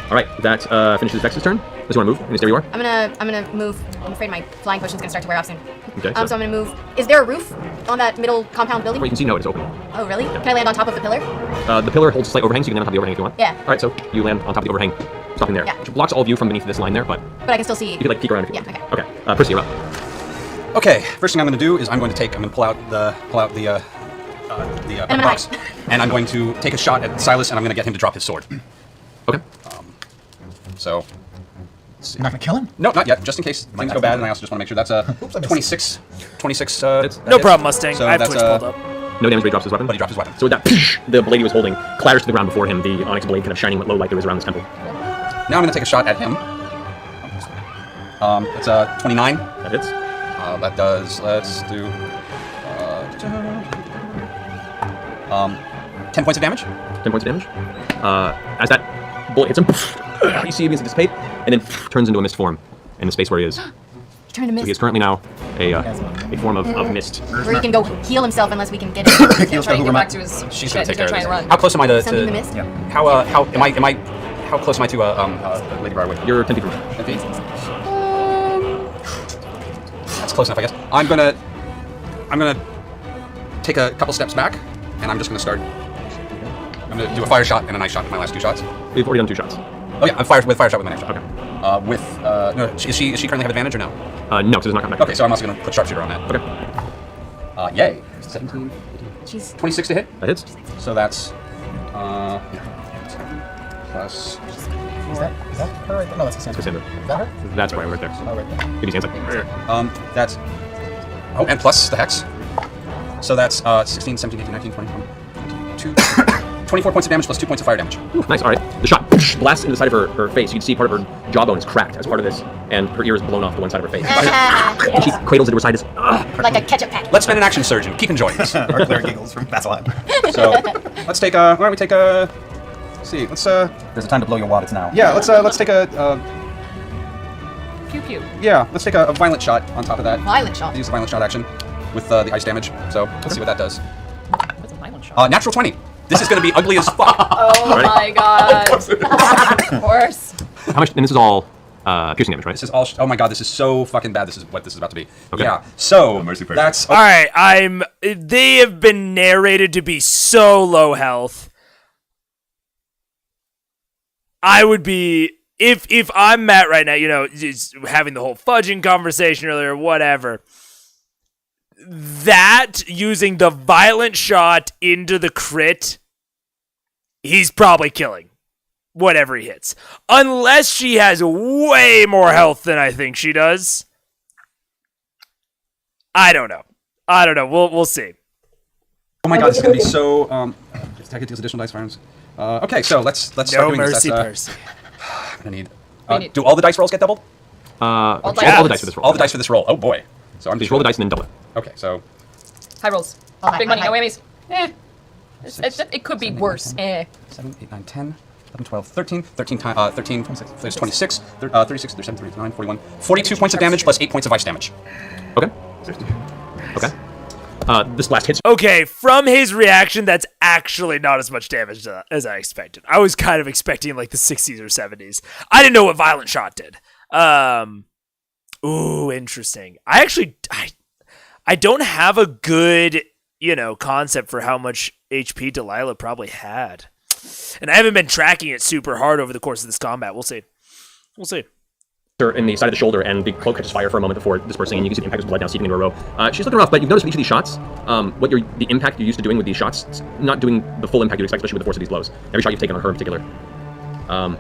Alright, that finishes Vex's turn. Does he want to move? Can you stay where you are? I'm gonna move. I'm afraid my flying potion's gonna start to wear off soon. Okay. So I'm gonna move. Is there a roof on that middle compound building? Well, you can see no, it is open. Oh, really? Can I land on top of the pillar? The pillar holds a slight overhang, so you can land on top of the overhang if you want. Yeah. Alright, so you land on top of the overhang, stopping there. Yeah. Which blocks all view from beneath this line there, but But I can still see. you could like peek around if you Yeah, want. Okay. Percy, you're up. Okay, first thing I'm going to do is I'm going to pull out the box, and I'm going to take a shot at Silas, and I'm going to get him to drop his sword. Okay. So. You're not gonna kill him? No, not yet. Just in case things go bad, and I also just want to make sure that's a 26. 26. No problem, Mustang. I have Twitch pulled up. No damage, but he drops his weapon. But he drops his weapon. So with that, the blade he was holding clatters to the ground before him. The onyx blade kind of shining low like there is around this temple. Now I'm going to take a shot at him. It's a 29. That hits. That does. Let's do. 10 points of damage. 10 points of damage. As that bullet hits him, you see him begins to dissipate, and then turns into a mist form in the space where he is. He turned to mist. So he is currently now a form of mist. Where he can go heal himself unless we can get him. He's trying to get back to his She's shit. going to take care of He's this. gonna try and run. How close am I to? Sending the mist? How close am I to Lady Briarwood? You're 10 feet from 10 feet. That's close enough, I guess. I'm gonna take a couple steps back, and I'm just gonna start. I'm gonna do a fire shot and an ice shot with my last 2 shots. We've already done 2 shots. Oh yeah, I'm fire shot with my next shot. Okay. No, is she currently have advantage or no? No, because it's not coming back. Okay, so I'm also gonna put sharpshooter on that. Okay. Yay. 17. Jeez. 26 to hit. That hits. So that's plus. Is that her right there? No, that's Cassandra. Cassandra. Is that her? That's right there. Oh, right there. Give me hands like. That's. Oh, and plus the hex. So that's 16, 17, 18, 19, 20, 24 points of damage plus 2 points of fire damage. Ooh, nice, alright. The shot blasts into the side of her face. You can see part of her jawbone is cracked as part of this, and her ear is blown off the one side of her face. And she cradles it to her side. Like a ketchup pack. Let's spend an action surge and keep enjoying this. Our clear giggles from Vaseline. So, let's take a. Why don't we take a. Let's see. Let's There's a time to blow your wad. It's now. Yeah. Let's take a. Pew pew. Yeah. Let's take a violent shot on top of that. Violent shot. Use the violent shot action with the ice damage. So let's see what that does. What's a violent shot? Natural 20. This is going to be ugly as fuck. Oh my god. Of course. How much? And this is all piercing damage, right? This is all. Oh my god, this is so fucking bad. This is what this is about to be. Okay. Yeah. So that's. All right. They have been narrated to be so low health. I would be if I'm Matt right now. You know, just having the whole fudging conversation earlier, whatever. That using the violent shot into the crit, he's probably killing whatever he hits. Unless she has way more health than I think she does. I don't know. We'll see. Oh my god, this is gonna be so. Attack deals additional dice firearms. Okay, so let's start doing this. Mercy. I'm gonna need. Do all the dice rolls get doubled? All the dice for this roll. All the dice for this roll. Oh boy. So I'm just roll the dice and then double it. Okay, so. High rolls. Oh, Big high, money, high. no whammies. It could be worse. 7, 8, 9, 10, 11, 12, 13. 13 times. 13. There's 26. 36. There's 7, 39, 41. 42 points of damage plus 8 points of ice damage. Okay. Okay. This blast hits. Okay, from his reaction, that's actually not as much damage as I expected. I was kind of expecting like the 60s or 70s. I didn't know what Violent Shot did. Ooh, interesting. I don't have a good, concept for how much HP Delilah probably had. And I haven't been tracking it super hard over the course of this combat. We'll see. In the side of the shoulder, and the cloak catches fire for a moment before dispersing, and you can see the impact of blood now seeping into a row. She's looking rough, but you've noticed with each of these shots, the impact you're used to doing with these shots, it's not doing the full impact you'd expect, especially with the force of these blows. Every shot you've taken on her in particular. But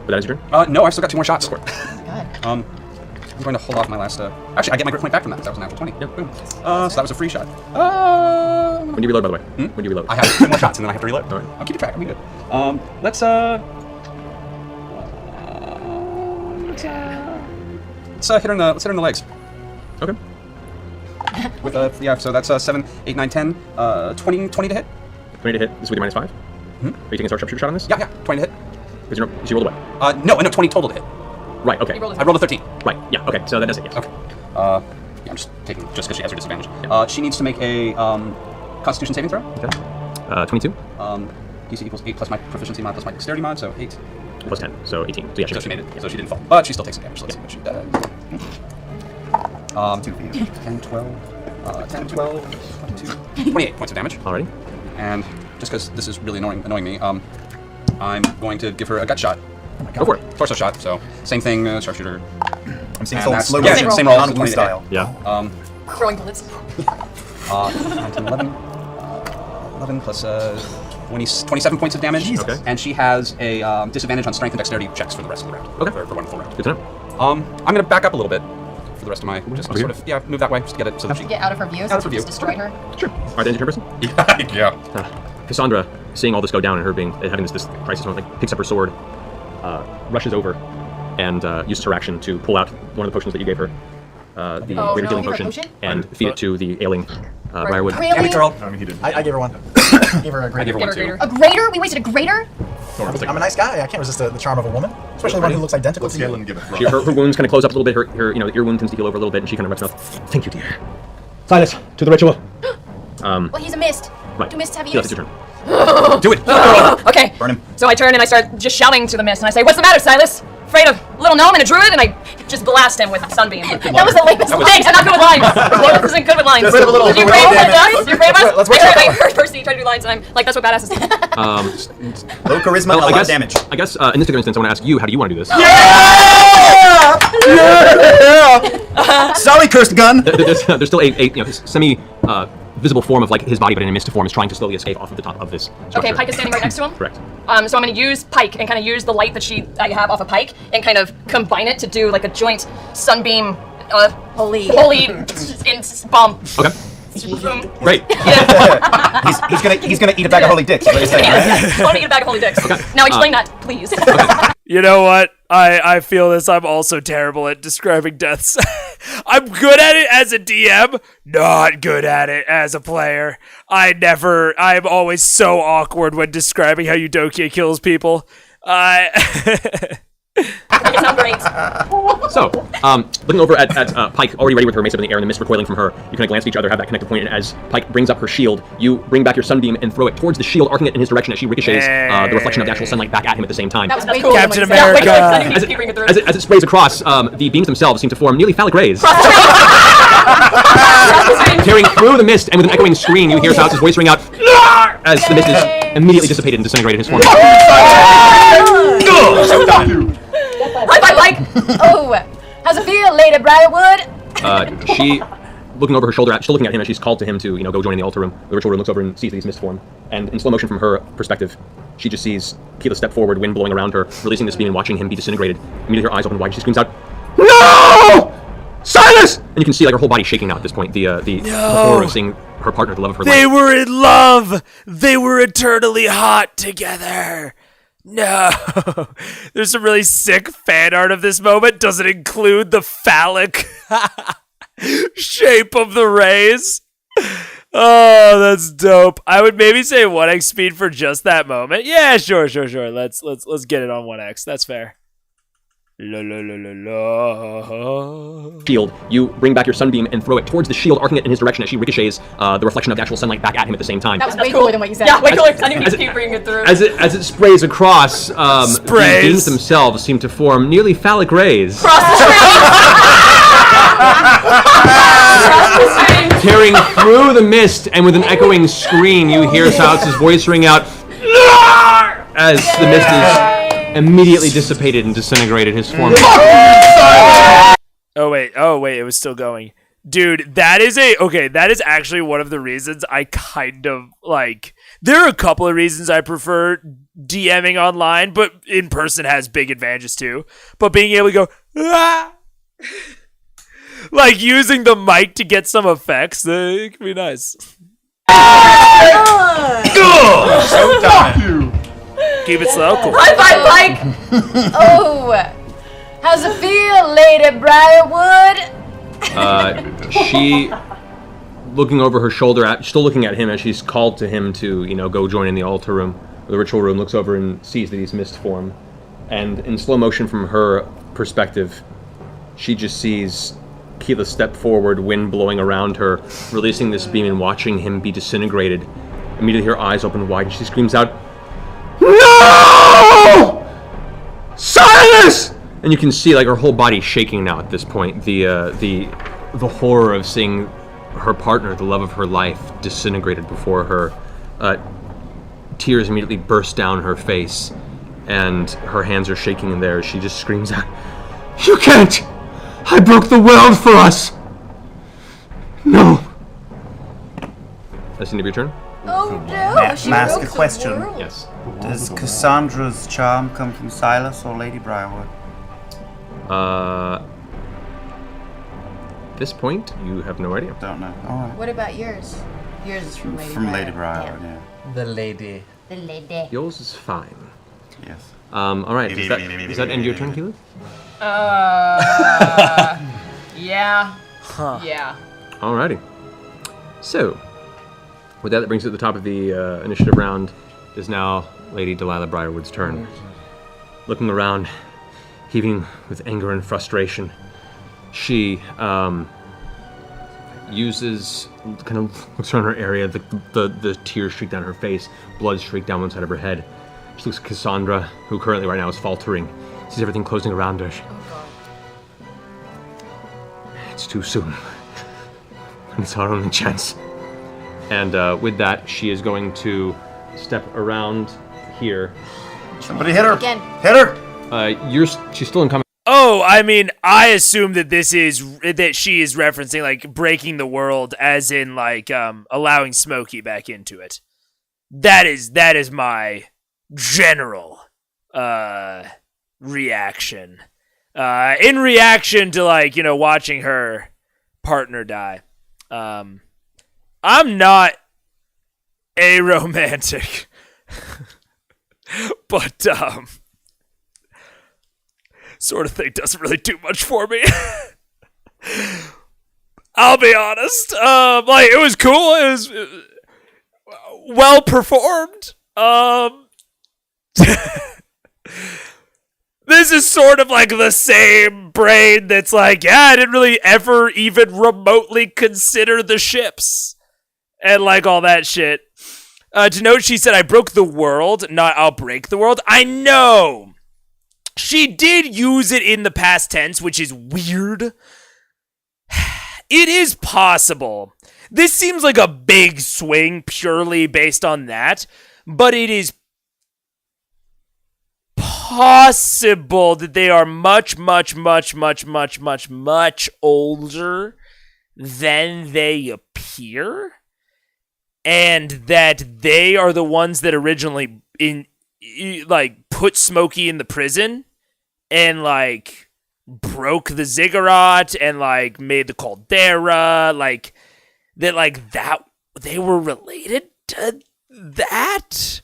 that is your turn? No, I've still got 2 more shots. God. I'm going to hold off my last. Actually, I get my grip point back from that. That was a natural 20. Yep. Boom. So that was a free shot. When do you reload, by the way? When do you reload? I have 2 more shots and then I have to reload. All right. I'll keep track. I'll be good. Let's hit her in the legs. Okay. With so that's 7, 8, 9, 10, 20 to hit. 20 to hit. This is with your -5. Are you taking a sharpshooter shot on this? Yeah, 20 to hit. Because you rolled away. No, 20 total to hit. Right. Okay. I rolled a 13. Right. Yeah. Okay. So that does it. Yes. Okay. Yeah, I'm just taking just because she has her disadvantage. Yeah. She needs to make a Constitution saving throw. Okay. 22. DC equals 8 plus my proficiency mod plus my dexterity mod, so 8. Plus 10, so 18. So yeah, she made it. Yeah. So she didn't fall, but she still takes some damage. So let's see what she does. 2 for you. 10, 12, 22, 28 points of damage. Alrighty. And just because this is really annoying me, I'm going to give her a gut shot. Oh my God. Go for it. Torso shot. So same thing, sharpshooter. I'm seeing And full that's- slow yeah, motion, same roll, non-Wu 20 to hit. style. Yeah. Throwing bullets. 19, 11. 11 plus 27 points of damage. Okay. And she has a disadvantage on strength and dexterity checks for the rest of the round. Okay. For one full round. Good to know. I'm going to back up a little bit for the rest of my. Just Over sort here? of, move that way just to get it so that she. Get out of her view. Out of her view. Just destroyed her. Sure. All right, then your turn, person. Yeah. Cassandra, seeing all this go down and her having this crisis moment, like, picks up her sword, rushes over, and uses her action to pull out one of the potions that you gave her, the greater healing potion, and feed it to the ailing Briarwood. Really? Damn it, girl. I mean, he did. I gave her one. Gave her a greater. I gave her one too. A greater? We wasted a greater? I'm a nice guy. I can't resist the charm of a woman, especially one who looks identical to you. Her wounds kind of close up a little bit. Her ear wound tends to heal over a little bit, and she kind of runs mouth. Thank you, dear. Silas, to the ritual. Well, he's a mist. Right. Do mists have Silas, ears? it's your turn. Do it. Okay. Burn him. So I turn and I start just shouting to the mist, and I say, "What's the matter, Silas? Afraid of a little gnome and a druid?" And I just blast him with sunbeam. That was the lamest thing. I'm not good with lines. I wasn't good with lines. Just a little Did you afraid of damage. us? You afraid of us? Let's wait. I heard Percy try to do lines, and I'm like, that's what badasses do. Low charisma, Well, a lot of damage. I guess in this particular instance, I want to ask you, how do you want to do this? Sorry, cursed gun. There's still a semi visible form of like his body, but in a mist form, is trying to slowly escape off of the top of this structure. Okay, Pike is standing right next to him. Correct. So I'm going to use Pike and kind of use the light that I have off of Pike and kind of combine it to do like a joint sunbeam, holy bomb. Okay. Great. he's gonna eat a bag of holy dicks. Is what you're saying, right? I want to eat a bag of holy dicks. Now explain that, please. You know what? I feel this. I'm also terrible at describing deaths. I'm good at it as a DM, not good at it as a player. I'm always so awkward when describing how Eudokia kills people. It's not great. So, looking over at Pike, already ready with her mace up in the air and the mist recoiling from her, you kind of glance at each other, have that connected point, and as Pike brings up her shield, you bring back your sunbeam and throw it towards the shield, arcing it in his direction as she ricochets the reflection of the actual sunlight back at him at the same time. That's cool. Captain America. As it sprays across, the beams themselves seem to form nearly phallic rays. Tearing through the mist, and with an echoing scream, you hear Silas' voice ring out as the mist is immediately dissipated and disintegrated his form. High five, Pike! Oh, how's it feel, Lady Briarwood? She, looking over her shoulder, still looking at him as she's called to him to, go join in the altar room. The ritual room looks over and sees these mist form. And in slow motion from her perspective, she just sees Keela step forward, wind blowing around her, releasing this beam and watching him be disintegrated. Immediately her eyes open wide, she screams out, "No! Silas!" And you can see like her whole body shaking now at this point. The horror of seeing her partner, the love of her life. They were in love. They were eternally hot together. No. There's some really sick fan art of this moment. Does it include the phallic shape of the rays? Oh, that's dope. I would maybe say 1x speed for just that moment. Yeah, sure. Let's get it on 1x. That's fair. La la la la la. Shield, you bring back your sunbeam and throw it towards the shield, arcing it in his direction as she ricochets the reflection of the actual sunlight back at him at the same time. That was way cooler than what you said. Yeah, way cooler. I didn't keep bringing it through. As it sprays across, the beams themselves seem to form nearly phallic rays. Cross the stream! Tearing through the mist, and with an echoing scream, you hear Silas' voice ring out as the mist is immediately dissipated and disintegrated his form. Oh wait, it was still going. Dude, that is actually one of the reasons I kind of like. There are a couple of reasons I prefer DMing online, but in person has big advantages too. But being able to go, like using the mic to get some effects, it can be nice. So done. Keep it slow. Cool. High five, Pike! Oh, how's it feel, Lady Briarwood? She, looking over her shoulder, still looking at him as she's called to him to, go join in the altar room. The ritual room, looks over and sees that he's mist form. And in slow motion from her perspective, she just sees Keela step forward, wind blowing around her, releasing this beam and watching him be disintegrated. Immediately her eyes open wide and she screams out, "No! Silas!" And you can see like her whole body shaking now at this point. The horror of seeing her partner, the love of her life, disintegrated before her. Tears immediately burst down her face, and her hands are shaking in there. She just screams out, "You can't I broke the world for us! No! That's the end of your turn? Oh no! Ask a question. Yes. Does Cassandra's charm come from Silas or Lady Briarwood? This point, you have no idea. Don't know. All right. What about yours? Yours is from Lady From Briar. Lady Briarwood, yeah. The lady. The lady. Yours is fine. Yes. All right. Does that end your turn, Keelan? Yeah. Huh. Yeah. Alrighty. So, with that brings us to the top of the initiative round. It is now Lady Delilah Briarwood's turn. Looking around, heaving with anger and frustration, she uses, kind of looks around her area, the tears streak down her face, blood streak down one side of her head. She looks at Cassandra, who currently right now is faltering, sees everything closing around her. It's too soon. And it's our only chance. And with that, she is going to step around here. Somebody hit her! Again. Hit her! She's still in combat. Oh, I mean, I assume that that she is referencing like breaking the world, as in like allowing Smokey back into it. That is my general reaction. In reaction to like, watching her partner die. I'm not aromantic. But sort of thing doesn't really do much for me. I'll be honest. Like, it was cool. It was well performed. This is sort of like the same brain that's like, yeah, I didn't really ever even remotely consider the ships and like all that shit. To note, she said, I broke the world, not I'll break the world. I know. She did use it in the past tense, which is weird. It is possible. This seems like a big swing purely based on that, but it is possible that they are much, much, much, much, much, much, much older than they appear, and that they are the ones that originally put Smokey in the prison and like broke the ziggurat and like made the caldera, like that they were related to that.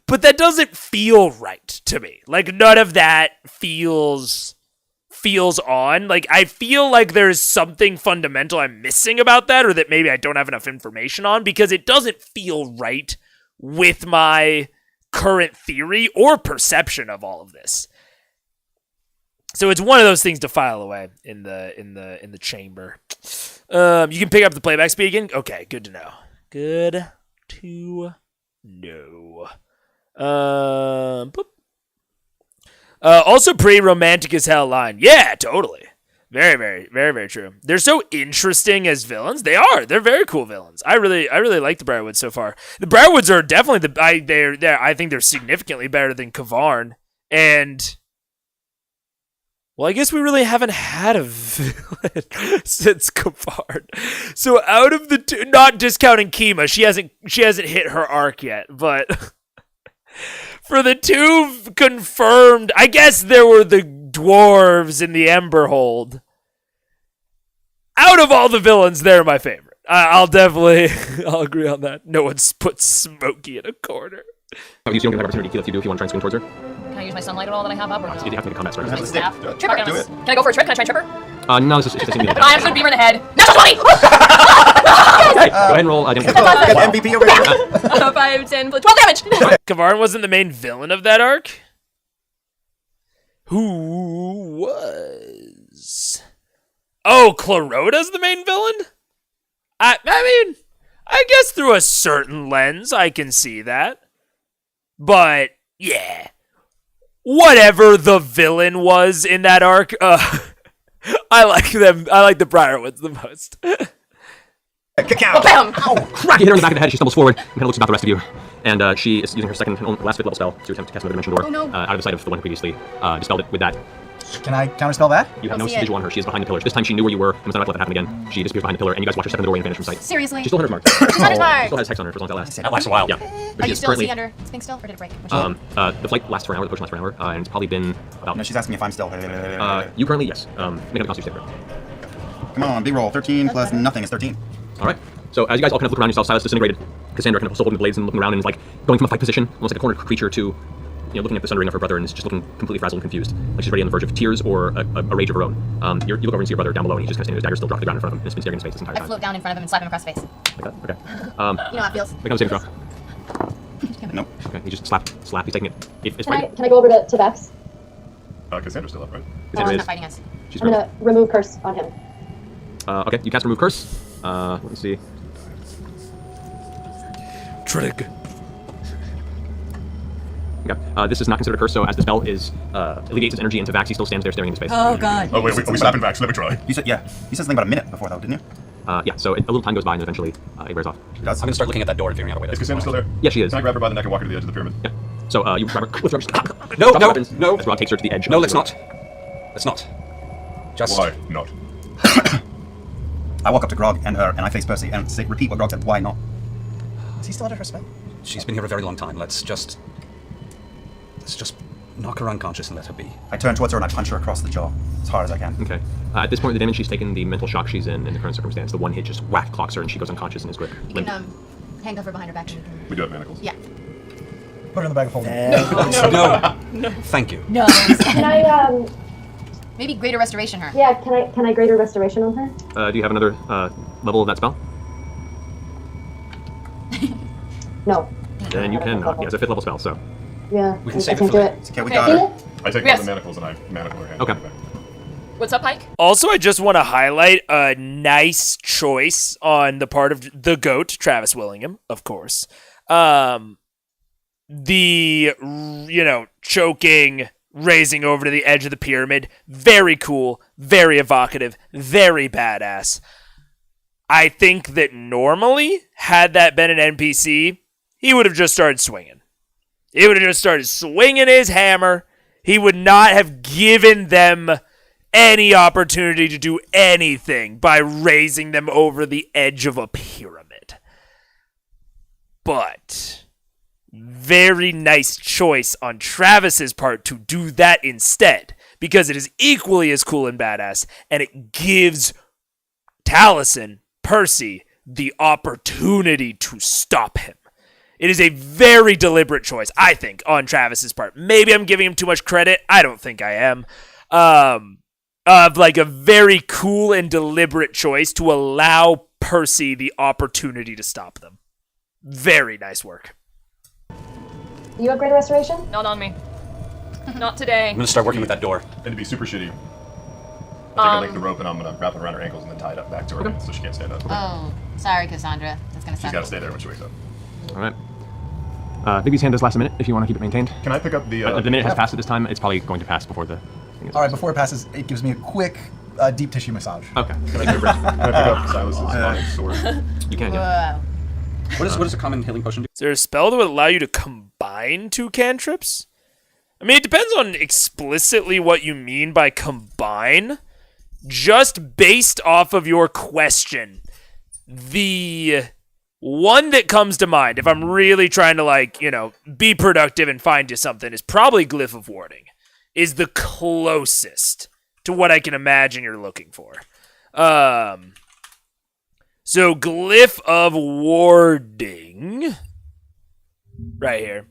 But that doesn't feel right to me. Like, none of that feels on. Like, I feel like there's something fundamental I'm missing about that, or that maybe I don't have enough information on, because it doesn't feel right with my current theory or perception of all of this. So it's one of those things to file away in the chamber. You can pick up the playback speed again? Okay, good to know. Good to know. Also pretty romantic as hell line. Yeah, totally. Very, very, very, very true. They're so interesting as villains. They are. They're very cool villains. I really like the Briarwoods so far. The Briarwoods are definitely I think they're significantly better than Kavarn. And well, I guess we really haven't had a villain since Kavarn. So out of the two, not discounting Kima, she hasn't hit her arc yet, but for the two confirmed, I guess there were the dwarves in the Emberhold. Out of all the villains, they're my favorite. I'll agree on that. No one's put Smokey in a corner. Oh, you don't get an opportunity if you want to try and swing towards her. Can I use my sunlight at all that I have up? Or no? You have to make a combat strike. Like staff? Do it. Tripper. Do it. Can I go for a trip? Can I try and trip her? No, it's just the same. I am going to beam her in the head. Natural 20! Okay, go ahead and roll. Get MVP over here. 5, 10, 12 damage! Kavarn wasn't the main villain of that arc? Who was? Oh, Clarota's the main villain? I mean, I guess through a certain lens, I can see that. But, yeah. Whatever the villain was in that arc, I like them. I like the Briarwoods the most. Cacao! Bam! Ow! Crack! You hit her in the back of the head, she stumbles forward, and kind of looks about the rest of you. And she is using her second and last fifth level spell to attempt to cast another dimension door. Oh, no. Out of the sight of the one who previously dispelled it with that Can I counterspell that? You have no see it. visual on her. She is behind the pillars. This time she knew where you were and was not about to let that happen again. She disappears behind the pillar, and you guys watch her step in the doorway and vanish from sight. Seriously? She's still Hunter's Mark. She's Hunter's Mark! She still has hex on her for as long as that lasts. That lasts a while. Yeah. Are you still under Sphinx still, or did it break? The flight lasts for an hour, the potion lasts for an hour, and it's probably been about... No, she's asking me if I'm still. You currently, yes. Make a constitution save. Come on, big roll. 13 plus nothing is 13. Alright. So as you guys all kind of look around yourself, Silas disintegrated. Cassandra kind of still holding the blades and looking around and like going from a fight position, almost like a cornered creature to, looking at the sundering of her brother and is just looking completely frazzled and confused. Like she's ready on the verge of tears or a rage of her own. You look over and see your brother down below and he's just kind of standing with his dagger still dropped to the ground in front of him and has been staring in space this entire I time. float down in front of him and slap him across the face. Like that? Okay. You know how it feels. Make another saving throw. Nope. Okay, he just slap. He's taking it. It's Can I go over to Vex? Cassandra's still up, right? Cassandra She's is. not fighting us. She's I'm gonna remove curse on him. Okay, you cast remove curse. Let me see. Trig. Okay. This is not considered a curse, so as the spell is alleviates its energy into Vax, he still stands there staring into space. Oh god. Oh wait, are we stopping Vax? Let me try. You said yeah. You said something about a minute before though, didn't you? Yeah. So a little time goes by and eventually it wears off. It does. I'm gonna start looking at that door and figuring out a way to. Is Cassandra still there? Yeah, she is. Can I grab her by the neck and walk her to the edge of the pyramid? Yeah. So you grab her with rubber. No, drop no, weapons, no. As Rod takes her to the edge. No, of let's the not. Let's not. Just. Why not? I walk up to Grog and her, and I face Percy and repeat what Grog said. Why not? Is he still under her spell? She's been here a very long time. Let's just knock her unconscious and let her be. I turn towards her and I punch her across the jaw as hard as I can. Okay. At this point, the damage she's taken, the mental shock she's in the current circumstance, the one hit just whack clocks her and she goes unconscious in his grip. You can handcuff her behind her back. We do have manacles. Yeah. Put her in the bag of holding. No. Thank you. No. Can I Maybe greater restoration her. yeah, can I greater restoration on her? Do you have another level of that spell? No. Then you can. Yeah, it's a 5th level spell, so. Yeah. We can I save can it do for it. Okay, we got her. I take one of the manacles and I manacle her hand. Okay. What's up, Pike? Also, I just want to highlight a nice choice on the part of the GOAT, Travis Willingham, of course. The, choking, raising over to the edge of the pyramid. Very cool, very evocative, very badass. I think that normally, had that been an NPC, he would have just started swinging. He would have just started swinging his hammer. He would not have given them any opportunity to do anything by raising them over the edge of a pyramid. But very nice choice on Travis's part to do that instead, because it is equally as cool and badass, and it gives Taliesin, Percy, the opportunity to stop him. It is a very deliberate choice, I think, on Travis's part. Maybe I'm giving him too much credit. I don't think I am. Of like a very cool and deliberate choice to allow Percy the opportunity to stop them. Very nice work. Do you have greater restoration? Not on me. Not today. I'm gonna start working with that door. And to be super shitty, I'll take the rope and I'm gonna wrap it around her ankles and then tie it up back to her so she can't stand up. Oh, sorry, Cassandra. That's gonna She's suck. gotta stay there when she wakes up. Alright. Bigby's hand does last a minute if you want to keep it maintained. Can I pick up the... the minute has passed at this time. It's probably going to pass before the thing is. All right, before it passes, it gives me a quick deep tissue massage. Okay. Can I pick up Silas's flying sword? You can, yeah. Whoa. What does a common healing potion do? Is there a spell that would allow you to combine two cantrips? I mean, it depends on explicitly what you mean by combine. Just based off of your question, the one that comes to mind, if I'm really trying to, be productive and find you something, is probably Glyph of Warding. Is the closest to what I can imagine you're looking for. So Glyph of Warding, right here.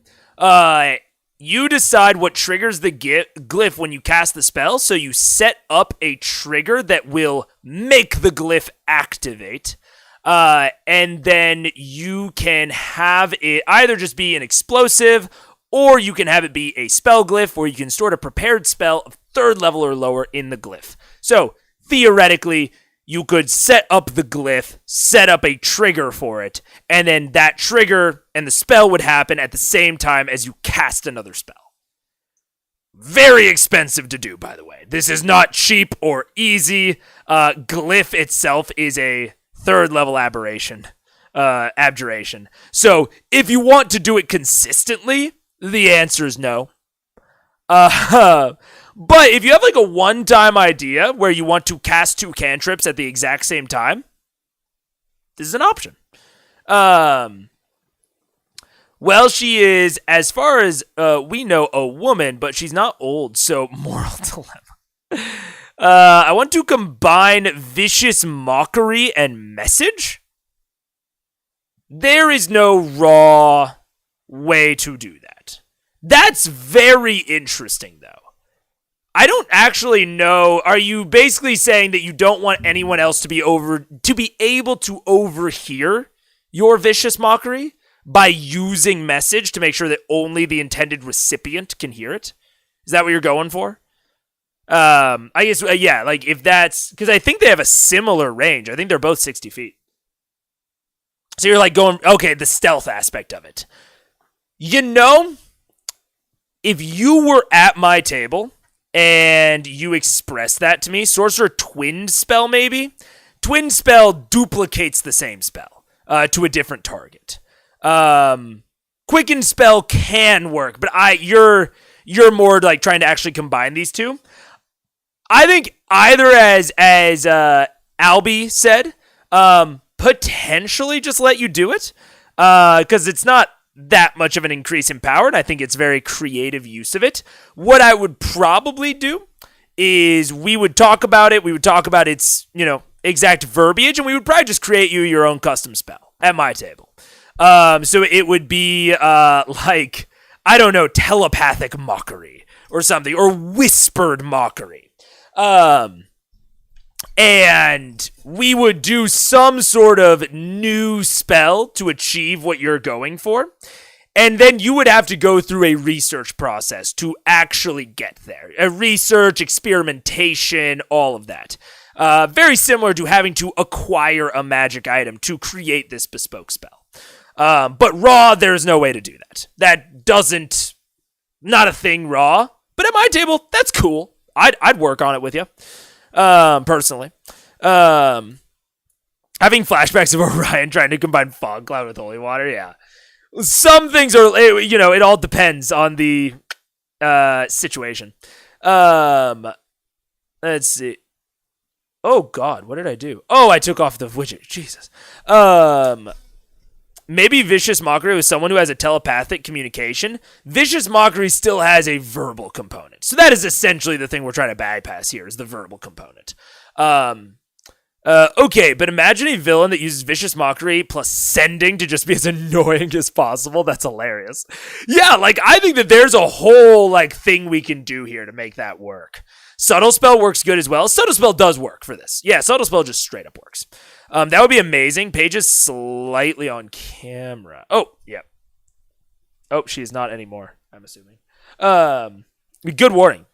You decide what triggers the glyph when you cast the spell, so you set up a trigger that will make the glyph activate. And then you can have it either just be an explosive, or you can have it be a spell glyph where you can store a prepared spell of 3rd level or lower in the glyph. So, theoretically, you could set up the glyph, set up a trigger for it, and then that trigger and the spell would happen at the same time as you cast another spell. Very expensive to do, by the way. This is not cheap or easy. Glyph itself is a 3rd level abjuration. So, if you want to do it consistently, the answer is no. But if you have like a one-time idea where you want to cast 2 cantrips at the exact same time, this is an option. Well, she is, as far as we know, a woman, but she's not old, so moral dilemma. I want to combine Vicious Mockery and Message. There is no raw way to do that. That's very interesting, though. I don't actually know. Are you basically saying that you don't want anyone else to be able to overhear your Vicious Mockery by using Message to make sure that only the intended recipient can hear it? Is that what you're going for? I guess, yeah, like if that's, because I think they have a similar range. I think they're both 60 feet. So you're like going, okay, the stealth aspect of it. You know, if you were at my table and you express that to me, Sorcerer Twinned Spell maybe? Twin Spell duplicates the same spell to a different target. Quicken Spell can work, but you're more like trying to actually combine these two. I think either as Albie said, potentially just let you do it, because it's not that much of an increase in power, and I think it's very creative use of it. What I would probably do is we would talk about it, its, exact verbiage, and we would probably just create you your own custom spell at my table. So it would be, like, I don't know, telepathic mockery or something, or whispered mockery. And we would do some sort of new spell to achieve what you're going for. And then you would have to go through a research process to actually get there. A research, experimentation, all of that. Very similar to having to acquire a magic item to create this bespoke spell. But raw, there's no way to do that. Not a thing raw. But at my table, that's cool. I'd work on it with you. Personally. Having flashbacks of Orion trying to combine Fog Cloud with Holy Water, yeah. Some things are, it all depends on the situation. Let's see. Oh, God, what did I do? Oh, I took off the widget. Jesus. Maybe Vicious Mockery with someone who has a telepathic communication. Vicious Mockery still has a verbal component. So that is essentially the thing we're trying to bypass here, is the verbal component. Okay, but imagine a villain that uses Vicious Mockery plus Sending to just be as annoying as possible. That's hilarious. Yeah, like, I think that there's a whole, like, thing we can do here to make that work. Subtle Spell works good as well. Subtle Spell does work for this. Yeah, Subtle Spell just straight up works. That would be amazing. Paige is slightly on camera. Oh, yeah. Oh, she is not anymore, I'm assuming. Good warning.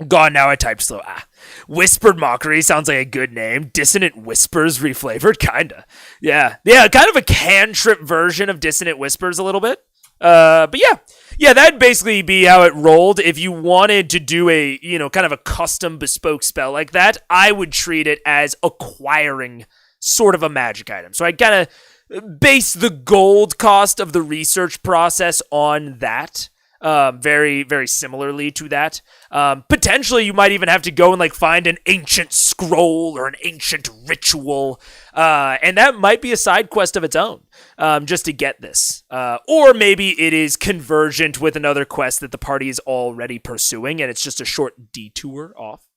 God, now I typed slow. Whispered Mockery sounds like a good name. Dissonant Whispers reflavored, kinda. Yeah, kind of a cantrip version of Dissonant Whispers a little bit. But yeah, that'd basically be how it rolled. If you wanted to do a, kind of a custom bespoke spell like that, I would treat it as acquiring sort of a magic item. So I kind of base the gold cost of the research process on that. Very, very similarly to that. Potentially you might even have to go and like find an ancient scroll or an ancient ritual. And that might be a side quest of its own, just to get this. Or maybe it is convergent with another quest that the party is already pursuing and it's just a short detour off.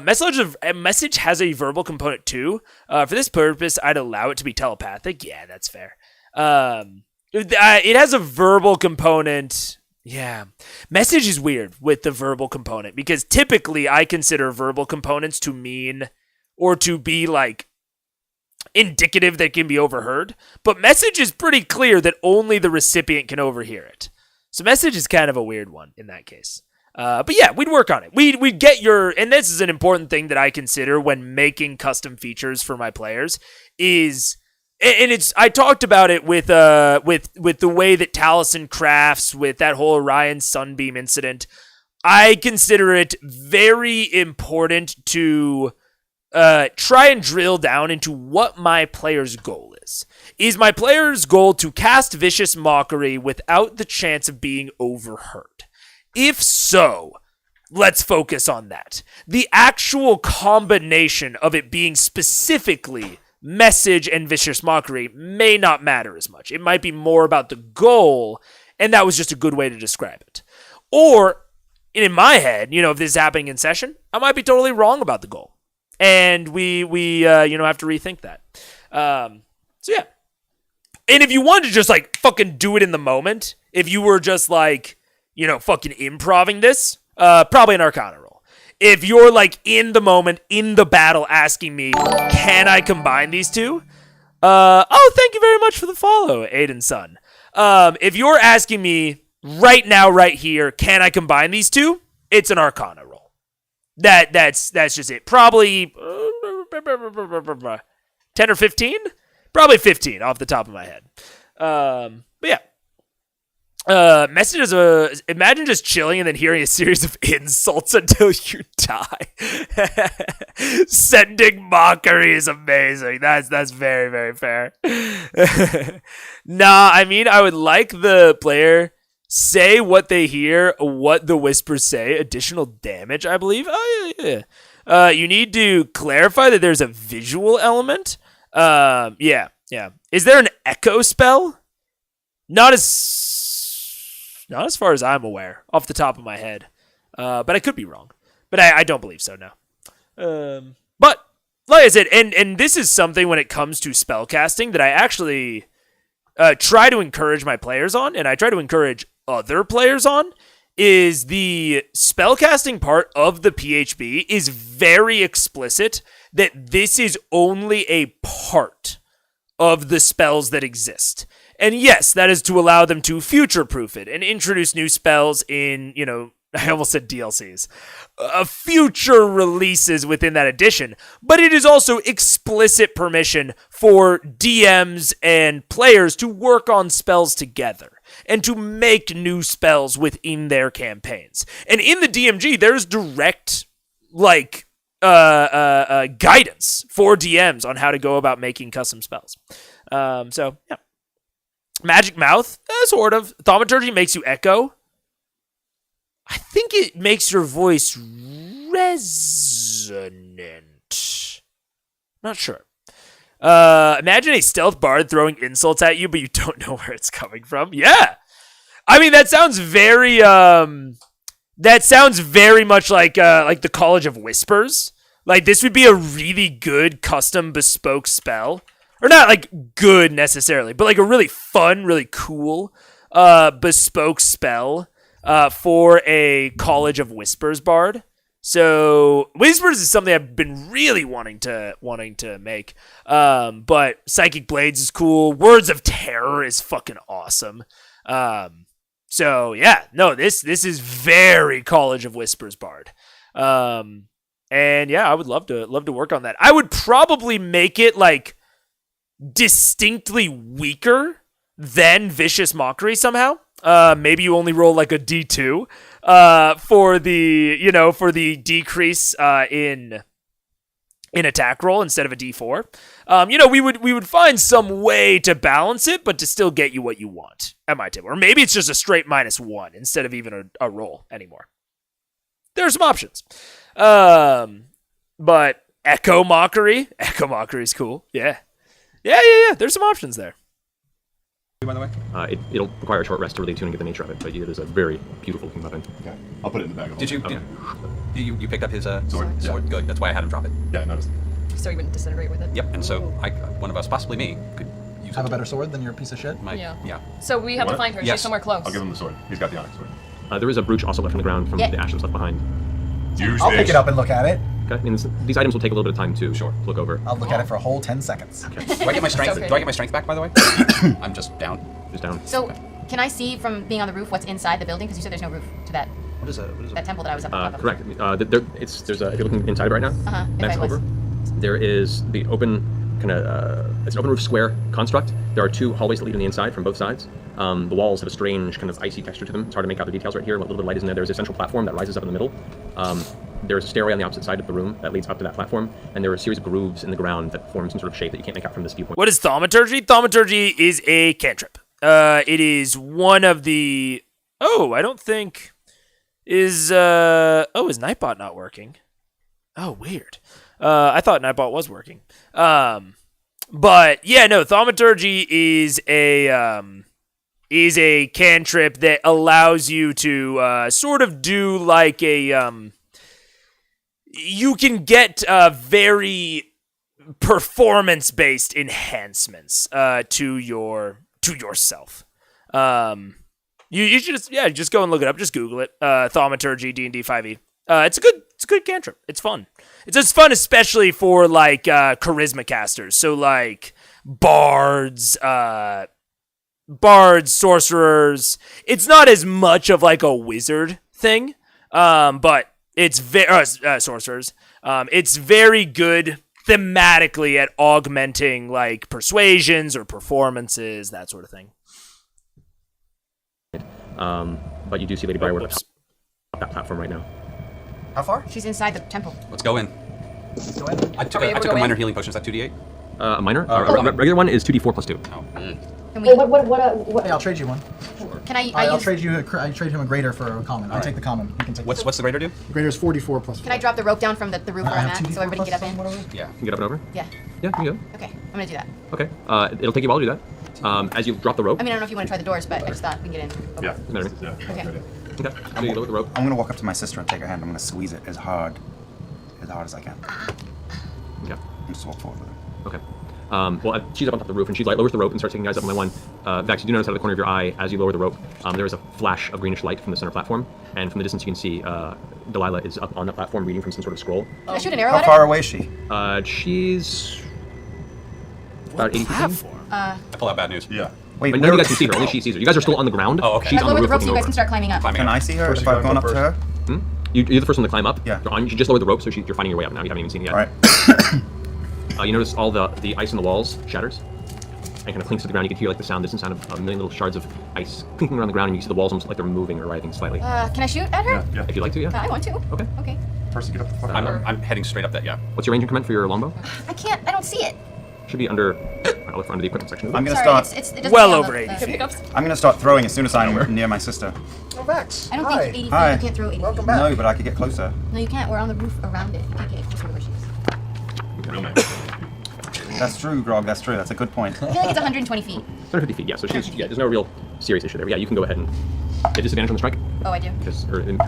Message has a verbal component too. For this purpose, I'd allow it to be telepathic. Yeah, that's fair. It has a verbal component. Yeah. Message is weird with the verbal component because typically I consider verbal components to mean or to be like indicative that can be overheard. But message is pretty clear that only the recipient can overhear it. So message is kind of a weird one in that case. But yeah, we'd work on it. We'd get and this is an important thing that I consider when making custom features for my players is... And I talked about it with the way that Taliesin crafts with that whole Orion Sunbeam incident. I consider it very important to try and drill down into what my player's goal is. Is my player's goal to cast Vicious Mockery without the chance of being overheard? If so, let's focus on that. The actual combination of it being specifically message and vicious mockery may not matter as much. It might be more about the goal, and that was just a good way to describe it. Or, in my head, if this is happening in session, I might be totally wrong about the goal. And we have to rethink that. So yeah. And if you wanted to just fucking do it in the moment, if you were just fucking improving this, probably an Arcana roll. If you're in the moment, in the battle, asking me, can I combine these two? Thank you very much for the follow, Aiden's son. If you're asking me right now, right here, can I combine these two? It's an Arcana roll. That's just it. Probably 10 or 15? Probably 15 off the top of my head. But yeah. Message is imagine just chilling and then hearing a series of insults until you die. Sending mockery is amazing. That's very, very fair. Nah, I mean, I would like the player say what they hear, what the whispers say, additional damage, I believe. Oh, yeah. You need to clarify that there's a visual element. Yeah. Is there an echo spell? Not as far as I'm aware, off the top of my head. But I could be wrong. But I don't believe so, no. But, like I said, and this is something when it comes to spellcasting that I actually try to encourage my players on, and I try to encourage other players on, is the spellcasting part of the PHB is very explicit that this is only a part of the spells that exist. And yes, that is to allow them to future-proof it and introduce new spells in, I almost said DLCs, future releases within that edition. But it is also explicit permission for DMs and players to work on spells together and to make new spells within their campaigns. And in the DMG, there's direct, guidance for DMs on how to go about making custom spells. So, yeah. Magic Mouth, sort of. Thaumaturgy makes you echo. I think it makes your voice resonant. Not sure. Imagine a stealth bard throwing insults at you, but you don't know where it's coming from. Yeah. I mean, that sounds very much like the College of Whispers. This would be a really good custom bespoke spell. Or not good necessarily, but a really fun, really cool bespoke spell for a College of Whispers bard. So Whispers is something I've been really wanting to make. But Psychic Blades is cool. Words of Terror is fucking awesome. So yeah, no, this is very College of Whispers bard. And yeah, I would love to work on that. I would probably make it distinctly weaker than Vicious Mockery somehow. Maybe you only roll a D2 for the decrease in attack roll instead of a D4. We would find some way to balance it, but to still get you what you want at my table. Or maybe it's just a straight -1 instead of even a roll anymore. There are some options. But Echo Mockery is cool. Yeah. Yeah. There's some options there. By the way, it'll require a short rest to really tune and get the nature of it, but it is a very beautiful looking weapon. Okay, I'll put it in the bag. Did you? Okay. You picked up his sword? Yeah. Good. That's why I had him drop it. Yeah, I noticed. So he wouldn't disintegrate with it? Yep. And so one of us, possibly me, could use have a better sword than your piece of shit. Yeah. So we have to find her. Yes. She's somewhere close. I'll give him the sword. He's got the onyx sword. There is a brooch also left on the ground from the ashes left behind. I'll pick it up and look at it. Okay. These items will take a little bit of time to look over. I'll look at it for a whole 10 seconds. Okay. Do I get my strength? Do I get my strength back, by the way? I'm just down. Just down. So, can I see from being on the roof what's inside the building? Because you said there's no roof to that. What is that temple that I was up on top of? Correct. If you're looking inside right now, next over, there is the open it's an open roof square construct. There are 2 hallways that lead on the inside from both sides. The walls have a strange kind of icy texture to them. It's hard to make out the details right here. A little bit of light is in there. There's a central platform that rises up in the middle. There's a stairway on the opposite side of the room that leads up to that platform, and there are a series of grooves in the ground that form some sort of shape that you can't make out from this viewpoint. What is Thaumaturgy? Thaumaturgy is a cantrip. It is one of the... Oh, I don't think... Is Nightbot not working? Oh, weird. I thought Nightbot was working. But yeah, no, Thaumaturgy is a cantrip that allows you to sort of do like a you can get very performance-based enhancements to yourself. You should just go and look it up. Just Google it. Thaumaturgy D&D 5e. It's a good cantrip. It's fun. It's fun, especially for like charisma casters. So like bards, sorcerers. It's not as much of like a wizard thing, but it's sorcerers. It's very good thematically at augmenting like persuasions or performances, that sort of thing. But you do see Lady Briarwood up that platform right now. How far? She's inside the temple. Let's go in. Let's go in. I took a minor healing potion. Is that 2d8? A minor? A regular one is 2d4 plus 2. Oh. Can we? What? Hey, I'll trade you one. Can I? I'll trade you. I trade him a greater for a common. I'll take the common. You can take. What's the greater do? The greater is 44 plus 4. Can I drop the rope down from the roof where I'm at so everybody can get up in? Yeah. You can get up and over? Yeah. Yeah, you can go. Okay, I'm gonna do that. Okay. It'll take you a while to do that. As you drop the rope. I mean, I don't know if you want to try the doors, but I just thought we can get in. Okay. Yeah. Doesn't matter. Okay. Okay. So you lower the rope. I'm gonna walk up to my sister and take her hand. I'm gonna squeeze it as hard as I can. Okay. And just walk forward with her. Okay. Well, she's up on top of the roof, and she lowers the rope and starts taking you guys up one by one. Vax, you do notice out of the corner of your eye, as you lower the rope, there is a flash of greenish light from the center platform, and from the distance you can see Delilah is up on the platform reading from some sort of scroll. Can I shoot an arrow How at far her? away is she? She's about 80 feet. I pull out bad news. Yeah. Wait, But none of you guys can see her. Only she sees her. You guys are still on the ground. Oh, okay. She's I've on the lowered roof the rope so looking you guys over. can start climbing up. Can I see her First if you I've gotta gone go up to her? first. You're the first one to climb up. Yeah. You just lowered the rope, so you're finding your way up now. You haven't even seen it yet. All right. You notice all the ice on the walls shatters and kind of clinks to the ground. You can hear like the distant sound of a million little shards of ice clinking around the ground, and you see the walls almost like they're moving or writhing slightly. Can I shoot at her? Yeah. If you'd like to, yeah. I want to. Okay. Okay. First you get up the fuck I'm heading straight up that, yeah. What's your range increment for your longbow? I can't. I don't see it. Should be under. I'll look for under the equipment section. I'm gonna Sorry, start. it doesn't Well say on over the 80 feet. I'm gonna start throwing as soon as I'm near my sister. Oh, Vex. I don't Hi. think 80 feet. Hi. You can't throw 80 Welcome feet. back. No, but I could get closer. No, you can't. We're on the roof around it. Okay, just where she is. Real man. That's true, Grog. That's true. That's a good point. I feel like it's 120 feet. 150 feet, yeah. So there's no real serious issue there. But yeah, you can go ahead and get disadvantage on the strike Oh, I do. because her image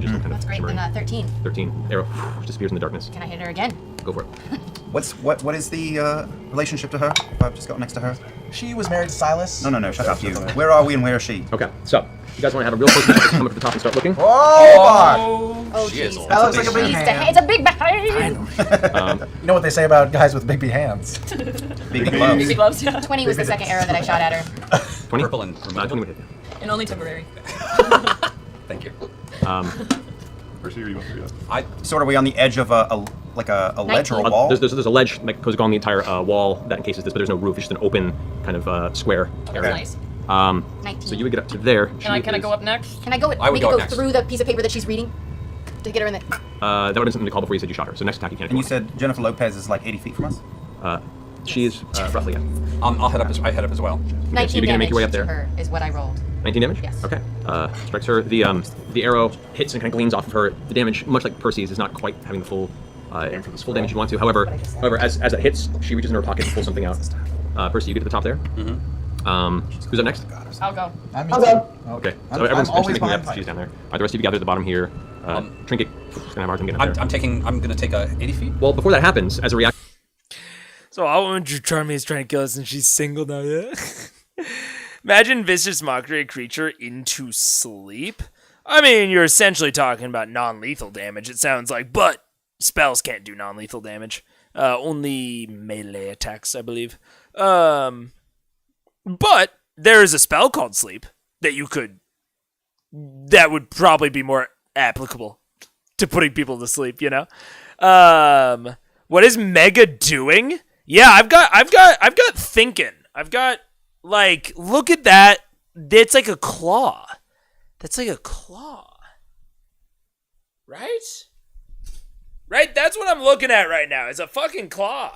is kind of That's great. shimmering. Then 13. 13 arrow disappears in the darkness. Can I hit her again? Go for it. What is the relationship to her? If I've just got next to her. She was married to Silas. No. Shut up, you. Where are we and where is she? Okay, so you guys want to have a real close look? Come up to the top and start looking. Oh, Oh, She is jeez. old. that looks like a big It's hand. a big behind. You know what they say about guys with big hands? Big gloves. Big gloves, yeah. 20 was the second arrow that I shot at her. 20? Purple and 20 would hit you. And only temporary. Thank you. First you want to do that? Sort of, are we on the edge of a ledge or a 19. wall? There's a ledge that goes along the entire wall that encases this, but there's no roof. It's just an open kind of square area. Nice. 19. So you would get up to there. Can I go up next? Can I go? I would we go can go next. through the piece of paper that she's reading to get her in the. That would have been something to call before you said you shot her. So next attack you can't. And you said Jennifer Lopez is like 80 feet from us? She is roughly, yeah. I'll head up as well. 19 you're gonna make damage your way up to there. her is what I rolled. 19 damage? Yes. Okay. Strikes her. The arrow hits and kind of gleams off of her. The damage, much like Percy's, is not quite having the full damage you want to. However, as it hits, she reaches in her pocket to pull something out. Percy, you get to the top there. Mm-hmm. Who's up next? I'll go. I'll go. Okay. So I'm everyone's always picking up. behind She's down there. All right, the rest of you gather at the bottom here. Trinket, gonna have a hard time getting up there. I'm gonna take 80 feet. Well, before that happens, as a reaction. So all woman Charmy is trying to kill us and she's single now, yeah? Imagine vicious mockery a creature into sleep. I mean, you're essentially talking about non-lethal damage, it sounds like, but spells can't do non-lethal damage. Only melee attacks, I believe. But there is a spell called Sleep that would probably be more applicable to putting people to sleep, you know? What is Mega doing? Yeah, I've got thinking. I've got, like, look at that. It's like a claw. That's like a claw. Right? Right? That's what I'm looking at right now, is a fucking claw.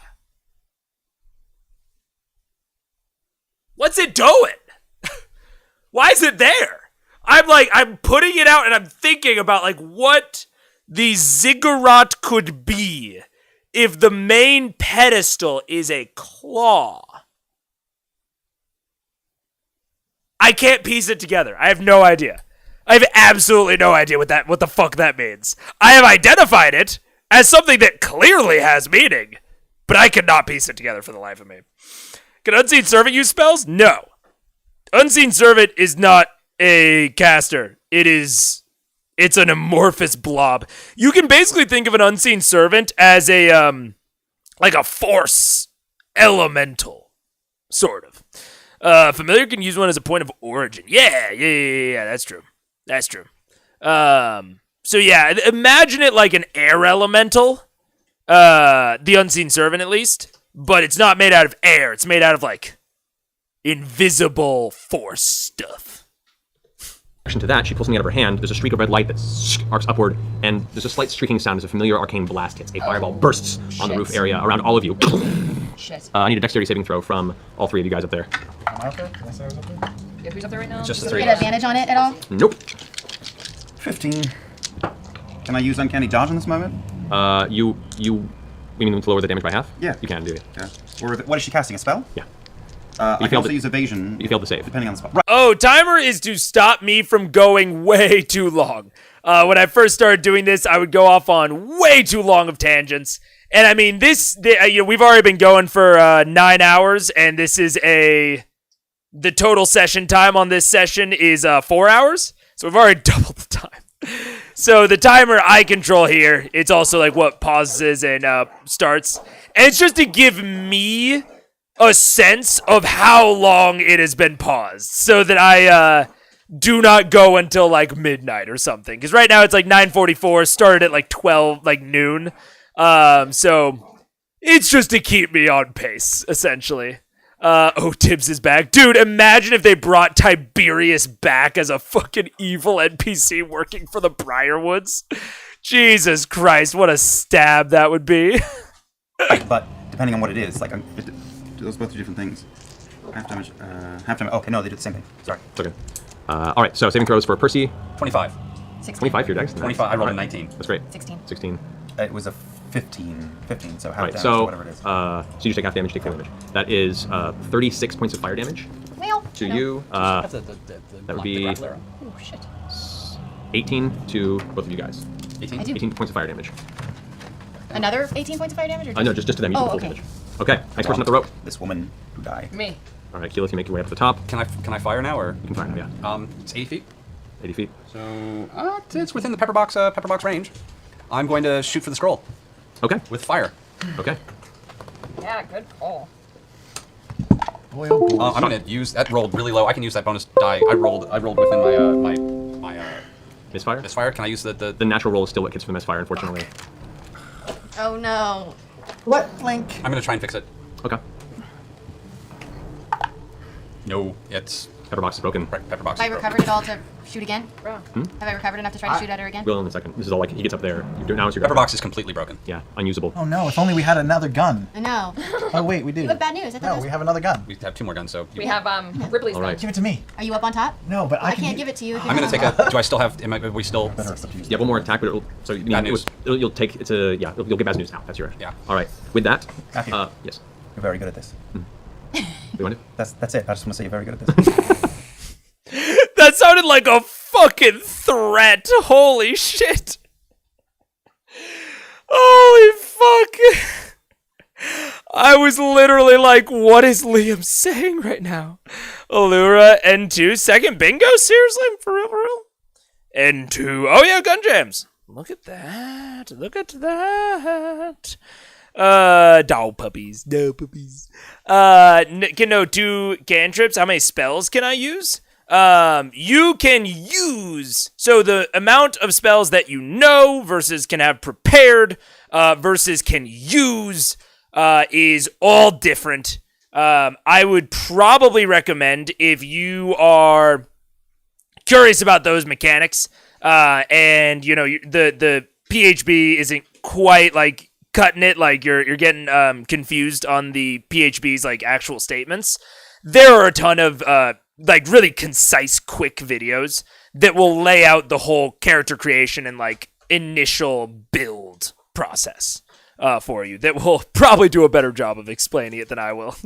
What's it doing? Why is it there? I'm putting it out and I'm thinking about like what the ziggurat could be if the main pedestal is a claw. I can't piece it together. I have no idea. I have absolutely no idea what the fuck that means. I have identified it as something that clearly has meaning, but I cannot piece it together for the life of me. Can Unseen Servant use spells? No. Unseen Servant is not a caster. It's an amorphous blob. You can basically think of an Unseen Servant as a like a force elemental, sort of. Familiar can use one as a point of origin. Yeah, that's true. That's true. So yeah, imagine it like an air elemental, the Unseen Servant at least, but it's not made out of air. It's made out of like invisible force stuff. To that, she pulls something out of her hand. There's a streak of red light that arcs upward, and there's a slight streaking sound as a familiar arcane blast hits. A fireball bursts on the roof area around all of you. Shit. I need a dexterity saving throw from all three of you guys up there. Am I up there? Can I say I was up there? Yeah, who's up there right now? Just the Do we three. get advantage on it at all? Nope. 15. Can I use Uncanny Dodge in this moment? You mean to lower the damage by half? Yeah. You can do it. Yeah. Or what is she casting? A spell? Yeah. I can also use evasion. You failed to save. Depending on the spell. Right. Oh, timer is to stop me from going way too long. When I first started doing this, I would go off on way too long of tangents. And I mean, we've already been going for 9 hours, and this is the total session time on this session is 4 hours. So we've already doubled the time. So the timer I control here, it's also like what pauses and starts. And it's just to give me a sense of how long it has been paused so that I do not go until like midnight or something. Because right now it's like 9:44, started at like 12, like noon. So it's just to keep me on pace, essentially. Tibbs is back. Dude, imagine if they brought Tiberius back as a fucking evil NPC working for the Briarwoods. Jesus Christ, what a stab that would be. Right, but depending on what it is, like, those both do different things. Half damage, okay, no, they do the same thing. Sorry. It's okay. Alright, so saving throws for Percy. 25. 25 for your dex? 25, I rolled a 19. That's great. 16. It was a 15, so half Alright, damage, so, whatever it is. so you take half damage, take 4 damage. That is 36 points of fire damage. Well, to you. That would be Oh, shit. 18 to both of you guys. 18? 18 points of fire damage. Another 18 points of fire damage? Or No, just to them. You Oh, take full okay. damage. Okay, next person up the rope. This woman who died. Me. All right, Keyleth, you make your way up to the top. Can I fire now, or? You can fire now, yeah. It's 80 feet. 80 feet. So, it's within the pepper box range. I'm going to shoot for the scroll. Okay. With fire. Okay. Yeah, good call. Boy, oh boy. I'm gonna use that. Rolled really low. I can use that bonus die. I rolled within my misfire. Misfire. Can I use the natural roll is still what gets for the misfire, unfortunately. Oh no. What, Link? I'm gonna try and fix it. Okay. No, it's pepper box is broken. Pepper box. Have I recovered at all to shoot again? Hmm? Have I recovered enough to try to shoot at her again? Will in a second. This is all like he gets up there. Now it's your pepper box is completely broken. Yeah, unusable. Oh no! If only we had another gun. I know. Oh wait, we do. You have bad news. I thought No, we have another gun. We have 2 more guns, so We have Ripley's All right. gun. Give it to me. Are you up on top? No, but I can't give it to you. If I'm you're gonna not take a. Do I still have? Are we still? Yeah, one more attack, but it'll. So you Bad mean, news. you'll take. It's a yeah. You'll get bad news now. That's your. Yeah. All right. With that. Matthew. Yes. You're very good at this. You want to? That's it. I just want to say you're very good at this. That sounded like a fucking threat. Holy shit. Holy fuck. I was literally like, what is Liam saying right now? Allura, N2, second bingo? Seriously? For real, for real? N2. Oh yeah, gun jams. Look at that. Look at that. Doll puppies. Doll puppies. Can know 2 cantrips. How many spells can I use? You can use, so the amount of spells that you know versus can have prepared, versus can use, is all different. I would probably recommend, if you are curious about those mechanics, and you know, the PHB isn't quite like cutting it, like you're getting confused on the PHB's like actual statements. There are a ton of like really concise, quick videos that will lay out the whole character creation and like initial build process for you. That will probably do a better job of explaining it than I will.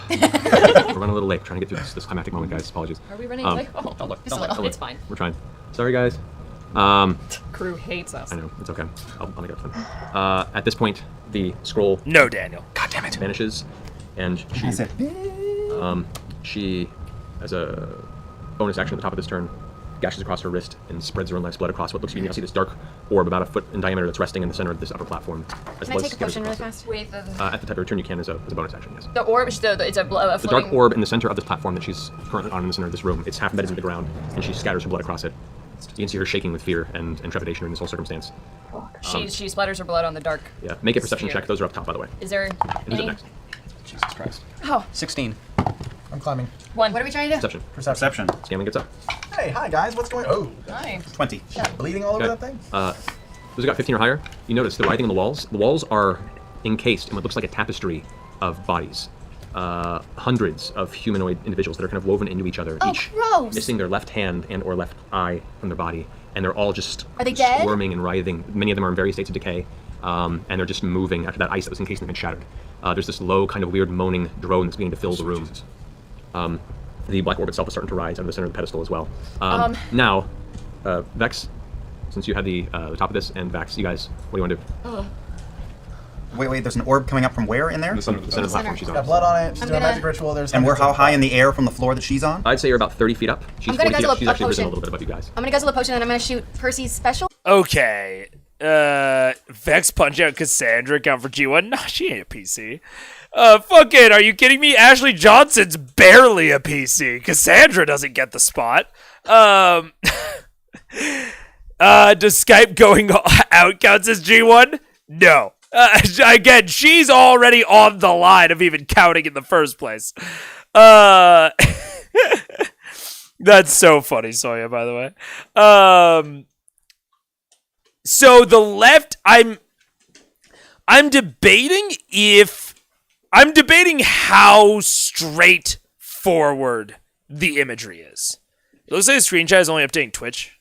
We're running a little late, trying to get through this climactic moment, guys. Apologies. Are we running late? Oh, Don't look. just a little. It's fine. We're trying. Sorry, guys. Crew hates us. I know, it's okay. I'll make it fun. At this point, the scroll... No, Daniel. God damn it. ...vanishes, and she, as a bonus action at the top of this turn, gashes across her wrist and spreads her own life's blood across what looks to be, you see this dark orb about a foot in diameter that's resting in the center of this upper platform. Can I take a potion really fast? Wait, at the type of return you can as a bonus action, yes. the orb, it's a The floating... dark orb in the center of this platform that she's currently on in the center of this room, it's half embedded into the ground, and she scatters her blood across it. You can see her shaking with fear and trepidation during this whole circumstance. She splatters her blood on the dark. Yeah, make a perception sphere. check. Those are up top, by the way. Is there And who's up any... next? Jesus Christ. Oh. 16. I'm climbing. 1. What are we trying to do? Perception. Scanlan gets up. Hey, hi guys, what's going on? Oh. Hi. 20. Bleeding all over that thing? Those who got 15 or higher, you notice the writing on the walls. The walls are encased in what looks like a tapestry of bodies. Hundreds of humanoid individuals that are kind of woven into each other, each gross. missing their left hand and or left eye from their body, and they're all just Are they dead? squirming and writhing. Many of them are in various states of decay, and they're just moving after that ice that was encased in them had shattered. There's this low, kind of weird moaning drone that's beginning to fill the room. The black orb itself is starting to rise out of the center of the pedestal as well. Now, Vex, since you had the top of this, and Vax, you guys, what do you want to do? Wait, there's an orb coming up from where in there? The center of the platform she's She's on. got blood on it. She's doing a magic ritual. There's And we're how high in the air from the floor that she's on? I'd say you're about 30 feet up. She's I'm gonna 40 feet guzzle up. She's a actually risen a potion. little bit above you guys. I'm gonna guzzle a potion and I'm gonna shoot Percy's special. Okay. Vex punch out Cassandra, count for G1. Nah, she ain't a PC. Fucking, are you kidding me? Ashley Johnson's barely a PC. Cassandra doesn't get the spot. Does Skype going out counts as G1? No. Again, she's already on the line of even counting in the first place. That's so funny, Soya, by the way. So the left, I'm debating how straightforward the imagery is. It looks like the screenshot is only updating Twitch.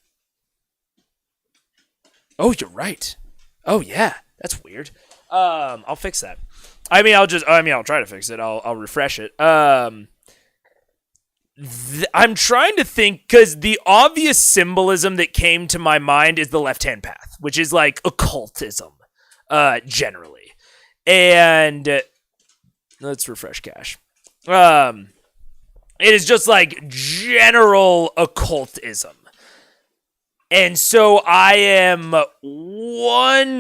Oh, you're right. Oh yeah, that's weird. I'll fix that. I'll try to fix it. I'll refresh it. I'm trying to think, because the obvious symbolism that came to my mind is the left-hand path, which is like occultism, generally. And let's refresh cache. It is just like general occultism. And so I am wondering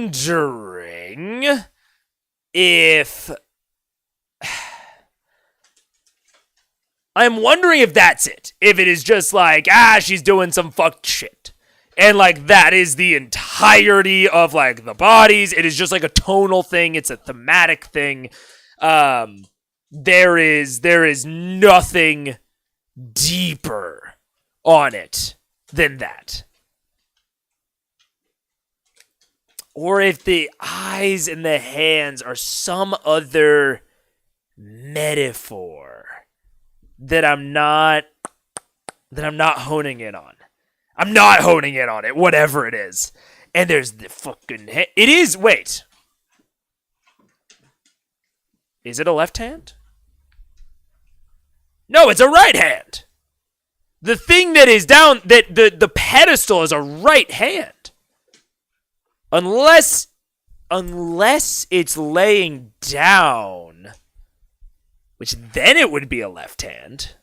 if... I'm wondering if that's it. If it is just like, she's doing some fucked shit. And like, that is the entirety of like the bodies. It is just like a tonal thing. It's a thematic thing. There is nothing deeper on it than that. Or if the eyes and the hands are some other metaphor that I'm not honing in on. I'm not honing in on it, whatever it is. And there's the fucking it is, wait. Is it a left hand? No, it's a right hand. The thing that is down, the pedestal is a right hand. Unless it's laying down, which then it would be a left hand.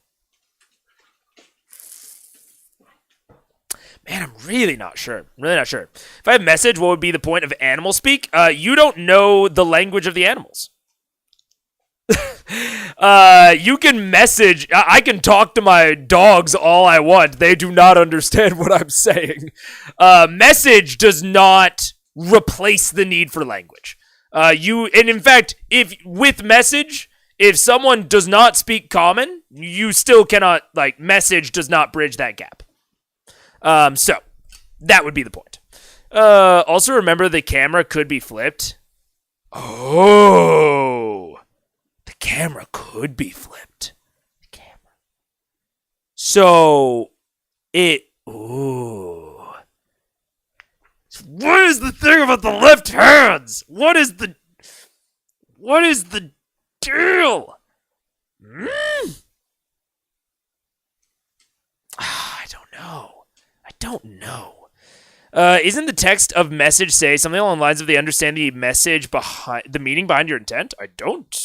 Man, I'm really not sure. If I have message, what would be the point of animal speak? You don't know the language of the animals. You can message. I can talk to my dogs all I want. They do not understand what I'm saying. Message does not replace the need for language. And in fact, if with message, if someone does not speak common, you still cannot, like, message does not bridge that gap. So that would be the point. Also remember the camera could be flipped. Oh, the camera could be flipped. So Ooh. What is the thing about the left hands? What is the deal? I don't know. Isn't the text of message say something along the lines of they understand the message behind the meaning behind your intent? I don't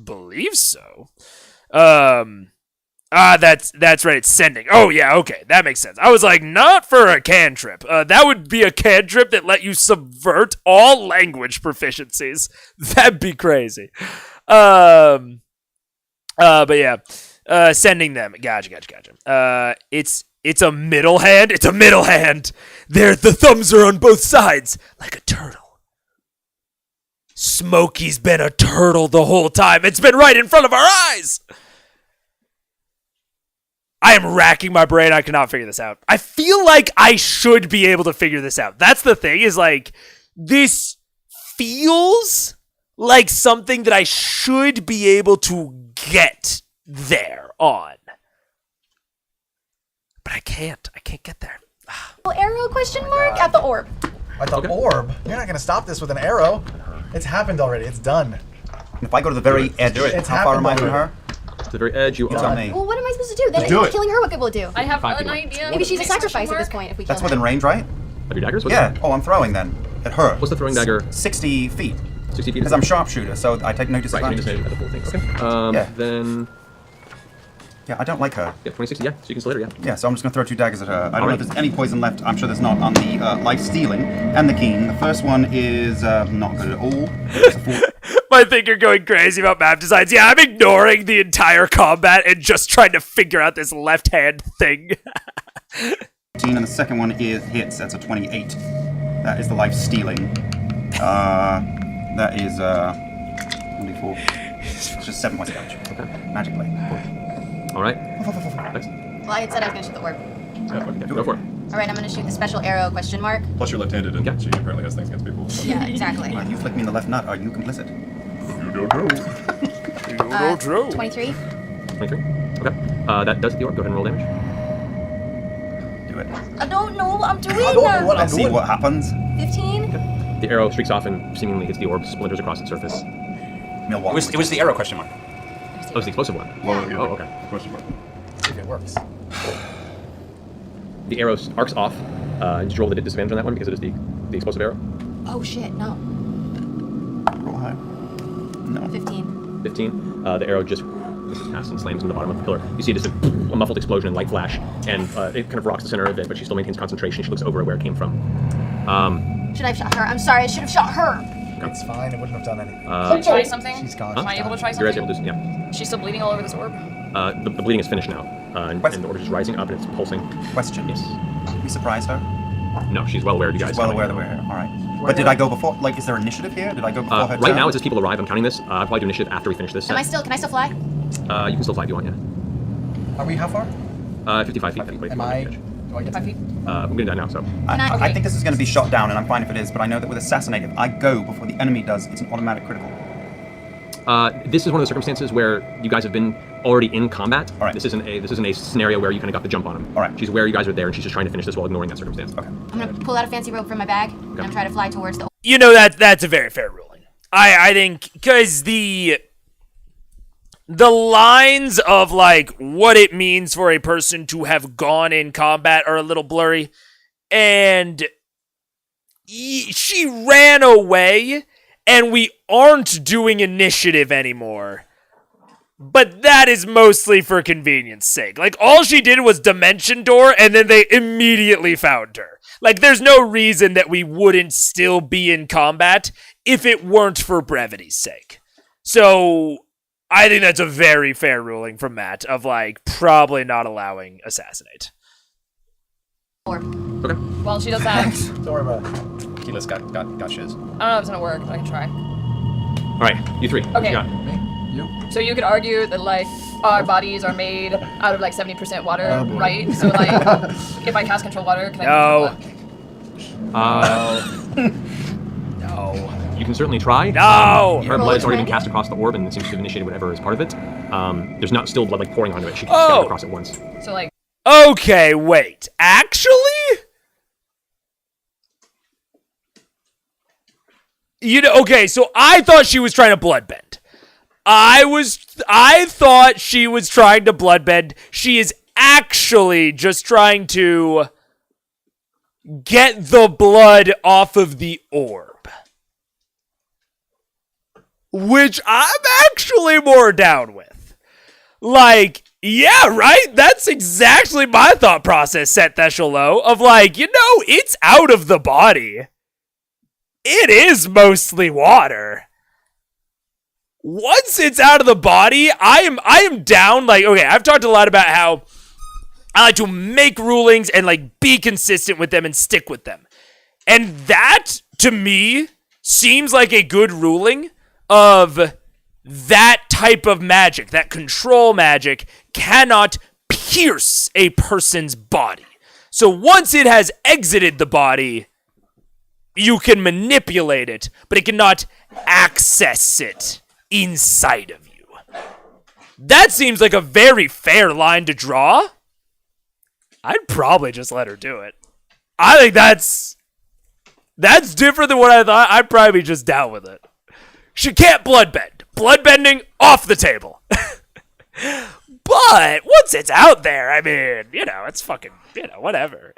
believe so. That's right. It's sending. Oh yeah, okay, that makes sense. I was like, not for a cantrip. That would be a cantrip that let you subvert all language proficiencies. That'd be crazy. But yeah, sending them. Gotcha. It's a middle hand. It's a middle hand. The thumbs are on both sides, like a turtle. Smokey's been a turtle the whole time. It's been right in front of our eyes. I am racking my brain. I cannot figure this out. I feel like I should be able to figure this out. That's the thing, is like, this feels like something that I should be able to get there on. But I can't get there. Arrow question mark at the orb. At the orb? You're not going to stop this with an arrow. It's happened already. It's done. If I go to the very edge, how far am I from her? To the very edge, you are. Well, what am I supposed to do? Then killing her, what good will it do? I have an idea. Maybe she's a sacrifice at this point if we kill That's her. within range, right? Of your daggers? Yeah. Oh, I'm throwing then. At her. What's the throwing dagger? 60 feet. 60 feet? Because I'm sharpshooter, so I take no disadvantage. Right, you just made it at the full thing. Okay. Yeah. Then... Yeah, I don't like her. Yeah, 2060, yeah. So you can still hit her, yeah. Yeah, so I'm just going to throw 2 daggers at her. I don't know if there's any poison left. I'm sure there's not on the life stealing and the keen. The first one is not good at all. I think you're going crazy about map designs. Yeah, I'm ignoring the entire combat and just trying to figure out this left-hand thing. And the second one is hits. That's a 28. That is the life stealing. That is 1d4. It's just 7 points of damage. Okay. Magically. All right. Well, I had said I was going to shoot the orb. Yeah, go for it. All right, I'm going to shoot the special arrow question mark. Plus you're left-handed, and she apparently has things against people. Yeah, exactly. You flick me in the left nut. Are you complicit? You don't know. 23. 23. Okay. That does hit the orb. Go ahead and roll damage. Do it. I don't know what I'm doing. Let's see what happens. 15. Okay. The arrow streaks off and seemingly hits the orb, splinters across its surface. It was the arrow question mark. Oh, it's the explosive one. Yeah. Oh, okay. Question mark. If it works. The arrow arcs off. And did you roll the disadvantage on that one because it is the explosive arrow? Oh shit, no. Roll high. No. 15. 15. The arrow just passes and slams in the bottom of the pillar. You see just a muffled explosion and light flash, and it kind of rocks the center of it, but she still maintains concentration. She looks over at where it came from. Should I have shot her? I'm sorry, I should have shot her. It's fine. It wouldn't have done anything. Can I try something? She's gone. Am I able to try You're something? able to, yeah. She's still bleeding all over this orb? The bleeding is finished now, and the orb is just rising up and it's pulsing. Question. Yes. We surprise her? No, she's well aware of you guys. She's well aware that we're here. All right. But did I go before? Like, is there initiative here? Did I go before her? Right now, as people arrive, I'm counting this. I'll probably do initiative after we finish this. Can I still fly? You can still fly if you want, yeah. Are we how far? 55 feet. Am I? Do I get 5 feet? I'm gonna die now, so. I think this is going to be shot down, and I'm fine if it is, but I know that with Assassinate, if I go before the enemy does, it's an automatic critical. This is one of the circumstances where you guys have been already in combat. All right. This isn't a scenario where you kind of got the jump on him. All right. She's aware you guys are there, and she's just trying to finish this while ignoring that circumstance. Okay. I'm gonna pull out a fancy rope from my bag, and I'm trying to fly towards the. You know, that's a very fair ruling. I think because the lines of like what it means for a person to have gone in combat are a little blurry, and she ran away, and we aren't doing initiative anymore. But that is mostly for convenience sake. Like, all she did was dimension door, and then they immediately found her. Like, there's no reason that we wouldn't still be in combat if it weren't for brevity's sake. So, I think that's a very fair ruling from Matt of, like, probably not allowing Assassinate. Okay. Well, she does have... Don't worry about it. Keyless got shiz. I don't know if it's gonna work, but I can try. Alright, you three. Okay. You? So you could argue that, like, our bodies are made out of, like, 70% water, right? So, like, if I cast control water, can I control No. You can certainly try. No! Her blood has already been cast across the orb and it seems to have initiated whatever is part of it. There's not still blood, like, pouring onto it. She can scatter across it once. So, like, Okay, wait. Actually? Okay, so I thought she was trying to bloodbend. I thought she was trying to bloodbend. She is actually just trying to get the blood off of the orb. Which I'm actually more down with. Like, yeah, right? That's exactly my thought process, Set Theshalo, of like, it's out of the body. It is mostly water. Once it's out of the body, I am down. Like, okay, I've talked a lot about how I like to make rulings and like be consistent with them and stick with them. And that, to me, seems like a good ruling of that type of magic, that control magic, cannot pierce a person's body. So once it has exited the body, you can manipulate it, but it cannot access it inside of you. That seems like a very fair line to draw. I'd probably just let her do it. I think that's different than what I thought. I'd probably be just down with it. She can't bloodbend. Bloodbending, off the table. But once it's out there, I mean, it's fucking, whatever.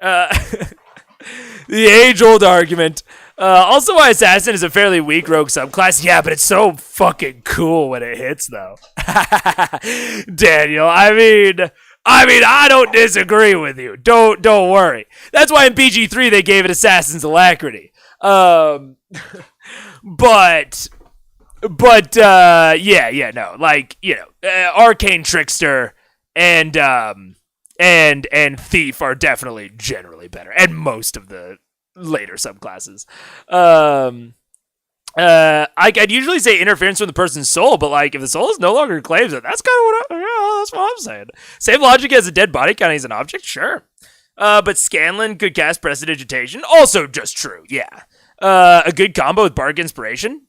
The age-old argument. Also, why Assassin is a fairly weak rogue subclass. Yeah, but it's so fucking cool when it hits, though. Daniel, I mean, I don't disagree with you. Don't worry. That's why in PG3 they gave it Assassin's Alacrity. But yeah, no, like, Arcane Trickster and Thief are definitely generally better, and most of the later subclasses. I'd usually say interference from the person's soul, but like if the soul is no longer claims it, that's kind of that's what I'm saying. Same logic as a dead body counting as an object, sure. But Scanlan could cast Prestidigitation, also just true, yeah. A good combo with Bardic Inspiration,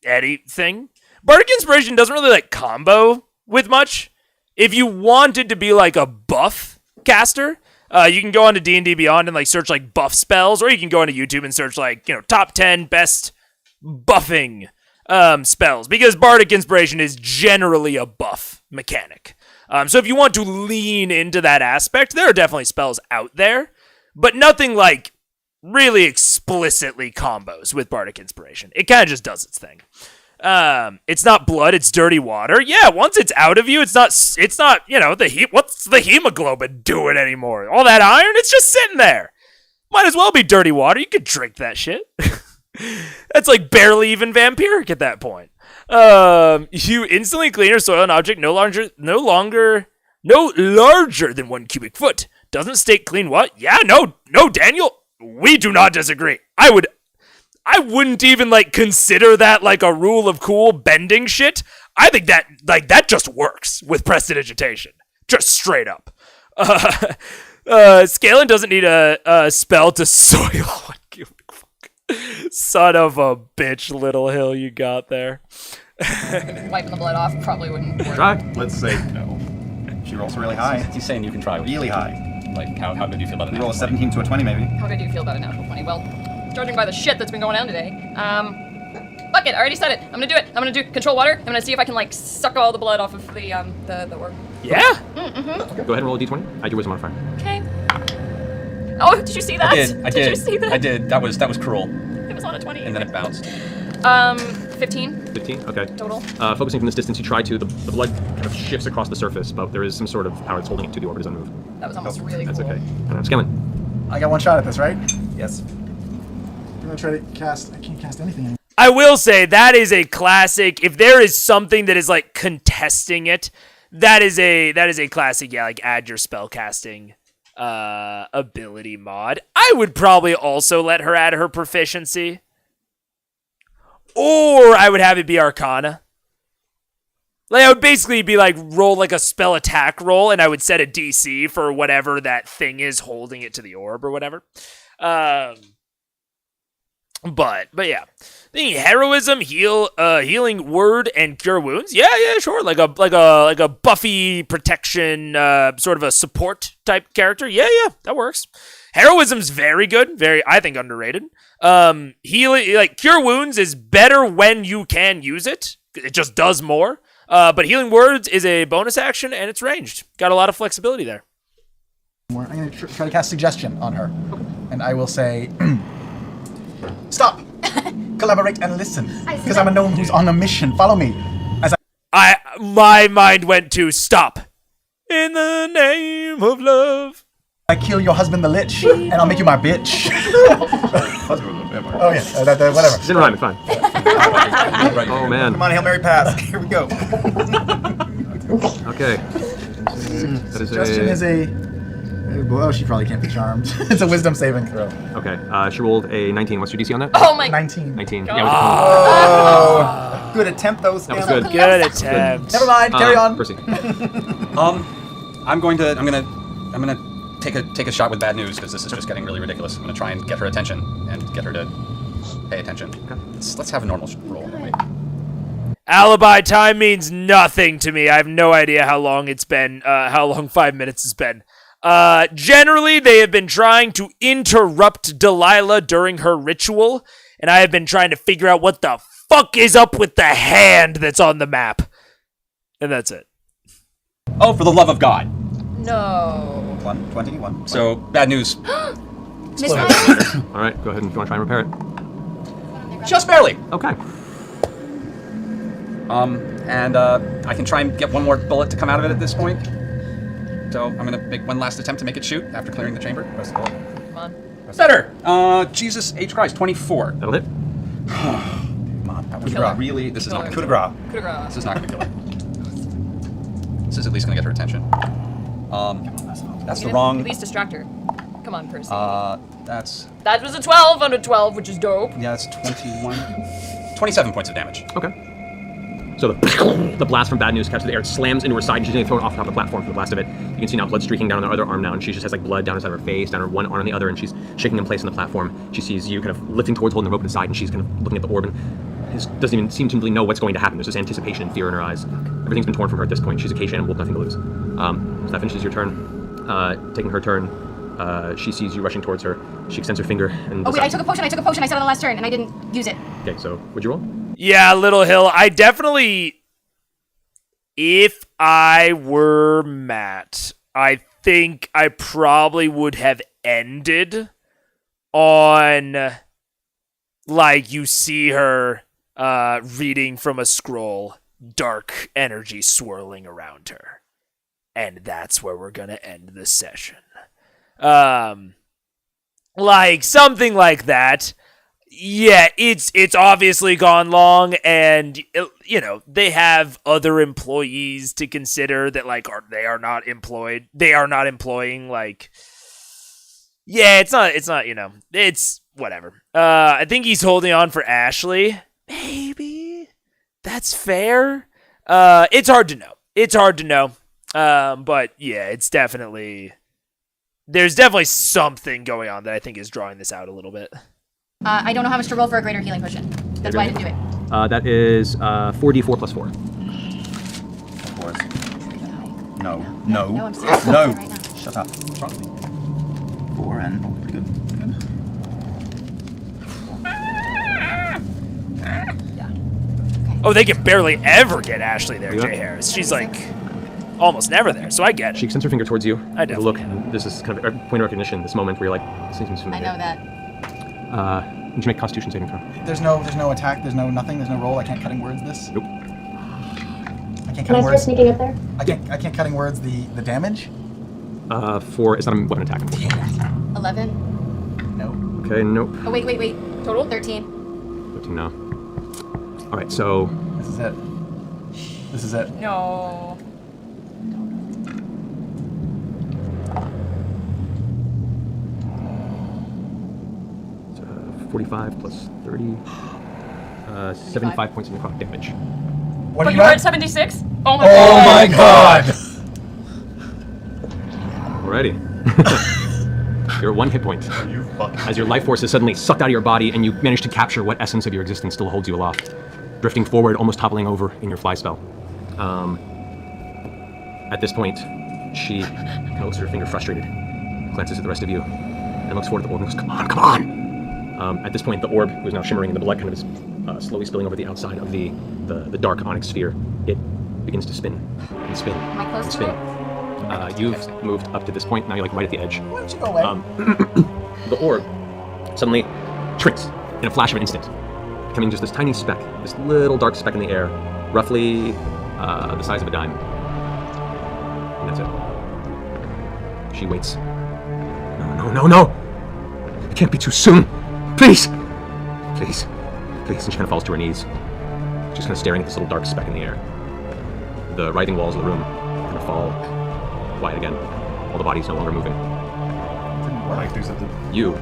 anything. Bardic Inspiration doesn't really like combo with much. If you wanted to be like a buff caster, you can go onto D&D Beyond and like search like buff spells, or you can go onto YouTube and search like, top 10 best buffing spells, because Bardic Inspiration is generally a buff mechanic. So if you want to lean into that aspect, there are definitely spells out there, but nothing like really explicitly combos with Bardic Inspiration. It kind of just does its thing. It's not blood, it's dirty water. Yeah, once it's out of you, it's not, what's the hemoglobin doing anymore? All that iron, it's just sitting there. Might as well be dirty water. You could drink that shit. That's like barely even vampiric at that point. You instantly clean or soil an object no larger than 1 cubic foot. Doesn't state clean what? Yeah, no, Daniel, we do not disagree. I wouldn't even like consider that like a rule of cool bending shit. I think that just works with Prestidigitation. Just straight up. Scanlan doesn't need a spell to soil 1 cubic foot. Son of a bitch, Little Hill, you got there. Wiping the blood off probably wouldn't work. Try. Let's say no. She rolls really high. He's saying you can try. Really high. Like, how good do you feel about it? You roll a 17 to a 20, maybe. How good do you feel about a natural 20? Well, judging by the shit that's been going on today, fuck it, I already said it. I'm gonna do it. I'm gonna do control water. I'm gonna see if I can like suck all the blood off of the orb. Yeah. Okay, go ahead and roll a d20. Add your wisdom modifier. Okay. Oh, did you see that? I did. You see that? I did. That was cruel. It was on a 20. And then it bounced. 15. 15? Okay. Total. Focusing from this distance, you try to, the blood kind of shifts across the surface, but there is some sort of power that's holding it to the orb. It doesn't move. That was almost really That's cool. okay. Scanlan. I got one shot at this, right? Yes. I'm gonna try to cast. I can't cast anything anymore. I will say that is a classic. If there is something that is like contesting it, that is a classic. Yeah, like add your spellcasting ability mod. I would probably also let her add her proficiency, or I would have it be Arcana. Like I would basically be like roll like a spell attack roll, and I would set a DC for whatever that thing is holding it to the orb or whatever. But yeah, the heroism, healing word, and cure wounds. Yeah, sure. Like a Buffy protection, sort of a support type character. Yeah, that works. Heroism's very good, I think underrated. Healing, like cure wounds, is better when you can use it. It just does more. But healing words is a bonus action and it's ranged. Got a lot of flexibility there. I'm going to try to cast suggestion on her, and I will say, stop, collaborate, and listen, because I'm a gnome who's on a mission. Follow me. My mind went to stop. In the name of love. I kill your husband, the Lich, and I'll make you my bitch. Husband was a vampire. Oh yeah, whatever. Didn't rhyme, it's fine. Oh man. Come on, Hail Mary pass. Here we go. Okay. That is Suggestion is a. Oh, she probably can't be charmed. It's a wisdom saving throw. Okay, she rolled a 19. What's your DC on that? Oh my. 19. 19. God. Yeah, Oh, good attempt, though. that was good. Good attempt. Never mind. Carry on. Percy. I'm gonna take a shot with bad news because this is just getting really ridiculous. I'm gonna try and get her attention and get her to pay attention. Okay. Let's have a normal roll. Alibi time means nothing to me. I have no idea how long it's been, how long 5 minutes has been. Generally, they have been trying to interrupt Delilah during her ritual, and I have been trying to figure out what the fuck is up with the hand that's on the map. And that's it. Oh, for the love of God. No. 21. So, bad news. Miss Ice. All right, go ahead and if you want to try and repair it. Just barely. Okay. And I can try and get one more bullet to come out of it at this point. So I'm gonna make one last attempt to make it shoot after clearing the chamber. Come on. Better. Jesus H Christ, 24. That'll hit. Come on, that was Kill her. Really, this is not gonna coup de kill her. grace. Coup de grace. This is not gonna kill her. This is at least gonna get her attention. That's the wrong. At least distract her. Come on, Percy. That's That was a 12 under 12, which is dope. yeah, that's 21. 27 points of damage. Okay. So the blast from Bad News catches the air, it slams into her side, and she's getting thrown off the top of the platform from the blast of it. You can see now blood streaking down her other arm now, and she just has like blood down her side of her face, down her one arm on the other, and she's shaking in place on the platform. She sees you kind of lifting towards holding the rope inside, and she's kind of looking at the orb, and doesn't even seem to really know what's going to happen. There's this anticipation and fear in her eyes. Everything's been torn from her at this point. She's a Acacia animal with nothing to lose. So that finishes your turn. Taking her turn, she sees you rushing towards her. She extends her finger and... Oh wait, I took a potion. I said on the last turn, and I didn't use it. Okay, so would you roll? Yeah, Little Hill. I definitely... If I were Matt, I think I probably would have ended on, like, you see her reading from a scroll, dark energy swirling around her. And that's where we're going to end this session. Like, something like that. Yeah, it's obviously gone long, and you know they have other employees to consider that they are not employed. They are not employing Yeah, it's not. It's whatever. I think he's holding on for Ashley. Maybe that's fair. It's hard to know. But yeah, it's definitely there's definitely something going on that I think is drawing this out a little bit. I don't know how much to roll for a greater healing potion. That's why I didn't do it. That is 4d4 plus 4. Of course. No. No, I'm serious. No. Right now. Shut up. What's wrong with me? 4 and pretty good. Oh, they can barely ever get Ashley there, Jay Harris. She's almost never there, so I get it. She extends her finger towards you. I definitely look. And this is kind of a point of recognition. This moment where you're like, this seems familiar. I know that. You should make Constitution saving throw. There's no attack. There's no nothing. There's no roll. I can't cutting words this. Nope. I can't Can I cutting start words. sneaking up there? I can't cutting words the damage. For it's not a weapon attack. 11. No. Okay, nope. Oh wait. Total 13. 13 now. All right, so This is it. No. 45 plus 30, 75 points of necrotic damage. What But are you you were at? at 76? Oh my Oh god. my god! Alrighty. You're at 1 hit point. As your life force is suddenly sucked out of your body, and you manage to capture what essence of your existence still holds you aloft, drifting forward, almost toppling over in your fly spell. At this point, she kind of looks at her finger frustrated, glances at the rest of you, and looks forward at the orb and goes, "Come on, come on!" At this point, the orb, who is now shimmering in the blood, kind of is slowly spilling over the outside of the dark onyx sphere. It begins to spin and spin Am I close and to spin. it? You've moved up to this point. Now you're like right at the edge. Why don't you go away? The orb suddenly shrinks in a flash of an instant, becoming just this tiny speck, this little dark speck in the air, roughly the size of a dime. And that's it. She waits. No! It can't be too soon. Please! And she kind of falls to her knees. She's kind of staring at this little dark speck in the air. The writhing walls of the room kind of fall quiet again. All the bodies no longer moving. You,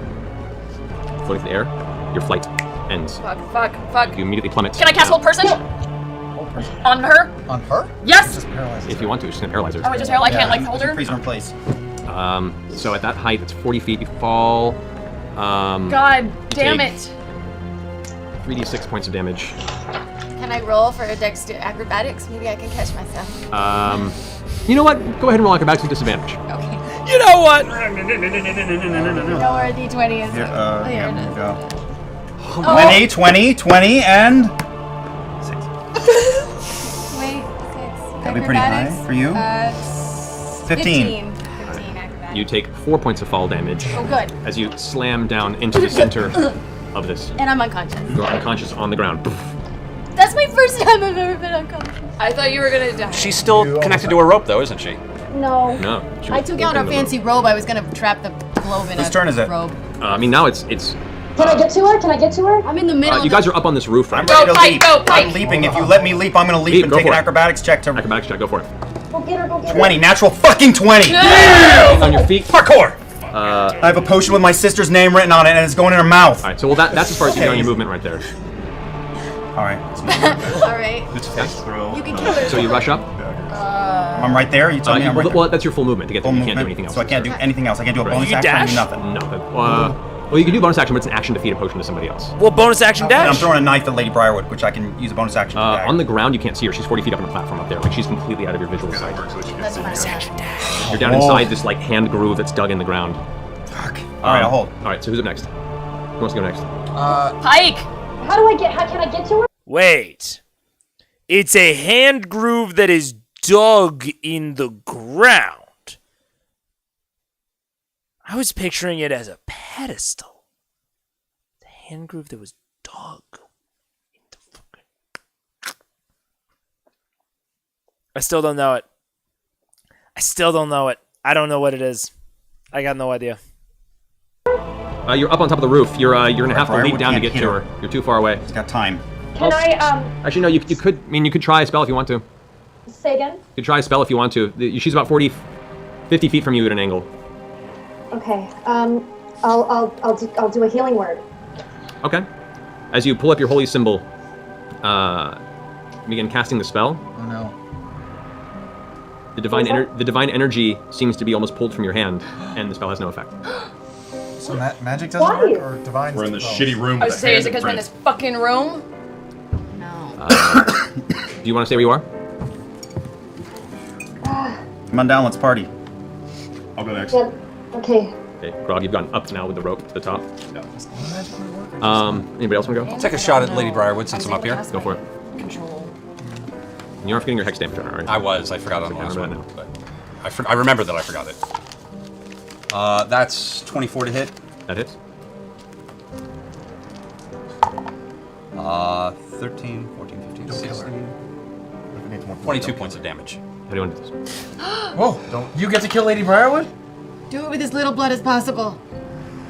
floating through the air, your flight ends. Fuck. You immediately plummet. Can I cast hold person? On her? On her? Yes! If you want to, it's just gonna paralyze her. Oh, it just I can't like hold her? Freeze her in place. So at that height, it's 40 feet. You fall. God damn take it. 3d6 points of damage. Can I roll for a acrobatics? Maybe I can catch myself. You know what? Go ahead and roll acrobatics with disadvantage. Okay. You know what? Know where a d20 is. Here, Here it we is. go. Oh. 20, and... Wait, 6. That'd be pretty high for you. 15. 15 acrobatics. You take 4 points of fall damage. Oh, good. As you slam down into the center of this. And I'm unconscious. You're unconscious on the ground. That's my first time I've ever been unconscious. I thought you were gonna die. She's still connected to a rope, though, isn't she? No. No. I took out our fancy robe. I was gonna trap the globe in Whose a turn is it? robe. I mean, now it's. Can I get to her? I'm in the middle. You guys are up on this roof right I'm now. ready to leap. I'm leaping. If you let me leap, I'm gonna leap and Go take an for it. acrobatics check to... Acrobatics check, go for it. Go get her, 20. Natural fucking 20! On your feet. Parkour! I have a potion with my sister's name written on it, and it's going in her mouth. Alright, so that's as far as you know on your movement right there. Alright. Alright. You can kill her. So you rush up. I'm right there? You told me I'm right there? Well, that's your full movement to get there. You can't do anything else. So I can't do anything else. I can't do a bonus You action. dash? Nothing. Nothing. Well, you can do bonus action, but it's an action to feed a potion to somebody else. Well, bonus action And dash. I'm throwing a knife at Lady Briarwood, which I can use a bonus action to dash. On the ground, you can't see her. She's 40 feet up on the platform up there. Like, she's completely out of your visual sight. You're down inside this, like, hand groove that's dug in the ground. Fuck. Alright, I'll hold. Alright, so who's up next? Who wants to go next? Pike! How can I get to her? Wait. It's a hand groove that is dug in the ground. I was picturing it as a pedestal. The hand groove that was dug into fucking... I still don't know it. I don't know what it is. I got no idea. You're up on top of the roof. You're gonna have to leap down to get to hit her. You're too far away. It's got time. Can I Actually, no. You could. I mean, you could try a spell if you want to. say again? You could try a spell if you want to. She's about 50 feet from you at an angle. Okay. I'll do a healing word. Okay. As you pull up your holy symbol, begin casting the spell. Oh no. The divine energy seems to be almost pulled from your hand, and the spell has no effect. So magic doesn't work, or divine? We're in this shitty room. I with was a saying, is hand it because we're in print. this fucking room? Do you want to stay where you are? Come on down, let's party. I'll go next. Yeah. Okay. Okay, Grog, you've gone up now with the rope to the top. Anybody else want to go? I'll take a shot at Lady Briarwood since I'm up here. Go for it. Control. And you're not forgetting your hex damage on her, right? I was. I forgot on the last remember one. that But I remember that I forgot it. That's 24 to hit. That hits. 13, 14, 15, 16. 22 points of damage. How do you want to do this? Whoa! Don't you get to kill Lady Briarwood? Do it with as little blood as possible.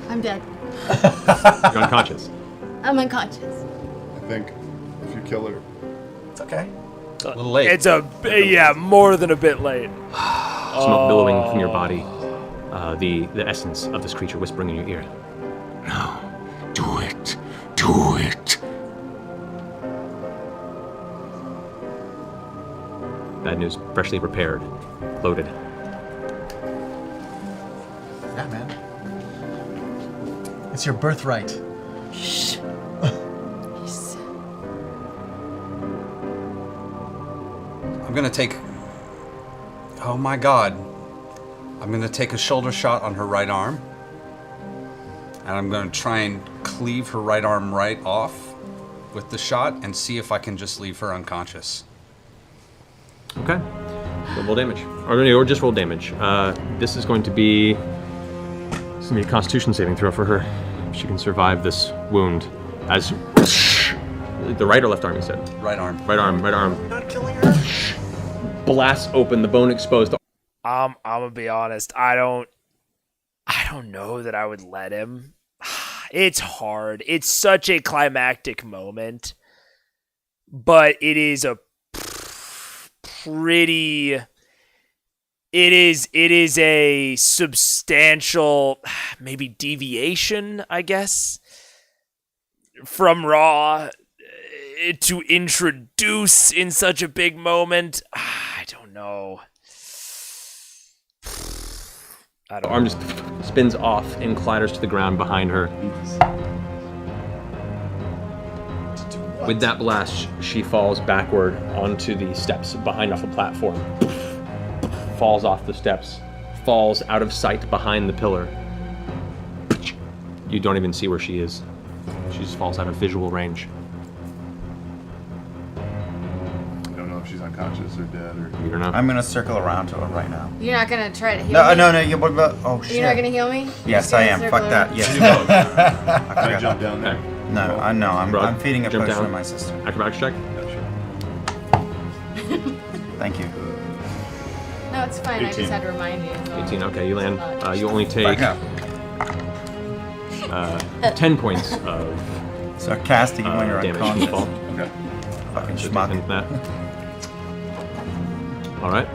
I'm dead. You're unconscious. I'm unconscious. I think if you kill her, It's okay. A little late. It's more than a bit late. Smoke billowing from your body. The essence of this creature whispering in your ear. No. Do it. Do it. Bad news. Freshly repaired. Loaded. Yeah, man. It's your birthright. Shh. I'm gonna take. Oh my god. I'm gonna take a shoulder shot on her right arm. And I'm gonna try and cleave her right arm right off with the shot and see if I can just leave her unconscious. Okay. So roll damage. Or just roll damage. This is going to be a Constitution saving throw for her. She can survive this wound. As the right or left arm, you said? Right arm. Right arm. Not killing her. Blasts open, the bone exposed. I'm gonna be honest. I don't know that I would let him. It's hard. It's such a climactic moment, but it is a pretty. It is a substantial, maybe deviation, I guess, from Raw to introduce in such a big moment. I don't know. The arm just spins off and clatters to the ground behind her. With that blast, she falls backward onto the steps behind off a platform. Falls off the steps, falls out of sight behind the pillar. You don't even see where she is. She just falls out of visual range. I don't know if she's unconscious or dead or. You don't know. I'm gonna circle around to her right now. You're not gonna try to heal No, me? no. You, what about? Oh shit. You're not gonna heal me? Yes, You're I gonna am. circle Fuck that. around? Yes. Can I jump down there? No, I know. I'm feeding a Jump potion down. to my sister. Acrobatics check. Thank you. No, it's fine. I just 18. had to remind you. 18, okay, you land. You only take 10 points of sarcastic when you're damage unconscious. from the fall. Okay. Fucking So schmuck. 10 of that. Alright.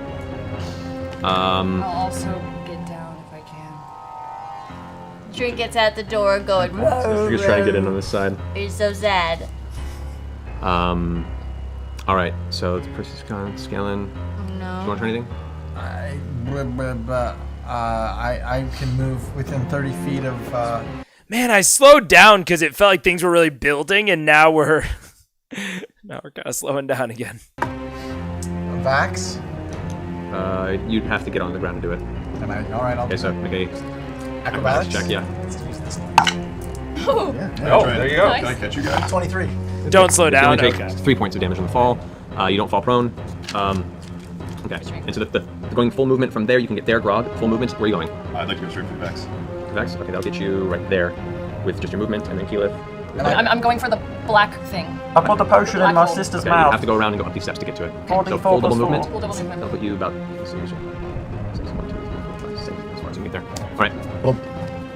I'll also get down if I can. Tree gets out the door going. You're just trying to get in on this side. You're so sad. Alright, so the person's gone. Scaling. Oh, no. Do you want to try anything? I can move within 30 feet of. Man, I slowed down because it felt like things were really building, and now we're kind of slowing down again. Vax. You'd have to get on the ground to do it. Am I all right? I'll Okay, so make a acrobatics check. Yeah. Oh, Oh, there you go. Can I catch you guys? 23. Don't slow You down. only take Okay. 3 points of damage on the fall. You don't fall prone. Okay, and so the going full movement from there, you can get there, Grog. Full movement, where are you going? I'd like to go straight for Vex. Vex? Okay, that'll get you right there with just your movement, and then Keyleth. I'm going for the black thing. I put the potion Black in my hole. sister's Okay, you mouth. have to go around and go up these steps to get to it. 44 So full double plus movement. Full double movement. That'll put you about 6, 1, 2, 3, 4, 5, 6, as far as you can get there. All right. Well,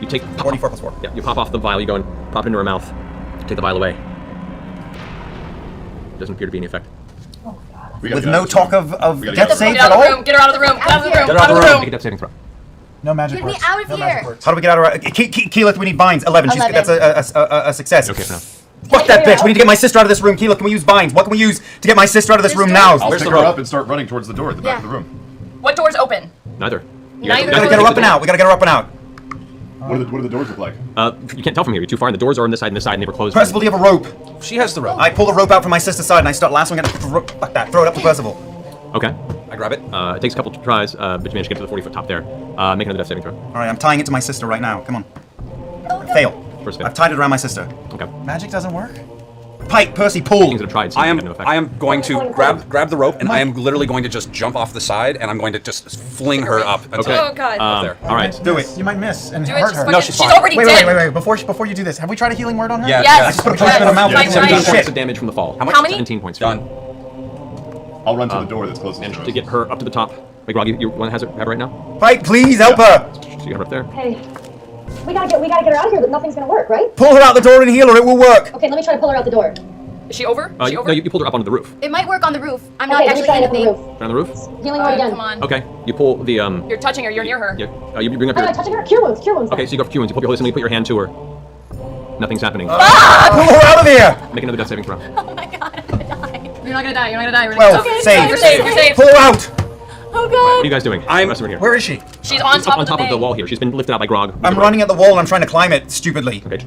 you take 44 plus 4. Yeah, you pop off the vial. You go and pop it into her mouth. Take the vial away. Doesn't appear to be any effect. With no talk of gotta death get saves Get at out of the all? room. Get her out of the room. Get out of the room. Get Out of the room. Make a death saving throw. No magic Get me works. out of no here. magic works. How do we get out of Keyleth, we need binds. 11. 11. That's a success. Okay, no. Fuck that bitch. We need to get my sister out of this room. Keyleth, can we use binds? What can we use to get my sister out of this room now? I'll Where's pick the her rope? up and start running towards the door at the back of the room. What door's open? Neither. Neither We gotta get her up and out. We gotta get her up and out. What do the doors look like? You can't tell from here. You're too far. And the doors are on this side and this side, and they were closed. Percival, do you have a rope? She has the rope. I pull the rope out from my sister's side and I start lassoing it. Fuck that. Throw it up to Percival. Okay. I grab it. It takes a couple tries, but you manage to get to the 40-foot top there. Make another death saving throw. Alright, I'm tying it to my sister right now. Come on. Fail. First fail. I've tied it around my sister. Okay. Magic doesn't work. Pike, Percy, pull. Things that have tried. I am no effect. I am going to grab the rope and I am literally going to just jump off the side and I'm going to just fling her up until Okay. Oh, God. up there. All right. Do it. You might miss and Do it. hurt Just her. fucking- No, she's she's fine. already Wait, dead. wait. Before you do this, have we tried a healing word on her? Yeah. Yes. I just put a potion in her mouth. Right, 17 right. points of damage from the fall. How much? How many? 17 points. Done. I'll run to the door that's closest Managed to to us. get her up to the top. Wait, Grog, you one has her right now? Pike, please help her. So you got her up there. Hey, we gotta get her out of here, but nothing's gonna work, right? Pull her out the door and heal her. It will work. Okay, let me try to pull her out the door. Is she over? Is she over? No, you pulled her up onto the roof. It might work on the roof. I'm Okay, not let me actually try in it the up on the thing. roof. On the roof? Healing word again. Come on. Okay. You pull the You're touching her. You're near her. you bring up I'm your. not touching her. Cure wounds. Okay, so you go for Q wounds. You pull your holy symbol, you put your hand to her. Nothing's happening. Pull her out of here. Make another death saving throw. You're not gonna die. You're not gonna die. We're 12. gonna Save. You're safe. You're safe. Pull her out. Oh What are you god. guys doing? I'm- Rest of here. Where is she? She's on top of the the thing. wall here. She's been lifted out by Grog. I'm running at the wall and I'm trying to climb it stupidly. Okay.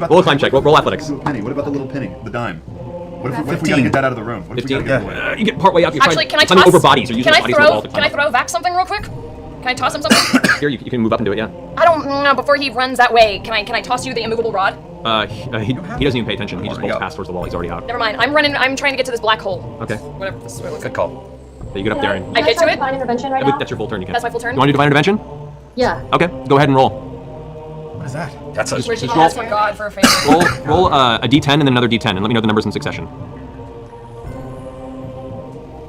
Roll a climb check. Roll athletics. Penny. What about the little penny? The dime. What if we gotta 15. get that out of the room? What if we gotta 15? get away? You get part way up. You're Actually, can I climbing toss? over bodies. Or using Can I bodies on the wall throw? to Can I climb throw Vax something real quick? Can I toss him something? up. Here, you can move up and do it, yeah. I don't know. Before he runs that way, can I toss you the immovable rod? He doesn't even pay attention. He just bolts past towards the wall. He's already out. Never mind. I'm running. I'm trying to get to this black hole. Okay. Whatever. This is what it looks like. Good call. So you get up there and... I get to it. Divine intervention right now. That's your full turn. You can. That's my full turn? You want to do Divine Intervention? Yeah. Okay. Go ahead and roll. What is that? That's a Where'd you Just ask for God for a favor? Roll a d10 and then another d10, and let me know the numbers in succession.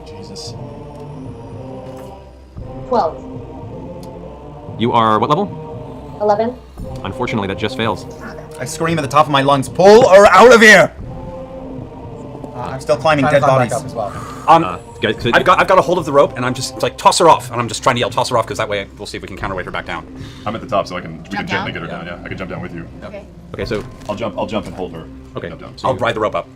Jesus. 12. You are what level? 11. Unfortunately, that just fails. I scream at the top of my lungs, pull her out of here! I'm still climbing Trying dead to climb back bodies. up as well. So I've got a hold of the rope, and I'm just like toss her off, and I'm just trying to yell toss her off because that way we'll see if we can counterweight her back down. I'm at the top, so we can Jump gently down? get her down. Yeah, I can jump down with you. Okay. Okay, so... I'll jump and hold her. Okay. Jump down. I'll ride the rope up.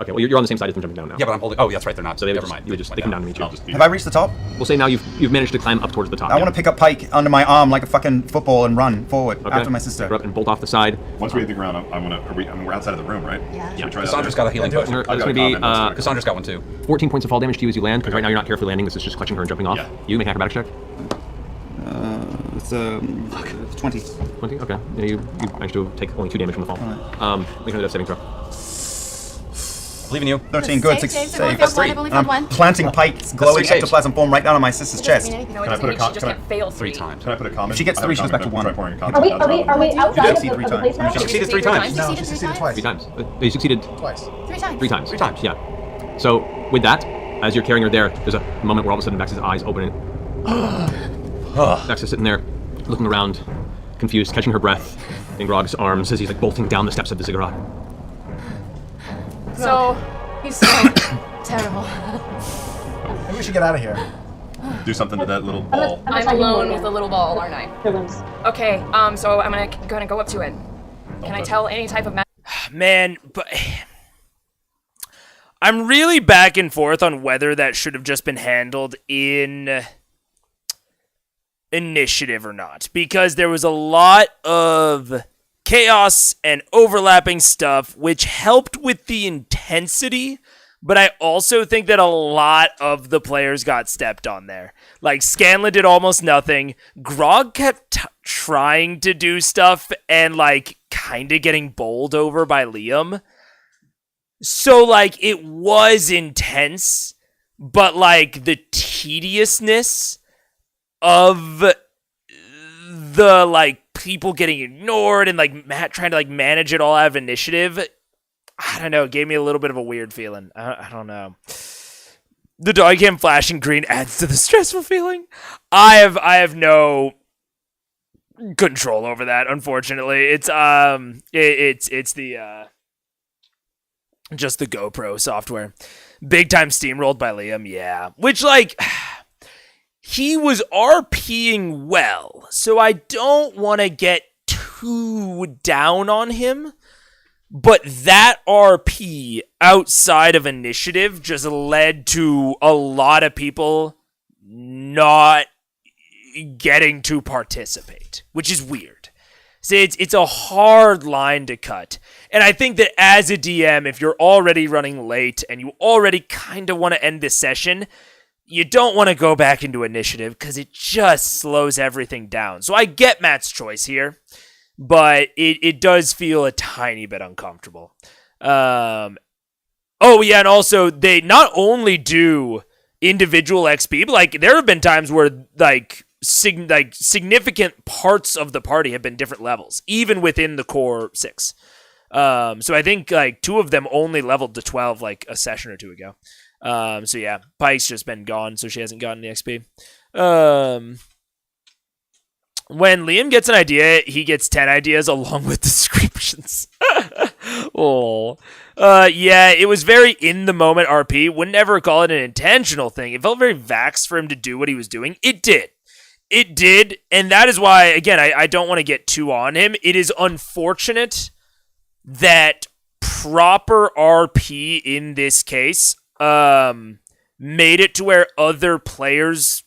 Okay, well, you're on the same side as them jumping down now. Yeah, but I'm holding. Oh, that's right. They're not. So they Never would mind. You would just they come down to meet you. I'll just be Have I reached the top? We'll say now you've managed to climb up towards the top. I want to pick up Pike under my arm like a fucking football and run forward after my sister. Pick her up and bolt off the side. Once we hit the ground, I want to. I mean, we're outside of the room, right? Yeah. Should we try that Cassandra's there? got a healing potion. There's going to be Cassandra's got one too. 14 points of fall damage to you as you land, because right now you're not carefully landing. This is just clutching her and jumping off. Yeah. You make an acrobatics check. It's 20. 20. Okay. Yeah, you managed to take only 2 damage from the fall. Make another saving throw. Believe in you. 13, good. Save, 6 save, save. I've That's only 3. found And I'm one. planting Pike glowing saves. ectoplasm form right down on my sister's chest. No, it Can I doesn't put a mean con- she just can I- can't fail 3 3 times. Can I put a comment? If she gets I have 3, a she goes back to comment. 1. Try pouring a comment. Are we outside succeed of 3 the times. place now? You succeeded 3 times. No, she succeeded twice. 3 times. You succeeded Twice. 3 times. 3 times. 3 times. Yeah. So with that, as you're carrying her there, there's a moment where all of a sudden Vex's eyes open. Vex is sitting there, looking around, confused, catching her breath in Grog's arms as he's like bolting down the steps of the ziggurat. So He's so terrible. Maybe we should get out of here. Do something to that little ball. I'm alone with the little ball, aren't I? Villains. Okay. So I'm gonna go up to it. Can I tell any type of Man, but I'm really back and forth on whether that should have just been handled in initiative or not, because there was a lot of chaos and overlapping stuff which helped with the intensity, but I also think that a lot of the players got stepped on there. Like, Scanlan did almost nothing. Grog kept trying to do stuff and, like, kind of getting bowled over by Liam. So, like, it was intense, but, like, the tediousness of the, like, people getting ignored and, like, trying to, like, manage it all out of initiative, I don't know, it gave me a little bit of a weird feeling. I don't know. The dog cam flashing green adds to the stressful feeling. I have no control over that, unfortunately. It's the just the GoPro software. Big time steamrolled by Liam, yeah. Which, like, he was RPing well, so I don't want to get too down on him. But that RP outside of initiative just led to a lot of people not getting to participate, which is weird. So it's a hard line to cut. And I think that as a DM, if you're already running late and you already kind of want to end this session, you don't want to go back into initiative because it just slows everything down. So I get Matt's choice here, but it does feel a tiny bit uncomfortable. Oh, yeah, and also, they not only do individual XP, but, like, there have been times where, like, significant parts of the party have been different levels, even within the core 6. So I think, like, 2 of them only leveled to 12, like, a session or 2 ago. So, yeah, Pike's just been gone, so she hasn't gotten the XP. When Liam gets an idea, he gets 10 ideas along with descriptions. Oh. Yeah, it was very in-the-moment RP. Would never call it an intentional thing. It felt very vax for him to do what he was doing. It did. It did, and that is why, again, I don't want to get too on him. It is unfortunate that proper RP in this case made it to where other players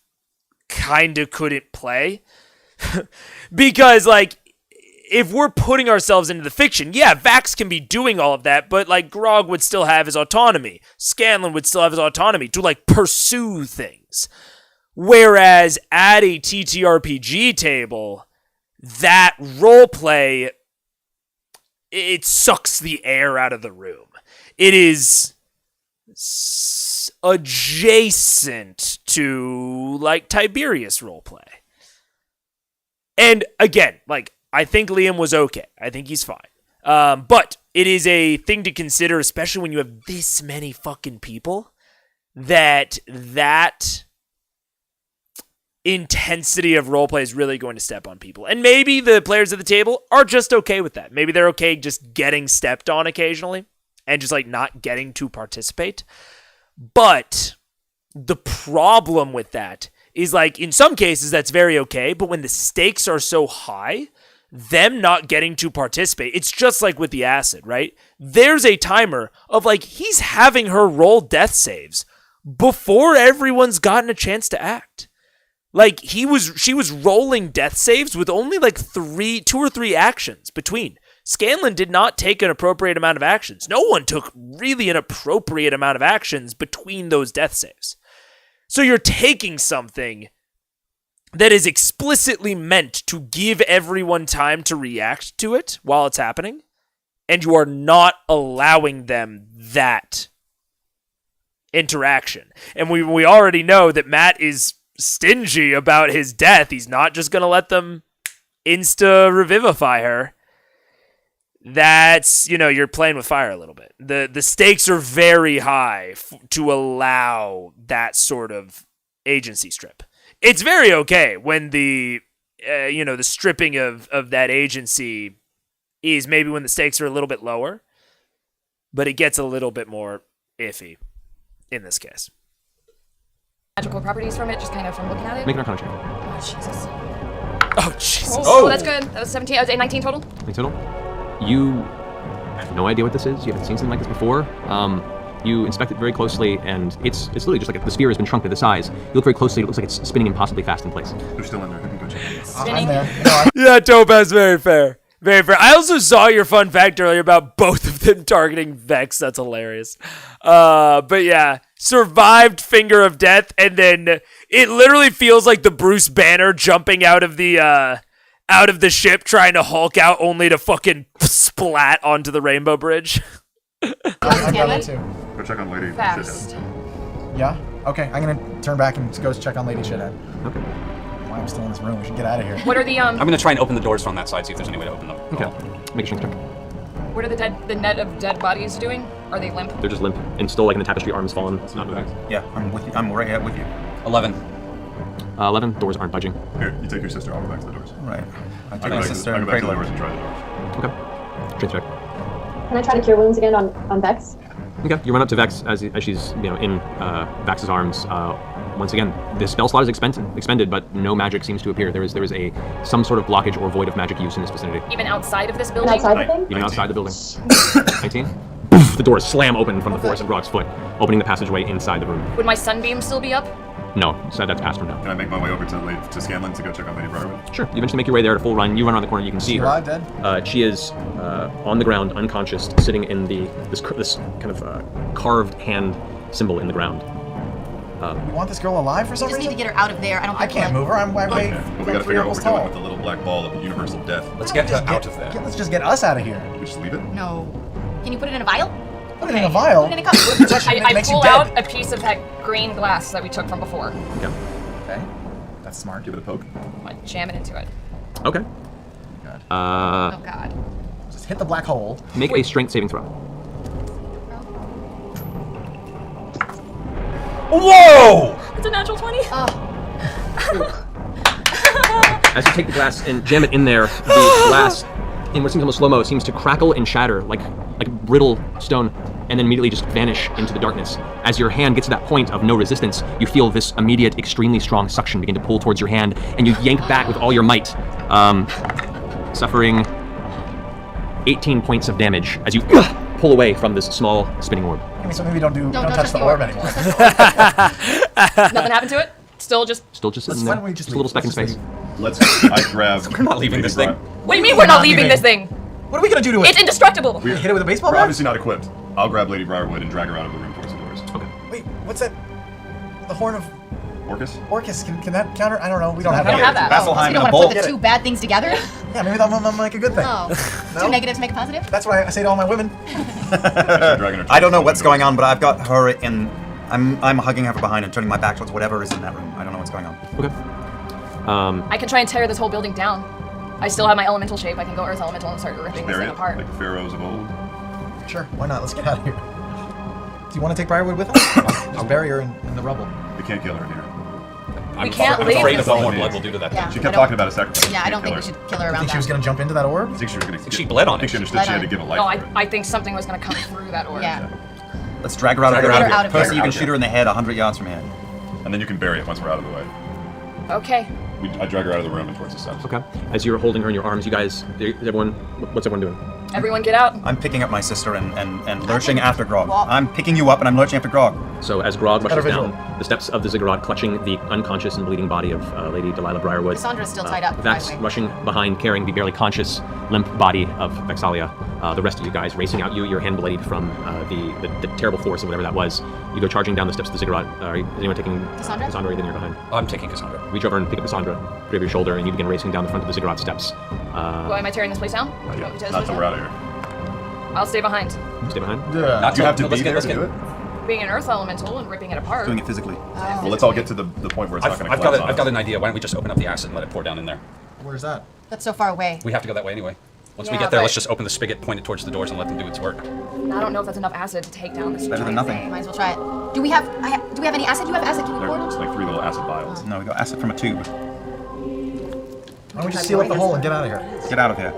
kind of couldn't play. Because, like, if we're putting ourselves into the fiction, yeah, Vax can be doing all of that, but, like, Grog would still have his autonomy. Scanlan would still have his autonomy to, like, pursue things. Whereas at a TTRPG table, that roleplay, it sucks the air out of the room. It is adjacent to, like, Tiberius roleplay. And again, like, I think Liam was okay. I think he's fine. But it is a thing to consider, especially when you have this many fucking people, that intensity of roleplay is really going to step on people. And maybe the players at the table are just okay with that. Maybe they're okay just getting stepped on occasionally and just, like, not getting to participate. But the problem with that is, like, in some cases that's very okay, but when the stakes are so high, them not getting to participate, it's just like with the acid, right? There's a timer of, like, he's having her roll death saves before everyone's gotten a chance to act. Like, she was rolling death saves with only, like, 2 or 3 actions between. Scanlan did not take an appropriate amount of actions. No one took really an appropriate amount of actions between those death saves. So you're taking something that is explicitly meant to give everyone time to react to it while it's happening, and you are not allowing them that interaction. And we already know that Matt is stingy about his death. He's not just going to let them insta-revivify her. That's, you're playing with fire a little bit. The stakes are very high to allow that sort of agency strip. It's very okay when the stripping of that agency is maybe when the stakes are a little bit lower, but it gets a little bit more iffy in this case. Magical properties from it, just kind of from looking at it. Make an Arcana check. Oh, Jesus. Oh, Jesus. Oh, that's good. That was 17. I was 19 total. 19 total? You have no idea what this is. You haven't seen something like this before. You inspect it very closely, and it's literally just like the sphere has been shrunk to the size. You look very closely, it looks like it's spinning impossibly fast in place. They're still in there. I can go check. Spinning. Yeah, Topaz, very fair. Very fair. I also saw your fun fact earlier about both of them targeting Vex. That's hilarious. But yeah, survived Finger of Death, and then it literally feels like the Bruce Banner jumping out of the ship trying to Hulk out only to fucking splat onto the Rainbow Bridge. I got that too. Go check on Lady Fast. Shithead. Yeah? Okay, I'm gonna turn back and go check on Lady Shithead. Okay. Why I'm still in this room? We should get out of here. What are the I'm gonna try and open the doors from that side, see if there's any way to open them. Okay. Make a strength check. What are the net of dead bodies doing? Are they limp? They're just limp and still, like, in the tapestry, arms fallen. It's not moving. Yeah, I'm with you. I'm right here with you. 11. 11. Doors aren't budging. Here, you take your sister. I'll go back to the doors. Right. I I take go my back sister to and the cradle doors her. and try the doors. Okay. Strength check. Can I try to cure wounds again on Vex? Okay, you run up to Vex as she's in Vax's arms. Once again, the spell slot is expended, but no magic seems to appear. There is some sort of blockage or void of magic use in this vicinity. Even outside of this building? Outside the thing? Even outside the building. 19. The doors slam open from the force of Grog's foot, opening the passageway inside the room. Would my sunbeam still be up? No, so that's past from now. Can I make my way over to Scanlan to go check on Lady Briarwood? Sure. You eventually make your way there at a full run. You run around the corner. You can see She her. alive, dead? She is on the ground, unconscious, sitting in this kind of carved hand symbol in the ground. We want this girl alive for some We just need reason? to get her out of there. I don't I think can't move her. I'm way Okay. Well, we gotta 3 figure out what levels we're doing tall. with the little black ball of universal death. Let's get her Just out of there. Let's just get us out of here. We just leave it? No. Can you put it in a vial? Put it in a vial. Put it in a cup. What if you touch it and it I makes you pull dead? out a piece of that green glass that we took from before. Okay. Okay. That's smart. Give it a poke. I jam it into it. Okay. Oh god. Just hit the black hole. Make a strength saving throw. Whoa! It's a natural 20. As you take the glass and jam it in there, the glass, in what seems almost slow-mo, seems to crackle and shatter like brittle stone, and then immediately just vanish into the darkness. As your hand gets to that point of no resistance, you feel this immediate, extremely strong suction begin to pull towards your hand, and you yank back with all your might, suffering 18 points of damage as you pull away from this small spinning orb. So maybe don't touch the orb anymore. Nothing happened to it? Still just sitting there. Just a little speck in space. I grab. We're not leaving this thing. What do you mean we're not leaving this thing? What are we gonna do to it? It's indestructible. We hit it with a baseball We're bat? obviously not equipped. I'll grab Lady Briarwood and drag her out of the room towards the doors. Okay. Wait, what's that? The horn of Orcus? Orcus. Can that counter? I don't know. We don't have We don't have that. Vasselheim So we and don't a want bolt. to put the two bad things together? Yeah, maybe that'll make a good thing. Oh. No? Two negatives make a positive? That's what I say to all my women. I don't know what's going on, but I've got her in. I'm hugging her from behind and turning my back towards whatever is in that room. I don't know what's going on. Okay. I can try and tear this whole building down. I still have my elemental shape. I can go earth elemental and start ripping this Bury thing it apart. like pharaohs of old. Sure, why not? Let's get out of here. Do you want to take Briarwood with us? Just bury her in the rubble. We can't kill her here. We can't I'm leave afraid this of what more thing. blood will do to that Yeah, She I kept don't- talking about a sacrifice. Yeah, I don't think we should kill her I around think she was that. gonna jump into that orb? I think she was gonna. She bled on I think it. she understood she had to give a life. No, for it. I think something was going to come through that orb. Yeah. Let's drag her out of Drag her here. out of here. Percy, you can shoot her in the head 100 yards from here. And then you can bury it once we're out of the way. Okay. I drag her out of the room and towards the steps. Okay. As you're holding her in your arms, you guys, what's everyone doing? Everyone get out. I'm picking up my sister and lurching after Grog. I'm picking you up and I'm lurching after Grog. So as Grog rushes Better down the steps of the ziggurat, clutching the unconscious and bleeding body of Lady Delilah Briarwood. Cassandra's still tied up, Vax by the way. rushing behind, carrying the barely conscious, limp body of Vexalia. The rest of you guys racing out, your hand bloodied from the terrible force of whatever that was. You go charging down the steps of the ziggurat. Is anyone taking Cassandra? Cassandra, or then you're behind? I'm taking Cassandra. Reach over and pick up Cassandra, put her over your shoulder, and you begin racing down the front of the ziggurat steps. Well, am I tearing this place down? Not You yet. want me to tear this Not place till down? we're out of here. I'll stay behind. Stay behind? Yeah. You have to let's be get- there let's to get- do it? Being an earth elemental and ripping it apart. Doing it physically. Well, let's all get to the point where it's not going to I've collapse on got us. an idea. Why don't we just open up the acid and let it pour down in there? Where's that? That's so far away. We have to go that way anyway. Once we Yeah, get there, but- let's just open the spigot, point it towards the doors, and let them do its work. I don't know if that's enough acid to take down this Better than giant nothing. thing. Might as well try it. Do we have any acid? Do you have acid? Can you pour There's it? like 3 little acid vials. No, we got acid from a tube. Why don't we just seal up the hole and get out of here? Get out of here.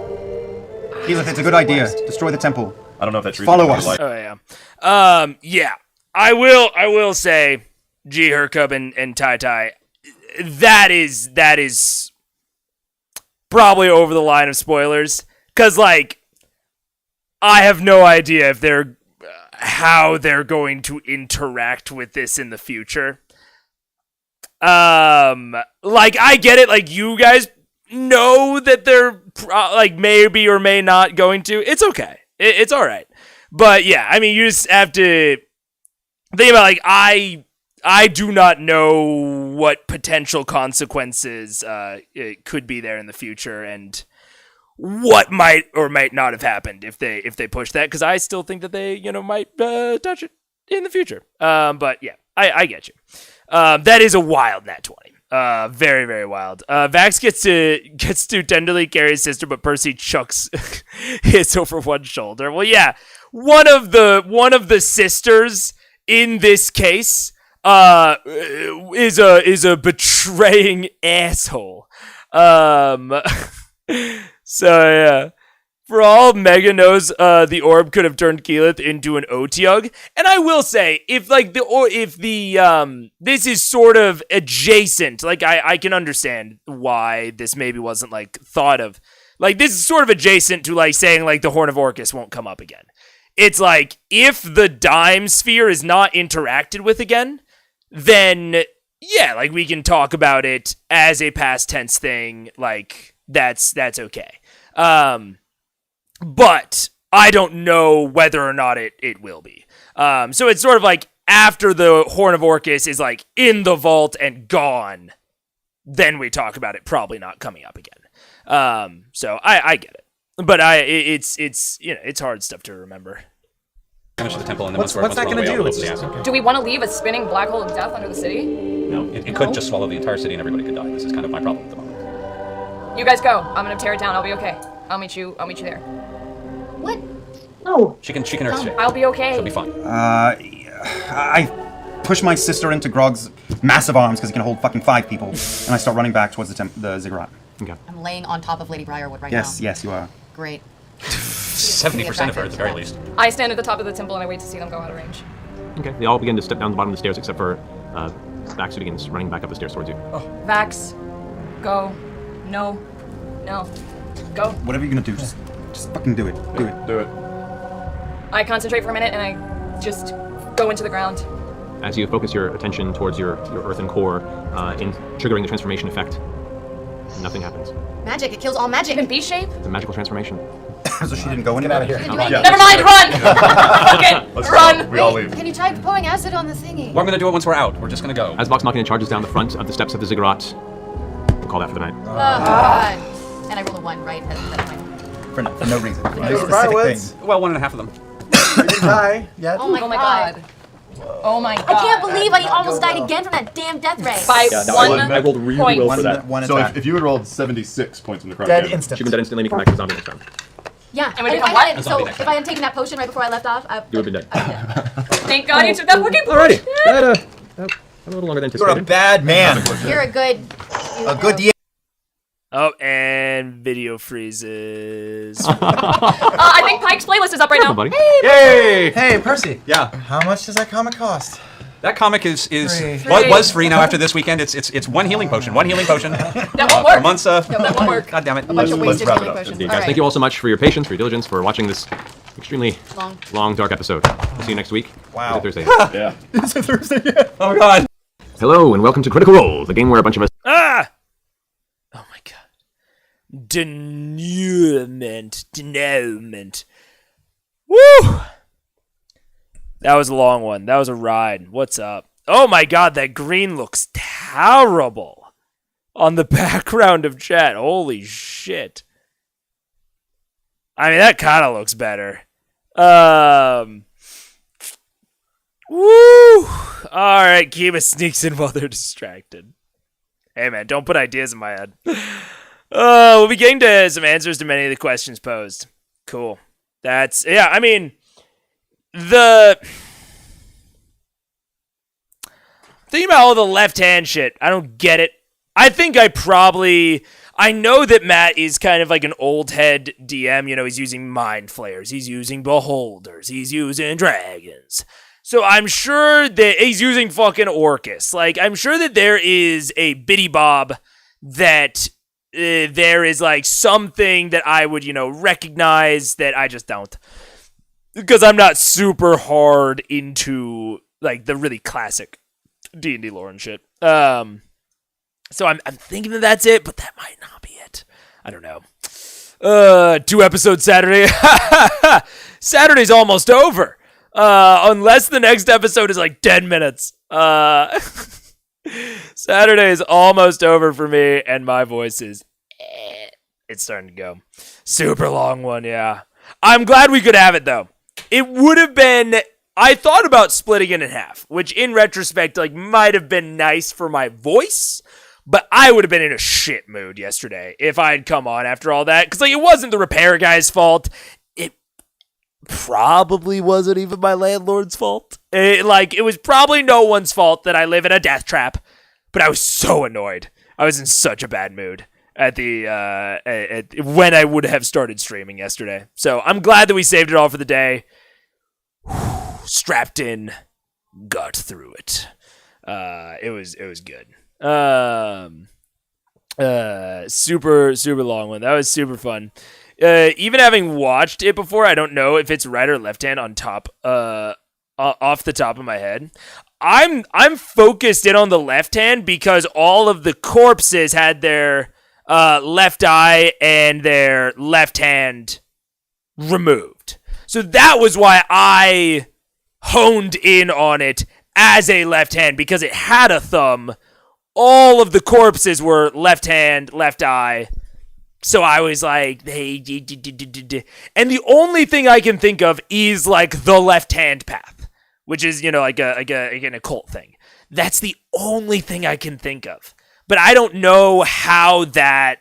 Keyleth, it's a good idea. Destroy the temple. I don't know if that's Follow us. Oh yeah. Yeah. I will say, G Hercub and Tai Tai, that is probably over the line of spoilers, cause like I have no idea if they're how they're going to interact with this in the future. Like I get it, like you guys know that they're like maybe or may not going to. It's okay. It's all right. But yeah, I mean, you just have to think about like I do not know what potential consequences it could be there in the future, and what might or might not have happened if they push that, because I still think that they might touch it in the future. But yeah, I get you. That is a wild nat 20. Very, very wild. Vax gets to tenderly carry his sister, but Percy chucks his over one shoulder. Well, yeah, one of the sisters in this case is a betraying asshole. So yeah. For all Mega knows, the orb could have turned Keyleth into an Otyug. And I will say, if this is sort of adjacent, like I can understand why this maybe wasn't like thought of. Like this is sort of adjacent to like saying like the Horn of Orcus won't come up again. It's like if the Dime Sphere is not interacted with again, then yeah, like we can talk about it as a past tense thing. Like that's okay. But I don't know whether or not it will be. So it's sort of like after the Horn of Orcus is like in the vault and gone, then we talk about it probably not coming up again. So I get it, but it's hard stuff to remember. Finish the temple, and then What's that going to do? It's just, Do we want to leave a spinning black hole of death under the city? No, it could just swallow the entire city, and everybody could die. This is kind of my problem at the moment. You guys go. I'm gonna tear it down. I'll be okay. I'll meet you there. What? No. She can earth shape. I'll be okay. She'll be fine. I push my sister into Grog's massive arms because he can hold fucking 5 people, and I start running back towards the ziggurat. Okay. I'm laying on top of Lady Briarwood right now. Yes, you are. Great. 70% of her at the very least. I stand at the top of the temple and I wait to see them go out of range. Okay. They all begin to step down the bottom of the stairs, except for Vax, who begins running back up the stairs towards you. Vax, go. No. Go. Whatever you're gonna do, just fucking do it. Do it. Do it. I concentrate for a minute and I just go into the ground. As you focus your attention towards your earthen core, in triggering the transformation effect, nothing happens. Magic, it kills all magic. In B shape? It's a magical transformation. So she didn't go anywhere. Out of here. Never mind, run! Okay, Let's run! go. We all leave. Can you try pouring acid on the thingy? Well, I'm gonna do it once we're out. We're just gonna go. As Vox Machina charges down the front of the steps of the ziggurat, we'll call that for the night. God. And I roll a 1, right? That's fine. For no reason. For no Hey, specific Briarwoods. thing. Well, 1.5 of them. You didn't die yet. Oh my god. Oh my god. I can't believe I almost died again from that damn death ray. By Yeah, that one was, I rolled really point. well for that. One So attack. if you had rolled 76 points of necrotic Dead damage, instant. She can dead instantly and you come back to the zombie next turn. Yeah. And we if become I what? hadn't, so if I had taken that potion right before I left off, You would have been dead. Thank god you took that fucking Alrighty. That a little longer than You're a anticipated. bad man. you're a good. DA. Oh, and video freezes. I think Pike's playlist is up right now. buddy. Yay! Hey, Percy. Yeah. How much does that comic cost? That comic is Free. was free. Now after this weekend, it's one healing potion. One healing potion. That won't work. For months. No, that won't work. God damn it. A bunch of Let's wasted wrap it healing up. potions. Indeed, All guys, right. thank you all so much for your patience, for your diligence, for watching this extremely Long. dark episode. We'll see you next week. Wow. Is it Thursday? yeah. It's a Thursday yet. Oh god. Hello, and welcome to Critical Role, the game where a bunch of us... Ah! Oh my god. Denouement. Woo! That was a long one. That was a ride. What's up? Oh my god, that green looks terrible on the background of chat. Holy shit. I mean, that kind of looks better. Woo! Alright, Kiba sneaks in while they're distracted. Hey man, don't put ideas in my head. We'll be getting to some answers to many of the questions posed. Cool. That's, yeah, I mean, the thing about all the left-hand shit, I don't get it. I think I know that Matt is kind of like an old head DM, you know, he's using mind flayers, he's using beholders, he's using dragons. So I'm sure that he's using fucking Orcus. Like, I'm sure that there is a bitty bob that there is like something that I would, you know, recognize that I just don't. Because I'm not super hard into like the really classic D&D lore and shit. So I'm thinking that that's it, but that might not be it. I don't know. 2 episodes Saturday. Saturday's almost over. Unless the next episode is like 10 minutes. Saturday is almost over for me, and my voice is... It's starting to go. Super long one, yeah. I'm glad we could have it, though. It would have been... I thought about splitting it in half, which in retrospect, like, might have been nice for my voice, but I would have been in a shit mood yesterday if I had come on after all that, because, like, it wasn't the repair guy's fault. It probably wasn't even my landlord's fault. It was probably no one's fault that I live in a death trap, but I was so annoyed. I was in such a bad mood at when I would have started streaming yesterday. So I'm glad that we saved it all for the day. Strapped in, got through it. It was good. Super long one. That was super fun. Even having watched it before, I don't know if it's right or left hand on top. Off the top of my head, I'm focused in on the left hand because all of the corpses had their left eye and their left hand removed. So that was why I honed in on it as a left hand, because it had a thumb. All of the corpses were left hand, left eye. So I was like, hey, and the only thing I can think of is like the left hand path, which is, you know, like an occult thing. That's the only thing I can think of. But I don't know how that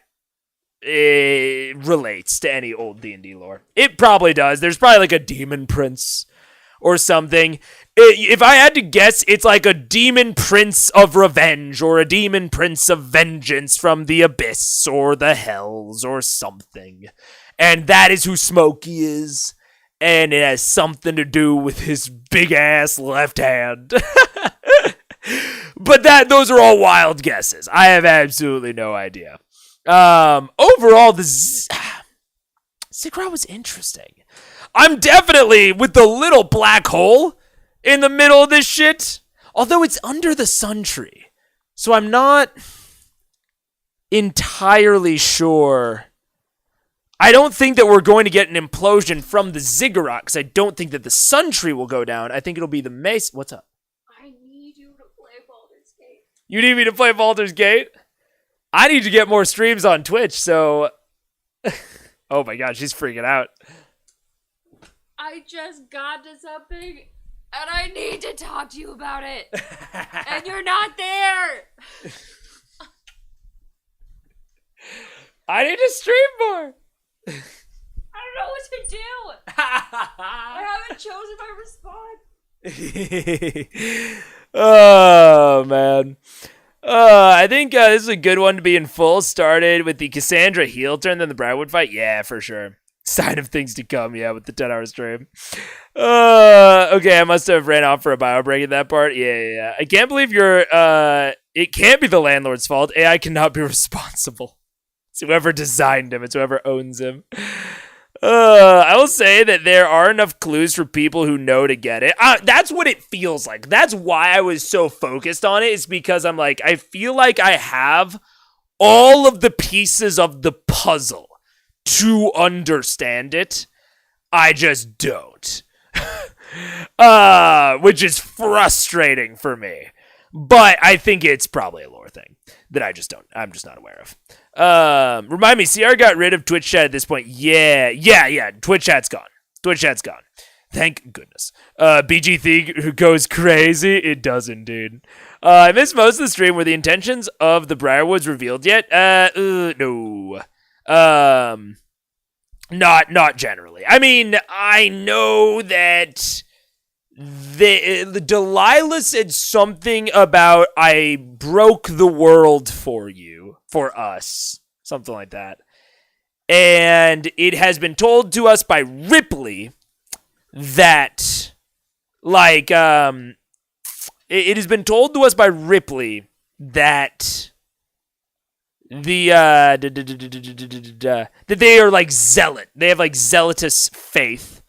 relates to any old D&D lore. It probably does. There's probably like a demon prince or something. If I had to guess, it's like a demon prince of revenge or a demon prince of vengeance from the abyss or the hells or something. And that is who Smokey is. And it has something to do with his big ass left hand. But those are all wild guesses. I have absolutely no idea. Overall, the Ziggurat was interesting. I'm definitely with the little black hole in the middle of this shit. Although it's under the sun tree. So I'm not entirely sure. I don't think that we're going to get an implosion from the ziggurat, because I don't think that the sun tree will go down. I think it'll be the mace. What's up? I need you to play Baldur's Gate. You need me to play Baldur's Gate? I need to get more streams on Twitch, so... Oh my god, she's freaking out. I just got to something, and I need to talk to you about it. And you're not there. I need to stream more. I don't know what to do. I haven't chosen my response. Oh, man. I think this is a good one to be in full. Started with the Cassandra heel turn, then the Briarwood fight. Yeah, for sure. Sign of things to come, yeah, with the 10-hour stream. Okay, I must have ran off for a bio break at that part. Yeah. I can't believe it can't be the landlord's fault. AI cannot be responsible. It's whoever designed him. It's whoever owns him. I will say that there are enough clues for people who know to get it. That's what it feels like. That's why I was so focused on it, is because I'm like, I feel like I have all of the pieces of the puzzle to understand it. I just don't. Which is frustrating for me. But I think it's probably a lore thing that I'm just not aware of. Remind me, CR got rid of Twitch chat at this point. Yeah. Twitch chat's gone. Thank goodness. BG Thing goes crazy. It does indeed. I missed most of the stream. Were the intentions of the Briarwoods revealed yet? No. Not generally. I mean, I know that the Delilah said something about I broke the world for us, something like that. And it has been told to us by Ripley that, like, it has been told to us by Ripley that that they are like zealot. They have like zealotous faith.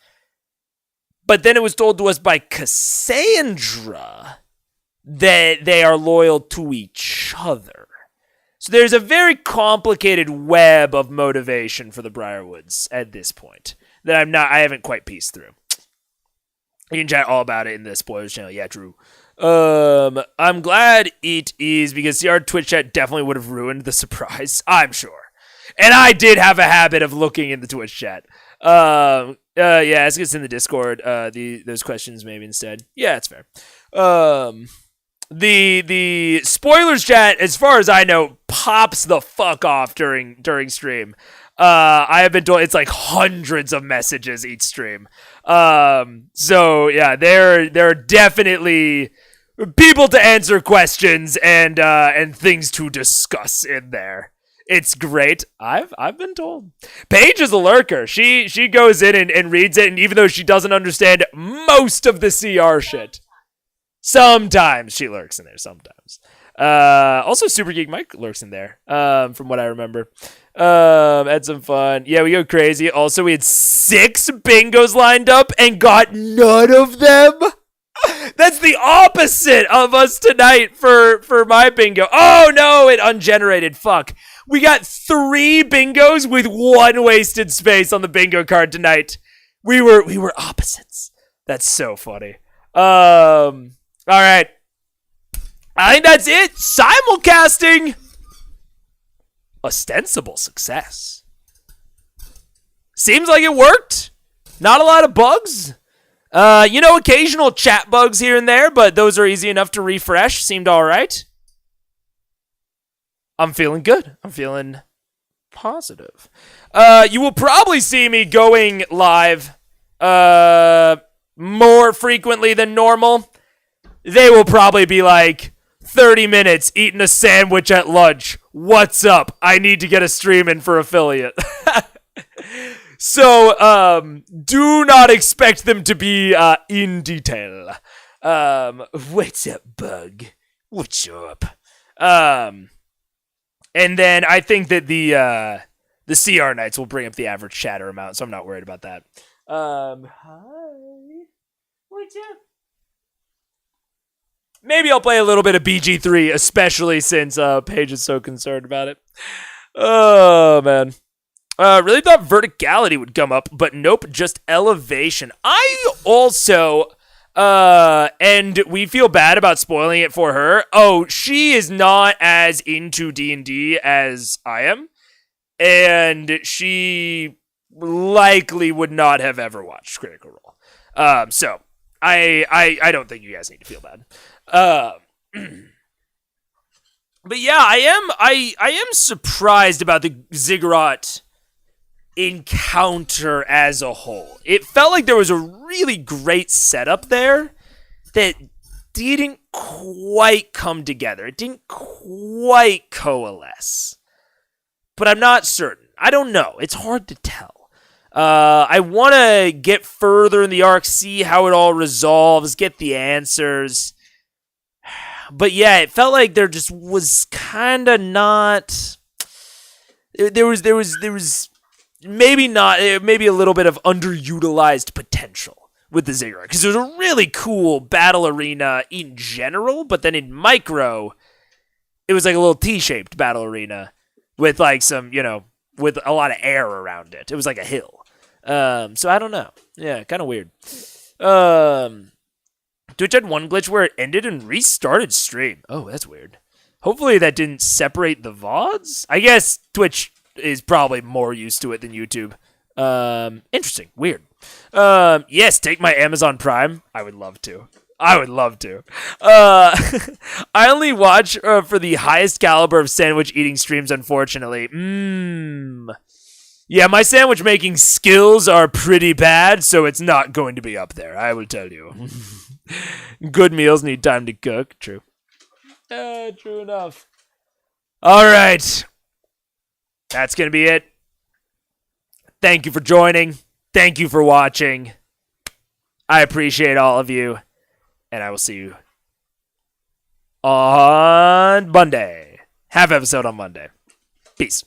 But then it was told to us by Cassandra that they are loyal to each other. So there's a very complicated web of motivation for the Briarwoods at this point that I haven't quite pieced through. You can chat all about it in the spoilers channel. Yeah, true. I'm glad it is, because CR Twitch chat definitely would have ruined the surprise, I'm sure. And I did have a habit of looking in the Twitch chat. Yeah, ask us in the Discord, those questions maybe instead. Yeah, it's fair. The spoilers chat, as far as I know, pops the fuck off during stream. I have been told it's like hundreds of messages each stream. So yeah, there are definitely people to answer questions and things to discuss in there. It's great. I've been told. Paige is a lurker. She goes in and reads it, and even though she doesn't understand most of the CR shit, sometimes she lurks in there. Sometimes. Also, Super Geek Mike lurks in there. From what I remember. Had some fun. Yeah, we go crazy. Also, we had 6 bingos lined up and got none of them. That's the opposite of us tonight for my bingo. Oh no, it ungenerated. Fuck. We got 3 bingos with 1 wasted space on the bingo card tonight. We were opposites. That's so funny. All right. I think that's it. Simulcasting. Ostensible success. Seems like it worked. Not a lot of bugs. Occasional chat bugs here and there, but those are easy enough to refresh. Seemed all right. I'm feeling good. I'm feeling positive. You will probably see me going live more frequently than normal. They will probably be like 30 minutes eating a sandwich at lunch. What's up? I need to get a stream in for affiliate. So, do not expect them to be in detail. What's up, bug? What's up? And then I think that the CR nights will bring up the average chatter amount, so I'm not worried about that. Hi. What's up? Maybe I'll play a little bit of BG3, especially since Paige is so concerned about it. Oh, man. Really thought verticality would come up, but nope, just elevation. I also, and we feel bad about spoiling it for her. Oh, she is not as into D&D as I am, and she likely would not have ever watched Critical Role. So I don't think you guys need to feel bad. But yeah, I am surprised about the Ziggurat encounter as a whole. It felt like there was a really great setup there that didn't quite come together. It didn't quite coalesce. But I'm not certain. I don't know. It's hard to tell. I want to get further in the arc, see how it all resolves, get the answers. But yeah, it felt like there just was kind of not. There was maybe not, maybe a little bit of underutilized potential with the Ziggurat, because there's a really cool battle arena in general, but then in Micro, it was like a little T-shaped battle arena with like some, with a lot of air around it. It was like a hill. So I don't know. Yeah, kind of weird. Twitch had one glitch where it ended and restarted stream. Oh, that's weird. Hopefully that didn't separate the VODs. I guess Twitch is probably more used to it than YouTube. Interesting. Weird. Yes, take my Amazon Prime. I would love to. I only watch for the highest caliber of sandwich eating streams, unfortunately. Yeah, my sandwich making skills are pretty bad, so it's not going to be up there, I will tell you. Good meals need time to cook. True. True enough. All right. That's going to be it. Thank you for joining. Thank you for watching. I appreciate all of you. And I will see you on Monday. Half episode on Monday. Peace.